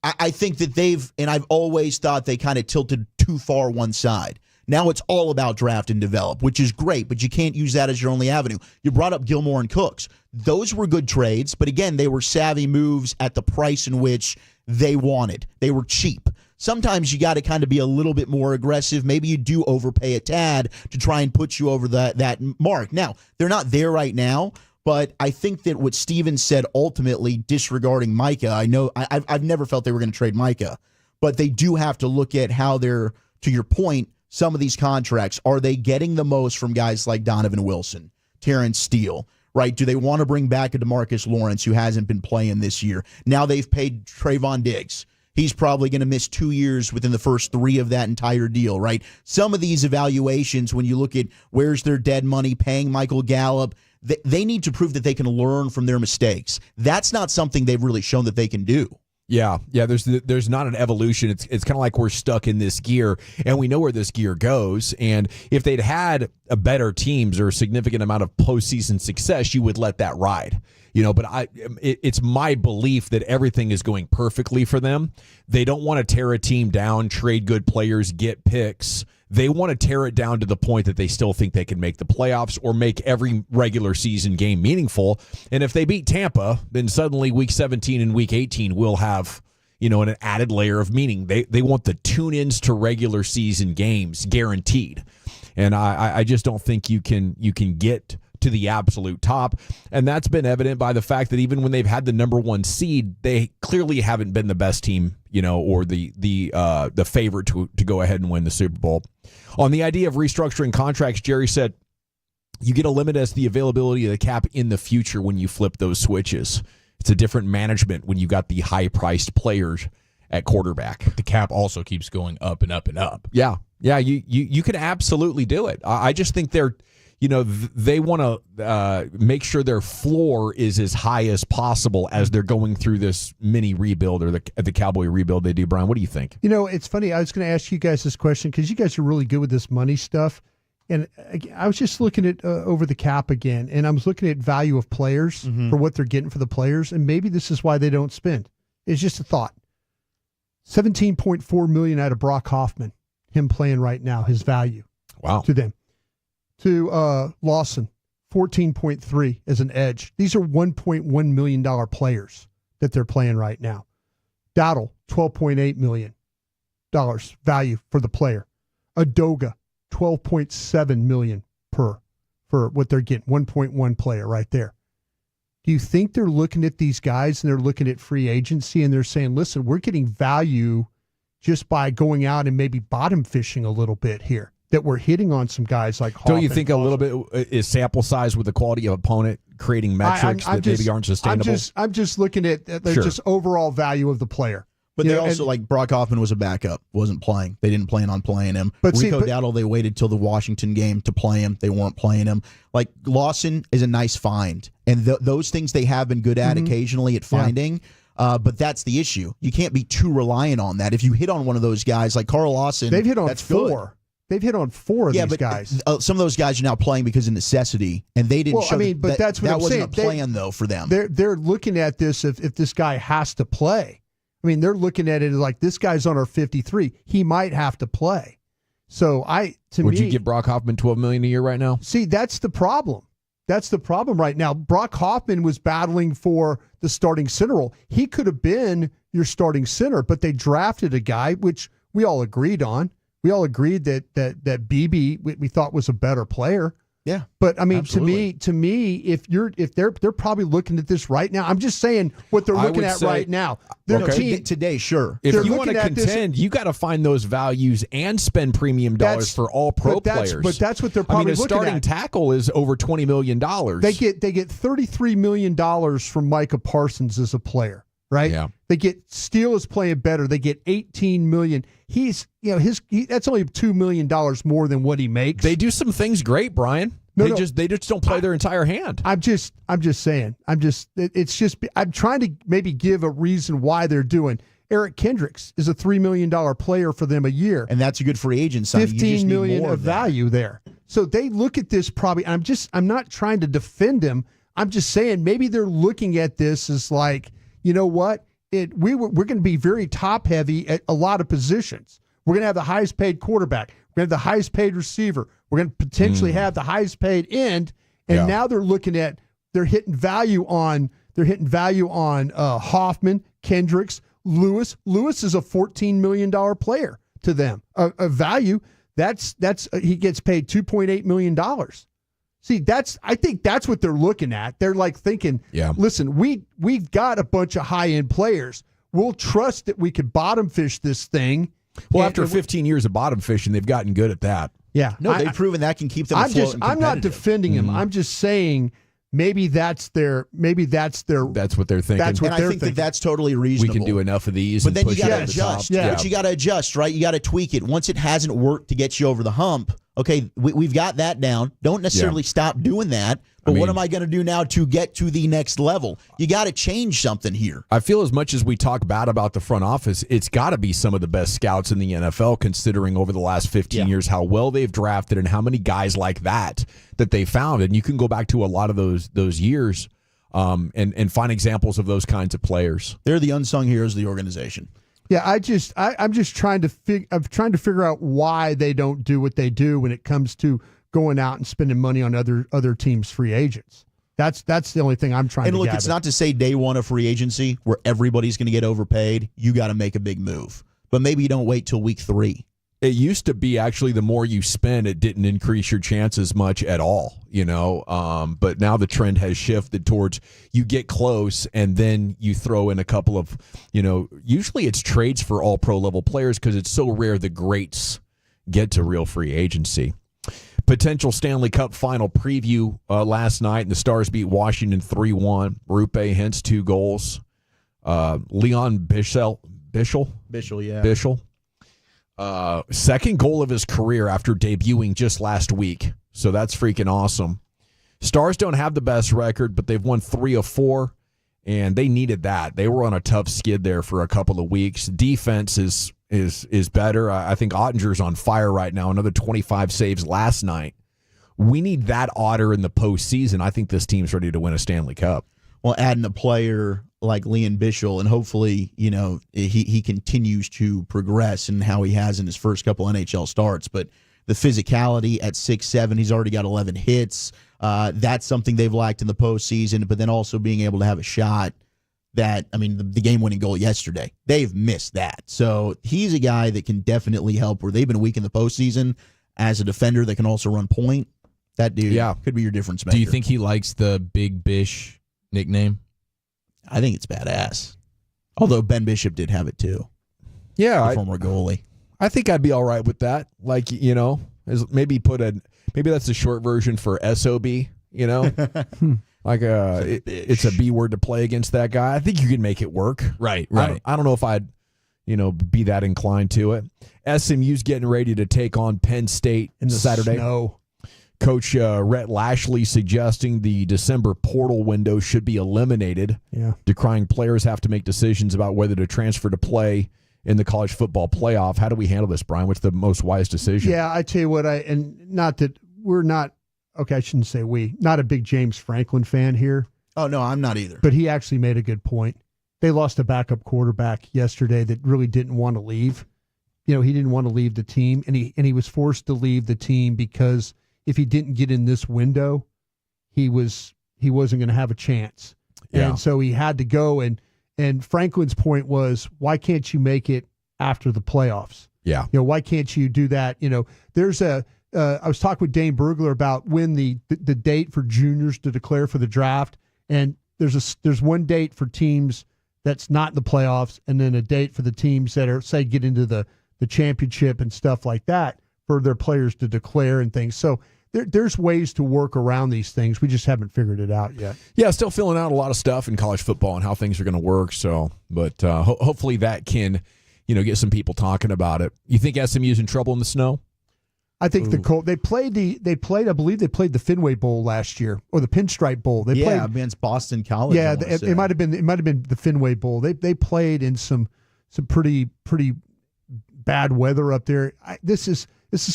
I think that I've always thought they kind of tilted too far one side. Now it's all about draft and develop, which is great, but you can't use that as your only avenue. You brought up Gilmore and Cooks. Those were good trades, but again, they were savvy moves at the price in which they wanted. They were cheap. Sometimes you got to kind of be a little bit more aggressive. Maybe you do overpay a tad to try and put you over that mark. Now, they're not there right now, but I think that what Steven said ultimately disregarding Micah, I know I've never felt they were going to trade Micah, but they do have to look at how they're, to your point, some of these contracts, are they getting the most from guys like Donovan Wilson, Terrence Steele, right? Do they want to bring back a DeMarcus Lawrence who hasn't been playing this year? Now they've paid Trayvon Diggs. He's probably going to miss 2 years within the first 3 of that entire deal, right? Some of these evaluations, when you look at where's their dead money, paying Michael Gallup, they need to prove that they can learn from their mistakes. That's not something they've really shown that they can do. Yeah. There's not an evolution. It's kind of like we're stuck in this gear, and we know where this gear goes. And if they'd had a better teams or a significant amount of postseason success, you would let that ride. But it's my belief that everything is going perfectly for them. They don't want to tear a team down, trade good players, get picks. They want to tear it down to the point that they still think they can make the playoffs or make every regular season game meaningful. And if they beat Tampa, then suddenly week 17 and week 18 will have, an added layer of meaning. They want the tune-ins to regular season games guaranteed. And I just don't think you can get to the absolute top. And that's been evident by the fact that even when they've had the number one seed, they clearly haven't been the best team, or the favorite to go ahead and win the Super Bowl. On the idea of restructuring contracts, Jerry said, you get a limit as to the availability of the cap in the future when you flip those switches. It's a different management when you got the high-priced players at quarterback. But the cap also keeps going up and up and up. Yeah, you can absolutely do it. I just think they want to make sure their floor is as high as possible as they're going through this mini rebuild or the Cowboy rebuild they do. Brian, what do you think? It's funny. I was going to ask you guys this question because you guys are really good with this money stuff. And I was just looking at over the cap again, and I was looking at value of players for what they're getting for the players, and maybe this is why they don't spend. It's just a thought. $17.4 million out of Brock Hoffman, him playing right now, his value. Wow. To them. To Lawson, 14.3 as an edge. These are $1.1 million players that they're playing right now. Dowdle, $12.8 million value for the player. Adoga, $12.7 million for what they're getting. 1.1 player right there. Do you think they're looking at these guys and they're looking at free agency and they're saying, listen, we're getting value just by going out and maybe bottom fishing a little bit here? That we're hitting on some guys like Hoffman. Don't you think a little bit is sample size with the quality of opponent creating metrics that maybe aren't sustainable? I'm just looking at just overall value of the player. But they also, like, Brock Hoffman was a backup, wasn't playing. They didn't plan on playing him. But Rico Dowdle, they waited till the Washington game to play him. They weren't playing him. Like, Lawson is a nice find. And those things they have been good at occasionally at finding. Yeah. But that's the issue. You can't be too reliant on that. If you hit on one of those guys, like Carl Lawson, they've hit on that's 4. Good. They've hit on 4 of these guys. Some of those guys are now playing because of necessity, and they didn't show but that's what that I'm wasn't saying. a plan, though, for them. They're looking at this if this guy has to play. I mean, they're looking at it as like, this guy's on our 53. He might have to play. So would you give Brock Hoffman $12 million a year right now? See, that's the problem. That's the problem right now. Brock Hoffman was battling for the starting center role. He could have been your starting center, but they drafted a guy, which we all agreed on. We all agreed that BB we thought was a better player. Yeah. But I mean, absolutely. to me, if they're probably looking at this right now. I'm just saying what they're looking at right now. Their team today, sure. If you want to contend, you got to find those values and spend premium dollars for all pro players. But that's what they're probably looking at. A starting tackle is over $20 million. They get $33 million from Micah Parsons as a player, right? Yeah. They get Steele is playing better. They get $18 million. He's that's only $2 million more than what he makes. They do some things great, Brian. They just don't play their entire hand. I'm just saying. I'm trying to maybe give a reason why they're doing. Eric Kendricks is a $3 million player for them a year, and that's a good free agent signing. $15 million of value there. So they look at this probably. I'm not trying to defend him. I'm just saying maybe they're looking at this as like, you know what? We're going to be very top heavy at a lot of positions. We're going to have the highest paid quarterback. We're going to have the highest paid receiver. We're going to potentially have the highest paid end. And now they're hitting value on Hoffman, Kendricks, Lewis. Lewis is a $14 million player to them. A value that's he gets paid $2.8 million. See, I think that's what they're looking at. They're like thinking, listen, we've got a bunch of high-end players. We'll trust that we could bottom fish this thing. Well, after 15 years of bottom fishing, they've gotten good at that. Yeah. No, they've proven that can keep them afloat and I'm not competitive. defending him. I'm just saying maybe that's what they're thinking. That's what they're thinking. That's totally reasonable. We can do enough of these. But then you got to adjust. Yeah. But you got to adjust, right? You got to tweak it. Once it hasn't worked to get you over the hump, Okay, we've got that down. Don't necessarily stop doing that. But what am I going to do now to get to the next level? You got to change something here. I feel as much as we talk bad about the front office, it's got to be some of the best scouts in the NFL, considering over the last 15 years how well they've drafted and how many guys like that they found. And you can go back to a lot of those years and find examples of those kinds of players. They're the unsung heroes of the organization. Yeah, I'm just trying to figure out why they don't do what they do when it comes to going out and spending money on other teams' free agents. That's the only thing I'm trying to look, gather. it's not to say day one of free agency where everybody's going to get overpaid. You got to make a big move. But maybe you don't wait till week 3. It used to be actually the more you spend, it didn't increase your chances much at all, but now the trend has shifted towards you get close and then you throw in a couple of, usually it's trades for all pro level players because it's so rare the greats get to real free agency. Potential Stanley Cup final preview last night, and the Stars beat Washington 3-1. Rupe Hintz 2 goals. Leon Bichel, yeah. Bichel. Second goal of his career after debuting just last week. So that's freaking awesome. Stars don't have the best record, but they've won 3 of 4, and they needed that. They were on a tough skid there for a couple of weeks. Defense is better. I think Ottinger's on fire right now. Another 25 saves last night. We need that otter in the postseason. I think this team's ready to win a Stanley Cup. Well, adding a player like Leon Bichel, and hopefully, he continues to progress in how he has in his first couple NHL starts. But the physicality at 6'7", he's already got 11 hits. That's something they've lacked in the postseason. But then also being able to have a shot the game-winning goal yesterday, they've missed that. So he's a guy that can definitely help where they've been weak in the postseason as a defender that can also run point. That dude could be your difference maker. Do you think he likes the Big Bish nickname? I think it's badass. Although Ben Bishop did have it too. Yeah, the former goalie. I think I'd be all right with that. Like, maybe that's the short version for SOB, Like it's a B word to play against that guy. I think you can make it work. Right. I don't know if I'd, be that inclined to it. SMU's getting ready to take on Penn State in the Saturday. Snow. Coach Rhett Lashley suggesting the December portal window should be eliminated. Yeah. Decrying players have to make decisions about whether to transfer to play in the college football playoff. How do we handle this, Brian? What's the most wise decision? Yeah, I tell you what, not that we're not, okay, I shouldn't say we, not a big James Franklin fan here. Oh, no, I'm not either. But he actually made a good point. They lost a backup quarterback yesterday that really didn't want to leave. He didn't want to leave the team, and he was forced to leave the team because if he didn't get in this window, he wasn't going to have a chance. Yeah. And so he had to go, and Franklin's point was, why can't you make it after the playoffs? Yeah. Why can't you do that? There's I was talking with Dane Burglar about when the date for juniors to declare for the draft, and there's one date for teams that's not in the playoffs, and then a date for the teams that are, say, get into the championship and stuff like that for their players to declare and things. So there's ways to work around these things. We just haven't figured it out yet. Yeah, still filling out a lot of stuff in college football and how things are going to work. So, but hopefully that can, get some people talking about it. You think SMU's in trouble in the snow? I think they played I believe they played the Fenway Bowl last year, or the Pinstripe Bowl. They played against Boston College. Yeah, it might have been the Fenway Bowl. They played in some pretty bad weather up there. This is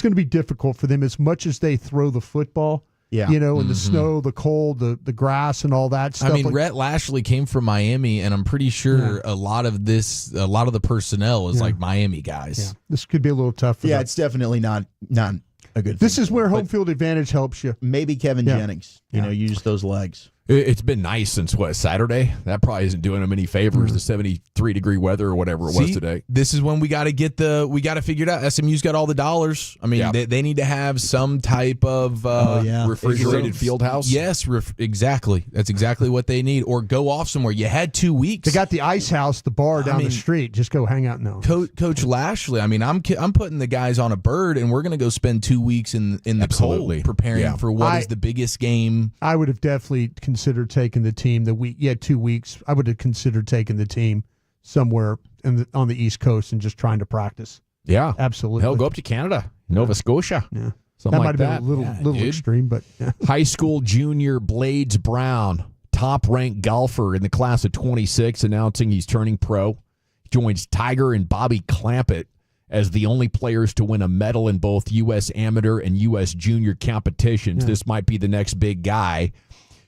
going to be difficult for them as much as they throw the football. Yeah. In the snow, the cold, the grass, and all that stuff. I mean, Rhett Lashley came from Miami, and I'm pretty sure a lot of the personnel is like Miami guys. Yeah. This could be a little tough for them. It's definitely not a good thing. This is where home field advantage helps you. Maybe Kevin Jennings, use those legs. It's been nice since Saturday? That probably isn't doing them any favors. The 73-degree weather or whatever it was today. This is when we got to figure it out. SMU's got all the dollars. I mean, they need to have some type of refrigerated field house. Yes, exactly. That's exactly what they need. Or go off somewhere. You had 2 weeks. They got the ice house, the bar down the street. Just go hang out now. Coach Lashley. I mean, I'm putting the guys on a bird, and we're going to go spend 2 weeks in the cold preparing for what is the biggest game. I would have definitely considered taking the team 2 weeks. I would have considered taking the team somewhere on the East Coast and just trying to practice. Yeah, absolutely. Hell, go up to Canada, Nova Scotia. Yeah. Something that like might have been a little extreme, but yeah. High school junior Blades Brown, top-ranked golfer in the class of 26, announcing he's turning pro. He joins Tiger and Bobby Clampett as the only players to win a medal in both U.S. amateur and U.S. junior competitions. This might be the next big guy.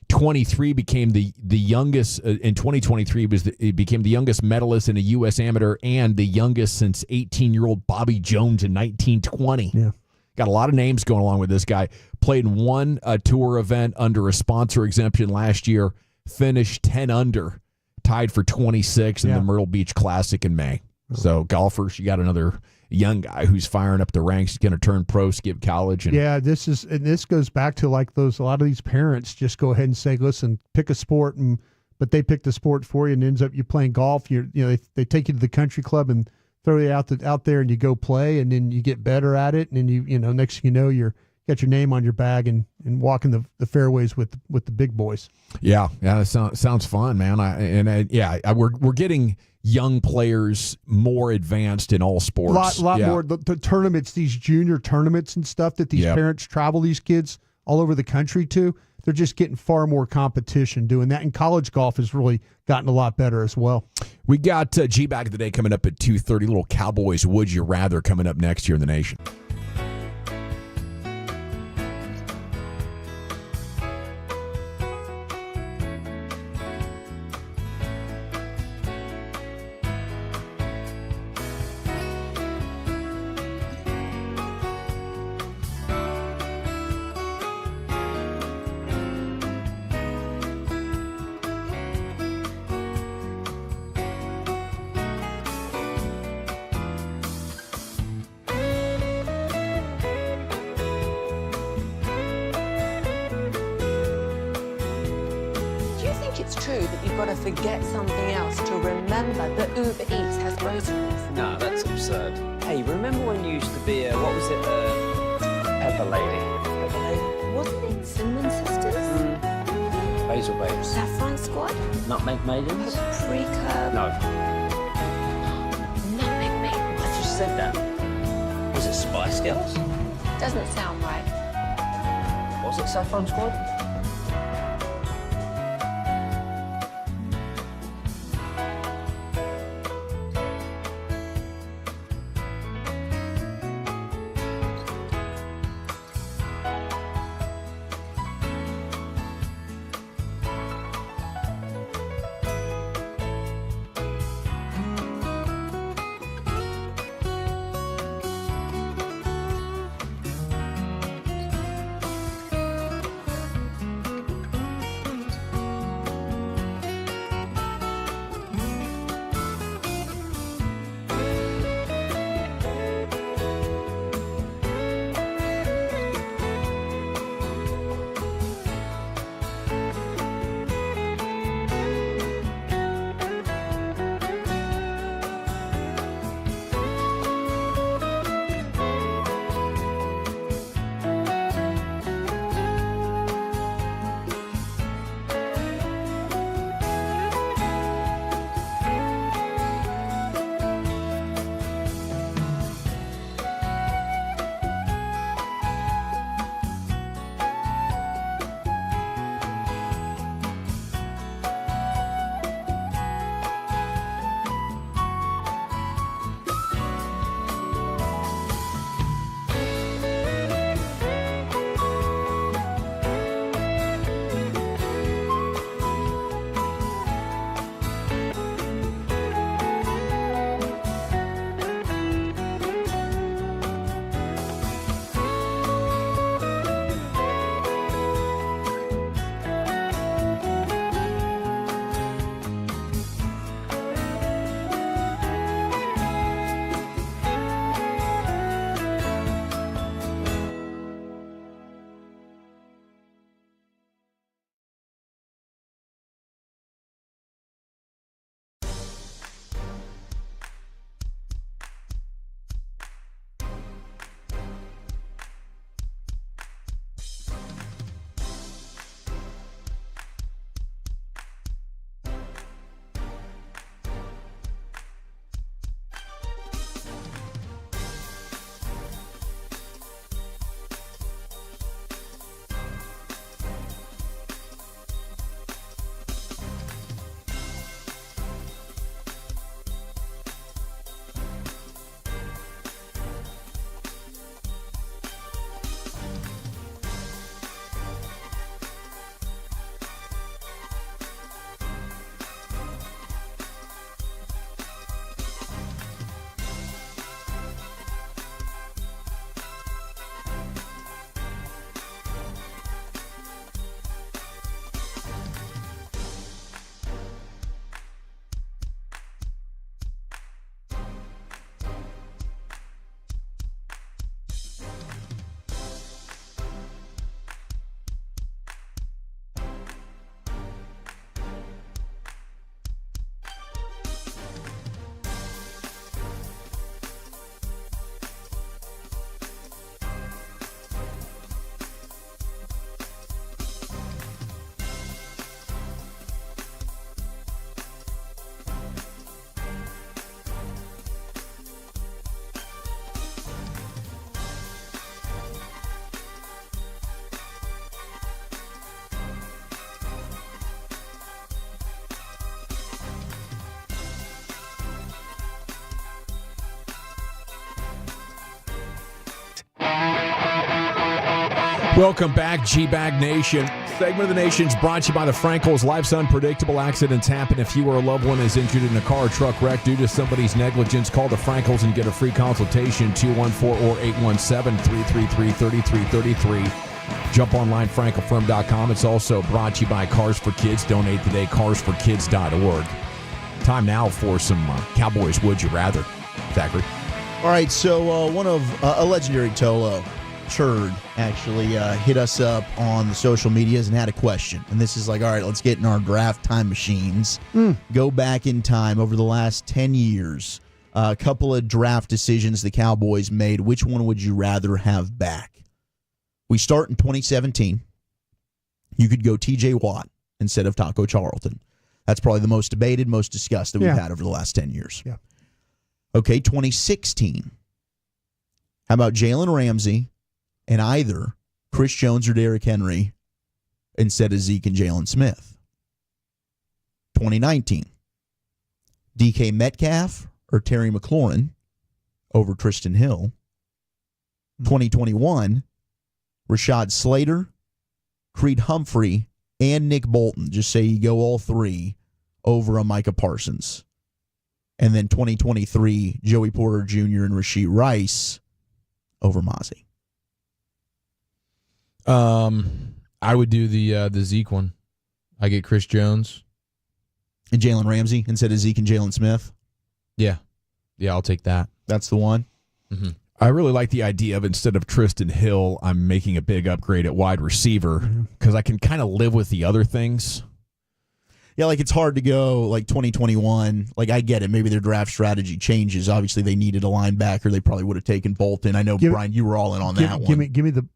23 became the youngest in 2023. He became the youngest medalist in a U.S. amateur and the youngest since 18-year-old Bobby Jones in 1920. Yeah. Got a lot of names going along with this guy. Played in one tour event under a sponsor exemption last year. Finished 10 under. Tied for 26 in the Myrtle Beach Classic in May. So golfers, you got another young guy who's firing up the ranks. He's going to turn pro, skip college. And this goes back to like a lot of these parents just go ahead and say, listen, pick a sport, but they pick the sport for you, and ends up you playing golf. They take you to the country club and throw you out there, and you go play, and then you get better at it, and then you next thing you know you're got your name on your bag and walking the fairways with the big boys. Yeah, that sounds fun, man. We're getting young players more advanced in all sports. A lot more. The tournaments, these junior tournaments and stuff that these parents travel these kids all over the country to, they're just getting far more competition doing that. And college golf has really gotten a lot better as well. We got G-Back of the Day coming up at 2:30. Little Cowboys Would You Rather coming up next here in the nation. Got to forget something else to remember that Uber Eats has groceries. No, that's absurd. Hey, remember when you used to be a, what was it, Pepper Lady? Pepper Lady? Wasn't it Cinnamon Sisters? Basil Babes. Saffron Squad? Nutmeg Maidens? Paprika? No. Nutmeg Maidens. I just said that. Was it Spice Girls? Doesn't sound right. Was it Saffron Squad? Welcome back, G-Bag Nation. Segment of the Nation is brought to you by the Frankels. Life's unpredictable. Accidents happen. If you or a loved one is injured in a car or truck wreck due to somebody's negligence, call the Frankels and get a free consultation, 214 or 817-333-3333. Jump online, frankelfirm.com. It's also brought to you by Cars for Kids. Donate today, carsforkids.org. Time now for some Cowboys Would You Rather. Zachary. All right, so one of a legendary Tolo, Churd, actually hit us up on the social medias and had a question. And this is like, all right, let's get in our draft time machines. Go back in time over the last 10 years. A couple of draft decisions the Cowboys made. Which one would you rather have back? We start in 2017. You could go T.J. Watt instead of Taco Charlton. That's probably the most debated, most discussed that we've had over the last 10 years. Yeah. Okay, 2016. How about Jalen Ramsey and either Chris Jones or Derrick Henry instead of Zeke and Jalen Smith? 2019. DK Metcalf or Terry McLaurin over Tristan Hill. 2021. Rashad Slater, Creed Humphrey, and Nick Bolton. Just say you go all three over a Micah Parsons. And then 2023, Joey Porter Jr. and Rashee Rice over Mozzie. I would do the Zeke one. I get Chris Jones. And Jalen Ramsey instead of Zeke and Jalen Smith? Yeah. Yeah, I'll take that. That's the one? Mm-hmm. I really like the idea of instead of Tristan Hill, I'm making a big upgrade at wide receiver because I can kind of live with the other things. Yeah, like it's hard to go like 2021. Like I get it. Maybe their draft strategy changes. Obviously, they needed a linebacker. They probably would have taken Bolton. I know, Brian, you were all in on that one. Give me the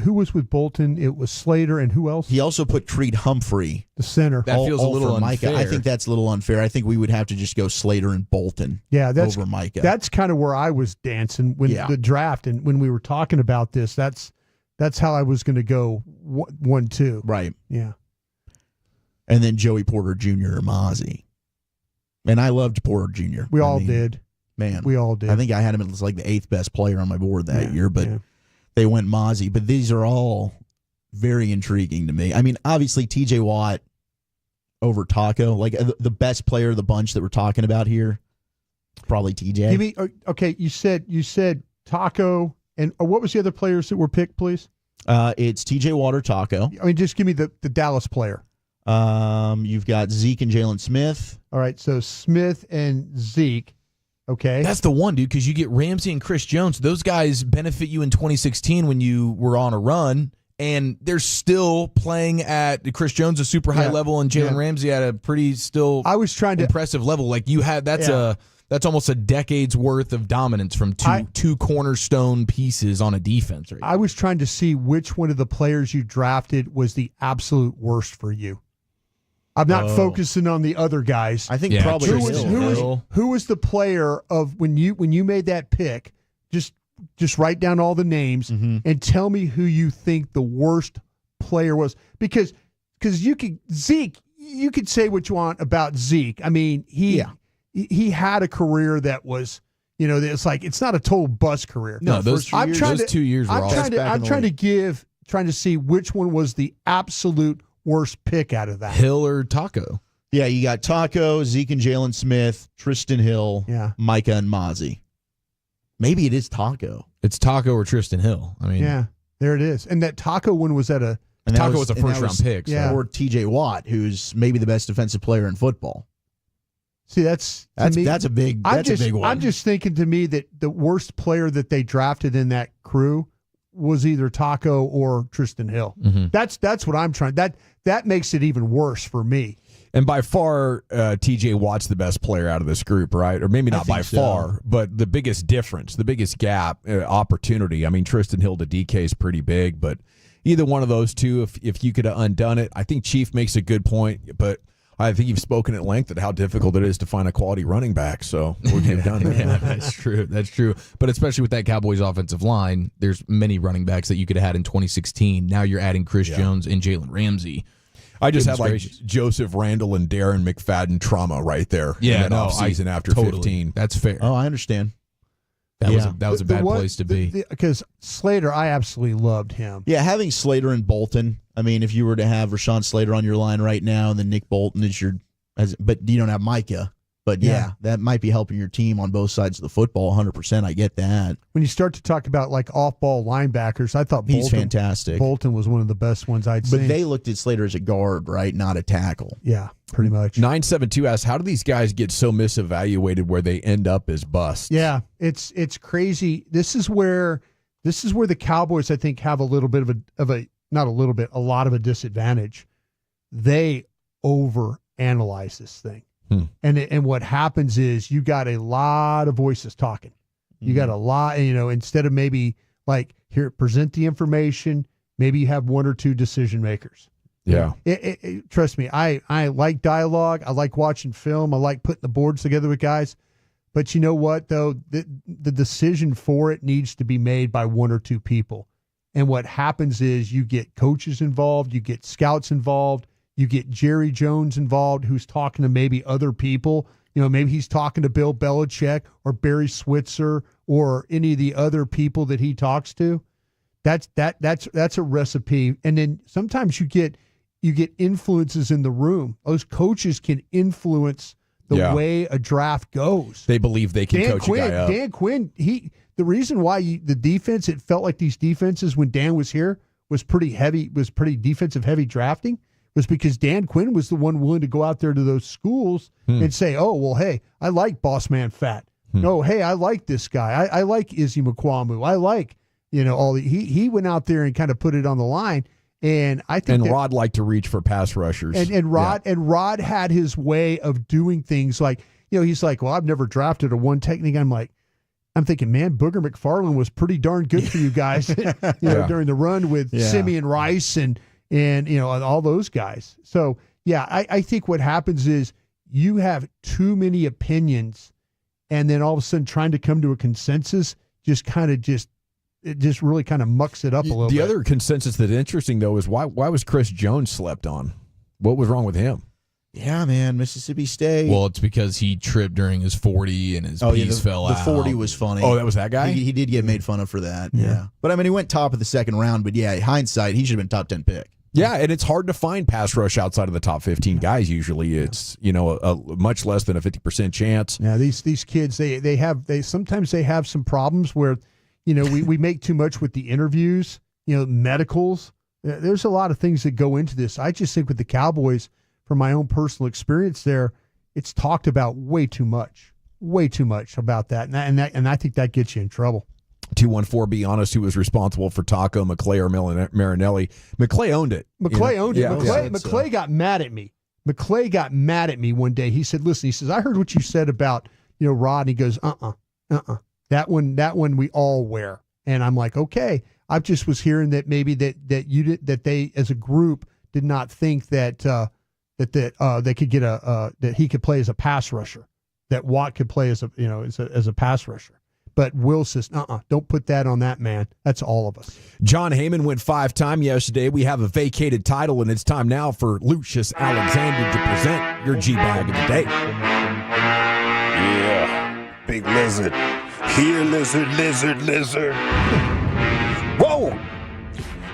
who was with Bolton? It was Slater and who else? He also put Creed Humphrey, the center. That feels a little unfair. Micah. I think that's a little unfair. I think we would have to just go Slater and Bolton. Yeah, that's over Micah. That's kind of where I was dancing when the draft and when we were talking about this. That's how I was going to go 1-2. Right. Yeah. And then Joey Porter Jr. or Mozzie. And I loved Porter Jr. We all did. Man. We all did. I think I had him as like the 8th best player on my board that year, but they went Mozzie. But these are all very intriguing to me. I mean, obviously TJ Watt over Taco, like the best player of the bunch that we're talking about here, probably TJ. Give me, okay, you said Taco, and what was the other players that were picked, please? It's TJ Watt or Taco. I mean, just give me the Dallas player. You've got Zeke and Jalen Smith. All right, so Smith and Zeke. Okay. That's the one, dude, because you get Ramsey and Chris Jones. Those guys benefit you in 2016 when you were on a run, and they're still playing at Chris Jones a super high level and Jalen Ramsey at a pretty impressive level. Like you had that's almost a decade's worth of dominance from two cornerstone pieces on a defense. Right? I was trying to see which one of the players you drafted was the absolute worst for you. I'm not focusing on the other guys. I think probably who was the player of when you made that pick? Just write down all the names and tell me who you think the worst player was. Because you could say what you want about Zeke. I mean, he had a career that was, it's like it's not a total bust career. No, those 2 years were awesome. I'm trying to see which one was the absolute worst pick out of that. Hill or Taco? Yeah, you got Taco, Zeke and Jalen Smith, Tristan Hill, Micah and Mozzie. Maybe it is Taco. It's Taco or Tristan Hill. I mean, yeah, there it is. And that Taco one was at a Taco was a first round pick. Yeah. Or TJ Watt, who's maybe the best defensive player in football. See, that's a big one. I'm just thinking to me that the worst player that they drafted in that crew was either Taco or Tristan Hill. Mm-hmm. That's what I'm trying. That makes it even worse for me. And by far, TJ Watt's the best player out of this group, right? Or maybe not by far, but the biggest difference, the biggest gap, opportunity. I mean, Tristan Hill to DK is pretty big, but either one of those two, if you could have undone it, I think Chief makes a good point, but I think you've spoken at length at how difficult it is to find a quality running back. So what you've done there. Yeah, that's true. That's true. But especially with that Cowboys offensive line, there's many running backs that you could have had in 2016. Now you're adding Chris Jones and Jalen Ramsey. I just had like Joseph Randall and Darren McFadden trauma right there. Yeah, in that offseason after 15. That's fair. Oh, I understand. That was a bad place to be. Because Slater, I absolutely loved him. Yeah, having Slater and Bolton. I mean, if you were to have Rashawn Slater on your line right now, and then Nick Bolton is but you don't have Micah. But yeah, that might be helping your team on both sides of the football. 100%, I get that. When you start to talk about like off-ball linebackers, I thought he's fantastic. Bolton was one of the best ones I'd seen. But they looked at Slater as a guard, right? Not a tackle. Yeah, pretty much. 972 asks, how do these guys get so misevaluated where they end up as busts? Yeah, it's crazy. This is where the Cowboys, I think, have a little bit of a not a little bit, a lot of a disadvantage. They overanalyze this thing. And what happens is you got a lot of voices talking. You got a lot, instead of maybe like, here, present the information, maybe you have one or two decision makers. Yeah. Trust me, I like dialogue. I like watching film. I like putting the boards together with guys. But you know what, though? The decision for it needs to be made by one or two people. And what happens is you get coaches involved, you get scouts involved, you get Jerry Jones involved, who's talking to maybe other people. Maybe he's talking to Bill Belichick or Barry Switzer or any of the other people that he talks to. That's a recipe. And then sometimes you get influences in the room. Those coaches can influence the way a draft goes. They believe they can coach a guy up. Dan Quinn, the reason why the defense, it felt like these defenses when Dan was here was pretty heavy, was pretty defensive heavy drafting, was because Dan Quinn was the one willing to go out there to those schools and say, oh, well, hey, I like Boss Man Fat. Oh, hey, I like this guy. I like Izzy McQuamu. I like, he went out there and kind of put it on the line. And I think Rod liked to reach for pass rushers. And Rod had his way of doing things like, he's like, well, I've never drafted a one technique. I'm thinking, man, Booger McFarland was pretty darn good for you guys, during the run with Simeon Rice and all those guys. So yeah, I think what happens is you have too many opinions, and then all of a sudden trying to come to a consensus it really kind of mucks it up a little bit. The other consensus that's interesting, though, is why was Chris Jones slept on? What was wrong with him? Yeah, man, Mississippi State. Well, it's because he tripped during his 40 and his piece fell out. The 40 was funny. Oh, that was that guy? He did get made fun of for that. Yeah. But, he went top of the second round. But, yeah, hindsight, he should have been top 10 pick. Yeah, and it's hard to find pass rush outside of the top 15 guys. Usually, it's a much less than a 50% chance. Yeah, these kids they sometimes have some problems where we make too much with the interviews. Medicals. There's a lot of things that go into this. I just think with the Cowboys, from my own personal experience there, it's talked about way too much about that, and I think that gets you in trouble. 214, be honest, who was responsible for Taco, McClay, or Marinelli? McClay owned it. McClay owned it. Yeah, McClay got mad at me. McClay got mad at me one day. He said, listen, I heard what you said about, Rod. And he goes, That one we all wear. And I'm like, okay. I just was hearing that maybe that they as a group did not think that they could get that he could play as a pass rusher, that Watt could play as a pass rusher. But Will says, don't put that on that man. That's all of us. John Heyman went 5-time yesterday. We have a vacated title, and it's time now for Lucius Alexander to present your G-Bag of the day. Yeah, big lizard. Here, lizard. Whoa!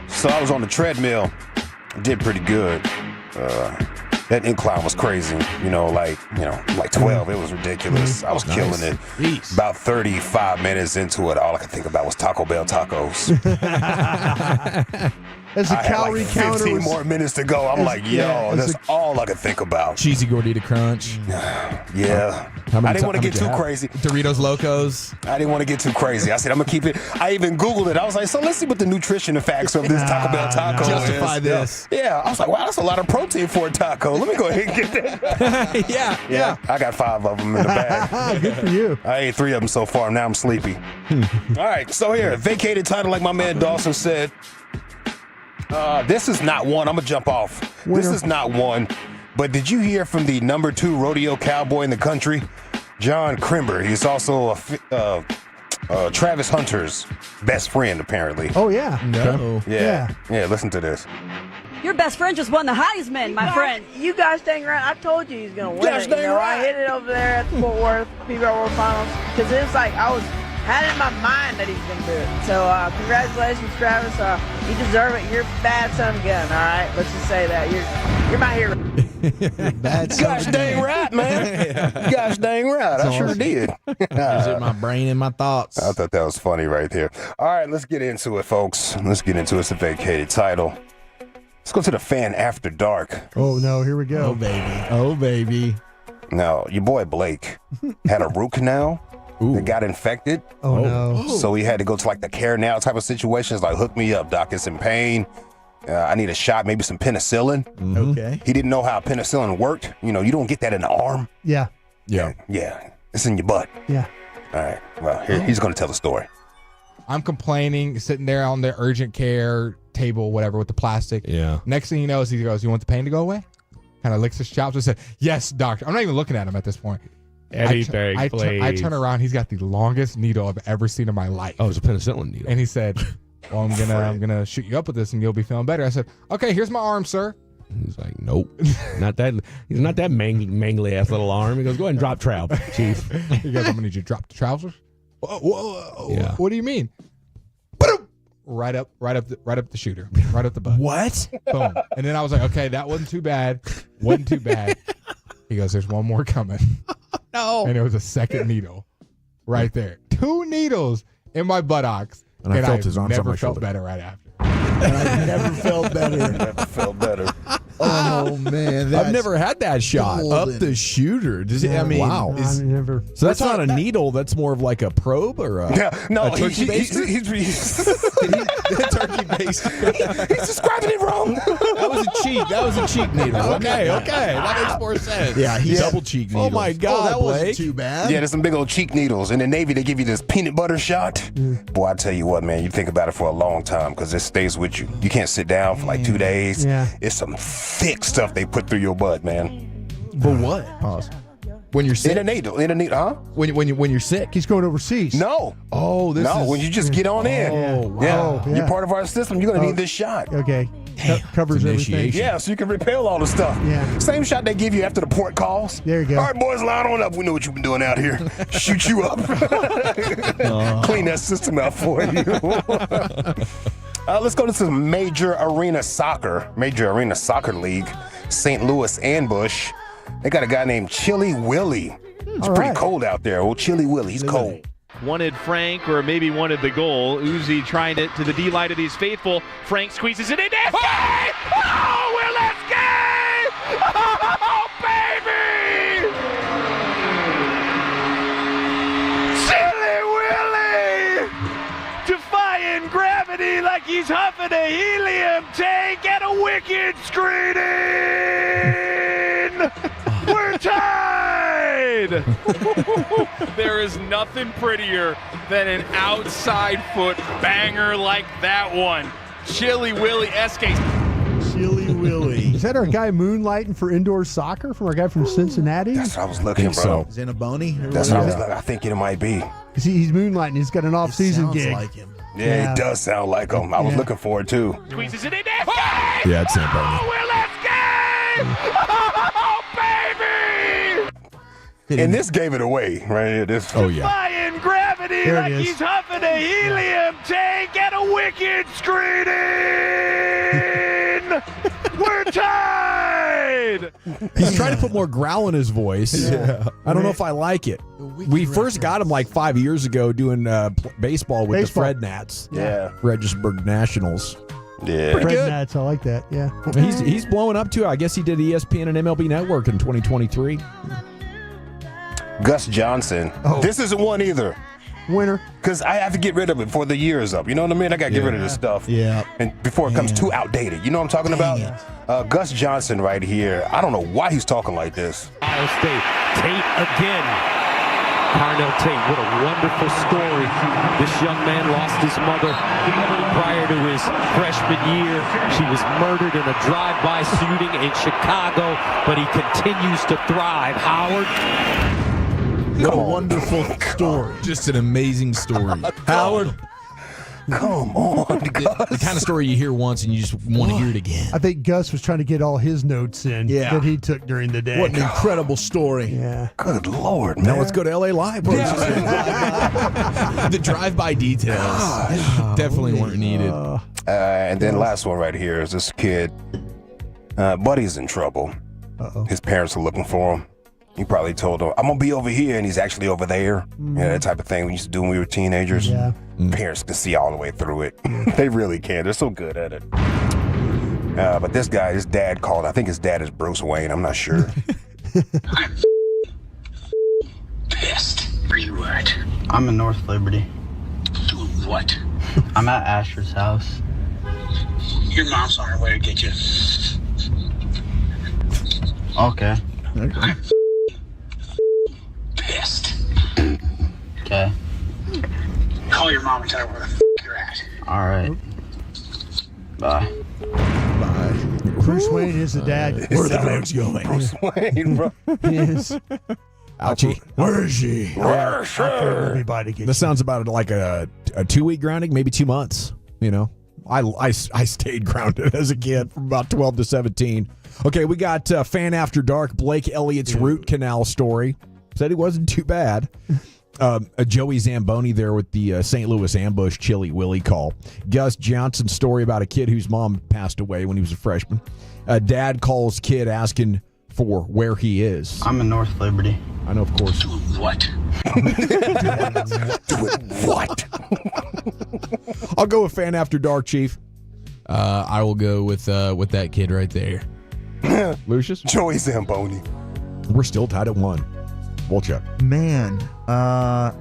So I was on the treadmill. Did pretty good. That incline was crazy. Like 12. It was ridiculous. I was killing it. Jeez. About 35 minutes into it, all I could think about was Taco Bell tacos. As a calorie counter, 15 more minutes to go. I'm that's all I could think about. Cheesy Gordita Crunch. Yeah. I didn't want to get too crazy. Doritos Locos. I didn't want to get too crazy. I said, I'm going to keep it. I even Googled it. I was like, so let's see what the nutrition facts of this Taco Bell taco justify is. This. Yeah. I was like, wow, that's a lot of protein for a taco. Let me go ahead and get that. Yeah. I got 5 of them in the bag. Good for you. I ate 3 of them so far. Now I'm sleepy. All right. So here, vacated title, like my man Dawson said. This is not one. I'm going to jump off. Winner. This is not one. But did you hear from the number 2 rodeo cowboy in the country, John Crimber? He's also Travis Hunter's best friend, apparently. Oh, yeah. No. Yeah. Listen to this. Your best friend just won the Heisman, my friend. You guys staying around. I told you he's going to win it. I hit it over there at the Fort Worth PBR World Finals because it was like I was had in my mind that he's going to do it. So congratulations, Travis. You deserve it. You're a bad son of a gun, all right? Let's just say that. You're my hero. Gosh dang right, man. Gosh dang right. I sure did. Is it my brain and my thoughts? I thought that was funny right there. All right, let's get into it, folks. Let's get into it. It's a vacated title. Let's go to the fan after dark. Oh, no. Here we go. Oh, baby. Oh, baby. Now, your boy Blake had a root canal that got infected. Oh, no. So he had to go to like the care now type of situations, like, hook me up, doc. It's in pain. I need a shot, maybe some penicillin. Okay. He didn't know how penicillin worked. You know, you don't get that in the arm. Yeah. Yeah. Yeah. It's in your butt. Yeah. All right. Well, he's going to tell the story. I'm complaining, sitting there on the urgent care table, whatever, with the plastic. Yeah. Next thing he knows, he goes, "You want the pain to go away?" Kind of licks his chops and said, "Yes, doctor." I'm not even looking at him at this point. Anything, I turn around. He's got the longest needle I've ever seen in my life. Oh, it's a penicillin needle. And he said, "Well, I'm gonna shoot you up with this, and you'll be feeling better." I said, "Okay, here's my arm, sir." He's like, "Nope, not that." He's not that mangly ass little arm. He goes, "Go ahead and drop trowel, chief." He goes, "I'm gonna need you to drop the trousers." Whoa. Yeah. What do you mean? Right up the shooter, right up the butt. What? Boom. And then I was like, okay, that wasn't too bad. Wasn't too bad. He goes, "There's one more coming." No. And it was a second needle right there. 2 needles in my buttocks. And I felt his arms on never my felt shoulder. better right after. And I never felt better. Never felt better. Oh, man. I've never had that shot. golden. Up the shooter. Does it, I mean, Wow. is- I never. so that's not a needle. That's more of like a probe or a, No, a turkey baster? he's turkey baster. He's describing it wrong. That was a cheek needle. Okay. That makes more sense. Yeah, he's double cheek needle. Oh, my God. that wasn't Blake. too bad. Yeah, there's some big old cheek needles. In the Navy, they give you this peanut butter shot. Boy, I tell you what, man, you think about it for a long time because it stays with you. You can't sit down for like 2 days. Yeah. It's some thick stuff they put through your butt, man. For what? Pause. When you're sick. In a needle, huh? When you're sick. He's going overseas. No. Oh, this is. When you just get on in. Oh, wow. Yeah. You're part of our system. You're going to need this shot. Okay. Covers everything. initiation. Yeah, so you can repel all the stuff. Yeah. Same shot they give you after the port calls. There you go. All right, boys, line on up. We know what you've been doing out here. Shoot you up. Clean that system out for you. Let's go to some Major Arena Soccer League. St. Louis Ambush. They got a guy named Chilly Willie. It's pretty cold out there. Old Chilly Willie. He's cold. Wanted Frank, or maybe wanted the goal. Uzi trying it to the D-line of these faithful. Frank squeezes it in. Escape! Oh, Will escape! Oh, baby! Chilly Willie! Defying gravity like he's huffing a helium tank and a wicked screening! We're tied! There is nothing prettier than an outside foot banger like that one. Chilly Willie SK. Chilly Willie. Is that our guy moonlighting for indoor soccer from our guy from Cincinnati? That's what I was looking, bro. Zanaboni? That's what I was looking. I think it might be. He's moonlighting. He's got an off-season Sounds gig. like him. Yeah, it does sound like him. I was looking for it, too. Squeezes it in. Yeah, it's Zanaboni. Oh, Will escape! Oh, baby! And this gave it away, right here. This. Oh, yeah. Defying gravity There it like is. he's huffing a helium tank and a wicked screening! We're tied! He's trying to put more growl in his voice. Yeah. I don't know if I like it. We first got him like 5 years ago doing baseball with the Fred Nats. Yeah. Regisburg Nationals. Yeah. Pretty Fred good. Nats, I like that. Yeah. He's blowing up too. I guess he did ESPN and MLB Network in 2023. Gus Johnson. This isn't one either. Winner. Because I have to get rid of it before the year is up. You know what I mean? I got to get rid of this stuff. Yeah. And before it comes too outdated. You know what I'm talking about? Gus Johnson right here. I don't know why he's talking like this. Ohio State. Tate again. Carnell Tate, what a wonderful story. This young man lost his mother prior to his freshman year. She was murdered in a drive-by shooting in Chicago, but he continues to thrive. Howard. What a wonderful story. Just an amazing story. Howard. Come on, the kind of story you hear once and you just want to hear it again. I think Gus was trying to get all his notes in that he took during the day. What an incredible story. Yeah. Good Lord, man. Now let's go to LA Live. The drive-by details definitely weren't needed. And then last one right here is this kid. Buddy's in trouble. His parents are looking for him. He probably told him, I'm going to be over here, and he's actually over there. Yeah, that type of thing we used to do when we were teenagers. Yeah. Parents can see all the way through it. They really can. They're so good at it. But this guy, his dad called. I think his dad is Bruce Wayne. I'm not sure. I'm pissed. Where you at? I'm in North Liberty. Doing what? I'm at Asher's house. Your mom's on her way to get you. Okay. I'm pissed. Okay. Call your mom and tell her where the you're at. All right. Bye. Bruce Wayne is the dad. Where the heck's going? Bruce Wayne, bro. Yes. Ouchie. Where is she? Where is she? Everybody gets This sounds about like a 2-week grounding, maybe 2 months. You know, I stayed grounded as a kid from about 12 to 17. Okay, we got Fan After Dark, Blake Elliott's root canal story. Said he wasn't too bad. Joey Zamboni there with the St. Louis ambush Chili Willie call. Gus Johnson's story about a kid whose mom passed away when he was a freshman. Dad calls kid asking for where he is. I'm in North Liberty. I know, of course. Doing what? Doing what? I'll go with Fan After Dark, Chief. I will go with that kid right there. Lucius? Joey Zamboni. We're still tied at 1. Wolchuk. Man, I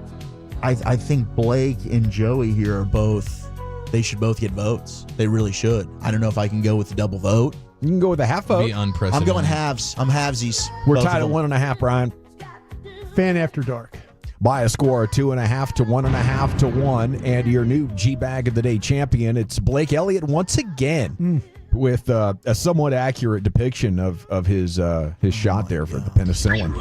think Blake and Joey here are both. They should both get votes. They really should. I don't know if I can go with the double vote. You can go with a half vote. Be unprecedented. I'm going halves. I'm halvesies. We're Both tied of at them. 1.5, Brian. Fan After Dark. By a score of 2.5 to 1.5 to 1, and your new G-Bag of the Day champion, it's Blake Elliott once again with a somewhat accurate depiction of his shot there for the penicillin.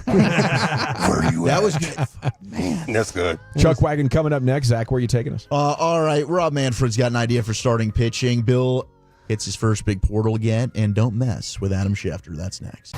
Where you That at? was good. Man. That's good. Chuck Wagon coming up next. Zach, where are you taking us? All right, Rob Manfred's got an idea for starting pitching. Bill hits his first big portal again, and don't mess with Adam Schefter. That's next.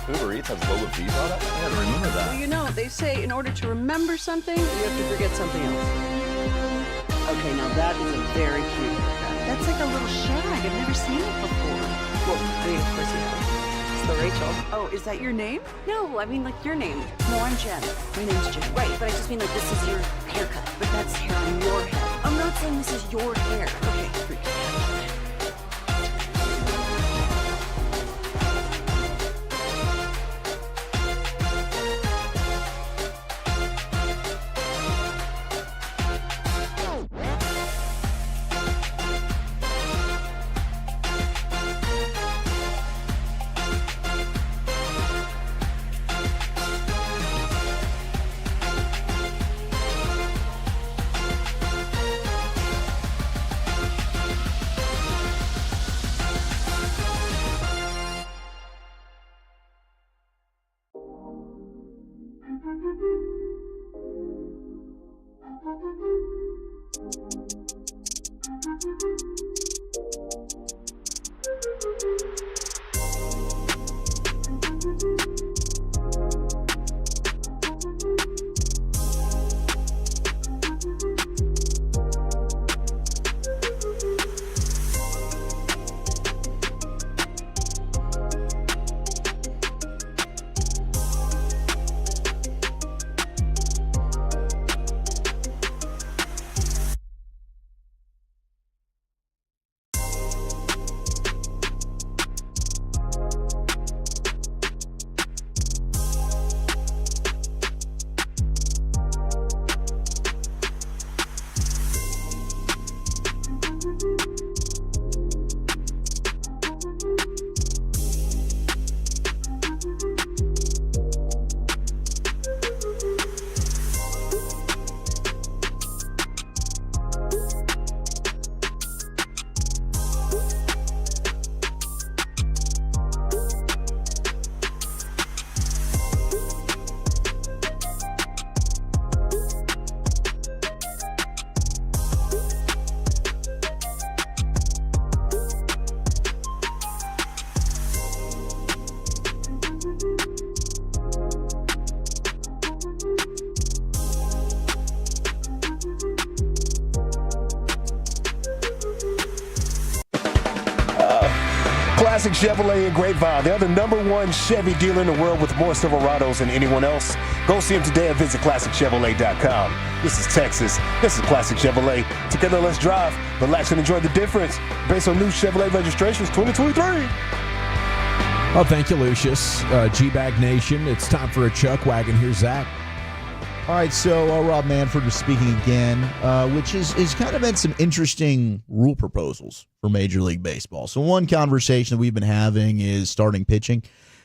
Uber Eats has low fees on it? I gotta remember that. Well, you know, they say in order to remember something, you have to forget something else. Okay, now that is a very cute haircut. That's like a little shag. I've never seen it before. Well, I mean, of course you have. It's the Rachel. Oh, is that your name? No, I mean like your name. No, I'm Jen. My name's Jen. Right, but I just mean like this is your haircut. But that's hair on your head. I'm not saying this is your hair. Okay, freak. Classic Chevrolet in Grapevine. They're the #1 Chevy dealer in the world with more Silverados than anyone else. Go see them today and visit ClassicChevrolet.com. This is Texas. This is Classic Chevrolet. Together, let's drive, relax, and enjoy the difference based on new Chevrolet registrations 2023. Oh, thank you, Lucius. G-Bag Nation. It's time for a Chuck Wagon. Here's Zach. All right, so Rob Manfred was speaking again, which is kind of been some interesting rule proposals for Major League Baseball. So one conversation that we've been having is starting pitching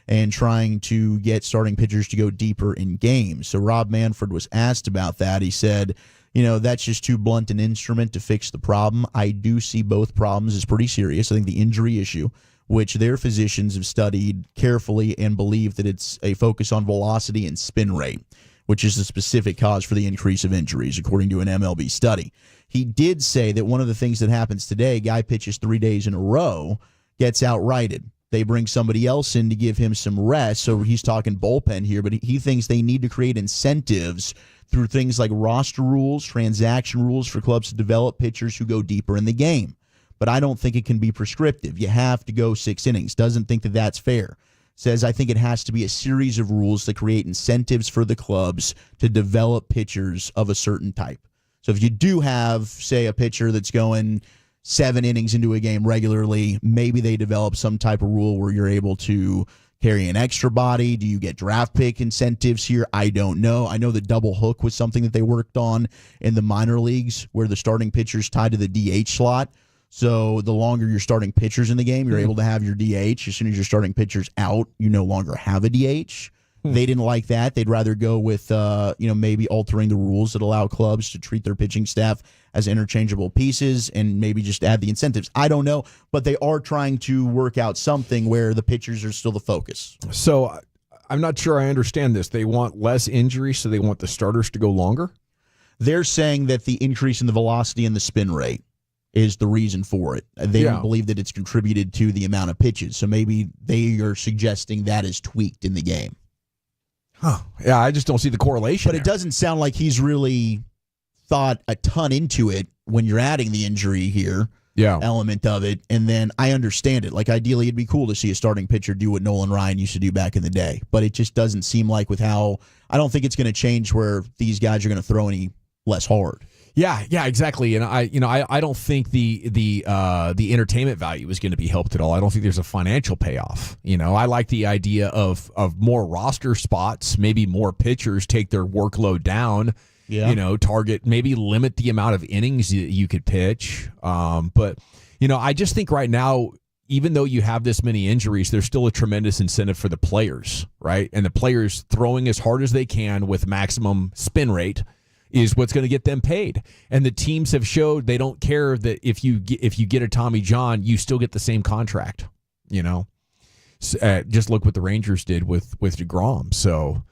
and trying to get starting pitchers to go deeper in games. So Rob Manfred was asked about that. He said, that's just too blunt an instrument to fix the problem. I do see both problems as pretty serious. I think the injury issue, which their physicians have studied carefully and believe that it's a focus on velocity and spin rate, which is the specific cause for the increase of injuries, according to an MLB study. He did say that one of the things that happens today, guy pitches 3 days in a row, gets outrighted. They bring somebody else in to give him some rest, so he's talking bullpen here, but he thinks they need to create incentives through things like roster rules, transaction rules for clubs to develop pitchers who go deeper in the game. But I don't think it can be prescriptive. You have to go 6 innings. Doesn't think that that's fair. Says, I think it has to be a series of rules that create incentives for the clubs to develop pitchers of a certain type. So if you do have, say, a pitcher that's going 7 innings into a game regularly, maybe they develop some type of rule where you're able to carry an extra body. Do you get draft pick incentives here? I don't know. I know the double hook was something that they worked on in the minor leagues where the starting pitcher's tied to the DH slot. So the longer you're starting pitchers in the game, you're able to have your DH. As soon as you're starting pitchers out, you no longer have a DH. They didn't like that. They'd rather go with, maybe altering the rules that allow clubs to treat their pitching staff as interchangeable pieces and maybe just add the incentives. I don't know, but they are trying to work out something where the pitchers are still the focus. So I'm not sure I understand this. They want less injury, so they want the starters to go longer? They're saying that the increase in the velocity and the spin rate is the reason for it. They don't believe that it's contributed to the amount of pitches. So maybe they are suggesting that is tweaked in the game. Huh. Yeah, I just don't see the correlation. But it doesn't sound like he's really thought a ton into it when you're adding the injury here element of it. And then I understand it. Like, ideally, it'd be cool to see a starting pitcher do what Nolan Ryan used to do back in the day. But it just doesn't seem like with how – I don't think it's going to change where these guys are going to throw any less hard. Yeah, exactly. And I don't think the entertainment value is going to be helped at all. I don't think there's a financial payoff. I like the idea of more roster spots, maybe more pitchers take their workload down. Yeah. Target, maybe limit the amount of innings you could pitch. But I just think right now, even though you have this many injuries, there's still a tremendous incentive for the players, right? And the players throwing as hard as they can with maximum spin rate is what's going to get them paid. And the teams have showed they don't care that if you get a Tommy John, you still get the same contract. Just look what the Rangers did with DeGrom. So,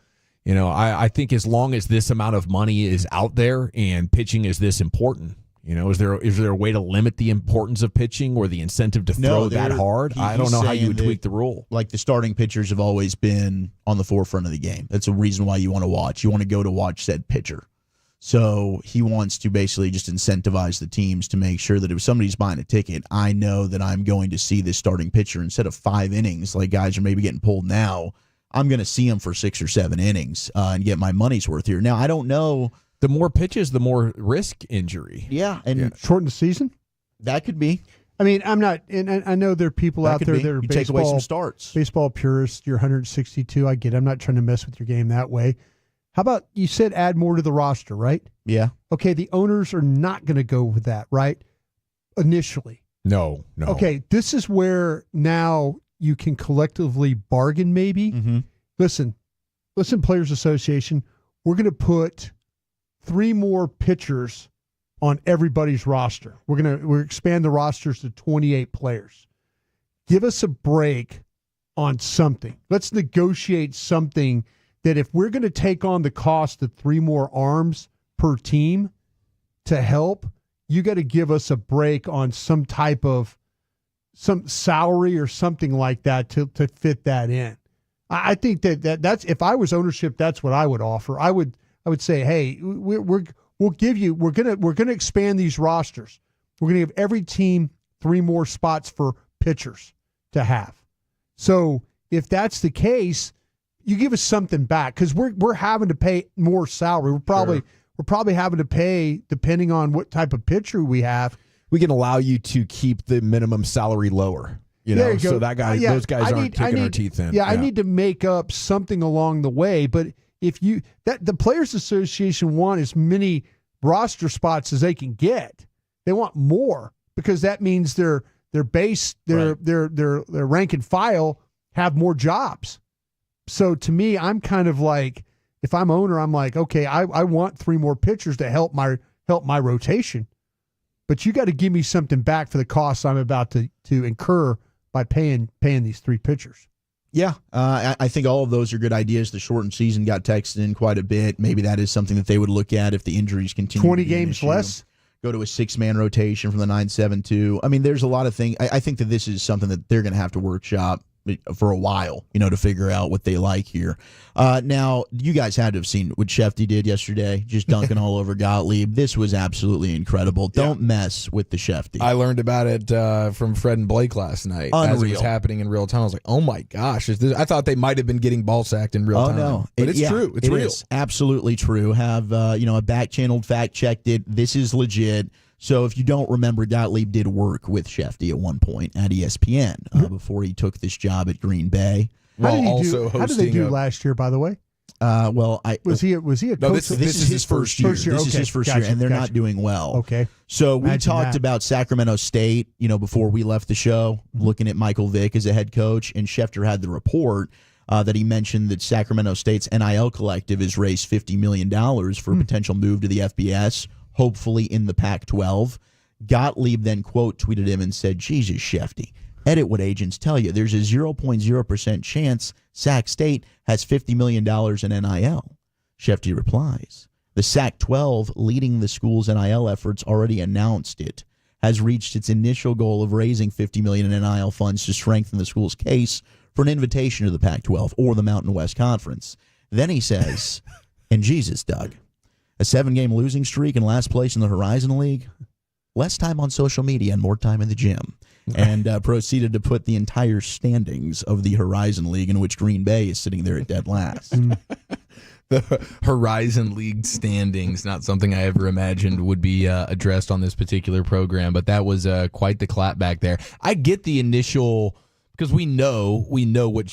I think as long as this amount of money is out there and pitching is this important, is there a way to limit the importance of pitching or the incentive to throw that hard? I don't know how you would tweak the rule. Like, the starting pitchers have always been on the forefront of the game. That's a reason why you want to watch. You want to go to watch said pitcher. So he wants to basically just incentivize the teams to make sure that if somebody's buying a ticket, I know that I'm going to see this starting pitcher instead of 5 innings, like guys are maybe getting pulled now. I'm going to see him for 6 or 7 innings and get my money's worth here. Now, I don't know. The more pitches, the more risk injury. Yeah. And shorten the season? That could be. I mean, I'm not, and I know there are people out there that are take away some starts. Baseball purists. You're 162. I get it. I'm not trying to mess with your game that way. How about, you said add more to the roster, right? Yeah. Okay, the owners are not going to go with that, right? Initially. No. Okay, this is where now you can collectively bargain maybe. Mm-hmm. Listen, Players Association, we're going to put 3 more pitchers on everybody's roster. We're expand the rosters to 28 players. Give us a break on something. Let's negotiate something that if we're going to take on the cost of 3 more arms per team to help, you got to give us a break on some type of some salary or something like that to fit that in. I think that's, if I was ownership, that's what I would offer. I would say, hey, we'll give you, we're gonna expand these rosters. We're gonna give every team 3 more spots for pitchers. to have. So if that's the case, you give us something back because we're having to pay more salary. We're probably having to pay, depending on what type of pitcher we have. We can allow you to keep the minimum salary lower. So that guy, those guys aren't taking our teeth in. I need to make up something along the way. But if the Players Association want as many roster spots as they can get, they want more because that means their base, their rank and file have more jobs. So to me, I'm kind of like, if I'm owner, I'm like, okay, I want 3 more pitchers to help my rotation, but you got to give me something back for the costs I'm about to incur by paying these 3 pitchers. Yeah, I think all of those are good ideas. The shortened season got texted in quite a bit. Maybe that is something that they would look at if the injuries continue. 20 games less. Go to a 6-man rotation from the 9-7-2. I mean, there's a lot of things. I think that this is something that they're going to have to workshop for a while, to figure out what they like here. Now, you guys had to have seen what Shefty did yesterday, just dunking all over Gottlieb. This was absolutely incredible. Don't mess with the Shefty. I learned about it from Fred and Blake last night. Unreal. As it was happening in real time. I was like, oh my gosh. I thought they might have been getting ball sacked in real time. No. But it's true. It's real. Is absolutely true. Have, a back-channeled fact-checked it. This is legit. So if you don't remember, Gottlieb did work with Shefty at one point at ESPN before he took this job at Green Bay. How did they do last year, by the way? Was he a coach? No, this is his first year. This is his first year, and they're not doing well. Okay. So we talked about Sacramento State, before we left the show, looking at Michael Vick as a head coach, and Schefter had the report that he mentioned that Sacramento State's NIL collective has raised $50 million for a potential move to the FBS, hopefully in the Pac-12. Gottlieb then quote tweeted him and said, "Jesus, Shefty, edit what agents tell you. There's a 0.0% chance Sac State has $50 million in NIL." Shefty replies, "The Sac-12, leading the school's NIL efforts, already announced it has reached its initial goal of raising $50 million in NIL funds to strengthen the school's case for an invitation to the Pac-12 or the Mountain West Conference." Then he says, "And Jesus, Doug, a 7-game losing streak and last place in the Horizon League, less time on social media and more time in the gym," and proceeded to put the entire standings of the Horizon League, in which Green Bay is sitting there at dead last. The Horizon League standings, not something I ever imagined would be addressed on this particular program, but that was quite the clap back there. I get the initial, because we know what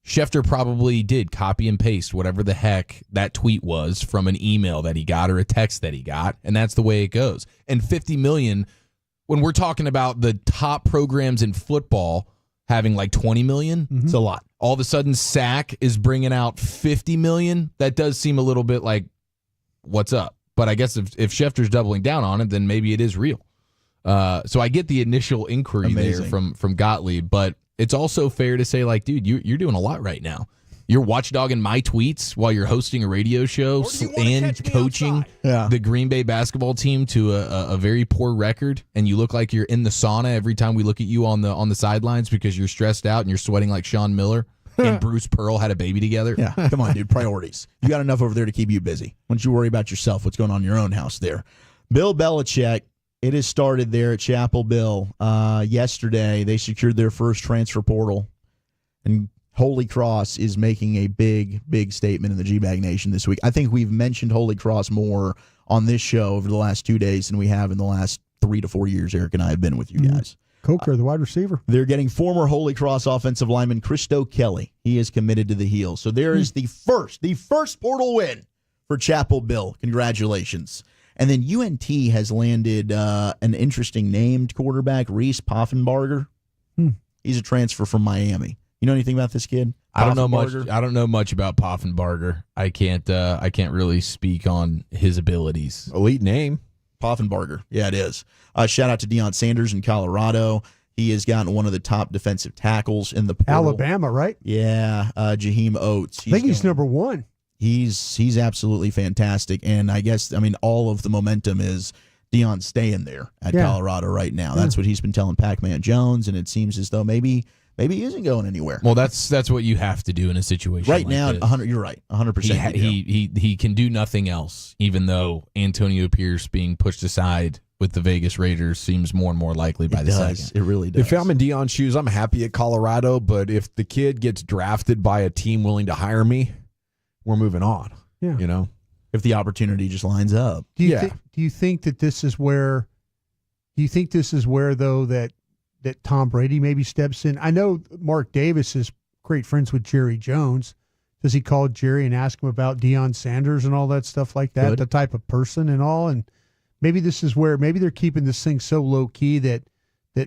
Schefter probably did copy and paste whatever the heck that tweet was from an email that he got or a text that he got, and that's the way it goes. And $50 million, when we're talking about the top programs in football having like $20 million, it's a lot. All of a sudden, Sac is bringing out $50 million. That does seem a little bit like, what's up? But I guess if Schefter's doubling down on it, then maybe it is real. So I get the initial inquiry there from Gottlieb, but it's also fair to say, like, dude, you're doing a lot right now. You're watchdogging my tweets while you're hosting a radio show and coaching the Green Bay basketball team to a very poor record, and you look like you're in the sauna every time we look at you on the sidelines because you're stressed out and you're sweating like Sean Miller and Bruce Pearl had a baby together. Yeah, come on, dude. Priorities. You got enough over there to keep you busy. Why don't you worry about yourself, what's going on in your own house there. Bill Belichick, it has started there at Chapel Bill. Yesterday, they secured their first transfer portal, and Holy Cross is making a big, big statement in the G-Bag Nation this week. I think we've mentioned Holy Cross more on this show over the last 2 days than we have in the last 3 to 4 years Eric and I have been with you guys. Coker, the wide receiver. They're getting former Holy Cross offensive lineman Christo Kelly. He is committed to the Heels. So there is the first portal win for Chapel Bill. Congratulations. And then UNT has landed an interesting named quarterback, Reese Poffenbarger. He's a transfer from Miami. You know anything about this kid? I don't know much. I don't know much about Poffenbarger. I can't really speak on his abilities. Elite name, Poffenbarger. Yeah, it is. Shout out to Deion Sanders in Colorado. He has gotten one of the top defensive tackles in the portal. Alabama, right? Yeah, Jaheim Oates. I think he's number one. He's absolutely fantastic, and I guess all of the momentum is Deion staying there at Colorado right now. That's what he's been telling Pac-Man Jones, and it seems as though maybe he isn't going anywhere. Well, that's what you have to do in a situation right like now. this. 100. You're right. 100%. He can do nothing else, even though Antonio Pierce being pushed aside with the Vegas Raiders seems more and more likely by the second. It really does. If I'm in Deion's shoes, I'm happy at Colorado, but if the kid gets drafted by a team willing to hire me, we're moving on. Yeah. You know? If the opportunity just lines up. Do you think that this is where though that Tom Brady maybe steps in? I know Mark Davis is great friends with Jerry Jones. Does he call Jerry and ask him about Deion Sanders and all that stuff like that? Good. The type of person and all, and maybe this is where maybe they're keeping this thing so low key that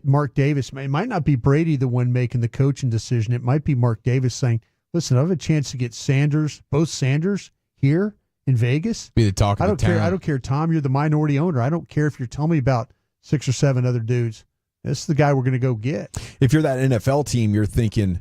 Mark Davis, it might not be Brady the one making the coaching decision. It might be Mark Davis saying, "Listen, I have a chance to get both Sanders here in Vegas. Be the talk of the town. I don't care, Tom. You're the minority owner. I don't care if you're telling me about 6 or 7 other dudes. This is the guy we're going to go get." If you're that NFL team, you're thinking,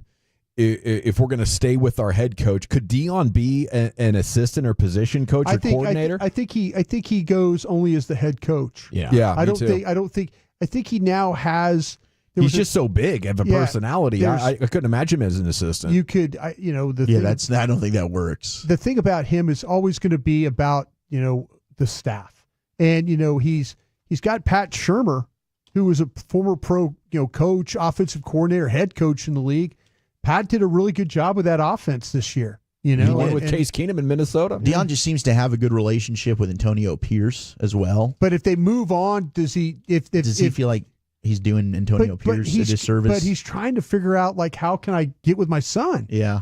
if we're going to stay with our head coach, could Deion be an assistant or position coach or coordinator? I think he goes only as the head coach. Yeah. I think he now has. He's just so big of a personality. I couldn't imagine him as an assistant. You could, I don't think that works. The thing about him is always going to be about the staff, and he's got Pat Shurmur, who was a former pro coach, offensive coordinator, head coach in the league. Pat did a really good job with that offense this year. He won with Case Keenum in Minnesota. Deion just seems to have a good relationship with Antonio Pierce as well. But if they move on, does he feel like he's doing Antonio Pierce a disservice? But he's trying to figure out, how can I get with my son? Yeah.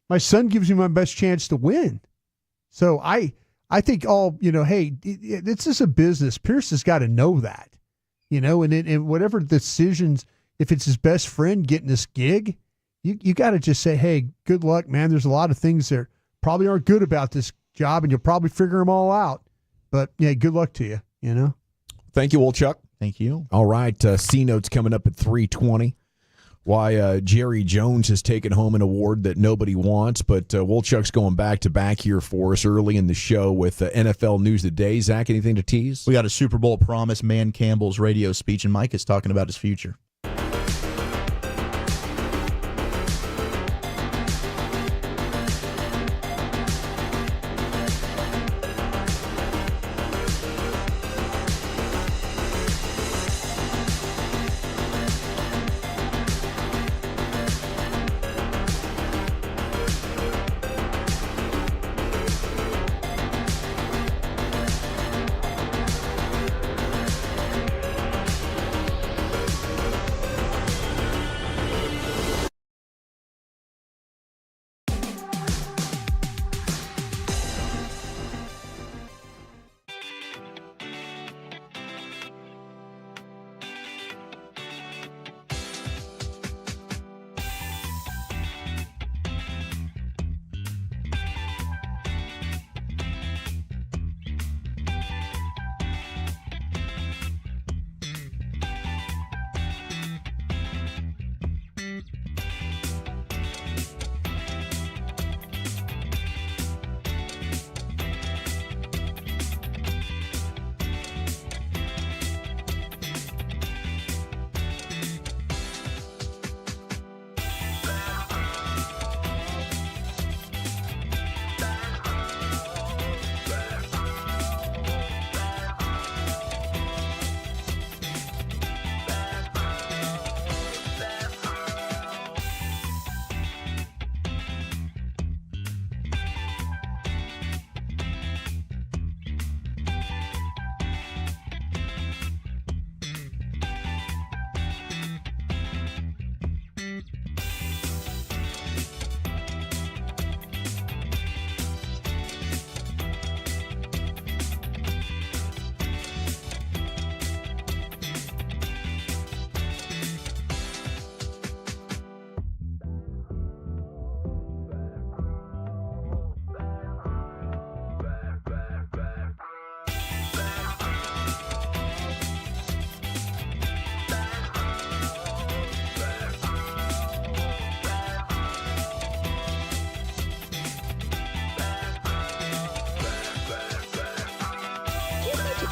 My son gives me my best chance to win. So I think hey, this is a business. Pierce has got to know that, and whatever decisions, if it's his best friend getting this gig, you got to just say, hey, good luck, man. There's a lot of things that probably aren't good about this job, and you'll probably figure them all out. But, yeah, good luck to you, Thank you, old Chuck. Thank you. All right, C-Note's coming up at 3:20. Why Jerry Jones has taken home an award that nobody wants, but Wolchuk's going back-to-back here for us early in the show with NFL News Today. Zach, anything to tease? We got a Super Bowl promise, Man Campbell's radio speech, and Mike is talking about his future.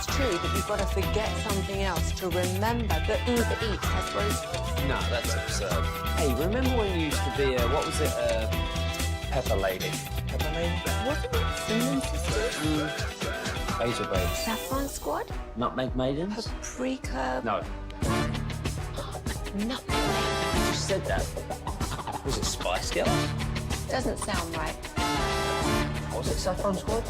True that you've got to forget something else to remember that Uber Eats has groceries. No, that's absurd. Hey, remember when you used to be Pepper Lady? Pepper Lady? Wasn't it Cinnamon Sisters? Basil babes. Saffron Squad? Nutmeg maidens? Paprika? No. Nutmeg. You just said that. Was it Spice Girls? Doesn't sound right. Was it Saffron Squad?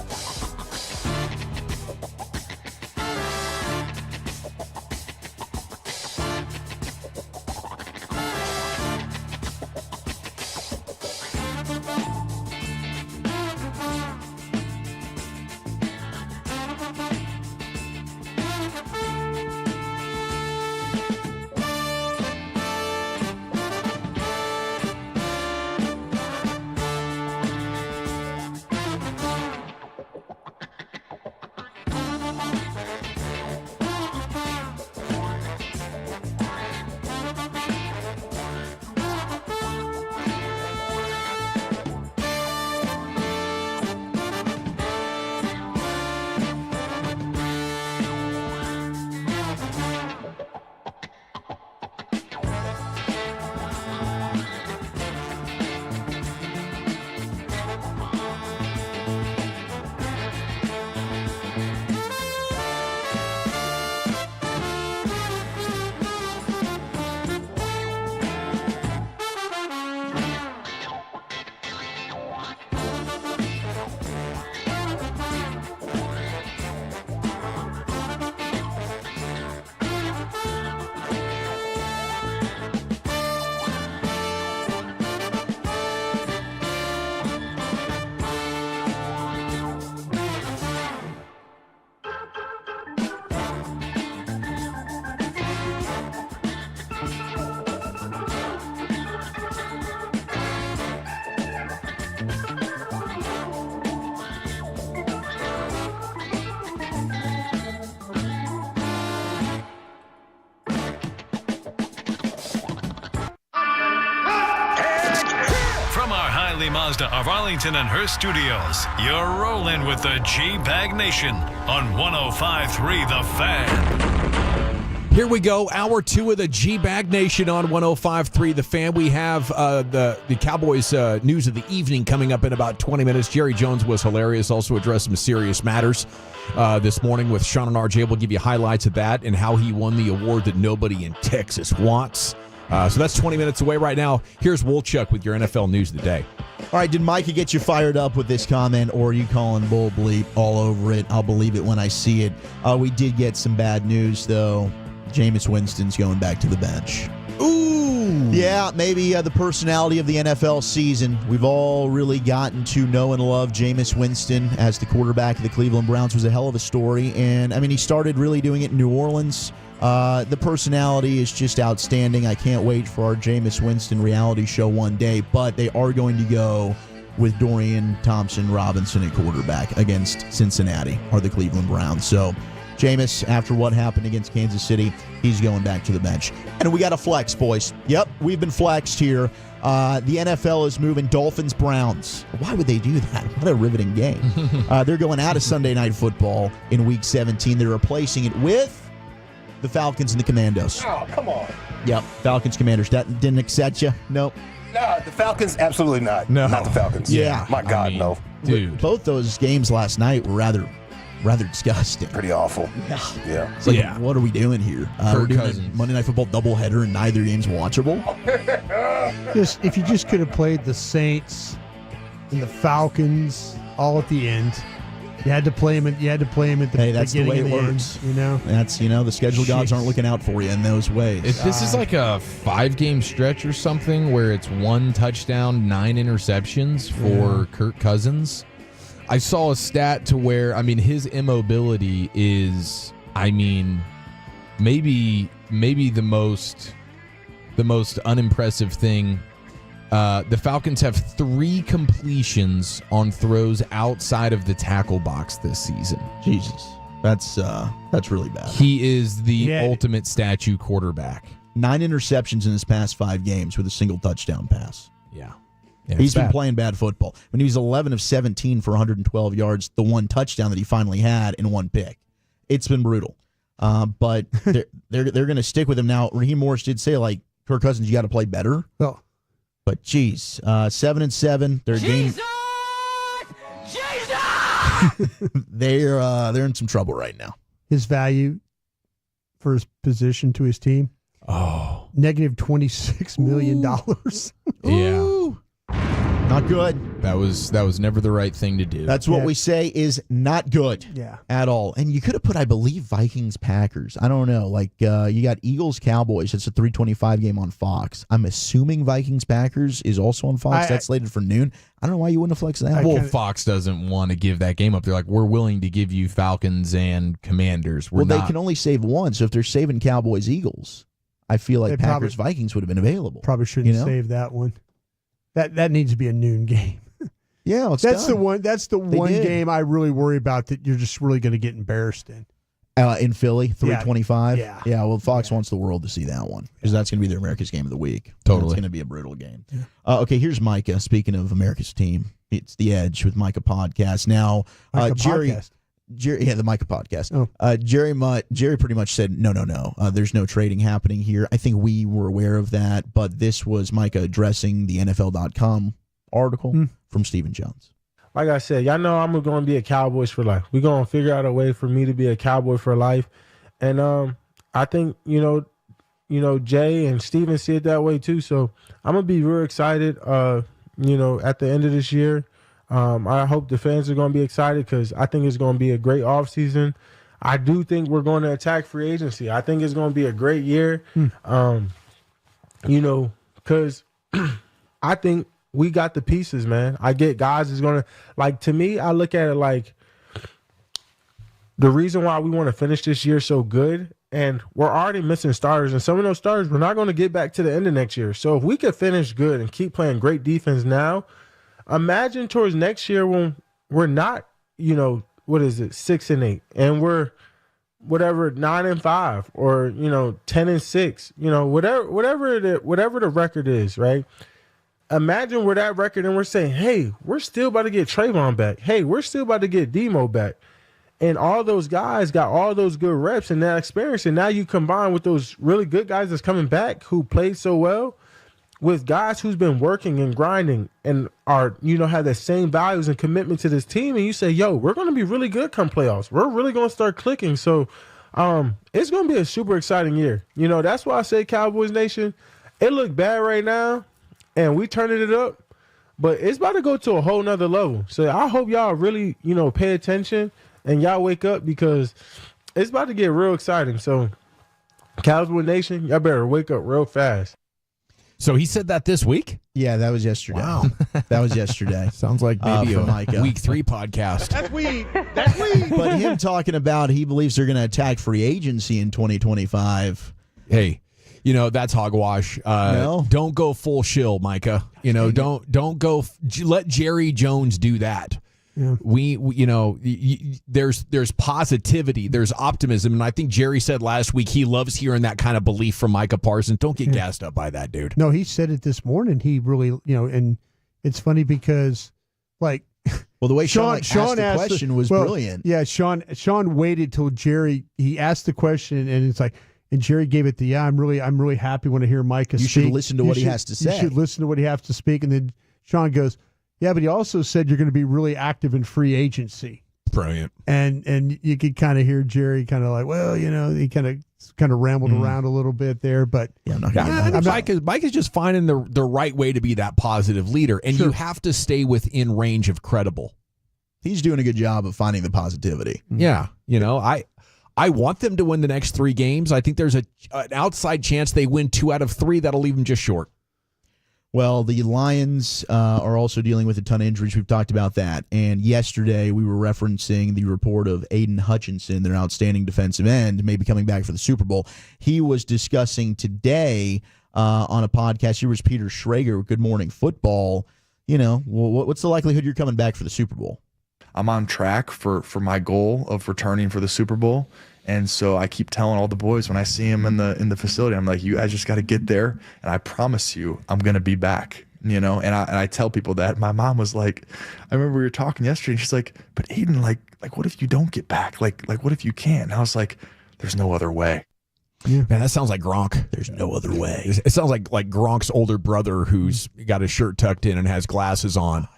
Mazda of Arlington and Hearst Studios. You're rolling with the G-Bag Nation on 105.3 The Fan. Here we go, hour 2 of the G-Bag Nation on 105.3 The Fan. We have the Cowboys news of the evening coming up in about 20 minutes. Jerry Jones was hilarious, also addressed some serious matters this morning with Sean and RJ. We'll give you highlights of that and how he won the award that nobody in Texas wants. So that's 20 minutes away right now. Here's Wolchuk with your NFL news of the day. All right, did Micah get you fired up with this comment, or are you calling bull bleep all over it? I'll believe it when I see it. We did get some bad news, though. Jameis Winston's going back to the bench. Ooh! Yeah, maybe the personality of the NFL season. We've all really gotten to know and love Jameis Winston as the quarterback of the Cleveland Browns. Was a hell of a story, and, I mean, he started really doing it in New Orleans. The personality is just outstanding. I can't wait for our Jameis Winston reality show one day, but they are going to go with Dorian Thompson-Robinson at quarterback against Cincinnati or the Cleveland Browns. So Jameis, after what happened against Kansas City, he's going back to the bench. And we got a flex, boys. Yep, we've been flexed here. The NFL is moving Dolphins-Browns. Why would they do that? What a riveting game. They're going out of Sunday Night Football in Week 17. They're replacing it with the Falcons and the Commandos. Oh, come on. Yep, Falcons, Commanders. That didn't upset you? Nope. No, the Falcons, absolutely not. No. Not the Falcons. Yeah. My God, no. Dude. Both those games last night were rather disgusting. Pretty awful. Yeah. It's like, what are we doing here? We're doing a Monday Night Football doubleheader and neither game's watchable? If you just could have played the Saints and the Falcons all at the end. You had to play him at the Hey, that's the way beginning it and the works. end, you know? That's, the schedule gods aren't looking out for you in those ways. If this is like a 5-game stretch or something where it's 1 touchdown, 9 interceptions for Kirk Cousins. I saw a stat to where, his immobility is, maybe the most unimpressive thing. The Falcons have 3 completions on throws outside of the tackle box this season. Jesus. That's really bad. He is the ultimate statue quarterback. 9 interceptions in his past 5 games with a single touchdown pass. Yeah. He's been playing bad football. When he was 11 of 17 for 112 yards, the 1 touchdown that he finally had and 1 pick. It's been brutal. But they're going to stick with him now. Raheem Morris did say, Kirk Cousins, you got to play better. Oh. But geez, 7-7. Their game. they're in some trouble right now. His value for his position to his team. Negative $26 million. Yeah. Not good. That was never the right thing to do. That's what we say is not good. Yeah. At all. And you could have put, I believe, Vikings, Packers. I don't know. Like, you got Eagles, Cowboys. It's a 3:25 game on Fox. I'm assuming Vikings, Packers is also on Fox. That's slated for noon. I don't know why you wouldn't have flexed that. Well, Fox doesn't want to give that game up. They're like, we're willing to give you Falcons and Commanders. They can only save one. So if they're saving Cowboys, Eagles, I feel like Packers, Vikings would have been available. Probably shouldn't save that one. That needs to be a noon game. Yeah, that's the one. That's the one game I really worry about that you're just really going to get embarrassed in. In Philly, 3:25. Yeah. Yeah. Well, Fox wants the world to see that one because that's going to be their America's game of the week. Totally, it's going to be a brutal game. Yeah. Okay, here's Micah. Speaking of America's team, it's the Edge with Micah podcast. Now, Jerry. Podcast. The Micah podcast. Jerry pretty much said, no. There's no trading happening here. I think we were aware of that, but this was Micah addressing the NFL.com article from Stephen Jones. Like I said, y'all know I'm going to be a Cowboys for life. We're going to figure out a way for me to be a Cowboy for life. And I think, Jay and Steven see it that way too. So I'm going to be real excited, at the end of this year. I hope the fans are going to be excited because I think it's going to be a great offseason. I do think we're going to attack free agency. I think it's going to be a great year, because I think we got the pieces, man. I get guys is going to, to me, I look at it like the reason why we want to finish this year so good, and we're already missing starters, and some of those starters we're not going to get back to the end of next year. So if we could finish good and keep playing great defense now, imagine towards next year when we're not, 6-8, and we're 9-5 or 10-6, whatever the record is, right? Imagine we're that record and we're saying, hey, we're still about to get Trayvon back. Hey, we're still about to get Demo back. And all those guys got all those good reps and that experience. And now you combine with those really good guys that's coming back who played so well with guys who's been working and grinding and are, have the same values and commitment to this team. And you say, yo, we're going to be really good come playoffs. We're really going to start clicking. So it's going to be a super exciting year. That's why I say Cowboys Nation, it look bad right now and we turning it up, but it's about to go to a whole nother level. So I hope y'all really, pay attention and y'all wake up because it's about to get real exciting. So Cowboys Nation, y'all better wake up real fast. So he said that this week? Yeah, that was yesterday. Wow. That was yesterday. Sounds like maybe a Micah. week 3 podcast. That's weed. That's weed. But him talking about he believes they're going to attack free agency in 2025. Hey, that's hogwash. No? Don't go full shill, Micah. Don't go. Let Jerry Jones do that. Yeah. There's positivity, there's optimism, and I think Jerry said last week he loves hearing that kind of belief from Micah Parsons. Don't get gassed up by that, dude. No, he said it this morning. He really, and it's funny because, well, the way Sean asked the question was brilliant. Yeah, Sean waited till Jerry. He asked the question, and it's like, and Jerry gave it the I'm really happy when I hear Micah. You speak. should listen to what he has to say. You should listen to what he has to speak, and then Sean goes, yeah, but he also said you're going to be really active in free agency. Brilliant. And you could kind of hear Jerry kind of like, well, he kind of rambled around a little bit there, but Micah's just finding the right way to be that positive leader, and you have to stay within range of credible. He's doing a good job of finding the positivity. Yeah, I want them to win the next 3 games. I think there's an outside chance they win 2 out of 3. That'll leave them just short. Well, the Lions are also dealing with a ton of injuries. We've talked about that. And yesterday we were referencing the report of Aiden Hutchinson, their outstanding defensive end, maybe coming back for the Super Bowl. He was discussing today on a podcast. Here was Peter Schrager with Good Morning Football. What's the likelihood you're coming back for the Super Bowl? I'm on track for my goal of returning for the Super Bowl. And so I keep telling all the boys when I see him in the facility, I'm like, you guys just got to get there, and I promise you, I'm gonna be back. And I tell people that. My mom was like, I remember we were talking yesterday, and she's like, but Aiden, like what if you don't get back? Like what if you can't? And I was like, there's no other way. Yeah. Man, that sounds like Gronk. There's no other way. It sounds like Gronk's older brother who's got his shirt tucked in and has glasses on.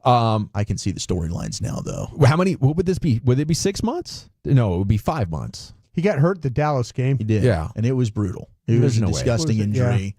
I can see the storylines now, though. How many? What would this be? Would it be 6 months? No, it would be 5 months. He got hurt the Dallas game. He did. Yeah. And it was brutal. It was a disgusting injury. Yeah.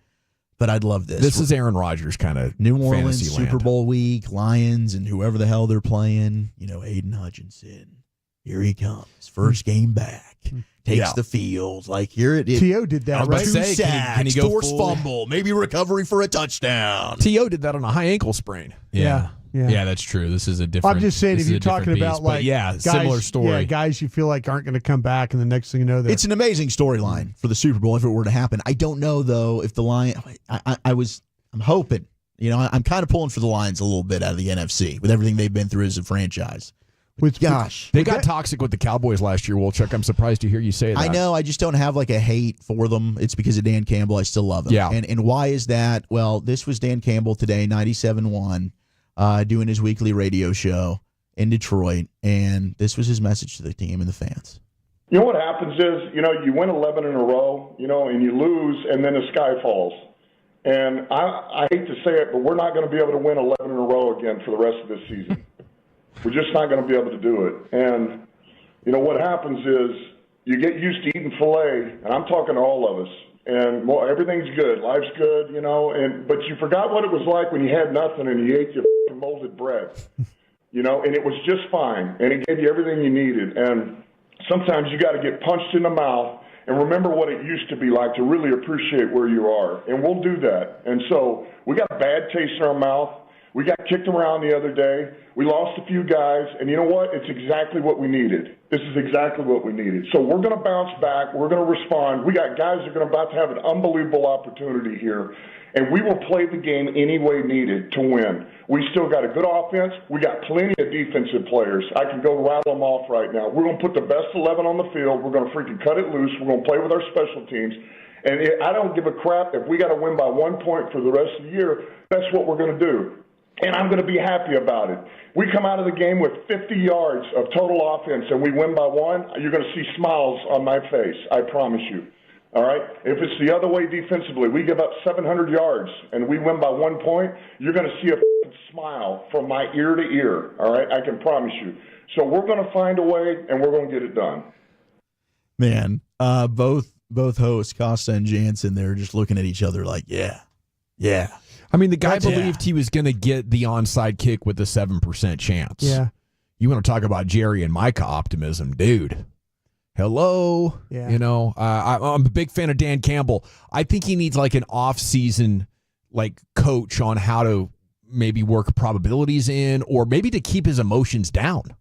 But I'd love this. This is Aaron Rodgers kind of New Orleans, Super Bowl week, Lions, and whoever the hell they're playing. Aiden Hutchinson. Here he comes. First game back. Takes the field. Like, here it is. T.O. did that, right? 2 sacks, can he go forced fumble, maybe recovery for a touchdown. T.O. did that on a high ankle sprain. Yeah, that's true. This is a different. I'm just saying, if you're talking about like guys, similar story. Yeah, guys you feel like aren't going to come back, and the next thing you know, it's an amazing storyline for the Super Bowl if it were to happen. I don't know though if the Lions. I'm hoping. I'm kind of pulling for the Lions a little bit out of the NFC with everything they've been through as a franchise. They got toxic with the Cowboys last year, Wolchuk. I'm surprised to hear you say that. I know. I just don't have like a hate for them. It's because of Dan Campbell. I still love him. Yeah. And why is that? Well, this was Dan Campbell today, 97.1, doing his weekly radio show in Detroit, and this was his message to the team and the fans. You know what happens is, you win 11 in a row, and you lose, and then the sky falls. And I hate to say it, but we're not going to be able to win 11 in a row again for the rest of this season. We're just not going to be able to do it. And, what happens is you get used to eating filet, and I'm talking to all of us, and everything's good. Life's good, but you forgot what it was like when you had nothing and you ate your molded bread, and it was just fine, and it gave you everything you needed. And sometimes you got to get punched in the mouth and remember what it used to be like to really appreciate where you are. And we'll do that. And so we got a bad taste in our mouth. We got kicked around the other day. We lost a few guys, and you know what? It's exactly what we needed. This is exactly what we needed. So we're going to bounce back. We're going to respond. We got guys that are about to have an unbelievable opportunity here, and we will play the game any way needed to win. We still got a good offense. We got plenty of defensive players. I can go rattle them off right now. We're going to put the best 11 on the field. We're going to freaking cut it loose. We're going to play with our special teams. And I don't give a crap if we got to win by 1 point for the rest of the year. That's what we're going to do. And I'm going to be happy about it. We come out of the game with 50 yards of total offense and we win by 1, you're going to see smiles on my face. I promise you. All right? If it's the other way defensively, we give up 700 yards and we win by 1 point, you're going to see a smile from my ear to ear. All right? I can promise you. So we're going to find a way and we're going to get it done. Man, both hosts, Costa and Jansen, they're just looking at each other like, yeah. I mean, the guy believed he was going to get the onside kick with a 7% chance. Yeah. You want to talk about Jerry and Micah optimism, dude. Hello. Yeah. I'm a big fan of Dan Campbell. I think he needs like an off-season coach on how to maybe work probabilities in or maybe to keep his emotions down.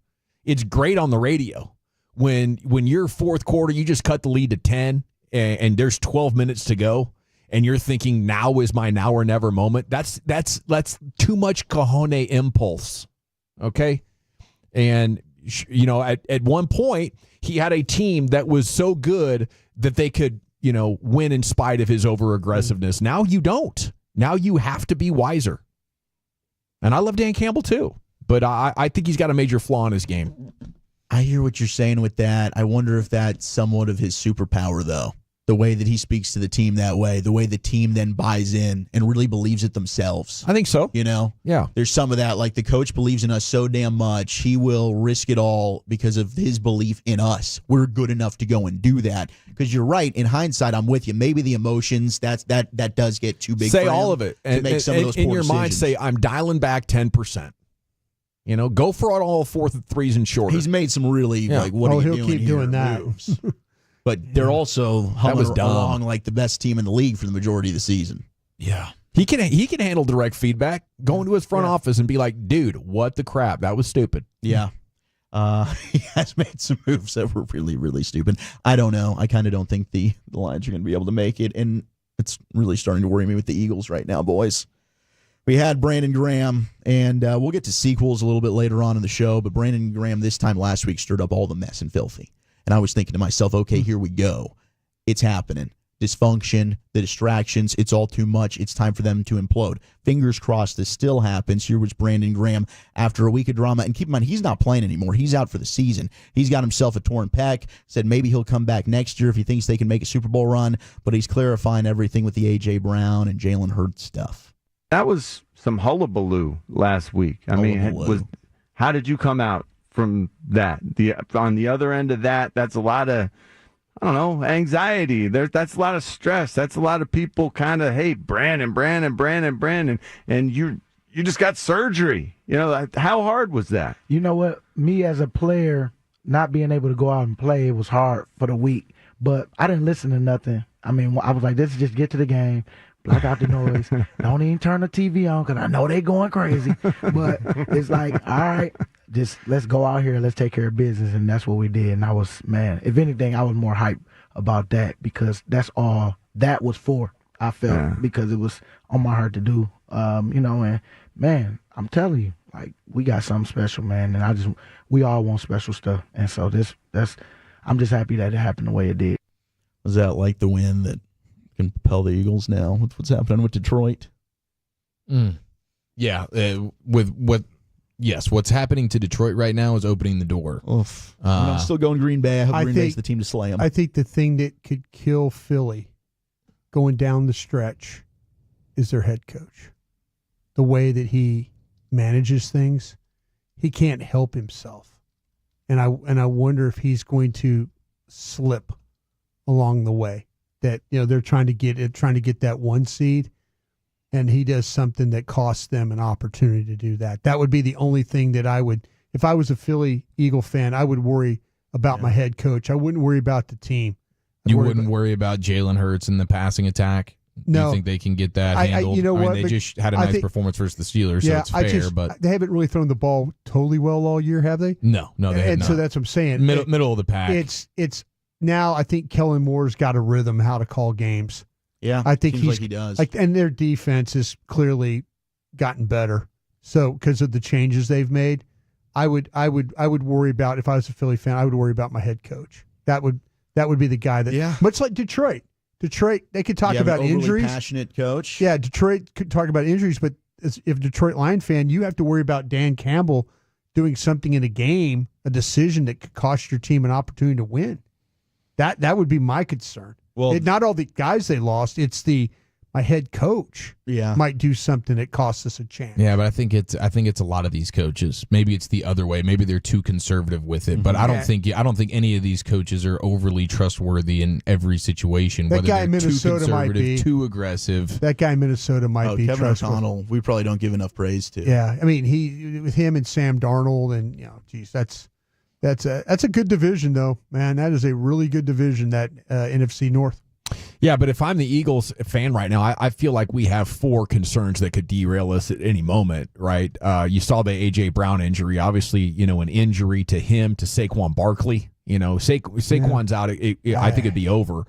It's great on the radio. When you're fourth quarter, you just cut the lead to 10 and there's 12 minutes to go. And you're thinking now is my now or never moment. That's too much cojones impulse, okay? And at one point he had a team that was so good that they could win in spite of his over aggressiveness. Now you don't. Now you have to be wiser. And I love Dan Campbell too, but I think he's got a major flaw in his game. I hear what you're saying with that. I wonder if that's somewhat of his superpower though. The way that he speaks to the team that way, the way the team then buys in and really believes it themselves. I think so. Yeah. There's some of that. Like the coach believes in us so damn much, he will risk it all because of his belief in us. We're good enough to go and do that. Because you're right. In hindsight, I'm with you. Maybe the emotions, that does get too big. Say for all him of it. To make some of those in poor your mind, decisions. say, I'm dialing back 10%. Go for all 4th and 3s and shorter. He's made some really what are you he'll doing keep here doing that. moves. But they're also humming along like the best team in the league for the majority of the season. Yeah. He can handle direct feedback, go into his front office and be like, dude, what the crap? That was stupid. Yeah. He has made some moves that were really, really stupid. I don't know. I kind of don't think the Lions are going to be able to make it. And it's really starting to worry me with the Eagles right now, boys. We had Brandon Graham, and we'll get to sequels a little bit later on in the show, but Brandon Graham this time last week stirred up all the mess and filthy. And I was thinking to myself, okay, here we go. It's happening. Dysfunction, the distractions, it's all too much. It's time for them to implode. Fingers crossed this still happens. Here was Brandon Graham after a week of drama. And keep in mind, he's not playing anymore. He's out for the season. He's got himself a torn pec, said maybe he'll come back next year if he thinks they can make a Super Bowl run, but he's clarifying everything with the A.J. Brown and Jalen Hurts stuff. that was some hullabaloo last week. I mean, how did you come out from that? On the other end of that, that's a lot of, I don't know, anxiety. That's a lot of stress. That's a lot of people kind of, hey, Brandon, and you just got surgery. You know, how hard was that? You know what? Me as a player, not being able to go out and play, it was hard for the week. But I didn't listen to nothing. I mean, I was like, let's just get to the game, block out the noise. Don't even turn the TV on because I know they going crazy. But it's like, all right, just let's go out here. Let's take care of business. And that's what we did. And I was, man, if anything, I was more hyped about that because that's all that was for, I felt, because it was on my heart to do. You know, and, man, I'm telling you, like, we got something special, man. And we all want special stuff. And so I'm just happy that it happened the way it did. Was that like the win that can propel the Eagles now with what's happening with Detroit? Yeah, what's happening to Detroit right now is opening the door. I'm still going Green Bay. I hope Green Bay's the team to slay them. I think the thing that could kill Philly going down the stretch is their head coach. The way that he manages things, he can't help himself. And I wonder if he's going to slip along the way. That, you know, they're trying to get that 1 seed, and he does something that costs them an opportunity to do that. That would be the only thing that I would, if I was a Philly Eagle fan, I would worry about my head coach. I wouldn't worry about the team. You wouldn't worry about Jalen Hurts and the passing attack? No. You think they can get that handled? You know what? They just had a nice performance versus the Steelers, so it's fair. But they haven't really thrown the ball totally well all year, have they? No, they have not. And so that's what I'm saying. Middle of the pack. It's now I think Kellen Moore's got a rhythm how to call games. Yeah, I think seems like he does. And their defense has clearly gotten better. So because of the changes they've made, I would worry about, if I was a Philly fan, I would worry about my head coach. That would be the guy that, much like Detroit. Detroit, they could talk about injuries. Passionate coach. Yeah, Detroit could talk about injuries, but if a Detroit Lion fan, you have to worry about Dan Campbell doing something in a game, a decision that could cost your team an opportunity to win. That would be my concern. Well, not all the guys they lost, it's my head coach might do something that costs us a chance. Yeah, but I think it's a lot of these coaches. Maybe it's the other way. Maybe they're too conservative with it. But I don't think any of these coaches are overly trustworthy in every situation. That whether guy in they're Minnesota too conservative, might be too aggressive. That guy in Minnesota might be Kevin trustworthy. O'Connell. We probably don't give enough praise to. Yeah, I mean with him and Sam Darnold, and that's a good division though, man. That is a really good division, that NFC North. Yeah, but if I'm the Eagles fan right now, I feel like we have 4 concerns that could derail us at any moment, right? You saw the A.J. Brown injury. Obviously, an injury to him, to Saquon Barkley. Saquon's out. I think it'd be over.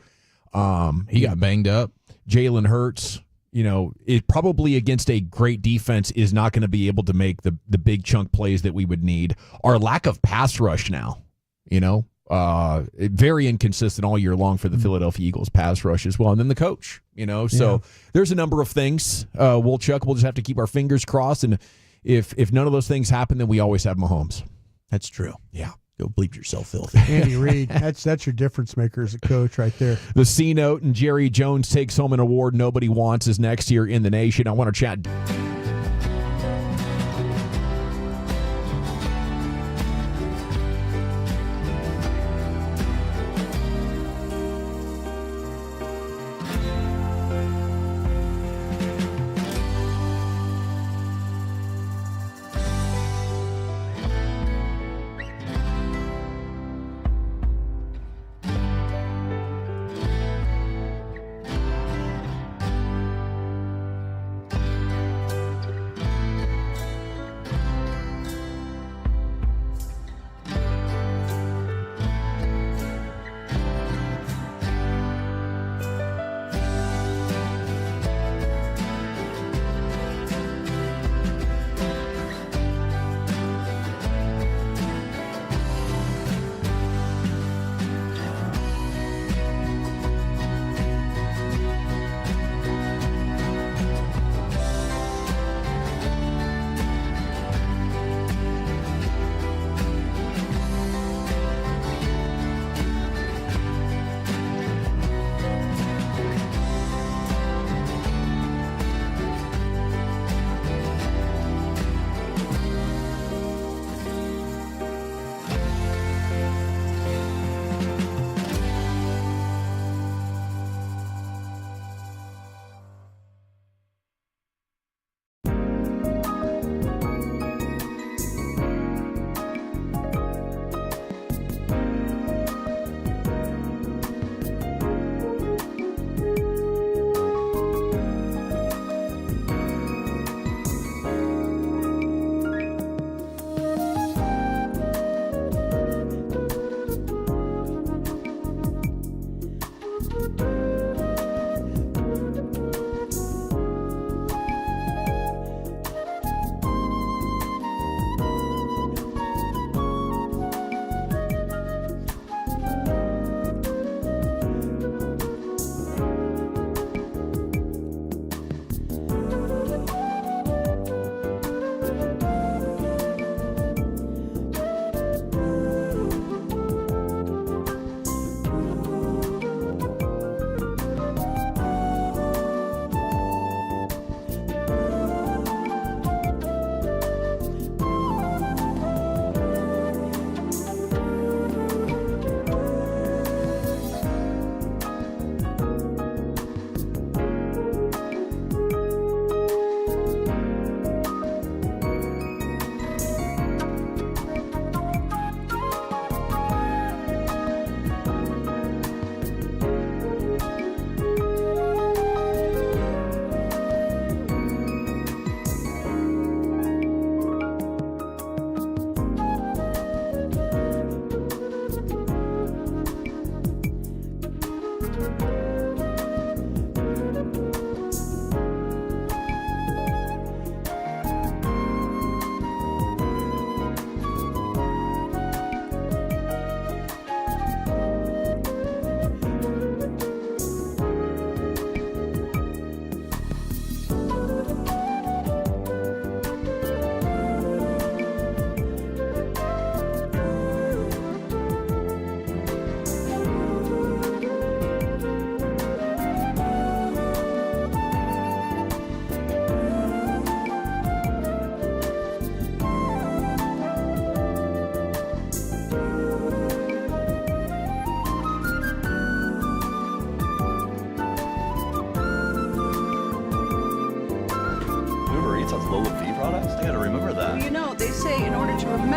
He got banged up. Jalen Hurts, it probably against a great defense is not going to be able to make the big chunk plays that we would need. Our lack of pass rush now, very inconsistent all year long for the Philadelphia Eagles pass rush as well. And then the coach, so there's a number of things. We'll just have to keep our fingers crossed. And if none of those things happen, then we always have Mahomes. That's true. Yeah. Go bleep yourself, filthy. Andy Reid, that's your difference maker as a coach right there. The C-Note and Jerry Jones takes home an award nobody wants is next here in the nation. I want to chat.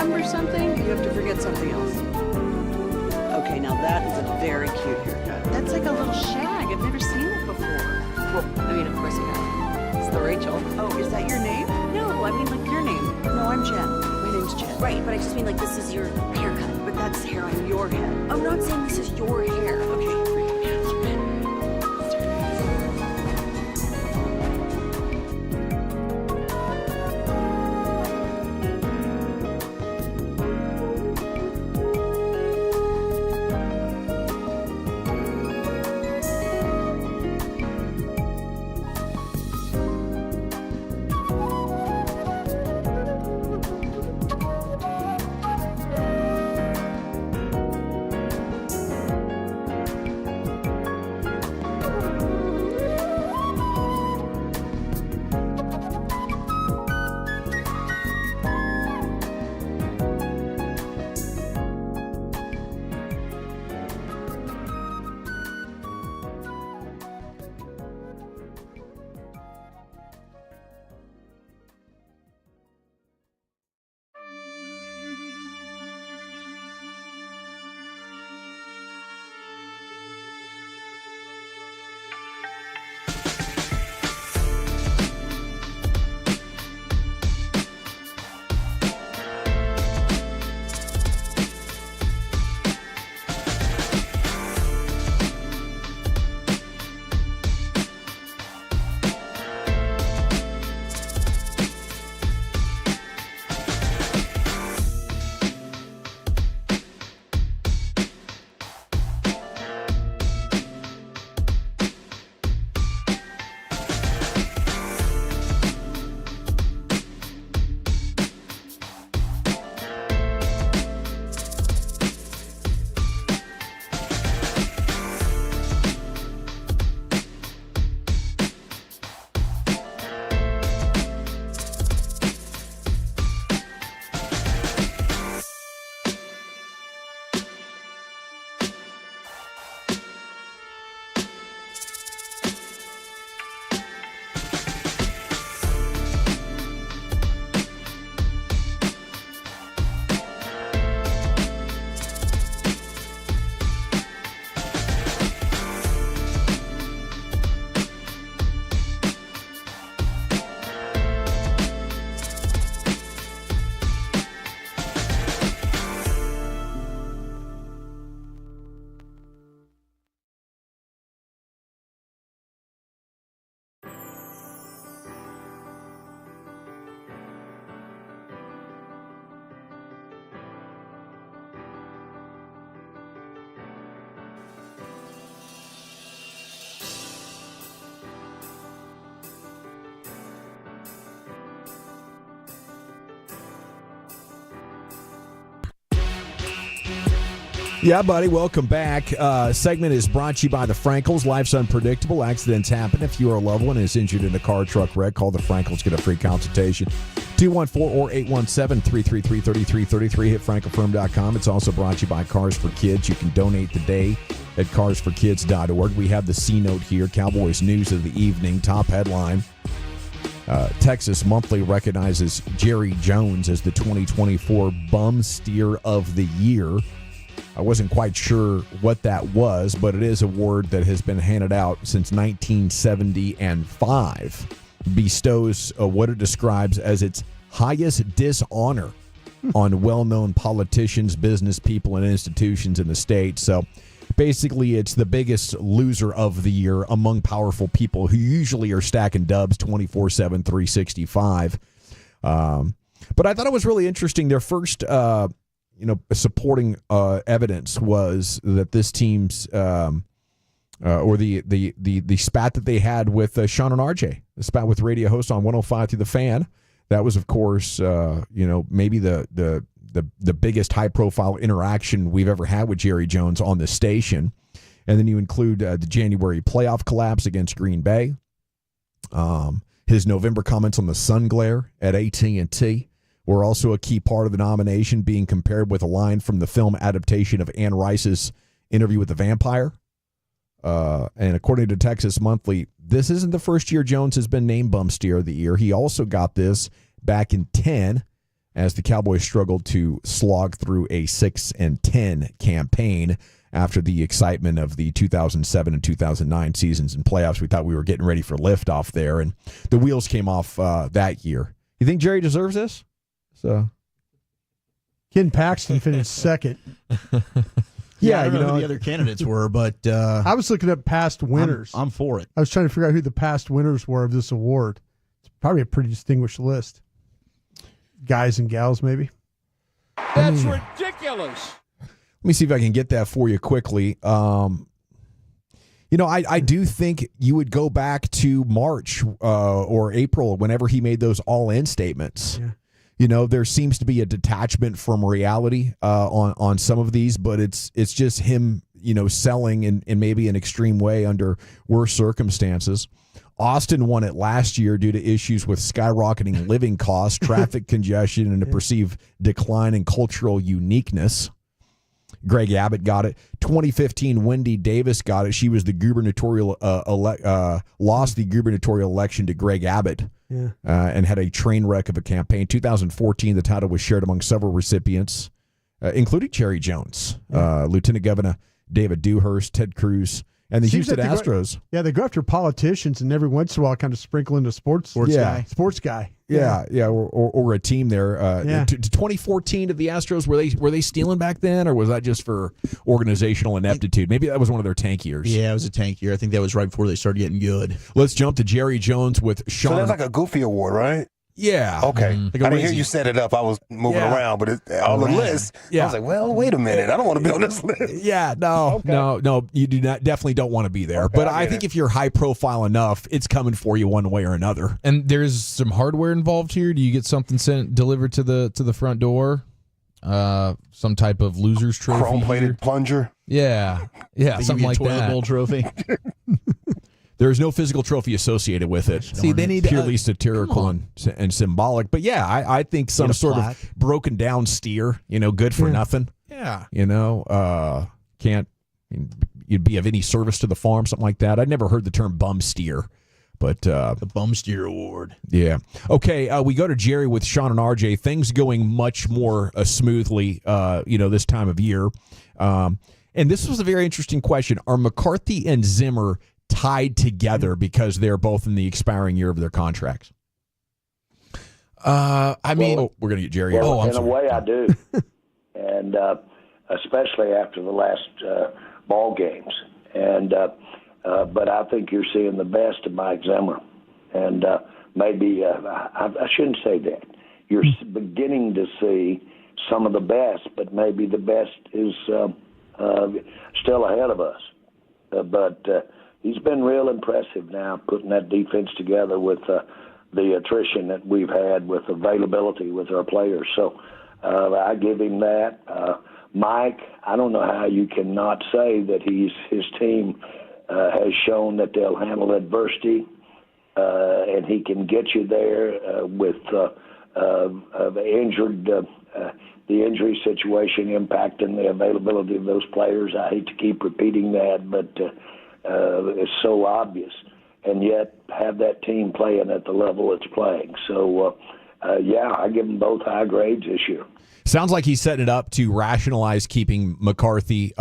remember something, you have to forget something else. Okay, now that is a very cute haircut. That's like a little shag. I've never seen it before. Well, I mean, of course you have. It's the Rachel. Oh, is that your name? No, I mean like your name. No, I'm Jen. My name's Jen. Right, but I just mean like this is your haircut. But that's hair on your head. I'm not saying this is your hair. Okay. Yeah, buddy, welcome back. Segment is brought to you by the Frankels. Life's unpredictable. Accidents happen. If your loved one is injured in a car, truck wreck, call the Frankels. Get a free consultation. 214 or 817-333-3333. Hit frankelfirm.com. It's also brought to you by Cars for Kids. You can donate today at carsforkids.org. We have the C-note here. Cowboys news of the evening. Top headline. Texas Monthly recognizes Jerry Jones as the 2024 Bum Steer of the Year. I wasn't quite sure what that was, but it is a award that has been handed out since 1975. Bestows what it describes as its highest dishonor on well-known politicians, business people, and institutions in the state. So basically, it's the biggest loser of the year among powerful people who usually are stacking dubs 24/7, 365. But I thought it was really interesting. Their first supporting evidence was that this team's or the spat that they had with Sean and RJ, the spat with radio host on 105 through the Fan. That was, of course, maybe the biggest high profile interaction we've ever had with Jerry Jones on the station. And then you include the January playoff collapse against Green Bay, his November comments on the sun glare at AT&T. Were also a key part of the nomination, being compared with a line from the film adaptation of Anne Rice's Interview with the Vampire. And according to Texas Monthly, this isn't the first year Jones has been named Bum Steer of the Year. He also got this back in 10 as the Cowboys struggled to slog through a 6-10 campaign after the excitement of the 2007 and 2009 seasons and playoffs. We thought we were getting ready for liftoff there, and the wheels came off that year. You think Jerry deserves this? So, Ken Paxton finished second. Yeah, I don't know who the other candidates were, but I was looking up past winners. I'm for it. I was trying to figure out who the past winners were of this award. It's probably a pretty distinguished list. Guys and gals, maybe. That's ridiculous. Let me see if I can get that for you quickly. I do think you would go back to March or April whenever he made those all-in statements. Yeah. There seems to be a detachment from reality on some of these, but it's just him, selling in maybe an extreme way under worse circumstances. Austin won it last year due to issues with skyrocketing living costs, traffic congestion, and a perceived decline in cultural uniqueness. Greg Abbott got it. 2015, Wendy Davis got it. She was the gubernatorial lost the gubernatorial election to Greg Abbott. Yeah. And had a train wreck of a campaign. 2014, the title was shared among several recipients, including Jerry Jones, Lieutenant Governor David Dewhurst, Ted Cruz, and the Houston Astros. They go after politicians, and every once in a while kind of sprinkle in a sports guy. Yeah, or a team there. 2014 of the Astros, were they stealing back then, or was that just for organizational ineptitude? Maybe that was one of their tank years. Yeah, it was a tank year. I think that was right before they started getting good. Let's jump to Jerry Jones with Sean. So that's like a Goofy award, right? Yeah. Okay. Like I didn't hear you set it up. I was moving around, but on the list, I was like, well, wait a minute. I don't want to be on this list. Yeah, no, you definitely don't want to be there. But I think if you're high profile enough, it's coming for you one way or another. And there's some hardware involved here. Do you get something delivered to the front door? Some type of loser's trophy? Chrome-plated plunger? Yeah, something like that. Toilet bowl trophy. There is no physical trophy associated with it. See, they need purely satirical and symbolic. But yeah, I think some sort of broken down steer, good for nothing. Yeah. Can't you'd be of any service to the farm, something like that. I'd never heard the term bum steer. But the Bum Steer Award. Yeah. Okay, we go to Jerry with Sean and RJ. Things going much more smoothly, this time of year. And this was a very interesting question. Are McCarthy and Zimmer tied together because they're both in the expiring year of their contracts? We're going to get Jerry. Well, in a way, I do. And especially after the last ball games. And but I think you're seeing the best of Mike Zimmer. And maybe, I shouldn't say that. You're beginning to see some of the best, but maybe the best is still ahead of us. But he's been real impressive now, putting that defense together with the attrition that we've had with availability with our players. So I give him that. Mike, I don't know how you cannot say that his team has shown that they'll handle adversity, and he can get you there with the injury situation impacting the availability of those players. I hate to keep repeating that, but it's so obvious, and yet have that team playing at the level it's playing. So, I give them both high grades this year. Sounds like he's setting it up to rationalize keeping McCarthy,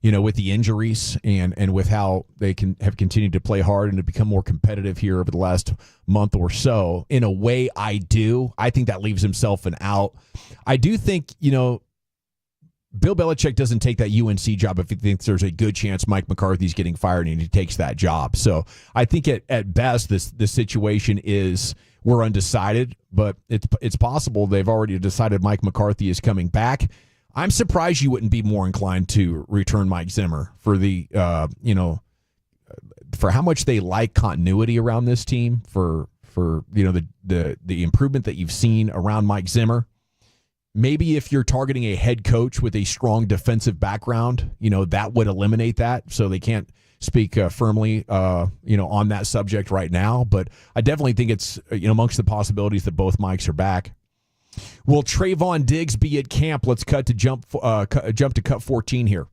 with the injuries and with how they have continued to play hard and to become more competitive here over the last month or so. In a way, I think that leaves himself an out. I do think, Bill Belichick doesn't take that UNC job if he thinks there's a good chance Mike McCarthy's getting fired and he takes that job. So I think at best the situation is we're undecided, but it's possible they've already decided Mike McCarthy is coming back. I'm surprised you wouldn't be more inclined to return Mike Zimmer for the for how much they like continuity around this team, for the improvement that you've seen around Mike Zimmer. Maybe if you're targeting a head coach with a strong defensive background, that would eliminate that. So they can't speak firmly, on that subject right now. But I definitely think it's amongst the possibilities that both Mikes are back. Will Trayvon Diggs be at camp? Let's jump to cut 14 here.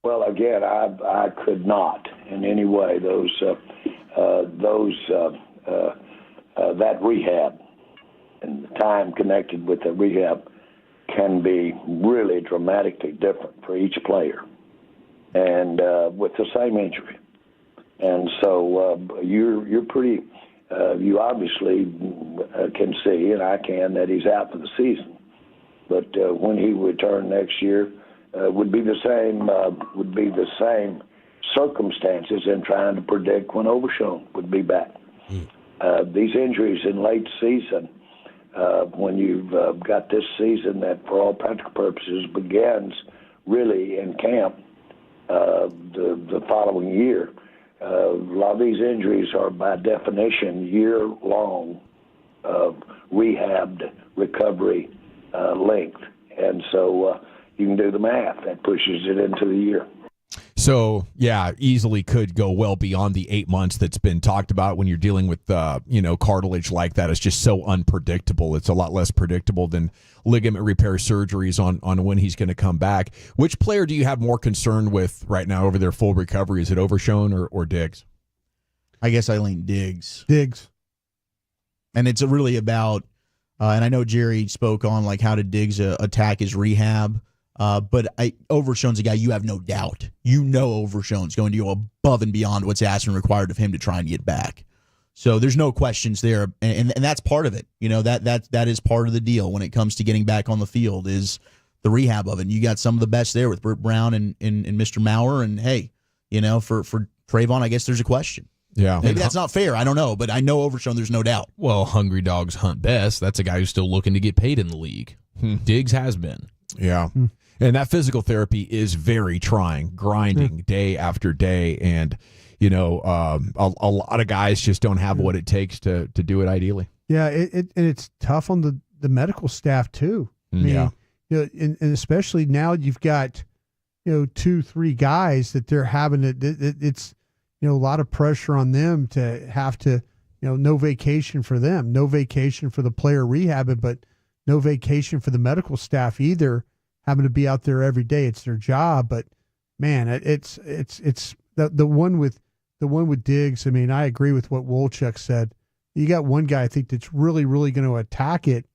Well, again, I could not in any way that rehab and the time connected with the rehab can be really dramatically different for each player, and with the same injury. And so you're pretty. You obviously can see, and I can, that he's out for the season. But when he returned next year, would be the same circumstances in trying to predict when Overshown would be back. These injuries in late season, when you've got this season that, for all practical purposes, begins really in camp the following year. A lot of these injuries are, by definition, year-long rehabbed recovery length. And so you can do the math. That pushes it into the year. So, easily could go well beyond the 8 months that's been talked about when you're dealing with, cartilage like that. It's just so unpredictable. It's a lot less predictable than ligament repair surgeries on when he's going to come back. Which player do you have more concern with right now over their full recovery? Is it Overshown or Diggs? I guess I lean Diggs. And it's really about, and I know Jerry spoke on how did Diggs attack his rehab. But Overshown's a guy you have no doubt. Overshown's going to go above and beyond what's asked and required of him to try and get back. So there's no questions there, and that's part of it. That is part of the deal when it comes to getting back on the field is the rehab of it. And you got some of the best there with Burt Brown and Mr. Maurer, and hey, for Trayvon, I guess there's a question. Yeah, maybe that's not fair. I don't know, but I know Overshown. There's no doubt. Well, hungry dogs hunt best. That's a guy who's still looking to get paid in the league. Diggs has been. Yeah. And that physical therapy is very trying, grinding day after day. And, a lot of guys just don't have what it takes to do it ideally. Yeah, and it's tough on the medical staff, too. I mean, and especially now you've got, 2-3 guys that they're having it's, a lot of pressure on them to have to, no vacation for them, no vacation for the player rehabbing, but no vacation for the medical staff either, having to be out there every day. It's their job, but man, it's the one with Diggs. I mean, I agree with what Wolchuk said. You got one guy I think that's really, really going to attack it,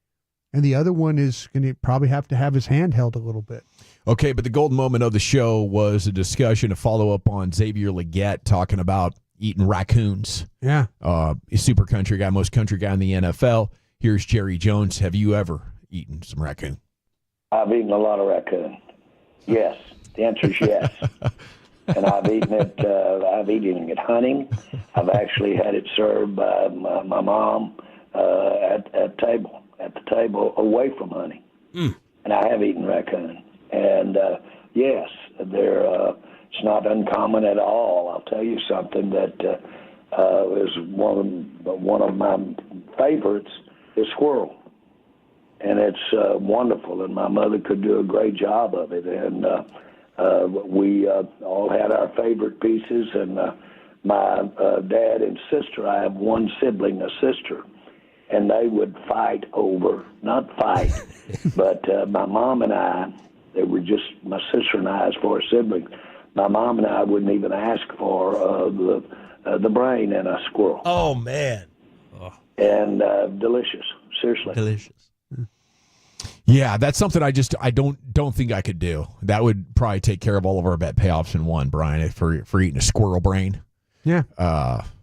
and the other one is going to probably have to have his hand held a little bit. Okay, but the golden moment of the show was a discussion, a follow-up on Xavier Legette talking about eating raccoons. Yeah. A super country guy, most country guy in the NFL. Here's Jerry Jones. Have you ever eaten some raccoon? I've eaten a lot of raccoon. Yes. The answer is yes. And I've eaten it hunting. I've actually had it served by my mom at the table away from hunting. And I have eaten raccoon. And yes, it's not uncommon at all. I'll tell you something that is one of my favorites is squirrel. and it's wonderful. And my mother could do a great job of it. And we all had our favorite pieces. And my dad and sister, I have one sibling, a sister, and they would fight over, not fight, but my mom and I, they were just my sister and I as far as siblings. My mom and I wouldn't even ask for the brain in a squirrel. Oh, man. And delicious, seriously. Delicious. Yeah, that's something I don't think I could do. That would probably take care of all of our bet payoffs in one, Brian, for eating a squirrel brain. Yeah.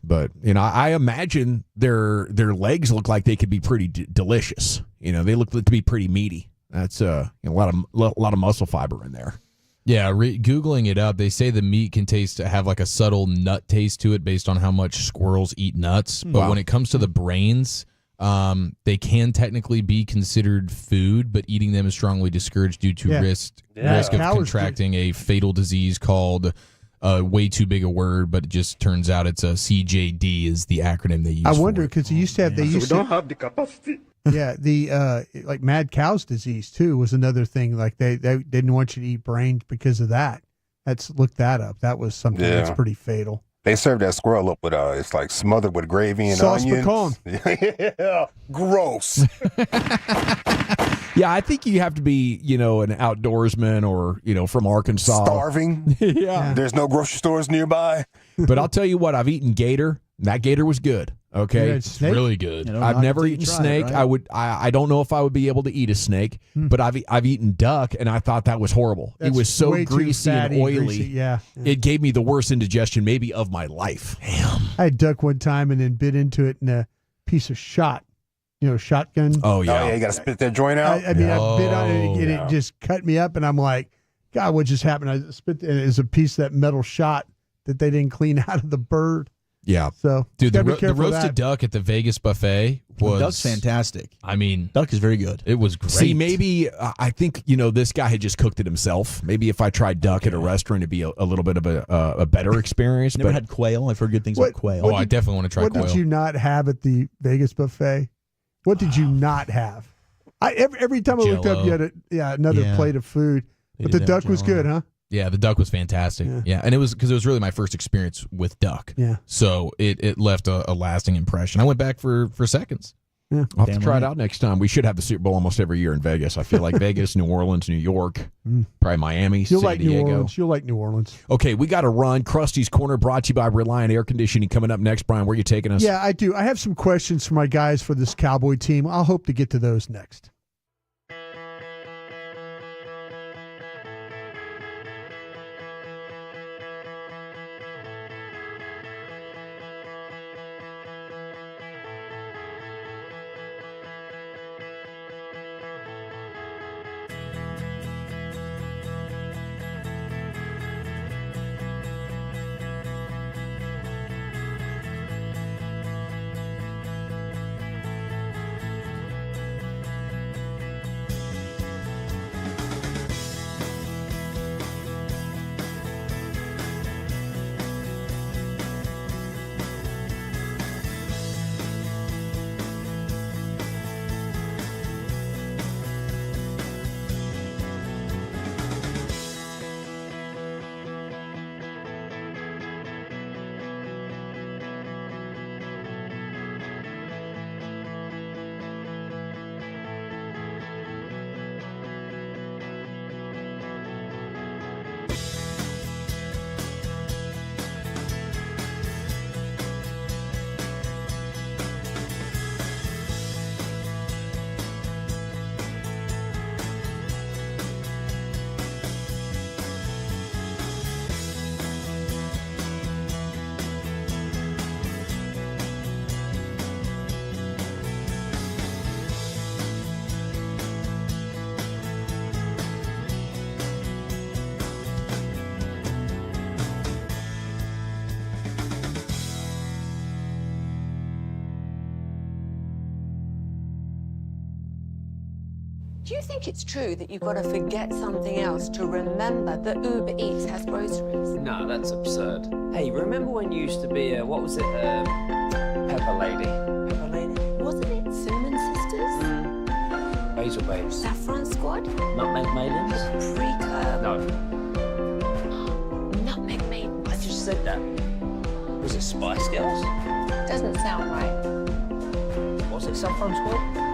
But I imagine their legs look like they could be pretty delicious. They look to be pretty meaty. That's a lot of muscle fiber in there. Yeah, Googling it up, they say the meat can have like a subtle nut taste to it based on how much squirrels eat nuts. But when it comes to the brains, they can technically be considered food, but eating them is strongly discouraged due to risk of contracting a fatal disease called way too big a word, but it just turns out it's a CJD is the acronym they use. I wonder because they used to have we don't have the capacity. Yeah, the like mad cow's disease too was another thing. Like they didn't want you to eat brains because of that. Look that up. That was something that's pretty fatal. They serve that squirrel up with it's like smothered with gravy and sauce onions. pecan. Gross. Yeah, I think you have to be, an outdoorsman or, from Arkansas. Starving. Yeah. There's no grocery stores nearby. But I'll tell you what, I've eaten gator. And that gator was good. Okay. It's really good. I've never eaten snake. Right? I don't know if I would be able to eat a snake, but I've eaten duck and I thought that was horrible. It was so greasy and oily. Yeah. It gave me the worst indigestion maybe of my life. Damn. I had duck one time and then bit into it in a piece of shot. Shotgun. Oh, yeah. You got to spit that joint out? I bit on it and it just cut me up, and I'm like, God, what just happened? I spit, and it was a piece of that metal shot that they didn't clean out of the bird. Yeah. So, dude, the roasted duck at the Vegas buffet was... Duck's fantastic. I mean... Duck is very good. It was great. See, maybe, I think, this guy had just cooked it himself. Maybe if I tried duck at a restaurant, it'd be a little bit of a better experience. Never had quail. I've heard good things about quail. I definitely want to try quail. What did you not have at the Vegas buffet? What did you not have? Every time I looked up, you had another plate of food. But the duck was good, huh? Yeah, the duck was fantastic. Yeah, and it was because it was really my first experience with duck. Yeah. So it left a lasting impression. I went back for seconds. Yeah. I'll have to try it out next time. We should have the Super Bowl almost every year in Vegas. I feel like Vegas, New Orleans, New York, probably Miami, You'll San like Diego. New Orleans. You'll like New Orleans. Okay, we got to run. Krusty's Corner brought to you by Reliant Air Conditioning coming up next. Brian, where are you taking us? Yeah, I do. I have some questions for my guys for this Cowboy team. I'll hope to get to those next. Do you think it's true that you've got to forget something else to remember that Uber Eats has groceries? No, that's absurd. Hey, remember when you used to be a, what was it, Pepper Lady? Pepper Lady? Wasn't it Cinnamon Sisters? I Hazel Babes. Saffron Squad? Nutmeg Maidens? Pre-club? No. Nutmeg Maidens. I just said that. Was it Spice Girls? Doesn't sound right. Was it Saffron Squad?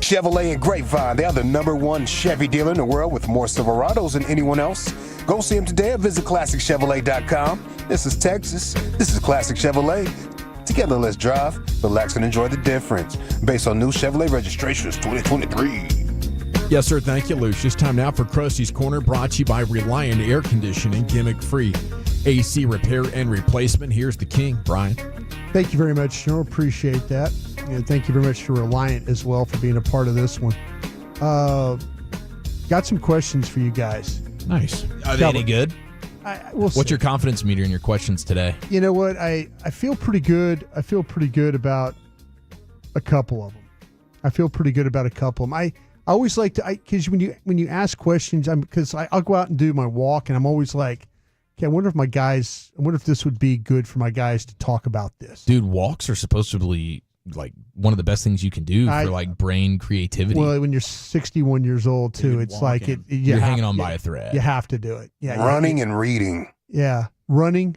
Chevrolet and Grapevine. They are the #1 Chevy dealer in the world with more Silverados than anyone else. Go see them today or visit ClassicChevrolet.com. This is Texas. This is Classic Chevrolet. Together, let's drive, relax, and enjoy the difference. Based on new Chevrolet registrations 2023. Yes, sir. Thank you, Lucius. Time now for Krusty's Corner, brought to you by Reliant Air Conditioning, gimmick-free AC repair and replacement. Here's the king, Brian. Thank you very much, Joe. Appreciate that. And thank you very much to Reliant as well for being a part of this one. Got some questions for you guys. Nice. Are they any good? What's your confidence meter in your questions today? You know what? I feel pretty good. I feel pretty good about a couple of them. I always like to, because when you ask questions, I'll go out and do my walk, and I'm always like, okay, I wonder if this would be good for my guys to talk about this. Dude, walks are supposed to like one of the best things you can do for like brain creativity. Well, when you're 61 years old too, it's like you're hanging on by a thread. You have to do it. Yeah, running and reading. Yeah, running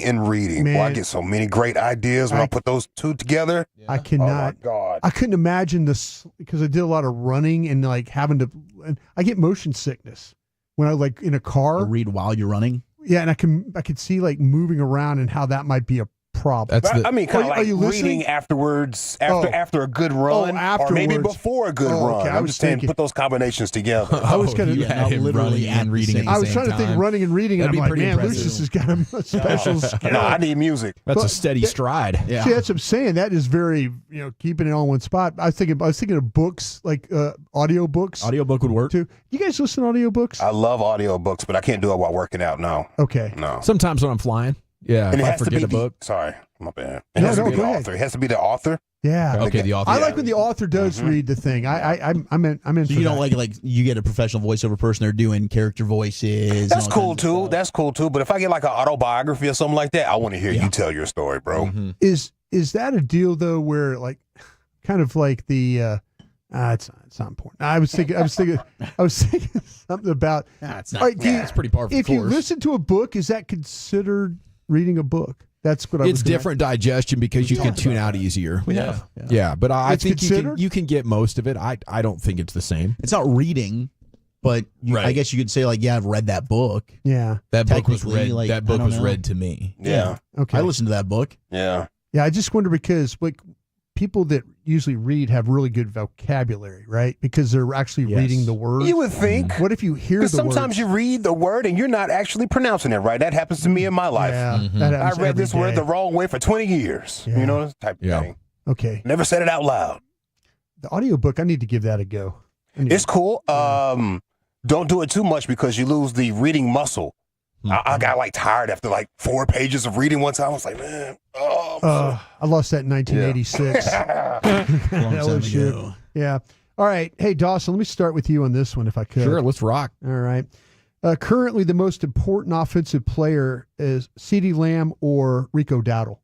and reading. Man, boy, I get so many great ideas when I put those two together. I cannot. Oh my God. I couldn't imagine this because I did a lot of running and like having to. And I get motion sickness when I like in a car. Read while you're running. Yeah, and I could see like moving around and how that might be a problem. I mean, kind of like reading afterwards, after a good run, or maybe before a good run. I'm just saying, put those combinations together. I was kind of literally and reading. At I was trying to think running and reading, and I'm like, man, Lucius has got a special skill. No, I need music. That's a steady stride. Yeah. See, that's what I'm saying. That is very, keeping it all in one spot. I was thinking of books, like audio books. Audiobook would work too. You guys listen to audiobooks? I love audiobooks, but I can't do it while working out. No. Okay. No. Sometimes when I'm flying. Yeah, and if it I has forget to a be book. Sorry, my bad. It has to be the author. It has to be the author. Yeah. Okay, the author. I like when the author does read the thing. I'm in. So you don't like you get a professional voiceover person, they're doing character voices. That's cool too. That's cool too. But if I get like an autobiography or something like that, I want to hear you tell your story, bro. Mm-hmm. Is that a deal though, where like, kind of like the. It's not important. I was thinking something about. It's not. It's pretty par for the If you course. listen to a book, is that considered reading a book? That's what I was. It's different digestion because you can tune out easier. Yeah, but I think you can get most of it. I don't think it's the same. It's not reading, but I guess you could say like, I've read that book. Yeah, that book was read. Like, that book was read to me. Yeah. Okay. I listened to that book. Yeah. Yeah, I just wonder because like people that usually read have really good vocabulary, right? Because they're actually reading the words. You would think. What if you hear the sometimes words? you read the word and you're not actually pronouncing it right. That happens to me in my life. Yeah, that I happens read this every word day. the wrong way for 20 years. Yeah. You know, this type of thing. Okay. Never said it out loud. The audiobook, I need to give that a go. It's cool. Don't do it too much because you lose the reading muscle. I got like tired after like 4 pages of reading one time. I was like, man, I lost that in 1986. LSU. Yeah. All right. Hey, Dawson, let me start with you on this one if I could. Sure, let's rock. All right. Currently, the most important offensive player is CeeDee Lamb or Rico Dowdle.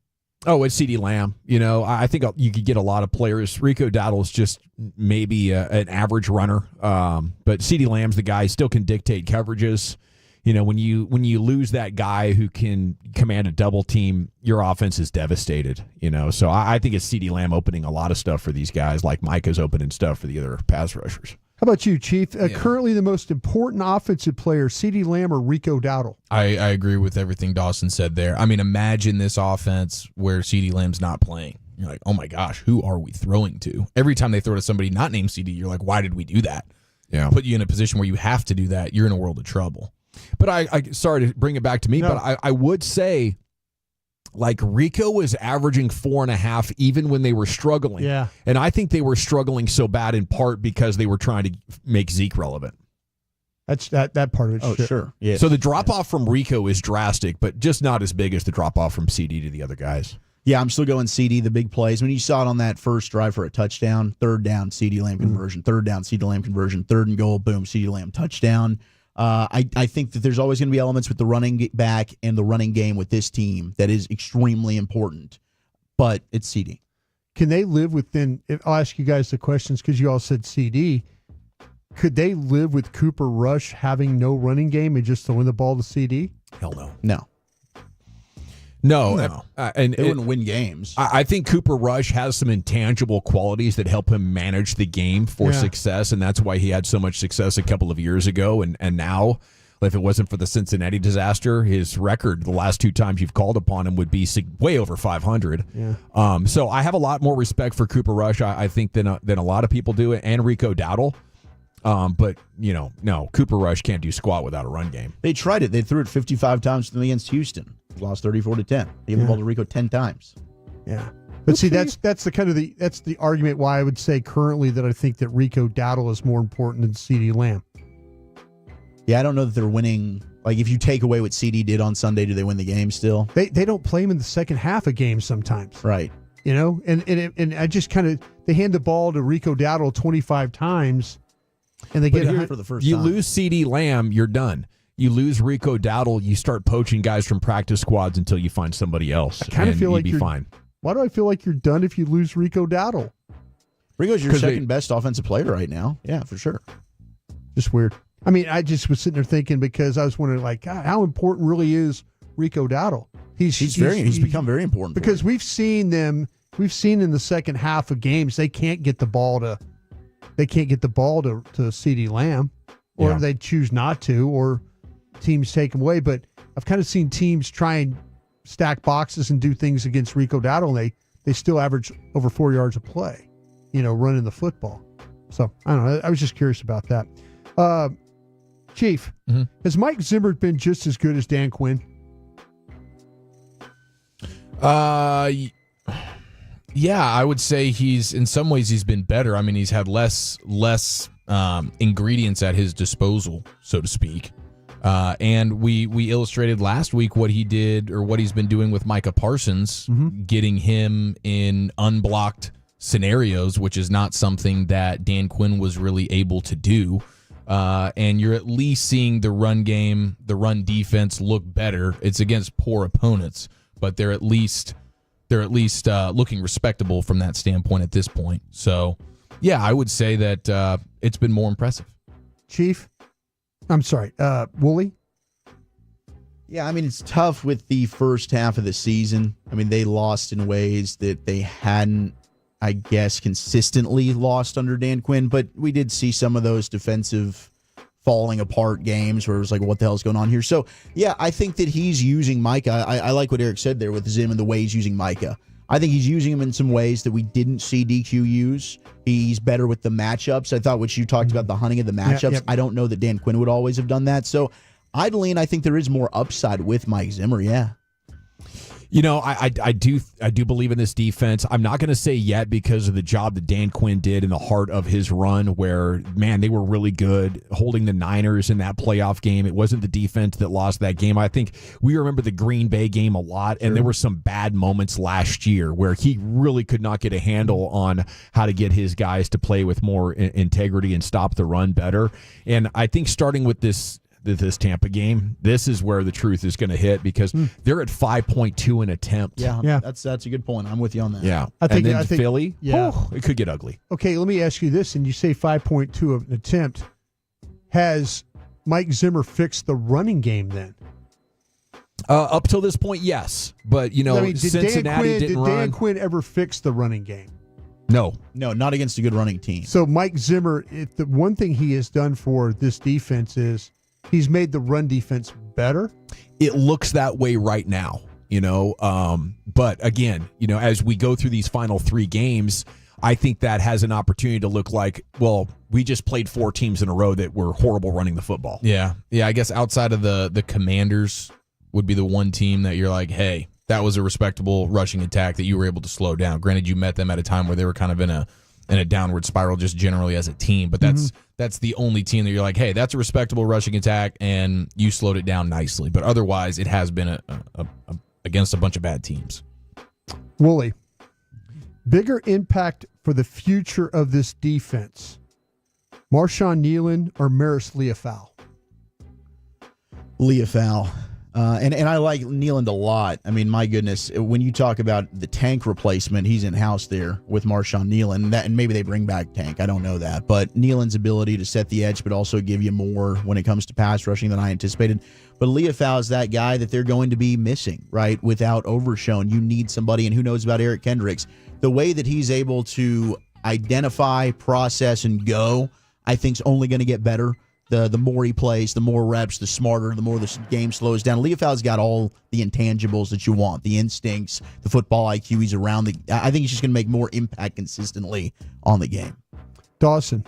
Oh, it's CeeDee Lamb. I think you could get a lot of players. Rico Dowdle is just maybe an average runner, but CeeDee Lamb's the guy. He still can dictate coverages. When you lose that guy who can command a double team, your offense is devastated. So I think it's CeeDee Lamb opening a lot of stuff for these guys, like Micah's opening stuff for the other pass rushers. How about you, Chief? Currently, the most important offensive player, CeeDee Lamb or Rico Dowdle? I agree with everything Dawson said there. I mean, imagine this offense where CeeDee Lamb's not playing. You're like, oh my gosh, who are we throwing to? Every time they throw to somebody not named CeeDee, you're like, why did we do that? Yeah, put you in a position where you have to do that. You're in a world of trouble. But I sorry to bring it back to me, but I would say, like, Rico was averaging 4.5 even when they were struggling. Yeah. And I think they were struggling so bad in part because they were trying to make Zeke relevant. That's that part of it. Oh, sure. Yeah. So the drop-off from Rico is drastic, but just not as big as the drop-off from CeeDee to the other guys. Yeah, I'm still going CeeDee, the big plays. When you saw it on that first drive for a touchdown, third down, CeeDee Lamb conversion, third down, CeeDee Lamb conversion, third and goal, boom, CeeDee Lamb touchdown. I think that there's always going to be elements with the running back and the running game with this team that is extremely important, but it's CeeDee. Can they live within? I'll ask you guys the questions because you all said CeeDee. Could they live with Cooper Rush having no running game and just throwing the ball to CeeDee? Hell no. No. No. And they wouldn't win games. I think Cooper Rush has some intangible qualities that help him manage the game for success, and that's why he had so much success a couple of years ago. And now, if it wasn't for the Cincinnati disaster, his record the last 2 times you've called upon him would be way over 500. Yeah. So I have a lot more respect for Cooper Rush, I think, than a lot of people do, and Rico Dowdle. But, no, Cooper Rush can't do squat without a run game. They tried it. They threw it 55 times against Houston. Lost 34-10. They gave the ball to Rico 10 times. Yeah. But see, that's the argument why I would say currently that I think that Rico Dowdle is more important than CeeDee Lamb. Yeah, I don't know that they're winning. Like, if you take away what CeeDee did on Sunday, do they win the game still? They don't play him in the second half of games sometimes. Right. And I just kind of, they hand the ball to Rico Dowdle 25 times, and they get it for the first You time. lose CeeDee Lamb, you're done. You lose Rico Dowdle, you start poaching guys from practice squads until you find somebody else. I kind of feel like you'd be fine. Why do I feel like you're done if you lose Rico Dowdle? Rico's your second best offensive player right now. Yeah, for sure. Just weird. I mean, I just was sitting there thinking because I was wondering, like, God, how important really is Rico Dowdle? He's become very important because we've seen in the second half of games they can't get the ball to CeeDee Lamb, or they choose not to, or teams take him away. But I've kind of seen teams try and stack boxes and do things against Rico Dowdle, and they still average over 4 yards a play, running the football. So I don't know. I was just curious about that. Chief, has Mike Zimmer been just as good as Dan Quinn? Yeah, I would say in some ways he's been better. I mean, he's had less ingredients at his disposal, so to speak. And we illustrated last week what he did, or what he's been doing with Micah Parsons, getting him in unblocked scenarios, which is not something that Dan Quinn was really able to do. And you're at least seeing the run game, the run defense look better. It's against poor opponents, but they're at least looking respectable from that standpoint at this point. So, yeah, I would say that it's been more impressive. Chief? I'm sorry, Wooly? Yeah, I mean, it's tough with the first half of the season. I mean, they lost in ways that they hadn't, I guess, consistently lost under Dan Quinn, but we did see some of those defensive falling apart games where it was like, what the hell's going on here? So, yeah, I think that he's using Micah. I like what Eric said there with Zim and the way he's using Micah. I think he's using him in some ways that we didn't see DQ use. He's better with the matchups. I thought what you talked about, the hunting of the matchups. Yeah. I don't know that Dan Quinn would always have done that. So, I think there is more upside with Mike Zimmer, yeah. I do believe in this defense. I'm not going to say yet because of the job that Dan Quinn did in the heart of his run where, man, they were really good holding the Niners in that playoff game. It wasn't the defense that lost that game. I think we remember the Green Bay game a lot, and there were some bad moments last year where he really could not get a handle on how to get his guys to play with more integrity and stop the run better. And I think starting with this Tampa game, this is where the truth is going to hit because they're at 5.2 an attempt. Yeah, that's a good point. I'm with you on that. Yeah, I think Philly, it could get ugly. Okay, let me ask you this, and you say 5.2 of an attempt. Has Mike Zimmer fixed the running game then? Up till this point, yes. But, Cincinnati didn't run. Did Dan Quinn ever fix the running game? No, not against a good running team. So Mike Zimmer, the one thing he has done for this defense is he's made the run defense better. It looks that way right now, but again, as we go through these final 3 games, I think that has an opportunity to look like, well, we just played 4 teams in a row that were horrible running the football. Yeah. I guess outside of the Commanders would be the one team that you're like, hey, that was a respectable rushing attack that you were able to slow down. Granted, you met them at a time where they were kind of in a downward spiral just generally as a team, but that's the only team that you're like, hey, that's a respectable rushing attack, and you slowed it down nicely. But otherwise, it has been against a bunch of bad teams. Wooly, bigger impact for the future of this defense, Marshawn Nealon or Maris Leofau? Leofau. And I like Nealon a lot. I mean, my goodness, when you talk about the Tank replacement, he's in-house there with Marshawn Nealon. And maybe they bring back Tank. I don't know that. But Nealon's ability to set the edge but also give you more when it comes to pass rushing than I anticipated. But Leofau is that guy that they're going to be missing, right, without Overshown. You need somebody, and who knows about Eric Kendricks. The way that he's able to identify, process, and go, I think is only going to get better. The more he plays, the more reps, the smarter, the more the game slows down. Leofau's got all the intangibles that you want, the instincts, the football IQ. He's around. I think he's just going to make more impact consistently on the game. Dawson.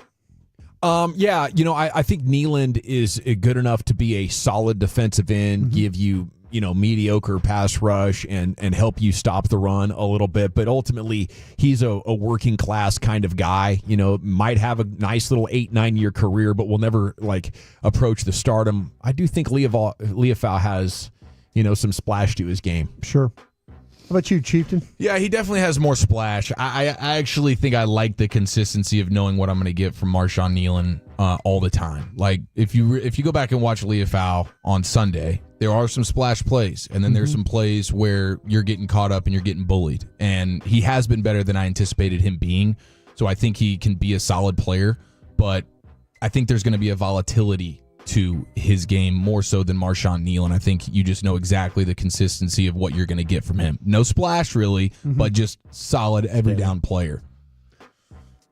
I think Nealon is good enough to be a solid defensive end, give you, mediocre pass rush and help you stop the run a little bit. But ultimately, he's a working class kind of guy, might have a nice little 8-9 year career, but will never approach the stardom. I do think Leofau has, some splash to his game. Sure. How about you, Chieftain? Yeah, he definitely has more splash. I actually think I like the consistency of knowing what I'm going to get from Marshawn Nealon all the time. Like if you go back and watch Leofau on Sunday, There are some splash plays, and then there's some plays where you're getting caught up and you're getting bullied. And he has been better than I anticipated him being, so I think he can be a solid player. But I think there's going to be a volatility to his game more so than Marshawn Neal, and I think you just know exactly the consistency of what you're going to get from him. No splash, really, but just solid every down player.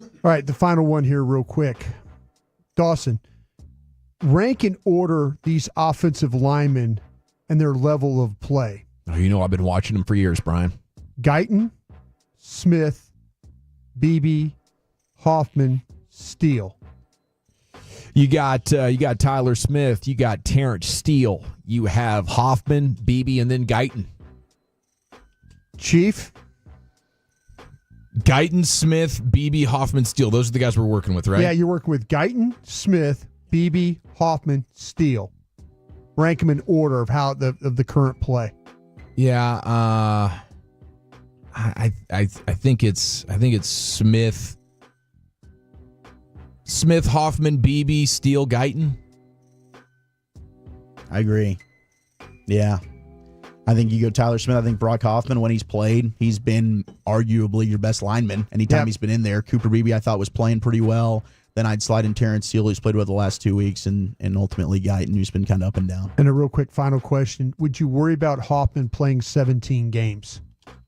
All right, the final one here real quick. Dawson, rank and order these offensive linemen and their level of play. Oh, you know I've been watching them for years, Brian. Guyton, Smith, Beebe, Hoffman, Steele. You got Tyler Smith. You got Terrence Steele. You have Hoffman, Beebe, and then Guyton. Chief? Guyton, Smith, Beebe, Hoffman, Steele. Those are the guys we're working with, right? Yeah, you're working with Guyton, Smith, Beebe, Hoffman, Steele. Rank them in order of how of the current play. Yeah, I think it's Smith, Hoffman, Beebe, Steele, Guyton. I agree. Yeah. I think you go Tyler Smith. I think Brock Hoffman, when he's played, he's been arguably your best lineman anytime he's been in there. Cooper Beebe, I thought, was playing pretty well. Then I'd slide in Terrence Steele, who's played well the last 2 weeks, and ultimately Guyton, who's been kind of up and down. And a real quick final question. Would you worry about Hoffman playing 17 games?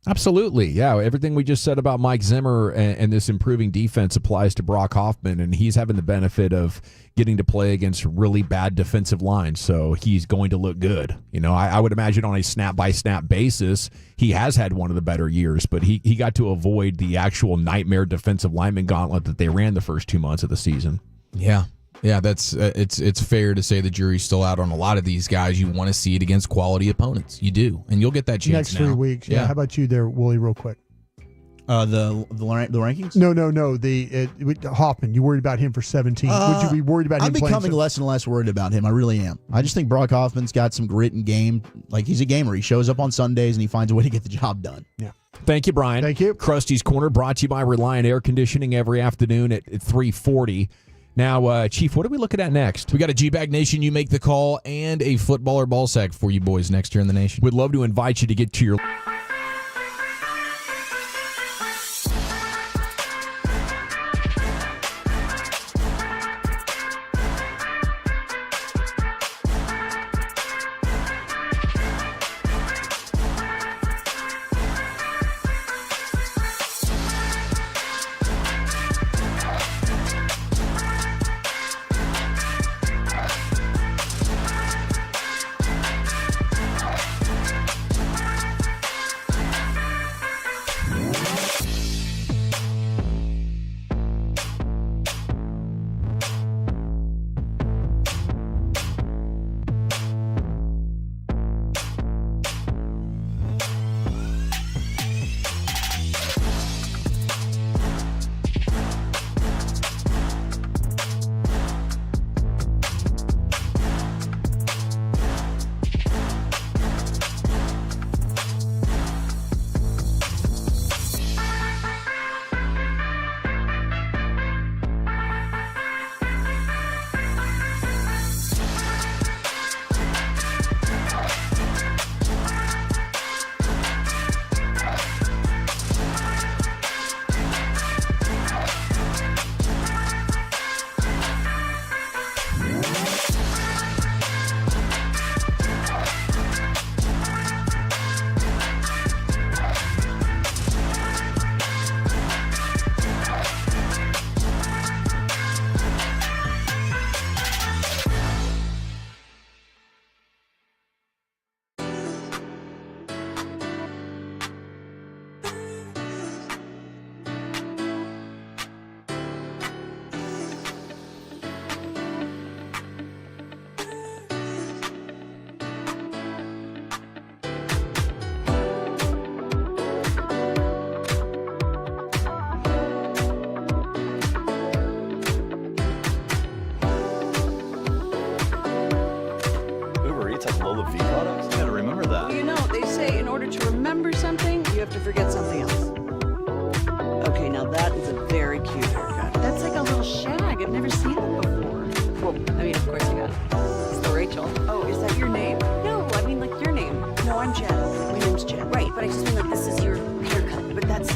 Absolutely. Yeah. Everything we just said about Mike Zimmer and this improving defense applies to Brock Hoffman, and he's having the benefit of getting to play against really bad defensive lines. So he's going to look good. You know, I would imagine on a snap-by-snap basis, he has had one of the better years, but he got to avoid the actual nightmare defensive lineman gauntlet that they ran the first 2 months of the season. Yeah. Yeah, that's it's fair to say the jury's still out on a lot of these guys. You want to see it against quality opponents. You do, and you'll get that chance next 3 weeks. Yeah. How about you there, Wooly, real quick? The rankings? No. The Hoffman. You worried about him for 17? Would you be worried about him? I'm becoming less and less worried about him. I really am. I just think Brock Hoffman's got some grit and game. Like, he's a gamer. He shows up on Sundays and he finds a way to get the job done. Yeah. Thank you, Brian. Thank you. Krusty's Corner brought to you by Reliant Air Conditioning every afternoon at 3:40. Now, Chief, what are we looking at next? We got a G-Bag Nation, You Make the Call, and a football or ball sack for you boys next here in the Nation. We'd love to invite you to get to your...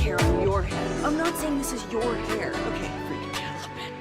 hair on your head. I'm not saying this is your hair. Okay, freak me out a little bit.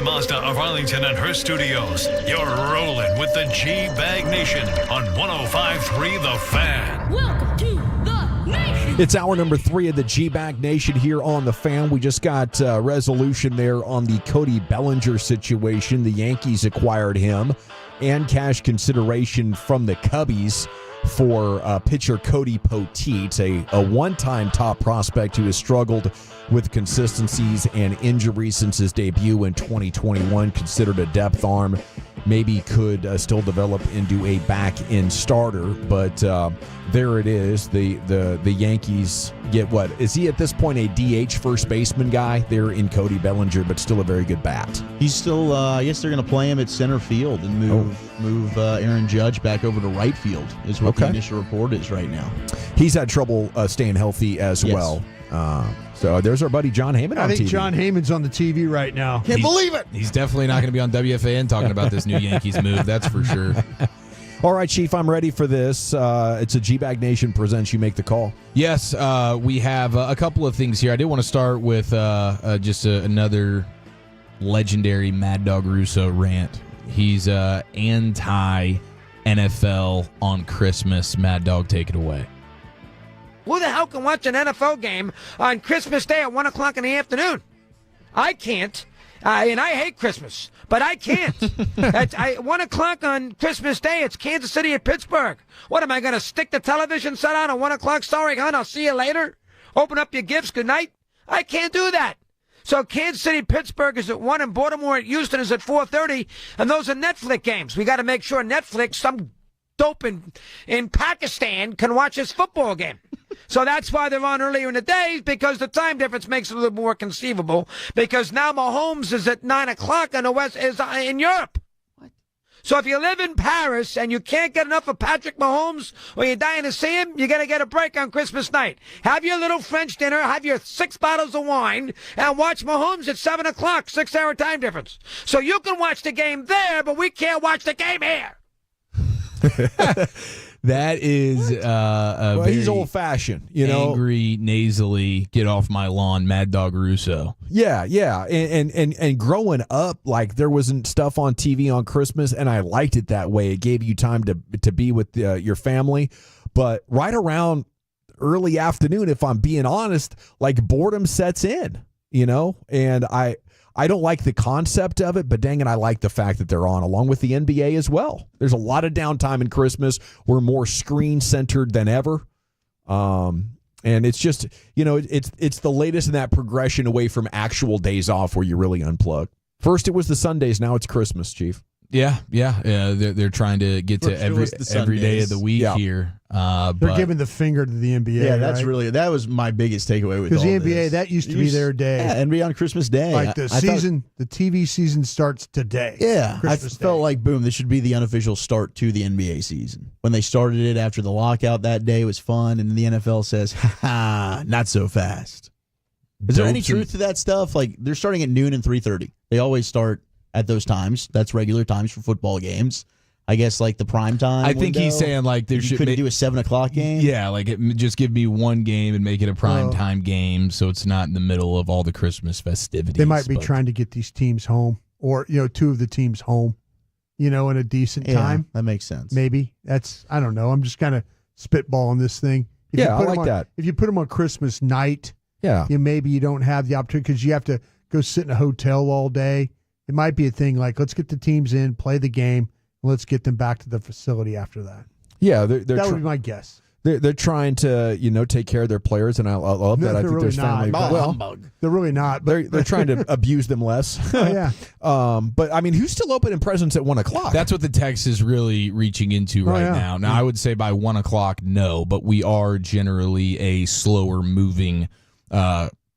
Mazda of Arlington and her studios. You're rolling with the G-Bag Nation on 105.3 The Fan. Welcome to the Nation. It's hour number 3 of the G-Bag Nation here on The Fan. We just got resolution there on the Cody Bellinger situation. The Yankees acquired him and cash consideration from the Cubbies for pitcher Cody Poteet, a one-time top prospect who has struggled with consistencies and injuries since his debut in 2021, considered a depth arm, maybe could still develop into a back-end starter, but there it is. The Yankees get what? Is he at this point a DH first baseman guy? They're in Cody Bellinger, but still a very good bat. He's still, I guess they're going to play him at center field and move Aaron Judge back over to right field is what the initial report is right now. He's had trouble staying healthy as well. So there's our buddy John Heyman on TV. I think John Heyman's on the TV right now. Can't believe it. He's definitely not going to be on WFAN talking about this new Yankees move, that's for sure. All right, Chief, I'm ready for this. It's a G-Bag Nation presents You Make the Call. Yes, we have a couple of things here. I did want to start with just another legendary Mad Dog Russo rant. He's anti-NFL on Christmas. Mad Dog, take it away. Who the hell can watch an NFL game on Christmas Day at 1 o'clock in the afternoon? I can't. And I hate Christmas, but I can't. At 1 o'clock on Christmas Day, it's Kansas City and Pittsburgh. What, am I going to stick the television set on at 1 o'clock? Sorry, hon, I'll see you later. Open up your gifts. Good night. I can't do that. So Kansas City, Pittsburgh is at 1, and Baltimore at Houston is at 4:30, and those are Netflix games. We got to make sure Netflix, some dope in Pakistan, can watch this football game. So that's why they're on earlier in the day, because the time difference makes it a little more conceivable. Because now Mahomes is at 9 o'clock and the West is in Europe. What? So if you live in Paris and you can't get enough of Patrick Mahomes or you're dying to see him, you got to get a break on Christmas night. Have your little French dinner, have your 6 bottles of wine, and watch Mahomes at 7 o'clock, 6-hour time difference. So you can watch the game there, but we can't watch the game here. That is well, he's old-fashioned, angry, nasally, get off my lawn, Mad Dog Russo. Yeah, and growing up, like, there wasn't stuff on TV on Christmas, and I liked it that way. It gave you time to be with your family, but right around early afternoon, if I'm being honest, like, boredom sets in, and I don't like the concept of it, but dang it, I like the fact that they're on, along with the NBA as well. There's a lot of downtime in Christmas. We're more screen-centered than ever. And it's just, it's the latest in that progression away from actual days off where you really unplug. First it was the Sundays, now it's Christmas, Chief. Yeah. They're trying to get to every day of the week here. They're giving the finger to the NBA. Yeah, that's right? that was my biggest takeaway with because all the NBA this. that used to be their day. Yeah, NBA on Christmas Day. Like the season, the TV season starts today. Yeah, Christmas I felt like boom, this should be the unofficial start to the NBA season. When they started it after the lockout that day, it was fun, and the NFL says, "Ha, not so fast." Is there any truth to that stuff? Like, they're starting at noon and 3:30. They always start at those times. That's regular times for football games. I guess, like, the prime time. I think he's saying, like, there should couldn't do a 7 o'clock game. Yeah, like, just give me one game and make it a prime time game, so it's not in the middle of all the Christmas festivities. They might be trying to get these teams home, or 2 of the teams home, in a decent time. That makes sense. Maybe I don't know. I'm just kind of spitballing this thing. I like that. If you put them on Christmas night, maybe you don't have the opportunity because you have to go sit in a hotel all day. It might be a thing like, let's get the teams in, play the game, and let's get them back to the facility after that. Yeah, that would be my guess. They're trying to take care of their players, and I love that. I think really there's family. They're really not. But they're trying to abuse them less. But I mean, who's still opening presents at 1 o'clock? That's what the text is really reaching into now. Now, I would say by 1 o'clock, no, but we are generally a slower moving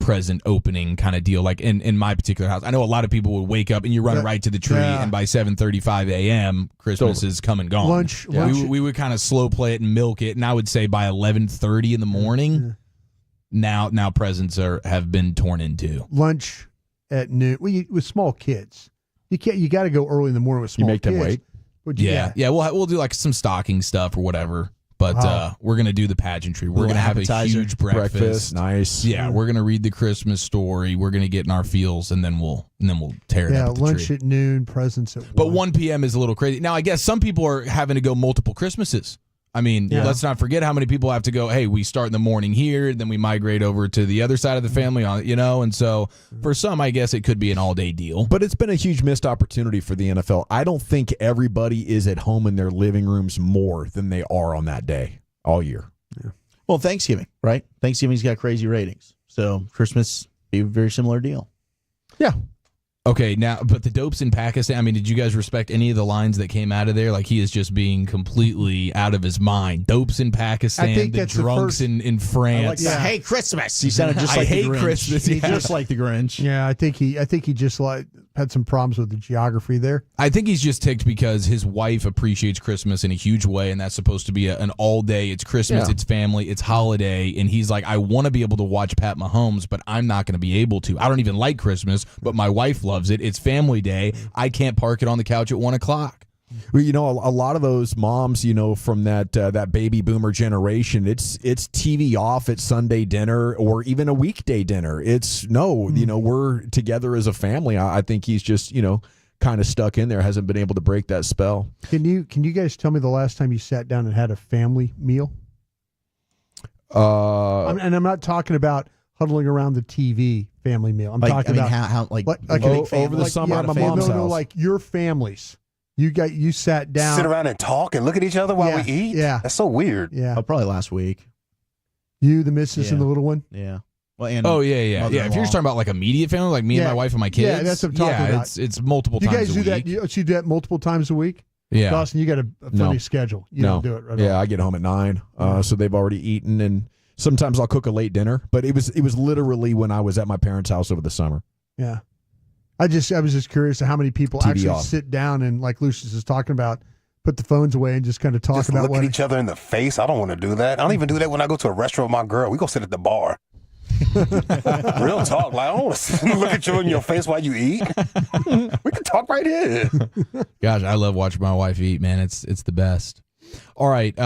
present opening kind of deal. Like in my particular house, I know a lot of people would wake up and you run right to the tree, and by 7:35 a.m. Christmas is come and gone. Lunch. We would kind of slow play it and milk it, and I would say by 11:30 in the morning, now presents have been torn into. Lunch at noon with small kids. You got to go early in the morning with small kids. You make them wait. Yeah. We'll do like some stocking stuff or whatever. But we're going to do the pageantry. We're going to have a huge breakfast. Nice. Yeah, we're going to read the Christmas story. We're going to get in our feels, and then we'll tear it up at the lunch tree. at noon, presents at 1. But 1 p.m. is a little crazy. Now, I guess some people are having to go multiple Christmases. I mean, let's not forget how many people have to go, hey, we start in the morning here, then we migrate over to the other side of the family, and so for some, I guess it could be an all-day deal. But it's been a huge missed opportunity for the NFL. I don't think everybody is at home in their living rooms more than they are on that day all year. Yeah. Well, Thanksgiving, right? Thanksgiving's got crazy ratings. So Christmas, be a very similar deal. Yeah. Okay, now, but the dopes in Pakistan, I mean, did you guys respect any of the lines that came out of there? Like, he is just being completely out of his mind. Dopes in Pakistan, the drunks in France. I hate Christmas. He sounded just like the Grinch. Christmas. He just like the Grinch. Yeah, I think he just had some problems with the geography there. I think he's just ticked because his wife appreciates Christmas in a huge way, and that's supposed to be an all-day, it's Christmas, it's family, it's holiday, and he's like, I want to be able to watch Pat Mahomes, but I'm not going to be able to. I don't even like Christmas, but my wife loves it. It's family day. I can't park it on the couch at 1 o'clock. Well, a lot of those moms, from that baby boomer generation, it's TV off at Sunday dinner or even a weekday dinner. It's we're together as a family. I think he's just, kind of stuck in there, hasn't been able to break that spell. Can you guys tell me the last time you sat down and had a family meal? And I'm not talking about huddling around the TV family meal. I'm talking about how over the summer at my mom's house. Like your families. You sat down, sit around and talk and look at each other while we eat. Yeah, that's so weird. Yeah, probably last week. You, the missus, and the little one. Yeah. Well, and yeah. If you're just talking about like immediate family, like me and my wife and my kids, yeah, that's what I'm talking about. It's multiple you times. You guys a do week. that? You do that multiple times a week? Yeah, Dawson, you got a funny schedule. You don't do it right. Yeah, I get home at 9, so they've already eaten, and sometimes I'll cook a late dinner. But it was literally when I was at my parents' house over the summer. Yeah. I was just curious to how many people TV actually off. sit down and, like Lucius is talking about, put the phones away and just kind of talk about look at each other in the face. I don't want to do that. I don't even do that when I go to a restaurant with my girl. We go sit at the bar. Real talk. Like, I don't want to look at you in your face while you eat. We can talk right here. Gosh, I love watching my wife eat, man. It's the best. All right,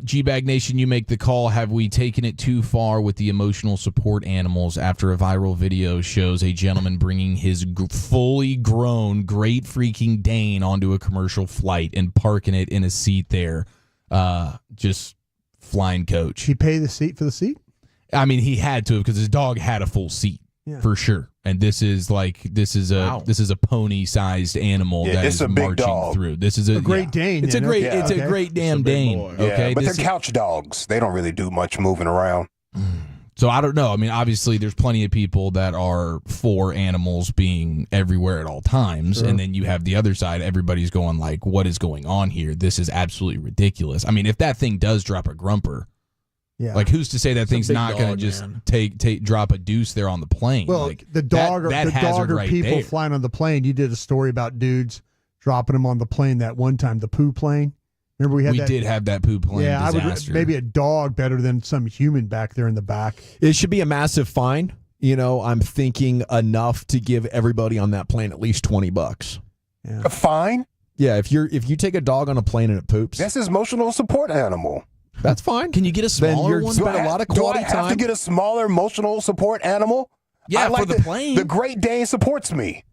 G-Bag Nation, you make the call. Have we taken it too far with the emotional support animals after a viral video shows a gentleman bringing his fully grown Great Freaking Dane onto a commercial flight and parking it in a seat there? Just flying coach. He pay the seat for the seat? I mean, he had to because his dog had a full seat for sure. And this is a pony-sized animal that is marching through. This is a Great Dane. It's a great damn Dane. Okay, but they're couch dogs. They don't really do much moving around. So I don't know. I mean, obviously, there's plenty of people that are for animals being everywhere at all times, and then you have the other side. Everybody's going like, "What is going on here? This is absolutely ridiculous." I mean, if that thing does drop a grumper. Yeah. Like, who's to say that thing's not going to just drop a deuce there on the plane? Well, like, the dog or people there. flying on the plane. You did a story about dudes dropping them on the plane that one time, the poo plane. Remember we did have that poo plane I disaster. would maybe a dog better than some human back there in the back. It should be a massive fine. I'm thinking enough to give everybody on that plane at least $20. Yeah. A fine? Yeah, if you take a dog on a plane and it poops, that's his emotional support animal. That's fine. Can you get a smaller one? Spend a lot of quality time. Do I have to get a smaller emotional support animal? Yeah, for the plane. The Great Dane supports me.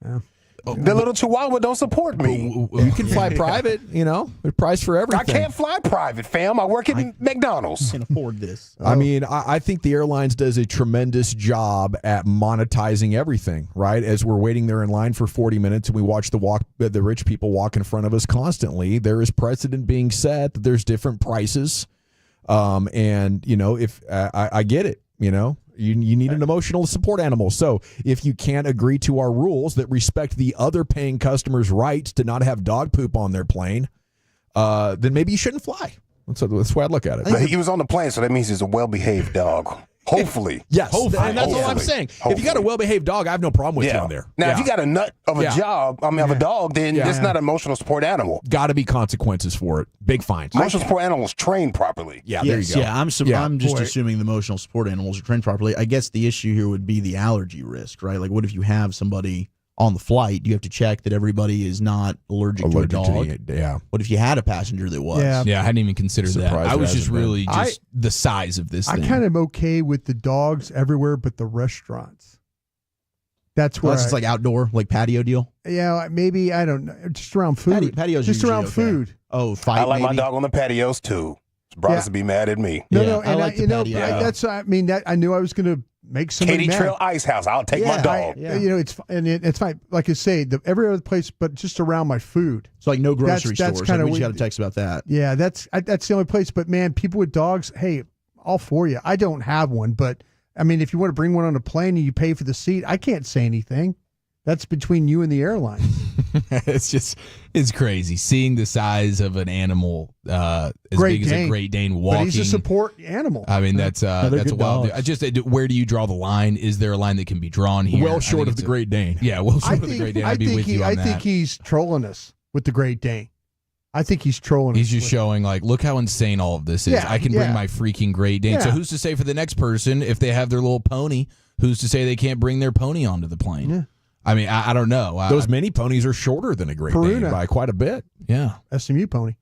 Yeah. The little Chihuahua don't support me. You can fly private, there's price for everything. I can't fly private, fam. I work at McDonald's. I can afford this. I mean, I think the airlines does a tremendous job at monetizing everything, right? As we're waiting there in line for 40 minutes and we watch the rich people walk in front of us constantly, there is precedent being set that there's different prices. If I get it, You need an emotional support animal. So if you can't agree to our rules that respect the other paying customers' rights to not have dog poop on their plane, then maybe you shouldn't fly. That's the way I look at it. But he was on the plane, so that means he's a well-behaved dog. Hopefully. Yes. Hopefully. And that's all I'm saying. If you got a well-behaved dog, I have no problem with you on there. Now, if you got a nut of a of a dog, then it's not an emotional support animal. Got to be consequences for it. Big fines. Emotional support animals trained properly. Yeah, there you go. Yeah, I'm just assuming the emotional support animals are trained properly. I guess the issue here would be the allergy risk, right? Like, what if you have somebody on the flight? You have to check that everybody is not allergic to a dog. What if you had a passenger that was? Yeah, I hadn't even considered that. I was just really the size of this thing. I kind of okay with the dogs everywhere but the restaurants. That's where it's like outdoor, like patio deal. Yeah, maybe, I don't know, just around food. Patios just around food. Oh, I like my dog on the patios too. Brothers would be mad at me. No, and I knew I was going to make somebody Katy mad. Trail Ice House. I'll take my dog. It's fine. Like I say, every other place, but just around my food. So like no grocery stores. Kind of we just got a text about that. Yeah, that's the only place. But man, people with dogs, hey, all for you. I don't have one, but I mean, if you want to bring one on a plane and you pay for the seat, I can't say anything. That's between you and the airline. It's crazy seeing the size of an animal as big as a Great Dane walking. But he's a support animal. I mean, that's a wild. Where do you draw the line? Is there a line that can be drawn here? Well short of the Great Dane. Yeah, well short of the Great Dane. I'd be with you on that. I think he's trolling us with the Great Dane. I think he's trolling. He's just showing like, look how insane all of this is. I can bring my freaking Great Dane. So who's to say for the next person if they have their little pony? Who's to say they can't bring their pony onto the plane? Yeah. I mean, I don't know. Those mini ponies are shorter than a Great Dane by quite a bit. Yeah. SMU pony.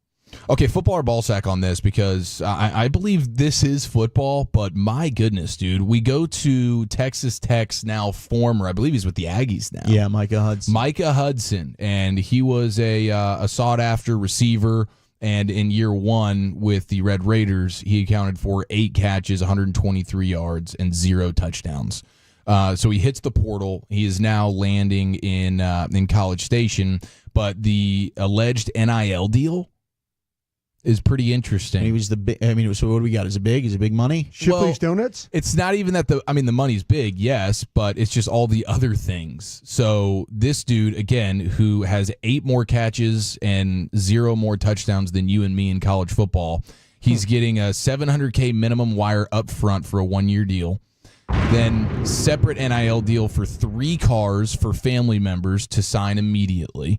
Okay, football or ball sack on this, because I believe this is football, but my goodness, dude. We go to Texas Tech's now former, I believe he's with the Aggies now. Yeah, Micah Hudson. Micah Hudson, and he was a sought-after receiver, and in year one with the Red Raiders, he accounted for 8 catches, 123 yards, and 0 touchdowns. So he hits the portal. He is now landing in College Station, but the alleged NIL deal is pretty interesting. And he was the big. I mean, so what do we got? Is it big? Is it big money? Shipley's Donuts? It's not even that the money's big, yes, but it's just all the other things. So this dude, again, who has 8 more catches and 0 more touchdowns than you and me in college football, he's getting a $700K minimum wire up front for a 1-year deal. Then separate NIL deal for 3 cars for family members to sign immediately.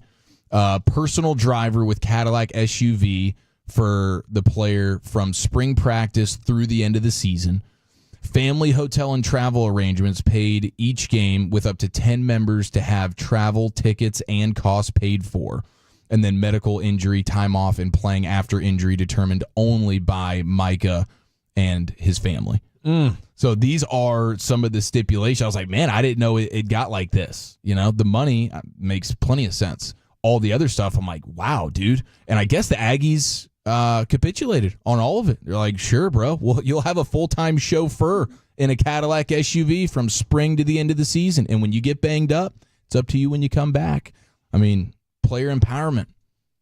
Personal driver with Cadillac SUV for the player from spring practice through the end of the season. Family hotel and travel arrangements paid each game with up to 10 members to have travel, tickets, and costs paid for. And then medical injury, time off, and playing after injury determined only by Micah and his family. So these are some of the stipulations. I was like, man, I didn't know it got like this. You know, the money makes plenty of sense. All the other stuff, I'm like, wow, dude. And I guess the Aggies capitulated on all of it. They're like, sure, bro. Well, you'll have a full-time chauffeur in a Cadillac SUV from spring to the end of the season. And when you get banged up, it's up to you when you come back. I mean, player empowerment.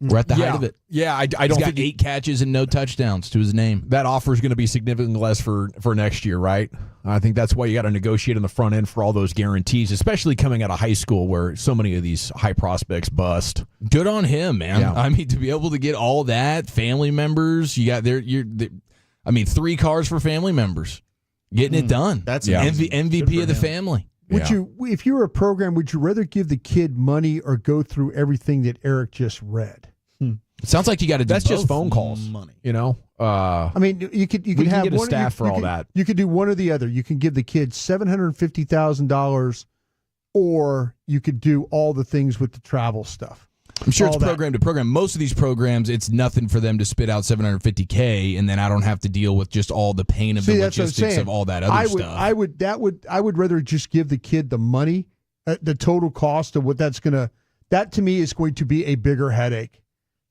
We're at the height of it. Yeah, I don't He's got think 8 catches and no touchdowns to his name. That offer is going to be significantly less for next year, right? I think that's why you got to negotiate on the front end for all those guarantees, especially coming out of high school where so many of these high prospects bust. Good on him, man. Yeah. I mean, to be able to get all that, family members, you got there. 3 cars for family members, getting it done. That's MVP of the family. Would you, if you were a program, would you rather give the kid money or go through everything that Eric just read? It sounds like you got to do That's both. just phone calls. Money. You know? I mean, you could we have get a one, staff for all that. You could do one or the other. You can give the kid $750,000, or you could do all the things with the travel stuff. I'm sure all it's program to program. Most of these programs, it's nothing for them to spit out $750K, and then I don't have to deal with just all the pain of the logistics of all that other stuff. I would rather just give the kid the money, the total cost of what that's gonna. That to me is going to be a bigger headache.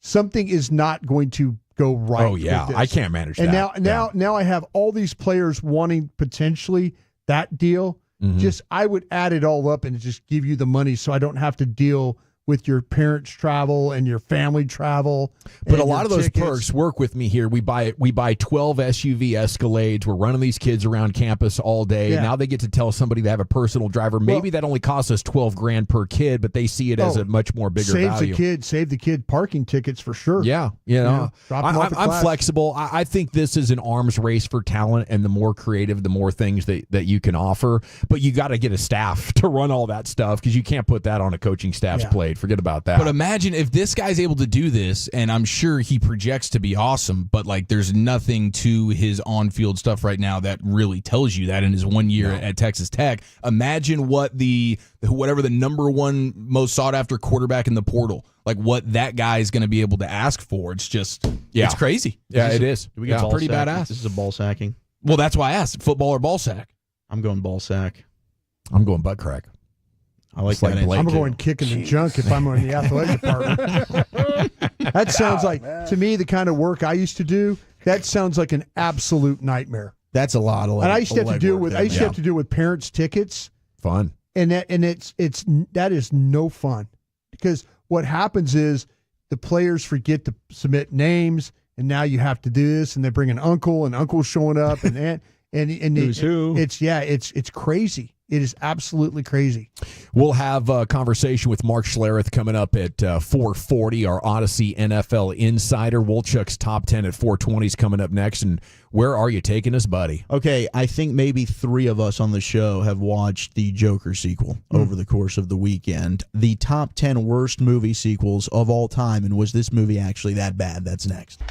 Something is not going to go right. Oh yeah, with this. I can't manage and that. Now I have all these players wanting potentially that deal. Just I would add it all up and just give you the money, so I don't have to deal with your parents' travel and your family travel. But a lot of those perks work with me here. We buy 12 SUV Escalades. We're running these kids around campus all day. Yeah. Now they get to tell somebody they have a personal driver. Maybe that only costs us $12,000 per kid, but they see it as a much more bigger value. Save the kid parking tickets for sure. Yeah, you know, drop them off at I'm class. flexible. I think this is an arms race for talent, and the more creative, the more things that you can offer. But you got to get a staff to run all that stuff, because you can't put that on a coaching staff's plate. Forget about that. But imagine if this guy's able to do this, and I'm sure he projects to be awesome, but like there's nothing to his on-field stuff right now that really tells you that in his 1 year at Texas Tech. Imagine what whatever the number 1 most sought-after quarterback in the portal, like what that guy is going to be able to ask for. It's just, it's crazy. Yeah, it is. Do we get pretty sack? badass. This is a ball sacking. Well, that's why I asked, football or ball sack? I'm going ball sack. I'm going butt crack. I like that. I'm going kicking the junk if I'm in the athletic department. That sounds like, to me, the kind of work I used to do. That sounds like an absolute nightmare. That's a lot of. And I used to have to deal with. I used to have to deal with parents' tickets. Fun. And that is no fun, because what happens is the players forget to submit names, and now you have to do this, and they bring an uncle, and uncle's showing up, and who's who? It's crazy. It is absolutely crazy. We'll have a conversation with Mark Schlereth coming up at 4:40, our Odyssey NFL Insider. Wolchuk's Top 10 at 4:20 is coming up next. And where are you taking us, buddy? Okay, I think maybe 3 of us on the show have watched the Joker sequel over the course of the weekend. The top 10 worst movie sequels of all time, and was this movie actually that bad? That's next.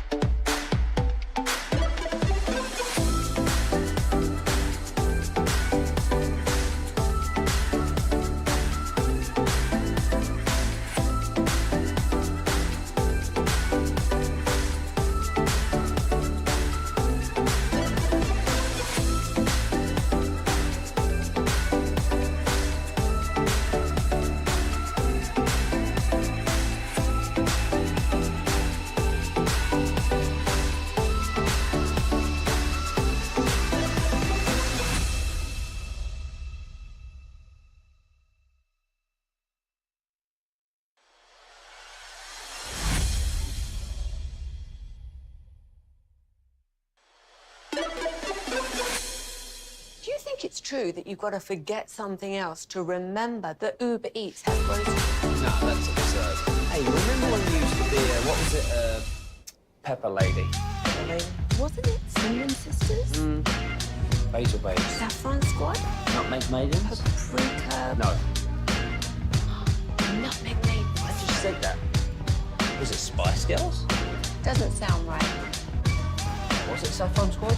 think it's true that you've got to forget something else to remember that Uber Eats has groceries? No, that's absurd. Hey, remember when you used to be what was it, Pepper Lady? Pepper Lady? Wasn't it Cinnamon Sisters? Basil Babes. Saffron Squad? Nutmeg Maidens? Paprika? No. Nutmeg Maidens. I just said that. Was it Spice Girls? Doesn't sound right. Was it Saffron Squad?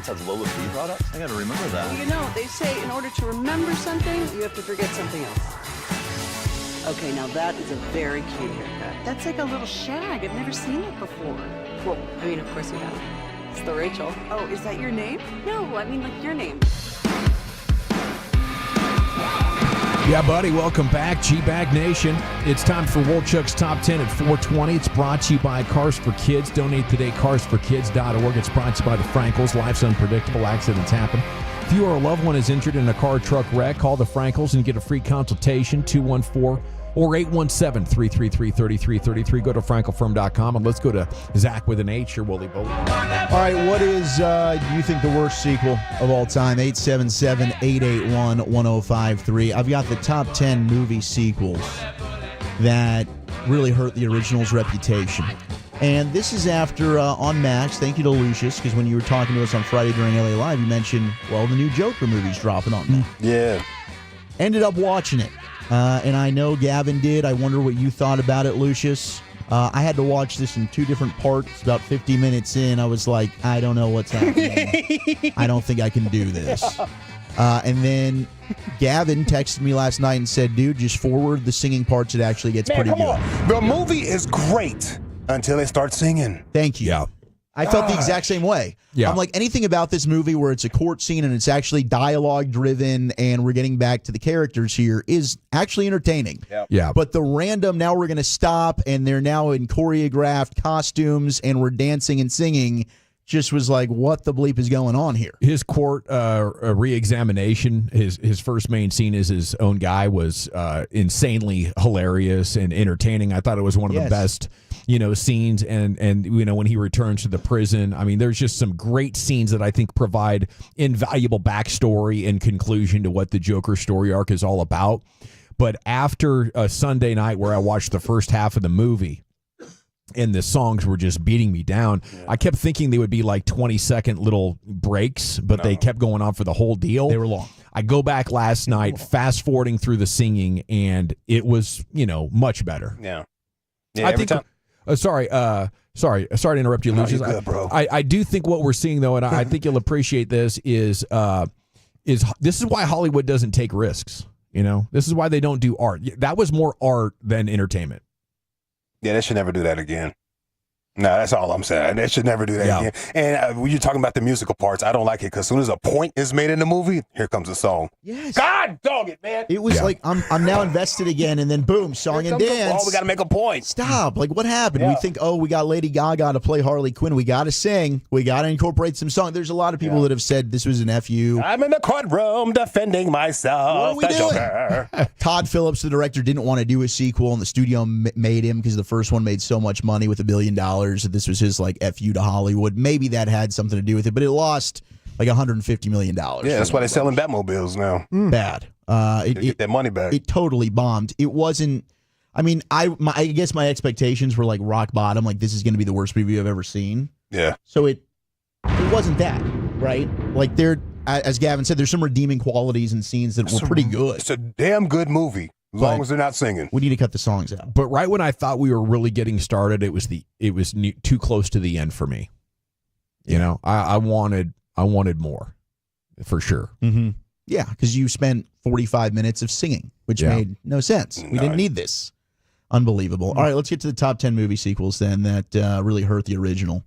States has low liquidity products? I got to remember that. Well, you know, they say in order to remember something, you have to forget something else. Okay, now that is a very cute haircut. That's like a little shag. I've never seen it before. Well, I mean, of course you have. It's the Rachel. Oh, is that your name? No, I mean like your name. Yeah, buddy, welcome back, G-Bag Nation. It's time for Wolchuk's Top 10 at 420. It's brought to you by Cars for Kids. Donate today, carsforkids.org. It's brought to you by the Frankels. Life's unpredictable. Accidents happen. If you or a loved one is injured in a car or truck wreck, call the Frankels and get a free consultation, 214 or 817-333-3333. Go to frankelfirm.com, and let's go to Zach with an H or Wooly Bully. All right, what is, do you think, the worst sequel of all time? 877-881-1053. I've got the top 10 movie sequels that really hurt the original's reputation. And this is after, on Max, thank you to Lucius, because when you were talking to us on Friday during LA Live, you mentioned, well, the new Joker movie's dropping on Max. Yeah. Ended up watching it. And I know Gavin did. I wonder what you thought about it, Lucius. I had to watch this in two different parts. About 50 minutes in, I was like, I don't know what's happening. I don't think I can do this. And then Gavin texted me last night and said, dude, just forward the singing parts. It actually gets pretty good. The movie is great until they start singing. Thank you. Yeah. I felt the exact same way. Yeah. I'm like, anything about this movie where it's a court scene and it's actually dialogue driven and we're getting back to the characters here is actually entertaining. Yeah. But the random, now we're going to stop and they're now in choreographed costumes and we're dancing and singing, just was like, what the bleep is going on here? His court re-examination, his first main scene as his own guy was insanely hilarious and entertaining. I thought it was one of the best scenes, and when he returns to the prison, I mean, there's just some great scenes that I think provide invaluable backstory and conclusion to what the Joker story arc is all about. But after a Sunday night where I watched the first half of the movie and the songs were just beating me down, I kept thinking they would be like 20-second little breaks, but they kept going on for the whole deal. They were long. I go back last night, fast forwarding through the singing, and it was, much better. Yeah. I think. Sorry to interrupt you, Lucius. No, you're good, bro. I do think what we're seeing, though, and I think you'll appreciate this, is this is why Hollywood doesn't take risks. This is why they don't do art. That was more art than entertainment. Yeah, they should never do that again. No, that's all I'm saying. They should never do that again. And when you're talking about the musical parts, I don't like it because as soon as a point is made in the movie, here comes a song. Yes. God dog it, man. It was like, I'm now invested again, and then boom, song and dance. Oh, we got to make a point. Stop. Like, what happened? We think, we got Lady Gaga to play Harley Quinn. We got to sing. We got to incorporate some song. There's a lot of people that have said this was an FU. I'm in the courtroom defending myself. What are we doing? Todd Phillips, the director, didn't want to do a sequel, and the studio made him because the first one made so much money with $1 billion that this was his FU to Hollywood. Maybe that had something to do with it, but it lost like $150 million. Yeah, that's why they're selling Batmobiles now. Bad. Get that money back. It totally bombed. It wasn't. I mean, I guess my expectations were like rock bottom. Like, this is going to be the worst movie I've ever seen. Yeah. So it wasn't that, right? Like, as Gavin said, there's some redeeming qualities and scenes that were pretty good. It's a damn good movie. As long as they're not singing. We need to cut the songs out. But right when I thought we were really getting started, it was too close to the end for me. I wanted more, for sure. Mm-hmm. Yeah, because you spent 45 minutes of singing, which made no sense. We didn't need this. Unbelievable. All right, let's get to the top 10 movie sequels then that really hurt the original.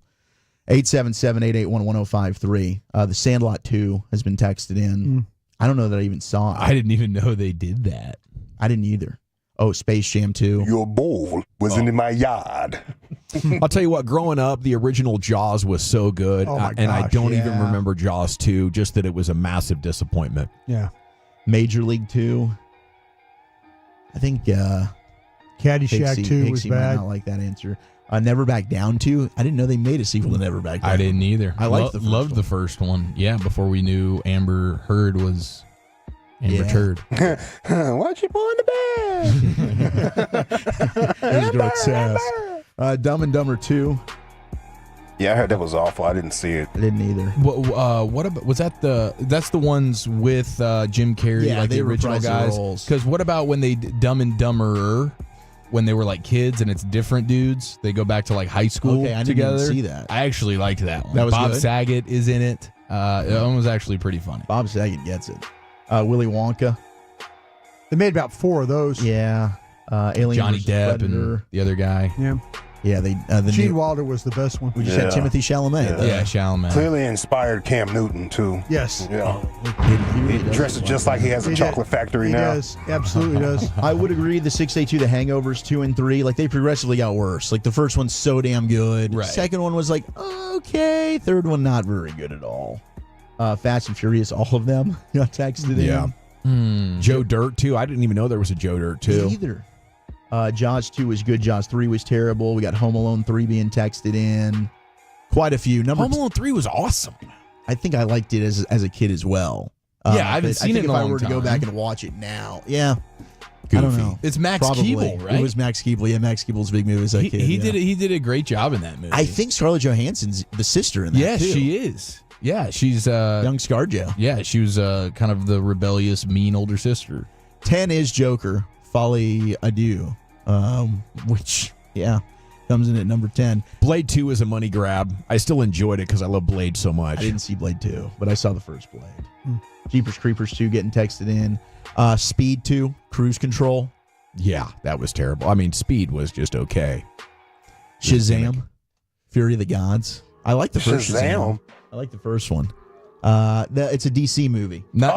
877-881-1053. The Sandlot 2 has been texted in. I don't know that I even saw it. I didn't even know they did that. I didn't either. Oh, Space Jam 2. Your ball was in my yard. I'll tell you what, growing up, the original Jaws was so good, and I don't even remember Jaws 2, just that it was a massive disappointment. Yeah. Major League 2. I think Caddyshack 2 was Hixie bad. might not like that answer. Never Back Down 2. I didn't know they made a sequel to Never Back Down. I didn't either. I liked the first loved one. the first one. Yeah, before we knew Amber Heard was Amber Turd. Why'd you pull in the bed? There's good sass. Dumb and Dumber 2. Yeah, I heard that was awful. I didn't see it. I didn't either. What about, was that that's the ones with Jim Carrey, Yeah, like they the original reprised the guys? roles. Because what about when they Dumb and Dumberer, when they were like kids and it's different dudes? They go back to like high school Okay, I didn't together. even see that. I actually liked that one. That was Bob good? Saget is in it. It was actually pretty funny. Bob Saget gets it. Willy Wonka. They made about 4 of those. Yeah. Alien Johnny vs. Depp Predator. and the other guy. Yeah. Yeah, the Gene new, Wilder was the best one. we just had Timothy Chalamet. Yeah, Chalamet. Clearly inspired Cam Newton, too. Yes. Yeah. He dresses just like he has a chocolate factory now. He does. Absolutely does. I would agree. The 682, the Hangovers 2 and 3, like they progressively got worse. Like the first one's so damn good. Right. Second one was like okay. Third one not very good at all. Fast and Furious, all of them. Got texted in. Joe Dirt, too. I didn't even know there was a Joe Dirt, too. Me either. Jaws 2 was good. Jaws 3 was terrible. We got Home Alone 3 being texted in. Quite a few. Home Alone 3 was awesome. I think I liked it as a kid as well. Yeah, I haven't seen it in a long if I were to go time. back and watch it now, yeah. Goofy. I don't know. It's Max Keeble, right? It was Max Keeble. Yeah, Max Keeble's big movie as a kid. He did a great job in that movie. I think Scarlett Johansson's the sister in that, Yes, too. she is. Yeah, she's young ScarJo. Yeah, she was kind of the rebellious, mean older sister. 10 is Joker, Folly Adieu, which, comes in at number 10. Blade 2 is a money grab. I still enjoyed it because I love Blade so much. I didn't see Blade 2, but I saw the first Blade. Jeepers Creepers 2 getting texted in. Speed 2, Cruise Control. Yeah, that was terrible. I mean, Speed was just okay. Shazam, Fury of the Gods. I like the first Shazam. I like the first one. It's a DC movie. Not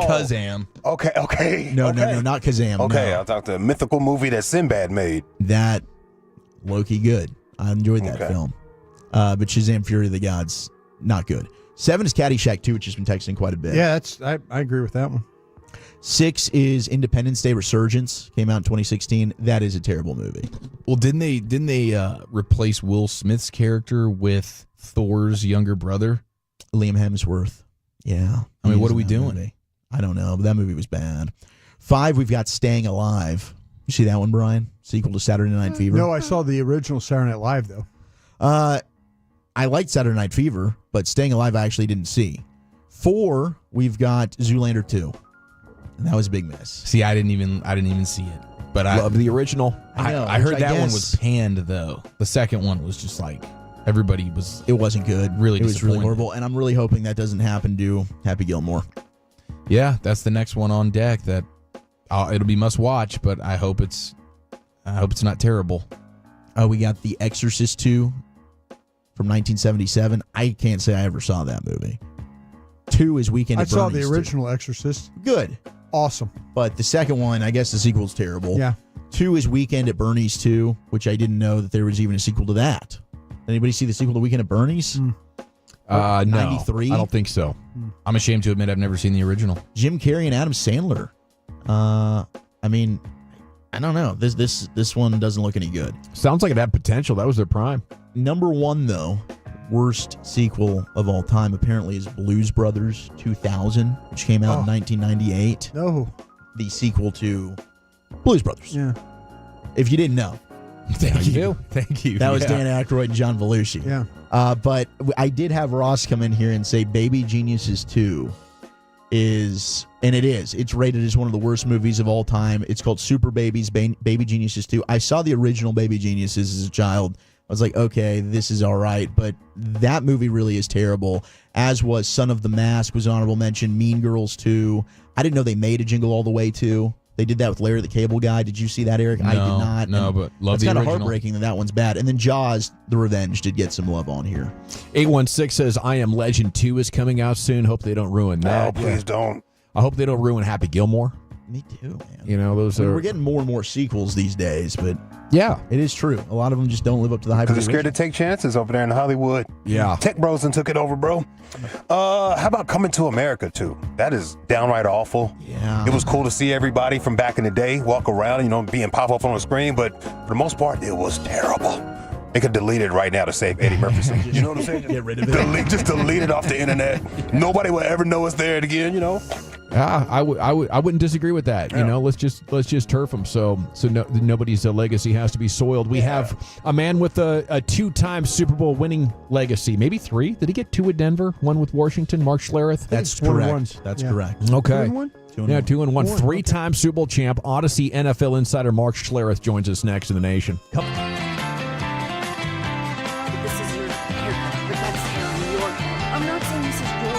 Kazam. Okay. No, not Kazam. Okay, no. I thought the mythical movie that Sinbad made. That low-key good. I enjoyed that film. But Shazam, Fury of the Gods, not good. 7 is Caddyshack 2, which has been texting quite a bit. Yeah, I agree with that one. 6 is Independence Day Resurgence. Came out in 2016. That is a terrible movie. Well, didn't they replace Will Smith's character with Thor's younger brother? Liam Hemsworth. Yeah. I mean, what are we doing? Movie. I don't know, but that movie was bad. 5, we've got Staying Alive. You see that one, Brian? Sequel to Saturday Night Fever. No, I saw the original Saturday Night Live, though. I liked Saturday Night Fever, but Staying Alive I actually didn't see. 4, we've got Zoolander 2. And that was a big miss. See, I didn't even see it. But I love the original. I heard that one was panned though. The second one was just like everybody was. It wasn't good. Really, it was really horrible, and I'm really hoping that doesn't happen to Happy Gilmore. Yeah, that's the next one on deck. That it'll be must watch, but I hope it's not terrible. We got The Exorcist 2 from 1977. I can't say I ever saw that movie. 2 is Weekend at Bernie's. I saw the original Exorcist. Good. Awesome. But the second one, I guess the sequel's terrible. Yeah. 2 is Weekend at Bernie's 2, which I didn't know that there was even a sequel to that. Anybody see the sequel to Weekend at Bernie's? No, 93? I don't think so. I'm ashamed to admit I've never seen the original. Jim Carrey and Adam Sandler. I mean, I don't know. This one doesn't look any good. Sounds like it had potential. That was their prime. Number 1, though, worst sequel of all time apparently is Blues Brothers 2000, which came out in 1998. No. The sequel to Blues Brothers. Yeah. If you didn't know. Thank you. Thank you. That was Dan Aykroyd and John Belushi. Yeah. But I did have Ross come in here and say Baby Geniuses 2 is, and it is, it's rated as one of the worst movies of all time. It's called Super Babies, Baby Geniuses 2. I saw the original Baby Geniuses as a child. I was like, okay, this is all right. But that movie really is terrible, as was Son of the Mask was honorable mention, Mean Girls 2. I didn't know they made a Jingle All the Way 2. They did that with Larry the Cable Guy. Did you see that, Eric? No, I did not. No, and but love the the original. It's kind of original. heartbreaking that one's bad. And then Jaws, The Revenge, did get some love on here. 816 says, I Am Legend 2 is coming out soon. Hope they don't ruin that. No, please don't. I hope they don't ruin Happy Gilmore. Me too, man. You know, those are... We're getting more and more sequels these days, but yeah, it is true. A lot of them just don't live up to the hype. Because they're scared to take chances over there in Hollywood. Yeah. Tech Bros and took it over, bro. How about Coming to America, too? That is downright awful. Yeah. It was cool to see everybody from back in the day walk around, being pop up on the screen, but for the most part, it was terrible. They could delete it right now to save Eddie Murphy. You know what I'm saying? Get rid of it. Just delete it off the internet. Nobody will ever know it's there again, Yeah, I wouldn't disagree with that. Yeah. You know, let's just turf them so nobody's legacy has to be soiled. We have a man with a 2-time Super Bowl winning legacy, maybe 3. Did he get 2 with Denver? 1 with Washington. Mark Schlereth. That's correct. That's correct. Okay. 2-1? 2-1. 3-time Super Bowl champ. Odyssey NFL insider Mark Schlereth joins us next in the nation. This is your haircut, but that's your hair. I'm not saying this is your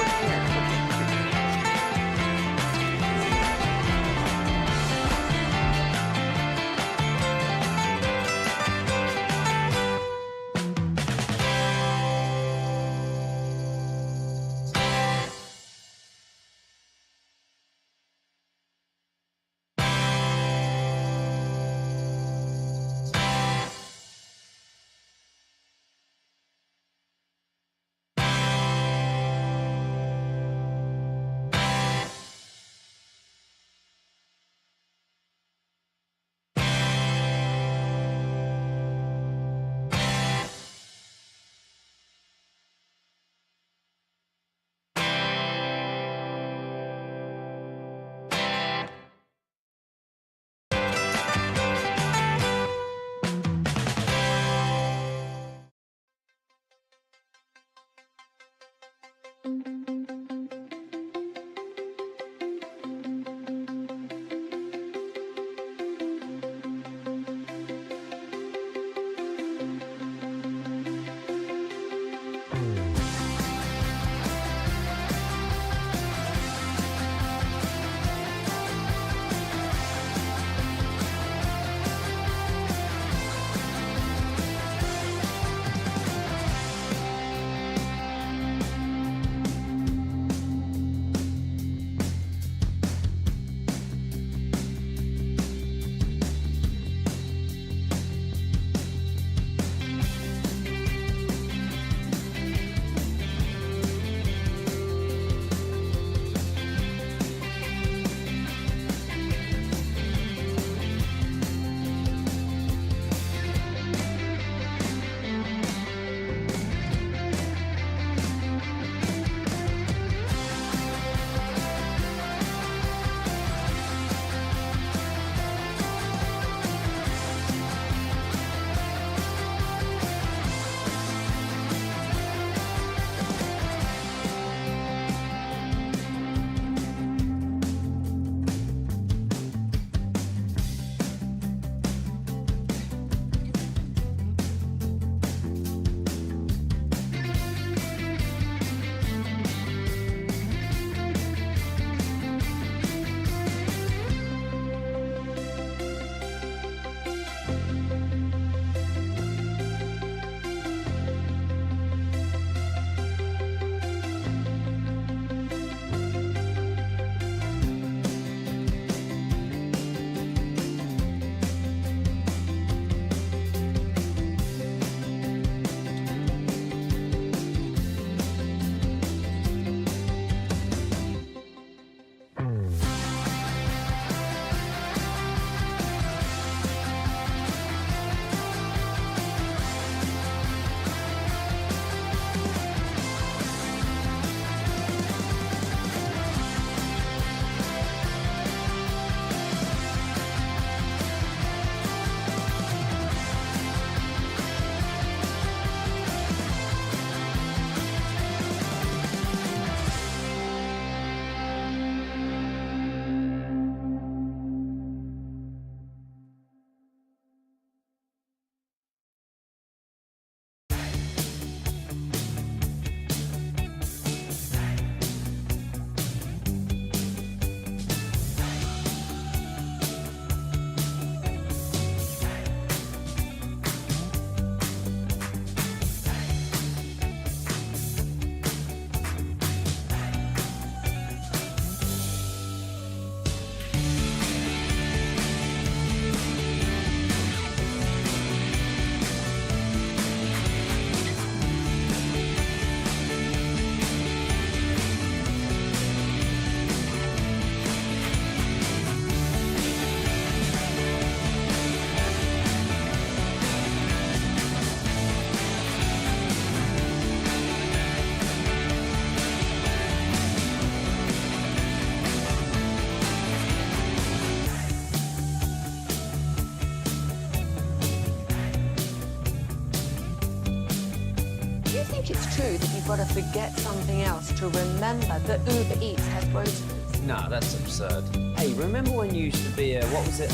true that you've got to forget something else to remember that Uber Eats has groceries? No, that's absurd. Hey, remember when you used to be a, what was it,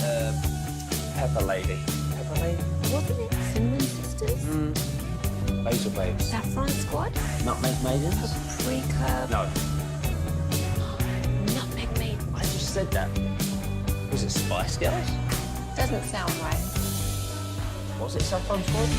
Pepper Lady? Pepper Lady? Wasn't it Cinnamon Sisters? Basil Babes. Saffron Squad? Nutmeg Maidens? Paprika? No. Nutmeg Maidens? I just said that. Was it Spice Girls? Doesn't sound right. Was it Saffron Squad?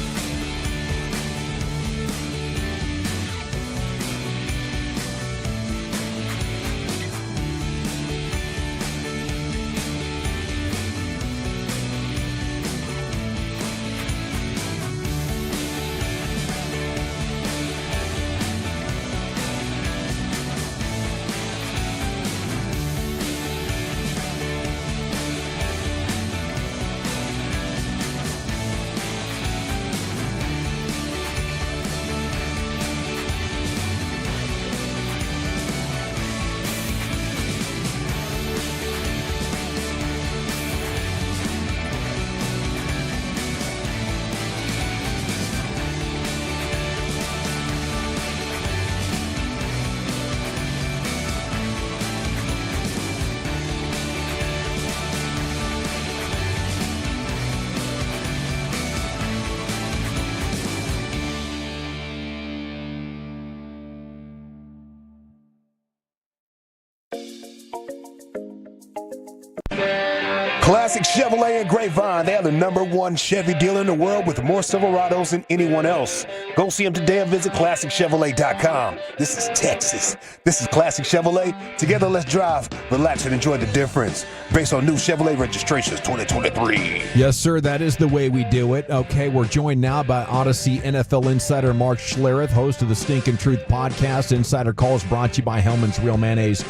Classic Chevrolet in Grapevine. They are the #1 Chevy dealer in the world with more Silverados than anyone else. Go see them today and visit ClassicChevrolet.com. This is Texas. This is Classic Chevrolet. Together, let's drive, relax, and enjoy the difference. Based on new Chevrolet registrations 2023. Yes, sir. That is the way we do it. Okay, we're joined now by Odyssey NFL insider Mark Schlereth, host of the Stinkin' Truth podcast. Insider Calls brought to you by Hellman's Real Mayonnaise.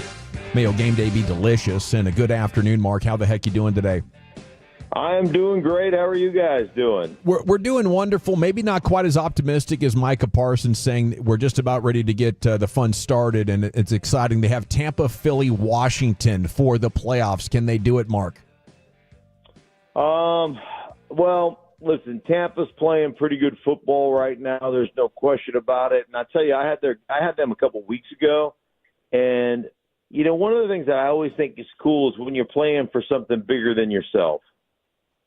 May your game day be delicious. And a good afternoon, Mark. How the heck you doing today? I'm doing great. How are you guys doing? We're doing wonderful. Maybe not quite as optimistic as Micah Parsons saying we're just about ready to get the fun started, and it's exciting. They have Tampa, Philly, Washington for the playoffs. Can they do it, Mark? Well, listen, Tampa's playing pretty good football right now. There's no question about it. And I tell you, I had them a couple weeks ago, and you know, one of the things that I always think is cool is when you're playing for something bigger than yourself.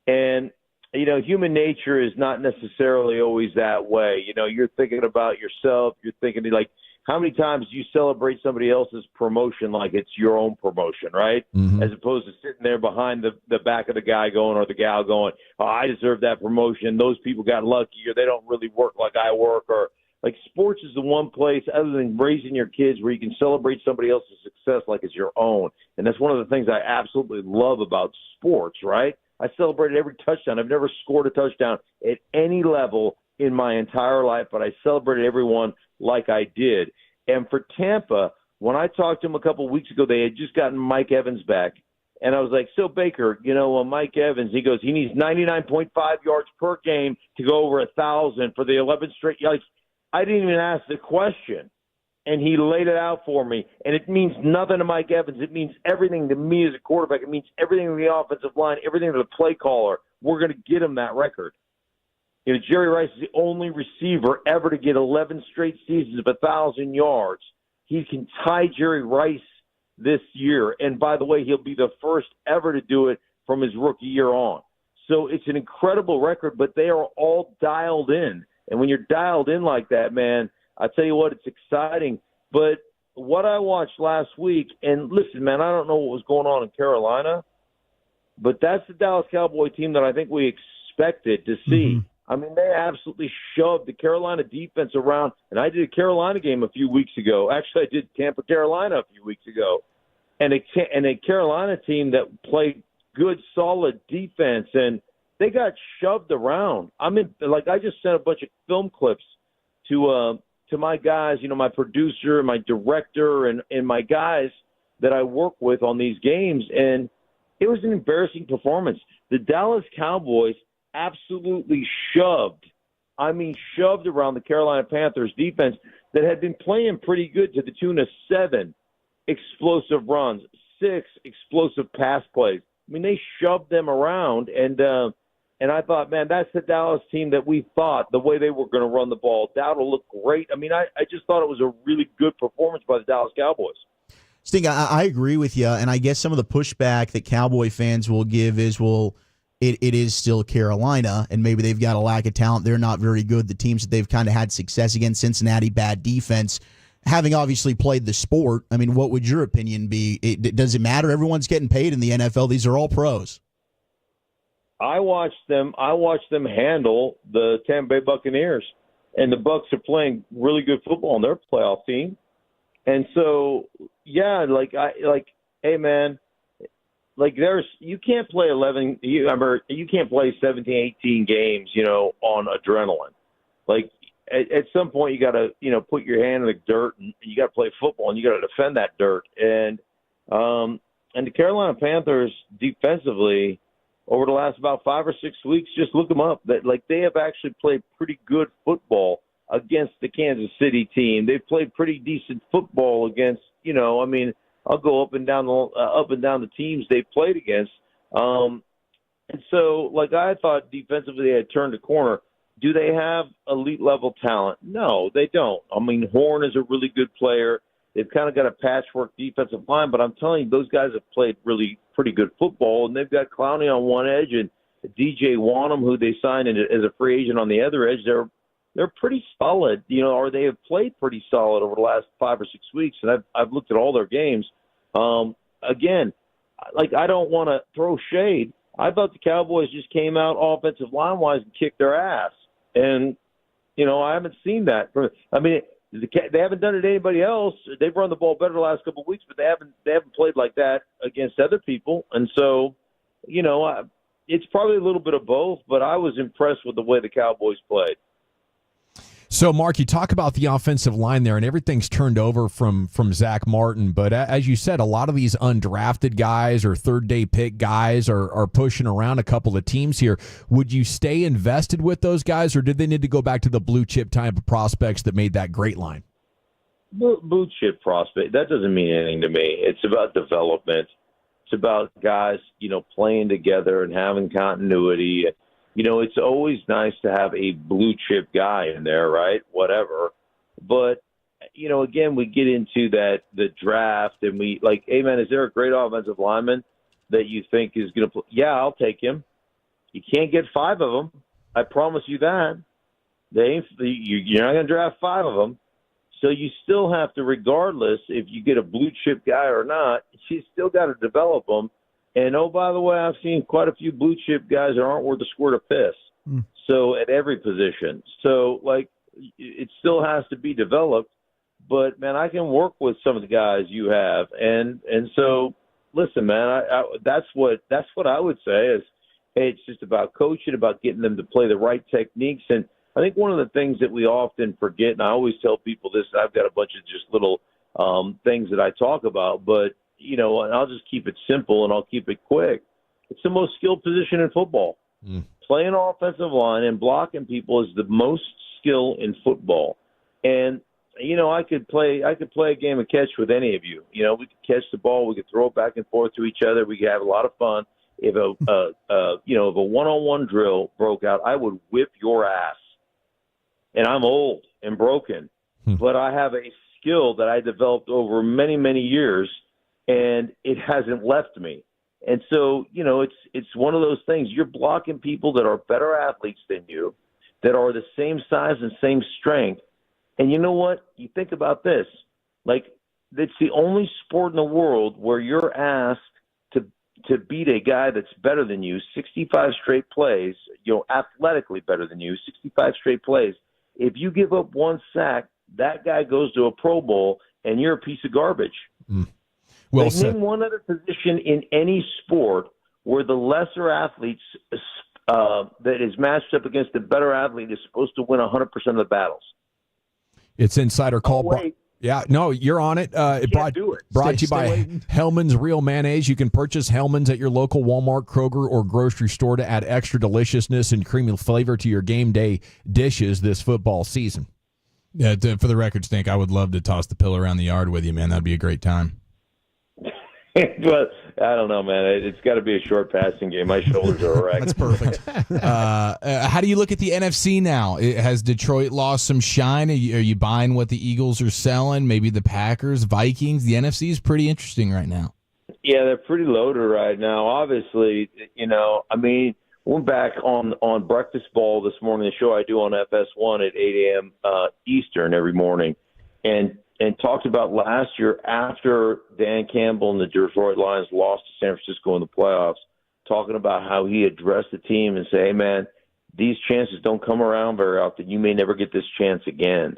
And, you know, human nature is not necessarily always that way. You know, you're thinking about yourself. You're thinking, like, how many times do you celebrate somebody else's promotion like it's your own promotion, right? Mm-hmm. As opposed to sitting there behind the back of the guy going or the gal going, oh, I deserve that promotion. Those people got lucky, or they don't really work like I work. Or, like, sports is the one place other than raising your kids where you can celebrate somebody else's success like it's your own. And that's one of the things I absolutely love about sports, right? I celebrated every touchdown. I've never scored a touchdown at any level in my entire life, but I celebrated every one like I did. And for Tampa, when I talked to him a couple of weeks ago, they had just gotten Mike Evans back. And I was like, so, Baker, you know, Mike Evans, he goes, he needs 99.5 yards per game to go over 1,000 for the 11th straight. Like, I didn't even ask the question. And he laid it out for me. And it means nothing to Mike Evans. It means everything to me as a quarterback. It means everything to the offensive line, everything to the play caller. We're going to get him that record. You know, Jerry Rice is the only receiver ever to get 11 straight seasons of 1,000 yards. He can tie Jerry Rice this year. And by the way, he'll be the first ever to do it from his rookie year on. So it's an incredible record, but they are all dialed in. And when you're dialed in like that, man, I tell you what, it's exciting. But what I watched last week, and listen, man, I don't know what was going on in Carolina, but that's the Dallas Cowboy team that I think we expected to see. Mm-hmm. I mean, they absolutely shoved the Carolina defense around. And I did a Carolina game a few weeks ago. Actually, I did Tampa, Carolina a few weeks ago. And a Carolina team that played good, solid defense, and they got shoved around. I mean, like, I just sent a bunch of film clips to my guys, you know, my producer, my director, and my guys that I work with on these games, and it was an embarrassing performance. The Dallas Cowboys absolutely shoved around the Carolina Panthers defense that had been playing pretty good to the tune of 7 explosive runs, 6 explosive pass plays. I mean, they shoved them around, and I thought, man, that's the Dallas team that we thought, the way they were going to run the ball. Dowdle looked great. I mean, I just thought it was a really good performance by the Dallas Cowboys. Sting, I agree with you, and I guess some of the pushback that Cowboy fans will give is, well, it is still Carolina, and maybe they've got a lack of talent. They're not very good. The teams that they've kind of had success against, Cincinnati, bad defense. Having obviously played the sport, I mean, what would your opinion be? Does it matter? Everyone's getting paid in the NFL. These are all pros. I watched them handle the Tampa Bay Buccaneers, and the Bucs are playing really good football on their playoff team. And so, yeah, hey man, like you can't play 11. You can't play 17, 18 games, you know, on adrenaline. Like at some point, you got to, you know, put your hand in the dirt, and you got to play football, and you got to defend that dirt. And the Carolina Panthers defensively, over the last about 5 or 6 weeks, just look them up. That like they have actually played pretty good football against the Kansas City team. They've played pretty decent football against, you know, I mean, I'll go up and down the teams they played against. And so, like, I thought defensively they had turned a corner. Do they have elite level talent? No, they don't. I mean, Horn is a really good player. They've kind of got a patchwork defensive line, but I'm telling you, those guys have played really pretty good football, and they've got Clowney on one edge and DJ Wanham, who they signed as a free agent on the other edge. They're pretty solid, you know, or they have played pretty solid over the last 5 or 6 weeks, and I've looked at all their games. Again, like, I don't want to throw shade. I thought the Cowboys just came out offensive line-wise and kicked their ass. And, I haven't seen that. I mean, they haven't done it to anybody else. They've run the ball better the last couple of weeks, but they haven't played like that against other people. And so, it's probably a little bit of both, but I was impressed with the way the Cowboys played. So, Mark, you talk about the offensive line there, and everything's turned over from Zach Martin. But as you said, a lot of these undrafted guys or third-day pick guys are pushing around a couple of teams here. Would you stay invested with those guys, or did they need to go back to the blue-chip type of prospects that made that great line? Blue-chip prospect, that doesn't mean anything to me. It's about development. It's about guys, playing together and having continuity. It's always nice to have a blue chip guy in there, right? Whatever. But, again, we get into the draft and we like, hey, man, is there a great offensive lineman that you think is going to play? Yeah, I'll take him. You can't get 5 of them. I promise you that. You're not going to draft 5 of them. So you still have to, regardless if you get a blue chip guy or not, you still got to develop them. And, oh, by the way, I've seen quite a few blue chip guys that aren't worth a squirt of piss. So at every position. So, it still has to be developed. But, man, I can work with some of the guys you have. And so, listen, man, that's what I would say is, hey, it's just about coaching, about getting them to play the right techniques. And I think one of the things that we often forget, and I always tell people this, I've got a bunch of just little things that I talk about, but, and I'll just keep it simple and I'll keep it quick. It's the most skilled position in football. Playing offensive line and blocking people is the most skill in football. And, I could play a game of catch with any of you. We could catch the ball, we could throw it back and forth to each other, we could have a lot of fun. If if a one-on-one drill broke out, I would whip your ass. And I'm old and broken, but I have a skill that I developed over many, many years, and it hasn't left me. And so, it's one of those things. You're blocking people that are better athletes than you, that are the same size and same strength. And you know what? You think about this. It's the only sport in the world where you're asked to beat a guy that's better than you, 65 straight plays, athletically better than you, 65 straight plays. If you give up one sack, that guy goes to a Pro Bowl, and you're a piece of garbage. Well said. Name one other position in any sport where the lesser athletes that is matched up against the better athlete is supposed to win 100% of the battles. It's Insider Call. Yeah, no, you're on it. Brought to you by Hellman's Real Mayonnaise. You can purchase Hellman's at your local Walmart, Kroger, or grocery store to add extra deliciousness and creamy flavor to your game day dishes this football season. Yeah, for the record, Stink, I would love to toss the pillow around the yard with you, man. That'd be a great time. But I don't know, man. It's got to be a short passing game. My shoulders are wrecked. That's perfect. How do you look at the NFC now? Has Detroit lost some shine? Are you buying what the Eagles are selling? Maybe the Packers, Vikings? The NFC is pretty interesting right now. Yeah, they're pretty loaded right now. Obviously, we're back on Breakfast Ball this morning, the show I do on FS1 at 8 a.m. Eastern every morning, and talked about last year after Dan Campbell and the Detroit Lions lost to San Francisco in the playoffs, talking about how he addressed the team and say, hey, man, these chances don't come around very often. You may never get this chance again.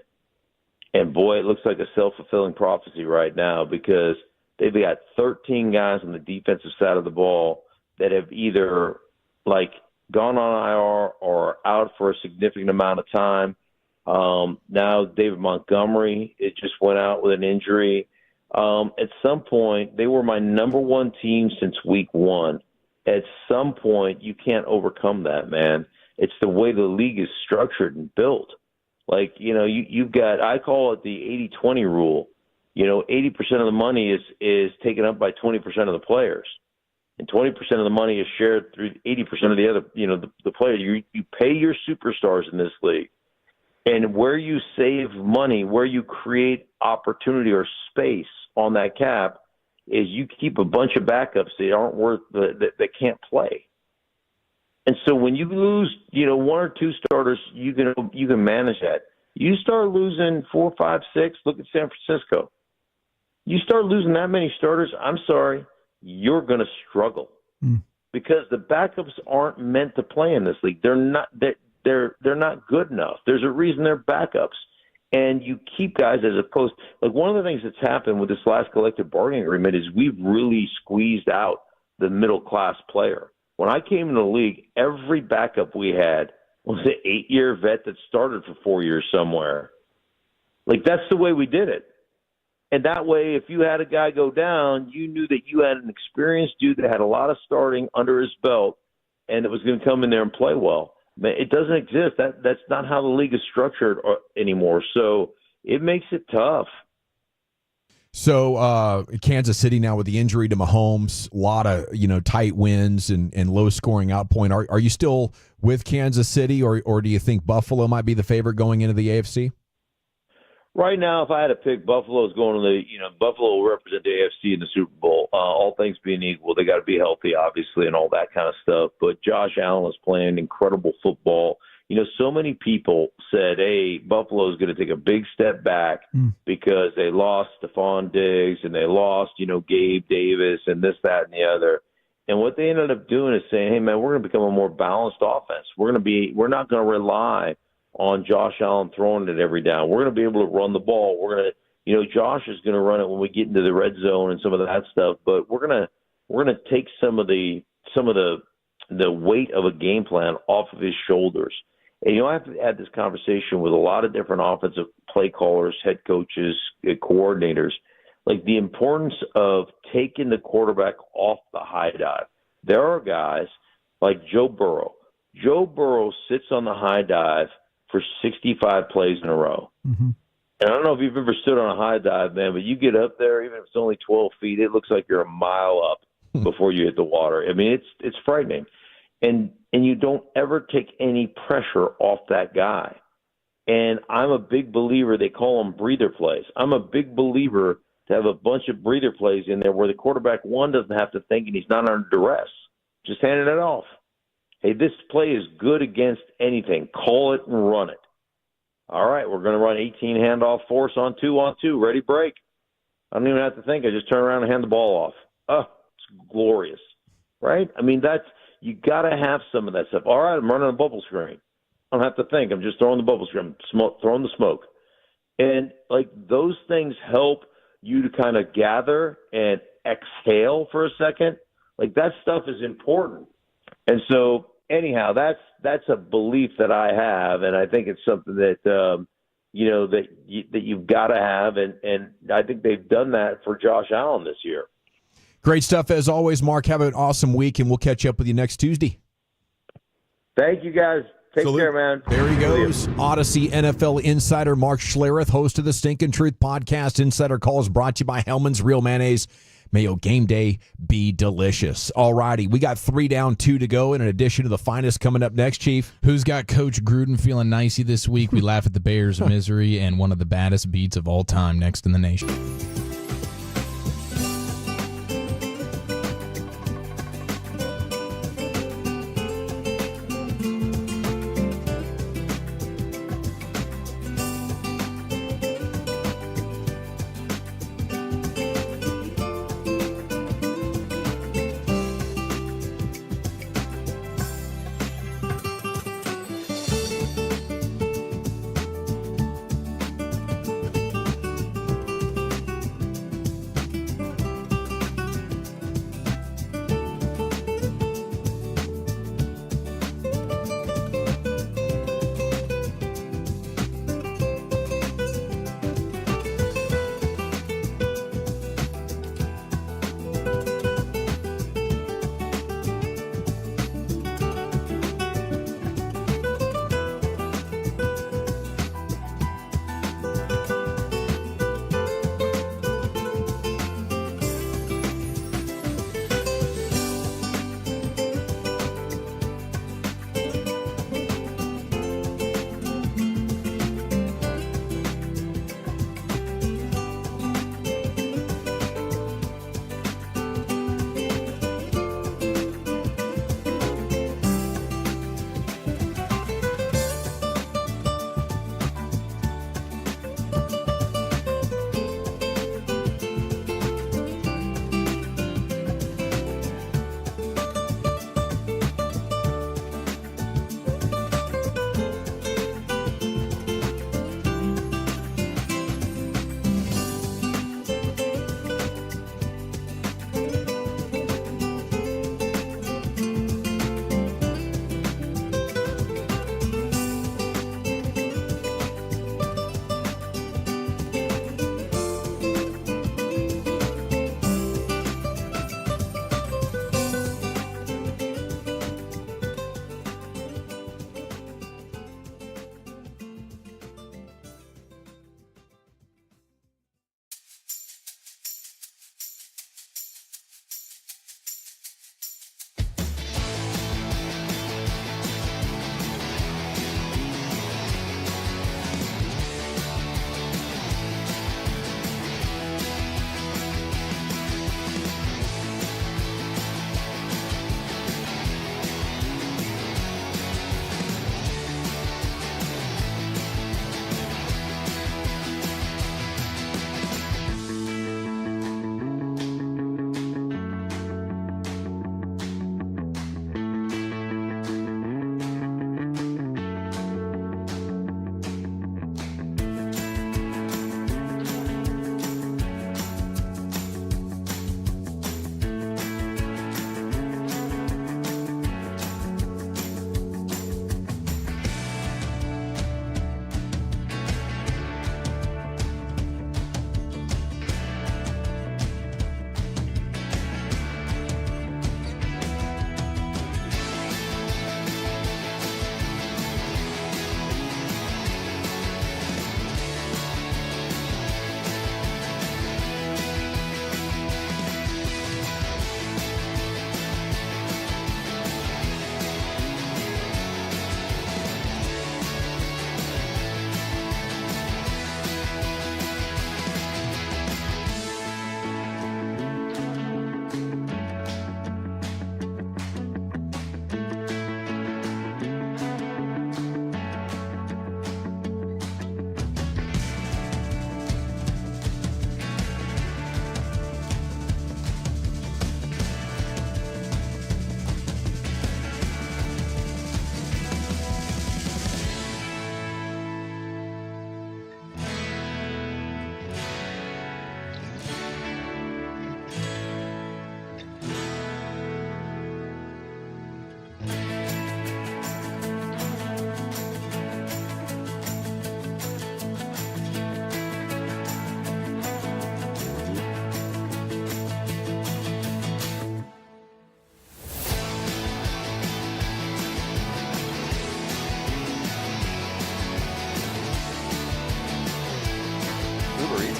And, boy, it looks like a self-fulfilling prophecy right now because they've got 13 guys on the defensive side of the ball that have either, gone on IR or out for a significant amount of time. Now David Montgomery, it just went out with an injury. At some point, they were my number one team since week 1. At some point, you can't overcome that, man. It's the way the league is structured and built. You've got, I call it the 80-20 rule. 80% of the money is taken up by 20% of the players. And 20% of the money is shared through 80% of the other, the players. You pay your superstars in this league. And where you save money, where you create opportunity or space on that cap, is you keep a bunch of backups that aren't worth that can't play. And so when you lose, 1 or 2 starters, you can manage that. You start losing 4, 5, 6. Look at San Francisco. You start losing that many starters. I'm sorry, you're going to struggle. because the backups aren't meant to play in this league. They're not good enough. There's a reason they're backups. And you keep guys as opposed – like one of the things that's happened with this last collective bargaining agreement is we've really squeezed out the middle-class player. When I came in the league, every backup we had was an 8-year vet that started for 4 years somewhere. Like, that's the way we did it. And that way, if you had a guy go down, you knew that you had an experienced dude that had a lot of starting under his belt and that was going to come in there and play well. It doesn't exist. That's not how the league is structured anymore. So it makes it tough. So Kansas City now with the injury to Mahomes, a lot of tight wins and low scoring outpoint. Are you still with Kansas City, or do you think Buffalo might be the favorite going into the AFC? Right now, if I had to pick, Buffalo is going to Buffalo will represent the AFC in the Super Bowl. All things being equal, they got to be healthy, obviously, and all that kind of stuff. But Josh Allen is playing incredible football. So many people said, hey, Buffalo is going to take a big step back because they lost Stephon Diggs and they lost, Gabe Davis and this, that, and the other. And what they ended up doing is saying, hey, man, we're going to become a more balanced offense. We're not going to rely on Josh Allen throwing it every down. We're going to be able to run the ball. We're going to, Josh is going to run it when we get into the red zone and some of that stuff. But we're going to take some of the weight of a game plan off of his shoulders. And I've had this conversation with a lot of different offensive play callers, head coaches, coordinators, like the importance of taking the quarterback off the high dive. There are guys like Joe Burrow. Joe Burrow sits on the high dive for 65 plays in a row. Mm-hmm. And I don't know if you've ever stood on a high dive, man, but you get up there, even if it's only 12 feet, it looks like you're a mile up before you hit the water. I mean, it's frightening. And you don't ever take any pressure off that guy. And I'm a big believer, they call them breather plays. I'm a big believer to have a bunch of breather plays in there where the quarterback, one, doesn't have to think and he's not under duress. Just handing it off. Hey, this play is good against anything. Call it and run it. All right, we're going to run 18 handoff force on 2-on-2. Ready, break. I don't even have to think. I just turn around and hand the ball off. Oh, it's glorious, right? I mean, you got to have some of that stuff. All right, I'm running a bubble screen. I don't have to think. I'm just throwing the bubble screen, throwing the smoke. And, those things help you to kind of gather and exhale for a second. That stuff is important. And so, anyhow, that's a belief that I have, and I think it's something that that you've got to have, and I think they've done that for Josh Allen this year. Great stuff as always, Mark. Have an awesome week, and we'll catch up with you next Tuesday. Thank you, guys. Take care, man. There he goes. Odyssey NFL insider Mark Schlereth, host of the Stinkin' Truth podcast. Insider Calls brought to you by Hellman's Real Mayonnaise. May your game day be delicious. All righty, we got 3 down, 2 to go, in addition to the finest coming up next, Chief. Who's got Coach Gruden feeling nicey this week? We laugh at the Bears' misery and one of the baddest beats of all time next in the nation.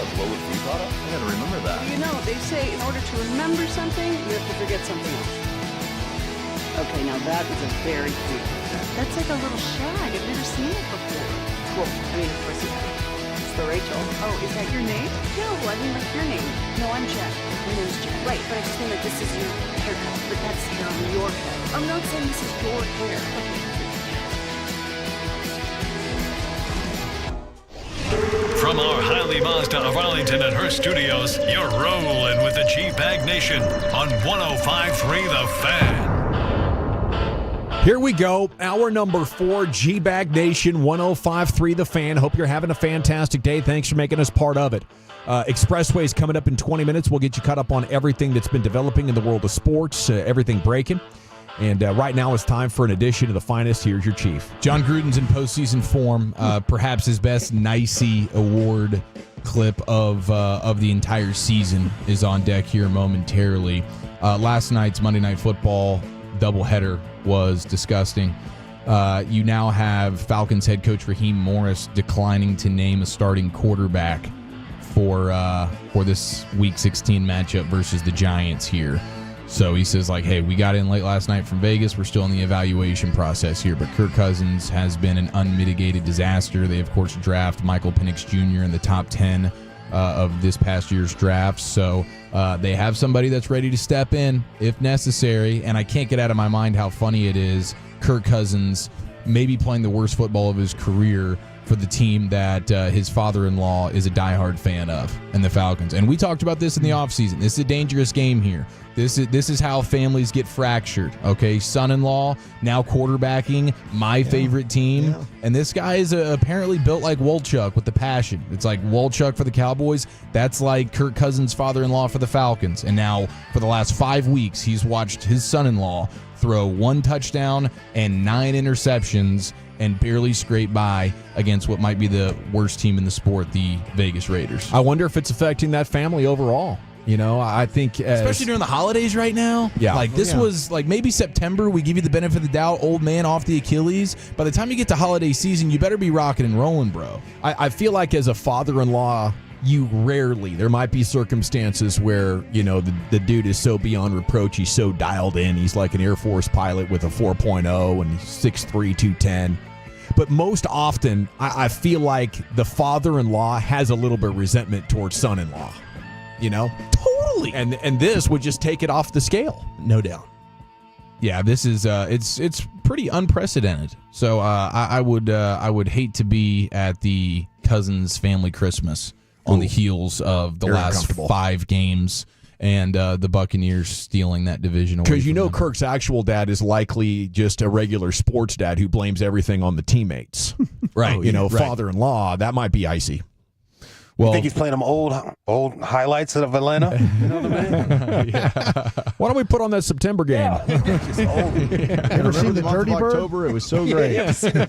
a lower fee product? I gotta remember that. You know, they say in order to remember something, you have to forget something else. Okay, now that is a very cute haircut. That's like a little shag. I've never seen it before. Well, I mean, of course you have. It's the Rachel. Oh, is that your name? No, I mean like your name. No, I'm Jen. My name's Jen. Right, but I just mean like this is your haircut. But that's hair on your head. I'm not saying this is your hair. Okay. From our Highly Mazda of Arlington and Hearst studios, you're rolling with the G-Bag Nation on 105.3 The Fan. Here we go. Hour number 4, G-Bag Nation, 105.3 The Fan. Hope you're having a fantastic day. Thanks for making us part of it. Expressway's coming up in 20 minutes. We'll get you caught up on everything that's been developing in the world of sports, everything breaking. And right now it's time for an edition of the finest. Here's your chief. John Gruden's in postseason form. Perhaps his best Nicey Award clip of the entire season is on deck here momentarily. Last night's Monday Night Football doubleheader was disgusting. You now have Falcons head coach Raheem Morris declining to name a starting quarterback for this Week 16 matchup versus the Giants here. So he says, like, hey, we got in late last night from Vegas. We're still in the evaluation process here. But Kirk Cousins has been an unmitigated disaster. They, of course, draft Michael Penix Jr. in the top 10 of this past year's draft. So they have somebody that's ready to step in if necessary. And I can't get out of my mind how funny it is. Kirk Cousins maybe playing the worst football of his career for the team that his father-in-law is a diehard fan of, and the Falcons. And we talked about this in the offseason. This is a dangerous game here. This is how families get fractured, okay? Son-in-law now quarterbacking my favorite team. Yeah. And this guy is apparently built like Wolchuk with the passion. It's like Wolchuk for the Cowboys. That's like Kirk Cousins' father-in-law for the Falcons. And now for the last 5 weeks, he's watched his son-in-law throw 1 touchdown and 9 interceptions and barely scrape by against what might be the worst team in the sport, the Vegas Raiders. I wonder if it's affecting that family overall. You know, I think especially during the holidays right now. Yeah. Like this was like maybe September, we give you the benefit of the doubt, old man off the Achilles. By the time you get to holiday season, you better be rocking and rolling, bro. I feel like as a father-in-law, you rarely, there might be circumstances where, you know, the dude is so beyond reproach, he's so dialed in, he's like an Air Force pilot with a 4.0 and he's 6'3", 210. But most often, I feel like the father-in-law has a little bit of resentment towards son-in-law. You know? Totally. And this would just take it off the scale, no doubt. Yeah, this is it's pretty unprecedented. So I would hate to be at the Cousins family Christmas on the heels of the last 5 games and the Buccaneers stealing that division away. Because you know Kirk's actual dad is likely just a regular sports dad who blames everything on the teammates. Right. You know, father-in-law, that might be icy. Well, you think he's playing them old highlights of Atlanta? You know what I mean? Yeah. Why don't we put on that September game? Ever seen the Dirty Bird? October, it was so great.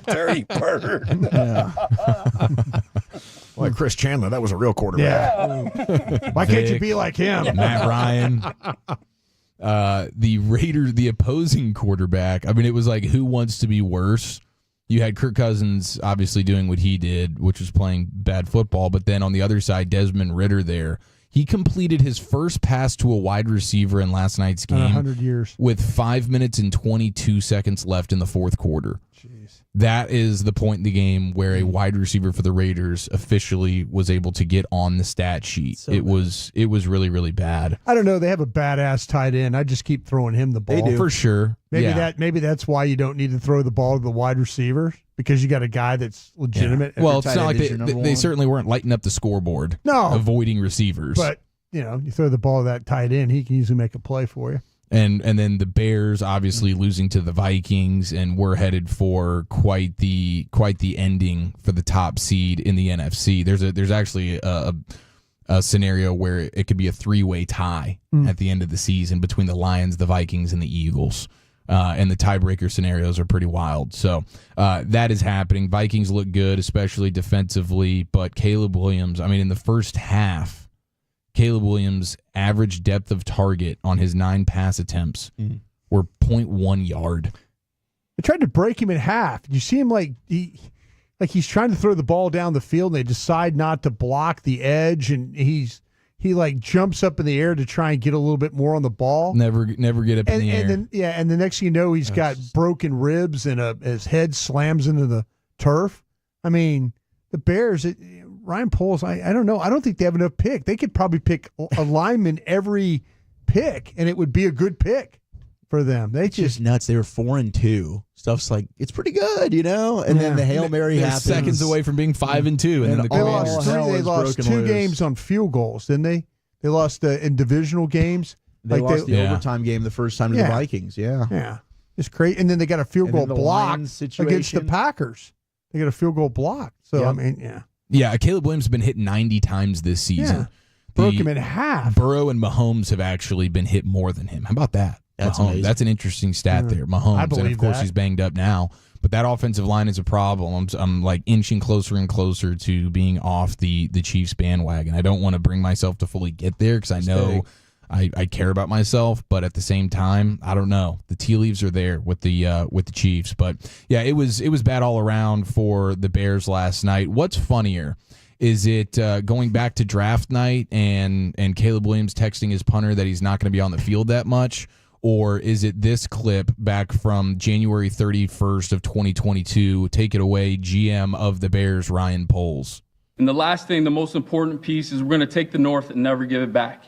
Dirty Bird. Yeah. Boy, Chris Chandler, that was a real quarterback. Yeah. Why can't you be like him? Matt Ryan. The opposing quarterback. I mean, it was like, who wants to be worse? You had Kirk Cousins obviously doing what he did, which was playing bad football. But then on the other side, Desmond Ridder there. He completed his first pass to a wide receiver in last night's game 100 years. with 5 minutes and 22 seconds left in the fourth quarter. Jeez. That is the point in the game where a wide receiver for the Raiders officially was able to get on the stat sheet. So it was really, really bad. I don't know. They have a badass tight end. I just keep throwing him the ball. They do. For sure. Maybe that's why you don't need to throw the ball to the wide receiver, because you got a guy that's legitimate. Yeah. Well, it's not like they certainly weren't lighting up the scoreboard. No. Avoiding receivers. But, you know, you throw the ball to that tight end, he can usually make a play for you. And then the Bears obviously losing to the Vikings, and we're headed for quite the ending for the top seed in the NFC. There's actually a scenario where it could be a 3-way tie at the end of the season between the Lions, the Vikings, and the Eagles. And the tiebreaker scenarios are pretty wild. So that is happening. Vikings look good, especially defensively, but Caleb Williams, I mean, in the first half, Caleb Williams' average depth of target on his 9 pass attempts were 0.1 yard. They tried to break him in half. You see him like he's trying to throw the ball down the field, and they decide not to block the edge, and he like jumps up in the air to try and get a little bit more on the ball. Never get up in the air. And the next thing you know, he's got broken ribs and his head slams into the turf. I mean, the Bears, Ryan Poles, I don't know. I don't think they have enough pick. They could probably pick a lineman every pick, and it would be a good pick for them. It's just nuts. They were 4-2. Stuff's like, it's pretty good, And then the Hail Mary happens. Seconds away from being 5-2, and then the they lost 2 games on field goals, didn't they? They lost in divisional games. They lost the overtime game the first time to the Vikings. Yeah. It's great. And then they got a field goal block against the Packers. They got a field goal block. So, I mean, Yeah, Caleb Williams has been hit 90 times this season. Yeah. Broke him in half. Burrow and Mahomes have actually been hit more than him. How about that? That's Mahomes. amazing. That's an interesting stat there. Mahomes, I believe and of course that. he's banged up now. But that offensive line is a problem. I'm like inching closer and closer to being off the Chiefs bandwagon. I don't want to bring myself to fully get there because I know I care about myself, but at the same time, I don't know. The tea leaves are there with the Chiefs. But yeah, it was bad all around for the Bears last night. What's funnier? Is it going back to draft night and Caleb Williams texting his punter that he's not going to be on the field that much? Or is it this clip back from January 31st of 2022? Take it away, GM of the Bears, Ryan Poles. And the last thing, the most important piece, is we're going to take the North and never give it back.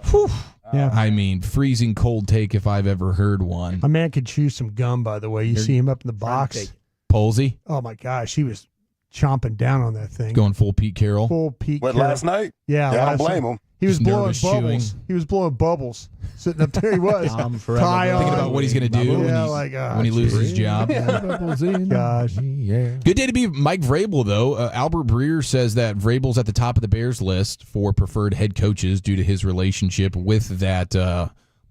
Whew. Yeah. I mean, freezing cold take if I've ever heard one. My man could chew some gum, by the way. You see him up in the box. Polsey? Oh, my gosh. He was chomping down on that thing. Going full Pete Carroll? Full Pete What, Carroll. last night? Yeah. I don't blame him. He was Just blowing nervous bubbles. chewing. He was blowing bubbles. Sitting up there, he was. Tie on. Thinking about what he's going to do when he loses his job. Gosh. Good day to be Mike Vrabel, though. Albert Breer says that Vrabel's at the top of the Bears list for preferred head coaches due to his relationship with that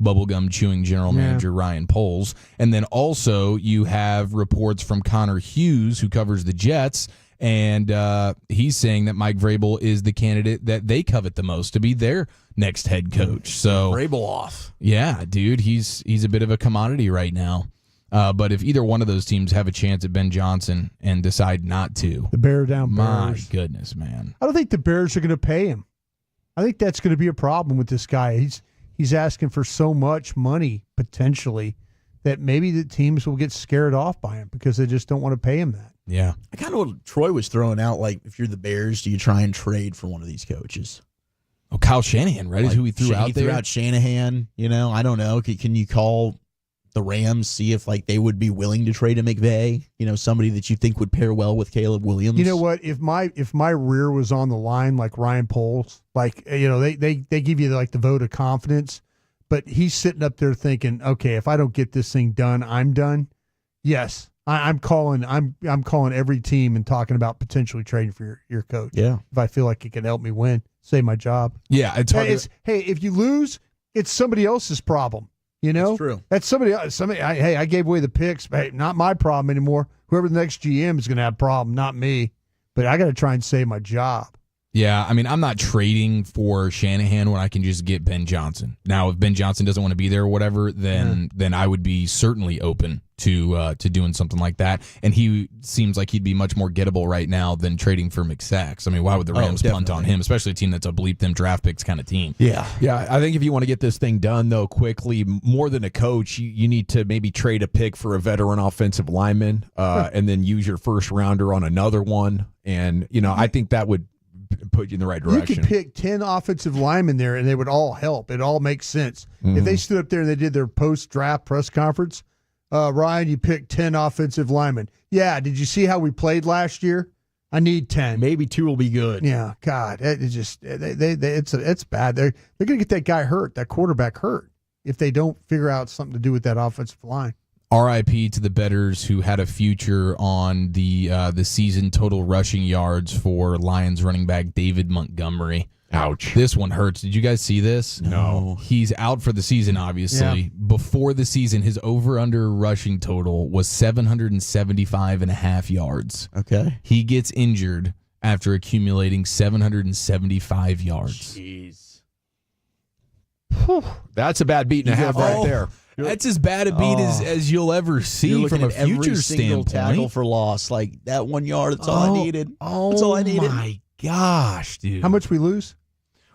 bubblegum chewing general manager Ryan Poles. And then also you have reports from Conor Hughes, who covers the Jets, and he's saying that Mike Vrabel is the candidate that they covet the most to be their next head coach. So Vrabel off. Yeah, dude, he's a bit of a commodity right now. But if either one of those teams have a chance at Ben Johnson and decide not to, the bear down my Bears. goodness, man. I don't think the Bears are going to pay him. I think that's going to be a problem with this guy. He's asking for so much money potentially that maybe the teams will get scared off by him because they just don't want to pay him that. Yeah. I kind of what Troy was throwing out, like, if you're the Bears, do you try and trade for one of these coaches? Oh, Kyle Shanahan, right? Is who he threw out there? He threw out Shanahan. I don't know. Can you call the Rams, see if like they would be willing to trade a McVay? Somebody that you think would pair well with Caleb Williams. You know what? If my rear was on the line, like Ryan Poles, like they give you like the vote of confidence, but he's sitting up there thinking, okay, if I don't get this thing done, I'm done. Yes. I'm calling every team and talking about potentially trading for your coach. Yeah. If I feel like it can help me win, save my job. Yeah, it's hard. Hey, if you lose, it's somebody else's problem. That's true. That's somebody else. I gave away the picks. Hey, not my problem anymore. Whoever the next GM is going to have a problem, not me. But I got to try and save my job. Yeah, I mean, I'm not trading for Shanahan when I can just get Ben Johnson. Now, if Ben Johnson doesn't want to be there or whatever, then I would be certainly open to doing something like that. And he seems like he'd be much more gettable right now than trading for McSacks. I mean, why would the Rams punt on him, especially a team that's a bleep them draft picks kind of team? Yeah. I think if you want to get this thing done, though, quickly, more than a coach, you need to maybe trade a pick for a veteran offensive lineman and then use your first rounder on another one. And, I think that would put you in the right direction. You could pick 10 offensive linemen there, and they would all help. It all makes sense. If they stood up there and they did their post-draft press conference, Ryan, you picked 10 offensive linemen. Yeah, did you see how we played last year? I need 10. Maybe 2 will be good. Yeah, God, it's just it's bad. They're going to get that guy hurt, that quarterback hurt, if they don't figure out something to do with that offensive line. RIP to the bettors who had a future on the season total rushing yards for Lions running back David Montgomery. Ouch. This one hurts. Did you guys see this? No. He's out for the season, obviously. Yeah. Before the season, his over-under rushing total was 775.5 yards. Okay. He gets injured after accumulating 775 yards. Jeez. That's a bad beat and a half right there. That's as bad a beat as you'll ever see from a future standpoint. Tackle for loss, like that 1 yard. That's all I needed. That's all I needed. Oh my gosh, dude! How much we lose?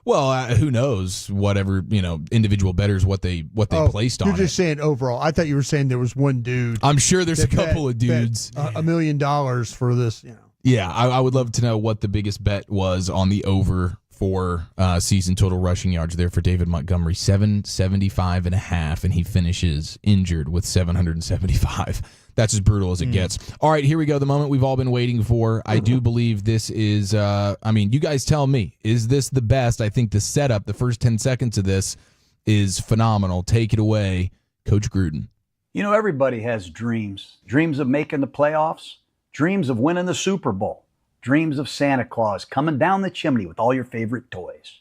Well, who knows? Whatever, individual bettors what they placed on. You're just saying overall. I thought you were saying there was one dude. I'm sure there's a couple of dudes. $1 million for this. Yeah, I would love to know what the biggest bet was on the over for season total rushing yards there for David Montgomery, 775.5, and he finishes injured with 775. That's as brutal as it gets. All right, here we go. The moment we've all been waiting for. I do believe this is, you guys tell me, is this the best? I think the setup, the first 10 seconds of this is phenomenal. Take it away, Coach Gruden. Everybody has dreams. Dreams of making the playoffs, dreams of winning the Super Bowl, dreams of Santa Claus coming down the chimney with all your favorite toys.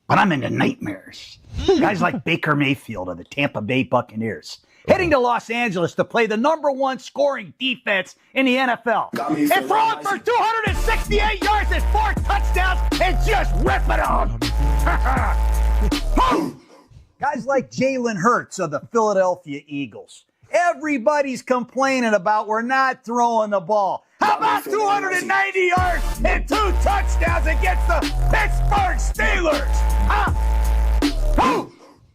But I'm into nightmares. Guys like Baker Mayfield of the Tampa Bay Buccaneers, heading to Los Angeles to play the #1 scoring defense in the NFL. And throwing for 268 yards and 4 touchdowns and just ripping them. Guys like Jalen Hurts of the Philadelphia Eagles. Everybody's complaining about we're not throwing the ball. How about 290 yards and 2 touchdowns against the Pittsburgh Steelers? Huh?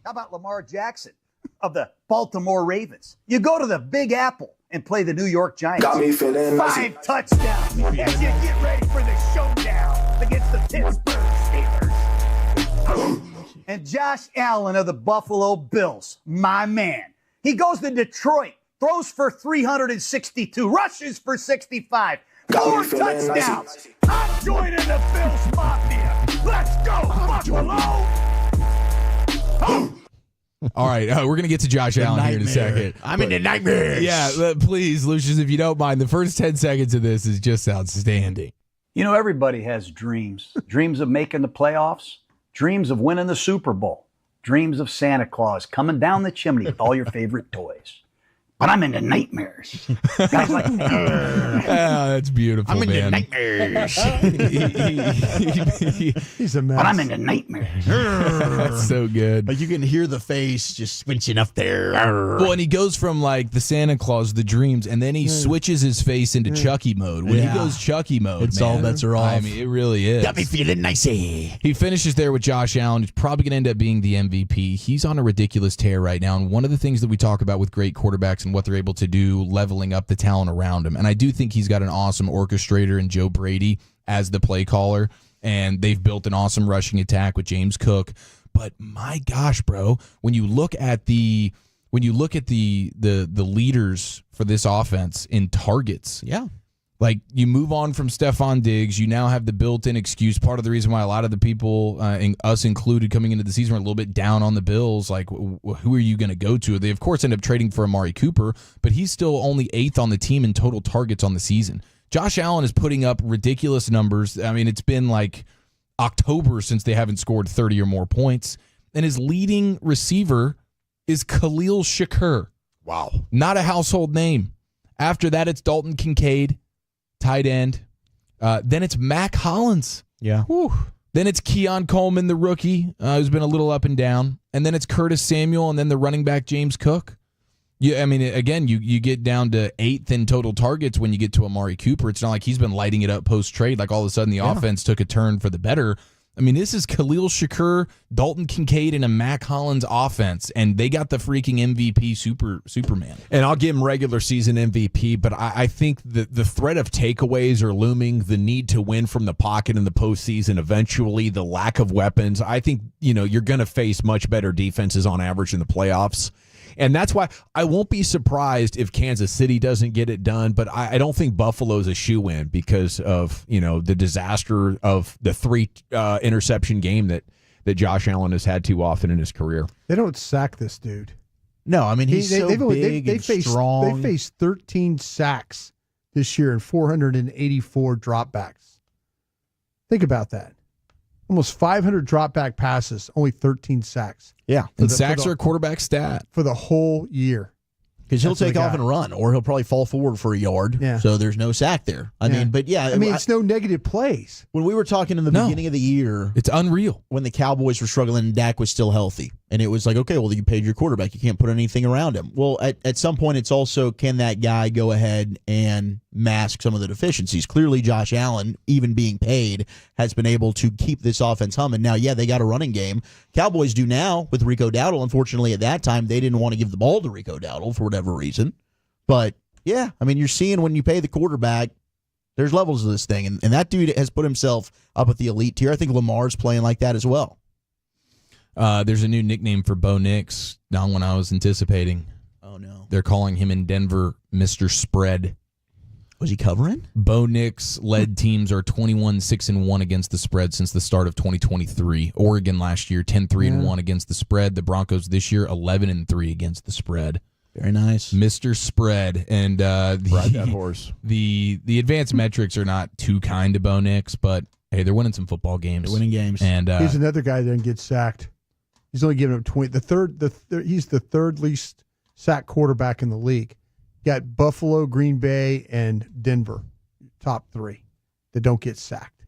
How about Lamar Jackson of the Baltimore Ravens? You go to the Big Apple and play the New York Giants. 5 touchdowns as you get ready for the showdown against the Pittsburgh Steelers. And Josh Allen of the Buffalo Bills, my man. He goes to Detroit, throws for 362, rushes for 65, 4 touchdowns. I'm joining the Bills Mafia. Let's go, Buffalo! All right, we're going to get to Josh Allen here in a second. I'm into nightmares. Yeah, please, Lucius, if you don't mind, the first 10 seconds of this is just outstanding. Everybody has dreams. Dreams of making the playoffs, dreams of winning the Super Bowl, dreams of Santa Claus coming down the chimney with all your favorite toys. But I'm into nightmares. Guys like that's beautiful, I'm into man. nightmares. He's a mess. But I'm into nightmares. That's so good. Like you can hear the face just switching up there. Well, and he goes from like the Santa Claus, the dreams, and then he switches his face into Chucky mode. When he goes Chucky mode, It's all bets are off. I mean, it really is. Got me feeling nicey. He finishes there with Josh Allen, who's probably going to end up being the MVP. He's on a ridiculous tear right now, and one of the things that we talk about with great quarterbacks and what they're able to do, leveling up the talent around him. And I do think he's got an awesome orchestrator in Joe Brady as the play caller, and they've built an awesome rushing attack with James Cook. But my gosh, bro, when you look at the leaders for this offense in targets, like you move on from Stephon Diggs, you now have the built-in excuse. Part of the reason why a lot of the people, us included, coming into the season were a little bit down on the Bills. Like, who are you going to go to? They, of course, end up trading for Amari Cooper, but he's still only 8th on the team in total targets on the season. Josh Allen is putting up ridiculous numbers. I mean, it's been like October since they haven't scored 30 or more points. And his leading receiver is Khalil Shakur. Wow. Not a household name. After that, it's Dalton Kincaid, tight end. Then it's Mac Hollins. Yeah. Whew. Then it's Keon Coleman, the rookie, who's been a little up and down. And then it's Curtis Samuel, and then the running back James Cook. I mean, again, you get down to 8th in total targets when you get to Amari Cooper. It's not like he's been lighting it up post-trade. Like all of a sudden the offense took a turn for the better. I mean, this is Khalil Shakur, Dalton Kincaid, and a Mac Hollins offense, and they got the freaking MVP Superman. And I'll give him regular season MVP, but I think the threat of takeaways are looming, the need to win from the pocket in the postseason eventually, the lack of weapons. I think, you're going to face much better defenses on average in the playoffs. And that's why I won't be surprised if Kansas City doesn't get it done, but I don't think Buffalo's a shoe-in because of, the disaster of the 3 interception game that Josh Allen has had too often in his career. They don't sack this dude. No, I mean, he's so big and strong. They faced 13 sacks this year and 484 dropbacks. Think about that. Almost 500 drop-back passes, only 13 sacks. Yeah. And sacks are a quarterback stat. For the whole year. Because he'll take off and run, or he'll probably fall forward for a yard. Yeah. So there's no sack there. I mean, it's no negative plays. When we were talking in the beginning of the year, it's unreal. When the Cowboys were struggling and Dak was still healthy, And it was like, okay, well, you paid your quarterback. You can't put anything around him. Well, at some point, it's also, can that guy go ahead and mask some of the deficiencies? Clearly, Josh Allen, even being paid, has been able to keep this offense humming. Now, yeah, they got a running game. Cowboys do now with Rico Dowdle. Unfortunately, at that time, they didn't want to give the ball to Rico Dowdle for whatever reason. But, yeah, I mean, you're seeing when you pay the quarterback, there's levels of this thing. And that dude has put himself up at the elite tier. I think Lamar's playing like that as well. There's a new nickname for Bo Nix, not one I was anticipating. Oh, no. They're calling him in Denver Mr. Spread. Was he covering? Bo Nix led teams are 21-6-1 against the spread since the start of 2023. Oregon last year, 10-3-1 against the spread. The Broncos this year, 11-3 against the spread. Very nice. Mr. Spread. And ride that horse. The advanced metrics are not too kind to Bo Nix, but, hey, they're winning some football games. They're winning games. And he's another guy that didn't get sacked. He's only given up 20. He's the third least sacked quarterback in the league. Got Buffalo, Green Bay, and Denver, top three that don't get sacked.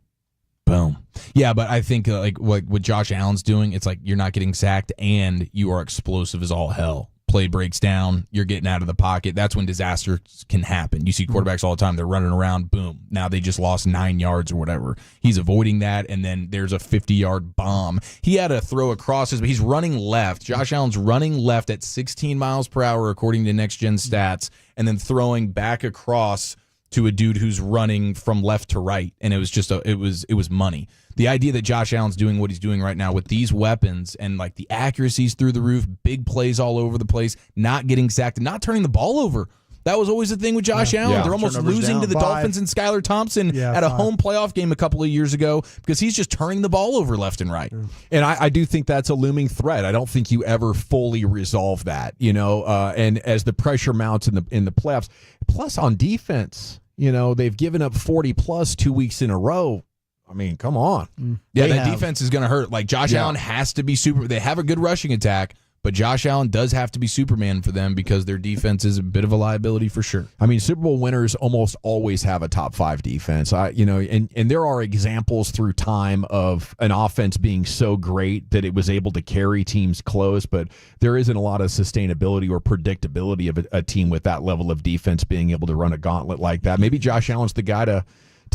Boom. Yeah, but I think like what Josh Allen's doing, it's like you're not getting sacked and you are explosive as all hell. Play breaks down, you're getting out of the pocket. That's when disasters can happen. You see quarterbacks all the time. They're running around, boom. Now they just lost 9 yards or whatever. He's avoiding that, and then there's a 50-yard bomb. He had to throw across but he's running left. Josh Allen's running left at 16 miles per hour, according to Next Gen Stats, and then throwing back across to a dude who's running from left to right. And it was just it was money. The idea that Josh Allen's doing what he's doing right now with these weapons and like the accuracies through the roof, big plays all over the place, not getting sacked and not turning the ball over. That was always the thing with Josh Allen. Yeah. They're almost losing to the Dolphins and Skylar Thompson at a home playoff game a couple of years ago because he's just turning the ball over left and right. And I do think that's a looming threat. I don't think you ever fully resolve that, and as the pressure mounts in the playoffs. Plus on defense, they've given up 40-plus 2 weeks in a row. I mean, come on. Yeah, that defense is going to hurt. Like, Josh Allen has to be super. They have a good rushing attack, but Josh Allen does have to be Superman for them because their defense is a bit of a liability for sure. I mean, Super Bowl winners almost always have a top 5 defense. And there are examples through time of an offense being so great that it was able to carry teams close, but there isn't a lot of sustainability or predictability of a team with that level of defense being able to run a gauntlet like that. Maybe Josh Allen's the guy to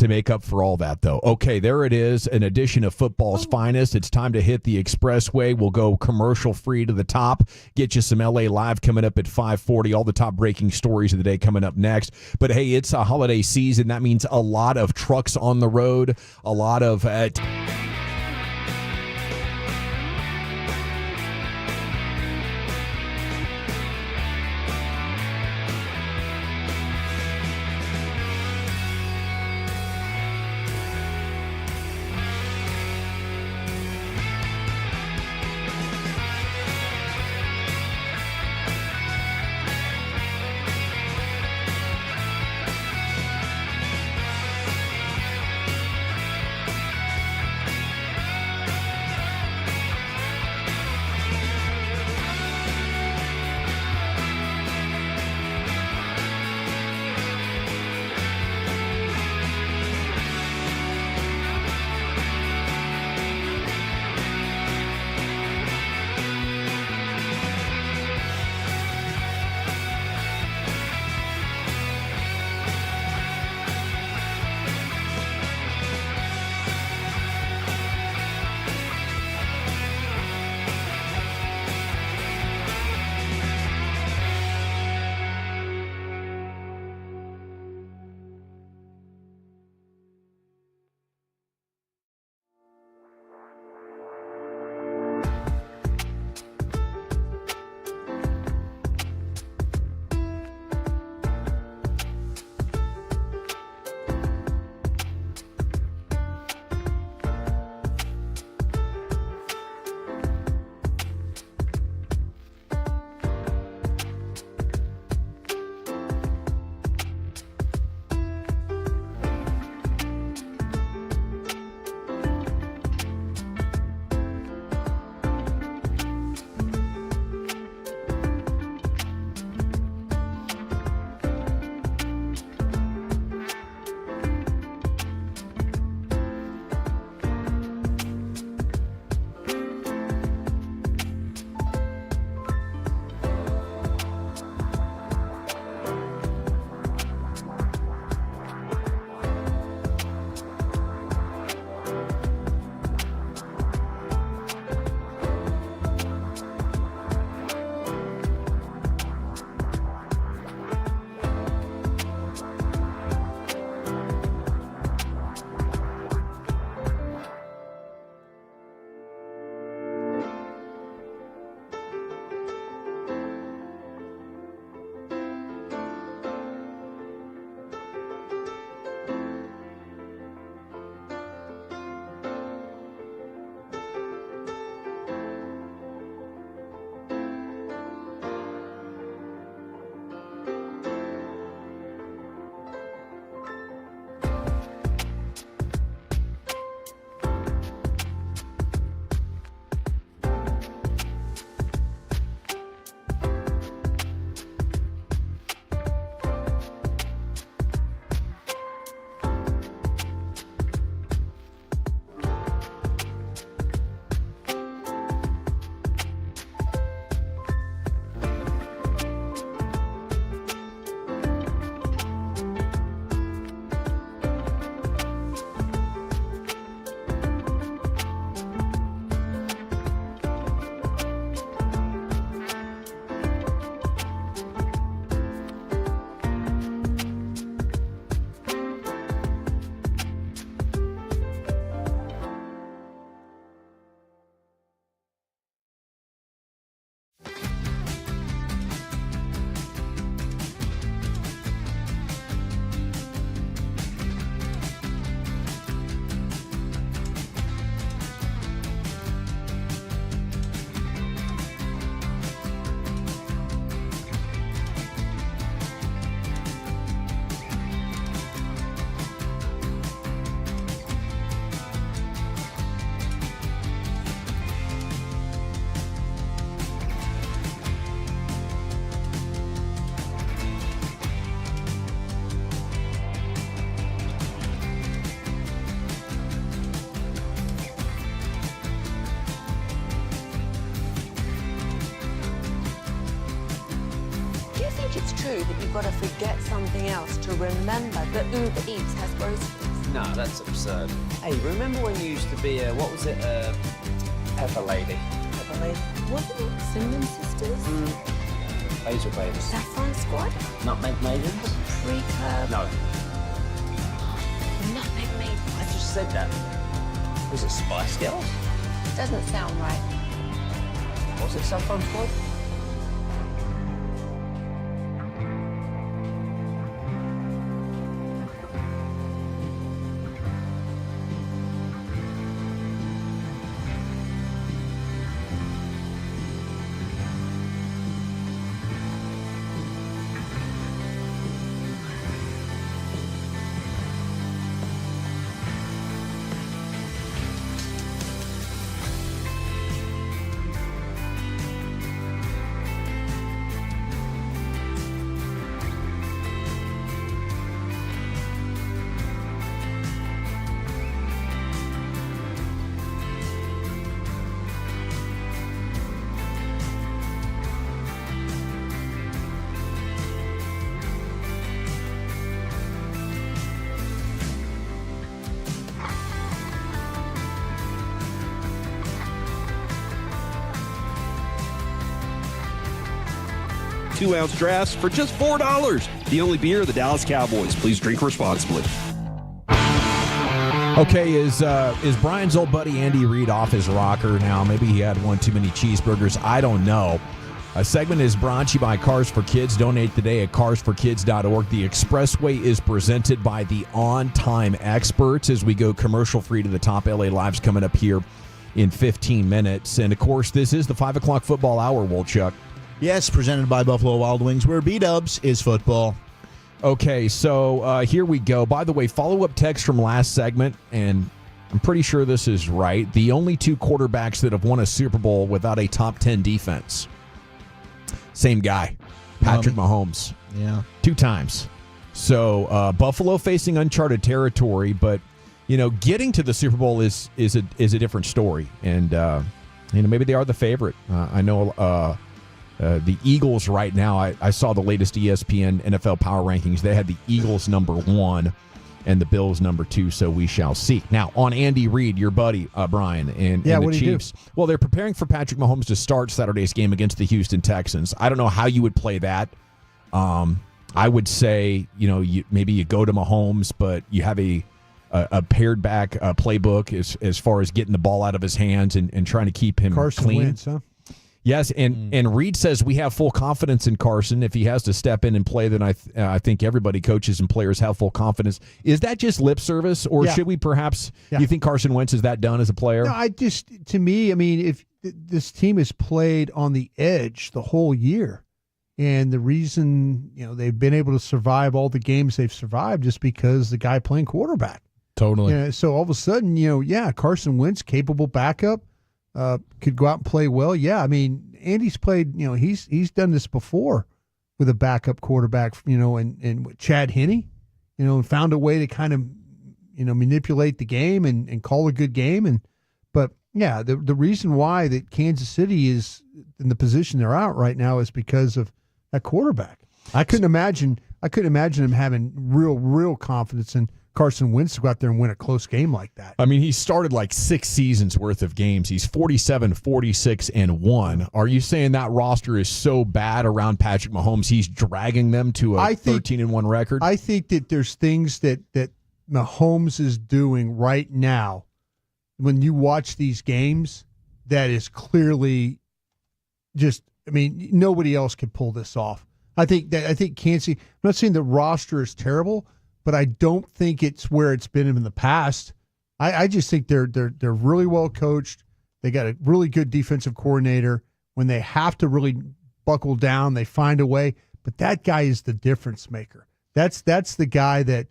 make up for all that, though. Okay, there it is, an edition of football's finest. It's time to hit the expressway. We'll go commercial-free to the top, get you some LA Live coming up at 5:40, all the top breaking stories of the day coming up next. But, hey, it's a holiday season. That means a lot of trucks on the road, a lot of that you've got to forget something else to remember that Uber Eats has groceries? No, that's absurd. Hey, remember when you used to be a, what was it, Pepper Lady? Pepper Lady? Wasn't it Cinnamon Sisters? Basil Babies. Saffron Squad? Nutmeg Maidens? Pre-curb? No. Nutmeg Maidens. I just said that. Was it Spice Girls? Doesn't sound right. Was it Saffron Squad? Two-ounce drafts for just $4. The only beer of the Dallas Cowboys. Please drink responsibly. Okay, is Brian's old buddy Andy Reid off his rocker now? Maybe he had one too many cheeseburgers. I don't know. A segment is brought to you by Cars for Kids. Donate today at carsforkids.org. The Expressway is presented by the On Time Experts as we go commercial-free to the top. LA Live's coming up here in 15 minutes. And, of course, this is the 5 o'clock football hour, Wolchuk. Yes, presented by Buffalo Wild Wings, where B-dubs is football. Okay, so here we go. By the way, follow-up text from last segment, and I'm pretty sure this is right. The only two quarterbacks that have won a Super Bowl without a top 10 defense. Same guy, Patrick Mahomes. Yeah. 2 times. So Buffalo facing uncharted territory, but getting to the Super Bowl is a different story, and maybe they are the favorite. I know. The Eagles right now, I saw the latest ESPN NFL Power Rankings. They had the Eagles number 1 and the Bills number 2, so we shall see. Now, on Andy Reid, your buddy, Brian, and the Chiefs. Well, they're preparing for Patrick Mahomes to start Saturday's game against the Houston Texans. I don't know how you would play that. I would say, maybe you go to Mahomes, but you have a pared back playbook as far as getting the ball out of his hands and trying to keep him Carson clean. Wentz, huh? Yes, and Reed says we have full confidence in Carson. If he has to step in and play, then I think everybody, coaches and players, have full confidence. Is that just lip service, or should we perhaps? Do you think Carson Wentz is that done as a player? No, if this team has played on the edge the whole year, and the reason they've been able to survive all the games they've survived is because the guy playing quarterback. Totally. So all of a sudden, Carson Wentz, capable backup. Could go out and play well. Yeah, I mean, Andy's played, he's done this before with a backup quarterback, and with Chad Henne, and found a way to kind of, manipulate the game and call a good game. But yeah, the reason why that Kansas City is in the position they're out right now is because of that quarterback. I couldn't imagine him having real confidence in Carson Wentz to go out there and win a close game like that. I mean, he started like 6 seasons worth of games. He's 47, 46, and 1. Are you saying that roster is so bad around Patrick Mahomes, he's dragging them to a 13-1 record? I think that there's things that Mahomes is doing right now when you watch these games that is clearly just, nobody else can pull this off. I think Kansas City, I'm not saying the roster is terrible, but I don't think it's where it's been in the past. I just think they're really well coached. They got a really good defensive coordinator. When they have to really buckle down, they find a way. But that guy is the difference maker. That's the guy that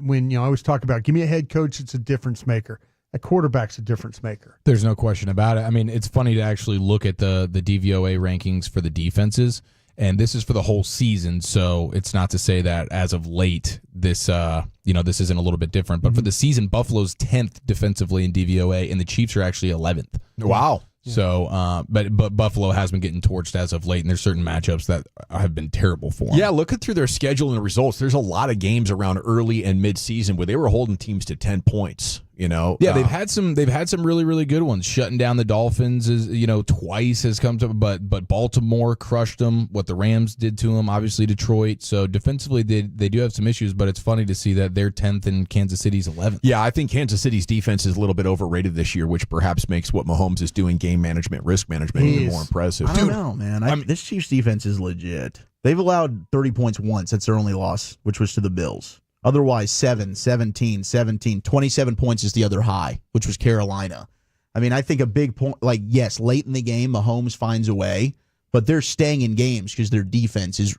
when I always talk about, give me a head coach, it's a difference maker. A quarterback's a difference maker. There's no question about it. I mean, it's funny to actually look at the DVOA rankings for the defenses. And this is for the whole season, so it's not to say that as of late this this isn't a little bit different. But for the season, Buffalo's 10th defensively in DVOA, and the Chiefs are actually 11th. Wow. So, but Buffalo has been getting torched as of late, and there's certain matchups that have been terrible for them. Yeah, looking through their schedule and the results, there's a lot of games around early and mid-season where they were holding teams to 10 points. Yeah, they've had some really, really good ones. Shutting down the Dolphins is twice has come to, but Baltimore crushed them. What the Rams did to them, obviously Detroit. So defensively, they do have some issues, but it's funny to see that they're 10th and Kansas City's 11th. Yeah, I think Kansas City's defense is a little bit overrated this year, which perhaps makes what Mahomes is doing, game management, risk management, even more impressive. I don't know, man. This Chiefs defense is legit. They've allowed 30 points once. That's their only loss, which was to the Bills. Otherwise, 7, 17, 17, 27 points is the other high, which was Carolina. I mean, I think a big point, yes, late in the game, Mahomes finds a way, but they're staying in games because their defense is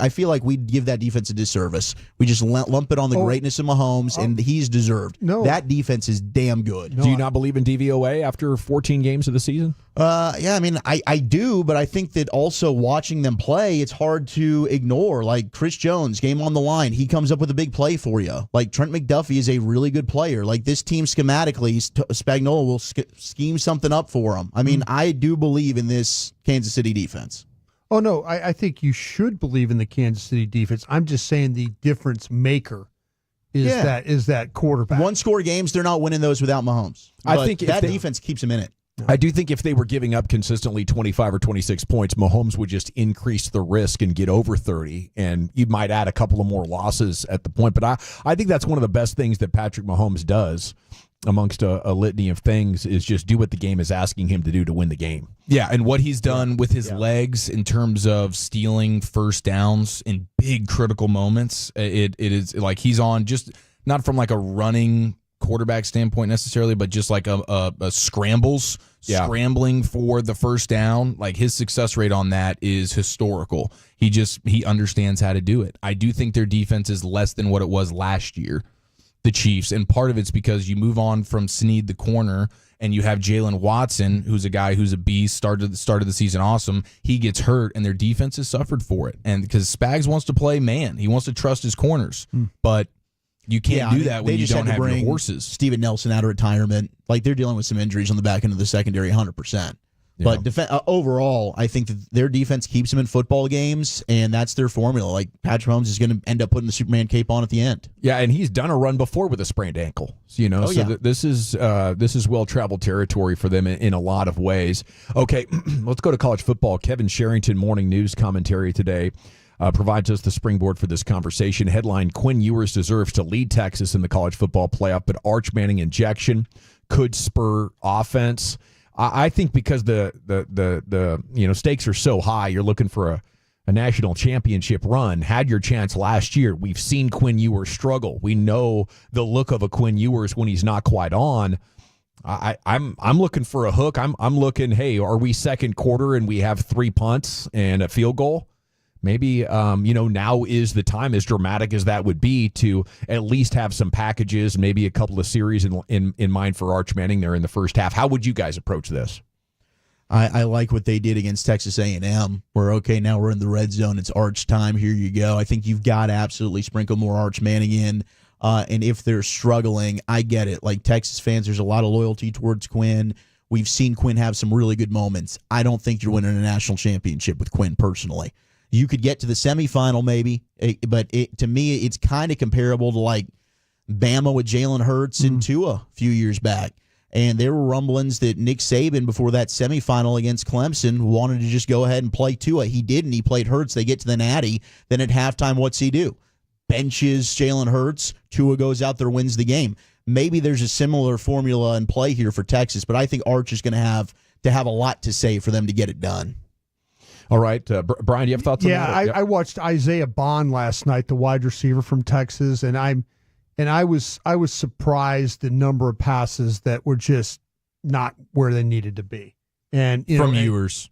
I feel like we give that defense a disservice. We just lump it on the greatness of Mahomes, and he's deserved. No. That defense is damn good. Do you not believe in DVOA after 14 games of the season? Yeah, I mean, I do, but I think that also watching them play, it's hard to ignore. Like Chris Jones, game on the line, he comes up with a big play for you. Like Trent McDuffie is a really good player. Like this team schematically, Spagnuolo will scheme something up for him. I mean, I do believe in this Kansas City defense. Oh, no, I think you should believe in the Kansas City defense. I'm just saying the difference maker is that quarterback. One-score games, they're not winning those without Mahomes. I think that defense keeps them in it. I do think if they were giving up consistently 25 or 26 points, Mahomes would just increase the risk and get over 30, and you might add a couple of more losses at the point. But I think that's one of the best things that Patrick Mahomes does amongst a litany of things is just do what the game is asking him to do to win the game. Yeah, and what he's done with his legs in terms of stealing first downs in big critical moments, it is like he's on just not from like a running quarterback standpoint necessarily, but just like a scrambling for the first down. Like his success rate on that is historical. He understands how to do it. I do think their defense is less than what it was last year, the Chiefs, and part of it's because you move on from Snead the corner and you have Jalen Watson, who's a guy who's a beast, started the season awesome. He gets hurt and their defense has suffered for it. And because Spags wants to play man, he wants to trust his corners, but you can't do that when you don't have your horses. Steven Nelson out of retirement. Like they're dealing with some injuries on the back end of the secondary 100%. But overall, I think that their defense keeps them in football games, and that's their formula. Like Patrick Mahomes is going to end up putting the Superman cape on at the end. Yeah, and he's done a run before with a sprained ankle. This is well-traveled territory for them in a lot of ways. Okay, let's go to college football. Kevin Sherrington, Morning News commentary today, provides us the springboard for this conversation. Headline: Quinn Ewers deserves to lead Texas in the college football playoff, but Arch Manning injection could spur offense. I think because the stakes are so high, you're looking for a national championship run. Had your chance last year. We've seen Quinn Ewers struggle. We know the look of a Quinn Ewers when he's not quite on. I'm looking for a hook. I'm looking, hey, are we second quarter and we have 3 punts and a field goal? Maybe, now is the time, as dramatic as that would be, to at least have some packages, maybe a couple of series in mind for Arch Manning there in the first half. How would you guys approach this? I like what they did against Texas A&M. Now we're in the red zone. It's Arch time. Here you go. I think you've got to absolutely sprinkle more Arch Manning in. And if they're struggling, I get it. Like Texas fans, there's a lot of loyalty towards Quinn. We've seen Quinn have some really good moments. I don't think you're winning a national championship with Quinn personally. You could get to the semifinal maybe, but to me, it's kind of comparable to like Bama with Jalen Hurts and Tua a few years back. And there were rumblings that Nick Saban, before that semifinal against Clemson, wanted to just go ahead and play Tua. He didn't. He played Hurts. They get to the Natty. Then at halftime, what's he do? Benches Jalen Hurts. Tua goes out there, wins the game. Maybe there's a similar formula in play here for Texas, but I think Arch is going to have a lot to say for them to get it done. All right. Brian, do you have thoughts on that? Yeah, I watched Isaiah Bond last night, the wide receiver from Texas, and I was surprised the number of passes that were just not where they needed to be. And from Ewers.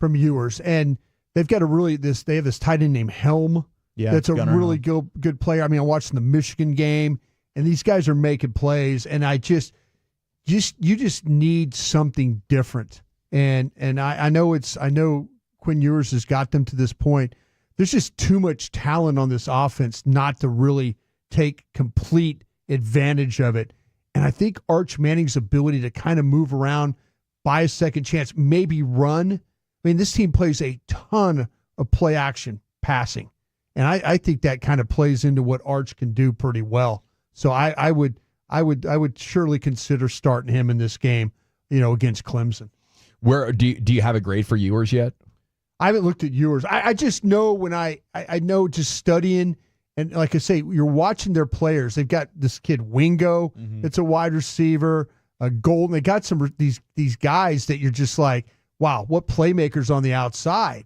And they've got they have this tight end named Helm. Yeah, that's a really good player. I mean, I watched the Michigan game, and these guys are making plays, and you just need something different. And I know Quinn Ewers has got them to this point. There's just too much talent on this offense not to really take complete advantage of it. And I think Arch Manning's ability to kind of move around, buy a second chance, maybe run. I mean, this team plays a ton of play action passing, and I think that kind of plays into what Arch can do pretty well. So I would surely consider starting him in this game, against Clemson. Where do you have a grade for Ewers yet? I haven't looked at Ewers. I just know when I know just studying, and like I say, you're watching their players. They've got this kid Wingo, that's a wide receiver, Golden. They got some these guys that you're just like, wow, what playmakers on the outside,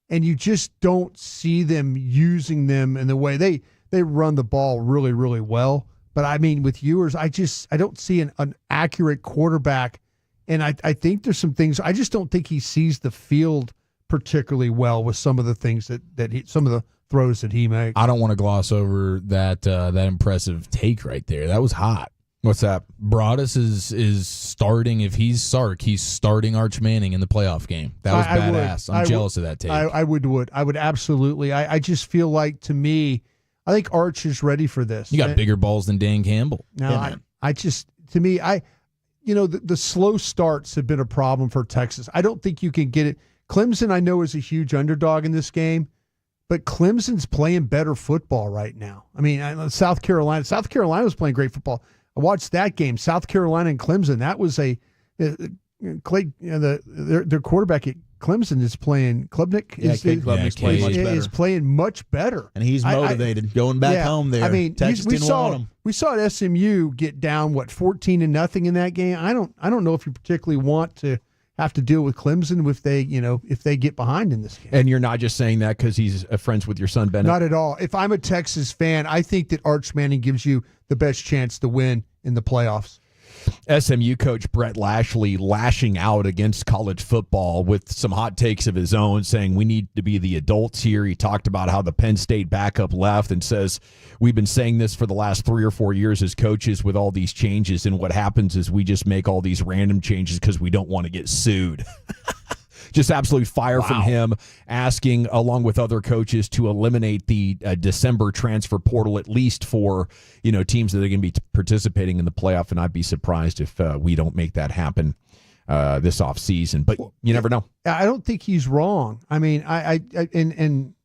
and you just don't see them using them in the way they run the ball really, really well. But I mean, with Ewers, I don't see an accurate quarterback, and I think there's some things. I just don't think he sees the field particularly well with some of the things some of the throws that he makes. I don't want to gloss over that impressive take right there. That was hot. What's that? Broadus is starting. If he's Sark, he's starting Arch Manning in the playoff game. That was badass. I'm jealous of that take. I would absolutely. I just feel like, to me, I think Arch is ready for this. You got bigger balls than Dan Campbell. No, the slow starts have been a problem for Texas. I don't think you can get it. Clemson, I know, is a huge underdog in this game, but Clemson's playing better football right now. I mean, South Carolina was playing great football. I watched that game, South Carolina and Clemson. That was their quarterback at Clemson is playing. Klubnik is playing much better, and he's motivated going back home there. I mean, we saw at SMU get down 14-0 in that game. I don't know if you particularly want to have to deal with Clemson if they get behind in this game. And you're not just saying that because he's friends with your son Bennett? Not at all. If I'm a Texas fan, I think that Arch Manning gives you the best chance to win in the playoffs. SMU coach Brett Lashley lashing out against college football with some hot takes of his own, saying we need to be the adults here. He talked about how the Penn State backup left and says we've been saying this for the last 3 or 4 years as coaches with all these changes, and what happens is we just make all these random changes because we don't want to get sued. Just absolute fire from him, asking, along with other coaches, to eliminate the December transfer portal, at least for teams that are going to be participating in the playoff. And I'd be surprised if we don't make that happen this offseason. But you never know. I don't think he's wrong. I mean, and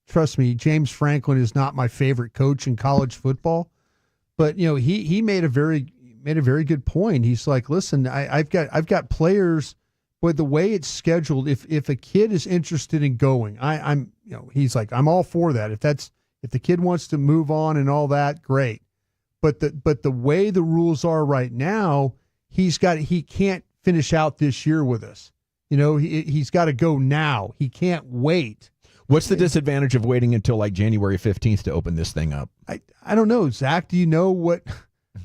trust me, James Franklin is not my favorite coach in college football, but he made a very good point. He's like, listen, I've got players. But the way it's scheduled, if a kid is interested in going, he's like, I'm all for that. If the kid wants to move on and all that, great. But the way the rules are right now, he can't finish out this year with us. He's got to go now. He can't wait. What's the disadvantage of waiting until like January 15th to open this thing up? I don't know, Zach. Do you know what?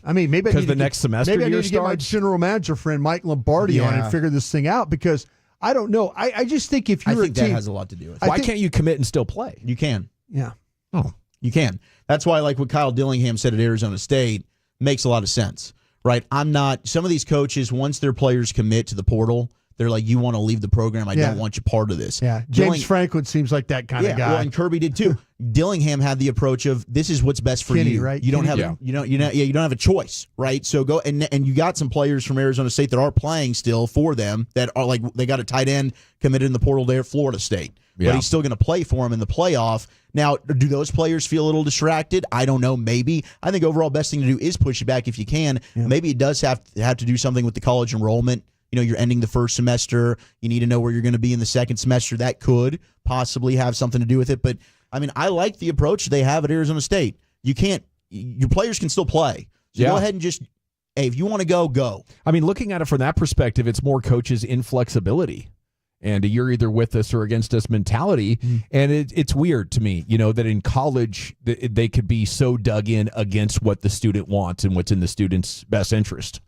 I mean, maybe because the next semester maybe I need to get my general manager friend Mike Lombardi on and figure this thing out, because I don't know. I just think if you're a team, that has a lot to do with it. Why can't you commit and still play? You can. Yeah. Oh, you can. That's why, like what Kyle Dillingham said at Arizona State, makes a lot of sense, right? Some of these coaches, once their players commit to the portal, they're like, you want to leave the program. I don't want you part of this. Yeah. James Franklin seems like that kind of guy. Well, and Kirby did too. Dillingham had the approach of, this is what's best for Kenny, you. Right? You don't have you don't have a choice, right? So go and you got some players from Arizona State that are playing still for them, that are like, they got a tight end committed in the portal there at Florida State. But he's still going to play for him in the playoff. Now, do those players feel a little distracted? I don't know. Maybe. I think overall best thing to do is push it back if you can. Yeah. Maybe it does have to do something with the college enrollment. You're ending the first semester. You need to know where you're going to be in the second semester. That could possibly have something to do with it. But, I mean, I like the approach they have at Arizona State. Your players can still play. So go ahead and just, hey, if you want to go, go. I mean, looking at it from that perspective, it's more coaches' inflexibility and you're either with us or against us mentality. And it's weird to me, that in college they could be so dug in against what the student wants and what's in the student's best interest.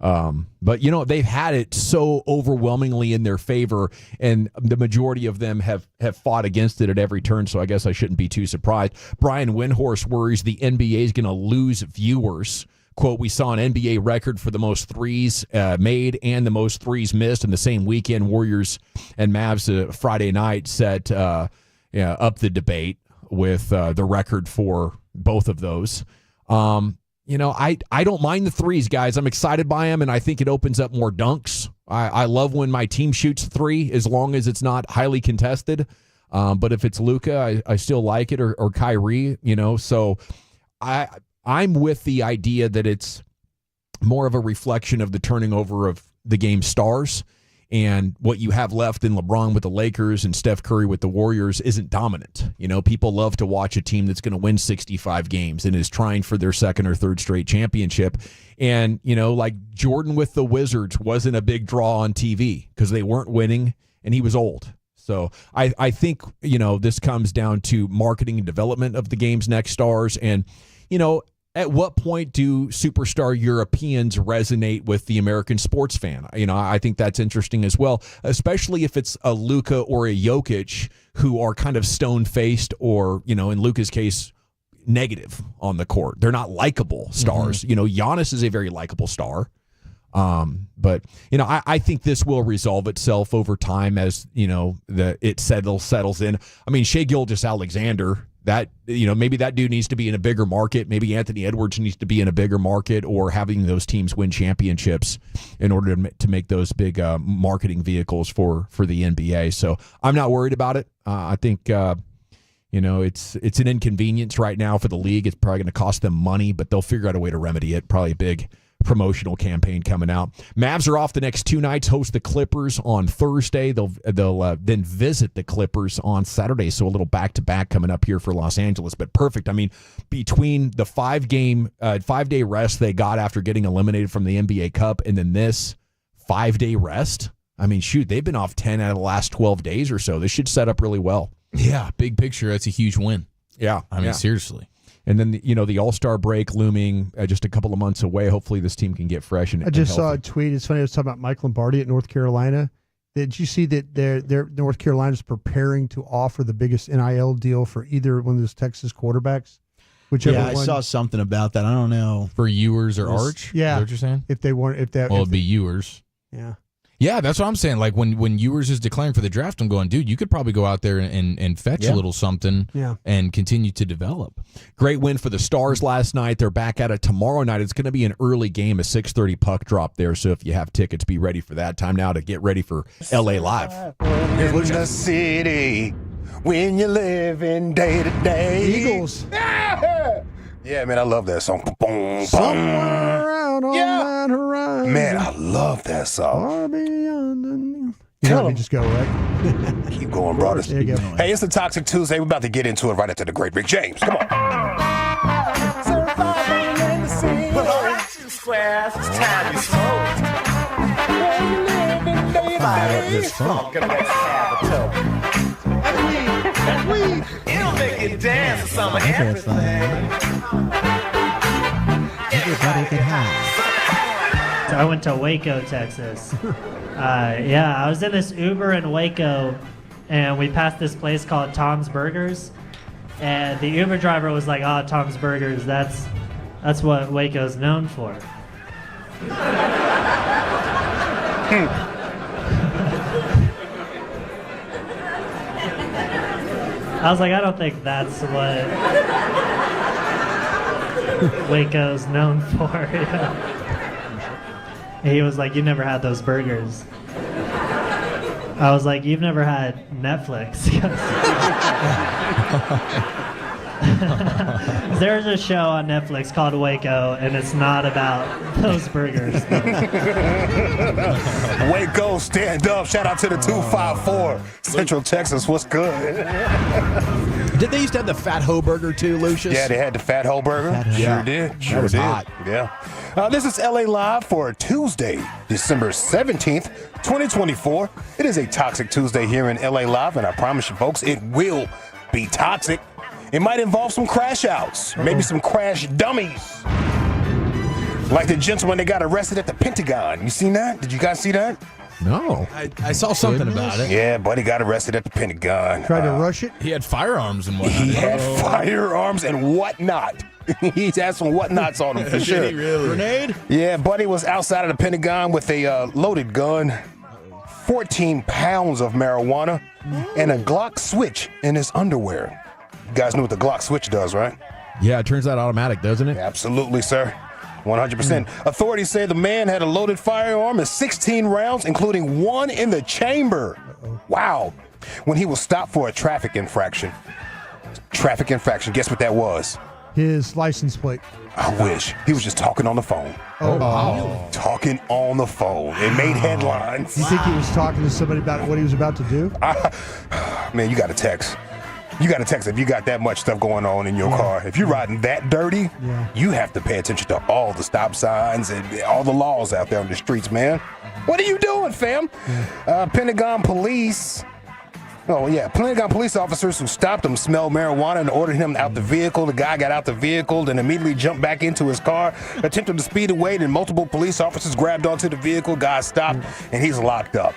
But they've had it so overwhelmingly in their favor, and the majority of them have fought against it at every turn. So I guess I shouldn't be too surprised. Brian Windhorst worries the NBA is going to lose viewers. Quote, we saw an NBA record for the most threes made and the most threes missed in the same weekend. Warriors and Mavs Friday night set up the debate with the record for both of those. I don't mind the threes, guys. I'm excited by them, and I think it opens up more dunks I love when my team shoots 3 as long as it's not highly contested. But if it's Luka, I still like it, or Kyrie, So I'm with the idea that it's more of a reflection of the turning over of the game's stars, and what you have left in LeBron with the Lakers and Steph Curry with the Warriors isn't dominant. People love to watch a team that's going to win 65 games and is trying for their second or third straight championship. And, like Jordan with the Wizards wasn't a big draw on TV because they weren't winning and he was old. So I think, this comes down to marketing and development of the game's next stars. And, at what point do superstar Europeans resonate with the American sports fan? I think that's interesting as well, especially if it's a Luka or a Jokic who are kind of stone-faced or, in Luka's case, negative on the court. They're not likable stars. Giannis is a very likable star. But I think this will resolve itself over time as, it settles in. I mean, Shai Gilgeous-Alexander, that, maybe that dude needs to be in a bigger market. Maybe Anthony Edwards needs to be in a bigger market, or having those teams win championships in order to make those big marketing vehicles for the NBA. So I'm not worried about it. I think, it's an inconvenience right now for the league. It's probably going to cost them money, but they'll figure out a way to remedy it. Probably a big promotional campaign coming out. Mavs are off the next 2 nights, host the Clippers on Thursday. They'll then visit the Clippers on Saturday. So a little back-to-back coming up here for Los Angeles, but perfect. I mean, between the 5-day rest they got after getting eliminated from the NBA Cup and then this 5-day rest, I mean, shoot, they've been off 10 out of the last 12 days or so. This should set up really well. Yeah, big picture, that's a huge win. Yeah. I mean, seriously. And then, the All-Star break looming just a couple of months away. Hopefully this team can get fresh. I just saw a tweet. It's funny. I was talking about Mike Lombardi at North Carolina. Did you see that their North Carolina is preparing to offer the biggest NIL deal for either one of those Texas quarterbacks? Whichever one. I saw something about that. I don't know. For Ewers or Arch? Yeah. Is that what you're saying? It'd be Ewers. Yeah. Yeah, that's what I'm saying. Like when Ewers is declaring for the draft, I'm going, dude, you could probably go out there and fetch a little something and continue to develop. Great win for the Stars last night. They're back at it tomorrow night. It's going to be an early game, a 6:30 puck drop there. So if you have tickets, be ready for that. Time now to get ready for LA Live. In the city, when you're living day to day. Eagles. Yeah, man, I love that song. Boom, boom. Somewhere out on that horizon. Man, I love that song. Let me just go, right? Keep going, brothers. There you go. Hey, it's a Toxic Tuesday. We're about to get into it right after the great Rick James. Come on. Squares, it's time you smoke. Fire up this funk. It'll make you dance to some of everything. Everybody get high. So I went to Waco, Texas. I was in this Uber in Waco, and we passed this place called Tom's Burgers. And the Uber driver was like, "Oh, Tom's Burgers, that's what Waco's known for." I was like, I don't think that's what Waco's known for. And he was like, "You never had those burgers." I was like, "You've never had Netflix." There's a show on Netflix called Waco, and it's not about those burgers. Waco, stand up. Shout out to the 254. Central Texas, what's good? Did they used to have the Fat Ho Burger too, Lucius? Yeah, they had the Fat Ho Burger. Sure did. Sure was did. hot. Yeah. This is LA Live for Tuesday, December 17th, 2024. It is a Toxic Tuesday here in LA Live, and I promise you folks, it will be toxic. It might involve some crash outs, maybe some crash dummies. Like the gentleman that got arrested at the Pentagon. You seen that? Did you guys see that? No. I saw something about it. Yeah, buddy got arrested at the Pentagon. Tried to rush it? He had firearms and whatnot. He had firearms and whatnot. He's had some whatnots on him for sure. Did he really? Grenade? Yeah, buddy was outside of the Pentagon with a loaded gun, 14 pounds of marijuana, and a Glock switch in his underwear. You guys know what the Glock switch does, right? Yeah, it turns out automatic, doesn't it? Absolutely, sir. 100%. Authorities say the man had a loaded firearm and 16 rounds, including one in the chamber. Wow. When he was stopped for a traffic infraction. Guess what that was? His license plate. I wish. He was just talking on the phone. Oh, wow. Talking on the phone. It made headlines. You think he was talking to somebody about what he was about to do? Man, you got to text. You got to text if you got that much stuff going on in your car. If you're riding that dirty, you have to pay attention to all the stop signs and all the laws out there on the streets, man. What are you doing, fam? Pentagon police officers who stopped him smelled marijuana and ordered him out the vehicle. The guy got out the vehicle, then immediately jumped back into his car, attempted to speed away, then multiple police officers grabbed onto the vehicle. Guy stopped, and he's locked up.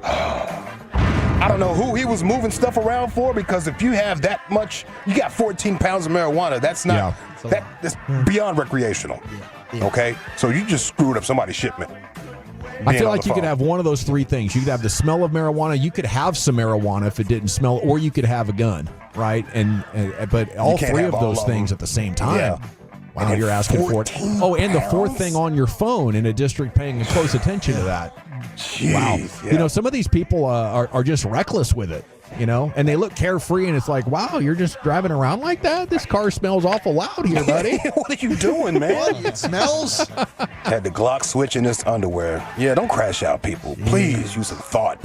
I don't know who he was moving stuff around for, because if you have that much, you got 14 pounds of marijuana. That's not, that's beyond recreational. Okay? So you just screwed up somebody's shipment. I feel like you could have one of those three things. You could have the smell of marijuana. You could have some marijuana if it didn't smell, or you could have a gun, right? But all three of those things at the same time. Yeah. Wow, you're asking for it. Oh, and the fourth thing on your phone in a district paying close attention to that. Jeez, wow. Yeah. You know, some of these people are just reckless with it, you know, and they look carefree, and it's like, wow, you're just driving around like that? This car smells awful loud here, buddy. What are you doing, man? It smells. Had the Glock switch in his underwear. Yeah, don't crash out, people. Please use some thought.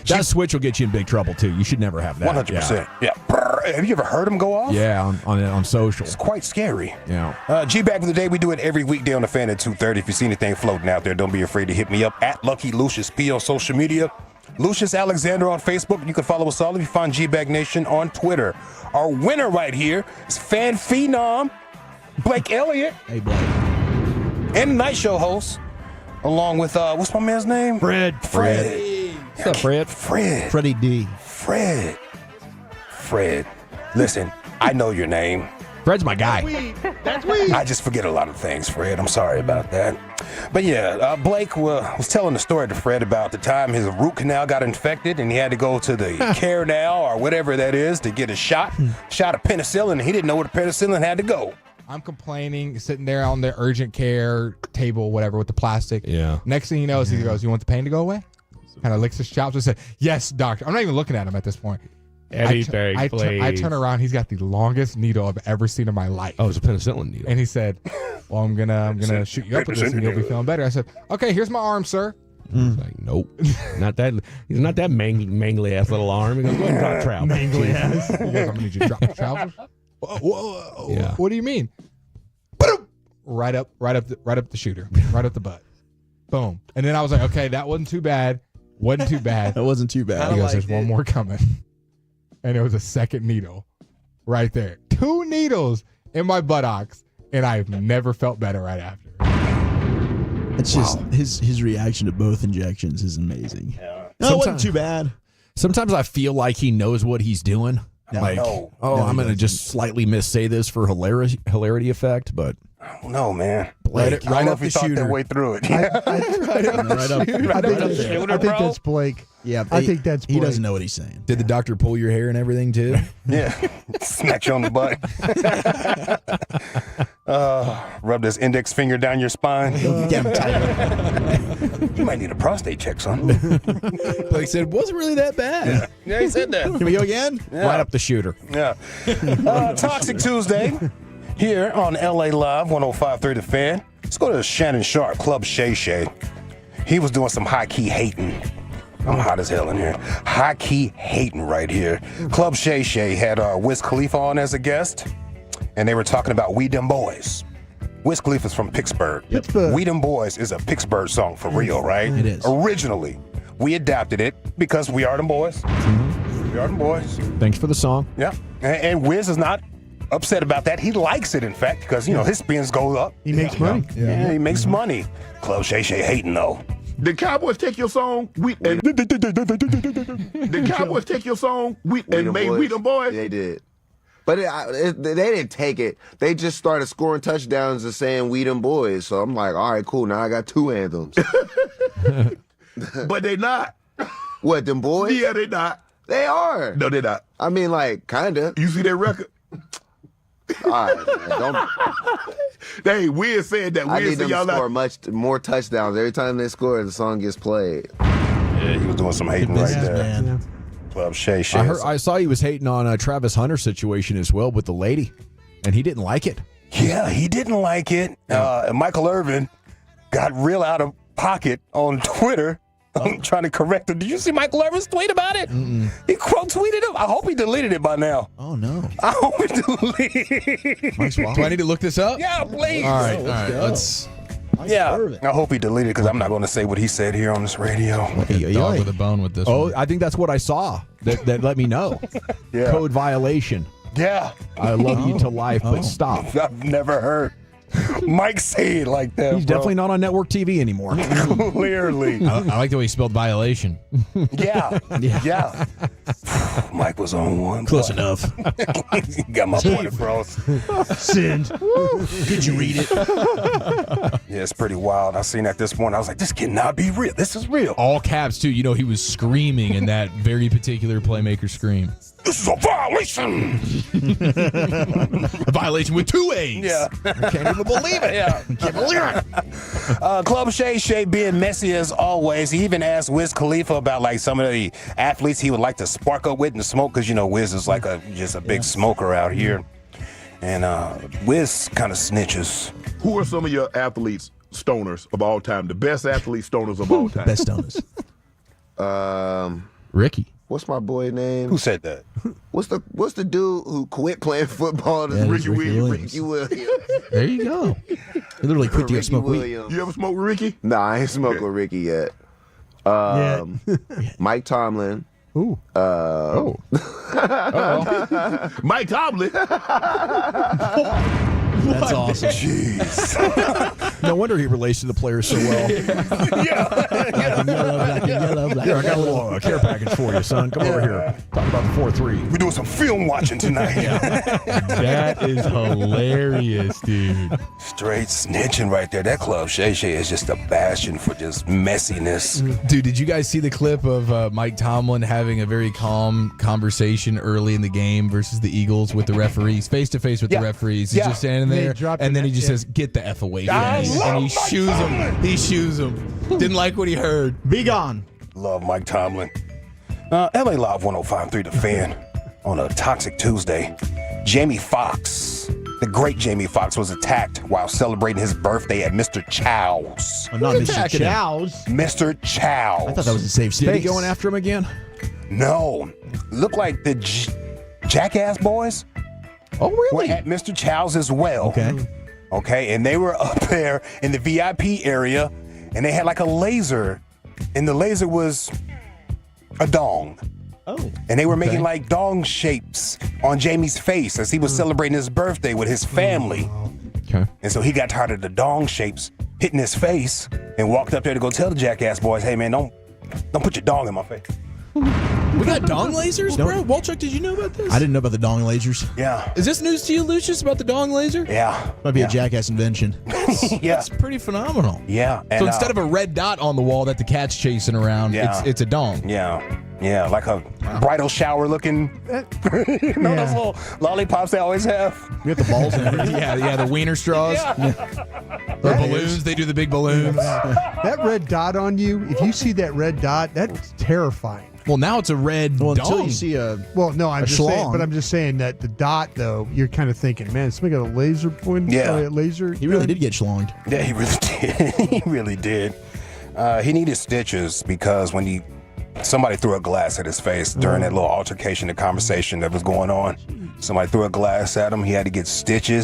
That switch will get you in big trouble, too. You should never have that. 100%. Yeah. Have you ever heard him go off? Yeah, on social. It's quite scary. Yeah. G-Back of the Day, we do it every weekday on the Fan at 2:30. If you see anything floating out there, don't be afraid to hit me up at Lucky Lucius P on social media. Lucius Alexander on Facebook. You can follow us all if you find G-Bag Nation on Twitter. Our winner right here is fan phenom Blake Elliott. Hey, Blake. And the night show host, along with, what's my man's name? Fred. What's up, Fred? Freddie D. Fred. Listen, I know your name. Fred's my guy. That's weed. I just forget a lot of things, Fred. I'm sorry about that. But yeah, Blake was telling the story to Fred about the time his root canal got infected and he had to go to the care now or whatever that is to get a shot of penicillin, and he didn't know where the penicillin had to go. I'm complaining, sitting there on the urgent care table, whatever, with the plastic. Yeah. Next thing he knows, he goes, "You want the pain to go away?" Kind of licks his chops and said, "Yes, doctor." I'm not even looking at him at this point. Anything, please. I turn around. He's got the longest needle I've ever seen in my life. Oh, it's a penicillin needle. And he said, "Well, I'm gonna shoot you up with this, and you'll be feeling better." I said, "Okay, here's my arm, sir." He's like, "Nope, not that." He's not that mangly ass little arm. He goes, "Go ahead and drop trousers." Mangly ass. He goes, "I'm gonna need you to drop the trousers." Whoa. Yeah. What do you mean? Right up the shooter, right up the butt. Boom. And then I was like, okay, that wasn't too bad. That wasn't too bad. He goes, "There's one more coming." And it was a second needle right there. 2 needles in my buttocks, and I've never felt better right after. It's just his reaction to both injections is amazing. Yeah. No, it wasn't too bad. Sometimes I feel like he knows what he's doing. I'm going to just slightly missay this for hilarity effect, but no, man. Blake, right up the shooter. Their way through it. I think that's Blake. Yeah, I think that's Blake. He doesn't know what he's saying. Did the doctor pull your hair and everything too? Yeah, smack you on the butt. Rub this index finger down your spine. Damn tight. You might need a prostate check, son. Blake said, "Wasn't really that bad." Yeah, he said that. Can we go again? Yeah. Right up the shooter. Yeah. Toxic Tuesday here on LA Live 105.3 The Fan. Let's go to Shannon Sharp, Club Shay Shay. He was doing some high-key hating. I'm hot as hell in here. High-key hating right here. Club Shay Shay had Wiz Khalifa on as a guest, and they were talking about We Dem Boys. Wiz Khalifa's from Pittsburgh. We Dem Boys is a Pittsburgh song for real, right? It is. Originally, we adapted it because we are them boys. We are them boys. Thanks for the song. Yeah. And Wiz is not upset about that. He likes it, in fact, because, his spins go up. He makes money. Yeah, he makes money. Club Shay Shay hating, though. The Cowboys take your song, the Cowboys take your song, and made We Dem Boys. They did. But they didn't take it. They just started scoring touchdowns and saying We Dem Boys. So I'm like, all right, cool. Now I got 2 anthems. But they not. What, them boys? Yeah, they not. They are. No, they not. I mean, like, kind of. You see that record? All right, man. Don't. Hey, Wiz said that. I Wiz need said them to y'all score not. much more touchdowns. Every time they score, the song gets played. Yeah, he was doing some hating right there. Man. Club Shay. I saw he was hating on Travis Hunter's situation as well with the lady, and he didn't like it. Yeah, he didn't like it. Michael Irvin got real out of pocket on Twitter. I'm trying to correct him. Did you see Michael Irvin's tweet about it? He quote tweeted him. I hope he deleted it by now. Oh, no. I hope he deleted it. Do I need to look this up? Yeah, please. All right. Let's. I hope he deleted it because I'm not going to say what he said here on this radio. Dog with a bone with this one. I think that's what I saw. That let me know. Yeah. Code violation. Yeah. I love you to life, but stop. I've never heard Mike say it like that. He's definitely not on network TV anymore. Clearly. I like the way he spelled violation. Yeah. Mike was on one. Close enough. He got my point across. Send. Did you read it? Yeah, it's pretty wild. I seen at this point, I was like, this cannot be real. This is real. All caps, too. You know, he was screaming in that very particular playmaker scream. This is a violation. A violation with 2 A's. Yeah. I can't even believe it. Yeah. Can't believe it. Club Shay being messy as always. He even asked Wiz Khalifa about like some of the athletes he would like to spark up with and smoke because, you know, Wiz is like just a big smoker out here. And Wiz kind of snitches. Who are some of your athletes, stoners of all time? The best athlete stoners of all time. Best stoners. Ricky. What's my boy name? Who said that? What's the dude who quit playing football? Yeah, Ricky Williams. Ricky Williams. There you go. He literally quit to Ricky smoke weed. Williams. You ever smoke with Ricky? Nah, I ain't smoked with Ricky yet. Mike Tomlin. Ooh. Mike Tomlin. That's awesome. Jeez. No wonder he relates to the players so well. Here, I got a little care package for you, son. Come over here. Talk about the 4-3. We're doing some film watching tonight. That is hilarious, dude. Straight snitching right there. That Club Shay is just a bastion for just messiness. Dude, did you guys see the clip of Mike Tomlin having a very calm conversation early in the game versus the Eagles with the referees, face to face with the referees? He's just standing there, and then he just says, "Get the F away from me," and he shoos him. He shoos him. Didn't like what he heard. Be gone. Love Mike Tomlin. LA Live 105.3 The Fan on a Toxic Tuesday. Jamie Foxx, the great Jamie Foxx, was attacked while celebrating his birthday at Mr. Chow's. Oh, not Mr. Chow's. Mr. Chow's. I thought that was a safe space. Did he going after him again? No. Looked like the Jackass Boys. Oh, really? Were at Mr. Chow's as well. Okay, and they were up there in the VIP area, and they had like a laser, and the laser was a dong. Oh. And they were making like dong shapes on Jamie's face as he was celebrating his birthday with his family. Okay. And so he got tired of the dong shapes hitting his face and walked up there to go tell the Jackass Boys, "Hey man, don't put your dong in my face." We got dong lasers, bro? Walchuk, did you know about this? I didn't know about the dong lasers. Yeah. Is this news to you, Lucius, about the dong laser? Yeah. Might be a Jackass invention. That's pretty phenomenal. Yeah. So And, instead of a red dot on the wall that the cat's chasing around, it's a dong. Yeah, like a bridal shower looking. You know those little lollipops they always have? You got the balls in it. Yeah, the wiener straws. The balloons, they do the big balloons. That red dot on you, if you see that red dot, that's terrifying. Well, now it's a red dong. Until you see a I'm just schlong. saying, but I'm just saying that the dot, though, you're kind of thinking, man, somebody got a laser point. Laser. He really did get schlonged. Yeah, he really did. He really did. He needed stitches because when somebody threw a glass at his face during that little altercation, the conversation that was going on. Somebody threw a glass at him. He had to get stitches.